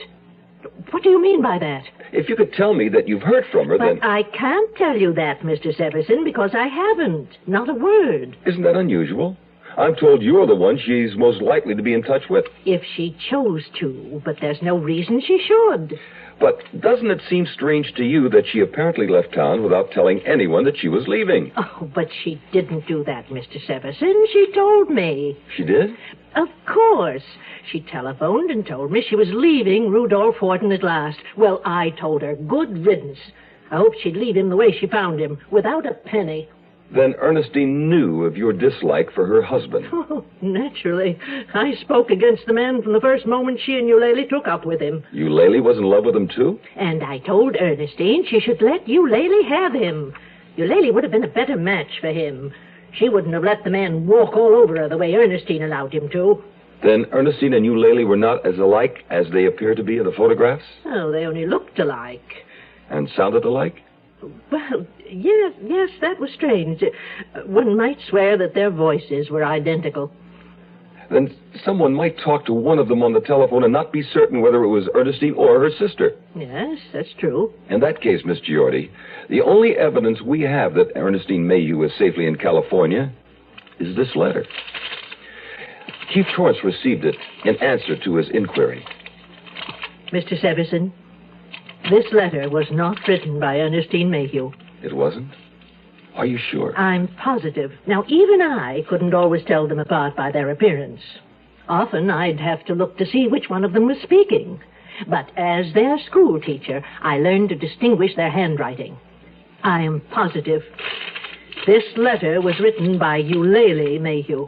S1: What do you mean by that?
S9: If you could tell me that you've heard from her, then...
S1: But I can't tell you that, Mr. Severson, because I haven't. Not a word.
S9: Isn't that unusual? I'm told you're the one she's most likely to be in touch with.
S1: If she chose to, but there's no reason she should.
S9: But doesn't it seem strange to you that she apparently left town without telling anyone that she was leaving?
S1: Oh, but she didn't do that, Mr. Severson. She told me.
S9: She did?
S1: Of course. She telephoned and told me she was leaving Rudolph Wharton at last. Well, I told her, good riddance. I hoped she'd leave him the way she found him, without a penny.
S9: Then Ernestine knew of your dislike for her husband.
S1: Oh, naturally. I spoke against the man from the first moment she and Eulalie took up with him.
S9: Eulalie was in love with him, too?
S1: And I told Ernestine she should let Eulalie have him. Eulalie would have been a better match for him. She wouldn't have let the man walk all over her the way Ernestine allowed him to.
S9: Then Ernestine and Eulalie were not as alike as they appear to be in the photographs?
S1: Oh, they only looked alike.
S9: And sounded alike?
S1: Well, yes, that was strange. One might swear that their voices were identical.
S9: Then someone might talk to one of them on the telephone and not be certain whether it was Ernestine or her sister.
S1: Yes, that's true.
S9: In that case, Miss Giordi, the only evidence we have that Ernestine Mayhew is safely in California is this letter. Chief Torrance received it in answer to his inquiry.
S1: Mr. Severson, this letter was not written by Ernestine Mayhew.
S9: It wasn't? Are you sure?
S1: I'm positive. Now, even I couldn't always tell them apart by their appearance. Often I'd have to look to see which one of them was speaking. But as their school teacher, I learned to distinguish their handwriting. I am positive. This letter was written by Eulalie Mayhew.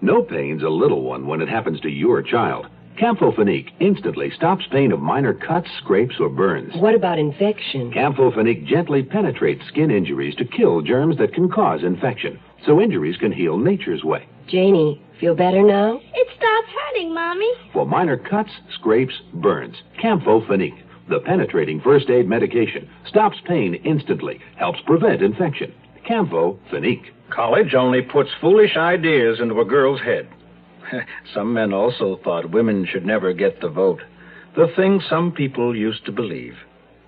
S2: No pain's a little one when it happens to your child. Campho-Phenique instantly stops pain of minor cuts, scrapes, or burns.
S4: What about infection?
S2: Campho-Phenique gently penetrates skin injuries to kill germs that can cause infection, so injuries can heal nature's way.
S4: Janie, feel better now?
S22: It stopped hurting, Mommy.
S2: For minor cuts, scrapes, burns, Campho-Phenique, the penetrating first aid medication, stops pain instantly, helps prevent infection. Campho-Phenique.
S23: College only puts foolish ideas into a girl's head. Some men also thought women should never get the vote. The thing some people used to believe.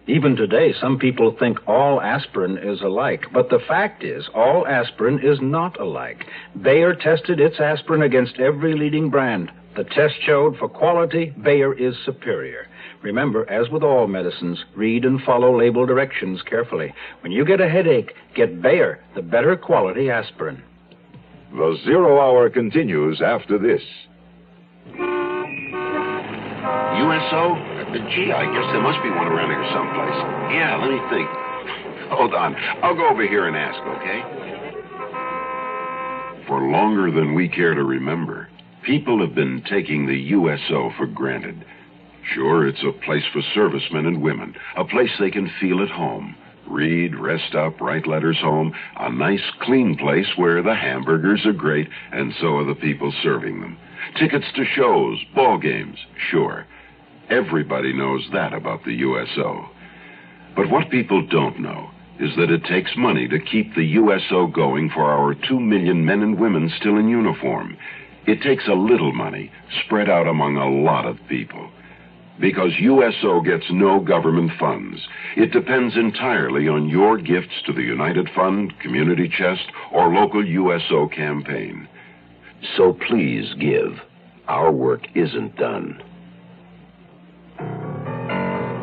S23: Even today, some people think all aspirin is alike. But the fact is, all aspirin is not alike. Bayer tested its aspirin against every leading brand. The test showed for quality, Bayer is superior. Remember, as with all medicines, read and follow label directions carefully. When you get a headache, get Bayer, the better quality aspirin.
S15: The Zero Hour continues after this.
S14: USO? Gee, I guess there must be one around here someplace. Yeah, let me think. Hold on. I'll go over here and ask, okay? For longer than we care to remember, people have been taking the USO for granted. Sure, it's a place for servicemen and women, a place they can feel at home. Read, rest up, write letters home. A nice, clean place where the hamburgers are great, and so are the people serving them. Tickets to shows, ball games, sure. Everybody knows that about the USO. But what people don't know is that it takes money to keep the USO going for our 2 million men and women still in uniform. It takes a little money spread out among a lot of people. Because USO gets no government funds. It depends entirely on your gifts to the United Fund, Community Chest, or local USO campaign.
S6: So please give. Our work isn't done.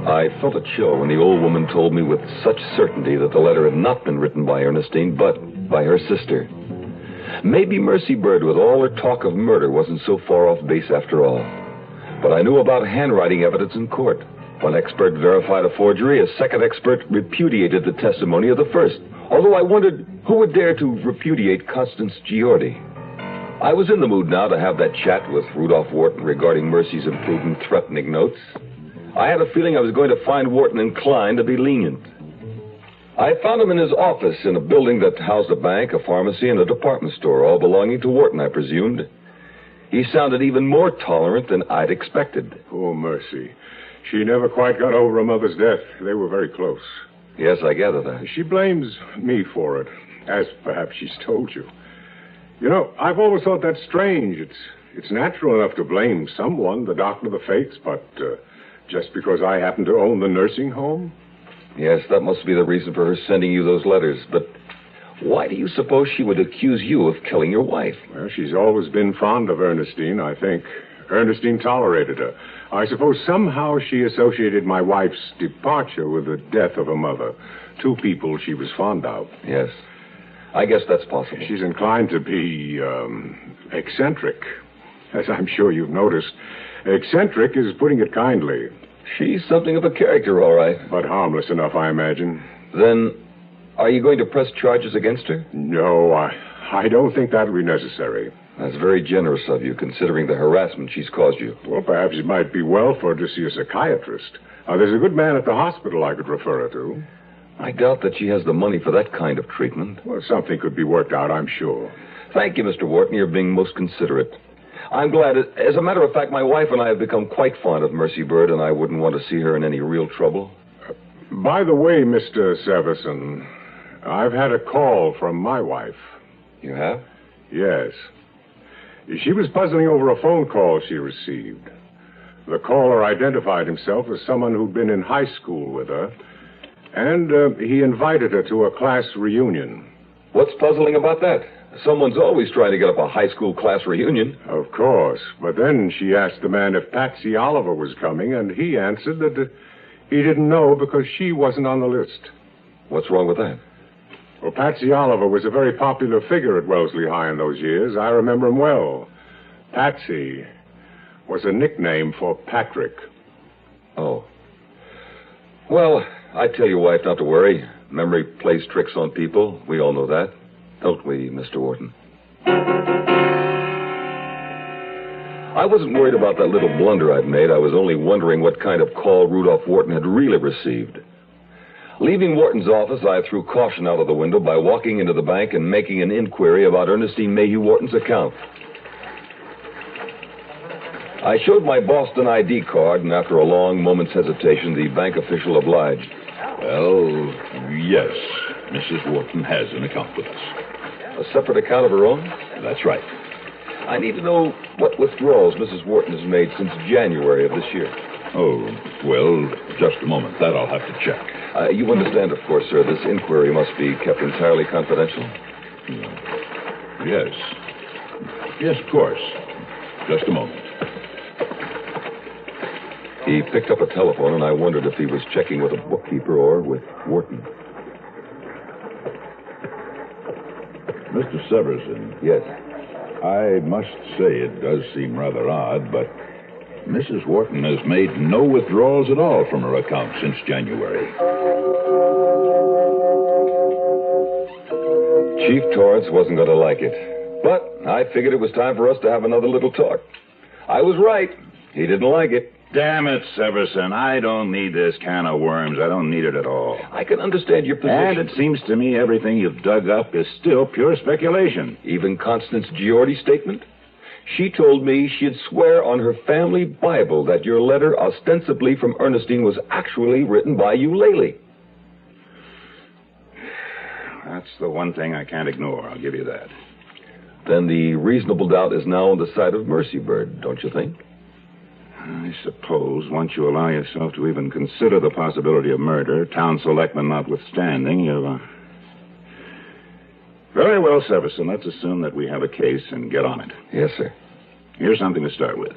S9: I felt a chill when the old woman told me with such certainty that the letter had not been written by Ernestine, but by her sister. Maybe Mercy Bird, with all her talk of murder, wasn't so far off base after all. But I knew about handwriting evidence in court. One expert verified a forgery, a second expert repudiated the testimony of the first. Although I wondered who would dare to repudiate Constance Giordi. I was in the mood now to have that chat with Rudolph Wharton regarding Mercy's imprudent, threatening notes. I had a feeling I was going to find Wharton inclined to be lenient. I found him in his office in a building that housed a bank, a pharmacy, and a department store, all belonging to Wharton, I presumed. He sounded even more tolerant than I'd expected.
S10: Poor Mercy. She never quite got over her mother's death. They were very close.
S9: Yes, I gather that.
S10: She blames me for it, as perhaps she's told you. You know, I've always thought that strange. It's natural enough to blame someone, the doctor of the fates, but just because I happen to own the nursing home?
S9: Yes, that must be the reason for her sending you those letters, but why do you suppose she would accuse you of killing your wife?
S10: Well, she's always been fond of Ernestine, I think. Ernestine tolerated her. I suppose somehow she associated my wife's departure with the death of her mother. Two people she was fond of.
S9: Yes, I guess that's possible.
S10: She's inclined to be, eccentric, as I'm sure you've noticed. Eccentric is putting it kindly.
S9: She's something of a character, all right.
S10: But harmless enough, I imagine.
S9: Then, are you going to press charges against her?
S10: No, I don't think that'll be necessary.
S9: That's very generous of you, considering the harassment she's caused you.
S10: Well, perhaps it might be well for her to see a psychiatrist. There's a good man at the hospital I could refer her to.
S9: I doubt that she has the money for that kind of treatment.
S10: Well, something could be worked out, I'm sure.
S9: Thank you, Mr. Wharton. You're being most considerate. I'm glad. As a matter of fact, my wife and I have become quite fond of Mercy Bird, and I wouldn't want to see her in any real trouble.
S10: By the way, Mr. Severson, I've had a call from my wife.
S9: You have?
S10: Yes. She was puzzling over a phone call she received. The caller identified himself as someone who'd been in high school with her, and he invited her to a class reunion.
S9: What's puzzling about that? Someone's always trying to get up a high school class reunion.
S10: Of course. But then she asked the man if Patsy Oliver was coming, and he answered that he didn't know because she wasn't on the list.
S9: What's wrong with that?
S10: Well, Patsy Oliver was a very popular figure at Wellesley High in those years. I remember him well. Patsy was a nickname for Patrick.
S9: Oh. Well, I tell your wife not to worry. Memory plays tricks on people. We all know that. Don't we, Mr. Wharton? I wasn't worried about that little blunder I'd made. I was only wondering what kind of call Rudolph Wharton had really received. Leaving Wharton's office, I threw caution out of the window by walking into the bank and making an inquiry about Ernestine Mayhew Wharton's account. I showed my Boston ID card, and after a long moment's hesitation, the bank official obliged.
S12: Well, yes, Mrs. Wharton has an account with us.
S9: A separate account of her own?
S12: That's right.
S9: I need to know what withdrawals Mrs. Wharton has made since January of this year.
S12: Oh, well, just a moment. That I'll have to check.
S9: You understand, of course, sir, this inquiry must be kept entirely confidential?
S12: Yes. Yes, of course. Just a moment.
S9: He picked up a telephone, and I wondered if he was checking with a bookkeeper or with Wharton.
S12: Mr. Severson.
S9: Yes?
S12: I must say it does seem rather odd, but Mrs. Wharton has made no withdrawals at all from her account since January.
S9: Chief Torrance wasn't going to like it, but I figured it was time for us to have another little talk. I was right. He didn't like it.
S21: Damn it, Severson. I don't need this can of worms. I don't need it at all.
S9: I can understand your position.
S21: And it seems to me everything you've dug up is still pure speculation.
S9: Even Constance Giordi's statement? She told me she'd swear on her family Bible that your letter ostensibly from Ernestine was actually written by you lately.
S21: That's the one thing I can't ignore, I'll give you that.
S6: Then the reasonable doubt is now on the side of Mercy Bird, don't you think?
S21: I suppose once you allow yourself to even consider the possibility of murder, town selectmen notwithstanding, you've... Very well, Severson. Let's assume that we have a case and get on it.
S6: Yes, sir.
S21: Here's something to start with.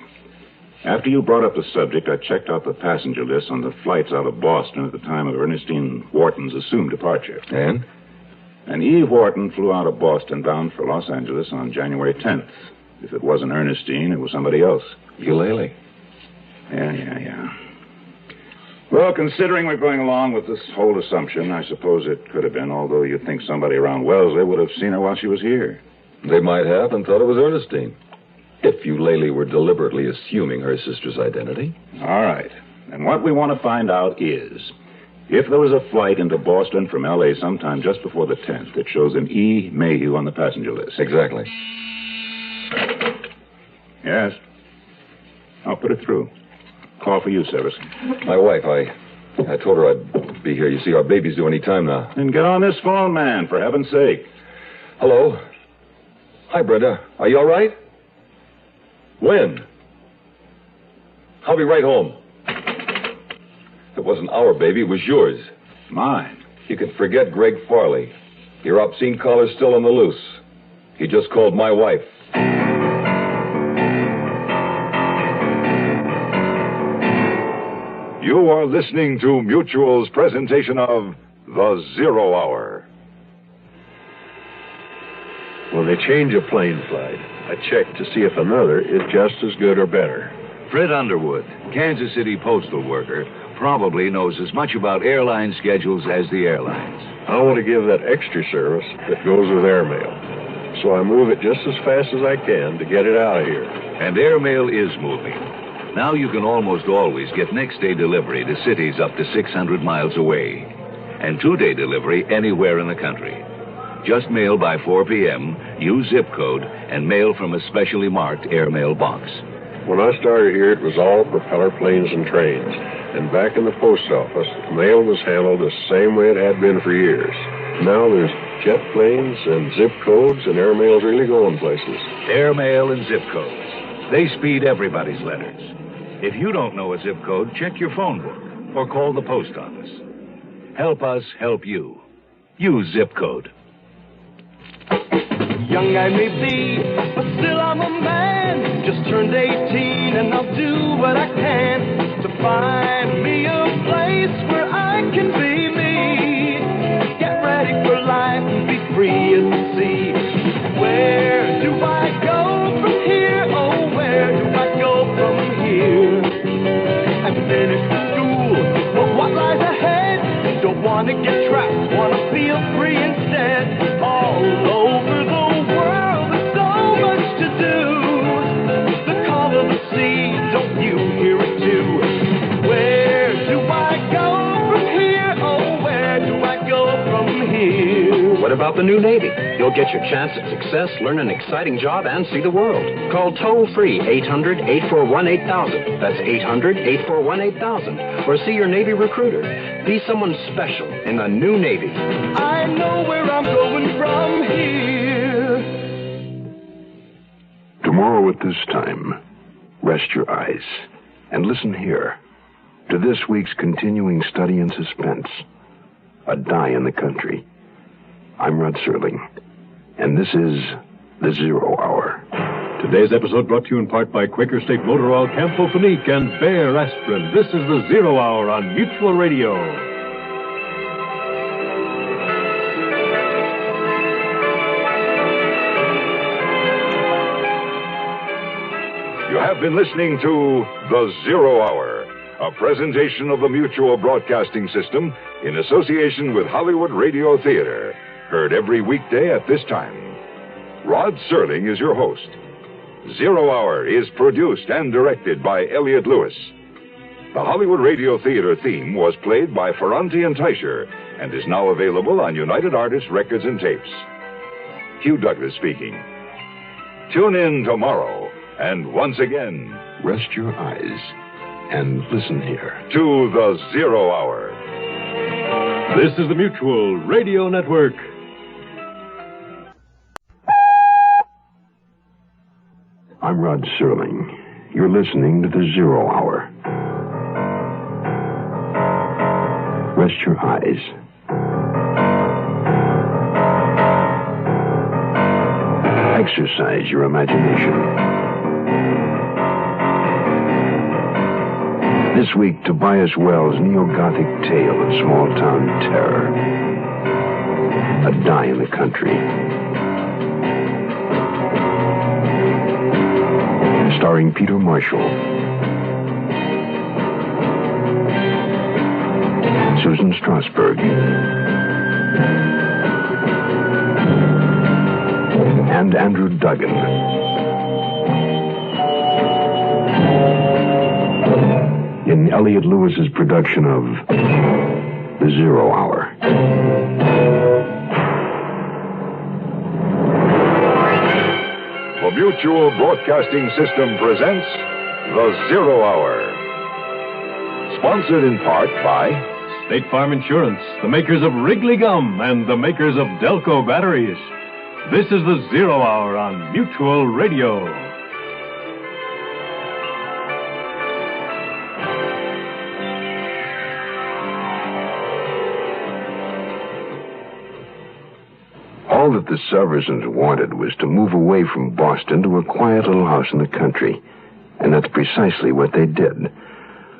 S21: After you brought up the subject, I checked out the passenger list on the flights out of Boston at the time of Ernestine Wharton's assumed departure.
S6: And?
S21: And Eve Wharton flew out of Boston bound for Los Angeles on January 10th. If it wasn't Ernestine, it was somebody else.
S6: Eulalie.
S21: Yeah. Well, considering we're going along with this whole assumption, I suppose it could have been, although you'd think somebody around Wellesley would have seen her while she was here.
S6: They might have and thought it was Ernestine. If Eulalie were deliberately assuming her sister's identity.
S21: All right. And what we want to find out is, if there was a flight into Boston from L.A. sometime just before the 10th that shows an E. Mayhew on the passenger list.
S6: Exactly.
S21: Yes. I'll put it through. Call for you, Severson.
S6: My wife, I told her I'd be here. You see, our baby's due any time now.
S21: Then get on this phone, man, for heaven's sake.
S6: Hello? Hi, Brenda. Are you all right? When? I'll be right home. It wasn't our baby, it was yours.
S21: Mine.
S6: You can forget Greg Farley. Your obscene caller's still on the loose. He just called my wife.
S15: You are listening to Mutual's presentation of The Zero Hour.
S3: When they change a plane flight, I check to see if another is just as good or better.
S11: Fred Underwood, Kansas City postal worker, probably knows as much about airline schedules as the airlines.
S3: I want to give that extra service that goes with airmail. So I move it just as fast as I can to get it out of here.
S11: And airmail is moving. Now you can almost always get next-day delivery to cities up to 600 miles away. And two-day delivery anywhere in the country. Just mail by 4 p.m., use zip code, and mail from a specially marked airmail box.
S3: When I started here, it was all propeller planes and trains. And back in the post office, mail was handled the same way it had been for years. Now there's jet planes and zip codes, and airmail's really going places.
S11: Airmail and zip codes. They speed everybody's letters. If you don't know a zip code, check your phone book or call the post office. Help us help you. Use zip code.
S19: Young I may be, but still I'm a man. Just turned 18 and I'll do what I can to find me a place where I can be me. Get ready for life and be free as the sea. Where do I go from here? Oh, where do I go from here? I've finished school, but what lies ahead? Don't want to get trapped, want to feel free instead. All over the world, there's so much to do. The call of the sea, don't you hear it too? Where do I go from here? Oh, where do I go from here?
S2: What about the new Navy? You'll get your chance at success, learn an exciting job, and see the world. Call toll-free 800-841-8000. That's 800-841-8000. Or see your Navy recruiter. Be someone special in the new Navy.
S19: I know where I'm going from here.
S5: Tomorrow at this time, rest your eyes and listen here to this week's continuing study in suspense, A Die in the Country. I'm Rod Serling, and this is The Zero Hour.
S3: Today's episode brought to you in part by Quaker State Motor Oil, Campho-Phenique, and Bayer Aspirin. This is The Zero Hour on Mutual Radio.
S15: You have been listening to The Zero Hour, a presentation of the Mutual Broadcasting System in association with Hollywood Radio Theater. Heard every weekday at this time. Rod Serling is your host. Zero Hour is produced and directed by Elliott Lewis. The Hollywood Radio Theater theme was played by Ferranti and Teicher and is now available on United Artists Records and Tapes. Hugh Douglas speaking. Tune in tomorrow, and once again,
S5: rest your eyes and listen here
S15: to The Zero Hour.
S3: This is the Mutual Radio Network,
S5: I'm Rod Serling. You're listening to the Zero Hour. Rest your eyes. Exercise your imagination. This week, Tobias Wells' neo-Gothic tale of small-town terror. A Die in the Country. Starring Peter Marshall. Susan Strasberg. And Andrew Duggan. In Elliot Lewis's production of The Zero Hour.
S15: The Mutual Broadcasting System presents The Zero Hour. Sponsored in part by
S7: State Farm Insurance, the makers of Wrigley Gum, and the makers of Delco Batteries. This is The Zero Hour on Mutual Radio.
S5: All that the Seversons wanted was to move away from Boston to a quiet little house in the country. And that's precisely what they did.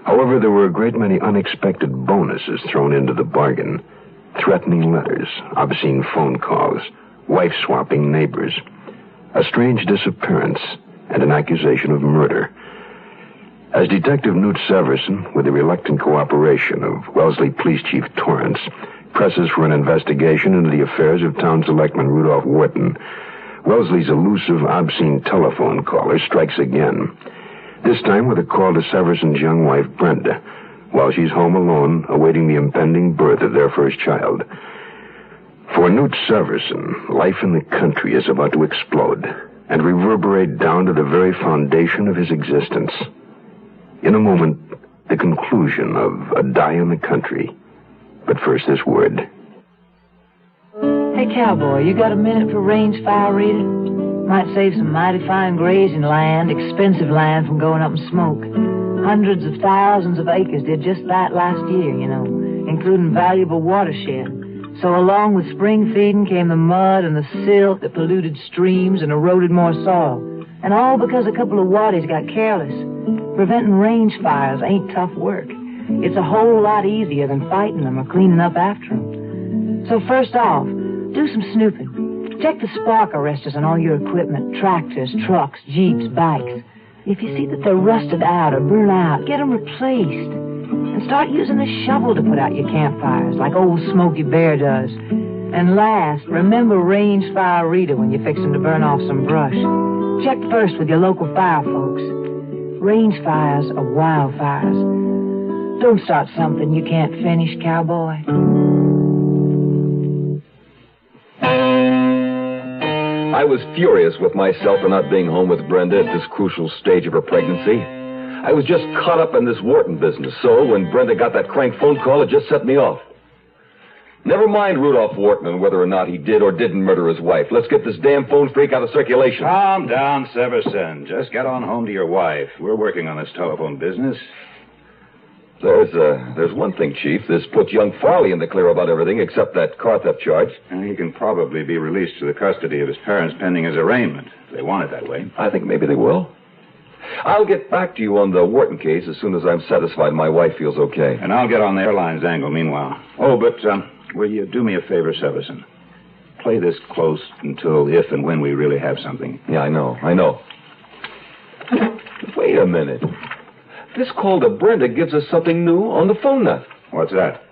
S5: However, there were a great many unexpected bonuses thrown into the bargain. Threatening letters, obscene phone calls, wife-swapping neighbors, a strange disappearance, and an accusation of murder. As Detective Newt Severson, with the reluctant cooperation of Wellesley Police Chief Torrance, presses for an investigation into the affairs of town selectman Rudolph Wharton, Wellesley's elusive, obscene telephone caller strikes again. This time with a call to Severson's young wife, Brenda, while she's home alone, awaiting the impending birth of their first child. For Newt Severson, life in the country is about to explode and reverberate down to the very foundation of his existence. In a moment, the conclusion of A Die in the Country. But first, this word.
S8: Hey, cowboy, you got a minute for range fire reading? Might save some mighty fine grazing land, expensive land, from going up in smoke. Hundreds of thousands of acres did just that last year, you know, including valuable watershed. So along with spring feeding came the mud and the silt that polluted streams and eroded more soil. And all because a couple of waddies got careless. Preventing range fires ain't tough work. It's a whole lot easier than fighting them or cleaning up after them. So first off, do some snooping. Check the spark arresters on all your equipment, tractors, trucks, jeeps, bikes. If you see that they're rusted out or burnt out, get them replaced. And start using a shovel to put out your campfires, like old Smokey Bear does. And last, remember range fire reader when you're fixing to burn off some brush. Check first with your local fire folks. Range fires are wildfires. Don't start something you can't finish, cowboy.
S9: I was furious with myself for not being home with Brenda at this crucial stage of her pregnancy. I was just caught up in this Wharton business, so when Brenda got that crank phone call, it just set me off. Never mind Rudolph Wharton and whether or not he did or didn't murder his wife. Let's get this damn phone freak out of circulation.
S21: Calm down, Severson. Just get on home to your wife. We're working on this telephone business.
S9: There's one thing, Chief. This puts young Farley in the clear about everything except that car theft charge.
S21: And he can probably be released to the custody of his parents pending his arraignment, if they want it that way.
S9: I think maybe they will. I'll get back to you on the Wharton case as soon as I'm satisfied my wife feels okay.
S21: And I'll get on the airlines angle meanwhile. Oh, but will you do me a favor, Severson? Play this close until if and when we really have something.
S9: Yeah, I know. Wait a minute. This call to Brenda gives us something new on the phone net.
S21: What's that?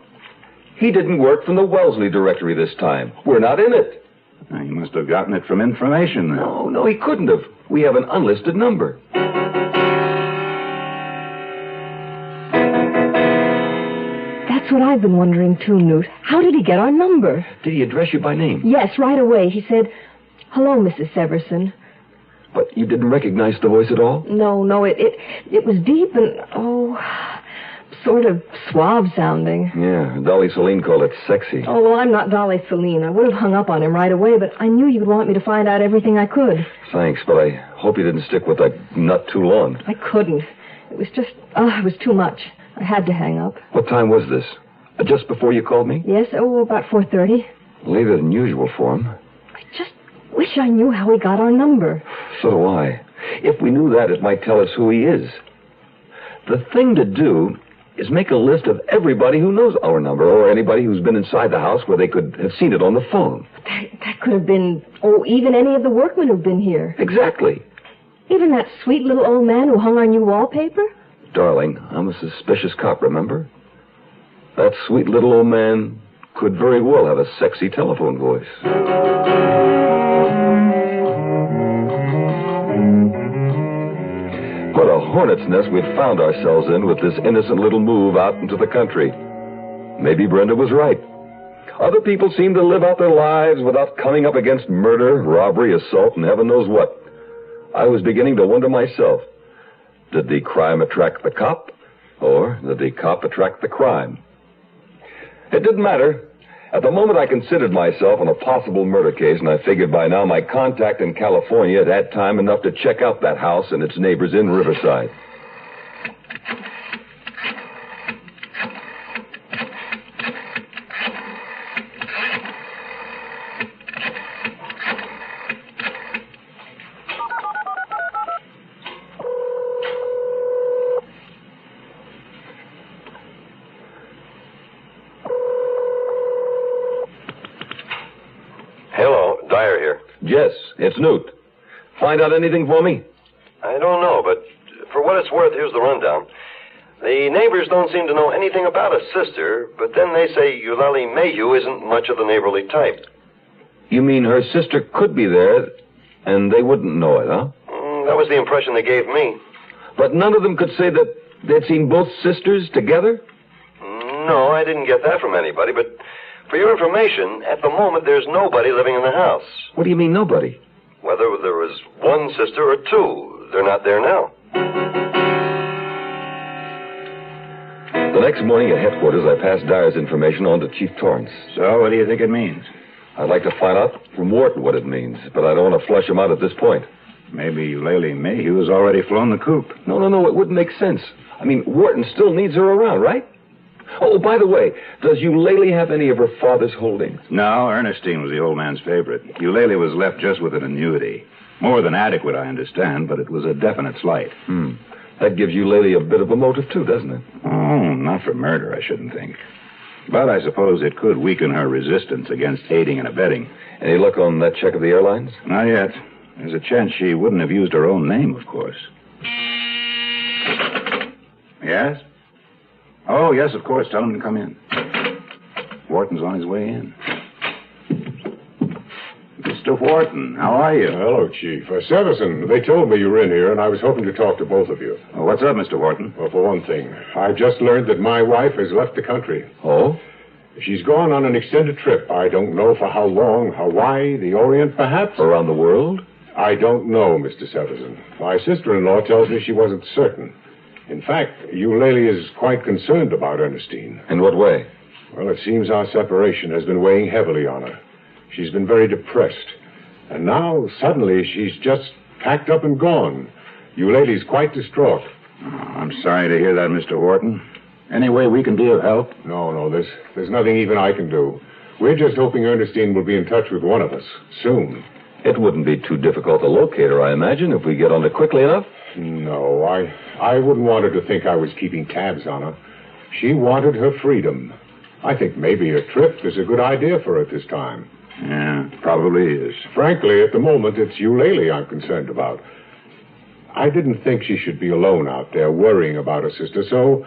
S9: He didn't work from the Wellesley directory this time. We're not in it.
S21: He must have gotten it from information then.
S9: No, he couldn't have. We have an unlisted number.
S16: That's what I've been wondering too, Newt. How did he get our number?
S9: Did he address you by name?
S16: Yes, right away. He said, "Hello, Mrs. Severson."
S9: But you didn't recognize the voice at all?
S16: No, it was deep and, sort of suave-sounding.
S9: Yeah, Dolly Celine called it sexy.
S16: Oh, well, I'm not Dolly Celine. I would have hung up on him right away, but I knew you'd want me to find out everything I could.
S9: Thanks, but I hope you didn't stick with that nut too long.
S16: I couldn't. It was just, it was too much. I had to hang up.
S9: What time was this? Just before you called me?
S16: Yes, about 4:30.
S9: Later than usual for him.
S16: I just wish I knew how he got our number.
S9: So do I. If we knew that, it might tell us who he is. The thing to do is make a list of everybody who knows our number or anybody who's been inside the house where they could have seen it on the phone.
S16: That could have been, even any of the workmen who've been here.
S9: Exactly.
S16: Even that sweet little old man who hung our new wallpaper?
S9: Darling, I'm a suspicious cop, remember? That sweet little old man could very well have a sexy telephone voice. What a hornet's nest we'd found ourselves in with this innocent little move out into the country. Maybe Brenda was right. Other people seem to live out their lives without coming up against murder, robbery, assault, and heaven knows what. I was beginning to wonder myself, did the crime attract the cop, or did the cop attract the crime? It didn't matter. At the moment, I considered myself on a possible murder case, and I figured by now my contact in California had had time enough to check out that house and its neighbors in Riverside. Yes, it's Newt. Find out anything for me?
S13: I don't know, but for what it's worth, here's the rundown. The neighbors don't seem to know anything about his sister, but then they say Eulalie Mayhew isn't much of the neighborly type.
S9: You mean her sister could be there, and they wouldn't know it, huh?
S13: That was the impression they gave me.
S9: But none of them could say that they'd seen both sisters together?
S13: No, I didn't get that from anybody, but for your information, at the moment, there's nobody living in the house.
S9: What do you mean, nobody?
S13: Whether there was one sister or two, they're not there now.
S9: The next morning at headquarters, I passed Dyer's information on to Chief Torrance.
S21: So, what do you think it means?
S9: I'd like to find out from Wharton what it means, but I don't want to flush him out at this point.
S21: Maybe Eulalie Mayhew has already flown the coop.
S9: No, it wouldn't make sense. I mean, Wharton still needs her around, right? Oh, by the way, does Eulalie have any of her father's holdings?
S21: No, Ernestine was the old man's favorite. Eulalie was left just with an annuity. More than adequate, I understand, but it was a definite slight.
S9: That gives Eulalie a bit of a motive, too, doesn't it?
S21: Oh, not for murder, I shouldn't think. But I suppose it could weaken her resistance against aiding and abetting.
S9: Any luck on that check of the airlines?
S21: Not yet. There's a chance she wouldn't have used her own name, of course. Yes? Oh, yes, of course. Tell him to come in. Wharton's on his way in. Mr. Wharton, how are you?
S10: Hello, Chief. Severson, they told me you were in here, and I was hoping to talk to both of you.
S21: Well, what's up, Mr. Wharton?
S10: Well, for one thing, I just learned that my wife has left the country.
S9: Oh?
S10: She's gone on an extended trip. I don't know for how long. Hawaii, the Orient, perhaps?
S9: Around the world?
S10: I don't know, Mr. Severson. My sister-in-law tells me she wasn't certain. In fact, Eulalie is quite concerned about Ernestine.
S9: In what way?
S10: Well, it seems our separation has been weighing heavily on her. She's been very depressed. And now, suddenly, she's just packed up and gone. Eulalie's quite distraught.
S21: Oh, I'm sorry to hear that, Mr. Wharton. Any way we can be of help?
S10: No, there's nothing even I can do. We're just hoping Ernestine will be in touch with one of us, soon.
S9: It wouldn't be too difficult to locate her, I imagine, if we get on it quickly enough.
S10: No, I wouldn't want her to think I was keeping tabs on her. She wanted her freedom. I think maybe a trip is a good idea for her at this time.
S21: Yeah, probably is.
S10: Frankly, at the moment, it's Eulalie I'm concerned about. I didn't think she should be alone out there worrying about her sister, so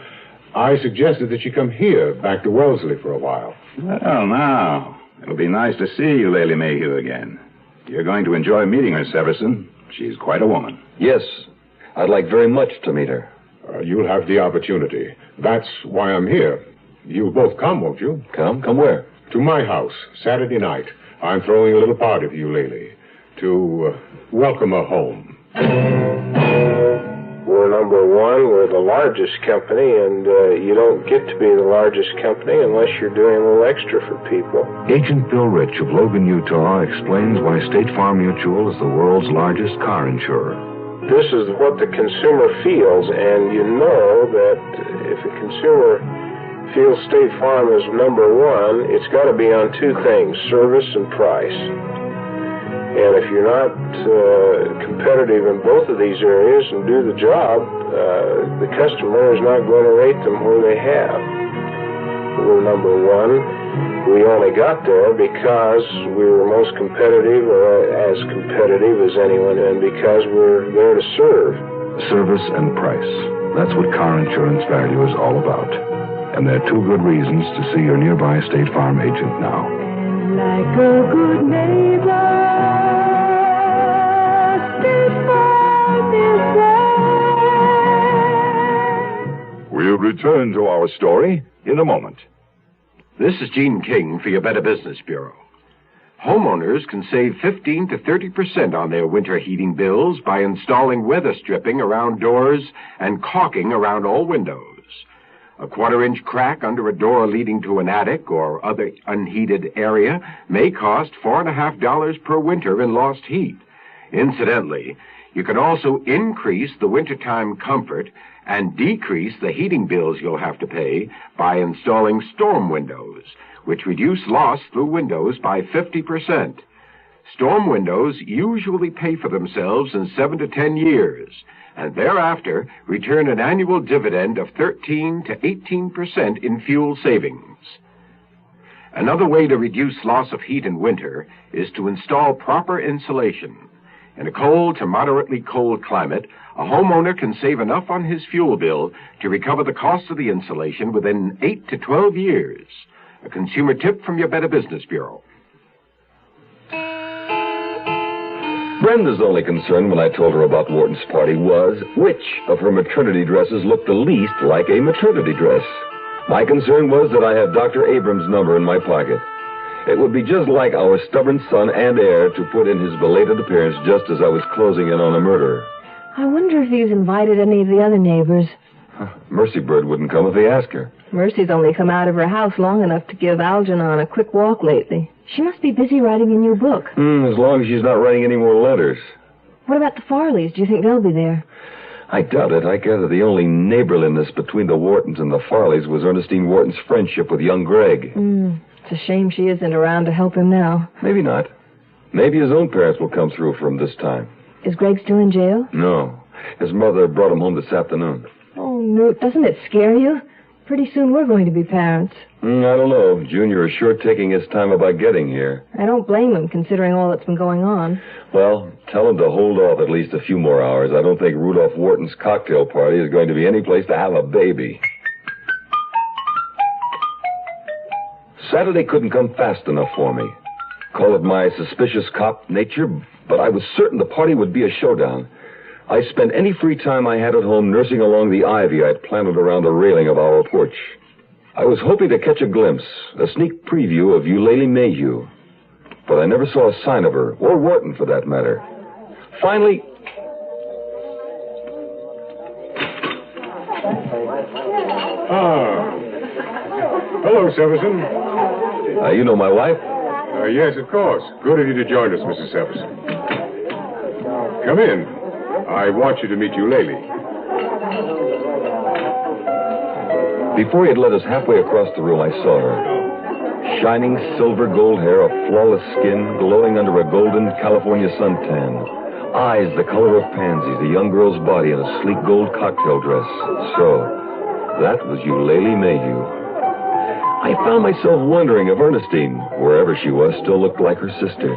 S10: I suggested that she come here, back to Wellesley for a while.
S21: Well, now, it'll be nice to see Eulalie Mayhew again. You're going to enjoy meeting her, Severson. She's quite a woman.
S9: Yes, I'd like very much to meet her.
S10: You'll have the opportunity. That's why I'm here. You'll both come, won't you?
S9: Come where?
S10: To my house, Saturday night. I'm throwing a little party for Eulalie to welcome her home.
S17: We're number one. We're the largest company, and you don't get to be the largest company unless you're doing a little extra for people.
S5: Agent Bill Rich of Logan, Utah, explains why State Farm Mutual is the world's largest car insurer.
S17: This is what the consumer feels, and you know that if a consumer feels State Farm is number one, it's got to be on two things, service and price. And if you're not competitive in both of these areas and do the job, the customer is not going to rate them where they have. We're number one. We only got there because we were most competitive, or as competitive as anyone, and because we're there to serve.
S5: Service and price. That's what car insurance value is all about. And there are two good reasons to see your nearby State Farm agent now.
S19: Like a good neighbor, State Farm is there.
S15: We'll return to our story in a moment.
S18: This is Gene King for your Better Business Bureau. Homeowners can save 15 to 30% on their winter heating bills by installing weather stripping around doors and caulking around all windows. A quarter-inch crack under a door leading to an attic or other unheated area may cost $4.50 per winter in lost heat. Incidentally, you can also increase the wintertime comfort and decrease the heating bills you'll have to pay by installing storm windows, which reduce loss through windows by 50%. Storm windows usually pay for themselves in 7 to 10 years, and thereafter return an annual dividend of 13 to 18% in fuel savings. Another way to reduce loss of heat in winter is to install proper insulation. In a cold to moderately cold climate, a homeowner can save enough on his fuel bill to recover the cost of the insulation within 8 to 12 years. A consumer tip from your Better Business Bureau.
S9: Brenda's only concern when I told her about Wharton's party was which of her maternity dresses looked the least like a maternity dress. My concern was that I had Dr. Abrams' number in my pocket. It would be just like our stubborn son and heir to put in his belated appearance just as I was closing in on a murder.
S16: I wonder if he's invited any of the other neighbors.
S9: Mercy Bird wouldn't come if they asked her.
S16: Mercy's only come out of her house long enough to give Algernon a quick walk lately. She must be busy writing a new book.
S9: As long as she's not writing any more letters.
S16: What about the Farleys? Do you think they'll be there?
S9: I doubt it. I gather the only neighborliness between the Whartons and the Farleys was Ernestine Wharton's friendship with young Greg.
S16: It's a shame she isn't around to help him now.
S9: Maybe not. Maybe his own parents will come through for him this time.
S16: Is Greg still in jail?
S9: No. His mother brought him home this afternoon.
S16: Oh, Newt, doesn't it scare you? Pretty soon we're going to be parents.
S9: I don't know. Junior is sure taking his time about getting here.
S16: I don't blame him, considering all that's been going on.
S9: Well, tell him to hold off at least a few more hours. I don't think Rudolph Wharton's cocktail party is going to be any place to have a baby. Saturday couldn't come fast enough for me. Call it my suspicious cop nature, but I was certain the party would be a showdown. I spent any free time I had at home nursing along the ivy I'd planted around the railing of our porch. I was hoping to catch a glimpse, a sneak preview of Eulalie Mayhew, but I never saw a sign of her, or Wharton for that matter. Finally...
S10: Hello, Severson.
S9: You know my wife?
S10: Yes, of course. Good of you to join us, Mrs. Severson. Come in. I want you to meet Eulalie.
S9: Before he had led us halfway across the room, I saw her. Shining silver gold hair, a flawless skin, glowing under a golden California suntan. Eyes the color of pansies, a young girl's body in a sleek gold cocktail dress. So, that was Eulalie Mayhew. I found myself wondering if Ernestine, wherever she was, still looked like her sister.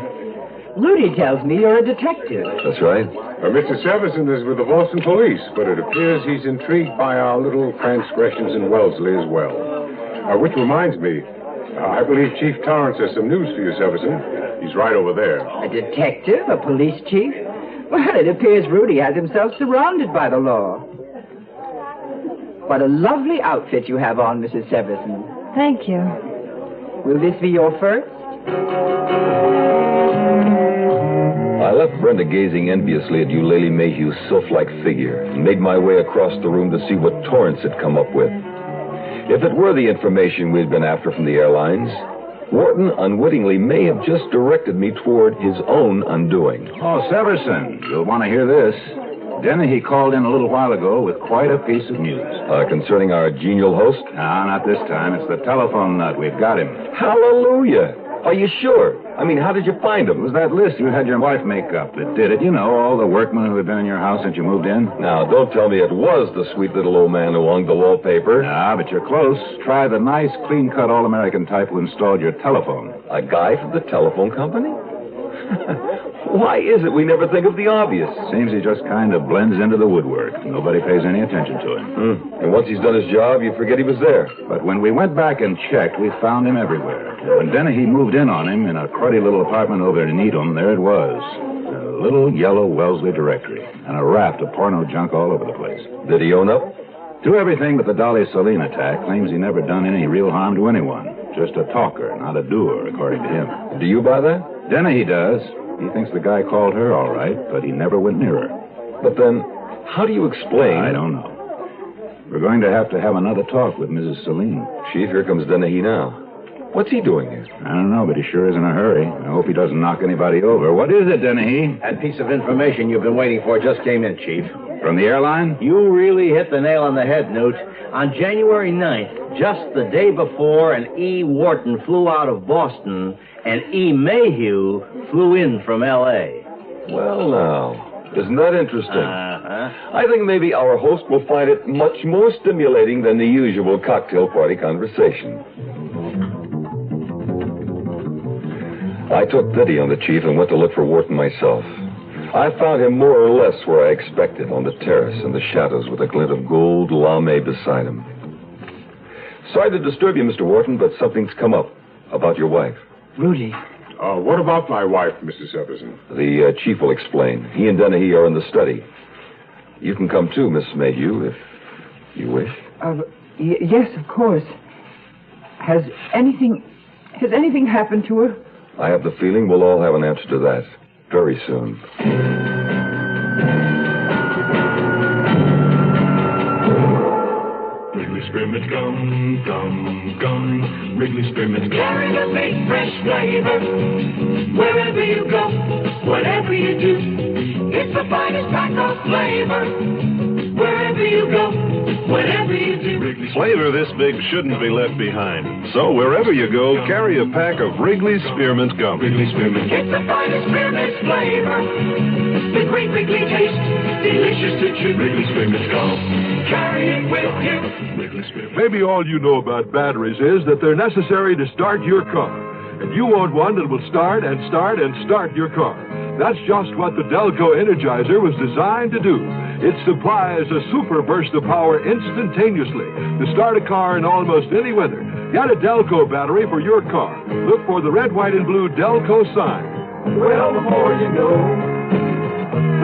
S20: Rudy tells me you're a detective.
S9: That's right.
S10: Mr. Severson is with the Boston police, but it appears he's intrigued by our little transgressions in Wellesley as well. Which reminds me, I believe Chief Torrance has some news for you, Severson. He's right over there.
S20: A detective? A police chief? Well, it appears Rudy has himself surrounded by the law. What a lovely outfit you have on, Mrs. Severson.
S16: Thank you.
S20: Will this be your first?
S9: I left Brenda gazing enviously at Eulalie Mayhew's sylph-like figure and made my way across the room to see what Torrance had come up with. If it were the information we'd been after from the airlines, Wharton unwittingly may have just directed me toward his own undoing.
S21: Oh, Severson, you'll want to hear this. Dennehy called in a little while ago with quite a piece of news.
S9: Concerning our genial host?
S21: No, not this time. It's the telephone nut. We've got him.
S9: Hallelujah. Are you sure? I mean, how did you find him?
S21: It was that list you had your wife make up that did it. You know, all the workmen who had been in your house since you moved in.
S9: Now, don't tell me it was the sweet little old man who hung the wallpaper.
S21: Nah, but you're close. Try the nice, clean-cut, all-American type who installed your telephone.
S9: A guy from the telephone company? Why is it we never think of the obvious?
S21: Seems he just kind of blends into the woodwork. Nobody pays any attention to him.
S9: And once he's done his job, you forget he was there.
S21: But when we went back and checked, we found him everywhere. When Dennehy moved in on him in a cruddy little apartment over in Needham, there it was. A little yellow Wellesley directory and a raft of porno junk all over the place.
S9: Did he own up?
S21: To everything but the Dolly Saline attack, claims he never done any real harm to anyone. Just a talker, not a doer, according to him.
S9: Do you buy that?
S21: Dennehy does. He thinks the guy called her all right, but he never went near her.
S9: But then, how do you explain...
S21: I don't know. We're going to have another talk with Mrs. Saline.
S9: Chief, here comes Dennehy now. What's he doing here?
S21: I don't know, but he sure is in a hurry. I hope he doesn't knock anybody over. What is it, Dennehy?
S1: That piece of information you've been waiting for just came in, Chief.
S21: From the airline?
S1: You really hit the nail on the head, Newt. On January 9th, just the day before, an E. Wharton flew out of Boston, and E. Mayhew flew in from L.A.
S9: Well, now, isn't that interesting? I think maybe our host will find it much more stimulating than the usual cocktail party conversation. I took pity on the chief and went to look for Wharton myself. I found him more or less where I expected, on the terrace in the shadows with a glint of gold lame beside him. Sorry to disturb you, Mr. Wharton, but something's come up about your wife.
S16: Rudy.
S10: What about my wife, Mrs. Everson?
S9: The chief will explain. He and Dennehy are in the study. You can come too, Miss Mayhew, if you wish.
S16: Yes, of course. Has anything happened to her?
S9: I have the feeling we'll all have an answer to that very soon.
S19: Wrigley Spearmint Gum, Gum, Gum. Wrigley Spearmint Gum. Carry the big fresh flavor wherever you go, whatever you do. It's the finest pack of flavor wherever you go, whatever you do.
S4: Flavor this big shouldn't be left behind. So wherever you go, carry a pack of Wrigley Spearmint Gum.
S19: Wrigley Spearmint. It's the finest spearmint flavor. The great Wrigley taste, delicious to chew. Wrigley Spearmint Gum. Carry it with you. Wrigley Spearmint.
S22: Maybe all you know about batteries is that they're necessary to start your car. And you want one that will start and start and start your car. That's just what the Delco Energizer was designed to do. It supplies a super burst of power instantaneously to start a car in almost any weather. Get a Delco battery for your car. Look for the red, white, and blue Delco sign.
S19: Well, the more you know,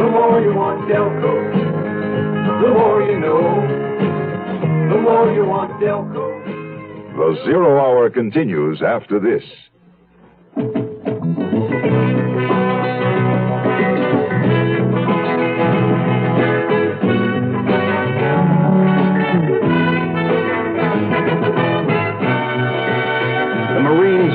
S19: the more you want Delco. The more you know, the more you want Delco.
S15: The Zero Hour continues after this.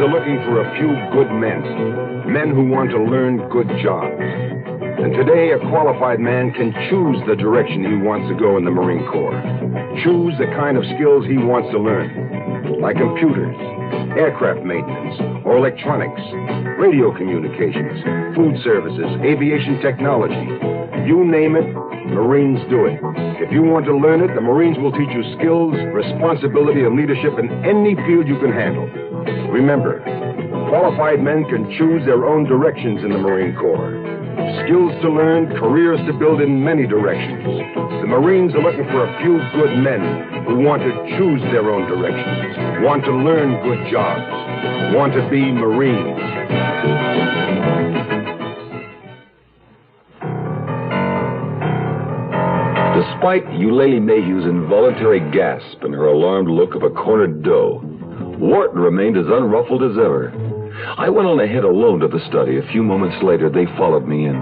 S5: Looking for a few good men who want to learn good jobs. And today, a qualified man can choose the direction he wants to go in the Marine Corps. Choose the kind of skills he wants to learn, like computers, aircraft maintenance, or electronics, radio communications, food services, aviation technology. You name it, Marines do it. If you want to learn it, the Marines will teach you skills, responsibility, and leadership in any field you can handle. Remember, qualified men can choose their own directions in the Marine Corps. Skills to learn, careers to build in many directions. The Marines are looking for a few good men who want to choose their own directions, want to learn good jobs, want to be Marines.
S9: Despite Eulalie Mayhew's involuntary gasp and her alarmed look of a cornered doe, Wharton remained as unruffled as ever.
S6: I went on ahead alone to the study. A few moments later, they followed me in.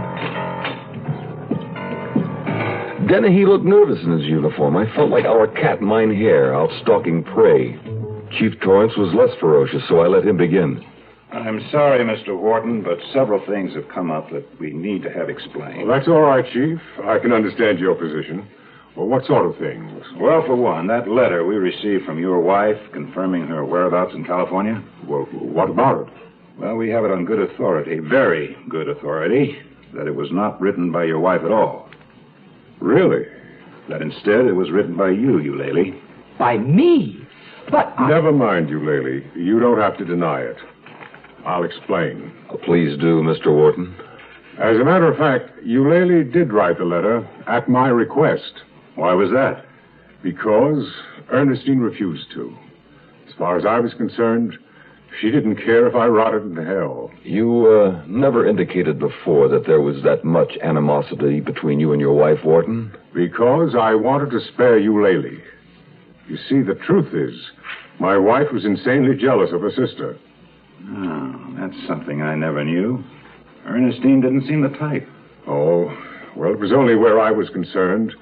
S6: Dennehy looked nervous in his uniform. I felt like our cat, mine hare, out stalking prey. Chief Torrance was less ferocious, so I let him begin.
S11: I'm sorry, Mr. Wharton, but several things have come up that we need to have explained.
S10: Well, that's all right, Chief. I can understand your position. Well, what sort of things?
S11: Well, for one, that letter we received from your wife confirming her whereabouts in California.
S10: Well, what about it?
S11: Well, we have it on good authority, very good authority, that it was not written by your wife at all.
S10: Really?
S11: That instead it was written by you, Eulalie.
S20: By me? But
S10: Never mind, Eulalie. You don't have to deny it. I'll explain.
S6: Please do, Mr. Wharton.
S10: As a matter of fact, Eulalie did write the letter at my request.
S11: Why was that?
S10: Because Ernestine refused to. As far as I was concerned, she didn't care if I rotted in hell.
S6: You never indicated before that there was that much animosity between you and your wife, Wharton.
S10: Because I wanted to spare Eulalie. You see, the truth is, my wife was insanely jealous of her sister.
S11: Oh, that's something I never knew. Ernestine didn't seem the type.
S10: Oh, well, it was only where I was concerned.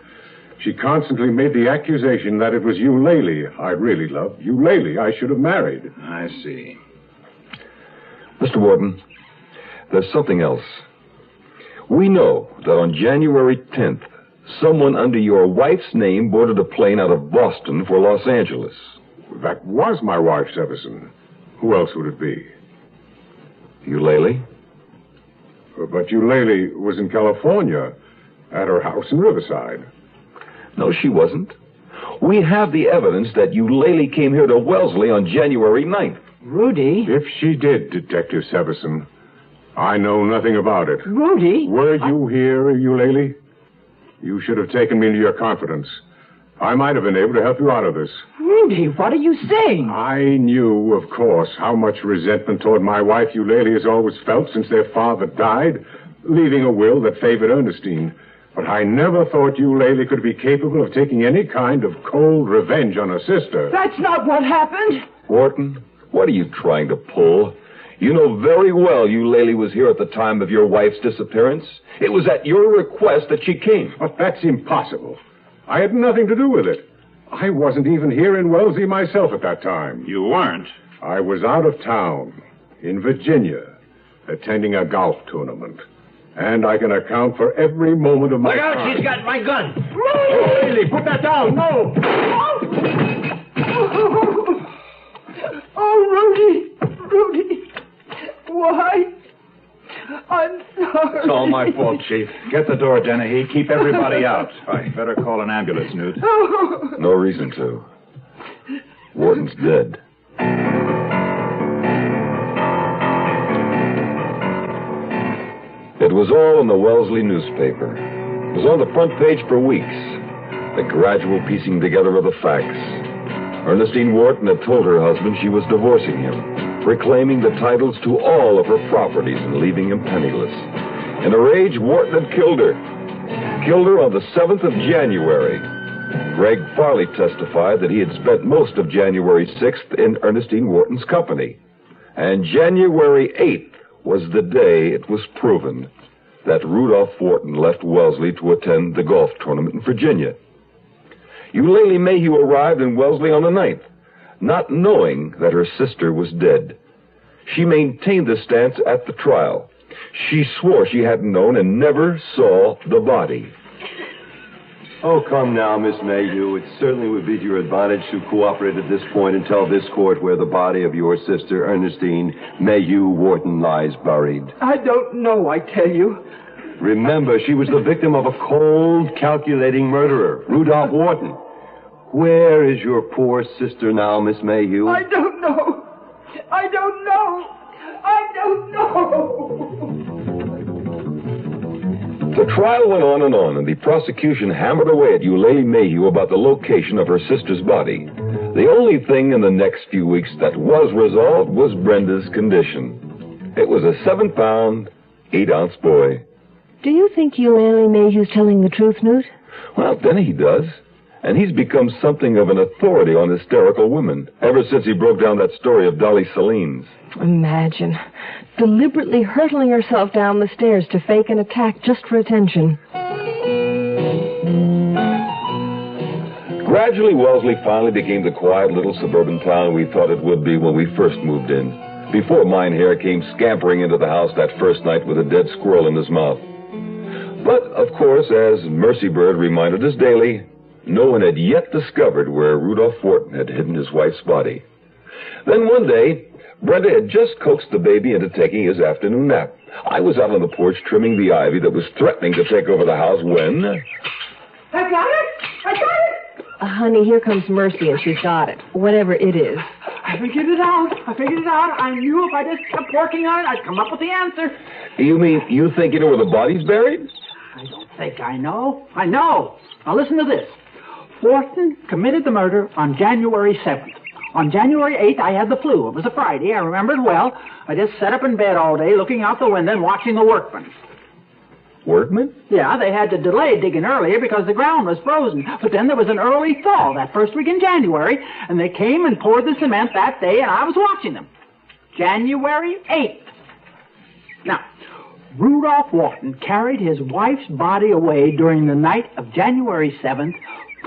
S10: She constantly made the accusation that it was Eulalie I really loved. Eulalie I should have married.
S11: I see.
S6: Mr. Wharton, there's something else. We know that on January 10th, someone under your wife's name boarded a plane out of Boston for Los Angeles.
S10: That was my wife, Sevison. Who else would it be?
S6: Eulalie?
S10: But Eulalie was in California, at her house in Riverside.
S6: No, she wasn't. We have the evidence that Eulalie came here to Wellesley on January 9th.
S20: Rudy?
S10: If she did, Detective Sevison, I know nothing about it.
S20: Rudy?
S10: Were you here, Eulalie? You should have taken me into your confidence. I might have been able to help you out of this.
S20: Rudy, what are you saying?
S10: I knew, of course, how much resentment toward my wife Eulalie has always felt since their father died, leaving a will that favored Ernestine. But I never thought Eulalie could be capable of taking any kind of cold revenge on her sister.
S20: That's not what happened.
S6: Wharton, what are you trying to pull? You know very well Eulalie was here at the time of your wife's disappearance. It was at your request that she came.
S10: But that's impossible. I had nothing to do with it. I wasn't even here in Wellesley myself at that time.
S11: You weren't?
S10: I was out of town, in Virginia, attending a golf tournament. And I can account for every moment of my
S1: Look out,
S10: time.
S1: she's got my gun.
S10: Lily, put that down. No.
S20: Oh, Rudy. Why? I'm sorry.
S11: It's all my fault, Chief. Get the door, Dennehy. Keep everybody out. I better call an ambulance, Newt.
S6: No reason to. Wharton's dead. It was all in the Wellesley newspaper. It was on the front page for weeks. The gradual piecing together of the facts. Ernestine Wharton had told her husband she was divorcing him, reclaiming the titles to all of her properties and leaving him penniless. In a rage, Wharton had killed her. Killed her on the 7th of January. Greg Farley testified that he had spent most of January 6th in Ernestine Wharton's company. And January 8th was the day it was proven that Rudolph Wharton left Wellesley to attend the golf tournament in Virginia. Eulalie Mayhew arrived in Wellesley on the 9th, not knowing that her sister was dead. She maintained this stance at the trial. She swore she hadn't known and never saw the body.
S12: Oh, come now, Miss Mayhew. It certainly would be to your advantage to cooperate at this point and tell this court where the body of your sister, Ernestine Mayhew Wharton, lies buried.
S20: I don't know, I tell you.
S12: Remember, she was the victim of a cold, calculating murderer, Rudolph Wharton. Where is your poor sister now, Miss Mayhew?
S20: I don't know. I don't know. I don't know.
S6: The trial went on, and the prosecution hammered away at Eulalie Mayhew about the location of her sister's body. The only thing in the next few weeks that was resolved was Brenda's condition. It was a 7-pound, 8-ounce boy.
S16: Do you think Eulalie Mayhew's telling the truth, Newt?
S6: Well, then he does. And he's become something of an authority on hysterical women, ever since he broke down that story of Dolly Celine's.
S16: Imagine. Deliberately hurtling herself down the stairs to fake an attack just for attention.
S6: Gradually, Wellesley finally became the quiet little suburban town we thought it would be when we first moved in, before Minehair came scampering into the house that first night with a dead squirrel in his mouth. But, of course, as Mercy Bird reminded us daily, no one had yet discovered where Rudolph Wharton had hidden his wife's body. Then one day, Brenda had just coaxed the baby into taking his afternoon nap. I was out on the porch trimming the ivy that was threatening to take over the house when...
S2: I got it! I got it!
S16: Honey, here comes Mercy, and she's got it. Whatever it is.
S2: I figured it out. I knew if I just kept working on it, I'd come up with the answer.
S6: You mean you think you know where the body's buried?
S2: I don't think I know. I know. Now listen to this. Wharton committed the murder on January 7th. On January 8th, I had the flu. It was a Friday. I remember it well. I just sat up in bed all day looking out the window and watching the workmen.
S6: Workmen?
S2: Yeah, they had to delay digging earlier because the ground was frozen. But then there was an early thaw that first week in January, and they came and poured the cement that day, and I was watching them. January 8th. Now, Rudolph Wharton carried his wife's body away during the night of January 7th,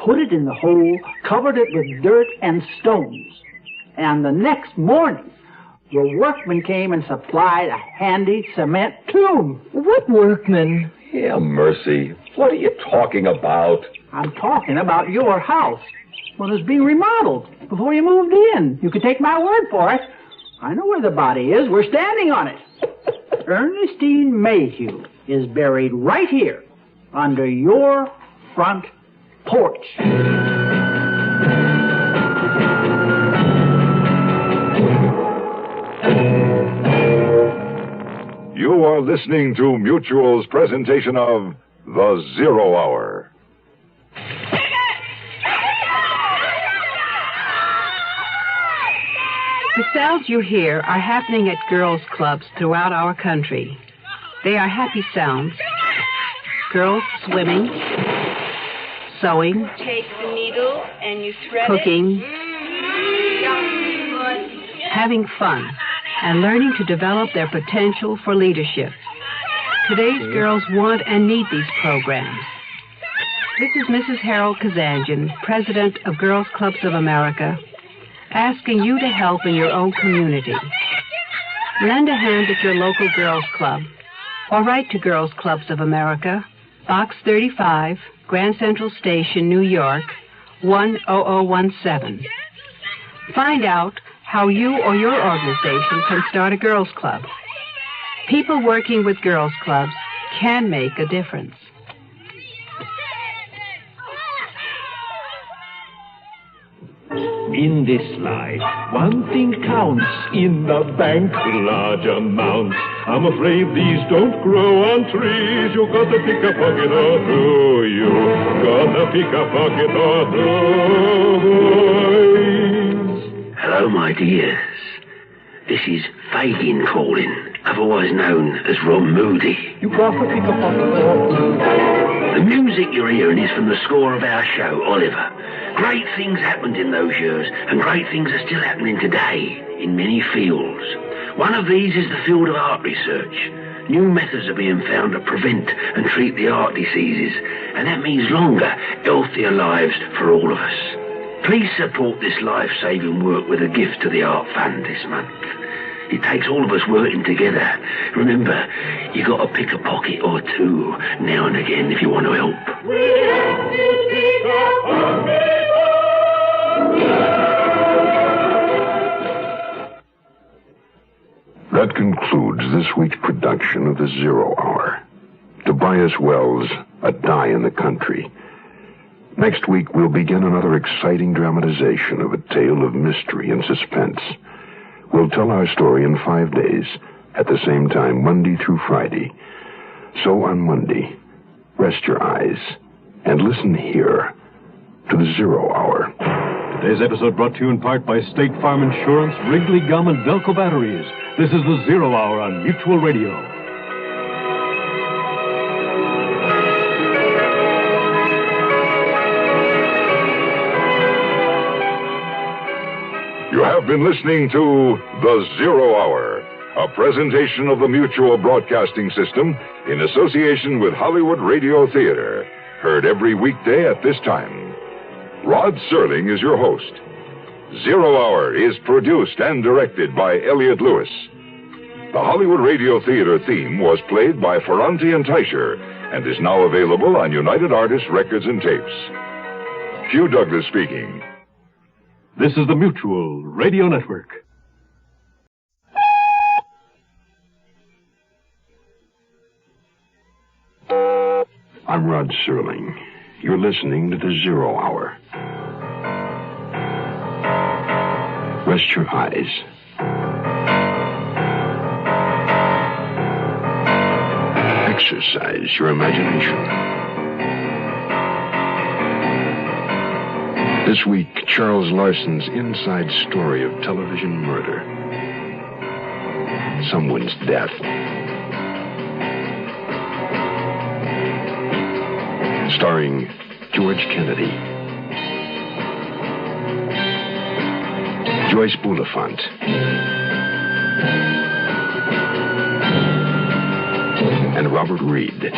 S2: put it in the hole, covered it with dirt and stones. And the next morning, the workmen came and supplied a handy cement tomb.
S16: What workmen?
S6: Yeah, Mercy. What are you talking about?
S2: I'm talking about your house. When it was being remodeled, before you moved in. You can take my word for it. I know where the body is. We're standing on it. Ernestine Mayhew is buried right here, under your front porch.
S15: You are listening to Mutual's presentation of The Zero Hour.
S14: The sounds you hear are happening at girls' clubs throughout our country. They are happy sounds. Girls swimming, sewing,
S23: take the needle and you thread
S14: cooking, having fun, and learning to develop their potential for leadership. Today's girls want and need these programs. This is Mrs. Harold Kazanjian, President of Girls Clubs of America, asking you to help in your own community. Lend a hand at your local girls' club, or write to Girls Clubs of America, Box 35, Grand Central Station, New York, 10017. Find out how you or your organization can start a girls' club. People working with girls' clubs can make a difference.
S19: In this life, one thing counts. In the bank, large amounts. I'm afraid these don't grow on trees. You gotta pick a pocket or two. You gotta pick a pocket or two.
S24: Hello, my dears. This is Fagin calling, otherwise known as Ron Moody.
S2: You gotta pick a pocket or two.
S24: The music you're hearing is from the score of our show, Oliver. Great things happened in those years, and great things are still happening today in many fields. One of these is the field of art research. New methods are being found to prevent and treat the art diseases, and that means longer, healthier lives for all of us. Please support this life-saving work with a gift to the Art Fund this month. It takes all of us working together. Remember, you got to pick a pocket or two now and again if you want to help.
S5: That concludes this week's production of The Zero Hour. Tobias Wells, A Die in the Country. Next week, we'll begin another exciting dramatization of a tale of mystery and suspense. We'll tell our story in 5 days, at the same time, Monday through Friday. So on Monday, rest your eyes and listen here to The Zero Hour.
S7: Today's episode brought to you in part by State Farm Insurance, Wrigley Gum, and Delco Batteries. This is The Zero Hour on Mutual Radio.
S15: been listening to The Zero Hour, a presentation of the Mutual Broadcasting System in association with Hollywood Radio Theater. Heard every weekday at this time. Rod Serling is your host. Zero Hour is produced and directed by Elliott Lewis. The Hollywood Radio Theater theme was played by Ferranti and Teicher and is now available on United Artists Records and Tapes. Hugh Douglas speaking.
S7: This is the Mutual Radio Network.
S5: I'm Rod Serling. You're listening to The Zero Hour. Rest your eyes. Exercise your imagination. This week, Charles Larson's inside story of television murder. Someone's death. Starring George Kennedy, Joyce Bulifant, and Robert Reed.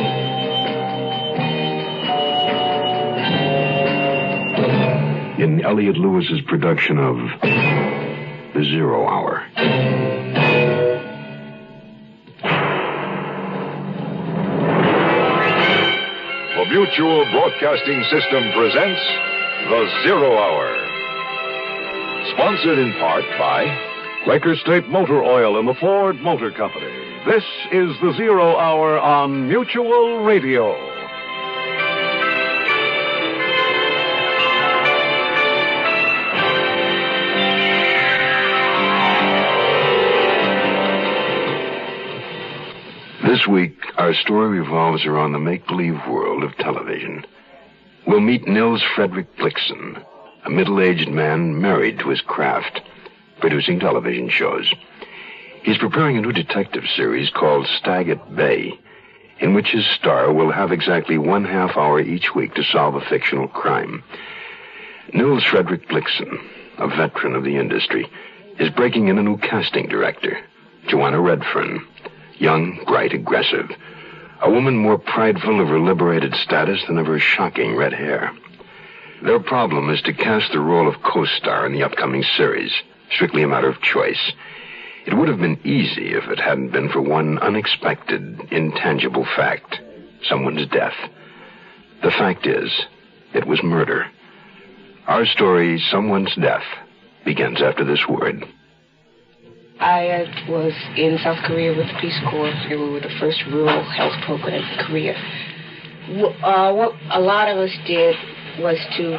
S5: In Elliott Lewis's production of The Zero Hour.
S15: The Mutual Broadcasting System presents The Zero Hour. Sponsored in part by
S4: Quaker State Motor Oil and the Ford Motor Company. This is The Zero Hour on Mutual Radio.
S5: This week, our story revolves around the make-believe world of television. We'll meet Nils Frederick Blixen, a middle-aged man married to his craft, producing television shows. He's preparing a new detective series called Stag at Bay, in which his star will have exactly 1/2 hour each week to solve a fictional crime. Nils Frederick Blixen, a veteran of the industry, is breaking in a new casting director, Joanna Redfern. Young, bright, aggressive. A woman more prideful of her liberated status than of her shocking red hair. Their problem is to cast the role of co-star in the upcoming series, strictly a matter of choice. It would have been easy if it hadn't been for one unexpected, intangible fact. Someone's death. The fact is, it was murder. Our story, Someone's Death, begins after this word.
S3: I was in South Korea with the Peace Corps. We were the first rural health program in Korea. What a lot of us did was to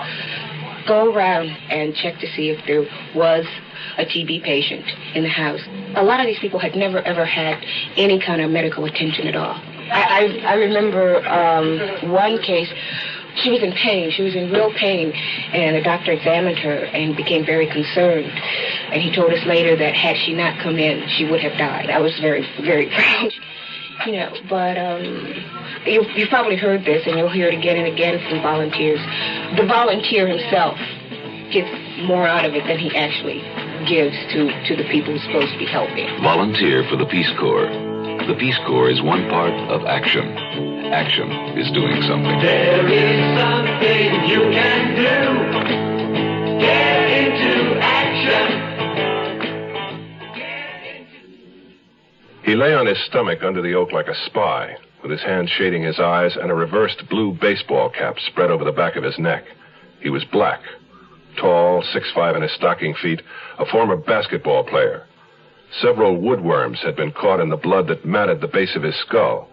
S3: go around and check to see if there was a TB patient in the house. A lot of these people had never, ever had any kind of medical attention at all. I remember one case. She was in pain. She was in real pain. And the doctor examined her and became very concerned. And he told us later that had she not come in, she would have died. I was very, very proud. You know, but you've probably heard this, and you'll hear it again and again from volunteers. The volunteer himself gets more out of it than he actually gives to the people he's supposed to be helping.
S11: Volunteer for the Peace Corps. The Peace Corps is one part of action. Action is doing something.
S19: There is something you can do. Get into action.
S4: He lay on his stomach under the oak like a spy, with his hands shading his eyes and a reversed blue baseball cap spread over the back of his neck. He was black, tall, 6'5" in his stocking feet, a former basketball player. Several woodworms had been caught in the blood that matted the base of his skull.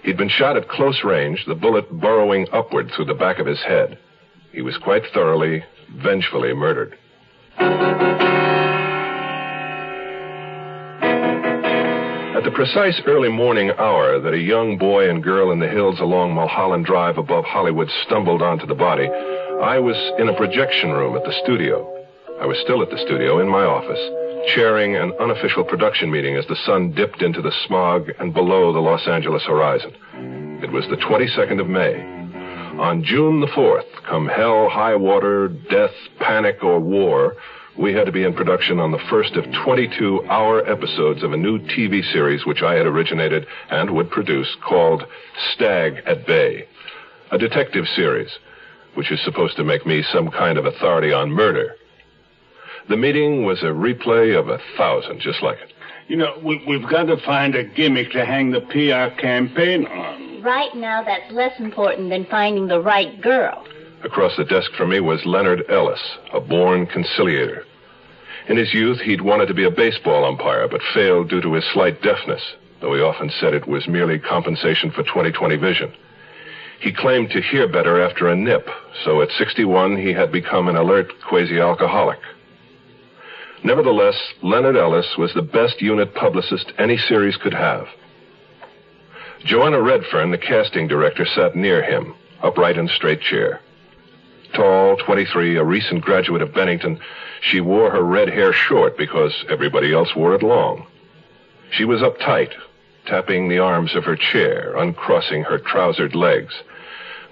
S4: He'd been shot at close range, the bullet burrowing upward through the back of his head. He was quite thoroughly, vengefully murdered. At the precise early morning hour that a young boy and girl in the hills along Mulholland Drive above Hollywood stumbled onto the body, I was in a projection room at the studio. I was still at the studio in my office, chairing an unofficial production meeting as the sun dipped into the smog and below the Los Angeles horizon. It was the 22nd of May. On June the 4th, come hell, high water, death, panic, or war, we had to be in production on the first of 22-hour episodes of a new TV series which I had originated and would produce called Stag at Bay, a detective series which is supposed to make me some kind of authority on murder. The meeting was a replay of 1,000, just like it.
S8: You know, we've got to find a gimmick to hang the PR campaign on.
S13: Right now, that's less important than finding the right girl.
S4: Across the desk from me was Leonard Ellis, a born conciliator. In his youth, he'd wanted to be a baseball umpire, but failed due to his slight deafness, though he often said it was merely compensation for 20/20 vision. He claimed to hear better after a nip, so at 61, he had become an alert quasi-alcoholic. Nevertheless, Leonard Ellis was the best unit publicist any series could have. Joanna Redfern, the casting director, sat near him, upright in a straight chair. Tall, 23, a recent graduate of Bennington, she wore her red hair short because everybody else wore it long. She was uptight, tapping the arms of her chair, uncrossing her trousered legs.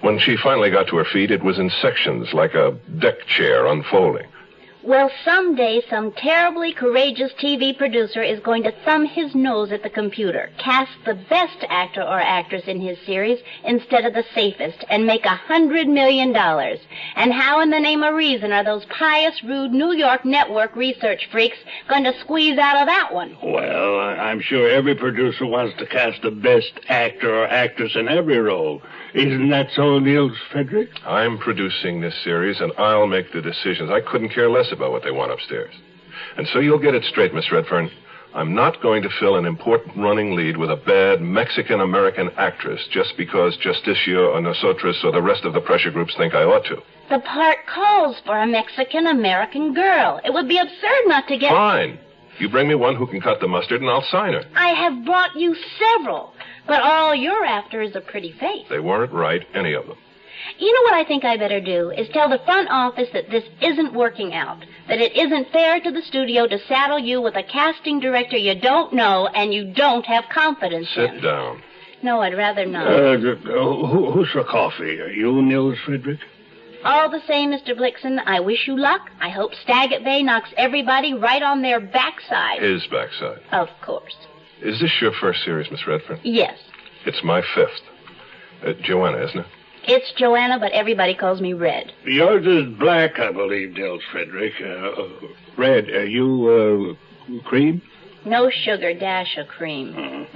S4: When she finally got to her feet, it was in sections, like a deck chair unfolding.
S13: Well, someday some terribly courageous TV producer is going to thumb his nose at the computer, cast the best actor or actress in his series instead of the safest, and make $100 million. And how in the name of reason are those pious, rude New York network research freaks going to squeeze out of that one?
S8: Well, I'm sure every producer wants to cast the best actor or actress in every role. Isn't that so, Niels Frederick?
S4: I'm producing this series, and I'll make the decisions. I couldn't care less about what they want upstairs. And so you'll get it straight, Miss Redfern. I'm not going to fill an important running lead with a bad Mexican-American actress just because Justicia or Nosotros or the rest of the pressure groups think I ought to.
S13: The part calls for a Mexican-American girl. It would be absurd not to get...
S4: Fine. You bring me one who can cut the mustard, and I'll sign her.
S13: I have brought you several, but all you're after is a pretty face.
S4: They weren't right, any of them.
S13: You know what I think I better do is tell the front office that this isn't working out, that it isn't fair to the studio to saddle you with a casting director you don't know and you don't have confidence in.
S4: Sit down.
S13: No, I'd rather not.
S8: Who's for coffee? Are you Niels Frederick?
S13: All the same, Mr. Blixen, I wish you luck. I hope Stag at Bay knocks everybody right on their backside.
S4: His backside.
S13: Of course.
S4: Is this your first series, Miss Redfern?
S13: Yes.
S4: It's my fifth. Joanna, isn't it?
S13: It's Joanna, but everybody calls me Red.
S8: Yours is black, I believe, Niels Frederick. Red, are you, cream?
S13: No sugar, dash of cream.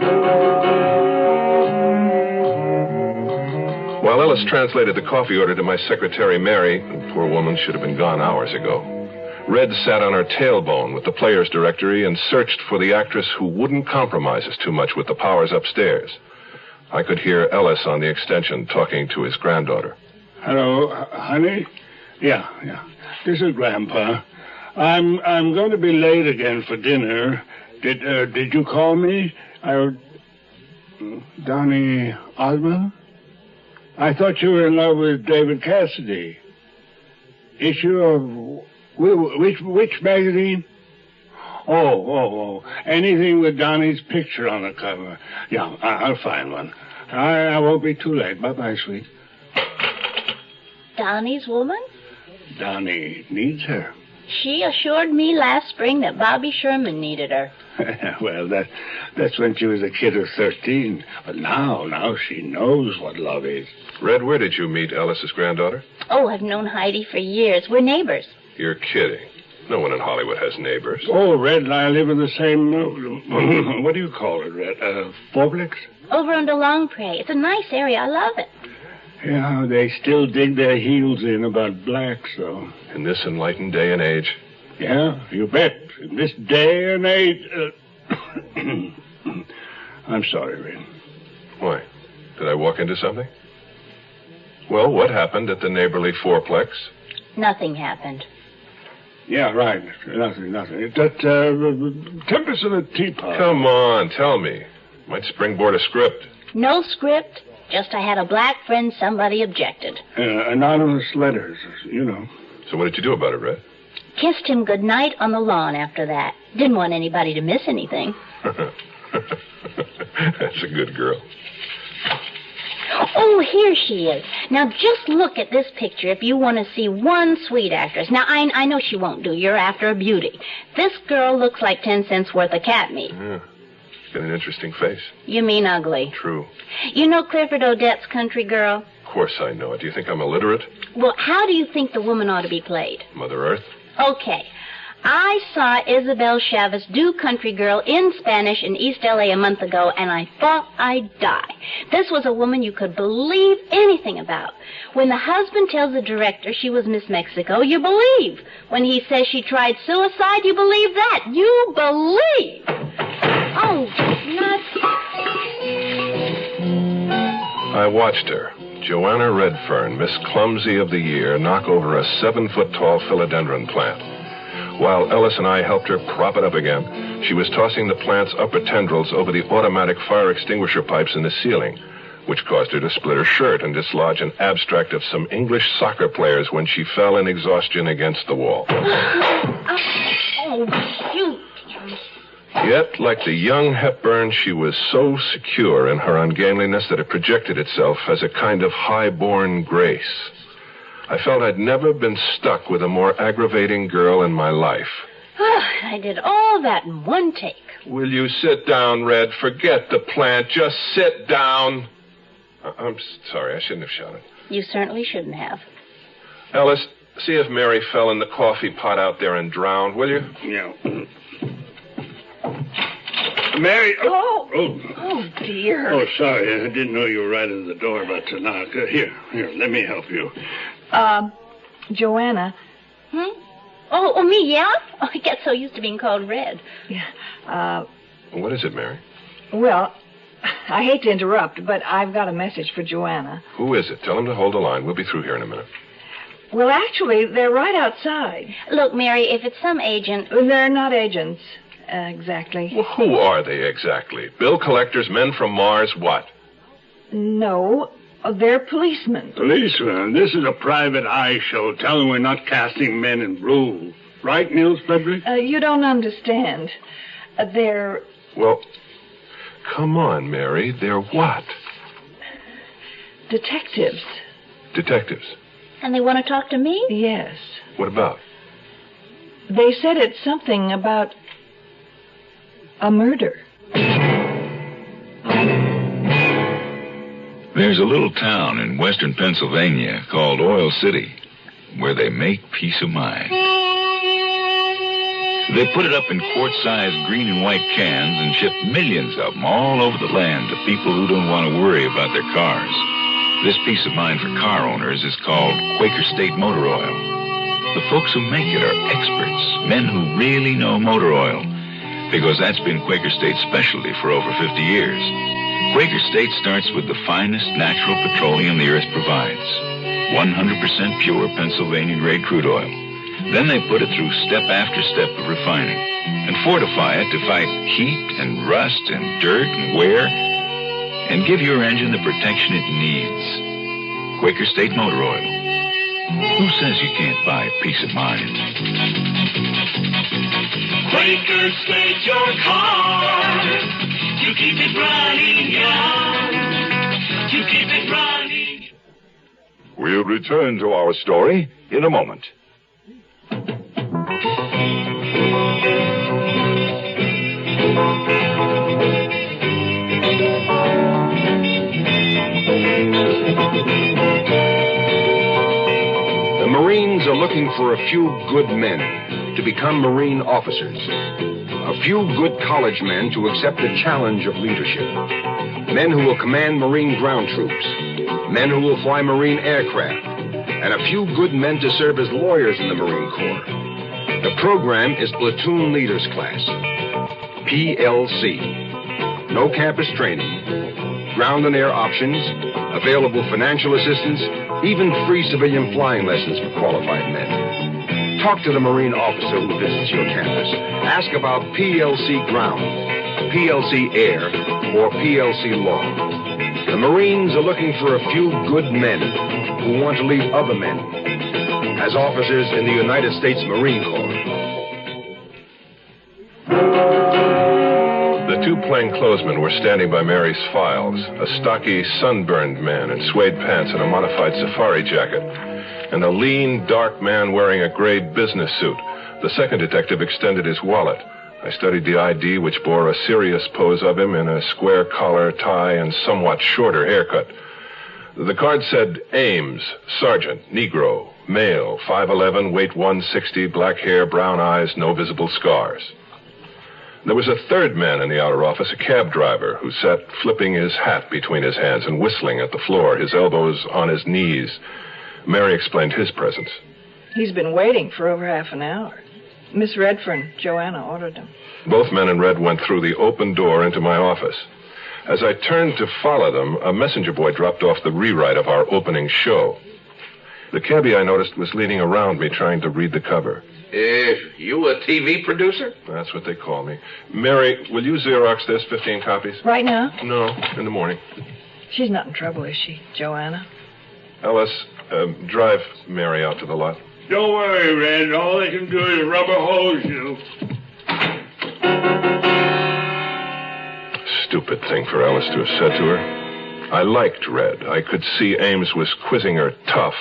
S4: While Ellis translated the coffee order to my secretary, Mary, the poor woman should have been gone hours ago, Red sat on her tailbone with the players' directory and searched for the actress who wouldn't compromise us too much with the powers upstairs. I could hear Ellis on the extension talking to his granddaughter.
S8: Hello, honey? Yeah. This is Grandpa. I'm going to be late again for dinner. Did you call me? Donnie Osmond? I thought you were in love with David Cassidy. Issue of which magazine? Oh. Anything with Donnie's picture on the cover. Yeah, I'll find one. I won't be too late. Bye-bye, sweet.
S13: Donnie's woman?
S8: Donnie needs her.
S13: She assured me last spring that Bobby Sherman needed her.
S8: Well, that's when she was a kid of 13. But now she knows what love is.
S4: Red, where did you meet Ellis's granddaughter?
S13: Oh, I've known Heidi for years. We're neighbors.
S4: You're kidding. No one in Hollywood has neighbors.
S8: Oh, Red and I live in the same... what do you call it, Red? Fourplex?
S13: Over under Longpre. It's a nice area. I love it.
S8: Yeah, they still dig their heels in about blacks, though.
S4: In this enlightened day and age?
S8: Yeah, you bet. In this day and age... I'm sorry, Red.
S4: Why? Did I walk into something? Well, what happened at the neighborly fourplex?
S13: Nothing happened.
S8: Yeah, right. Nothing. That tempest in a teapot.
S4: Come on, tell me. Might springboard a script.
S13: No script. Just I had a black friend somebody objected.
S8: Anonymous letters, you know.
S4: So what did you do about it, Red?
S13: Kissed him goodnight on the lawn after that. Didn't want anybody to miss anything.
S4: That's a good girl.
S13: Oh, here she is. Now, just look at this picture if you want to see one sweet actress. Now, I know she won't do. You're after a beauty. This girl looks like 10 cents worth of cat meat.
S4: Yeah. She's got an interesting face.
S13: You mean ugly.
S4: True.
S13: You know Clifford Odette's Country Girl?
S4: Of course I know it. Do you think I'm illiterate?
S13: Well, how do you think the woman ought to be played?
S4: Mother Earth?
S13: Okay. I saw Isabel Chavez do Country Girl in Spanish in East L.A. a month ago, and I thought I'd die. This was a woman you could believe anything about. When the husband tells the director she was Miss Mexico, you believe. When he says she tried suicide, you believe that. You believe. Oh, nuts.
S4: I watched her, Joanna Redfern, Miss Clumsy of the Year, knock over a 7-foot-tall philodendron plant. While Ellis and I helped her prop it up again, she was tossing the plant's upper tendrils over the automatic fire extinguisher pipes in the ceiling, which caused her to split her shirt and dislodge an abstract of some English soccer players when she fell in exhaustion against the wall.
S13: Oh, shoot.
S4: Yet, like the young Hepburn, she was so secure in her ungainliness that it projected itself as a kind of high-born grace. I felt I'd never been stuck with a more aggravating girl in my life.
S13: I did all that in one take.
S4: Will you sit down, Red? Forget the plant. Just sit down. I'm sorry. I shouldn't have shouted.
S13: You certainly shouldn't have.
S4: Ellis, see if Mary fell in the coffee pot out there and drowned, will you?
S8: Yeah. Mary.
S2: Oh, dear.
S8: Oh, sorry. I didn't know you were right at the door about to knock. Here, let me help you.
S16: Joanna.
S13: Oh, me, yeah? Oh, I get so used to being called Red.
S16: Yeah.
S4: What is it, Mary?
S16: Well, I hate to interrupt, but I've got a message for Joanna.
S4: Who is it? Tell him to hold the line. We'll be through here in a minute.
S16: Well, actually, they're right outside.
S13: Look, Mary, if it's some agent...
S16: They're not agents, exactly.
S4: Well, who are they exactly? Bill collectors, men from Mars, what?
S16: No, they're policemen.
S8: Policemen? This is a private eye show. Tell them we're not casting men in blue. Right, Niels Frederick?
S16: You don't understand. They're...
S4: Well, come on, Mary. They're what?
S16: Detectives.
S4: Detectives?
S13: And they want to talk to me?
S16: Yes.
S4: What about?
S16: They said it's something about a murder.
S11: There's a little town in western Pennsylvania called Oil City where they make peace of mind. They put it up in quart-sized green and white cans and ship millions of them all over the land to people who don't want to worry about their cars. This peace of mind for car owners is called Quaker State Motor Oil. The folks who make it are experts, men who really know motor oil, because that's been Quaker State's specialty for over 50 years. Quaker State starts with the finest natural petroleum the earth provides, 100% pure Pennsylvania-grade crude oil. Then they put it through step after step of refining and fortify it to fight heat and rust and dirt and wear and give your engine the protection it needs. Quaker State Motor Oil. Who says you can't buy peace of mind?
S19: Quaker State your car. You keep it running, yeah. You keep it running.
S15: We'll return to our story in a moment.
S17: The Marines are looking for a few good men to become Marine officers. A few good college men to accept the challenge of leadership. Men who will command Marine ground troops. Men who will fly Marine aircraft. And a few good men to serve as lawyers in the Marine Corps. The program is Platoon Leaders Class. PLC. No campus training. Ground and air options. Available financial assistance. Even free civilian flying lessons for qualified men. Talk to the Marine officer who visits your campus. Ask about PLC Ground, PLC Air, or PLC Law. The Marines are looking for a few good men who want to lead other men as officers in the United States Marine Corps.
S4: The two plainclothesmen were standing by Mary's files. A stocky, sunburned man in suede pants and a modified safari jacket. And a lean, dark man wearing a gray business suit. The second detective extended his wallet. I studied the ID, which bore a serious pose of him in a square collar, tie, and somewhat shorter haircut. The card said Ames, Sergeant, Negro, male, 5'11", weight 160, black hair, brown eyes, no visible scars. There was a third man in the outer office, a cab driver, who sat flipping his hat between his hands and whistling at the floor, his elbows on his knees. Mary explained his presence.
S9: He's been waiting for over half an hour. Miss Redfern, Joanna, ordered him.
S4: Both men in red went through the open door into my office. As I turned to follow them, a messenger boy dropped off the rewrite of our opening show. The cabbie, I noticed, was leaning around me trying to read the cover.
S18: You a TV producer?
S4: That's what they call me. Mary, will you Xerox this, 15 copies?
S9: Right now?
S4: No, in the morning.
S9: She's not in trouble, is she, Joanna?
S4: Ellis, drive Mary out to the lot.
S8: Don't worry, Red. All they can do is rubber hose you.
S4: Stupid thing for Ellis to have said to her. I liked Red. I could see Ames was quizzing her tough.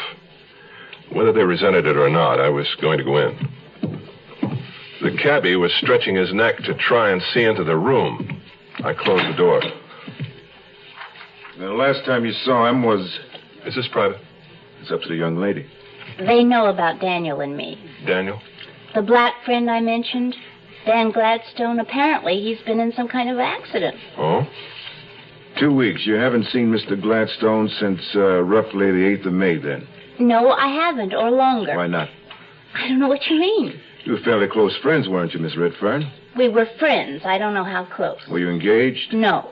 S4: Whether they resented it or not, I was going to go in. The cabbie was stretching his neck to try and see into the room. I closed the door.
S10: The last time you saw him was...
S4: Is this private?
S10: It's up to the young lady.
S13: They know about Daniel and me.
S4: Daniel?
S13: The black friend I mentioned, Dan Gladstone, apparently he's been in some kind of accident.
S4: Oh?
S10: 2 weeks. You haven't seen Mr. Gladstone since roughly the 8th of May, then?
S13: No, I haven't, or longer.
S10: Why not?
S13: I don't know what you mean.
S10: You were fairly close friends, weren't you, Miss Redfern?
S13: We were friends. I don't know how close.
S10: Were you engaged?
S13: No.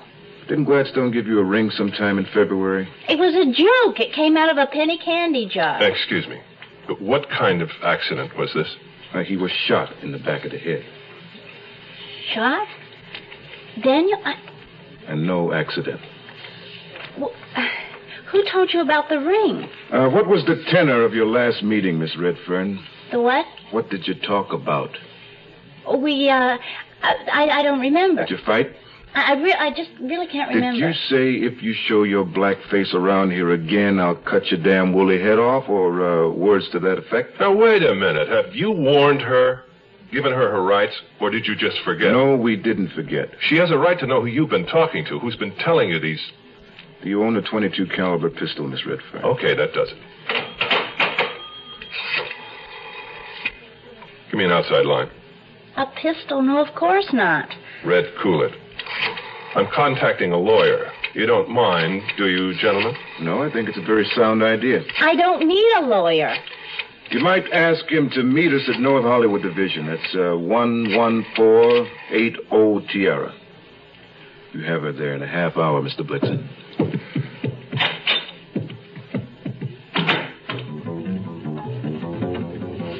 S10: Didn't Gladstone give you a ring sometime in February?
S13: It was a joke. It came out of a penny candy jar.
S4: Excuse me. But what kind of accident was this?
S10: He was shot in the back of the head.
S13: Shot? Daniel,
S10: And no accident.
S13: Who told you about the ring?
S10: What was the tenor of your last meeting, Miss Redfern?
S13: The what?
S10: What did you talk about?
S13: I don't remember.
S10: Did you fight?
S13: I just really can't remember.
S10: Did you say, if you show your black face around here again, I'll cut your damn woolly head off, or words to that effect?
S4: Now, wait a minute. Have you warned her, given her her rights, or did you just forget?
S10: No, we didn't forget.
S4: She has a right to know who you've been talking to, who's been telling you these...
S10: Do you own a .22 caliber pistol, Miss Redfern?
S4: Okay, that does it. Give me an outside line.
S13: A pistol? No, of course not.
S4: Red, cool it. I'm contacting a lawyer. You don't mind, do you, gentlemen?
S10: No, I think it's a very sound idea.
S13: I don't need a lawyer.
S10: You might ask him to meet us at North Hollywood Division. That's 11480 Tierra. You have her there in a half hour, Mr. Blitzen.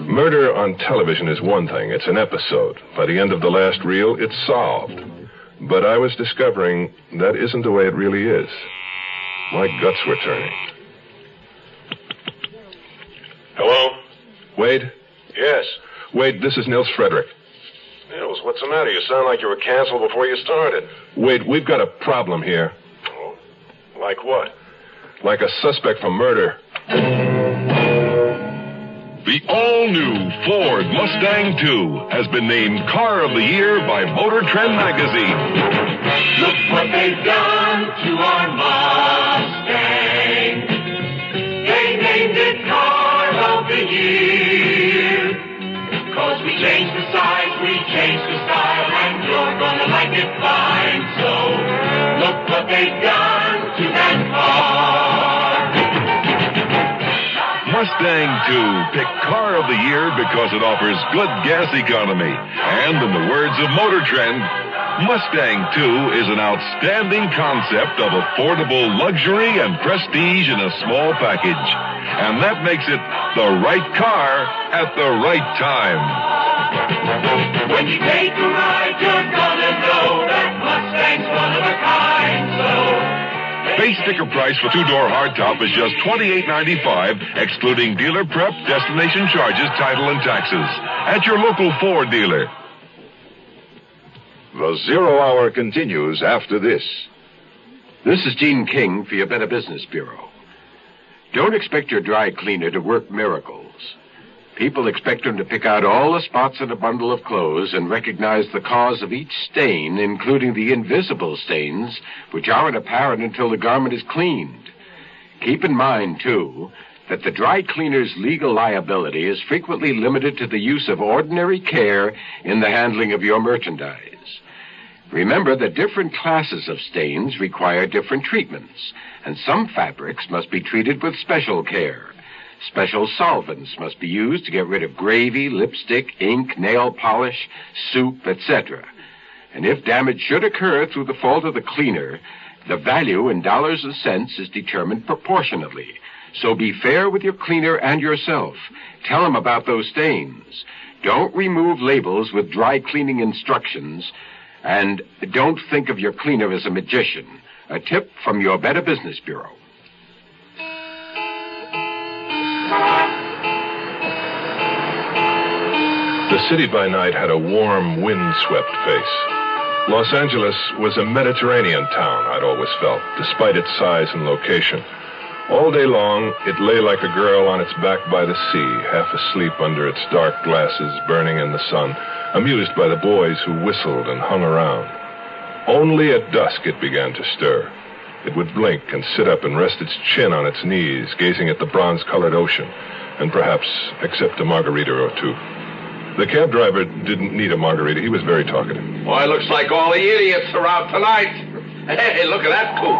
S4: Murder on television is one thing. It's an episode. By the end of the last reel, it's solved. But I was discovering that isn't the way it really is. My guts were turning.
S21: Hello?
S4: Wade?
S21: Yes.
S4: Wade, this is Nils Frederick.
S21: Nils, what's the matter? You sound like you were canceled before you started.
S4: Wade, we've got a problem here.
S21: Oh, like what?
S4: Like a suspect for murder.
S15: The all-new Ford Mustang II has been named Car of the Year by Motor Trend magazine.
S19: Look what they've done to our Mustang. They named it Car of the Year. 'Cause we changed the size, we changed the style, and you're gonna like it fine. So, look what they've done to that car.
S15: Mustang II, picked Car of the Year because it offers good gas economy. And in the words of Motor Trend, Mustang II is an outstanding concept of affordable luxury and prestige in a small package. And that makes it the right car at the right time.
S19: When you take a ride, you're gonna know that Mustang's one of a kind. So,
S15: Base sticker price for two-door hardtop is just $28.95, excluding dealer prep, destination charges, title, and taxes. At your local Ford dealer. The Zero Hour continues after this.
S1: This is Gene King for your Better Business Bureau. Don't expect your dry cleaner to work miracles. People expect him to pick out all the spots in a bundle of clothes and recognize the cause of each stain, including the invisible stains, which aren't apparent until the garment is cleaned. Keep in mind, too, that the dry cleaner's legal liability is frequently limited to the use of ordinary care in the handling of your merchandise. Remember that different classes of stains require different treatments, and some fabrics must be treated with special care. Special solvents must be used to get rid of gravy, lipstick, ink, nail polish, soup, etc. And if damage should occur through the fault of the cleaner, the value in dollars and cents is determined proportionately. So be fair with your cleaner and yourself. Tell him about those stains. Don't remove labels with dry cleaning instructions, and don't think of your cleaner as a magician. A tip from your Better Business Bureau.
S4: The city by night had a warm, wind-swept face. Los Angeles was a Mediterranean town, I'd always felt, despite its size and location. All day long, it lay like a girl on its back by the sea, half asleep under its dark glasses burning in the sun, amused by the boys who whistled and hung around. Only at dusk it began to stir. It would blink and sit up and rest its chin on its knees, gazing at the bronze-colored ocean, and perhaps accept a margarita or two. The cab driver didn't need a margarita. He was very talkative.
S18: Boy, looks like all the idiots are out tonight. Hey, look at that coot.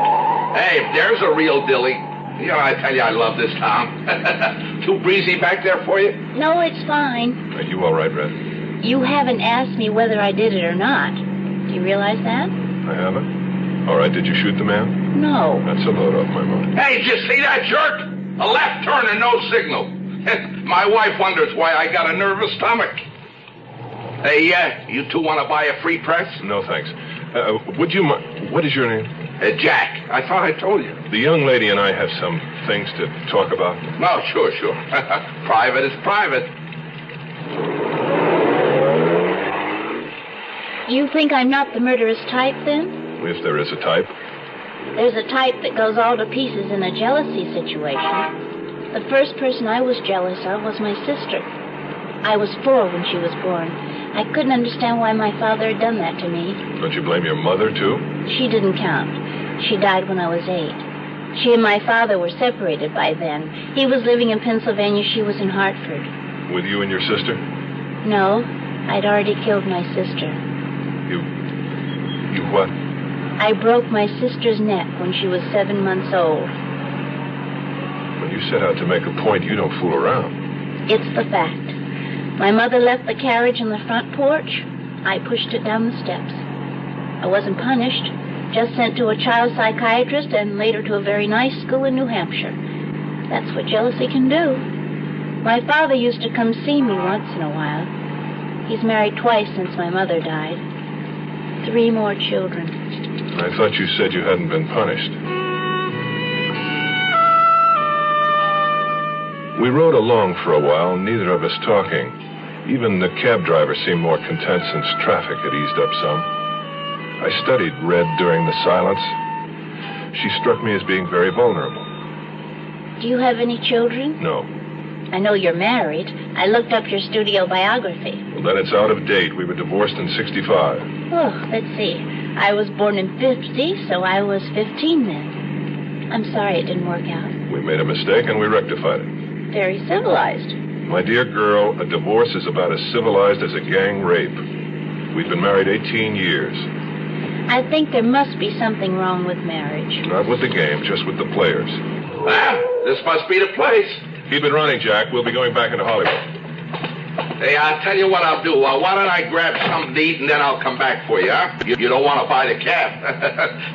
S18: Hey, there's a real dilly. You know, I tell you, I love this town. Too breezy back there for you?
S13: No, it's fine.
S4: Are you all right, Red?
S13: You haven't asked me whether I did it or not. Do you realize that?
S4: I haven't. All right, did you shoot the man?
S13: No.
S4: That's a load off my mind.
S18: Hey, did you see that jerk? A left turn and no signal. My wife wonders why I got a nervous stomach. Hey, you two want to buy a free press?
S4: No, thanks. Would you mind... What is your name?
S18: Jack. I thought I told you.
S4: The young lady and I have some things to talk about.
S18: No, sure. Private is private.
S13: You think I'm not the murderous type, then?
S4: If there is a type.
S13: There's a type that goes all to pieces in a jealousy situation. The first person I was jealous of was my sister. I was 4 when she was born. I couldn't understand why my father had done that to me.
S4: Don't you blame your mother, too?
S13: She didn't count. She died when I was 8. She and my father were separated by then. He was living in Pennsylvania. She was in Hartford.
S4: With you and your sister?
S13: No, I'd already killed my sister.
S4: You what?
S13: I broke my sister's neck when she was 7 months old.
S4: When you set out to make a point, you don't fool around.
S13: It's the fact. My mother left the carriage on the front porch. I pushed it down the steps. I wasn't punished, just sent to a child psychiatrist and later to a very nice school in New Hampshire. That's what jealousy can do. My father used to come see me once in a while. He's married twice since my mother died. 3 more children.
S4: I thought you said you hadn't been punished. We rode along for a while, neither of us talking. Even the cab driver seemed more content since traffic had eased up some. I studied Red during the silence. She struck me as being very vulnerable.
S13: Do you have any children?
S4: No.
S13: I know you're married. I looked up your studio biography.
S4: Well, then it's out of date. We were divorced in 65.
S13: Oh, let's see. I was born in 50, so I was 15 then. I'm sorry it didn't work out.
S4: We made a mistake and we rectified it.
S13: Very civilized.
S4: My dear girl, a divorce is about as civilized as a gang rape. We've been married 18 years.
S13: I think there must be something wrong with marriage.
S4: Not with the game, just with the players.
S18: Well, this must be the place.
S4: Keep it running, Jack. We'll be going back into Hollywood.
S18: Hey, I'll tell you what I'll do. Why don't I grab something to eat and then I'll come back for you, huh? You don't want to buy the cab.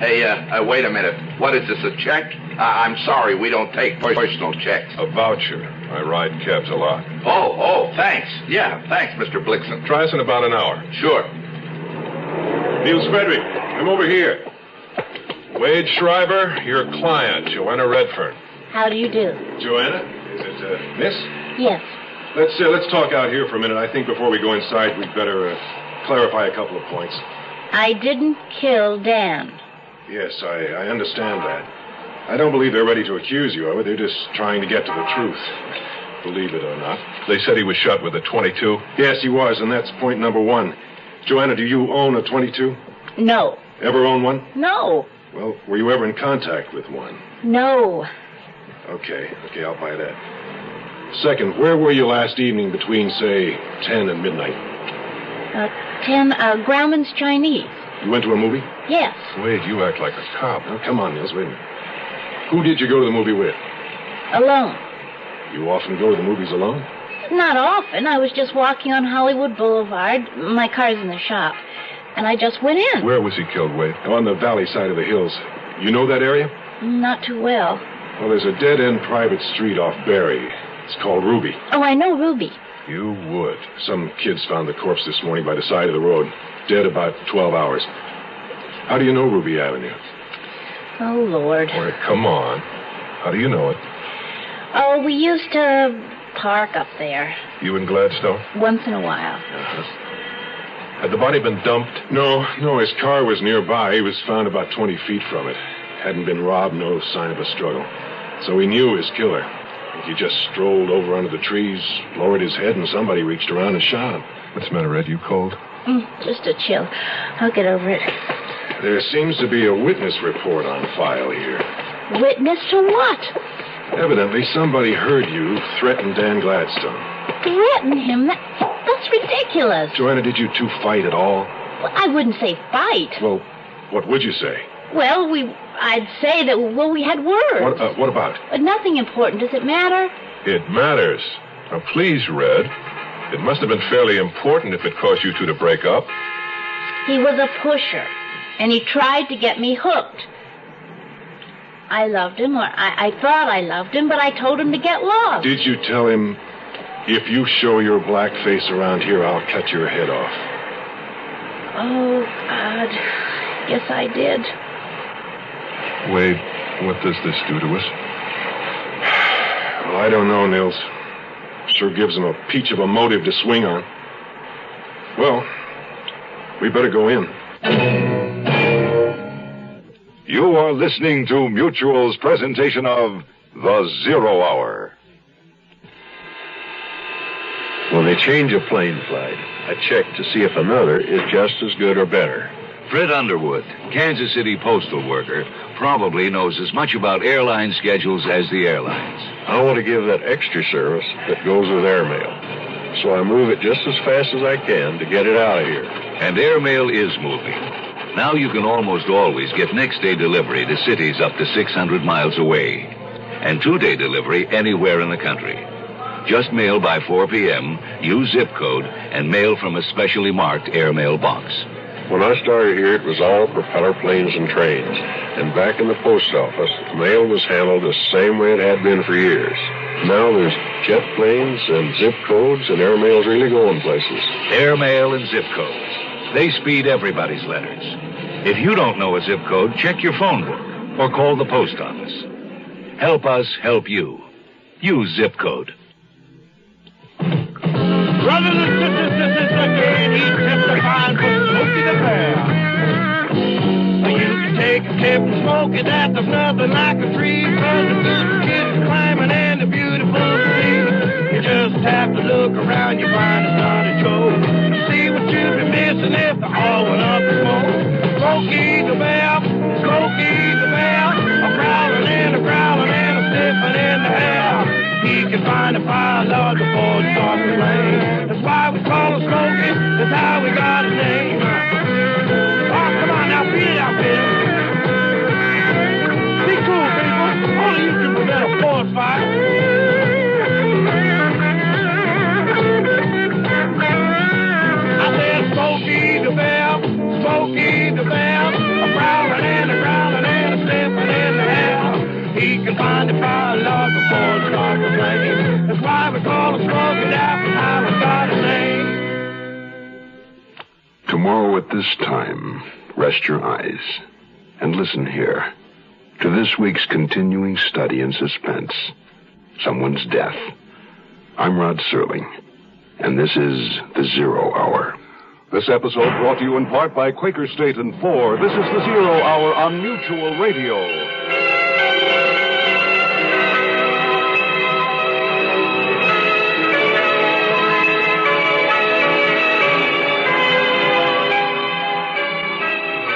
S18: Hey, wait a minute. What is this, a check? I'm sorry, we don't take personal checks.
S4: A voucher. I ride cabs a lot.
S18: Oh, thanks. Yeah, thanks, Mr. Blixen.
S4: Try us in about an hour.
S18: Sure.
S4: Niels Frederick, I'm over here. Wade Schreiber, your client, Joanna Redfern.
S13: How do you do?
S7: Joanna? Is it, Miss?
S13: Yes.
S7: Let's talk out here for a minute. I think before we go inside, we'd better clarify a couple of points.
S13: I didn't kill Dan.
S10: Yes, I understand that. I don't believe they're ready to accuse you of it. They're just trying to get to the truth. Believe it or not.
S4: They said he was shot with a .22?
S10: Yes, he was, and that's point number one. Joanna, do you own a .22?
S13: No.
S10: Ever own one?
S13: No.
S10: Well, were you ever in contact with one?
S13: No.
S10: Okay, I'll buy that. Second, where were you last evening between, say, 10 and midnight?
S13: 10, Grauman's Chinese.
S10: You went to a movie?
S13: Yes.
S4: Wade, you act like a cop.
S10: Oh, come on, Nils, wait a minute. Who did you go to the movie with?
S13: Alone.
S10: You often go to the movies alone?
S13: Not often. I was just walking on Hollywood Boulevard. My car's in the shop. And I just went in.
S4: Where was he killed, Wade?
S10: On the valley side of the hills. You know that area?
S13: Not too well.
S10: Well, there's a dead-end private street off Berry. It's called Ruby.
S13: Oh, I know Ruby.
S10: You would. Some kids found the corpse this morning by the side of the road. Dead about 12 hours. How do you know Ruby Avenue?
S13: Oh, Lord.
S4: Wait, come on. How do you know it?
S13: Oh, we used to park up there.
S4: You in Gladstone?
S13: Once in a while.
S4: Uh-huh. Had the body been dumped?
S10: No, his car was nearby. He was found about 20 feet from it. Hadn't been robbed, no sign of a struggle. So he knew his killer. He just strolled over under the trees, lowered his head, and somebody reached around and shot him.
S4: What's the matter, Red? You cold?
S13: Just a chill. I'll get over it.
S10: There seems to be a witness report on file here.
S13: Witness to what?
S10: Evidently, somebody heard you threaten Dan Gladstone.
S13: Threaten him? That's ridiculous.
S10: Joanna, did you two fight at all?
S13: Well, I wouldn't say fight.
S10: Well, what would you say?
S13: Well, I'd say that, we had words.
S10: What about?
S13: But nothing important. Does it matter?
S4: It matters. Now, please, Red. It must have been fairly important if it caused you two to break up.
S13: He was a pusher, and he tried to get me hooked. I loved him, or I thought I loved him, but I told him to get lost.
S10: Did you tell him, if you show your black face around here, I'll cut your head off?
S13: Oh, God. Yes, I did.
S4: Wade, what does this do to us?
S10: Well, I don't know, Nils. Sure gives him a peach of a motive to swing on. Well, we better go in.
S15: You are listening to Mutual's presentation of The Zero Hour.
S6: When they change a plane flight, I check to see if another is just as good or better.
S11: Fred Underwood, Kansas City postal worker, probably knows as much about airline schedules as the airlines.
S6: I want to give that extra service that goes with airmail. So I move it just as fast as I can to get it out of here.
S11: And airmail is moving. Now you can almost always get next-day delivery to cities up to 600 miles away. And two-day delivery anywhere in the country. Just mail by 4 p.m., use zip code, and mail from a specially marked airmail box.
S6: When I started here, it was all propeller planes and trains. And back in the post office, mail was handled the same way it had been for years. Now there's jet planes and zip codes, and airmail's really going places.
S11: Airmail and zip codes. They speed everybody's letters. If you don't know a zip code, check your phone book or call the post office. Help us help you. Use zip code.
S19: Brothers and sisters, this is the day he testifies for Smokey the Bear. You can take a tip from Smokey, that there's nothing like a tree. Cause the good kids climbing and the beautiful sea. You just have to look around, you find it's not a joke. See what you've been missing if they all went up in smoke. Smokey the Bear, Smokey the Bear, a growling and a sniffing in the air. He can find a fire lord before it starts to rain. That's why we call him Smokey. That's how we got his name. Oh, come on now, beat it out, Bill. Be cool, people. Only you can prevent a forest fire. I said Smokey the Bear, Smokey the Bear, a growling and a sniffing in the air. He can find a fire log before it starts to rain. That's why we call him Smokey. That's how we got his name.
S5: Tomorrow at this time, rest your eyes and listen here to this week's continuing study in suspense, someone's death. I'm Rod Serling, and this is The Zero Hour,
S15: This episode brought to you in part by Quaker State and Ford. This is the Zero Hour on Mutual Radio.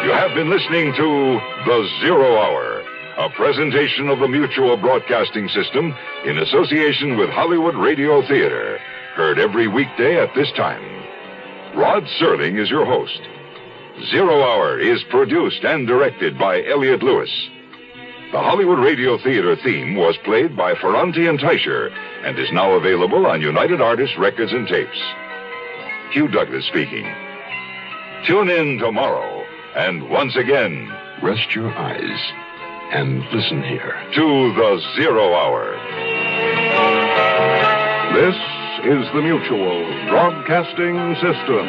S15: You have been listening to The Zero Hour, a presentation of the Mutual Broadcasting System in association with Hollywood Radio Theater. Heard every weekday at this time. Rod Serling is your host. Zero Hour is produced and directed by Elliott Lewis. The Hollywood Radio Theater theme was played by Ferranti and Teicher and is now available on United Artists Records and Tapes. Hugh Douglas speaking. Tune in tomorrow, and once again,
S5: rest your eyes and listen here
S15: to The Zero Hour. This is the Mutual Broadcasting System.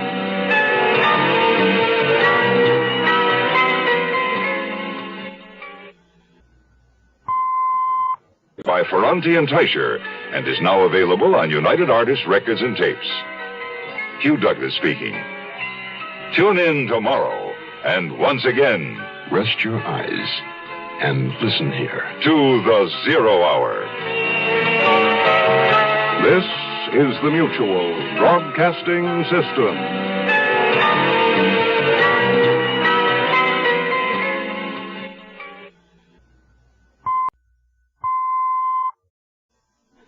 S15: By Ferranti and Teicher and is now available on United Artists Records and Tapes. Hugh Douglas speaking. Tune in tomorrow, and once again,
S5: rest your eyes and listen here
S15: to The Zero Hour. This is the Mutual Broadcasting System.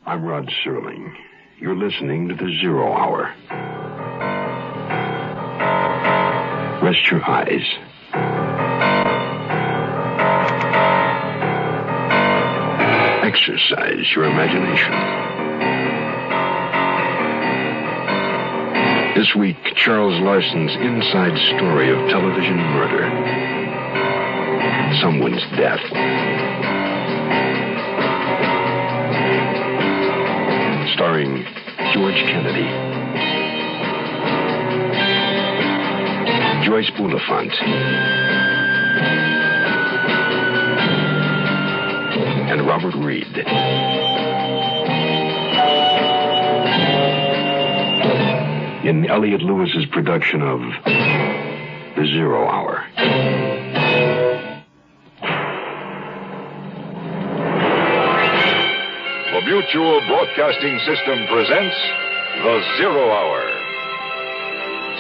S5: I'm Rod Serling. You're listening to The Zero Hour. Rest your eyes. Exercise your imagination. This week, Charles Larson's inside story of television murder. Someone's death. Starring George Kennedy, Joyce Bulifant, and Robert Reed. In Elliott Lewis's production of The Zero Hour.
S15: The Mutual Broadcasting System presents The Zero Hour.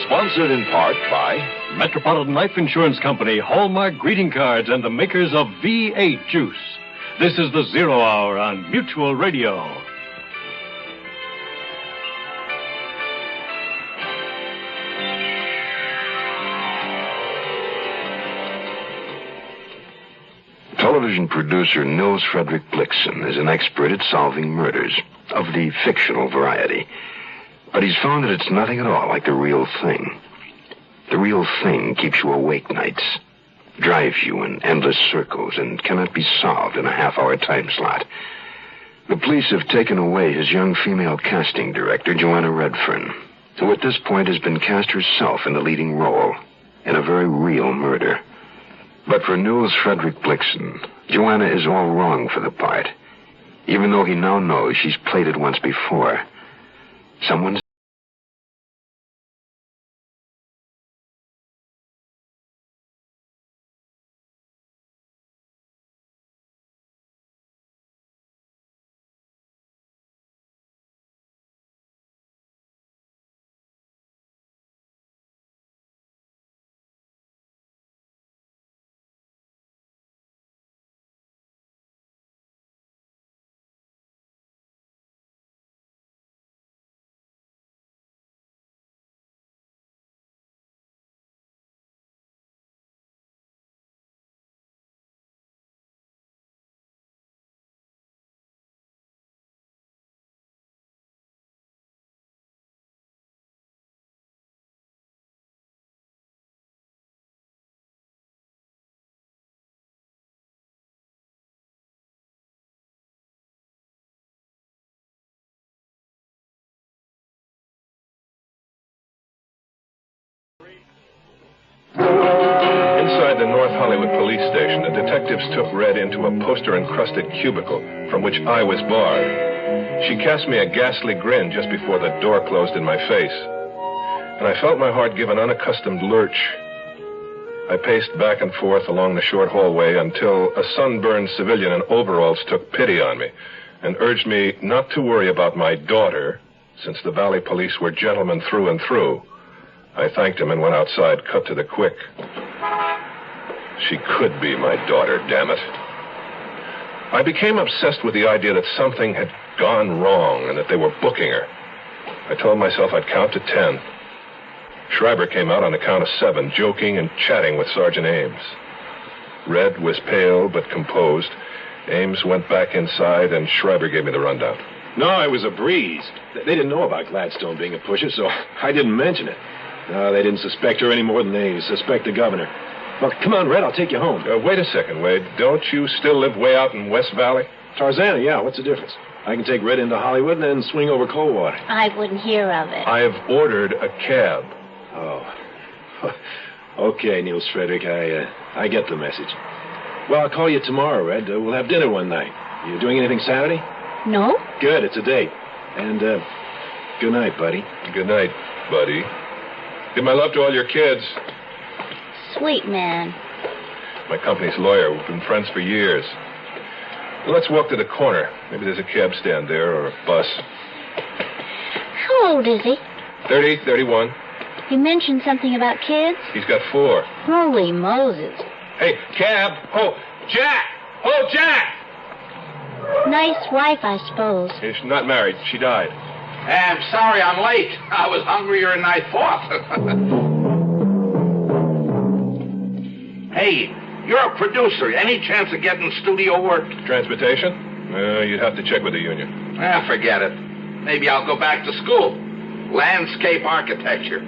S15: Sponsored in part by
S7: Metropolitan Life Insurance Company, Hallmark greeting cards, and the makers of V8 juice. This is The Zero Hour on Mutual Radio.
S5: Television producer Nils Frederick Blixen is an expert at solving murders of the fictional variety. But he's found that it's nothing at all like the real thing. The real thing keeps you awake nights, drives you in endless circles, and cannot be solved in a half-hour time slot. The police have taken away his young female casting director, Joanna Redfern, who at this point has been cast herself in the leading role in a very real murder. But for Nils Frederick Blixen, Joanna is all wrong for the part, even though he now knows she's played it once before. Someone's
S4: Inside the North Hollywood police station, the detectives took Red into a poster-encrusted cubicle from which I was barred. She cast me a ghastly grin just before the door closed in my face. and I felt my heart give an unaccustomed lurch. I paced back and forth along the short hallway until a sunburned civilian in overalls took pity on me and urged me not to worry about my daughter, since the Valley police were gentlemen through and through. I thanked him and went outside, cut to the quick. She could be my daughter, damn it. I became obsessed with the idea that something had gone wrong and that they were booking her. I told myself I'd count to 10. Schreiber came out on the count of 7, joking and chatting with Sergeant Ames. Red was pale but composed. Ames went back inside, and Schreiber gave me the rundown.
S12: No, it was a breeze. They didn't know about Gladstone being a pusher, so I didn't mention it. No, they didn't suspect her any more than they suspect the governor. Well, come on, Red, I'll take you home.
S4: Wait a second, Wade. Don't you still live way out in West Valley?
S12: Tarzana, yeah, what's the difference? I can take Red into Hollywood and then swing over Coldwater.
S13: I wouldn't hear of it.
S4: I have ordered a cab.
S12: Oh. Okay, Niels Frederick, I get the message. Well, I'll call you tomorrow, Red. We'll have dinner one night. You doing anything Saturday?
S13: No.
S12: Good, it's a date. And, good night, buddy.
S4: Good night, buddy. Give my love to all your kids.
S13: Sweet man.
S4: My company's lawyer. We've been friends for years. Well, let's walk to the corner. Maybe there's a cab stand there or a bus.
S13: How old is he?
S4: 30, 31.
S13: You mentioned something about kids?
S4: He's got 4.
S13: Holy Moses.
S4: Hey, cab. Oh, Jack. Oh, Jack.
S13: Nice wife, I suppose.
S4: She's not married. She died.
S18: Hey, I'm sorry I'm late. I was hungrier than I thought. Hey, you're a producer. Any chance of getting studio work?
S4: Transportation? You'd have to check with the union.
S18: Forget it. Maybe I'll go back to school. Landscape architecture.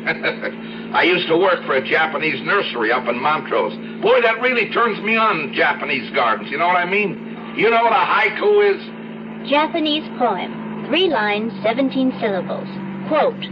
S18: I used to work for a Japanese nursery up in Montrose. Boy, that really turns me on, Japanese gardens. You know what I mean? You know what a haiku is?
S13: Japanese poem. 3 lines, 17 syllables. Quote,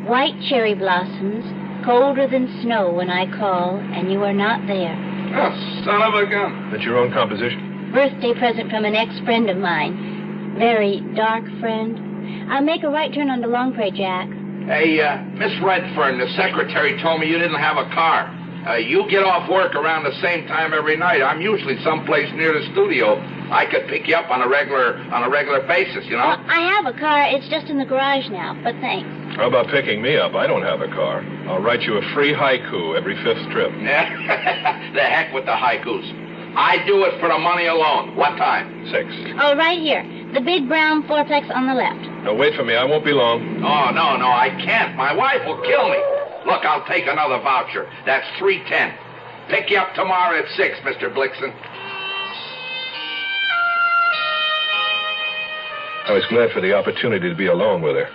S13: white cherry blossoms, colder than snow when I call, and you are not there.
S18: Oh, son of a gun.
S4: That's your own composition?
S13: Birthday present from an ex-friend of mine. Very dark friend. I'll make a right turn onto Longpre, Jack.
S18: Hey, Miss Redfern, the secretary told me you didn't have a car. You get off work around the same time every night. I'm usually someplace near the studio. I could pick you up on a regular basis, you know?
S13: Well, I have a car. It's just in the garage now, but thanks.
S4: How about picking me up? I don't have a car. I'll write you a free haiku every 5th trip.
S18: The heck with the haikus. I do it for the money alone. What time?
S4: 6.
S13: Oh, right here. The big brown fourplex on the left.
S4: Now, wait for me. I won't be long.
S18: Oh, no, I can't. My wife will kill me. Look, I'll take another voucher. That's $3.10. Pick you up tomorrow at 6, Mr. Blixen.
S4: I was glad for the opportunity to be alone with her.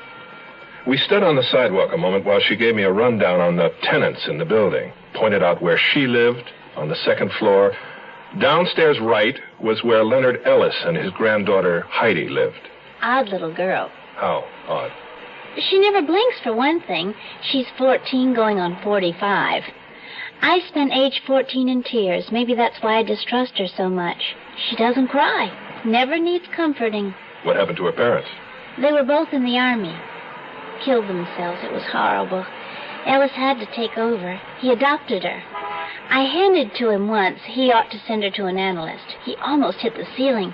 S4: We stood on the sidewalk a moment while she gave me a rundown on the tenants in the building, pointed out where she lived, on the 2nd floor. Downstairs right was where Leonard Ellis and his granddaughter Heidi lived.
S13: Odd little girl.
S4: How odd?
S13: She never blinks, for one thing. She's 14 going on 45. I spent age 14 in tears. Maybe that's why I distrust her so much. She doesn't cry. Never needs comforting.
S4: What happened to her parents?
S13: They were both in the Army. Killed themselves. It was horrible. Ellis had to take over. He adopted her. I hinted to him once he ought to send her to an analyst. He almost hit the ceiling.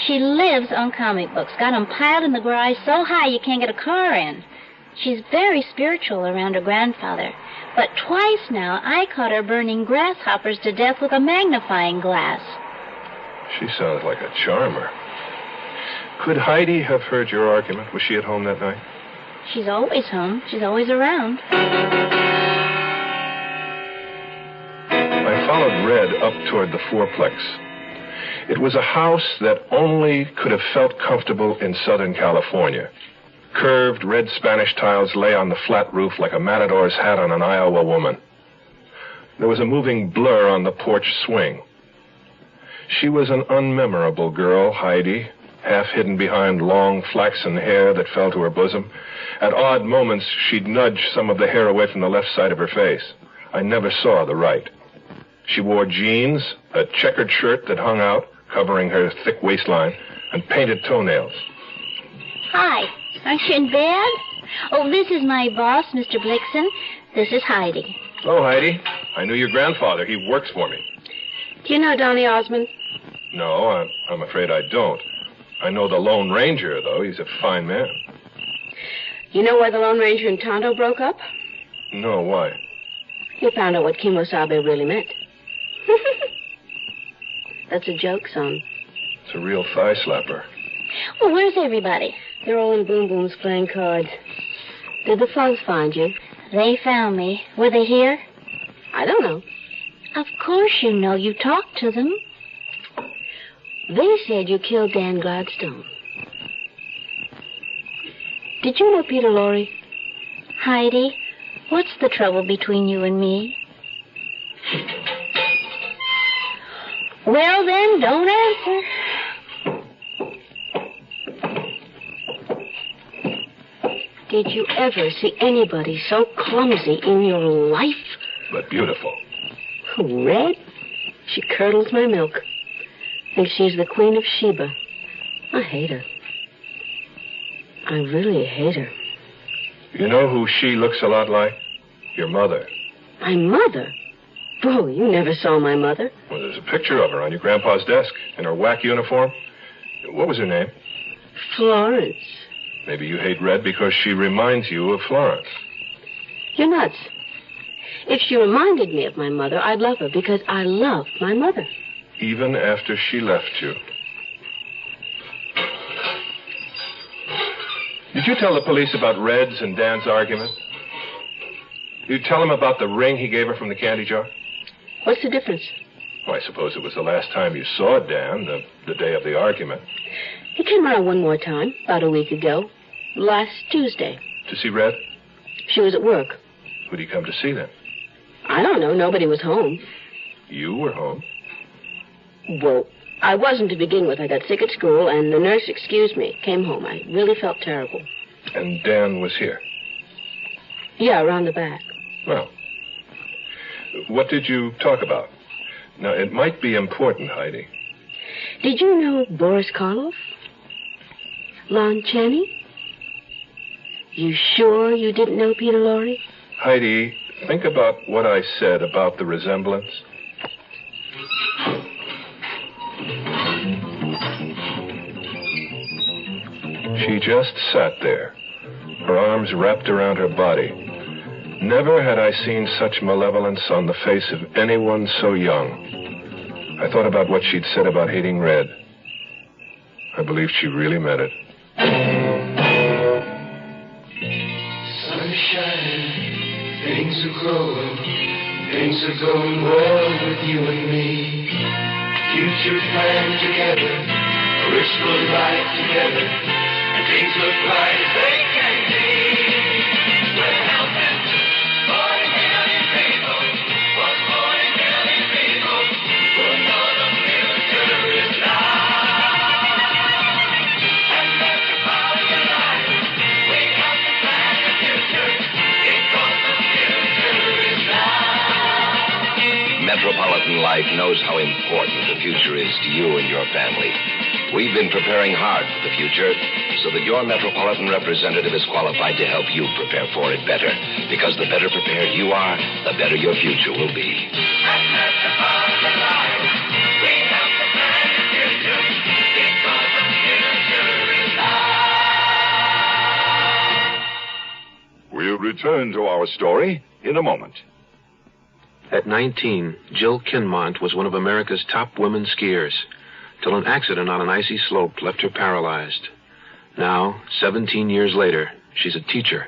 S13: She lives on comic books. Got them piled in the garage so high you can't get a car in. She's very spiritual around her grandfather. But twice now I caught her burning grasshoppers to death with a magnifying glass.
S4: She sounds like a charmer. Could Heidi have heard your argument? Was she at home that night?
S13: She's always home. She's always around.
S4: I followed Red up toward the fourplex. It was a house that only could have felt comfortable in Southern California. Curved red Spanish tiles lay on the flat roof like a matador's hat on an Iowa woman. There was a moving blur on the porch swing. She was an unmemorable girl, Heidi, half hidden behind long flaxen hair that fell to her bosom. At odd moments, she'd nudge some of the hair away from the left side of her face. I never saw the right. She wore jeans, a checkered shirt that hung out, covering her thick waistline, and painted toenails.
S13: Hi. Aren't you in bed? Oh, this is my boss, Mr. Blixen. This is Heidi.
S4: Oh, Heidi. I knew your grandfather. He works for me.
S14: Do you know Donny Osmond?
S4: No, I'm afraid I don't. I know the Lone Ranger, though. He's a fine man.
S14: You know why the Lone Ranger and Tonto broke up?
S4: No, why?
S14: You found out what Kimosabe really meant. That's a joke, son.
S4: It's a real thigh slapper.
S13: Well, where's everybody?
S14: They're all in Boom Boom's playing cards. Did the thugs find you?
S13: They found me. Were they here?
S14: I don't know.
S13: Of course you know. You talked to them.
S14: They said you killed Dan Gladstone. Did you know Peter Lorre?
S13: Heidi, what's the trouble between you and me? Well, then, don't answer.
S14: Did you ever see anybody so clumsy in your life?
S4: But beautiful.
S14: Red? She curdles my milk. Thinks she's the Queen of Sheba. I hate her. I really hate her.
S4: You know who she looks a lot like? Your mother.
S14: My mother? Oh, you never saw my mother.
S4: Well, there's a picture of her on your grandpa's desk in her whack uniform. What was her name?
S14: Florence.
S4: Maybe you hate Red because she reminds you of Florence.
S14: You're nuts. If she reminded me of my mother, I'd love her because I love my mother.
S4: Even after she left you. Did you tell the police about Red's and Dan's argument? Did you tell them about the ring he gave her from the candy jar?
S14: What's the difference?
S4: Well, I suppose it was the last time you saw Dan, the day of the argument.
S14: He came around one more time, about a week ago. Last Tuesday.
S4: To see Red?
S14: She was at work.
S4: Who'd he come to see then?
S14: I don't know. Nobody was home.
S4: You were home?
S14: Well, I wasn't to begin with. I got sick at school, and the nurse excused me. Came home. I really felt terrible.
S4: And Dan was here?
S14: Yeah, around the back.
S4: Well, what did you talk about? Now, it might be important, Heidi.
S14: Did you know Boris Karloff? Lon Chaney? You sure you didn't know Peter Lorre?
S4: Heidi, think about what I said about the resemblance. She just sat there, her arms wrapped around her body. Never had I seen such malevolence on the face of anyone so young. I thought about what she'd said about hating Red. I believed she really meant it.
S19: Sun's shining, things are growing, things are going well with you and me. Future planned together, whisper life together, and things look bright as they can be. We're helping 40 million people, for 40 million people who know the future is now. And that's the power of life. We have to plan the future, because the future is now.
S11: Metropolitan Life knows how important the future is to you and your family. We've been preparing hard for the future so that your Metropolitan representative is qualified to help you prepare for it better. Because the better prepared you are, the better your future will be.
S19: And that's the power of life. We have to plan the future, because the future is now.
S15: We'll return to our story in a moment.
S20: At 19, Jill Kinmont was one of America's top women skiers, till an accident on an icy slope left her paralyzed. Now, 17 years later, she's a teacher,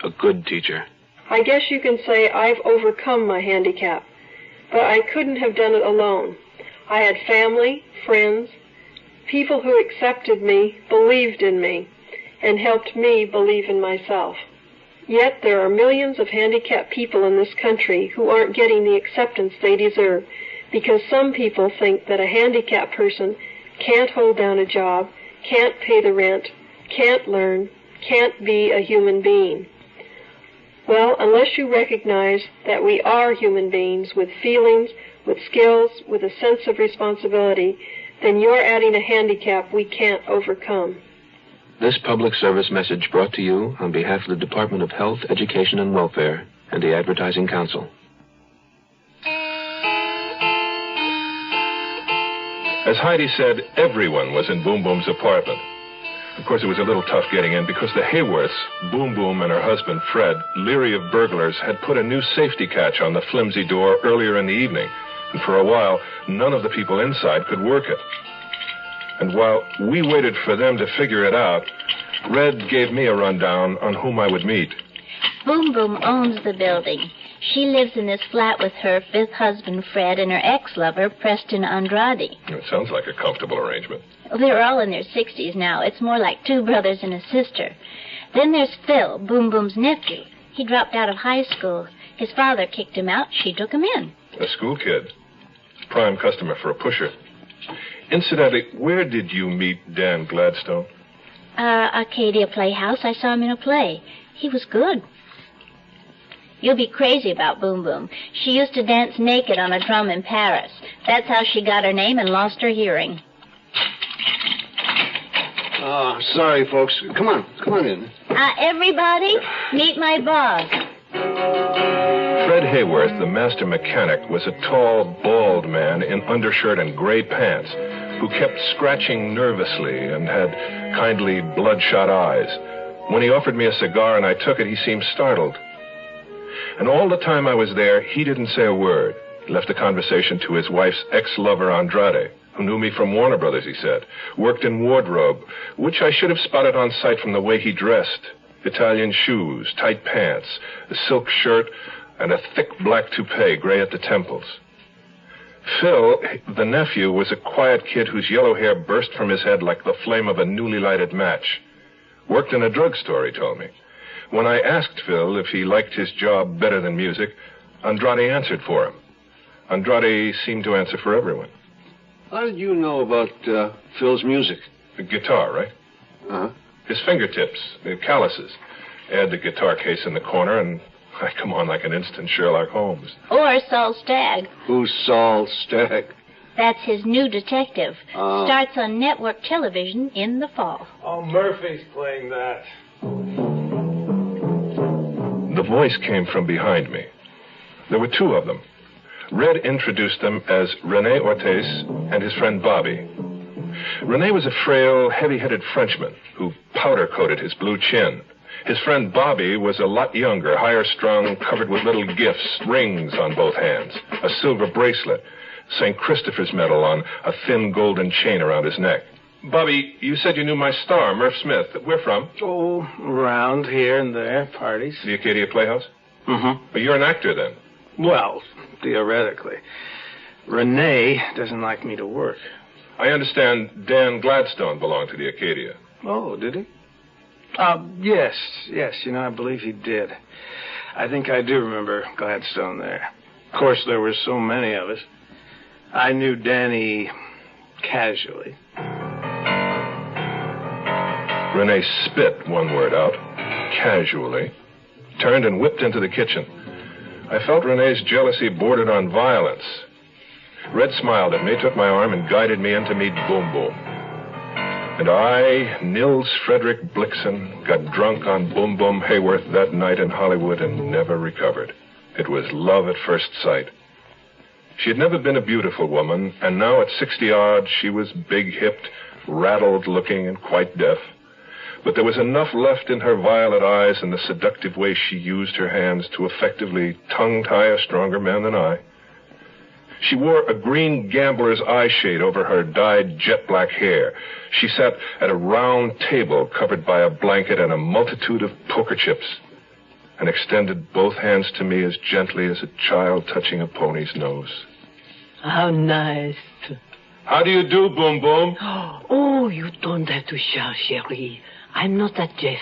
S20: a good teacher.
S22: I guess you can say I've overcome my handicap, but I couldn't have done it alone. I had family, friends, people who accepted me, believed in me, and helped me believe in myself. Yet there are millions of handicapped people in this country who aren't getting the acceptance they deserve, because some people think that a handicapped person can't hold down a job, can't pay the rent, can't learn, can't be a human being. Well, unless you recognize that we are human beings with feelings, with skills, with a sense of responsibility, then you're adding a handicap we can't overcome.
S20: This public service message brought to you on behalf of the Department of Health, Education, and Welfare and the Advertising Council.
S4: As Heidi said, everyone was in Boom Boom's apartment. Of course, it was a little tough getting in because the Hayworths, Boom Boom and her husband, Fred, leery of burglars, had put a new safety catch on the flimsy door earlier in the evening. And for a while, none of the people inside could work it. And while we waited for them to figure it out, Red gave me a rundown on whom I would meet.
S13: Boom Boom owns the building. She lives in this flat with her fifth husband, Fred, and her ex-lover, Preston Andrade.
S4: It sounds like a comfortable arrangement.
S13: They're all in their 60s now. It's more like two brothers and a sister. Then there's Phil, Boom Boom's nephew. He dropped out of high school. His father kicked him out. She took him in.
S4: A school kid. Prime customer for a pusher. Incidentally, where did you meet Dan Gladstone?
S13: Arcadia Playhouse. I saw him in a play. He was good. You'll be crazy about Boom Boom. She used to dance naked on a drum in Paris. That's how she got her name and lost her hearing.
S2: Oh, sorry, folks. Come on in.
S13: Everybody, meet my boss.
S4: Fred Hayworth, the master mechanic, was a tall, bald man in undershirt and gray pants who kept scratching nervously and had kindly, bloodshot eyes. When he offered me a cigar and I took it, he seemed startled. And all the time I was there, he didn't say a word. He left the conversation to his wife's ex-lover, Andrade, who knew me from Warner Brothers, he said, worked in wardrobe, which I should have spotted on sight from the way he dressed. Italian shoes, tight pants, a silk shirt, and a thick black toupee, gray at the temples. Phil, the nephew, was a quiet kid whose yellow hair burst from his head like the flame of a newly lighted match. Worked in a drugstore, he told me. When I asked Phil if he liked his job better than music, Andrade answered for him. Andrade seemed to answer for everyone.
S2: How did you know about Phil's music?
S4: The guitar, right?
S2: Uh-huh.
S4: His fingertips, the calluses. Add the guitar case in the corner, and I come on like an instant Sherlock Holmes.
S13: Or Saul Stagg.
S2: Who's Saul Stagg?
S13: That's his new detective. Starts on network television in the fall.
S3: Oh, Murphy's playing that.
S4: The voice came from behind me. There were two of them. Red introduced them as René Ortiz and his friend Bobby. René was a frail, heavy-headed Frenchman who powder-coated his blue chin. His friend Bobby was a lot younger, higher-strung, covered with little gifts, rings on both hands, a silver bracelet, St. Christopher's medal on a thin golden chain around his neck. Bobby, you said you knew my star, Murph Smith. Where from?
S3: Oh, around here and there, parties.
S4: The Acadia Playhouse?
S3: Mm-hmm.
S4: Well, you're an actor, then?
S3: Well, theoretically. Renee doesn't like me to work.
S4: I understand Dan Gladstone belonged to the Acadia.
S3: Oh, did he? Yes, I believe he did. I think I do remember Gladstone there. Of course, there were so many of us. I knew Danny casually.
S4: Renee spit one word out, casually, turned and whipped into the kitchen. I felt Renee's jealousy bordered on violence. Red smiled at me, took my arm, and guided me in to meet Boom Boom. And I, Nils Frederick Blixen, got drunk on Boom Boom Hayworth that night in Hollywood and never recovered. It was love at first sight. She had never been a beautiful woman, and now at 60-odd, she was big-hipped, rattled-looking, and quite deaf. But there was enough left in her violet eyes and the seductive way she used her hands to effectively tongue-tie a stronger man than I. She wore a green gambler's eye shade over her dyed jet-black hair. She sat at a round table covered by a blanket and a multitude of poker chips, and extended both hands to me as gently as a child touching a pony's nose.
S14: How nice.
S4: How do you do, Boom Boom?
S14: Oh, you don't have to shout, chérie. I'm not that deaf.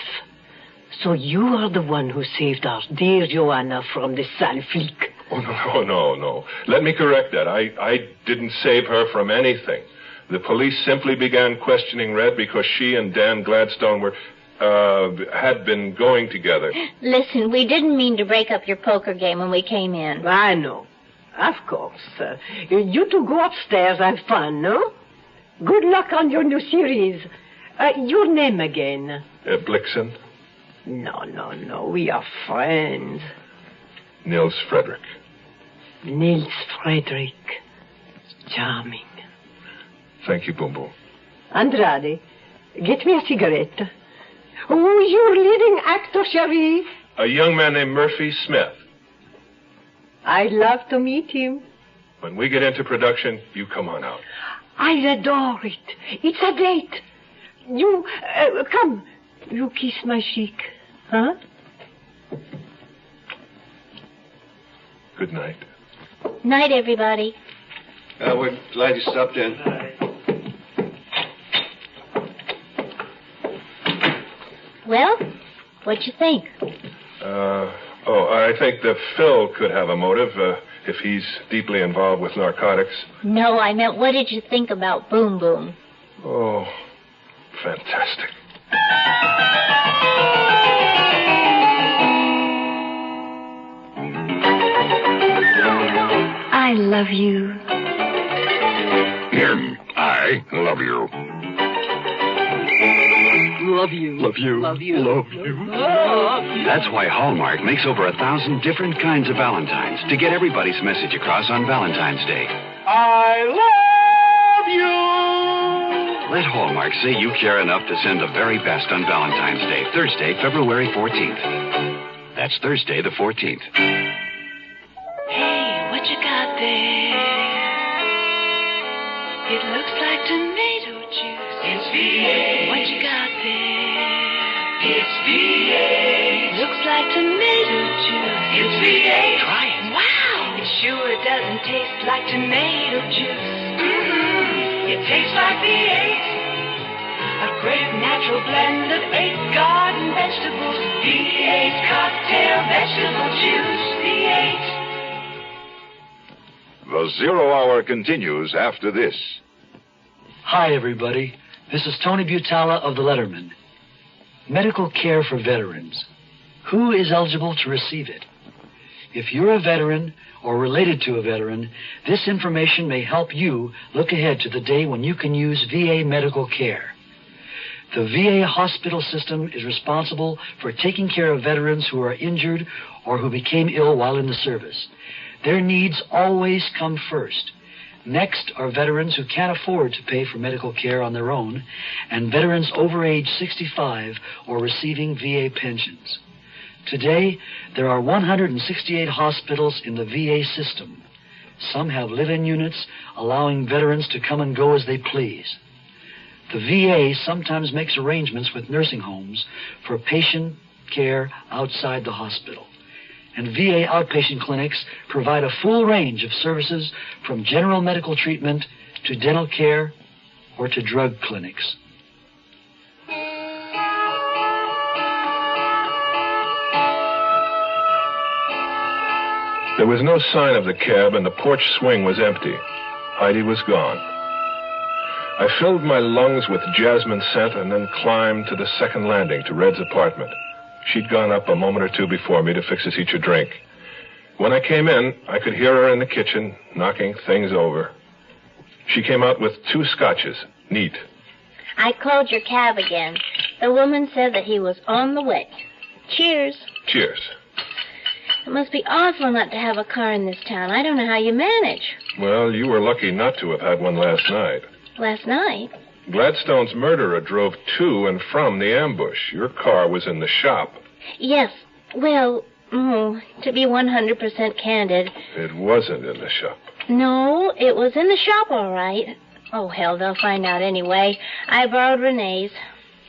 S14: So you are the one who saved our dear Joanna from the sale flic.
S4: Oh, no. Let me correct that. I didn't save her from anything. The police simply began questioning Red because she and Dan Gladstone had been going together.
S13: Listen, we didn't mean to break up your poker game when we came in.
S14: I know. Of course. You two go upstairs, have fun, no? Good luck on your new series.
S16: Your name again?
S4: Blixen.
S16: No. We are friends.
S4: Nils Frederick.
S16: Nils Frederick. Charming.
S4: Thank you, Boom Boom.
S16: Andrade, get me a cigarette. Oh, your leading actor, Cherie.
S4: A young man named Murphy Smith.
S16: I'd love to meet him.
S4: When we get into production, you come on out.
S16: I adore it. It's a date. You, come. You kiss my cheek. Huh?
S4: Good night.
S13: Night, everybody.
S2: We're glad you stopped in.
S13: Well, what'd you think?
S4: I think that Phil could have a motive if he's deeply involved with narcotics.
S13: No, I meant what did you think about Boom Boom?
S4: Oh, fantastic.
S14: I love you.
S15: I love you.
S16: Love you.
S17: Love you.
S16: Love you.
S17: Love you. That's why Hallmark makes over 1,000 different kinds of Valentines to get everybody's message across on Valentine's Day.
S19: I love you.
S17: Let Hallmark say you care enough to send the very best on Valentine's Day, Thursday, February 14th. That's Thursday the 14th.
S23: Hey, what you got there? It looks like tomato juice. It's V8. What you got there? It's V8. Looks like tomato juice. It's V8. Try it. Wow. It sure doesn't taste like tomato juice. Mm-hmm. It tastes like V8. A great natural blend of 8 garden vegetables. V8 cocktail vegetable juice. V8.
S15: The Zero Hour continues after this.
S24: Hi, everybody. This is Tony Butala of the Letterman. Medical care for veterans. Who is eligible to receive it? If you're a veteran or related to a veteran, this information may help you look ahead to the day when you can use VA medical care. The VA hospital system is responsible for taking care of veterans who are injured or who became ill while in the service. Their needs always come first. Next are veterans who can't afford to pay for medical care on their own, and veterans over age 65 or receiving VA pensions. Today, there are 168 hospitals in the VA system. Some have live-in units, allowing veterans to come and go as they please. The VA sometimes makes arrangements with nursing homes for patient care outside the hospital. And VA outpatient clinics provide a full range of services from general medical treatment to dental care or to drug clinics.
S4: There was no sign of the cab, and the porch swing was empty. Heidi was gone. I filled my lungs with jasmine scent and then climbed to the second landing to Red's apartment. She'd gone up a moment or two before me to fix us each a drink. When I came in, I could hear her in the kitchen, knocking things over. She came out with 2 scotches, neat.
S13: I called your cab again. The woman said that he was on the way. Cheers.
S4: Cheers.
S13: It must be awful not to have a car in this town. I don't know how you manage.
S4: Well, you were lucky not to have had one last night.
S13: Last night?
S4: Gladstone's murderer drove to and from the ambush. Your car was in the shop.
S13: Yes. Well, to be 100% candid.
S4: It wasn't in the shop.
S13: No, it was in the shop, all right. Oh, hell, they'll find out anyway. I borrowed Renee's.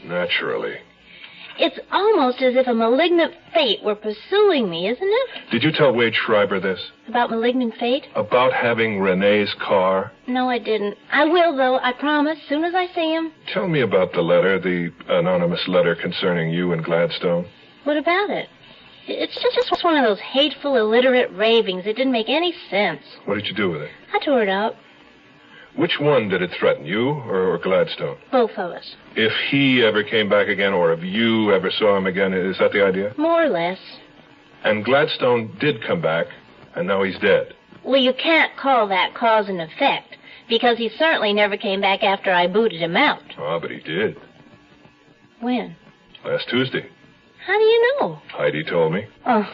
S4: Naturally.
S13: It's almost as if a malignant fate were pursuing me, isn't it?
S4: Did you tell Wade Schreiber this?
S13: About malignant fate?
S4: About having Renee's car?
S13: No, I didn't. I will, though, I promise, soon as I see him.
S4: Tell me about the letter, the anonymous letter concerning you and Gladstone.
S13: What about it? It's just one of those hateful, illiterate ravings. It didn't make any sense.
S4: What did you do with it?
S13: I tore it up.
S4: Which one did it threaten, you or Gladstone?
S13: Both of us.
S4: If he ever came back again, or if you ever saw him again, is that the idea?
S13: More or less.
S4: And Gladstone did come back, and now he's dead.
S13: Well, you can't call that cause and effect, because he certainly never came back after I booted him out.
S4: Oh, but he did.
S13: When?
S4: Last Tuesday.
S13: How do you know?
S4: Heidi told me.
S13: Oh.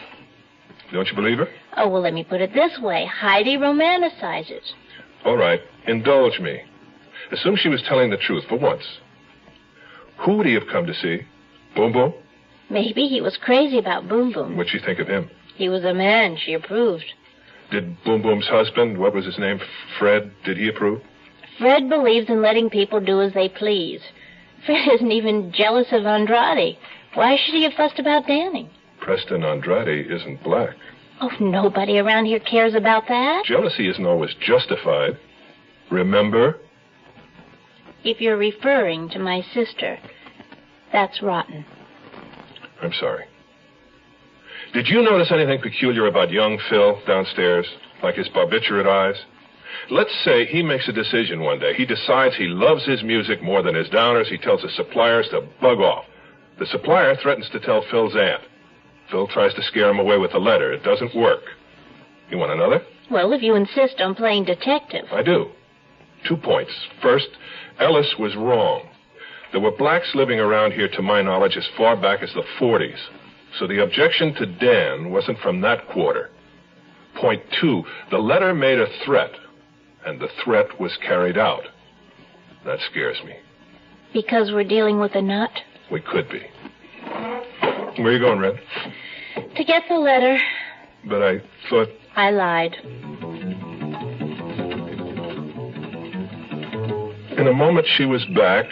S4: Don't you believe her?
S13: Oh, well, let me put it this way. Heidi romanticizes.
S4: All right. Indulge me. Assume she was telling the truth for once. Who would he have come to see? Boom Boom?
S13: Maybe he was crazy about Boom Boom.
S4: What'd she think of him?
S13: He was a man. She approved.
S4: Did Boom Boom's husband, what was his name, Fred, did he approve?
S13: Fred believes in letting people do as they please. Fred isn't even jealous of Andrade. Why should he have fussed about Danny?
S4: Preston Andrade isn't black.
S13: Oh, nobody around here cares about that.
S4: Jealousy isn't always justified. Remember?
S13: If you're referring to my sister, that's rotten.
S4: I'm sorry. Did you notice anything peculiar about young Phil downstairs, like his barbiturate eyes? Let's say he makes a decision one day. He decides he loves his music more than his downers. He tells his suppliers to bug off. The supplier threatens to tell Phil's aunt. Phil tries to scare him away with a letter. It doesn't work. You want another?
S13: Well, if you insist on playing detective.
S4: I do. 2 points. First, Ellis was wrong. There were blacks living around here, to my knowledge, as far back as the 40s. So the objection to Dan wasn't from that quarter. Point 2, the letter made a threat, and the threat was carried out. That scares me.
S13: Because we're dealing with a nut?
S4: We could be. Where are you going, Red?
S13: To get the letter.
S4: But I thought...
S13: I lied.
S4: In a moment she was back.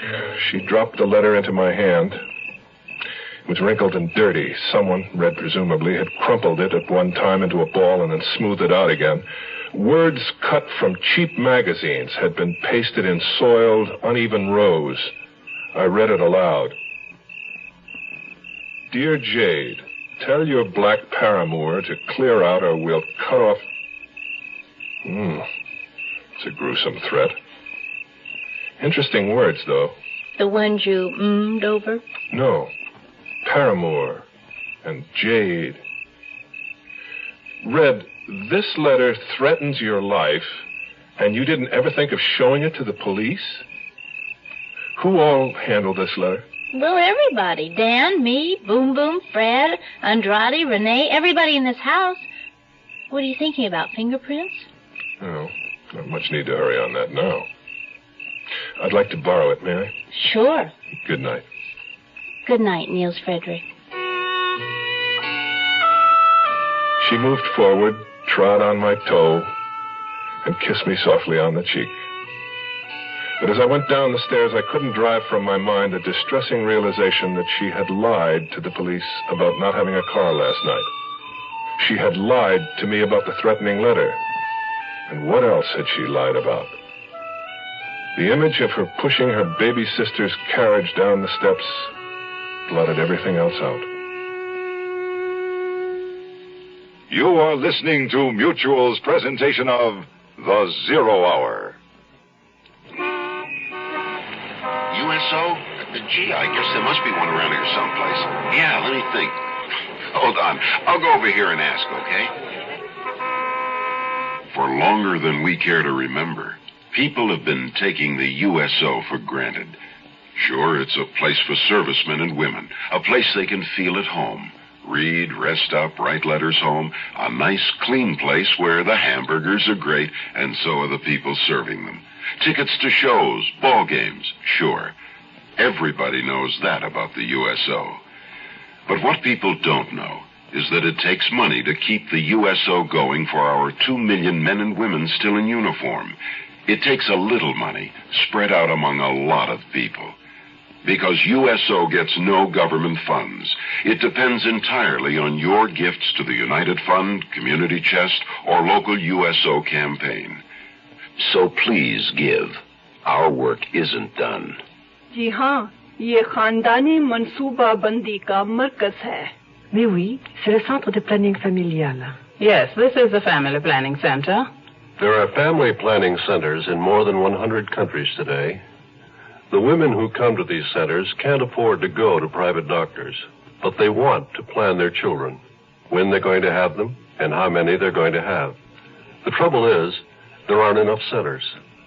S4: She dropped the letter into my hand. It was wrinkled and dirty. Someone, Red presumably, had crumpled it at one time into a ball and then smoothed it out again. Words cut from cheap magazines had been pasted in soiled, uneven rows. I read it aloud. Dear Jade, tell your black paramour to clear out or we'll cut off... It's a gruesome threat. Interesting words, though.
S13: The ones you mm'd over?
S4: No. Paramour and Jade. Red, this letter threatens your life, and you didn't ever think of showing it to the police? Who all handled this letter?
S13: Well, everybody. Dan, me, Boom Boom, Fred, Andrade, Renee, everybody in this house. What are you thinking about, fingerprints?
S4: Oh, not much need to hurry on that now. I'd like to borrow it, may I?
S13: Sure.
S4: Good night.
S13: Good night, Niels Frederick.
S4: She moved forward, trod on my toe, and kissed me softly on the cheek. But as I went down the stairs, I couldn't drive from my mind the distressing realization that she had lied to the police about not having a car last night. She had lied to me about the threatening letter. And what else had she lied about? The image of her pushing her baby sister's carriage down the steps blotted everything else out.
S15: You are listening to Mutual's presentation of The Zero Hour.
S17: USO? Gee, I guess there must be one around here someplace. Yeah, let me think. Hold on. I'll go over here and ask, okay? For longer than we care to remember, people have been taking the USO for granted. Sure, it's a place for servicemen and women, a place they can feel at home. Read, rest up, write letters home. A nice, clean place where the hamburgers are great and so are the people serving them. Tickets to shows, ball games, sure. Everybody knows that about the USO. But what people don't know is that it takes money to keep the USO going for our 2 million men and women still in uniform. It takes a little money spread out among a lot of people. Because USO gets no government funds. It depends entirely on your gifts to the United Fund, Community Chest, or local USO campaign. So please give. Our work isn't done.
S16: जी हाँ, ये खानदानी मंसूबा बंदी का मरकज है. Mais oui, c'est le centre de planning familial.
S1: Yes, this is the family planning center.
S8: There are family planning centers in more than 100 countries today. The women who come to these centers can't afford to go to private doctors, but they want to plan their children, when they're going to have them, and how many they're going to have. The trouble is, there aren't enough centers.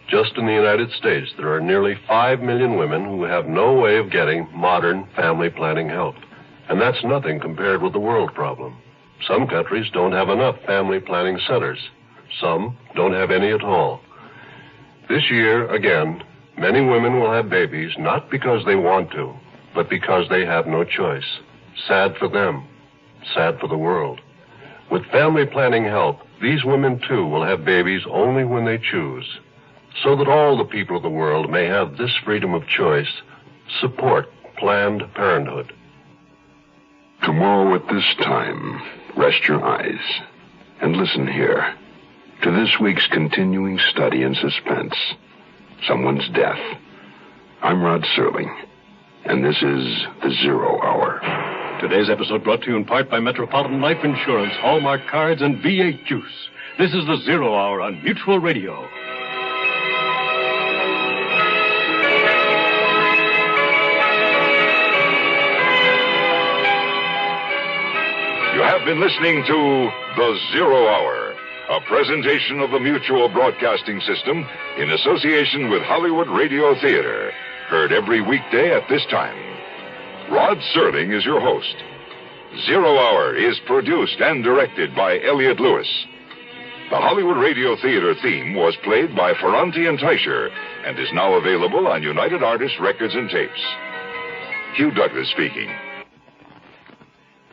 S8: Just in the United States, there are nearly 5 million women who have no way of getting modern family planning help. And that's nothing compared with the world problem. Some countries don't have enough family planning centers. Some don't have any at all. This year, again, many women will have babies not because they want to, but because they have no choice. Sad for them. Sad for the world. With family planning help, these women, too, will have babies only when they choose. So that all the people of the world may have this freedom of choice, support Planned Parenthood.
S5: Tomorrow at this time, rest your eyes and listen here to this week's continuing study in suspense, someone's death. I'm Rod Serling, and this is the Zero Hour.
S7: Today's episode brought to you in part by Metropolitan Life Insurance, Hallmark Cards, and V8 Juice. This is the Zero Hour on Mutual Radio.
S15: You have been listening to The Zero Hour, a presentation of the Mutual Broadcasting System in association with Hollywood Radio Theater. Heard every weekday at this time. Rod Serling is your host. Zero Hour is produced and directed by Elliott Lewis. The Hollywood Radio Theater theme was played by Ferranti and Teicher and is now available on United Artists Records and Tapes. Hugh Douglas speaking.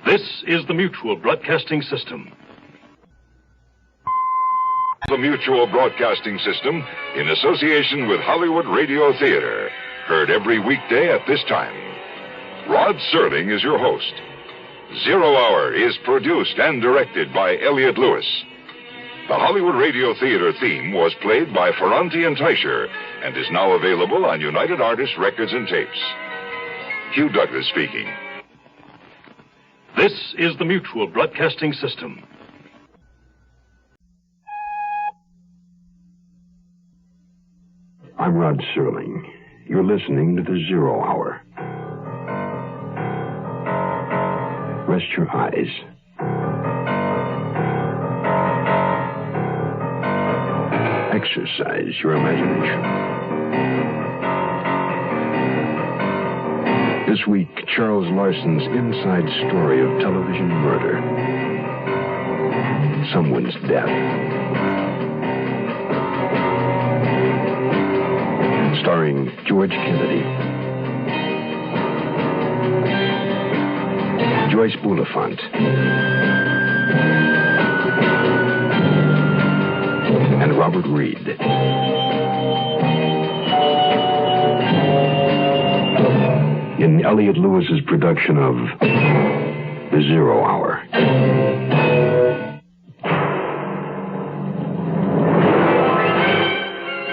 S7: This is the Mutual Broadcasting System.
S15: The Mutual Broadcasting System in association with Hollywood Radio Theater. Heard every weekday at this time. Rod Serling is your host. Zero Hour is produced and directed by Elliott Lewis. The Hollywood Radio Theater theme was played by Ferranti and Teicher and is now available on United Artists Records and Tapes. Hugh Douglas speaking.
S7: This is the Mutual Broadcasting System.
S5: I'm Rod Serling. You're listening to the Zero Hour. Rest your eyes. Exercise your imagination. This week, Charles Larson's inside story of television murder. Someone's death. Starring George Kennedy, Joyce Bulifant, and Robert Reed. In Elliott Lewis's production of The Zero Hour.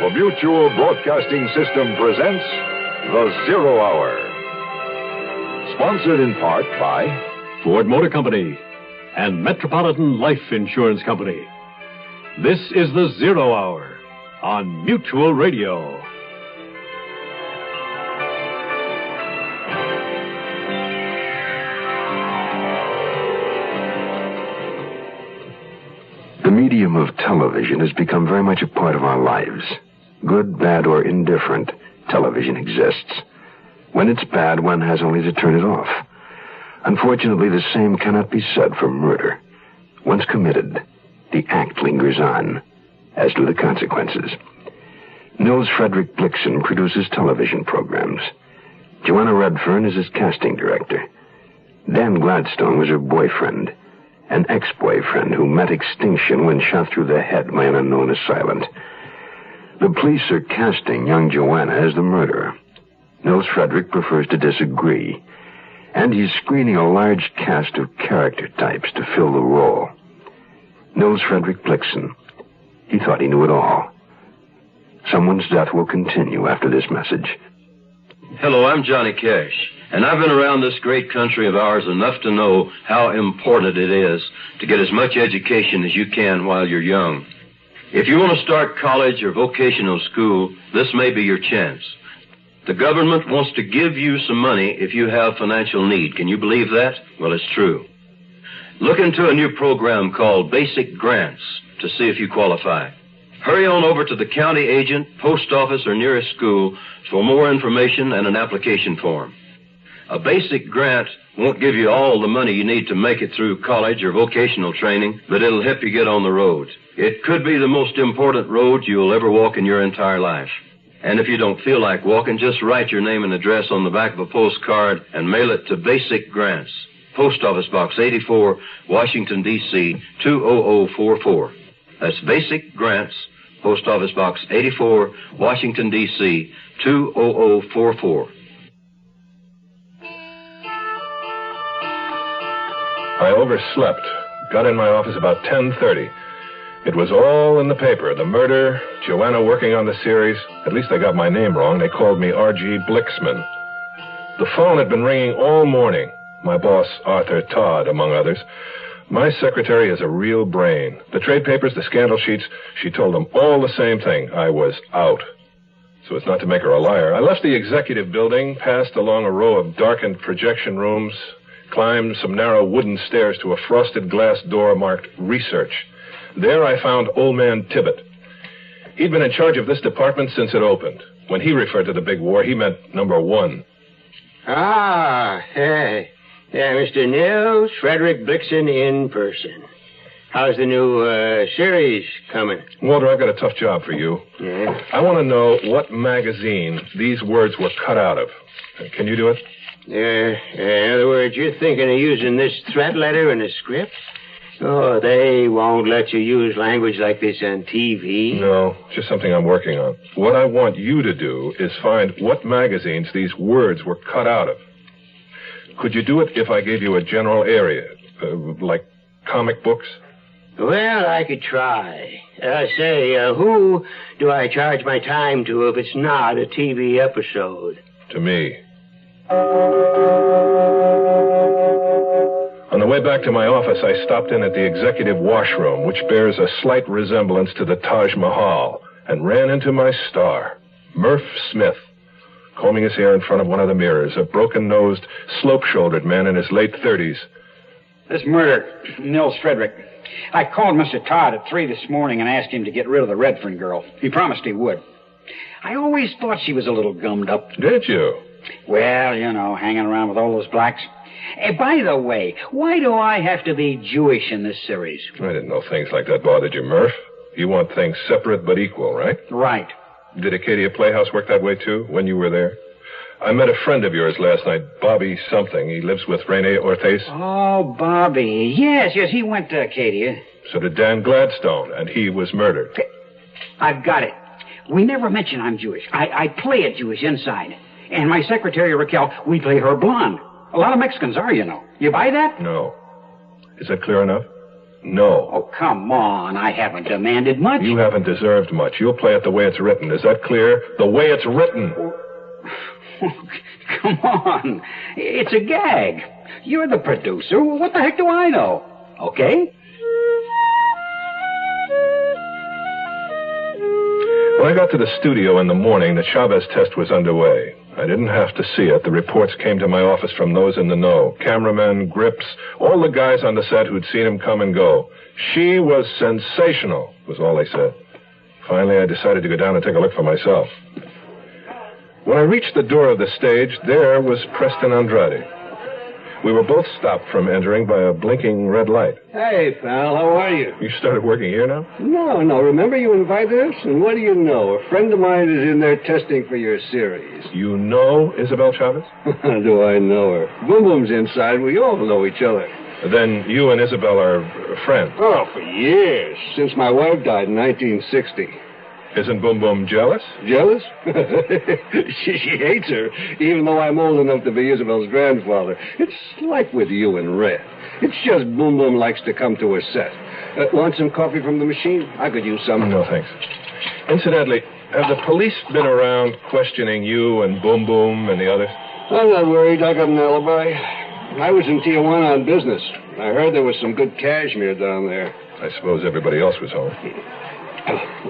S15: The Mutual Broadcasting System presents The Zero Hour. Sponsored in part by
S7: Ford Motor Company and Metropolitan Life Insurance Company. This is the Zero Hour on Mutual Radio.
S5: The medium of television has become very much a part of our lives. Good, bad, or indifferent, television exists. When it's bad, one has only to turn it off. Unfortunately, the same cannot be said for murder. Once committed, the act lingers on, as do the consequences. Nils Frederick Blixen produces television programs. Joanna Redfern is his casting director. Dan Gladstone was her boyfriend, an ex-boyfriend who met extinction when shot through the head by an unknown assailant. The police are casting young Joanna as the murderer. Nils Frederick prefers to disagree, and he's screening a large cast of character types to fill the role. Nils Frederick Blixen. He thought he knew it all. Someone's death will continue after this message.
S6: Hello, I'm Johnny Cash, and I've been around this great country of ours enough to know how important it is to get as much education as you can while you're young. If you want to start college or vocational school, this may be your chance. The government wants to give you some money if you have financial need. Can you believe that? Well, it's true. Look into a new program called Basic Grants to see if you qualify. Hurry on over to the county agent, post office, or nearest school for more information and an application form. A basic grant won't give you all the money you need to make it through college or vocational training, but it'll help you get on the road. It could be the most important road you'll ever walk in your entire life. And if you don't feel like walking, just write your name and address on the back of a postcard and mail it to Basic Grants, Post Office Box 84, Washington, D.C., 20044. That's Basic Grants, Post Office Box 84, Washington, D.C., 20044.
S4: I overslept. Got in my office about 10:30. It was all in the paper. The murder, Joanna working on the series. At least they got my name wrong. They called me R.G. Blixman. The phone had been ringing all morning. My boss, Arthur Todd, among others. My secretary is a real brain. The trade papers, the scandal sheets, she told them all the same thing. I was out. So as not to make her a liar, I left the executive building, passed along a row of darkened projection rooms, climbed some narrow wooden stairs to a frosted glass door marked Research. There I found Old Man Tibbet. He'd been in charge of this department since it opened. When he referred to the big war, he meant number one.
S9: Ah, hey. Yeah, Mr. Nils Frederick Blixen in person. How's the new series coming?
S4: Walter, I've got a tough job for you.
S9: Yeah?
S4: I want to know what magazine these words were cut out of. Can you do it?
S9: In other words, you're thinking of using this threat letter in a script? Oh, they won't let you use language like this on TV.
S4: No, just something I'm working on. What I want you to do is find what magazines these words were cut out of. Could you do it if I gave you a general area, like comic books?
S9: Well, I could try. Say, who do I charge my time to if it's not a TV episode?
S4: To me. On the way back to my office, I stopped in at the executive washroom, which bears a slight resemblance to the Taj Mahal, and ran into my star, Murph Smith, combing his hair in front of one of the mirrors, a broken-nosed, slope-shouldered man in his late 30s.
S10: This murder, Nils Frederick. I called Mr. Todd at 3 this morning and asked him to get rid of the Redfern girl. He promised he would. I always thought she was a little gummed up.
S4: Did you?
S10: Well, you know, hanging around with all those blacks. By the way, why do I have to be Jewish in this series?
S4: I didn't know things like that bothered you, Murph. You want things separate but equal, right?
S10: Right.
S4: Did Acadia Playhouse work that way, too, when you were there? I met a friend of yours last night, Bobby something. He lives with Rene Ortiz.
S10: Oh, Bobby. Yes, he went to Acadia.
S4: So did Dan Gladstone, and he was murdered.
S10: I've got it. We never mention I'm Jewish. I play it Jewish inside. And my secretary, Raquel, we play her blonde. A lot of Mexicans are, you know. You buy that?
S4: No. Is that clear enough? No.
S10: Oh, come on. I haven't demanded much.
S4: You haven't deserved much. You'll play it the way it's written. Is that clear? The way it's written.
S10: Come on. It's a gag. You're the producer. What the heck do I know? Okay?
S4: When I got to the studio in the morning, the Chavez test was underway. I didn't have to see it. The reports came to my office from those in the know. Cameramen, grips, all the guys on the set who'd seen him come and go. She was sensational, was all they said. Finally, I decided to go down and take a look for myself. When I reached the door of the stage, there was Preston Andrade. We were both stopped from entering by a blinking red light.
S2: Hey, pal, how are you?
S4: You started working here now?
S2: No. Remember you invited us? And what do you know? A friend of mine is in there testing for your series.
S4: You know Isabel Chavez?
S2: Do I know her? Boom Boom's inside. We all know each other.
S4: Then you and Isabel are friends?
S2: Oh, for years. Since my wife died in 1960.
S4: Isn't Boom Boom jealous?
S2: Jealous? she hates her, even though I'm old enough to be Isabel's grandfather. It's like with you and Red. It's just Boom Boom likes to come to her set. Want some coffee from the machine? I could use some.
S4: No, thanks. Incidentally, have the police been around questioning you and Boom Boom and the others?
S2: I'm not worried. I got an alibi. I was in Tijuana on business. I heard there was some good cashmere down there.
S4: I suppose everybody else was home.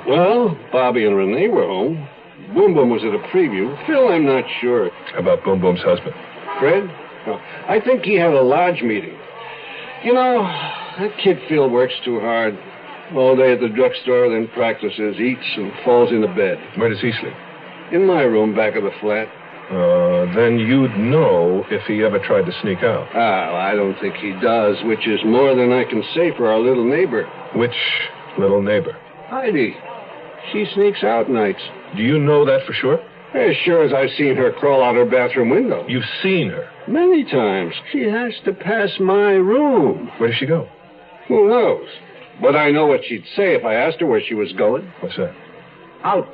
S2: Well, Bobby and Renee were home. Boom Boom was at a preview. Phil, I'm not sure.
S4: About Boom Boom's husband?
S2: Fred? No, I think he had a lodge meeting. You know, that kid Phil works too hard. All day at the drugstore, then practices, eats, and falls into bed.
S4: Where does he sleep?
S2: In my room, back of the flat.
S4: Then you'd know if he ever tried to sneak out.
S2: I don't think he does, which is more than I can say for our little neighbor.
S4: Which little neighbor?
S2: Heidi. She sneaks out nights.
S4: Do you know that for sure?
S2: As sure as I've seen her crawl out her bathroom window.
S4: You've seen her?
S2: Many times. She has to pass my room.
S4: Where does she go?
S2: Who knows? But I know what she'd say if I asked her where she was going.
S4: What's that?
S2: Out.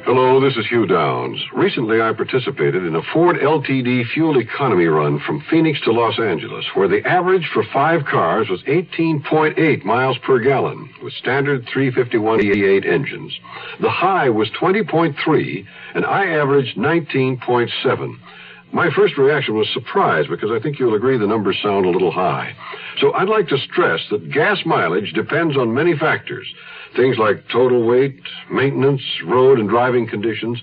S5: Hello, this is Hugh Downs. Recently, I participated in a Ford LTD fuel economy run from Phoenix to Los Angeles, where the average for 5 cars was 18.8 miles per gallon, with standard 351 E8 engines. The high was 20.3, and I averaged 19.7. My first reaction was surprise, because I think you'll agree the numbers sound a little high. So I'd like to stress that gas mileage depends on many factors. Things like total weight, maintenance, road and driving conditions.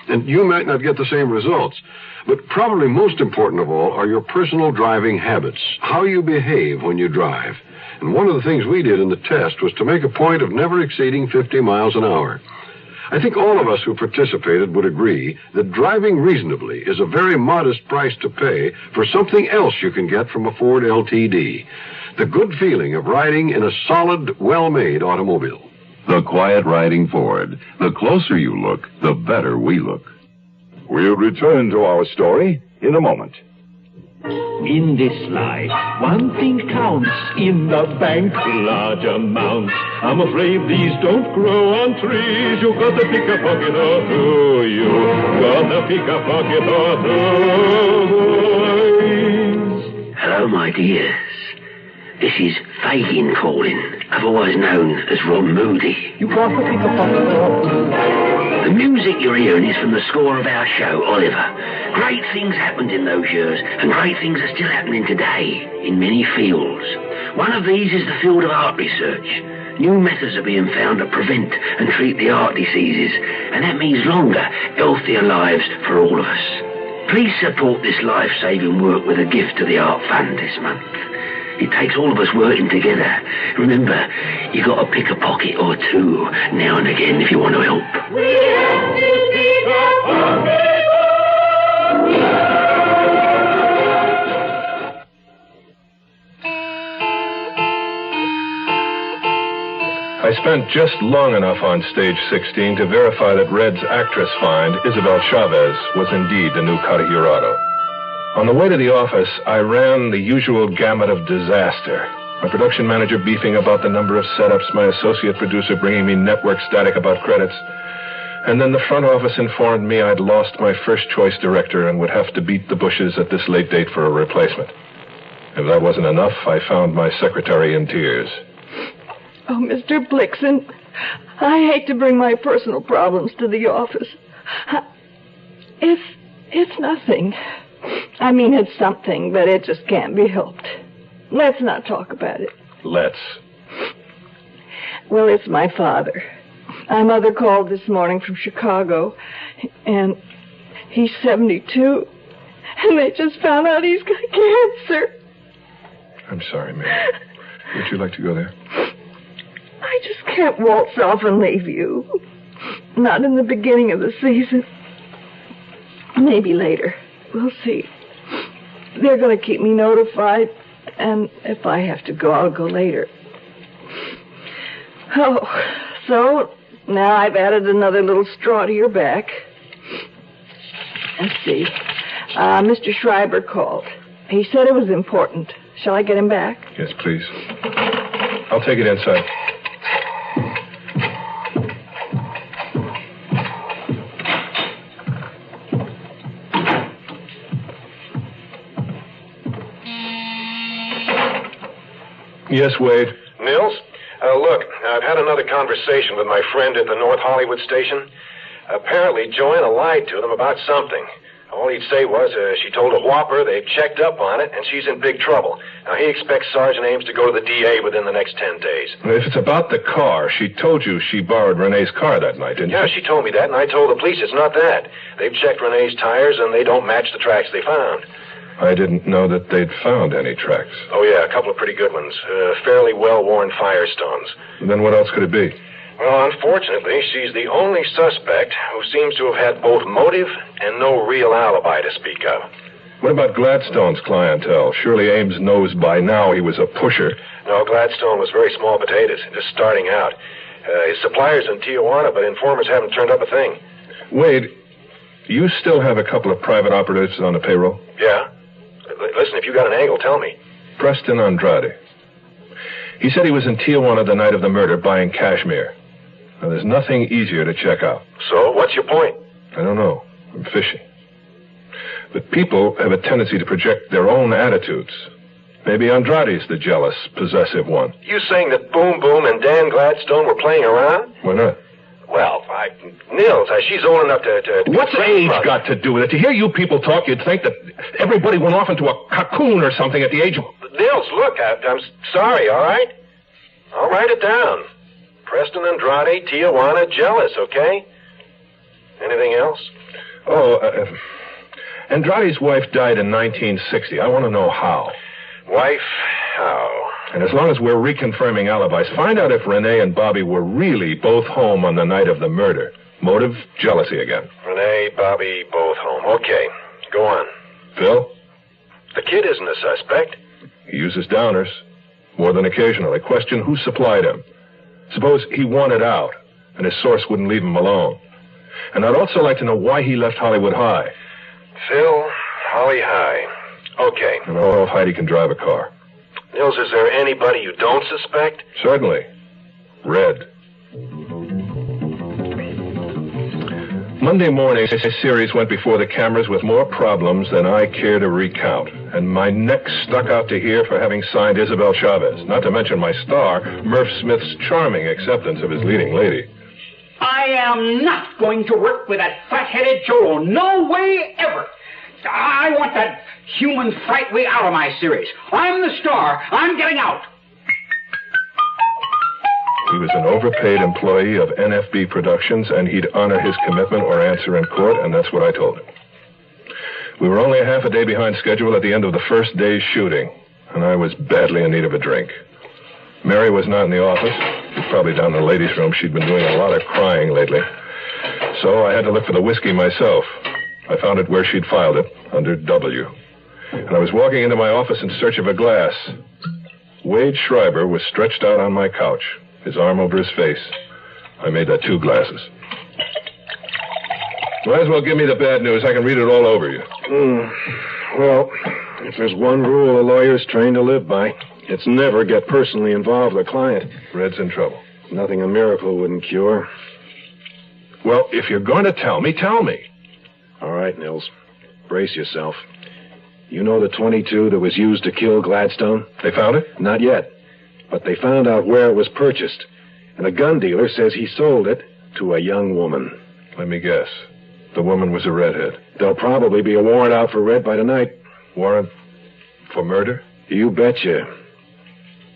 S5: And you might not get the same results. But probably most important of all are your personal driving habits, how you behave when you drive. And one of the things we did in the test was to make a point of never exceeding 50 miles an hour. I think all of us who participated would agree that driving reasonably is a very modest price to pay for something else you can get from a Ford LTD. The good feeling of riding in a solid, well-made automobile.
S15: The quiet riding Ford. The closer you look, the better we look. We'll return to our story in a moment.
S19: In this life, one thing counts. In the bank, large amounts. I'm afraid these don't grow on trees. You got to pick a pocket or two. You got to pick a pocket or two.
S11: Hello, my dears. This is Fagin calling, otherwise known as Ron Moody.
S19: You got to pick a pocket or two.
S11: The music you're hearing is from the score of our show, Oliver. Great things happened in those years, and great things are still happening today in many fields. One of these is the field of art research. New methods are being found to prevent and treat the heart diseases, and that means longer, healthier lives for all of us. Please support this life-saving work with a gift to the Art Fund this month. It takes all of us working together. Remember, you got to pick a pocket or two now and again if you want to help.
S19: We have to pick a pocket.
S4: I spent just long enough on stage 16 to verify that Red's actress find, Isabel Chavez, was indeed the new Cata Jurado. On the way to the office, I ran the usual gamut of disaster. My production manager beefing about the number of setups, my associate producer bringing me network static about credits, and then the front office informed me I'd lost my first-choice director and would have to beat the bushes at this late date for a replacement. If that wasn't enough, I found my secretary in tears.
S16: Oh, Mr. Blixen, I hate to bring my personal problems to the office. It's nothing. I mean, it's something, but it just can't be helped. Let's not talk about it.
S4: Let's.
S16: Well, it's my father. My mother called this morning from Chicago, and he's 72, and they just found out he's got cancer.
S4: I'm sorry, ma'am. Would you like to go there?
S16: I just can't waltz off and leave you. Not in the beginning of the season. Maybe later. We'll see. They're going to keep me notified, and if I have to go, I'll go later. Oh, so now I've added another little straw to your back. Let's see. Mr. Schreiber called. He said it was important. Shall I get him back?
S4: Yes, please. I'll take it inside. Yes, Wade.
S20: Mills? Look, I've had another conversation with my friend at the North Hollywood station. Apparently, Joanna lied to them about something. All he'd say was she told a whopper they've checked up on it and she's in big trouble. Now, he expects Sergeant Ames to go to the DA within the next 10 days.
S4: If it's about the car, she told you she borrowed Renee's car that night, didn't
S20: Yeah, she told me that, and I told the police it's not that. They've checked Renee's tires, and they don't match the tracks they found.
S4: I didn't know that they'd found any tracks.
S20: Oh, yeah, a couple of pretty good ones. Fairly well-worn firestones.
S4: Then what else could it be?
S20: Well, unfortunately, she's the only suspect who seems to have had both motive and no real alibi to speak of.
S4: What about Gladstone's clientele? Surely Ames knows by now he was a pusher.
S20: No, Gladstone was very small potatoes, just starting out. His suppliers in Tijuana, but informers haven't turned up a thing.
S4: Wade, you still have a couple of private operatives on the payroll?
S20: Yeah? Listen, if you got an angle, tell me.
S4: Preston Andrade. He said he was in Tijuana the night of the murder buying cashmere. Now, there's nothing easier to check out.
S20: So, what's your point?
S4: I don't know. I'm fishing. But people have a tendency to project their own attitudes. Maybe Andrade's the jealous, possessive one.
S20: You saying that Boom Boom and Dan Gladstone were playing around?
S4: Why not?
S20: Well, Nils, she's old enough to
S4: What's age got to do with it? To hear you people talk, you'd think that everybody went off into a cocoon or something at the age of...
S20: Nils, look, I'm sorry, all right? I'll write it down. Preston Andrade, Tijuana, jealous, okay? Anything else?
S4: Andrade's wife died in 1960. I want to know how.
S20: Wife, how?
S4: And as long as we're reconfirming alibis, find out if Renee and Bobby were really both home on the night of the murder. Motive, jealousy again.
S20: Renee, Bobby, both home. Okay, go on.
S4: Phil?
S20: The kid isn't a suspect.
S4: He uses downers. More than occasionally. Question who supplied him. Suppose he wanted out, and his source wouldn't leave him alone. And I'd also like to know why he left Hollywood High.
S20: Phil, Holly High. Okay.
S4: And I don't know if Heidi can drive a car.
S20: Nils, is there anybody you don't suspect?
S4: Certainly. Red. Monday morning, a series went before the cameras with more problems than I care to recount. And my neck stuck out to here for having signed Isabel Chavez. Not to mention my star, Murph Smith's charming acceptance of his leading lady.
S10: I am not going to work with that fat-headed cholo. No way ever. I want that human fright way out of my series. I'm the star. I'm getting out.
S4: He was an overpaid employee of NFB Productions, and he'd honor his commitment or answer in court, and that's what I told him. We were only half a day behind schedule at the end of the first day's shooting, and I was badly in need of a drink. Mary was not in the office. She's probably down in the ladies' room. She'd been doing a lot of crying lately. So I had to look for the whiskey myself. I found it where she'd filed it, under W. And I was walking into my office in search of a glass. Wade Schreiber was stretched out on my couch, his arm over his face. I made that 2 glasses. Might as well give me the bad news. I can read it all over you.
S2: Well, if there's one rule a lawyer's trained to live by, it's never get personally involved with a client.
S4: Red's in trouble.
S2: Nothing a miracle wouldn't cure.
S4: Well, if you're going to tell me, tell me.
S2: All right, Nils. Brace yourself. You know the .22 that was used to kill Gladstone?
S4: They found it?
S2: Not yet. But they found out where it was purchased. And a gun dealer says he sold it to a young woman.
S4: Let me guess. The woman was a redhead.
S2: There'll probably be a warrant out for Red by tonight.
S4: Warrant for murder?
S2: You betcha.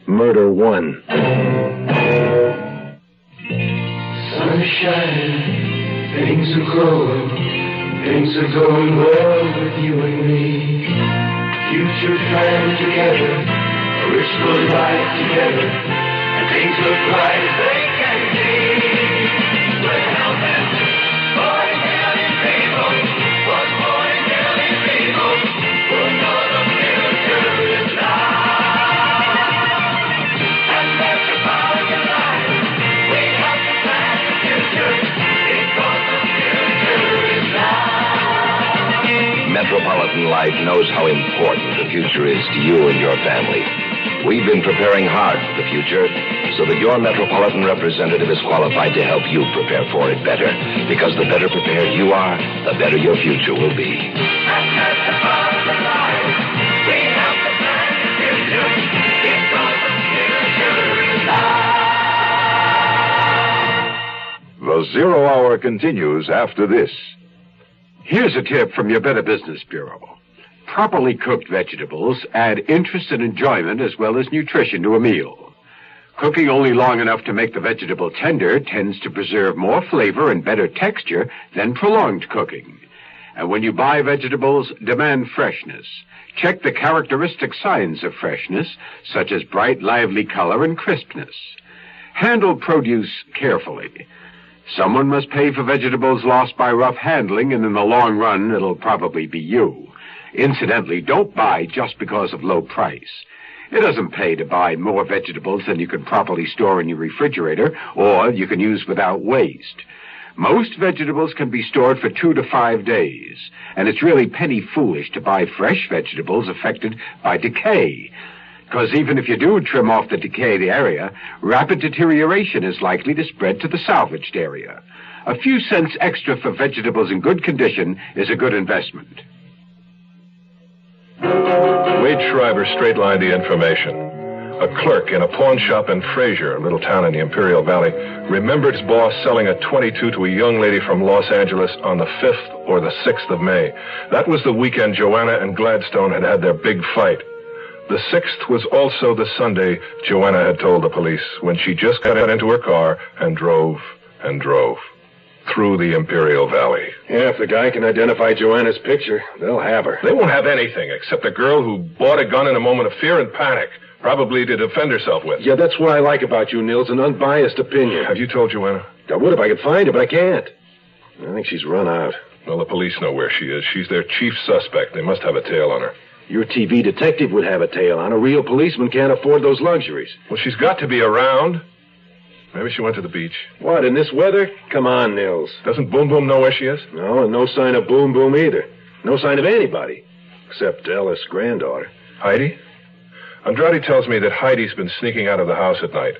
S2: Murder 1.
S19: Sun is shining, things are growing, things are going well with you and me. Future planned together, a wishful life together, and things look bright as they can be. With health and 40 million people, 40 million people, will know the future is life. And that's your power to life. We have to plan the future, because the future is life.
S12: Metropolitan Life knows how important the future is to you and your family. We've been preparing hard for the future so that your Metropolitan representative is qualified to help you prepare for it better. Because the better prepared you are, the better your future will be.
S15: The Zero Hour continues after this.
S18: Here's a tip from your Better Business Bureau. Properly cooked vegetables add interest and enjoyment as well as nutrition to a meal. Cooking only long enough to make the vegetable tender tends to preserve more flavor and better texture than prolonged cooking. And when you buy vegetables, demand freshness. Check the characteristic signs of freshness, such as bright, lively color and crispness. Handle produce carefully. Someone must pay for vegetables lost by rough handling, and in the long run, it'll probably be you. Incidentally, don't buy just because of low price. It doesn't pay to buy more vegetables than you can properly store in your refrigerator, or you can use without waste. Most vegetables can be stored for 2 to 5 days, and it's really penny foolish to buy fresh vegetables affected by decay. Because even if you do trim off the decayed area, rapid deterioration is likely to spread to the salvaged area. A few cents extra for vegetables in good condition is a good investment.
S4: Wade Schreiber straight-lined the information. A clerk in a pawn shop in Fraser, a little town in the Imperial Valley, remembered his boss selling a .22 to a young lady from Los Angeles on the 5th or the 6th of May. That was the weekend Joanna and Gladstone had their big fight. The 6th was also the Sunday Joanna had told the police, when she just got into her car and drove through the Imperial Valley.
S3: Yeah, if the guy can identify Joanna's picture, they'll have her.
S4: They won't have anything except a girl who bought a gun in a moment of fear and panic, probably to defend herself with.
S3: Yeah, that's what I like about you, Nils, an unbiased opinion.
S4: Have you told Joanna?
S3: I would if I could find her, but I can't. I think she's run out.
S4: Well, the police know where she is. She's their chief suspect. They must have a tail on her.
S3: Your TV detective would have a tail on her. A real policeman can't afford those luxuries.
S4: Well, she's got to be around. Maybe she went to the beach.
S3: What, in this weather? Come on, Nils.
S4: Doesn't Boom Boom know where she is?
S3: No, and no sign of Boom Boom either. No sign of anybody. Except Ella's granddaughter.
S4: Heidi? Andrade tells me that Heidi's been sneaking out of the house at night.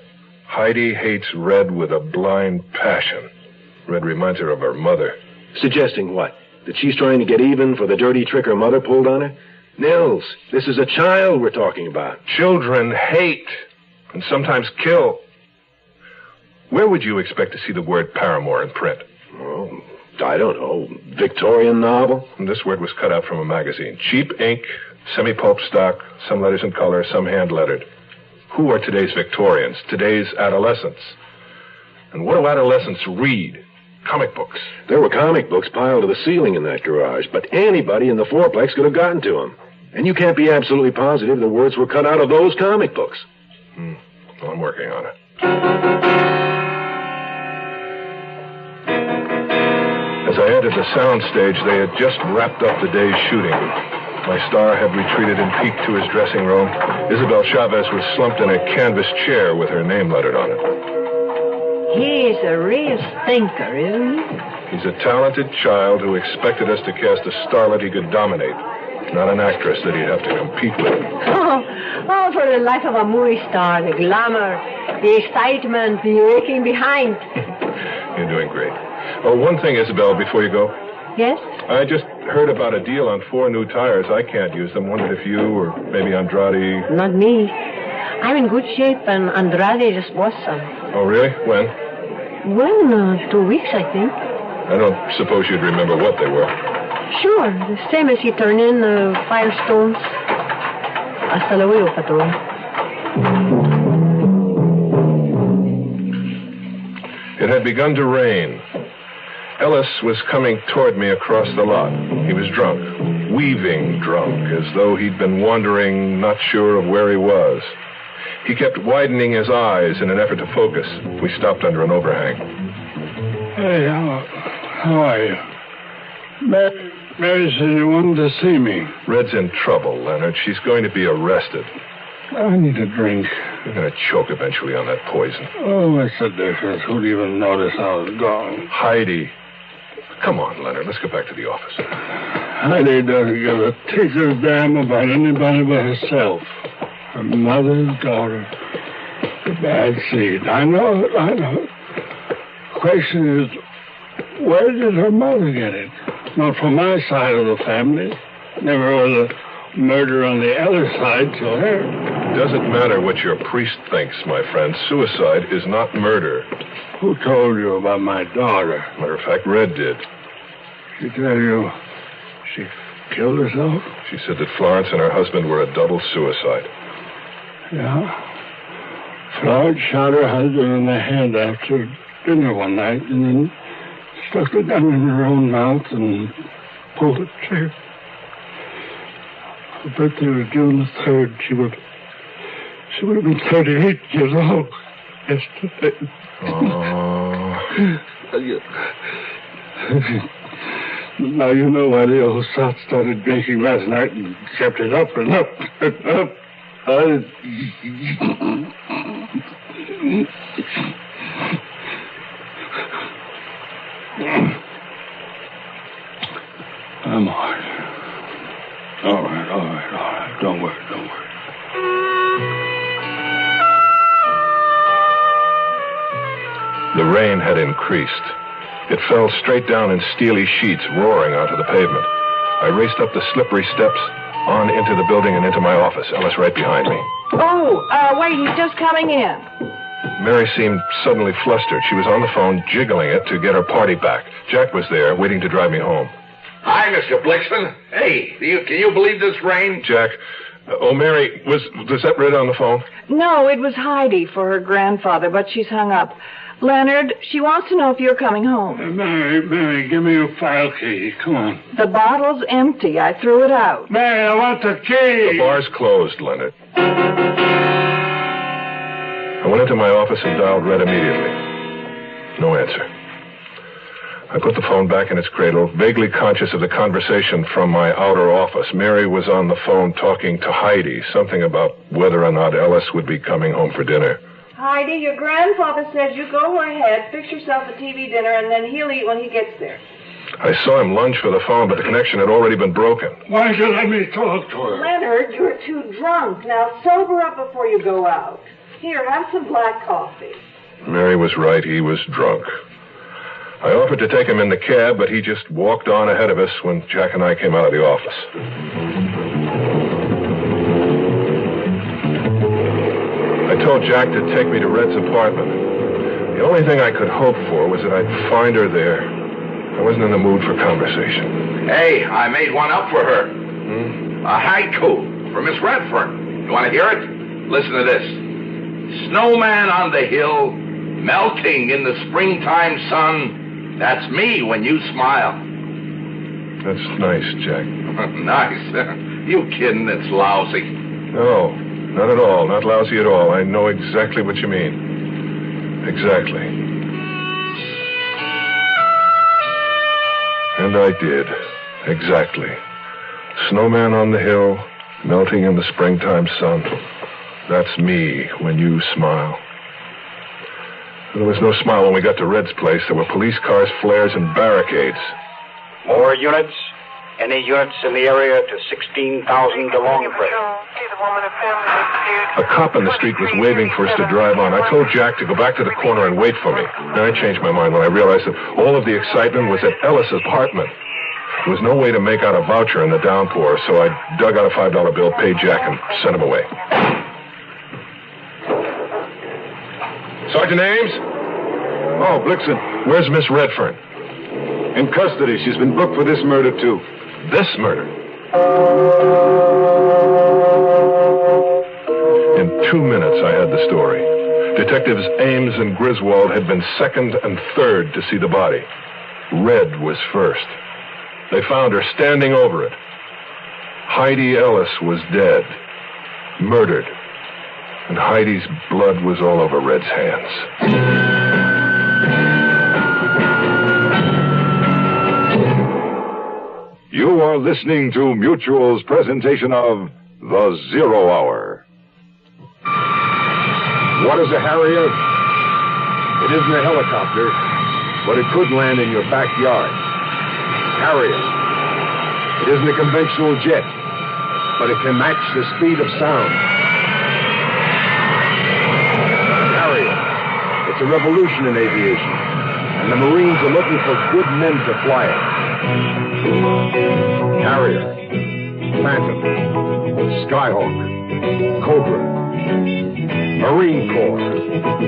S4: Heidi hates Red with a blind passion. Red reminds her of her mother.
S3: Suggesting what? That she's trying to get even for the dirty trick her mother pulled on her? Nils, this is a child we're talking about.
S4: Children hate and sometimes kill. Where would you expect to see the word paramour in print?
S3: Oh, I don't know. Victorian novel?
S4: And this word was cut out from a magazine. Cheap ink, semi-pulp stock, some letters in color, some hand-lettered. Who are today's Victorians, today's adolescents? And what do adolescents read? Comic books.
S3: There were comic books piled to the ceiling in that garage, but anybody in the fourplex could have gotten to them. And you can't be absolutely positive the words were cut out of those comic books.
S4: Well, I'm working on it. As I entered the sound stage, they had just wrapped up the day's shooting. My star had retreated and peeked to his dressing room. Isabel Chavez was slumped in a canvas chair with her name lettered on it.
S14: He's a real thinker, isn't he?
S4: He's a talented child who expected us to cast a starlet he could dominate, not an actress that he'd have to compete with.
S14: Oh, for the life of a movie star, the glamour, the excitement, the raking behind.
S4: You're doing great. Oh, one thing, Isabel, before you go.
S14: Yes?
S4: I just heard about a deal on 4 new tires. I can't use them. Wondered if you or maybe Andrade...
S14: Not me. I'm in good shape, and Andrade just bought some.
S4: Oh, really? When?
S14: Well, 2 weeks, I think.
S4: I don't suppose you'd remember what they were.
S14: Sure, the same as he turned in Firestones. Hasta luego, patrón.
S4: It had begun to rain. Ellis was coming toward me across the lot. He was drunk, weaving drunk, as though he'd been wandering, not sure of where he was. He kept widening his eyes in an effort to focus. We stopped under an overhang.
S21: Hey, how are you? Mary said you wanted to see me.
S4: Red's in trouble, Leonard. She's going to be arrested.
S21: I need a drink.
S4: You're going to choke eventually on that poison.
S21: Oh, what's the difference? Who'd even notice I was gone?
S4: Heidi. Come on, Leonard. Let's get back to the office.
S21: Heidi doesn't give a tinker's damn about anybody but herself. Her mother's daughter. The bad seed. I know it. Question is, where did her mother get it? Not from my side of the family. Never was a murder on the other side till her.
S4: It doesn't matter what your priest thinks, my friend. Suicide is not murder.
S21: Who told you about my daughter?
S4: Matter of fact, Red did.
S21: She tell you she killed herself?
S4: She said that Florence and her husband were a double suicide.
S21: Yeah. Florence shot her husband in the head after dinner one night and then stuck the gun in her own mouth and pulled the trigger. Her birthday was June the 3rd. She would have been 38 years old yesterday.
S4: Oh.
S21: Now you know why the old sot started drinking last night and kept it up and up and up. I'm all right. All right. Don't worry.
S4: The rain had increased. It fell straight down in steely sheets, roaring onto the pavement. I raced up the slippery steps, on into the building and into my office. Ellis right behind me.
S16: Oh, wait, he's just coming in.
S4: Mary seemed suddenly flustered. She was on the phone, jiggling it to get her party back. Jack was there, waiting to drive me home.
S13: Hi, Mr. Blixen. Hey, can you believe this rain?
S4: Jack, Mary, was that Red on the phone?
S16: No, it was Heidi for her grandfather, but she's hung up. Leonard, she wants to know if you're coming home.
S21: Mary, give me your file key. Come on.
S16: The bottle's empty. I threw it out.
S21: Mary, I want the key.
S4: The bar's closed, Leonard. I went into my office and dialed Red immediately. No answer. I put the phone back in its cradle, vaguely conscious of the conversation from my outer office. Mary was on the phone talking to Heidi, something about whether or not Ellis would be coming home for dinner.
S16: Heidi, your grandfather says you go ahead, fix yourself a TV dinner, and then he'll eat when he gets there.
S4: I saw him lunge for the phone, but the connection had already been broken.
S21: Why did you let me talk to her?
S16: Leonard, you're too drunk. Now sober up before you go out. Here, have some black coffee.
S4: Mary was right. He was drunk. I offered to take him in the cab, but he just walked on ahead of us when Jack and I came out of the office. I told Jack to take me to Red's apartment. The only thing I could hope for was that I'd find her there. I wasn't in the mood for conversation.
S13: Hey, I made one up for her. A haiku for Miss Redfern. You want to hear it? Listen to this. Snowman on the hill, melting in the springtime sun. That's me when you smile.
S4: That's nice, Jack.
S13: Nice. You kidding? It's lousy.
S4: No, not at all. Not lousy at all. I know exactly what you mean. Exactly. And I did. Exactly. Snowman on the hill, melting in the springtime sun. That's me when you smile. There was no smile when we got to Red's place. There were police cars, flares, and barricades.
S10: More units? Any units in the area to 16,000 along the
S4: A cop in the street was waving for us to drive on. I told Jack to go back to the corner and wait for me. Then I changed my mind when I realized that all of the excitement was at Ellis' apartment. There was no way to make out a voucher in the downpour, so I dug out a $5 bill, paid Jack, and sent him away. Sergeant Ames?
S3: Oh, Blixen.
S4: Where's Miss Redfern?
S3: In custody. She's been booked for this murder, too.
S4: This murder? In 2 minutes, I had the story. Detectives Ames and Griswold had been second and third to see the body. Red was first. They found her standing over it. Heidi Ellis was dead, murdered, and Heidi's blood was all over Red's hands.
S15: You are listening to Mutual's presentation of The Zero Hour.
S3: What is a Harrier? It isn't a helicopter, but it could land in your backyard. Harrier. It isn't a conventional jet, but it can match the speed of sound. Harrier. It's a revolution in aviation, and the Marines are looking for good men to fly it. Harrier, Phantom, Skyhawk, Cobra, Marine Corps.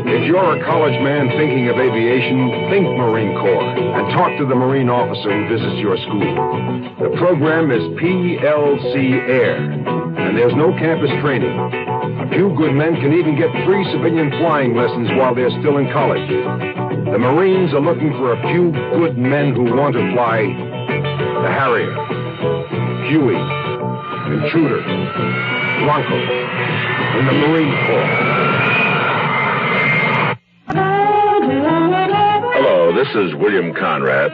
S3: If you're a college man thinking of aviation, think Marine Corps and talk to the Marine officer who visits your school. The program is PLC Air, and there's no campus training. A few good men can even get free civilian flying lessons while they're still in college. The Marines are looking for a few good men who want to fly the Harrier, Huey, Intruder, Bronco, and the Marine Corps.
S4: Hello, this is William Conrad.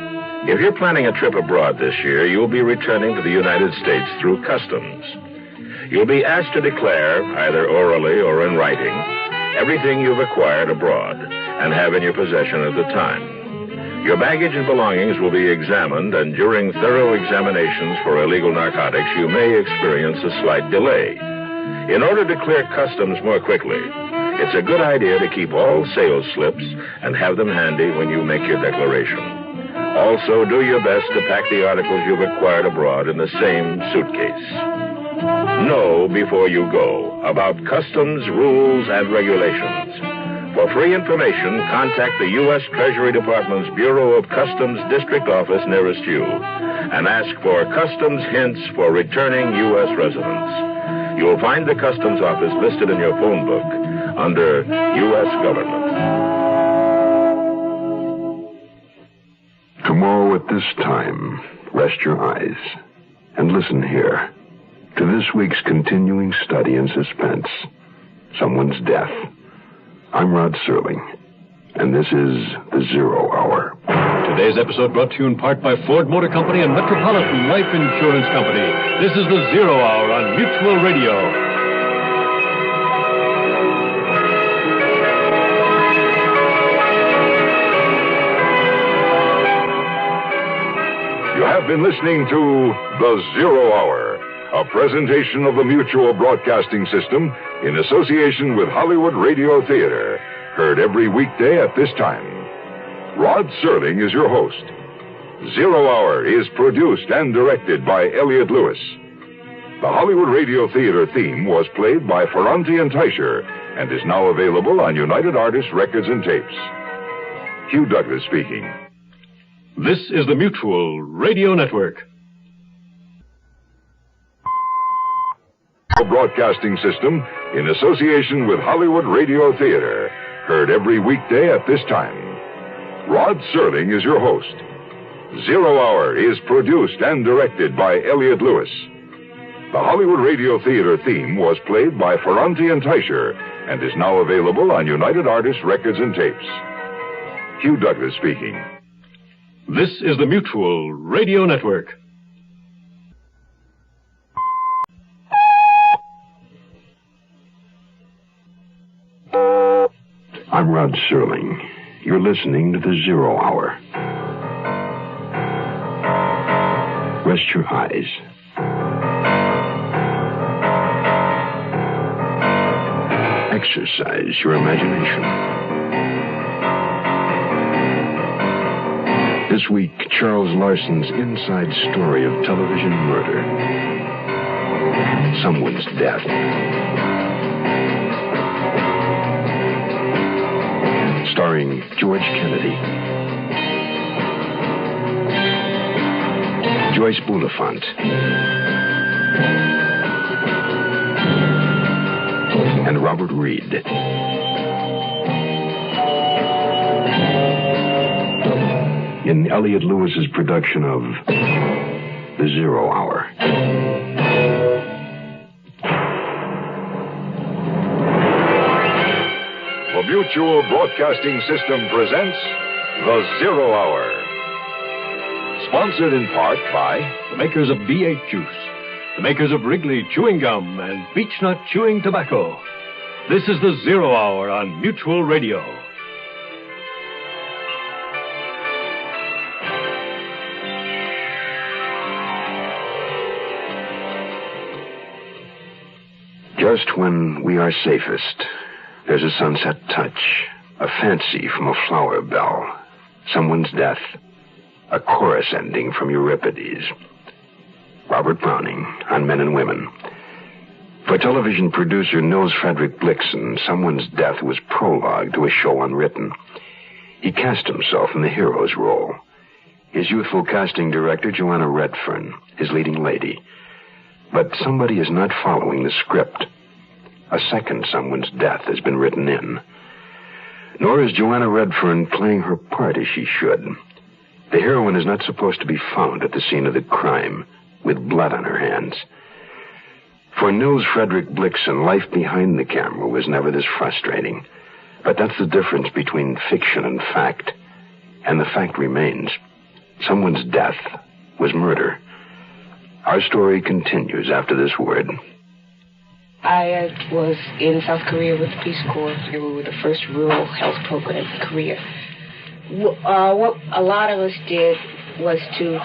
S4: If you're planning a trip abroad this year, you'll be returning to the United States through customs. You'll be asked to declare, either orally or in writing, everything you've acquired abroad and have in your possession at the time. Your baggage and belongings will be examined, and during thorough examinations for illegal narcotics, you may experience a slight delay. In order to clear customs more quickly, it's a good idea to keep all sales slips and have them handy when you make your declaration. Also, do your best to pack the articles you've acquired abroad in the same suitcase. Know before you go about customs rules and regulations. For free information, contact the U.S. Treasury Department's Bureau of Customs District Office nearest you and ask for customs hints for returning U.S. residents. You'll find the Customs Office listed in your phone book under U.S. Government.
S5: Tomorrow at this time, rest your eyes and listen here to this week's continuing study in suspense, Someone's Death. I'm Rod Serling, and this is the Zero Hour.
S7: Today's episode brought to you in part by Ford Motor Company and Metropolitan Life Insurance Company. This is the Zero Hour on Mutual Radio.
S15: You have been listening to The Zero Hour, a presentation of the Mutual Broadcasting System in association with Hollywood Radio Theater, heard every weekday at this time. Rod Serling is your host. Zero Hour is produced and directed by Elliott Lewis. The Hollywood Radio Theater theme was played by Ferranti and Teicher and is now available on United Artists Records and Tapes. Hugh Douglas speaking.
S7: This is the Mutual Radio Network.
S15: Broadcasting System in association with Hollywood Radio Theater, heard every weekday at this time. Rod Serling is your host. Zero Hour is produced and directed by Elliott Lewis. The Hollywood Radio Theater theme was played by Ferranti and Teicher and is now available on United Artists Records and Tapes. Hugh Douglas speaking.
S7: This is the Mutual Radio Network.
S5: I'm Rod Serling. You're listening to the Zero Hour. Rest your eyes. Exercise your imagination. This week, Charles Larson's inside story of television murder. Someone's death. Starring George Kennedy, Joyce Bulifant, and Robert Reed. In Elliott Lewis's production of The Zero Hour.
S15: The Mutual Broadcasting System presents The Zero Hour. Sponsored in part by
S7: the makers of B8 Juice, the makers of Wrigley Chewing Gum and Beechnut Chewing Tobacco. This is the Zero Hour on Mutual Radio.
S5: Just when we are safest, there's a sunset touch, a fancy from a flower bell, someone's death, a chorus ending from Euripides. Robert Browning on Men and Women. For television producer Nils Frederick Blixen, Someone's Death was prologue to a show unwritten. He cast himself in the hero's role. His youthful casting director, Joanna Redfern, his leading lady. But somebody is not following the script. A second Someone's Death has been written in. Nor is Joanna Redfern playing her part as she should. The heroine is not supposed to be found at the scene of the crime with blood on her hands. For Nils Frederick Blixen, life behind the camera was never this frustrating. But that's the difference between fiction and fact. And the fact remains. Someone's death was murder. Our story continues after this word.
S17: I was in South Korea with the Peace Corps. We were the first rural health program in Korea. What a lot of us did was to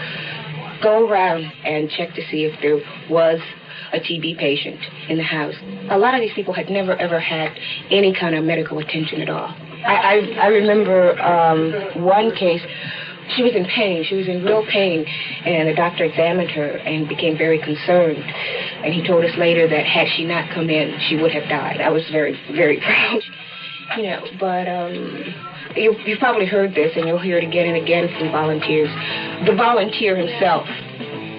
S17: go around and check to see if there was a TB patient in the house. A lot of these people had never, ever had any kind of medical attention at all. I remember one case. She was in pain. She was in real pain, and the doctor examined her and became very concerned. And he told us later that had she not come in, she would have died. I was very, very proud, But you've probably heard this, and you'll hear it again and again from volunteers. The volunteer himself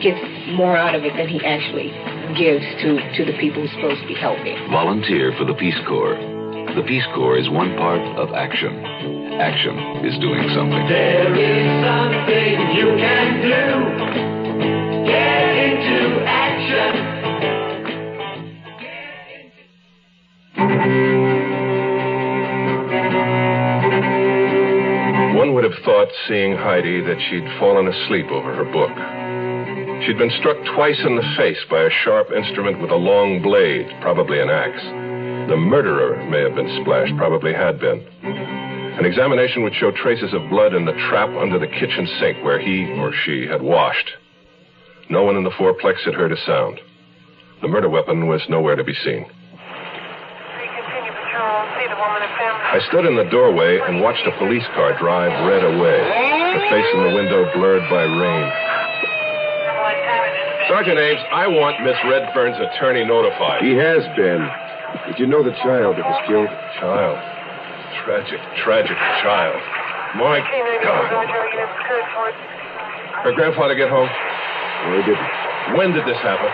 S17: gets more out of it than he actually gives to the people who's supposed to be helping.
S22: Volunteer for the Peace Corps. The Peace Corps is one part of action. Action is doing something.
S19: There is something you can do. Get into action.
S4: One would have thought, seeing Heidi, that she'd fallen asleep over her book. She'd been struck twice in the face by a sharp instrument with a long blade, probably an axe. The murderer may have been splashed, probably had been. An examination would show traces of blood in the trap under the kitchen sink where he or she had washed. No one in the fourplex had heard a sound. The murder weapon was nowhere to be seen. I stood in the doorway and watched a police car drive red away, the face in the window blurred by rain. Sergeant Ames, I want Miss Redfern's attorney notified.
S3: He has been. Did you know the child that was killed?
S4: Child. Tragic child. My God. Her grandfather get home?
S3: No, he didn't.
S4: When did this happen?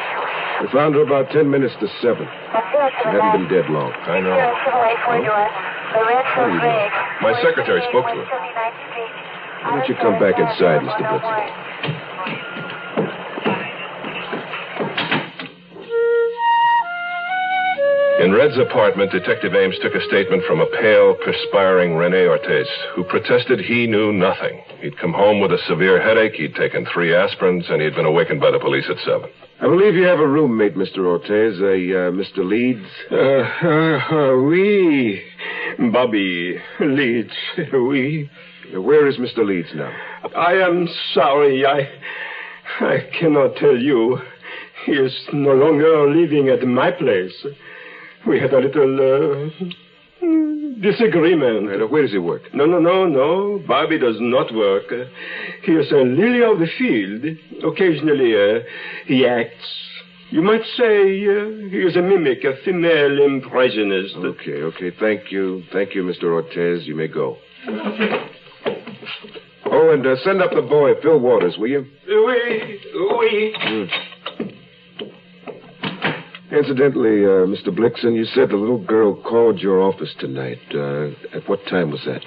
S3: We found her about 10 minutes to 7. She hadn't been dead long.
S4: I know.
S3: How do you know?
S4: My secretary spoke to her.
S3: Why don't you come back inside, Mr. Blixen?
S4: In Red's apartment, Detective Ames took a statement from a pale, perspiring René Ortiz, who protested he knew nothing. He'd come home with a severe headache, he'd taken 3 aspirins, and he'd been awakened by the police at 7.
S3: I believe you have a roommate, Mr. Ortiz, Mr. Leeds.
S21: Oui, Bobby Leeds, oui.
S3: Where is Mr. Leeds now?
S21: I am sorry, I cannot tell you. He is no longer living at my place. We had a little disagreement.
S3: Where does he work?
S21: No. Bobby does not work. He is a lily of the field. Occasionally, he acts. You might say he is a mimic, a female impressionist.
S3: Okay. Thank you, Mr. Ortiz. You may go. Oh, and send up the boy, Phil Waters, will you?
S21: Oui.
S3: Incidentally, Mr. Blixen, you said the little girl called your office tonight. At what time was that?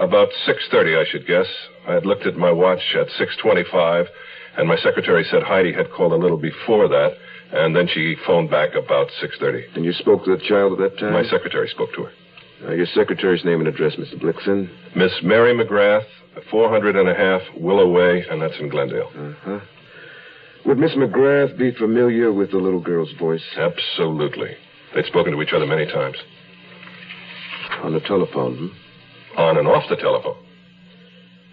S4: About 6:30, I should guess. I had looked at my watch at 6:25, and my secretary said Heidi had called a little before that, and then she phoned back about 6:30.
S3: And you spoke to the child at that time?
S4: My secretary spoke to her.
S3: Your secretary's name and address, Mr. Blixen?
S4: Miss Mary McGrath, 400 Willow Way, and that's in Glendale.
S3: Uh-huh. Would Miss McGrath be familiar with the little girl's voice?
S4: Absolutely. They'd spoken to each other many times.
S3: On the telephone,
S4: On and off the telephone.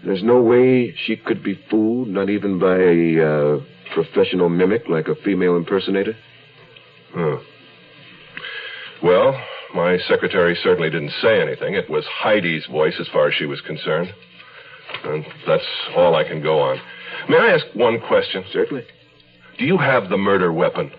S3: There's no way she could be fooled, not even by a professional mimic like a female impersonator?
S4: Well, my secretary certainly didn't say anything. It was Heidi's voice as far as she was concerned. And that's all I can go on. May I ask one question?
S3: Certainly.
S4: Do you have the murder weapon?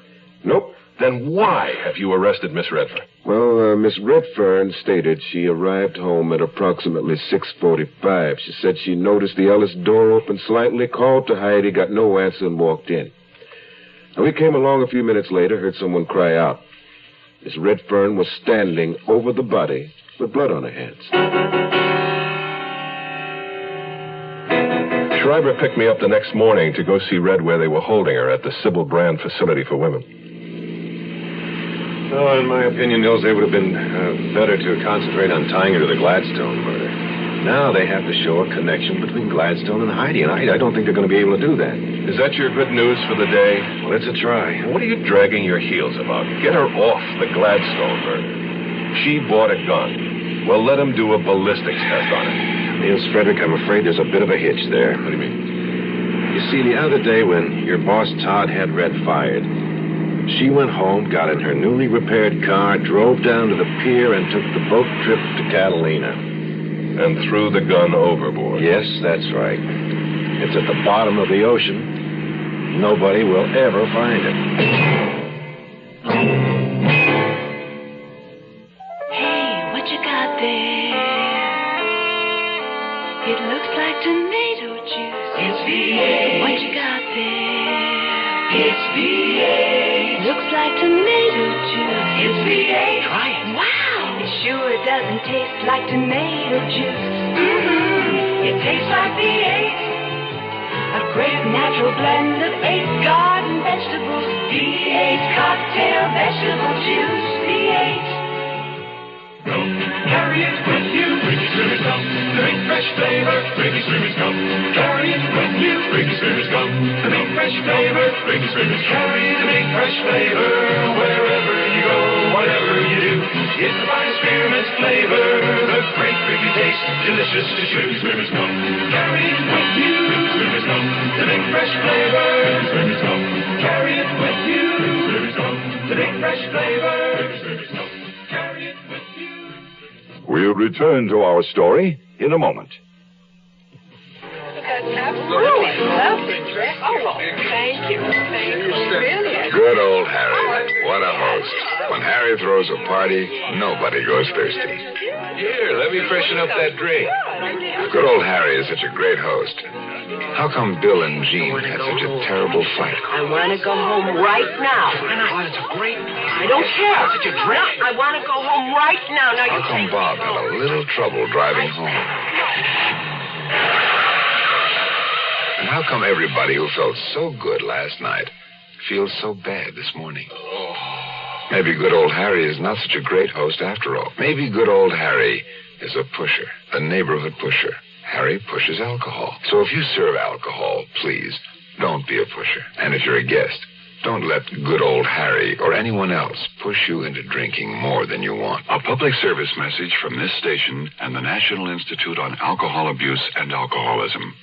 S3: Nope.
S4: Then why have you arrested Miss Redfern?
S3: Well, Miss Redfern stated she arrived home at approximately 6:45. She said she noticed the Ellis door open slightly, called to Heidi, got no answer, and walked in. Now, we came along a few minutes later, heard someone cry out. Miss Redfern was standing over the body with blood on her hands.
S4: Schreiber picked me up the next morning to go see Red where they were holding her at the Sybil Brand Facility for Women.
S20: Oh, in my opinion, Nils, it would have been better to concentrate on tying her to the Gladstone murder. Now they have to show a connection between Gladstone and Heidi, and I don't think they're going to be able to do that.
S4: Is that your good news for the day?
S20: Well, it's a try.
S4: What are you dragging your heels about? Get her off the Gladstone murder. She bought a gun. Well, let him do a ballistics test on it.
S20: Niels Frederick, I'm afraid there's a bit of a hitch there.
S4: What do you mean?
S20: You see, the other day when your boss Todd had Red fired, she went home, got in her newly repaired car, drove down to the pier, and took the boat trip to Catalina.
S4: And threw the gun overboard.
S20: Yes, that's right. It's at the bottom of the ocean. Nobody will ever find it.
S1: Hey, what you got there? It looks like tomato juice. It's V8. What you got there? It's V8. Looks like tomato juice. It's V8. Try it. Wow. It sure doesn't taste like tomato juice. Mm-hmm. It tastes like V8. A great natural blend of 8 garden vegetables. V8 cocktail vegetable juice. V8.
S19: Carry it with you. Bring Swimmers Gum. The big fresh flavor. Bring Swimmers Gum. Carry it with you. Bring Swimmers Gum. The big fresh flavor. Bring Swimmers. Carry the big fresh flavor wherever you go, whatever you do. It's the finest spearmint flavor. The great biggy taste, delicious to chew. Swimmers Gum. Carry it with you. Swimmers Gum. The big fresh flavor. Swimmers Gum. Carry it with you. Swimmers Gum. The big fresh flavor. Swimmers Gum. Carry it with you.
S15: We'll return to our story in a moment.
S14: Absolutely lovely dress. Oh, thank you. Thank you. Really?
S3: Good old Harry. What a host. When Harry throws a party, nobody goes thirsty.
S12: Here, let me freshen up that drink.
S3: Good old Harry is such a great host. How come Bill and Jean had such a terrible fight?
S14: I want to go home right now.
S3: Oh, it's a great
S14: I don't care.
S3: Such a drink.
S14: No, I want to go home right now. Now
S3: How come Bob had a little trouble driving home? And how come everybody who felt so good last night feels so bad this morning? Maybe good old Harry is not such a great host after all. Maybe good old Harry is a pusher, a neighborhood pusher. Harry pushes alcohol. So if you serve alcohol, please, don't be a pusher. And if you're a guest, don't let good old Harry or anyone else push you into drinking more than you want.
S15: A public service message from this station and the National Institute on Alcohol Abuse and Alcoholism.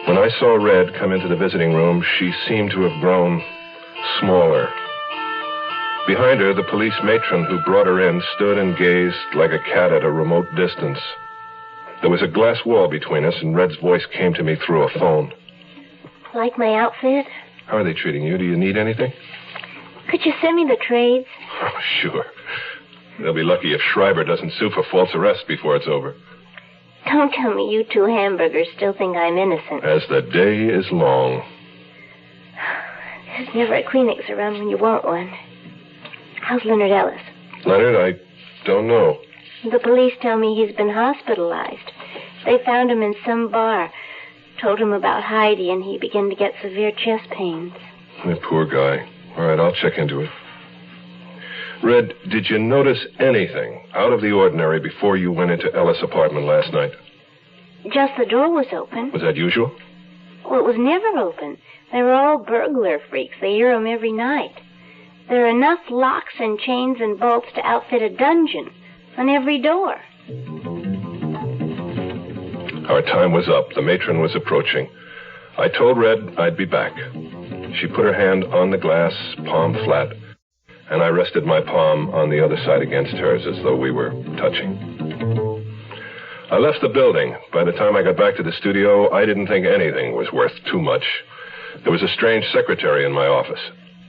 S4: When I saw Red come into the visiting room, she seemed to have grown smaller. Behind her, the police matron who brought her in stood and gazed like a cat at a remote distance. There was a glass wall between us, and Red's voice came to me through a phone.
S8: Like my outfit?
S4: How are they treating you? Do you need anything?
S8: Could you send me the trades?
S4: Oh, sure. They'll be lucky if Schreiber doesn't sue for false arrest before it's over.
S8: Don't tell me you two hamburgers still think I'm innocent.
S4: As the day is long.
S8: There's never a Kleenex around when you want one. How's Leonard Ellis?
S4: Leonard, I don't know.
S8: The police tell me he's been hospitalized. They found him in some bar. Told him about Heidi, and he began to get severe chest pains.
S4: The poor guy. All right, I'll check into it. Red, did you notice anything out of the ordinary before you went into Ellis' apartment last night?
S8: Just the door was open.
S4: Was that usual?
S8: Well, it was never open. They were all burglar freaks. They hear them every night. There are enough locks and chains and bolts to outfit a dungeon on every door.
S4: Our time was up. The matron was approaching. I told Red I'd be back. She put her hand on the glass, palm flat, and I rested my palm on the other side against hers as though we were touching. I left the building. By the time I got back to the studio, I didn't think anything was worth too much. There was a strange secretary in my office.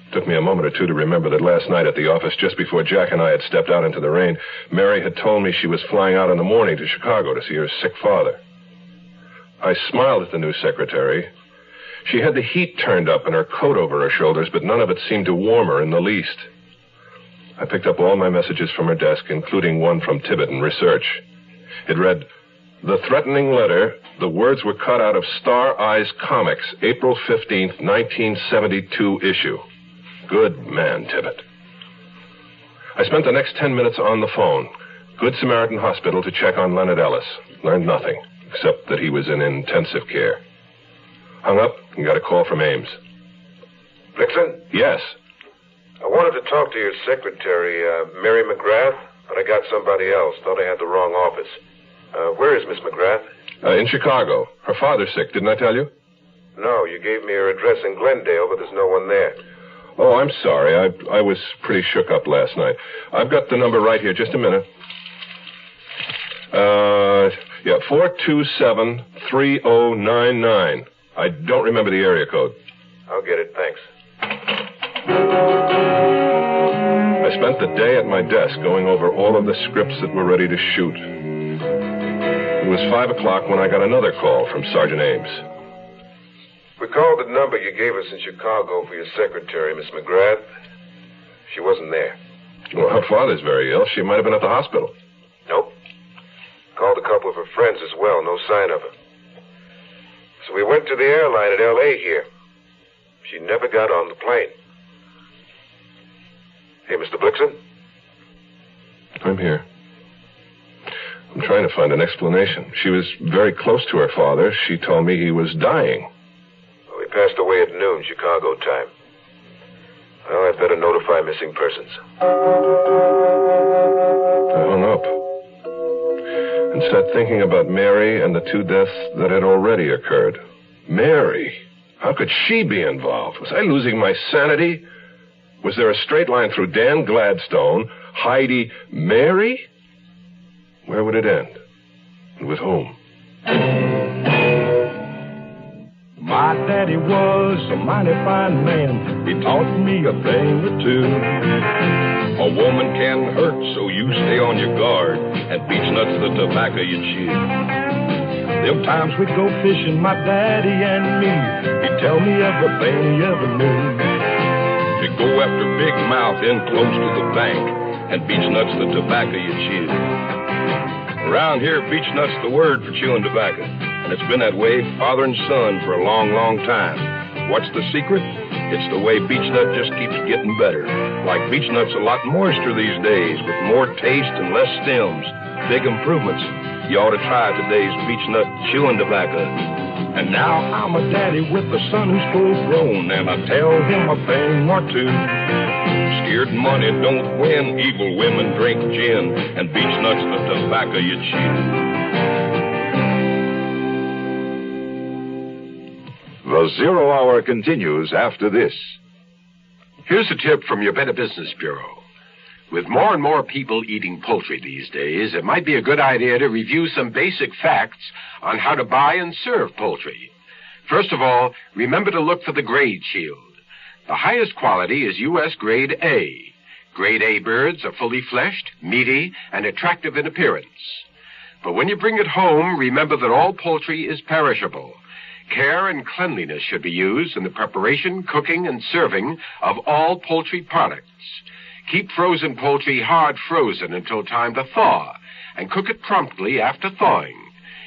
S4: It took me a moment or two to remember that last night at the office, just before Jack and I had stepped out into the rain, Mary had told me she was flying out in the morning to Chicago to see her sick father. I smiled at the new secretary. She had the heat turned up and her coat over her shoulders, but none of it seemed to warm her in the least. I picked up all my messages from her desk, including one from Tibbet in research. It read, "The threatening letter, the words were cut out of Star Eyes Comics, April 15th, 1972 issue. Good man, Tibbet." I spent the next 10 minutes on the phone. Good Samaritan Hospital to check on Leonard Ellis. Learned nothing, except that he was in intensive care. Hung up and got a call from Ames.
S5: Blixen?
S4: Yes.
S5: I wanted to talk to your secretary, Mary McGrath, but I got somebody else. Thought I had the wrong office. Where is Miss McGrath?
S4: In Chicago. Her father's sick, didn't I tell you?
S5: No, you gave me her address in Glendale, but there's no one there.
S4: Oh, I'm sorry. I was pretty shook up last night. I've got the number right here. Just a minute. 427-3099. I don't remember the area code.
S5: I'll get it, thanks.
S4: I spent the day at my desk going over all of the scripts that were ready to shoot. It was 5 o'clock when I got another call from Sergeant Ames.
S5: We called the number you gave us in Chicago for your secretary, Miss McGrath. She wasn't there.
S4: Well, her father's very ill. She might have been at the hospital.
S5: Nope. Called a couple of her friends as well. No sign of her. So we went to the airline at L.A. here. She never got on the plane. Hey, Mr. Blixen?
S4: I'm here. I'm trying to find an explanation. She was very close to her father. She told me he was dying.
S5: Well, he passed away at noon, Chicago time. Well, I'd better notify missing persons.
S4: I hung up and sat thinking about Mary and the two deaths that had already occurred. Mary? How could she be involved? Was I losing my sanity? Was there a straight line through Dan Gladstone, Heidi, Mary? Where would it end? And with whom?
S19: My daddy was a mighty fine man. He taught me a thing or two. A woman can hurt, so you stay on your guard, and beechnut's the tobacco you chew. Them times we'd go fishing, my daddy and me. He'd tell me everything he ever knew. He'd go after big mouth in close to the bank, and beechnut's the tobacco you chew. Around here, beechnut's the word for chewing tobacco. And it's been that way, father and son, for a long, long time. What's the secret? It's the way beechnut just keeps getting better. Like beechnut's a lot moister these days, with more taste and less stems. Big improvements. You ought to try today's beechnut chewing tobacco. And now I'm a daddy with a son who's full grown, and I tell him a thing or two. Scared money don't win, evil women drink gin, and beechnut's the tobacco you chew.
S15: The Zero Hour continues after this.
S18: Here's a tip from your Better Business Bureau. With more and more people eating poultry these days, it might be a good idea to review some basic facts on how to buy and serve poultry. First of all, remember to look for the grade shield. The highest quality is U.S. Grade A. Grade A birds are fully fleshed, meaty, and attractive in appearance. But when you bring it home, remember that all poultry is perishable. Care and cleanliness should be used in the preparation, cooking, and serving of all poultry products. Keep frozen poultry hard frozen until time to thaw, and cook it promptly after thawing.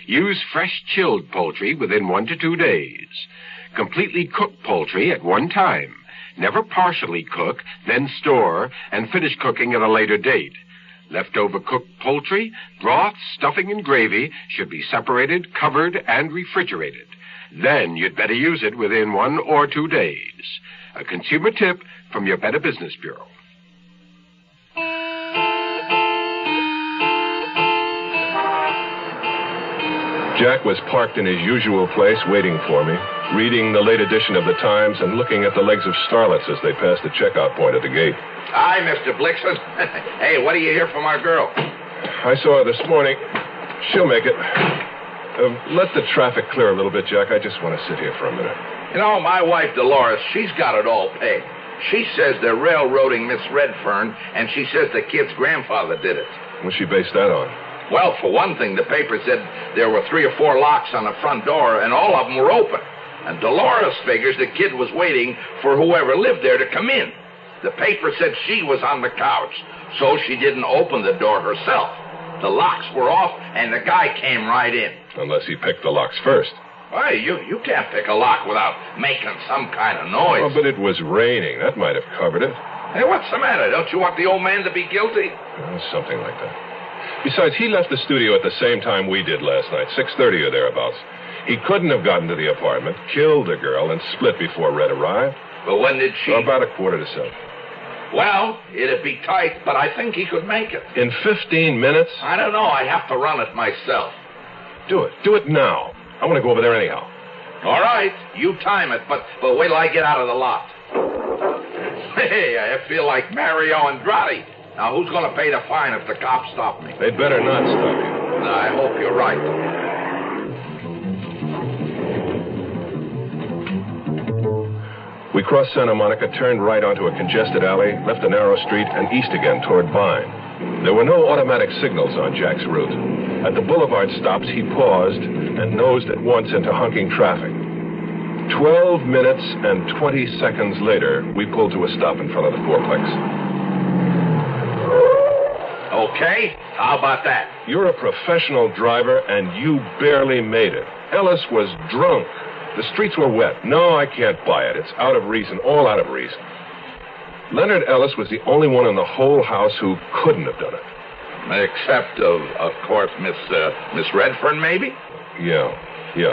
S18: Use fresh chilled poultry within 1 to 2 days. Completely cooked poultry at one time. Never partially cook, then store, and finish cooking at a later date. Leftover cooked poultry, broth, stuffing, and gravy should be separated, covered, and refrigerated. Then you'd better use it within 1 or 2 days. A consumer tip from your Better Business Bureau.
S4: Jack was parked in his usual place waiting for me, reading the late edition of the Times and looking at the legs of starlets as they passed the checkout point at the gate.
S13: Hi, Mr. Blixen. Hey, what do you hear from our girl?
S4: I saw her this morning. She'll make it. Let the traffic clear a little bit, Jack. I just want to sit here for a minute.
S13: You know, my wife, Dolores, she's got it all pegged. She says they're railroading Miss Redfern, and she says the kid's grandfather did it.
S4: What's she based that on?
S13: Well, for one thing, the paper said there were 3 or 4 locks on the front door, and all of them were open. And Dolores figures the kid was waiting for whoever lived there to come in. The paper said she was on the couch, so she didn't open the door herself. The locks were off, and the guy came right in.
S4: Unless he picked the locks first.
S13: Hey, you can't pick a lock without making some kind of noise.
S4: Oh, but it was raining. That might have covered it.
S13: Hey, what's the matter? Don't you want the old man to be guilty?
S4: Something like that. Besides, he left the studio at the same time we did last night, 6:30 or thereabouts. He couldn't have gotten to the apartment, killed the girl, and split before Red arrived.
S13: But when did she...
S4: About 6:45.
S13: Well, it'd be tight, but I think he could make it.
S4: In 15 minutes?
S13: I don't know. I have to run it myself.
S4: Do it. Do it now. I want to go over there anyhow.
S13: All right. You time it, but wait till I get out of the lot. Hey, I feel like Mario Andrade. Now, who's going to pay the fine if the cops stop me?
S4: They'd better not stop you.
S13: I hope you're right.
S4: We crossed Santa Monica, turned right onto a congested alley, left a narrow street, and east again toward Vine. There were no automatic signals on Jack's route. At the boulevard stops, he paused and nosed at once into honking traffic. 12 minutes and 20 seconds later, we pulled to a stop in front of the fourplex.
S13: Okay, how about that?
S4: You're a professional driver, and you barely made it. Ellis was drunk. The streets were wet. No, I can't buy it. It's out of reason, all out of reason. Leonard Ellis was the only one in the whole house who couldn't have done it.
S13: Except, of course, Miss Redfern, maybe?
S4: Yeah,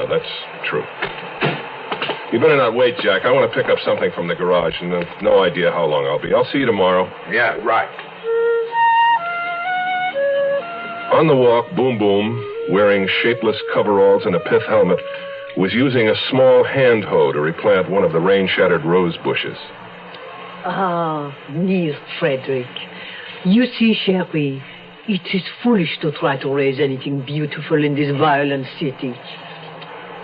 S4: that's true. You better not wait, Jack. I want to pick up something from the garage, and I've no idea how long I'll be. I'll see you tomorrow.
S13: Yeah, right.
S4: On the walk, Boom Boom, wearing shapeless coveralls and a pith helmet, was using a small hand hoe to replant one of the rain-shattered rose bushes.
S14: Ah, dear Frederick. You see, Sherry, it is foolish to try to raise anything beautiful in this violent city.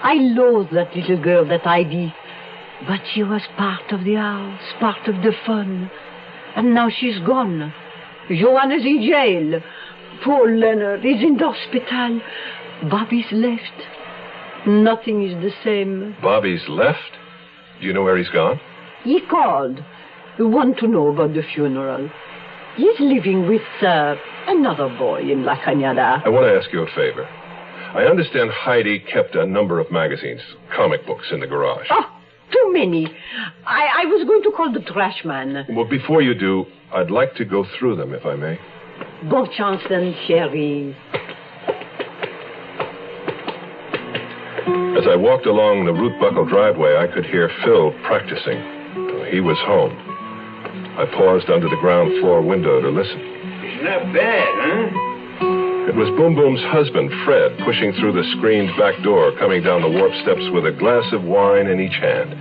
S14: I loathe that little girl, that Heidi, but she was part of the house, part of the fun. And now she's gone. Joanna's in jail. Poor Leonard is in the hospital. Bobby's left. Nothing is the same.
S4: Bobby's left? Do you know where he's gone?
S14: He called. He wanted to know about the funeral. He's living with another boy in La Cañada.
S4: I want to ask you a favor. I understand Heidi kept a number of magazines, comic books, in the garage.
S14: Oh, too many. I was going to call the trash man.
S4: Well, before you do, I'd like to go through them, if I may.
S14: Bon chance then, chérie.
S4: As I walked along the root buckle driveway, I could hear Phil practicing. He was home. I paused under the ground floor window to listen.
S10: It's not bad, huh?
S4: It was Boom Boom's husband, Fred, pushing through the screened back door, coming down the warp steps with a glass of wine in each hand.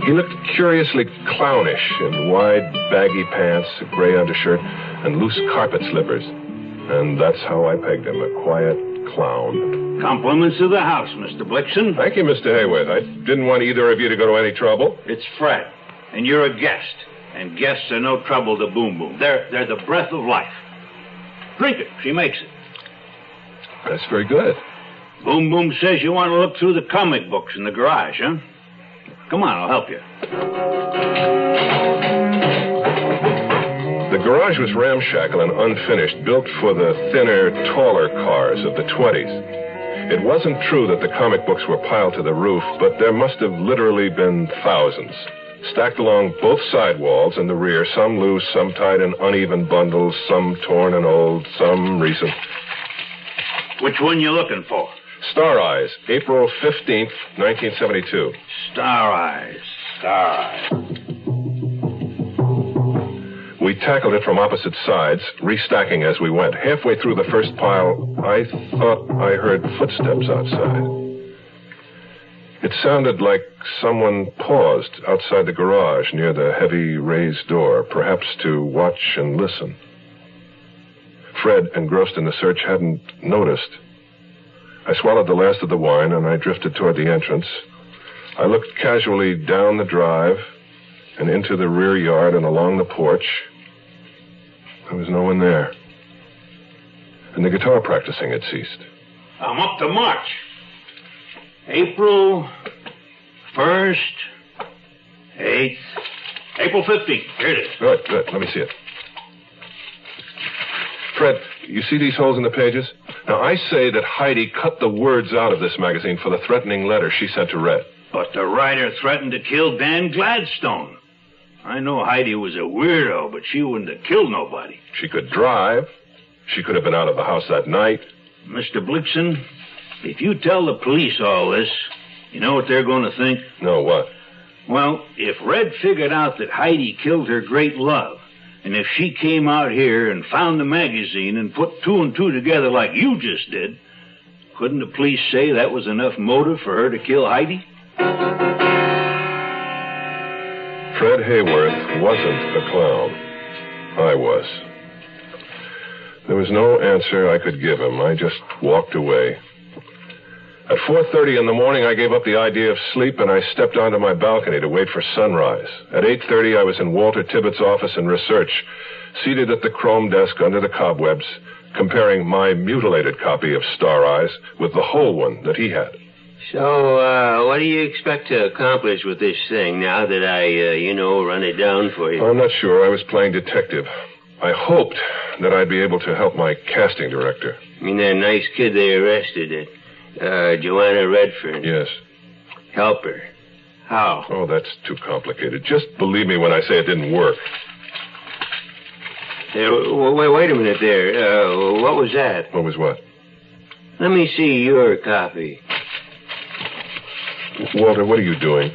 S4: He looked curiously clownish in wide, baggy pants, a gray undershirt, and loose carpet slippers. And that's how I pegged him, a quiet clown.
S10: Compliments of the house, Mr. Blixen.
S4: Thank you, Mr. Hayworth. I didn't want either of you to go to any trouble.
S10: It's Fred, and you're a guest. And guests are no trouble to Boom Boom. They're the breath of life. Drink it. She makes it.
S4: That's very good.
S10: Boom Boom says you want to look through the comic books in the garage, huh? Come on, I'll help you.
S4: The garage was ramshackle and unfinished, built for the thinner, taller cars of the 20s. It wasn't true that the comic books were piled to the roof, but there must have literally been thousands. Stacked along both side walls and the rear, some loose, some tied in uneven bundles, some torn and old, some recent.
S10: Which one you looking for?
S4: Star Eyes, April 15th, 1972.
S10: Star Eyes.
S4: We tackled it from opposite sides, restacking as we went. Halfway through the first pile, I thought I heard footsteps outside. It sounded like someone paused outside the garage near the heavy raised door, perhaps to watch and listen. Fred, engrossed in the search, hadn't noticed. I swallowed the last of the wine, and I drifted toward the entrance. I looked casually down the drive and into the rear yard and along the porch. There was no one there. And the guitar practicing had ceased.
S10: I'm up to March. April 1st, 8th, April 15th. Here it is.
S4: Good. Let me see it. Fred, you see these holes in the pages? Now, I say that Heidi cut the words out of this magazine for the threatening letter she sent to Red.
S6: But the writer threatened to kill Dan Gladstone. I know Heidi was a weirdo, but she wouldn't have killed nobody.
S4: She could drive. She could have been out of the house that night.
S6: Mr. Blixen, if you tell the police all this, you know what they're going to think?
S4: No, what?
S6: Well, if Red figured out that Heidi killed her great love, and if she came out here and found the magazine and put two and two together like you just did, couldn't the police say that was enough motive for her to kill Heidi?
S4: Fred Hayworth wasn't a clown. I was. There was no answer I could give him. I just walked away. At 4:30 in the morning, I gave up the idea of sleep, and I stepped onto my balcony to wait for sunrise. At 8:30, I was in Walter Tibbetts' office in research, seated at the chrome desk under the cobwebs, comparing my mutilated copy of Star Eyes with the whole one that he had.
S9: So, what do you expect to accomplish with this thing now that I, run it down for you?
S4: I'm not sure. I was playing detective. I hoped that I'd be able to help my casting director.
S9: You mean that nice kid they arrested, Joanna Redfern?
S4: Yes.
S9: Help her. How?
S4: Oh, that's too complicated. Just believe me when I say it didn't work.
S9: Wait a minute there. What was that?
S4: What was what?
S9: Let me see your copy.
S4: Walter, what are you doing?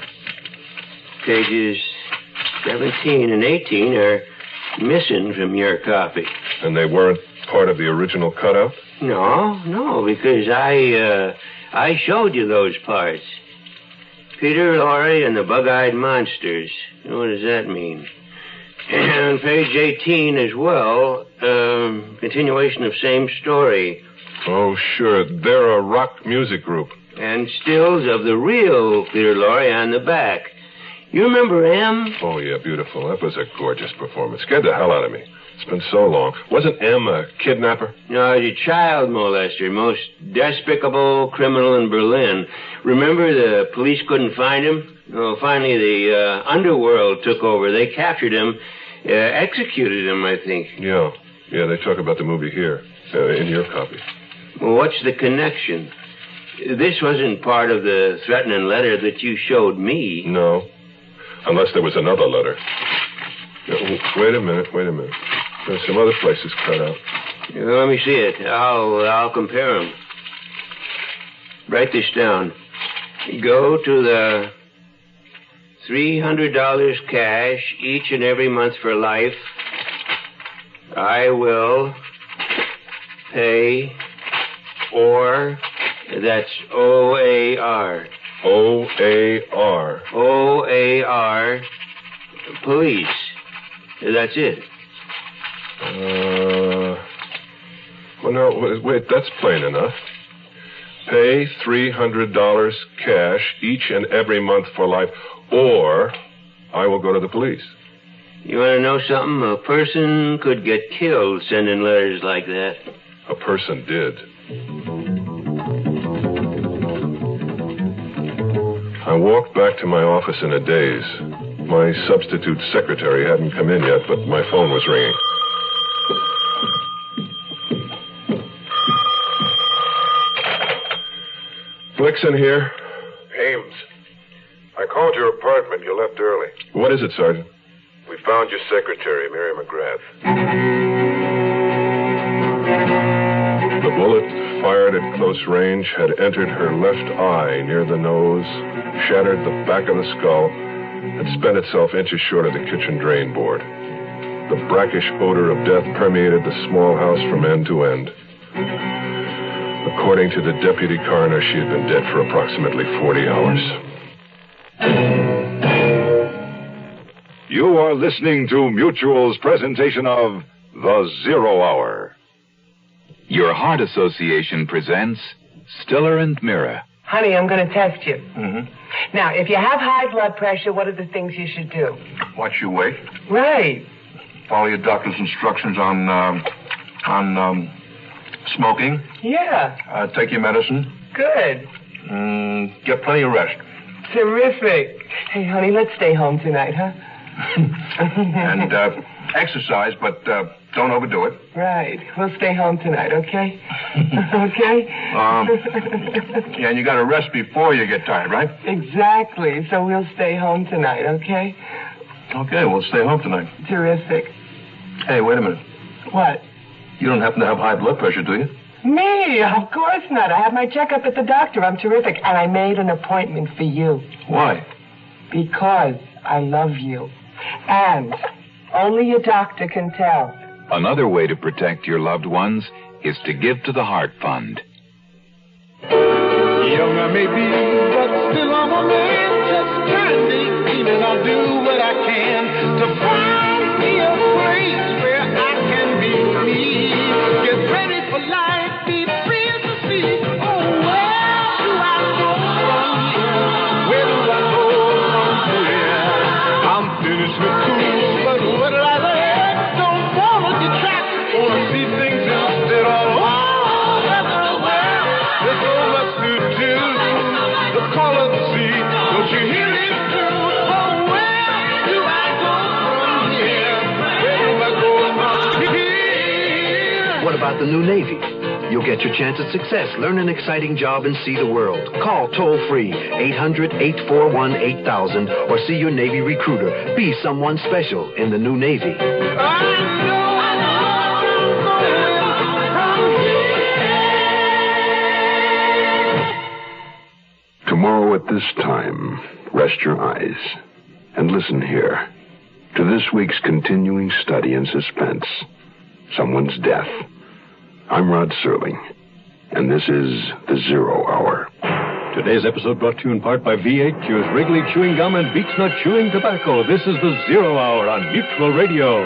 S9: Pages 17 and 18 are missing from your copy.
S4: And they weren't part of the original cutout?
S9: No, because I showed you those parts. Peter Lorre and the Bug-Eyed Monsters. What does that mean? And on page 18 as well, continuation of same story.
S4: Oh, sure. They're a rock music group.
S9: And stills of the real Peter Lorre on the back. You remember M?
S4: Oh, yeah, beautiful. That was a gorgeous performance. Scared the hell out of me. It's been so long. Wasn't M a kidnapper?
S9: No, he's a child molester. Most despicable criminal in Berlin. Remember the police couldn't find him? Oh, finally the underworld took over. They captured him, executed him, I think.
S4: Yeah, they talk about the movie here, in your copy.
S9: Well, what's the connection? This wasn't part of the threatening letter that you showed me.
S4: No, unless there was another letter. Wait a minute. There's some other places cut out.
S9: Let me see it. I'll compare them. Write this down. Go to the $300 cash each and every month for life. I will pay or... That's O-A-R.
S4: O-A-R.
S9: O-A-R. Police. That's it.
S4: Well, no, wait, that's plain enough. Pay $300 cash each and every month for life, or I will go to the police.
S9: You want to know something? A person could get killed sending letters like that.
S4: A person did. I walked back to my office in a daze. My substitute secretary hadn't come in yet, but my phone was ringing. Blixen here.
S3: Ames, I called your apartment. You left early.
S4: What is it, Sergeant?
S3: We found your secretary, Mary McGrath.
S4: The bullet, fired at close range, had entered her left eye near the nose, shattered the back of the skull, and spent itself inches short of the kitchen drain board. The brackish odor of death permeated the small house from end to end. According to the deputy coroner, she had been dead for approximately 40 hours.
S15: You are listening to Mutual's presentation of The Zero Hour.
S23: Your Heart Association presents Stiller and Mira.
S24: Honey, I'm going to test you.
S23: Mm-hmm.
S24: Now, if you have high blood pressure, what are the things you should do?
S23: Watch your weight.
S24: Right.
S23: Follow your doctor's instructions on smoking.
S24: Yeah.
S23: Take your medicine.
S24: Good.
S23: Get plenty of rest.
S24: Terrific. Hey, honey, let's stay home tonight, huh?
S23: And exercise, but Don't overdo it.
S24: Right. We'll stay home tonight, okay? Okay?
S23: Yeah, and you got to rest before you get tired, right?
S24: Exactly. So we'll stay home tonight, okay?
S23: Okay, we'll stay home tonight.
S24: Terrific.
S23: Hey, wait a minute.
S24: What?
S23: You don't happen to have high blood pressure, do you?
S24: Me? Of course not. I had my checkup at the doctor. I'm terrific. And I made an appointment for you.
S23: Why?
S24: Because I love you. And only a doctor can tell.
S2: Another way to protect your loved ones is to give to the Heart Fund.
S19: Young I may be, but still I'm a man. Just turned 18 and I'll do what I can to find me a place where I can be me. Get ready for life, be free as the sea. Oh, where do I go from here? Where do I go from here? I'm finished with school, but what did I learn? Don't wanna detract, wanna see things instead of all over the world. There's so much to do. The call of the sea, don't you hear it too? Oh, where do I go from here? Where do I go from here?
S7: What about the new Navy? You'll get your chance at success. Learn an exciting job and see the world. Call toll-free 800-841-8000 or see your Navy recruiter. Be someone special in the new Navy.
S5: Tomorrow at this time, rest your eyes and listen here to this week's continuing study in suspense, someone's death. I'm Rod Serling, and this is the Zero Hour.
S11: Today's episode brought to you in part by V8 Chews, Wrigley Chewing Gum, and Beats Nut Chewing Tobacco. This is the Zero Hour on Mutual Radio.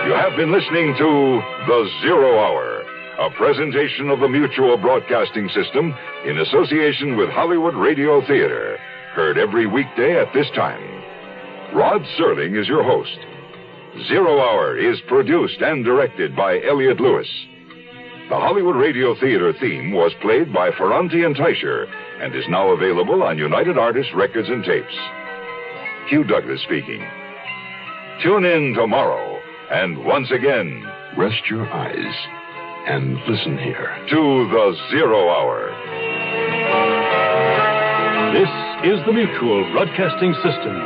S15: You have been listening to The Zero Hour, a presentation of the Mutual Broadcasting System in association with Hollywood Radio Theater. Heard every weekday at this time. Rod Serling is your host. Zero Hour is produced and directed by Elliott Lewis. The Hollywood Radio Theater theme was played by Ferranti and Teicher and is now available on United Artists Records and Tapes. Hugh Douglas speaking. Tune in tomorrow, and once again,
S5: rest your eyes and listen here
S15: to the Zero Hour.
S11: This is the Mutual Broadcasting System.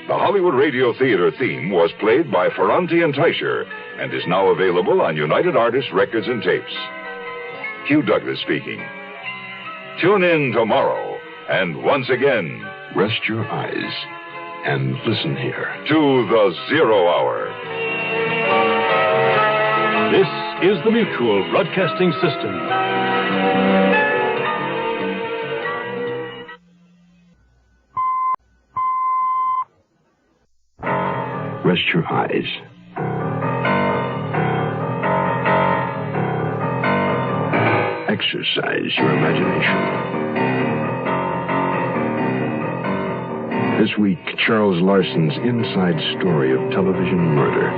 S15: The Hollywood Radio Theater theme was played by Ferranti and Teicher and is now available on United Artists Records and Tapes. Hugh Douglas speaking. Tune in tomorrow, and once again,
S5: rest your eyes and listen here
S15: to the Zero Hour.
S11: This is the Mutual Broadcasting System.
S5: Rest your eyes. Exercise your imagination. This week, Charles Larson's inside story of television murder.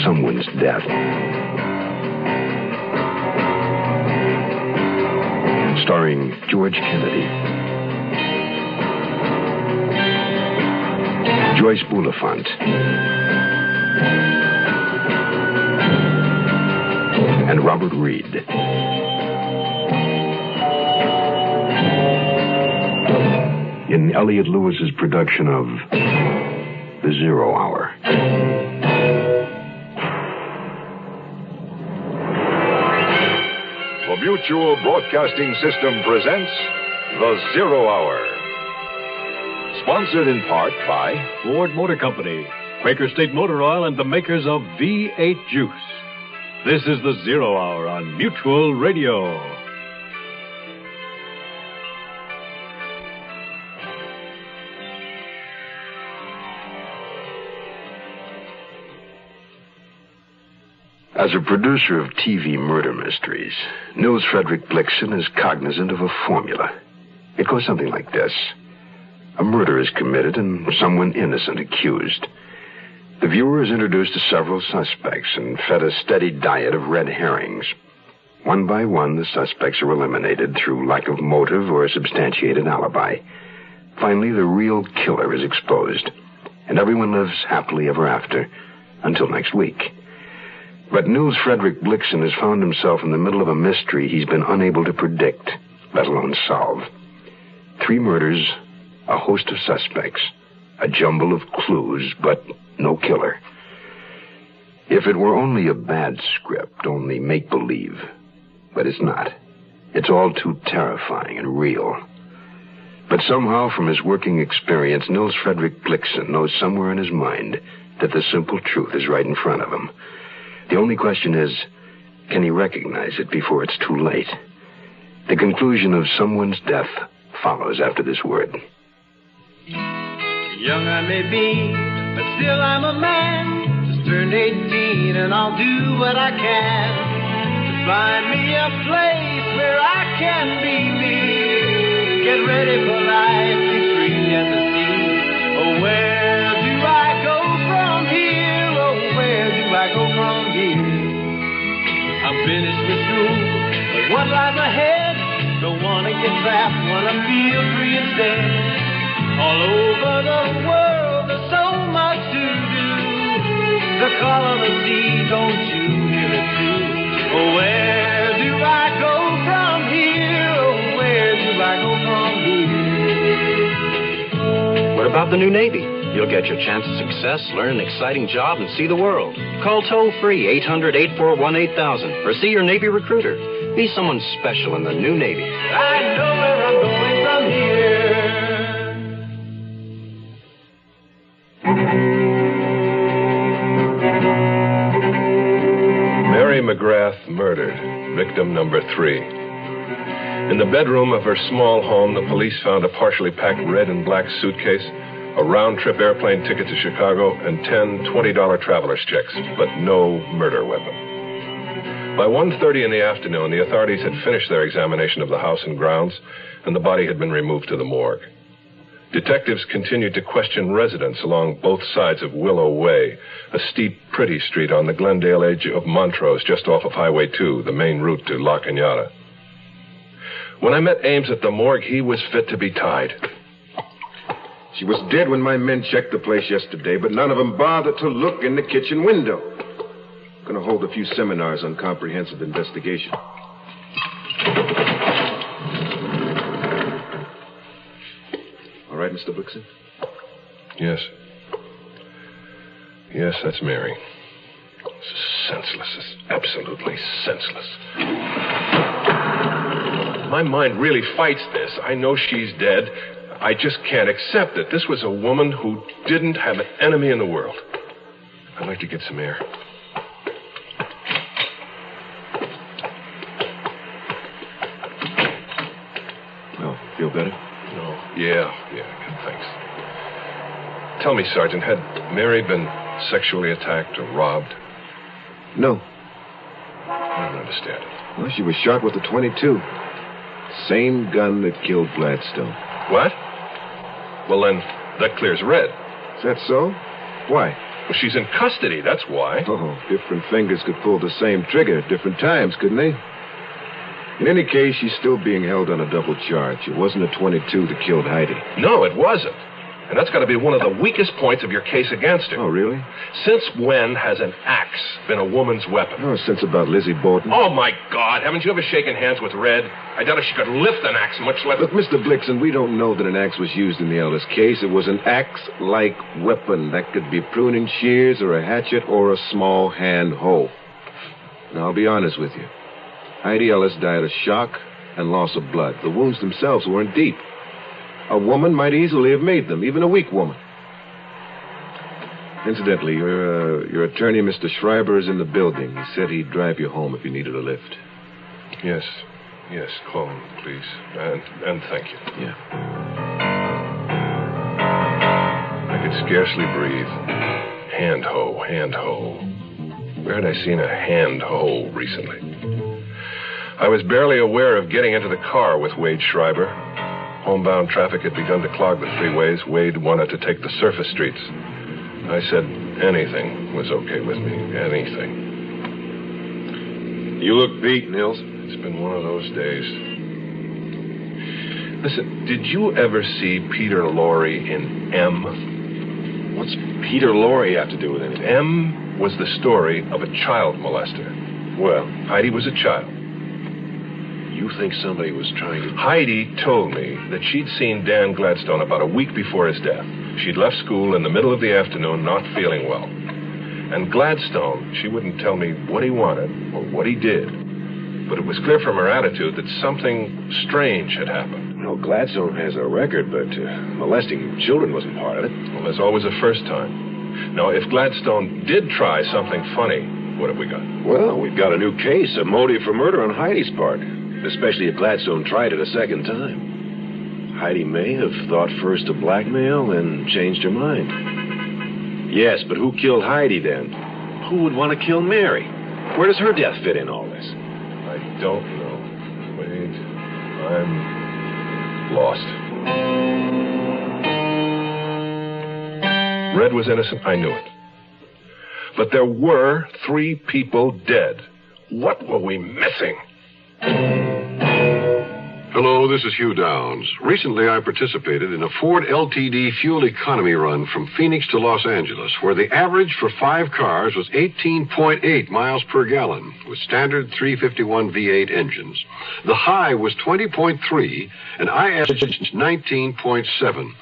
S5: Someone's death. Starring George Kennedy, Joyce Bulifant, and Robert Reed. In Elliott Lewis's production of The Zero Hour.
S15: The Mutual Broadcasting System presents The Zero Hour. Sponsored in part by
S11: Ford Motor Company, Quaker State Motor Oil, and the makers of V8 Juice. This is the Zero Hour on Mutual Radio.
S5: As a producer of TV murder mysteries, Nils Frederick Blixen is cognizant of a formula. It goes something like this. A murder is committed and someone innocent accused. The viewer is introduced to several suspects and fed a steady diet of red herrings. One by one, the suspects are eliminated through lack of motive or a substantiated alibi. Finally, the real killer is exposed, and everyone lives happily ever after until next week. But Nils Frederick Blixen has found himself in the middle of a mystery he's been unable to predict, let alone solve. 3 murders, a host of suspects, a jumble of clues, but no killer. If it were only a bad script, only make-believe. But it's not. It's all too terrifying and real. But somehow, from his working experience, Nils Frederick Blixen knows somewhere in his mind that the simple truth is right in front of him. The only question is, can he recognize it before it's too late? The conclusion of someone's death follows after this word.
S19: Young I may be, but still I'm a man. Just turned 18 and I'll do what I can to find me a place where I can be me. Get ready for life, be free as the sea. Oh, where do I go from here? Oh, where do I go from here? I'm finished with school, but what lies ahead? Don't want to get trapped, want to feel free instead. All over the world, there's so much to do. The call of the sea, don't you hear it too? Oh, where do I go from here? Oh, where do I go from here?
S7: What about the new Navy? You'll get your chance at success, learn an exciting job, and see the world. Call toll-free 800-841-8000 or see your Navy recruiter. Be someone special in the new Navy.
S19: I know where I'm going from here.
S4: Mary McGrath murdered, victim number 3. In the bedroom of her small home, the police found a partially packed red and black suitcase, a round-trip airplane ticket to Chicago, and 10 $20 traveler's checks, but no murder weapon. By 1:30 in the afternoon, the authorities had finished their examination of the house and grounds, and the body had been removed to the morgue. Detectives continued to question residents along both sides of Willow Way, a steep, pretty street on the Glendale edge of Montrose, just off of Highway 2, the main route to La Cañada. When I met Ames at the morgue, he was fit to be tied.
S3: She was dead when my men checked the place yesterday, but none of them bothered to look in the kitchen window. I'm going to hold a few seminars on comprehensive investigation. All right, Mr. Blixen?
S4: Yes. Yes, that's Mary. This is senseless. It's absolutely senseless. My mind really fights this. I know she's dead. I just can't accept it. This was a woman who didn't have an enemy in the world. I'd like to get some air.
S3: Well, feel better?
S4: No. Yeah, thanks. Tell me, Sergeant, had Mary been sexually attacked or robbed?
S3: No.
S4: I don't understand.
S3: Well, she was shot with a .22. Same gun that killed Gladstone.
S4: What? Well, then, that clears Red.
S3: Is that so? Why?
S4: Well, she's in custody, that's why.
S3: Oh, different fingers could pull the same trigger at different times, couldn't they? In any case, she's still being held on a double charge. It wasn't a .22 that killed Heidi.
S4: No, it wasn't. And that's got to be one of the weakest points of your case against her.
S3: Oh, really?
S4: Since when has an axe been a woman's weapon?
S3: Oh, since about Lizzie Borden.
S4: Oh, my God. Haven't you ever shaken hands with Red? I doubt if she could lift an axe, much less...
S3: Look, Mr. Blixen, we don't know that an axe was used in the Ellis case. It was an axe-like weapon. That could be pruning shears or a hatchet or a small hand hoe. Now, I'll be honest with you. Heidi Ellis died of shock and loss of blood. The wounds themselves weren't deep. A woman might easily have made them, even a weak woman. Incidentally, your attorney, Mr. Schreiber, is in the building. He said he'd drive you home if you needed a lift.
S4: Yes, call him, please. And thank you.
S3: Yeah.
S4: I could scarcely breathe. Hand hoe. Where had I seen a hand hoe recently? I was barely aware of getting into the car with Wade Schreiber. Homebound traffic had begun to clog the freeways. Wade wanted to take the surface streets. I said, Anything was okay with me. Anything.
S11: You look beat, Nils.
S4: It's been one of those days. Listen, did you ever see Peter Lorre in M?
S11: What's Peter Lorre have to do with anything?
S4: M was the story of a child molester.
S11: Well,
S4: Heidi was a child.
S11: You think somebody was trying to...
S4: Heidi told me that she'd seen Dan Gladstone about a week before his death. She'd left school in the middle of the afternoon, not feeling well. And Gladstone, she wouldn't tell me what he wanted or what he did. But it was clear from her attitude that something strange had happened.
S11: Well, Gladstone has a record, but molesting children wasn't part of it.
S4: Well, there's always a first time. Now, if Gladstone did try something funny, what have we got?
S11: Well, we've got a new case, a motive for murder on Heidi's part. Especially if Gladstone tried it a second time. Heidi may have thought first of blackmail, then changed her mind. Yes, but who killed Heidi then? Who would want to kill Mary? Where does her death fit in all this?
S4: I don't know. Wait, I'm lost. Red was innocent, I knew it. But there were 3 people dead. What were we missing?
S5: Hello, this is Hugh Downs. Recently, I participated in a Ford LTD fuel economy run from Phoenix to Los Angeles, where the average for 5 cars was 18.8 miles per gallon, with standard 351 V8 engines. The high was 20.3, and I averaged 19.7.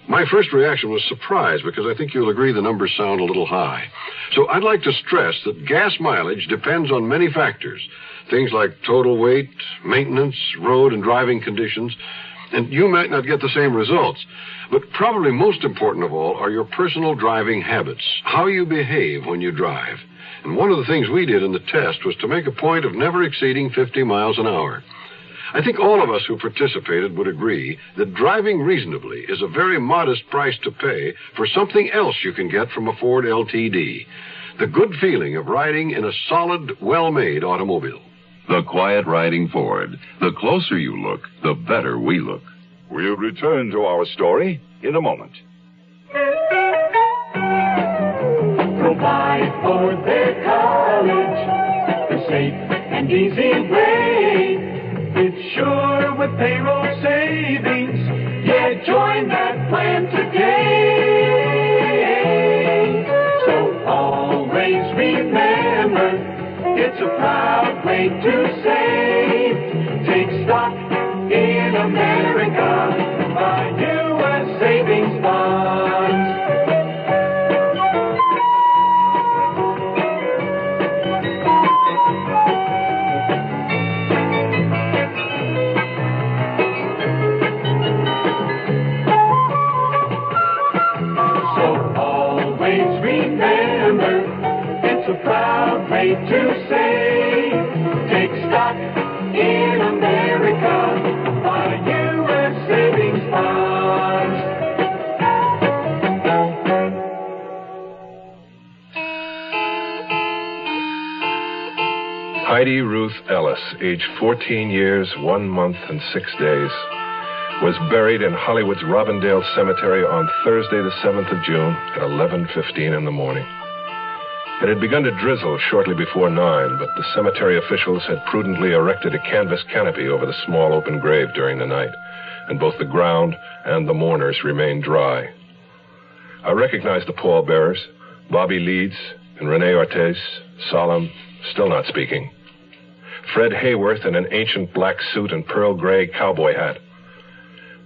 S5: My first reaction was surprise, because I think you'll agree the numbers sound a little high. So I'd like to stress that gas mileage depends on many factors. Things like total weight, maintenance, road and driving conditions, and you might not get the same results. But probably most important of all are your personal driving habits, how you behave when you drive. And one of the things we did in the test was to make a point of never exceeding 50 miles an hour. I think all of us who participated would agree that driving reasonably is a very modest price to pay for something else you can get from a Ford LTD. The good feeling of riding in a solid, well-made automobile.
S2: The quiet riding Ford. The closer you look, the better we look.
S15: We'll return to our story in a moment.
S19: Provide for their college the safe and easy way. It's sure with payroll savings. Yeah, join that plan today. So always remember, it's a proud way to save. Take stock in America. Buy U.S. savings bonds. So always remember, it's a proud way to save. Take stock in America. Buy U.S. savings bonds.
S4: Heidi Ruth Ellis, age 14 years, 1 month, and 6 days, was buried in Hollywood's Robindale Cemetery on Thursday, the 7th of June at 11:15 in the morning. It had begun to drizzle shortly before 9, but the cemetery officials had prudently erected a canvas canopy over the small open grave during the night, and both the ground and the mourners remained dry. I recognized the pallbearers, Bobby Leeds and Renee Ortiz, solemn, still not speaking. Fred Hayworth in an ancient black suit and pearl gray cowboy hat.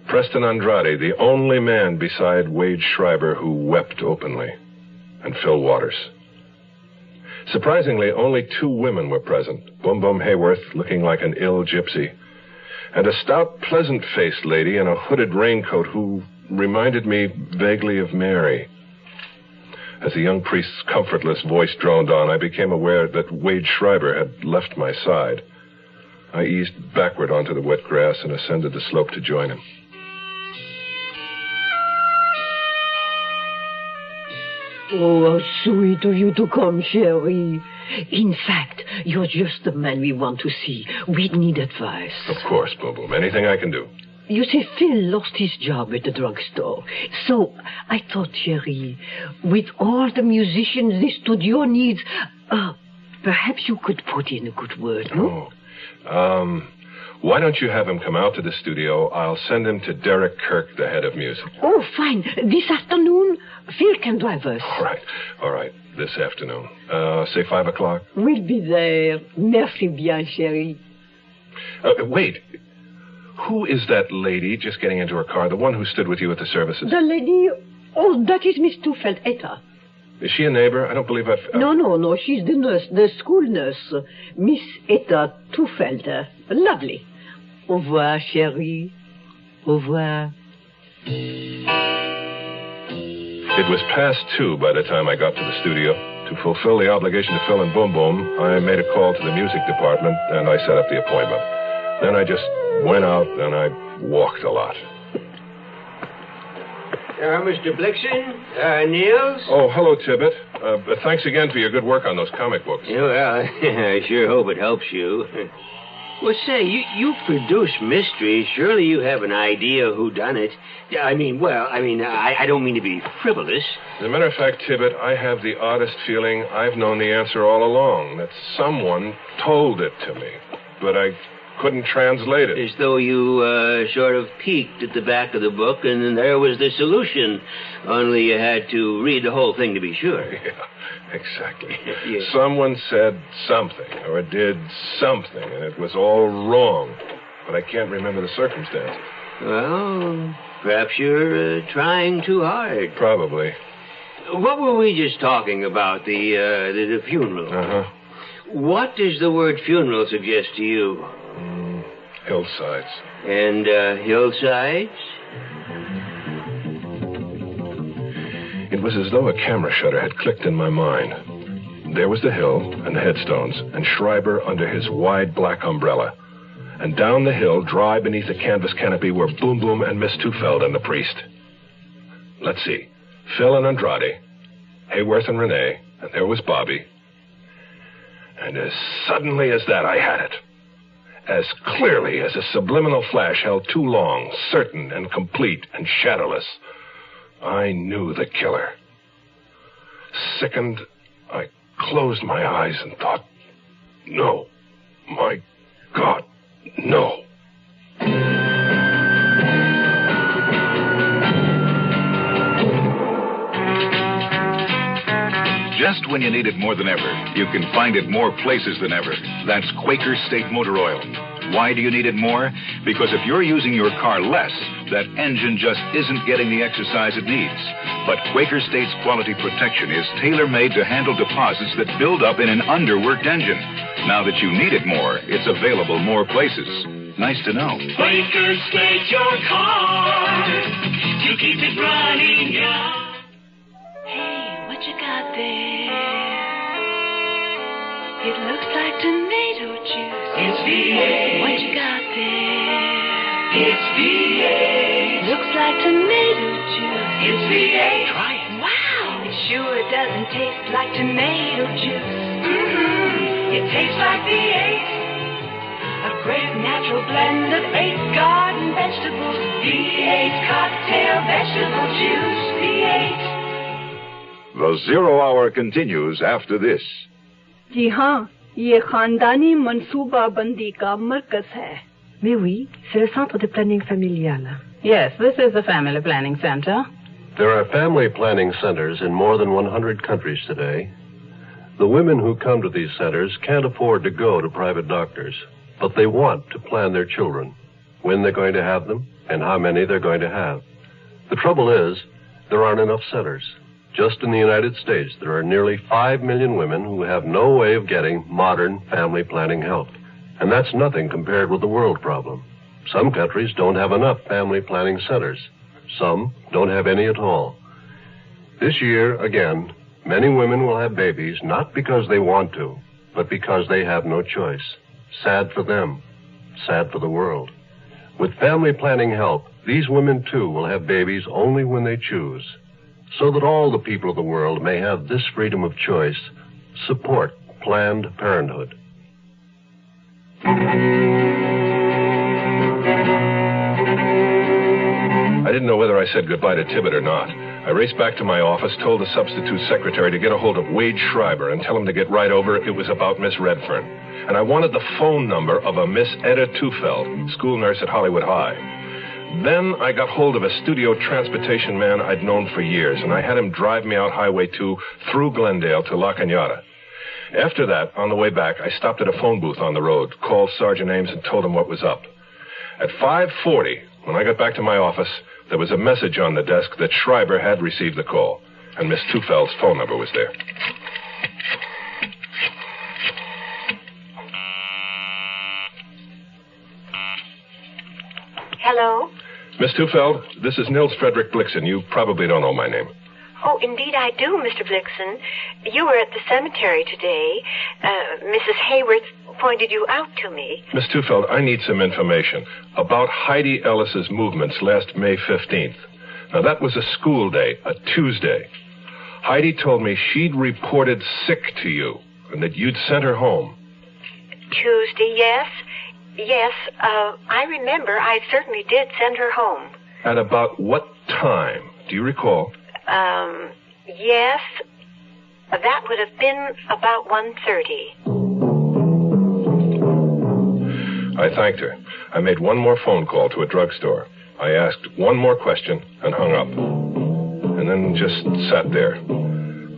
S4: Preston Andrade, the only man beside Wade Schreiber who wept openly, and Phil Waters. Surprisingly, only 2 women were present, Boom Boom Hayworth looking like an ill gypsy, and a stout, pleasant-faced lady in a hooded raincoat who reminded me vaguely of Mary. As the young priest's comfortless voice droned on, I became aware that Wade Schreiber had left my side. I eased backward onto the wet grass and ascended the slope to join him.
S14: Oh, how sweet of you to come, Sherry. In fact, you're just the man we want to see. We need advice.
S4: Of course, Boom Boom. Anything I can do.
S14: You see, Phil lost his job at the drugstore. So I thought, Sherry, with all the musicians the studio needs, perhaps you could put in a good word, no?
S4: Oh. Why don't you have him come out to the studio? I'll send him to Derek Kirk, the head of music.
S14: Oh, fine. This afternoon, Phil can drive us.
S4: All right. This afternoon. Say 5 o'clock.
S14: We'll be there. Merci bien, Sherry.
S4: Wait. Who is that lady just getting into her car? The one who stood with you at the services?
S14: The lady... Oh, that is Miss Tufeld, Etta.
S4: Is she a neighbor? I don't believe I've...
S14: No. She's the nurse, the school nurse. Miss Etta Tufeld. Lovely. Au revoir, chérie. Au revoir.
S4: It was past 2 by the time I got to the studio. To fulfill the obligation to Phil and Boom Boom, I made a call to the music department, and I set up the appointment. Then I just went out, and I walked a lot.
S9: Mr. Blixen? Niels?
S4: Oh, hello, Tibbet. Thanks again for your good work on those comic books.
S9: Yeah, well, I sure hope it helps you. Well, say, you produce mysteries. Surely you have an idea who done it. I don't mean to be frivolous.
S4: As a matter of fact, Tibbet, I have the oddest feeling I've known the answer all along, that someone told it to me, but I couldn't translate it.
S9: As though you sort of peeked at the back of the book, and then there was the solution. Only you had to read the whole thing to be sure.
S4: Yeah, exactly.
S9: Yeah.
S4: Someone said something, or did something, and it was all wrong. But I can't remember the circumstances.
S9: Well, perhaps you're trying too hard.
S4: Probably.
S9: What were we just talking about? The funeral.
S4: Uh-huh.
S9: What does the word funeral suggest to you?
S4: Hillsides.
S9: And hillsides?
S4: It was as though a camera shutter had clicked in my mind. There was the hill and the headstones, and Schreiber under his wide black umbrella. And down the hill, dry beneath a canvas canopy, were Boom Boom and Miss Tufeld and the priest. Let's see. Phil and Andrade, Hayworth and Renee, and there was Bobby. And as suddenly as that, I had it. As clearly as a subliminal flash held too long, certain and complete and shadowless. I knew the killer. Sickened, I closed my eyes and thought, no, my God, no.
S2: Just when you need it more than ever, you can find it more places than ever. That's Quaker State Motor Oil. Why do you need it more? Because if you're using your car less, that engine just isn't getting the exercise it needs. But Quaker State's quality protection is tailor-made to handle deposits that build up in an underworked engine. Now that you need it more, it's available more places. Nice to know.
S1: Quaker State your car to keep it running out. Hey, what you got there? It looks like tomato juice. It's V8. What you got there? It's V8. Looks like tomato juice. It's V8. Try it. Wow. It sure doesn't taste like tomato juice. Mm-hmm. It tastes like V8. A great natural blend of 8 garden vegetables. V8 cocktail vegetable juice. V8.
S15: The Zero Hour continues after this.
S16: जी हाँ, ये खानदानी मंसूबा बंदी का मरकज है.
S14: Mais oui, c'est le centre de planning familial.
S17: Yes, this is the family planning center.
S21: There are family planning centers in more than 100 countries today. The women who come to these centers can't afford to go to private doctors, but they want to plan their children, when they're going to have them, and how many they're going to have. The trouble is, there aren't enough centers. Just in the United States, there are nearly 5 million women who have no way of getting modern family planning help. And that's nothing compared with the world problem. Some countries don't have enough family planning centers. Some don't have any at all. This year, again, many women will have babies not because they want to, but because they have no choice. Sad for them. Sad for the world. With family planning help, these women too will have babies only when they choose. So that all the people of the world may have this freedom of choice, support Planned Parenthood.
S4: didn't know whether I said goodbye to Tibbet or not. I raced back to my office, told the substitute secretary to get a hold of Wade Schreiber and tell him to get right over. It was about Miss Redfern. And I wanted the phone number of a Miss Etta Tufeld, school nurse at Hollywood High. Then I got hold of a studio transportation man I'd known for years, and I had him drive me out Highway 2 through Glendale to La Cañada. After that, on the way back, I stopped at a phone booth on the road, called Sergeant Ames, and told him what was up. At 5:40, when I got back to my office, there was a message on the desk that Schreiber had received the call, and Miss Tufeld's phone number was there.
S8: Hello?
S4: Miss Tufeld, this is Nils Frederick Blixen. You probably don't know my name.
S8: Oh, indeed I do, Mr. Blixen. You were at the cemetery today. Mrs. Hayworth pointed you out to me.
S4: Miss Tufeld, I need some information about Heidi Ellis's movements last May 15th. Now, that was a school day, a Tuesday. Heidi told me she'd reported sick to you and that you'd sent her home.
S8: Tuesday, yes. Yes, I remember. I certainly did send her home.
S4: At about what time? Do you recall?
S8: Yes. That would have been about 1:30.
S4: I thanked her. I made one more phone call to a drugstore. I asked one more question and hung up. And then just sat there,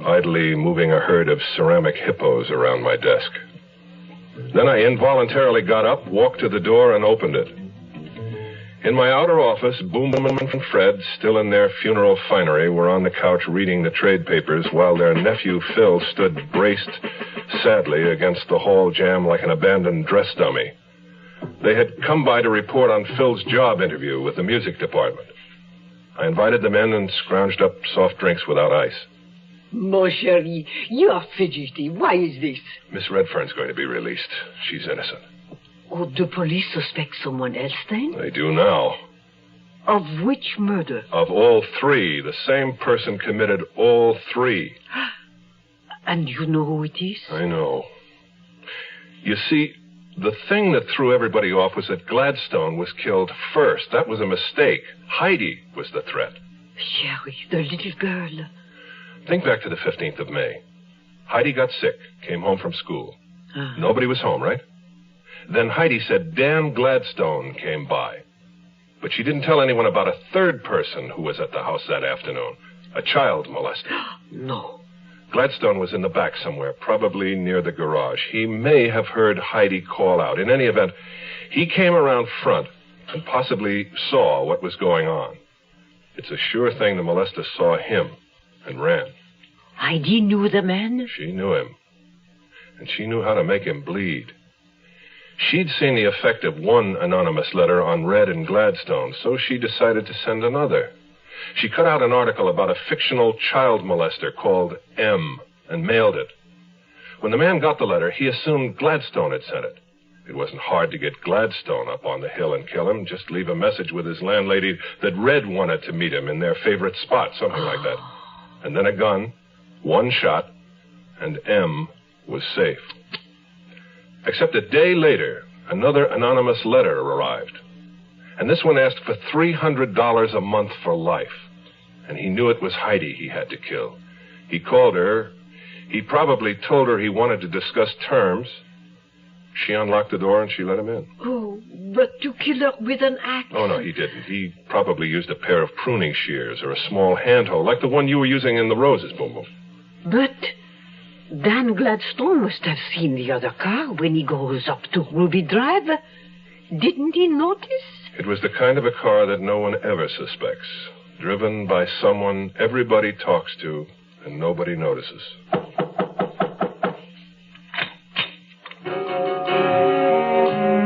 S4: idly moving a herd of ceramic hippos around my desk. Then I involuntarily got up, walked to the door, and opened it. In my outer office, Boom and Fred, still in their funeral finery, were on the couch reading the trade papers while their nephew Phil stood braced sadly against the hall jamb like an abandoned dress dummy. They had come by to report on Phil's job interview with the music department. I invited them in and scrounged up soft drinks without ice.
S14: Mon chéri, you are fidgety. Why is this?
S4: Miss Redfern's going to be released. She's innocent.
S14: Oh, the police suspect someone else then?
S4: They do now.
S14: Of which murder?
S4: Of all three. The same person committed all three.
S14: And you know who it is?
S4: I know. You see, the thing that threw everybody off was that Gladstone was killed first. That was a mistake. Heidi was the threat.
S14: Sherry, the little girl.
S4: Think back to the 15th of May. Heidi got sick, came home from school. Nobody was home, right? Then Heidi said Dan Gladstone came by. But she didn't tell anyone about a third person who was at the house that afternoon, a child molester.
S14: No.
S4: Gladstone was in the back somewhere, probably near the garage. He may have heard Heidi call out. In any event, he came around front and possibly saw what was going on. It's a sure thing the molester saw him and ran.
S14: Heidi knew the man?
S4: She knew him. And she knew how to make him bleed. She'd seen the effect of one anonymous letter on Red and Gladstone, so she decided to send another. She cut out an article about a fictional child molester called M and mailed it. When the man got the letter, he assumed Gladstone had sent it. It wasn't hard to get Gladstone up on the hill and kill him. Just leave a message with his landlady that Red wanted to meet him in their favorite spot, something like that. And then a gun, one shot, and M was safe. Except a day later, another anonymous letter arrived. And this one asked for $300 a month for life. And he knew it was Heidi he had to kill. He called her. He probably told her he wanted to discuss terms. She unlocked the door and she let him in.
S14: Oh, but to kill her with an axe?
S4: Oh, no, he didn't. He probably used a pair of pruning shears or a small handhold, like the one you were using in the roses, Boom Boom.
S14: But Dan Gladstone must have seen the other car when he goes up to Ruby Drive. Didn't he notice?
S4: It was the kind of a car that no one ever suspects. Driven by someone everybody talks to and nobody notices.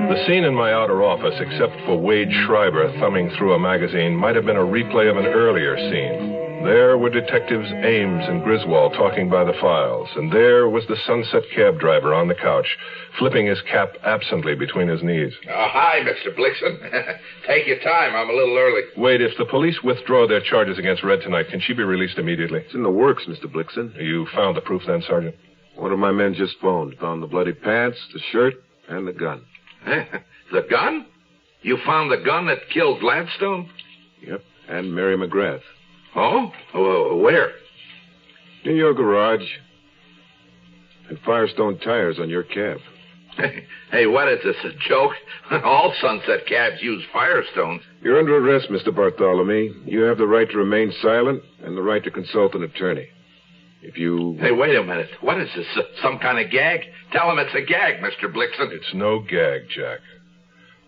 S4: The scene in my outer office, except for Wade Schreiber thumbing through a magazine, might have been a replay of an earlier scene. There were Detectives Ames and Griswold talking by the files, and there was the Sunset cab driver on the couch, flipping his cap absently between his knees.
S13: Hi, Mr. Blixen. Take your time. I'm a little early.
S4: Wade, if the police withdraw their charges against Red tonight, can she be released immediately?
S11: It's in the works, Mr. Blixen.
S4: You found the proof then, Sergeant?
S11: One of my men just phoned. Found the bloody pants, the shirt, and the gun.
S13: The gun? You found the gun that killed Gladstone?
S11: Yep. And Mary McGrath.
S13: Oh? Where?
S11: In your garage. And Firestone tires on your cab.
S13: Hey, what is this, a joke? All Sunset cabs use Firestones.
S11: You're under arrest, Mr. Bartholomew. You have the right to remain silent and the right to consult an attorney. If you...
S13: Hey, wait a minute. What is this, some kind of gag? Tell him it's a gag, Mr. Blixen.
S4: It's no gag, Jack.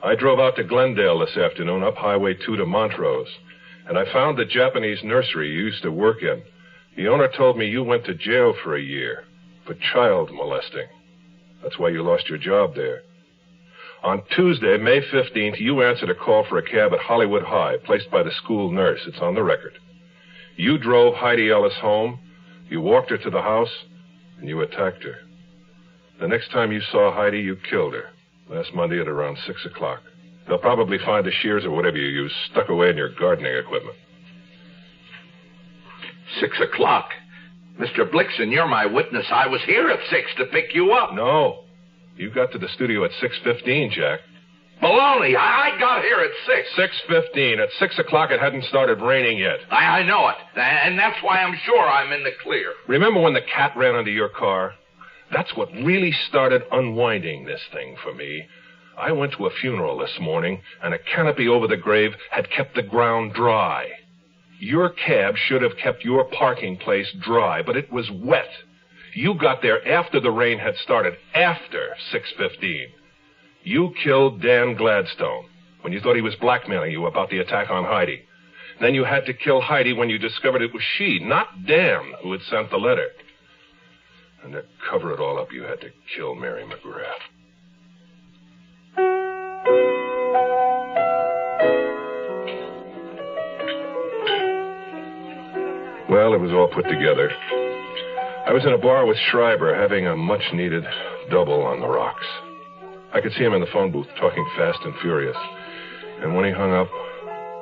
S4: I drove out to Glendale this afternoon, up Highway 2 to Montrose, and I found the Japanese nursery you used to work in. The owner told me you went to jail for a year for child molesting. That's why you lost your job there. On Tuesday, May 15th, you answered a call for a cab at Hollywood High, placed by the school nurse. It's on the record. You drove Heidi Ellis home, you walked her to the house, and you attacked her. The next time you saw Heidi, you killed her, last Monday at around 6 o'clock. They'll probably find the shears or whatever you used stuck away in your gardening equipment.
S13: 6 o'clock? Mr. Blixen, you're my witness. I was here at 6 to pick you up.
S4: No. You got to the studio at 6:15, Jack.
S13: Baloney. I got here at 6.
S4: 6:15. At 6 o'clock, it hadn't started raining yet.
S13: I know it. And that's why I'm sure I'm in the clear.
S4: Remember when the cat ran under your car? That's what really started unwinding this thing for me. I went to a funeral this morning, and a canopy over the grave had kept the ground dry. Your cab should have kept your parking place dry, but it was wet. You got there after the rain had started, after 6:15. You killed Dan Gladstone when you thought he was blackmailing you about the attack on Heidi. Then you had to kill Heidi when you discovered it was she, not Dan, who had sent the letter. And to cover it all up, you had to kill Mary McGrath. Well, it was all put together. I was in a bar with Schreiber having a much-needed double on the rocks. I could see him in the phone booth talking fast and furious. And when he hung up,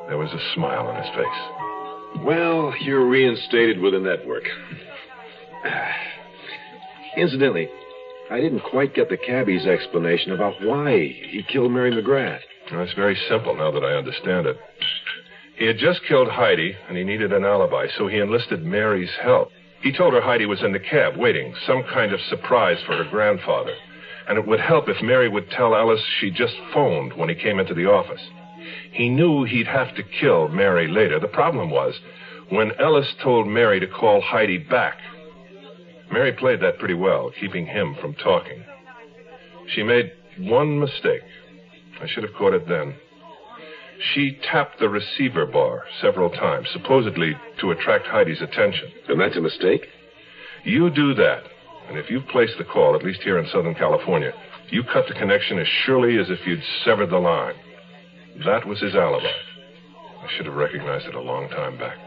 S4: there was a smile on his face.
S11: Well, you're reinstated with the network. Incidentally, I didn't quite get the cabbie's explanation about why he killed Mary McGrath.
S4: Well, it's very simple now that I understand it. He had just killed Heidi, and he needed an alibi, so he enlisted Mary's help. He told her Heidi was in the cab, waiting, some kind of surprise for her grandfather. And it would help if Mary would tell Ellis she just phoned when he came into the office. He knew he'd have to kill Mary later. The problem was, when Ellis told Mary to call Heidi back, Mary played that pretty well, keeping him from talking. She made one mistake. I should have caught it then. She tapped the receiver bar several times, supposedly to attract Heidi's attention.
S11: And that's a mistake?
S4: You do that, and if you've placed the call, at least here in Southern California, you cut the connection as surely as if you'd severed the line. That was his alibi. I should have recognized it a long time back.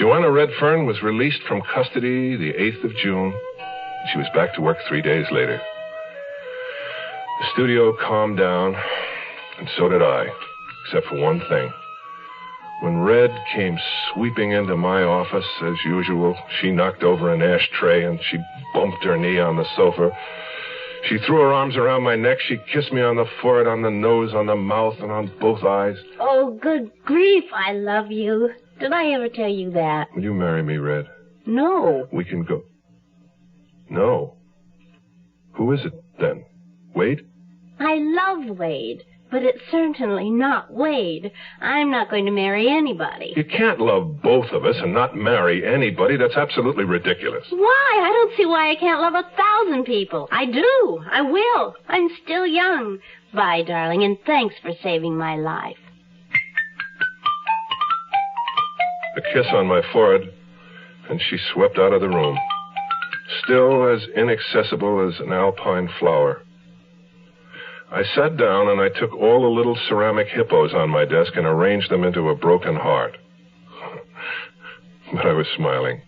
S4: Joanna Redfern was released from custody the 8th of June. She was back to work 3 days later. The studio calmed down, and so did I, except for one thing. When Red came sweeping into my office, as usual, she knocked over an ashtray and she bumped her knee on the sofa. She threw her arms around my neck. She kissed me on the forehead, on the nose, on the mouth, and on both eyes.
S12: Oh, good grief, I love you. Did I ever tell you that?
S4: Will you marry me, Red?
S12: No.
S4: We can go. No. Who is it, then? Wade?
S12: I love Wade, but it's certainly not Wade. I'm not going to marry anybody.
S4: You can't love both of us and not marry anybody. That's absolutely ridiculous.
S12: Why? I don't see why I can't love 1,000 people. I do. I will. I'm still young. Bye, darling, and thanks for saving my life.
S4: A kiss on my forehead, and she swept out of the room, still as inaccessible as an alpine flower. I sat down and I took all the little ceramic hippos on my desk and arranged them into a broken heart. But I was smiling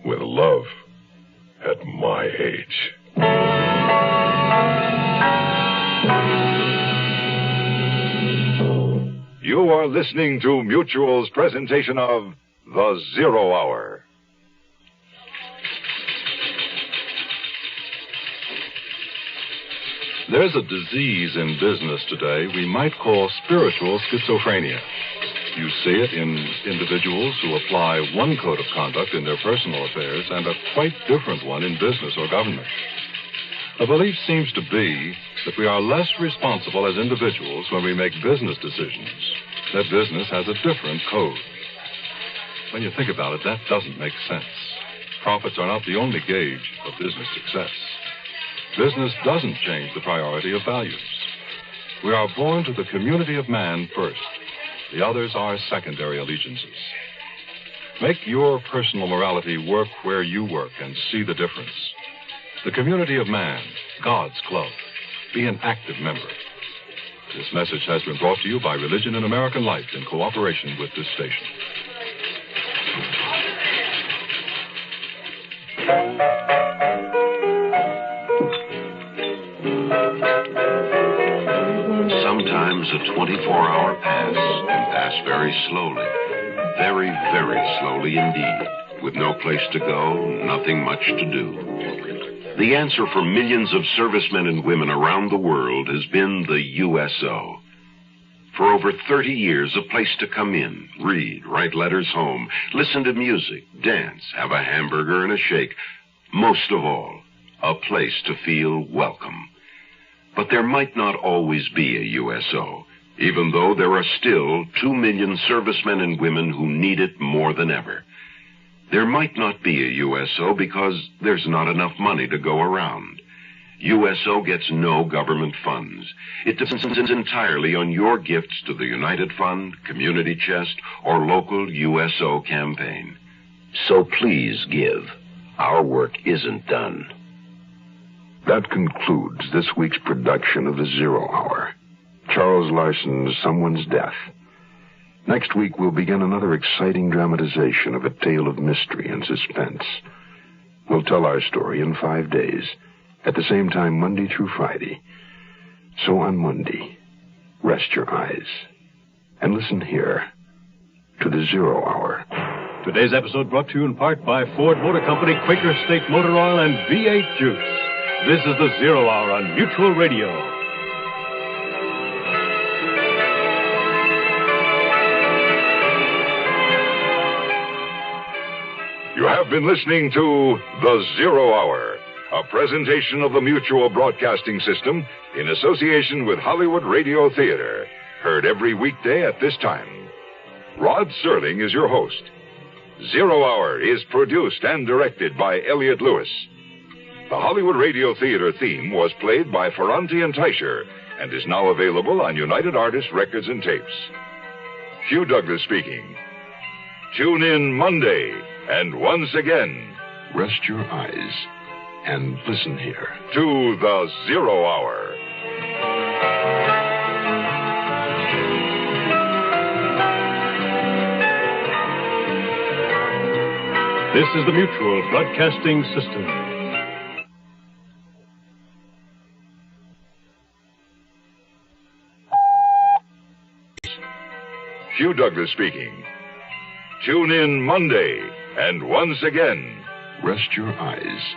S4: with love at my age.
S15: You are listening to Mutual's presentation of The Zero Hour.
S10: There's a disease in business today we might call spiritual schizophrenia. You see it in individuals who apply one code of conduct in their personal affairs and a quite different one in business or government. The belief seems to be that we are less responsible as individuals when we make business decisions, that business has a different code. When you think about it, that doesn't make sense. Profits are not the only gauge of business success. Business doesn't change the priority of values. We are born to the community of man first. The others are secondary allegiances. Make your personal morality work where you work and see the difference. The community of man, God's club. Be an active member. This message has been brought to you by Religion and American Life in cooperation with this station.
S18: Sometimes a 24-hour pass can pass very slowly. Very, very slowly indeed. With no place to go, nothing much to do. The answer for millions of servicemen and women around the world has been the USO. For over 30 years, a place to come in, read, write letters home, listen to music, dance, have a hamburger and a shake. Most of all, a place to feel welcome. But there might not always be a USO, even though there are still 2 million servicemen and women who need it more than ever. There might not be a USO because there's not enough money to go around. USO gets no government funds. It depends entirely on your gifts to the United Fund, Community Chest, or local USO campaign.
S5: So please give. Our work isn't done. That concludes this week's production of The Zero Hour. Charles Larson's Someone's Death. Next week, we'll begin another exciting dramatization of a tale of mystery and suspense. We'll tell our story in 5 days, at the same time Monday through Friday. So on Monday, rest your eyes and listen here to The Zero Hour.
S21: Today's episode brought to you in part by Ford Motor Company, Quaker State Motor Oil, and V8 Juice. This is The Zero Hour on Mutual Radio.
S15: You have been listening to The Zero Hour, a presentation of the Mutual Broadcasting System in association with Hollywood Radio Theater. Heard every weekday at this time. Rod Serling is your host. Zero Hour is produced and directed by Elliott Lewis. The Hollywood Radio Theater theme was played by Ferranti and Teicher and is now available on United Artists Records and Tapes. Hugh Douglas speaking. Tune in Monday, and once again,
S5: rest your eyes and listen here
S15: to The Zero Hour.
S21: This is the Mutual Broadcasting System.
S15: Hugh Douglas speaking. Tune in Monday, and once again,
S5: rest your eyes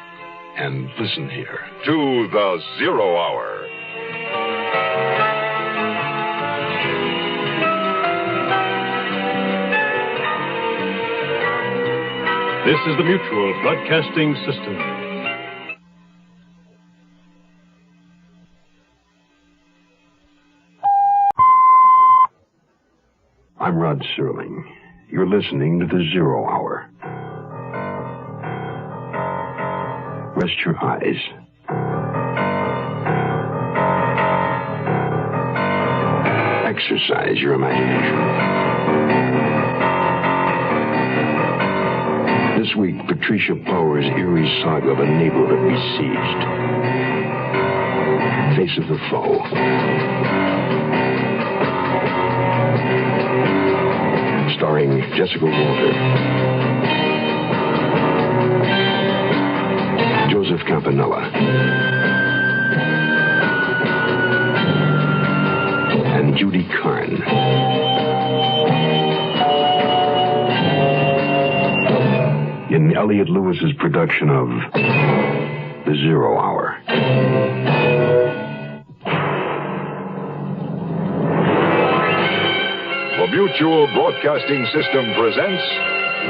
S5: and listen here
S15: to The Zero Hour.
S21: This is the Mutual Broadcasting System.
S5: I'm Rod Serling. You're listening to The Zero Hour. Rest your eyes. Exercise your imagination. This week, Patricia Power's eerie saga of a neighborhood besieged. Face of the Foe. Starring Jessica Walter, Joseph Campanella, and Judy Carn. In Elliott Lewis's production of The Zero Hour.
S15: Mutual Broadcasting System presents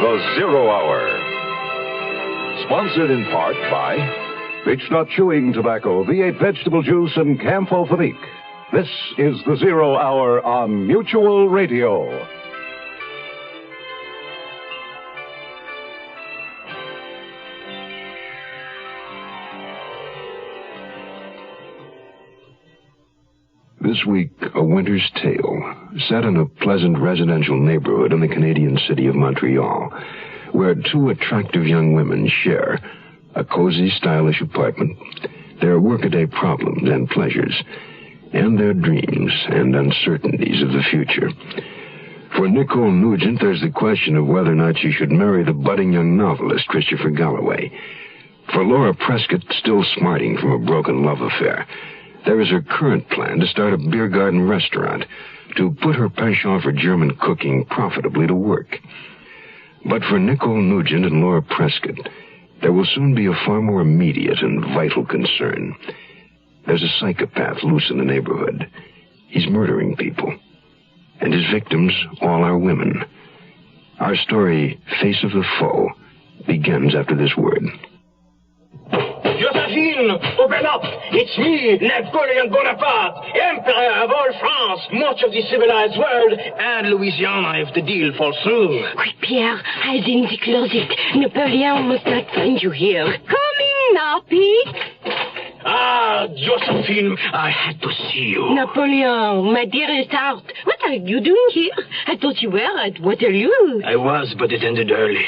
S15: The Zero Hour. Sponsored in part by
S5: Bitch Not Chewing Tobacco, V8 Vegetable Juice, and Camphor-Phenique. This is The Zero Hour on Mutual Radio. This week, A Winter's Tale, set in a pleasant residential neighborhood in the Canadian city of Montreal, where two attractive young women share a cozy, stylish apartment, their workaday problems and pleasures, and their dreams and uncertainties of the future. For Nicole Nugent, there's the question of whether or not she should marry the budding young novelist, Christopher Galloway. For Laura Prescott, still smarting from a broken love affair, there is her current plan to start a beer garden restaurant, to put her penchant for German cooking profitably to work. But for Nicole Nugent and Laura Prescott, there will soon be a far more immediate and vital concern. There's a psychopath loose in the neighborhood. He's murdering people. And his victims all are women. Our story, Face of the Foe, begins after this word.
S6: Josephine, open up! It's me, Napoleon Bonaparte, Emperor of all France, much of the civilized world, and Louisiana if the deal falls through.
S20: Quick, Pierre, hide in the closet. Napoleon must not find you here. Coming now, Pete.
S6: Ah, Josephine, I had to see you.
S20: Napoleon, my dearest heart, what are you doing here? I thought you were at Waterloo.
S6: I was, but it ended early.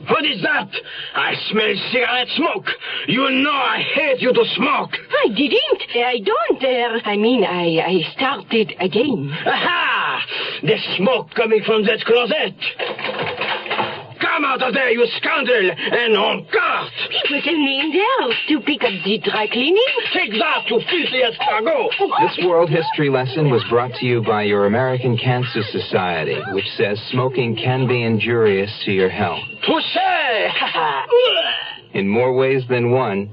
S6: What is that? I smell cigarette smoke. You know I hate you to smoke.
S20: I didn't. I don't. I started again.
S6: Aha! The smoke coming from that closet. Come out of there, you scoundrel, and on guard.
S20: It was only in there to pick up the dry cleaning.
S6: Take that, you filthy escargot.
S22: This world history lesson was brought to you by your American Cancer Society, which says smoking can be injurious to your health.
S6: Touché!
S22: In more ways than one.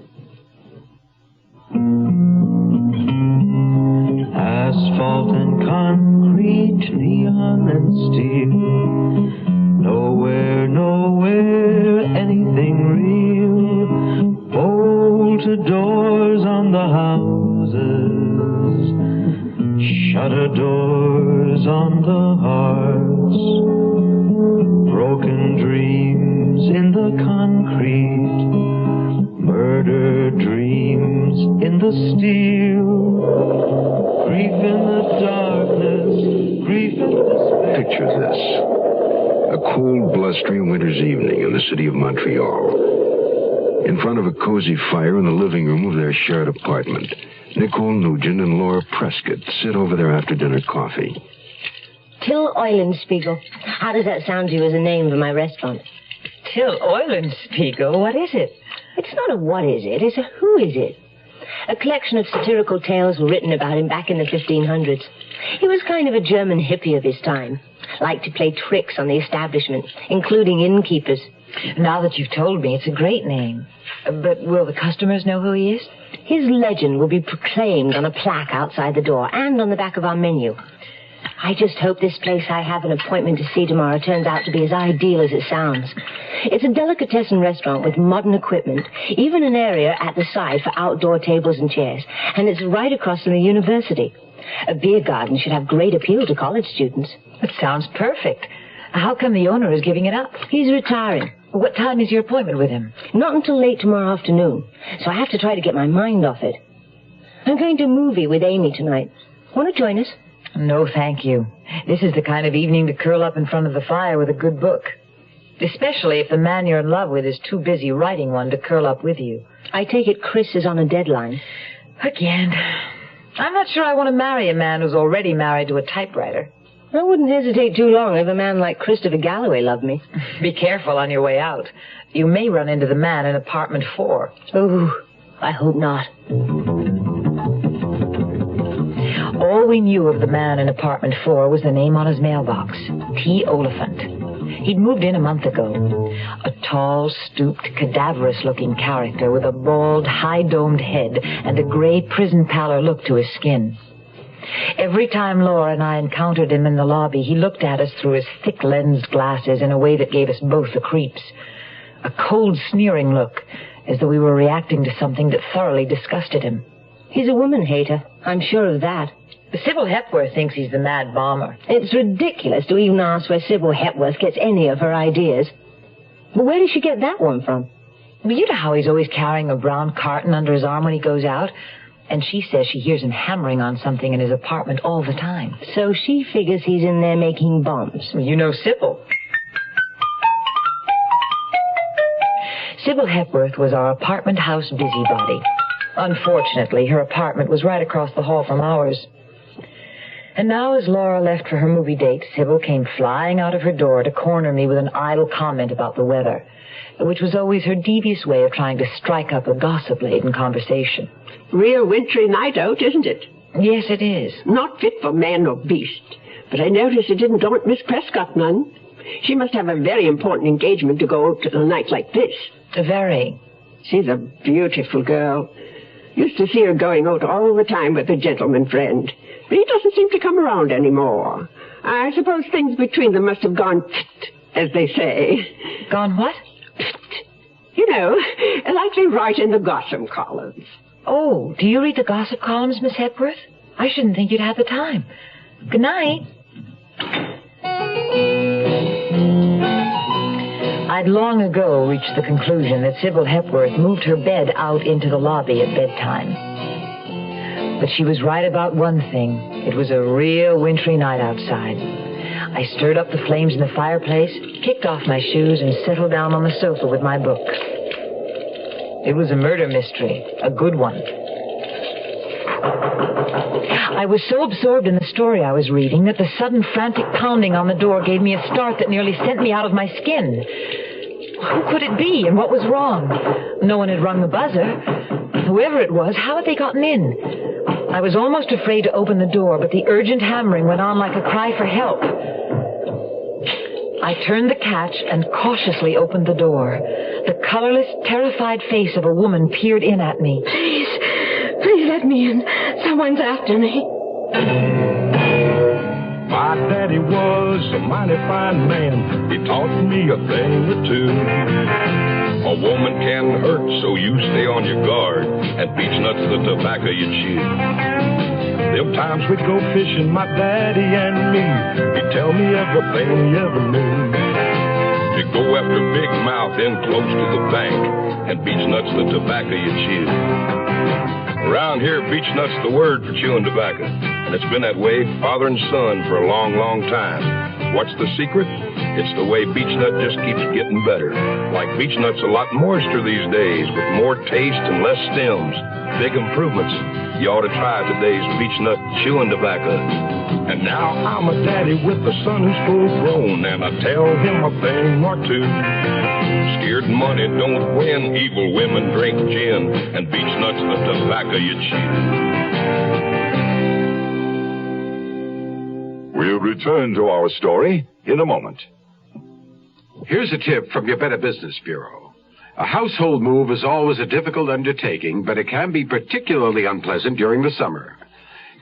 S19: Asphalt and concrete, neon and steel. Nowhere, anything real. Bolted doors on the houses, shutter doors on the hearts. Broken dreams in the concrete, murder dreams in the steel. Grief in the darkness, grief in despair.
S5: Picture this. A cold, blustery winter's evening in the city of Montreal. In front of a cozy fire in the living room of their shared apartment, Nicole Nugent and Laura Prescott sit over their after-dinner coffee.
S23: Till Eulenspiegel. How does that sound to you as a name for my restaurant?
S14: Till Eulenspiegel? What is it?
S23: It's not a what is it, it's a who is it. A collection of satirical tales were written about him back in the 1500s. He was kind of a German hippie of his time. Liked to play tricks on the establishment, including innkeepers.
S14: Now that you've told me, it's a great name. But will the customers know who he is?
S23: His legend will be proclaimed on a plaque outside the door and on the back of our menu. I just hope this place I have an appointment to see tomorrow turns out to be as ideal as it sounds. It's a delicatessen restaurant with modern equipment, even an area at the side for outdoor tables and chairs, and it's right across from the university. A beer garden should have great appeal to college students.
S14: It sounds perfect. How come the owner is giving it up?
S23: He's retiring.
S14: What time is your appointment with him?
S23: Not until late tomorrow afternoon, so I have to try to get my mind off it. I'm going to a movie with Amy tonight. Want to join us?
S14: No, thank you. This is the kind of evening to curl up in front of the fire with a good book. Especially if the man you're in love with is too busy writing one to curl up with you.
S23: I take it Chris is on a deadline.
S14: Again. I'm not sure I want to marry a man who's already married to a typewriter.
S23: I wouldn't hesitate too long if a man like Christopher Galloway loved me.
S14: Be careful on your way out. You may run into the man in apartment 4.
S23: Oh, I hope not.
S14: All we knew of the man in apartment 4 was the name on his mailbox, T. Oliphant. He'd moved in a month ago. A tall, stooped, cadaverous-looking character with a bald, high-domed head and a gray prison pallor look to his skin.
S3: Every time Laura and I encountered him in the lobby, he looked at us through his thick-lensed glasses in a way that gave us both the creeps. A cold, sneering look, as though we were reacting to something that thoroughly disgusted him.
S23: He's a woman hater. I'm sure of that.
S3: Sybil Hepworth thinks he's the mad bomber.
S23: It's ridiculous to even ask where Sybil Hepworth gets any of her ideas. But where did she get that one from?
S3: Well, you know how he's always carrying a brown carton under his arm when he goes out? And she says she hears him hammering on something in his apartment all the time.
S23: So she figures he's in there making bombs.
S3: Well, you know Sybil. Sybil Hepworth was our apartment house busybody. Unfortunately, her apartment was right across the hall from ours. And now, as Laura left for her movie date, Sybil came flying out of her door to corner me with an idle comment about the weather, which was always her devious way of trying to strike up a gossip-laden conversation.
S7: Real wintry night out, isn't it?
S3: Yes, it is.
S7: Not fit for man or beast. But I notice it didn't daunt Miss Prescott none. She must have a very important engagement to go out to a night like this.
S3: Very.
S7: She's a beautiful girl. Used to see her going out all the time with a gentleman friend. But he doesn't seem to come around anymore. I suppose things between them must have gone as they say.
S3: Gone what?
S7: You know, like they write in the gossip columns.
S3: Oh, do you read the gossip columns, Miss Hepworth? I shouldn't think you'd have the time. Good night. I'd long ago reached the conclusion that Sybil Hepworth moved her bed out into the lobby at bedtime. But she was right about one thing. It was a real wintry night outside. I stirred up the flames in the fireplace, kicked off my shoes, and settled down on the sofa with my book. It was a murder mystery, a good one. I was so absorbed in the story I was reading that the sudden frantic pounding on the door gave me a start that nearly sent me out of my skin. Who could it be, and what was wrong? No one had rung the buzzer. Whoever it was, how had they gotten in? I was almost afraid to open the door, but the urgent hammering went on like a cry for help. I turned the catch and cautiously opened the door. The colorless, terrified face of a woman peered in at me.
S20: Please let me in. Someone's after me.
S19: My daddy was a mighty fine man. He taught me a thing or two. A woman can hurt, so you stay on your guard, and beechnuts the tobacco you chew. Them times we'd go fishing, my daddy and me. He'd tell me everything he ever knew. You go after big mouth in close to the bank, and beechnuts the tobacco you chew. Around here, beechnut's the word for chewing tobacco, and it's been that way, father and son, for a long, long time. What's the secret? It's the way beechnut just keeps getting better. Like beechnut's a lot moister these days, with more taste and less stems. Big improvements. You ought to try today's beechnut chewing tobacco. And now I'm a daddy with a son who's full grown, and I tell him a thing or two. Scared money don't win, evil women drink gin, and beechnut's the tobacco you chew.
S15: We'll return to our story in a moment.
S9: Here's a tip from your Better Business Bureau. A household move is always a difficult undertaking, but it can be particularly unpleasant during the summer.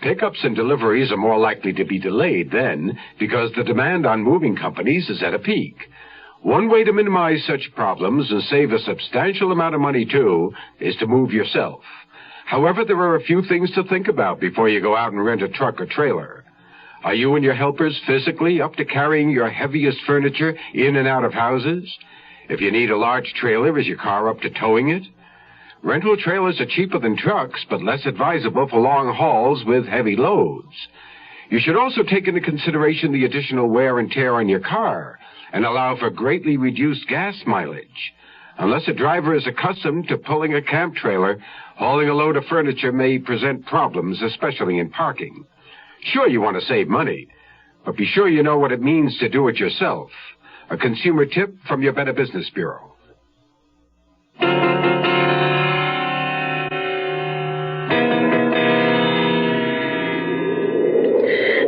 S9: Pickups and deliveries are more likely to be delayed then, because the demand on moving companies is at a peak. One way to minimize such problems and save a substantial amount of money, too, is to move yourself. However, there are a few things to think about before you go out and rent a truck or trailer. Are you and your helpers physically up to carrying your heaviest furniture in and out of houses? If you need a large trailer, is your car up to towing it? Rental trailers are cheaper than trucks, but less advisable for long hauls with heavy loads. You should also take into consideration the additional wear and tear on your car and allow for greatly reduced gas mileage. Unless a driver is accustomed to pulling a camp trailer, hauling a load of furniture may present problems, especially in parking. Sure, you want to save money, but be sure you know what it means to do it yourself. A consumer tip from your Better Business Bureau.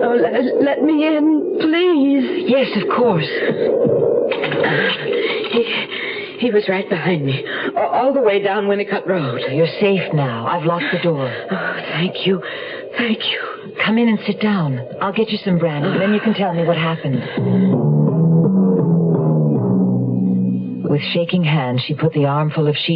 S20: Oh, let me in, please.
S3: Yes, of course.
S1: He was right behind me, all the way down Winnicott Road.
S3: You're safe now. I've locked the door.
S1: Oh, thank you. Thank you.
S3: Come in and sit down. I'll get you some brandy, and then you can tell me what happened. With shaking hands, she put the armful of sheet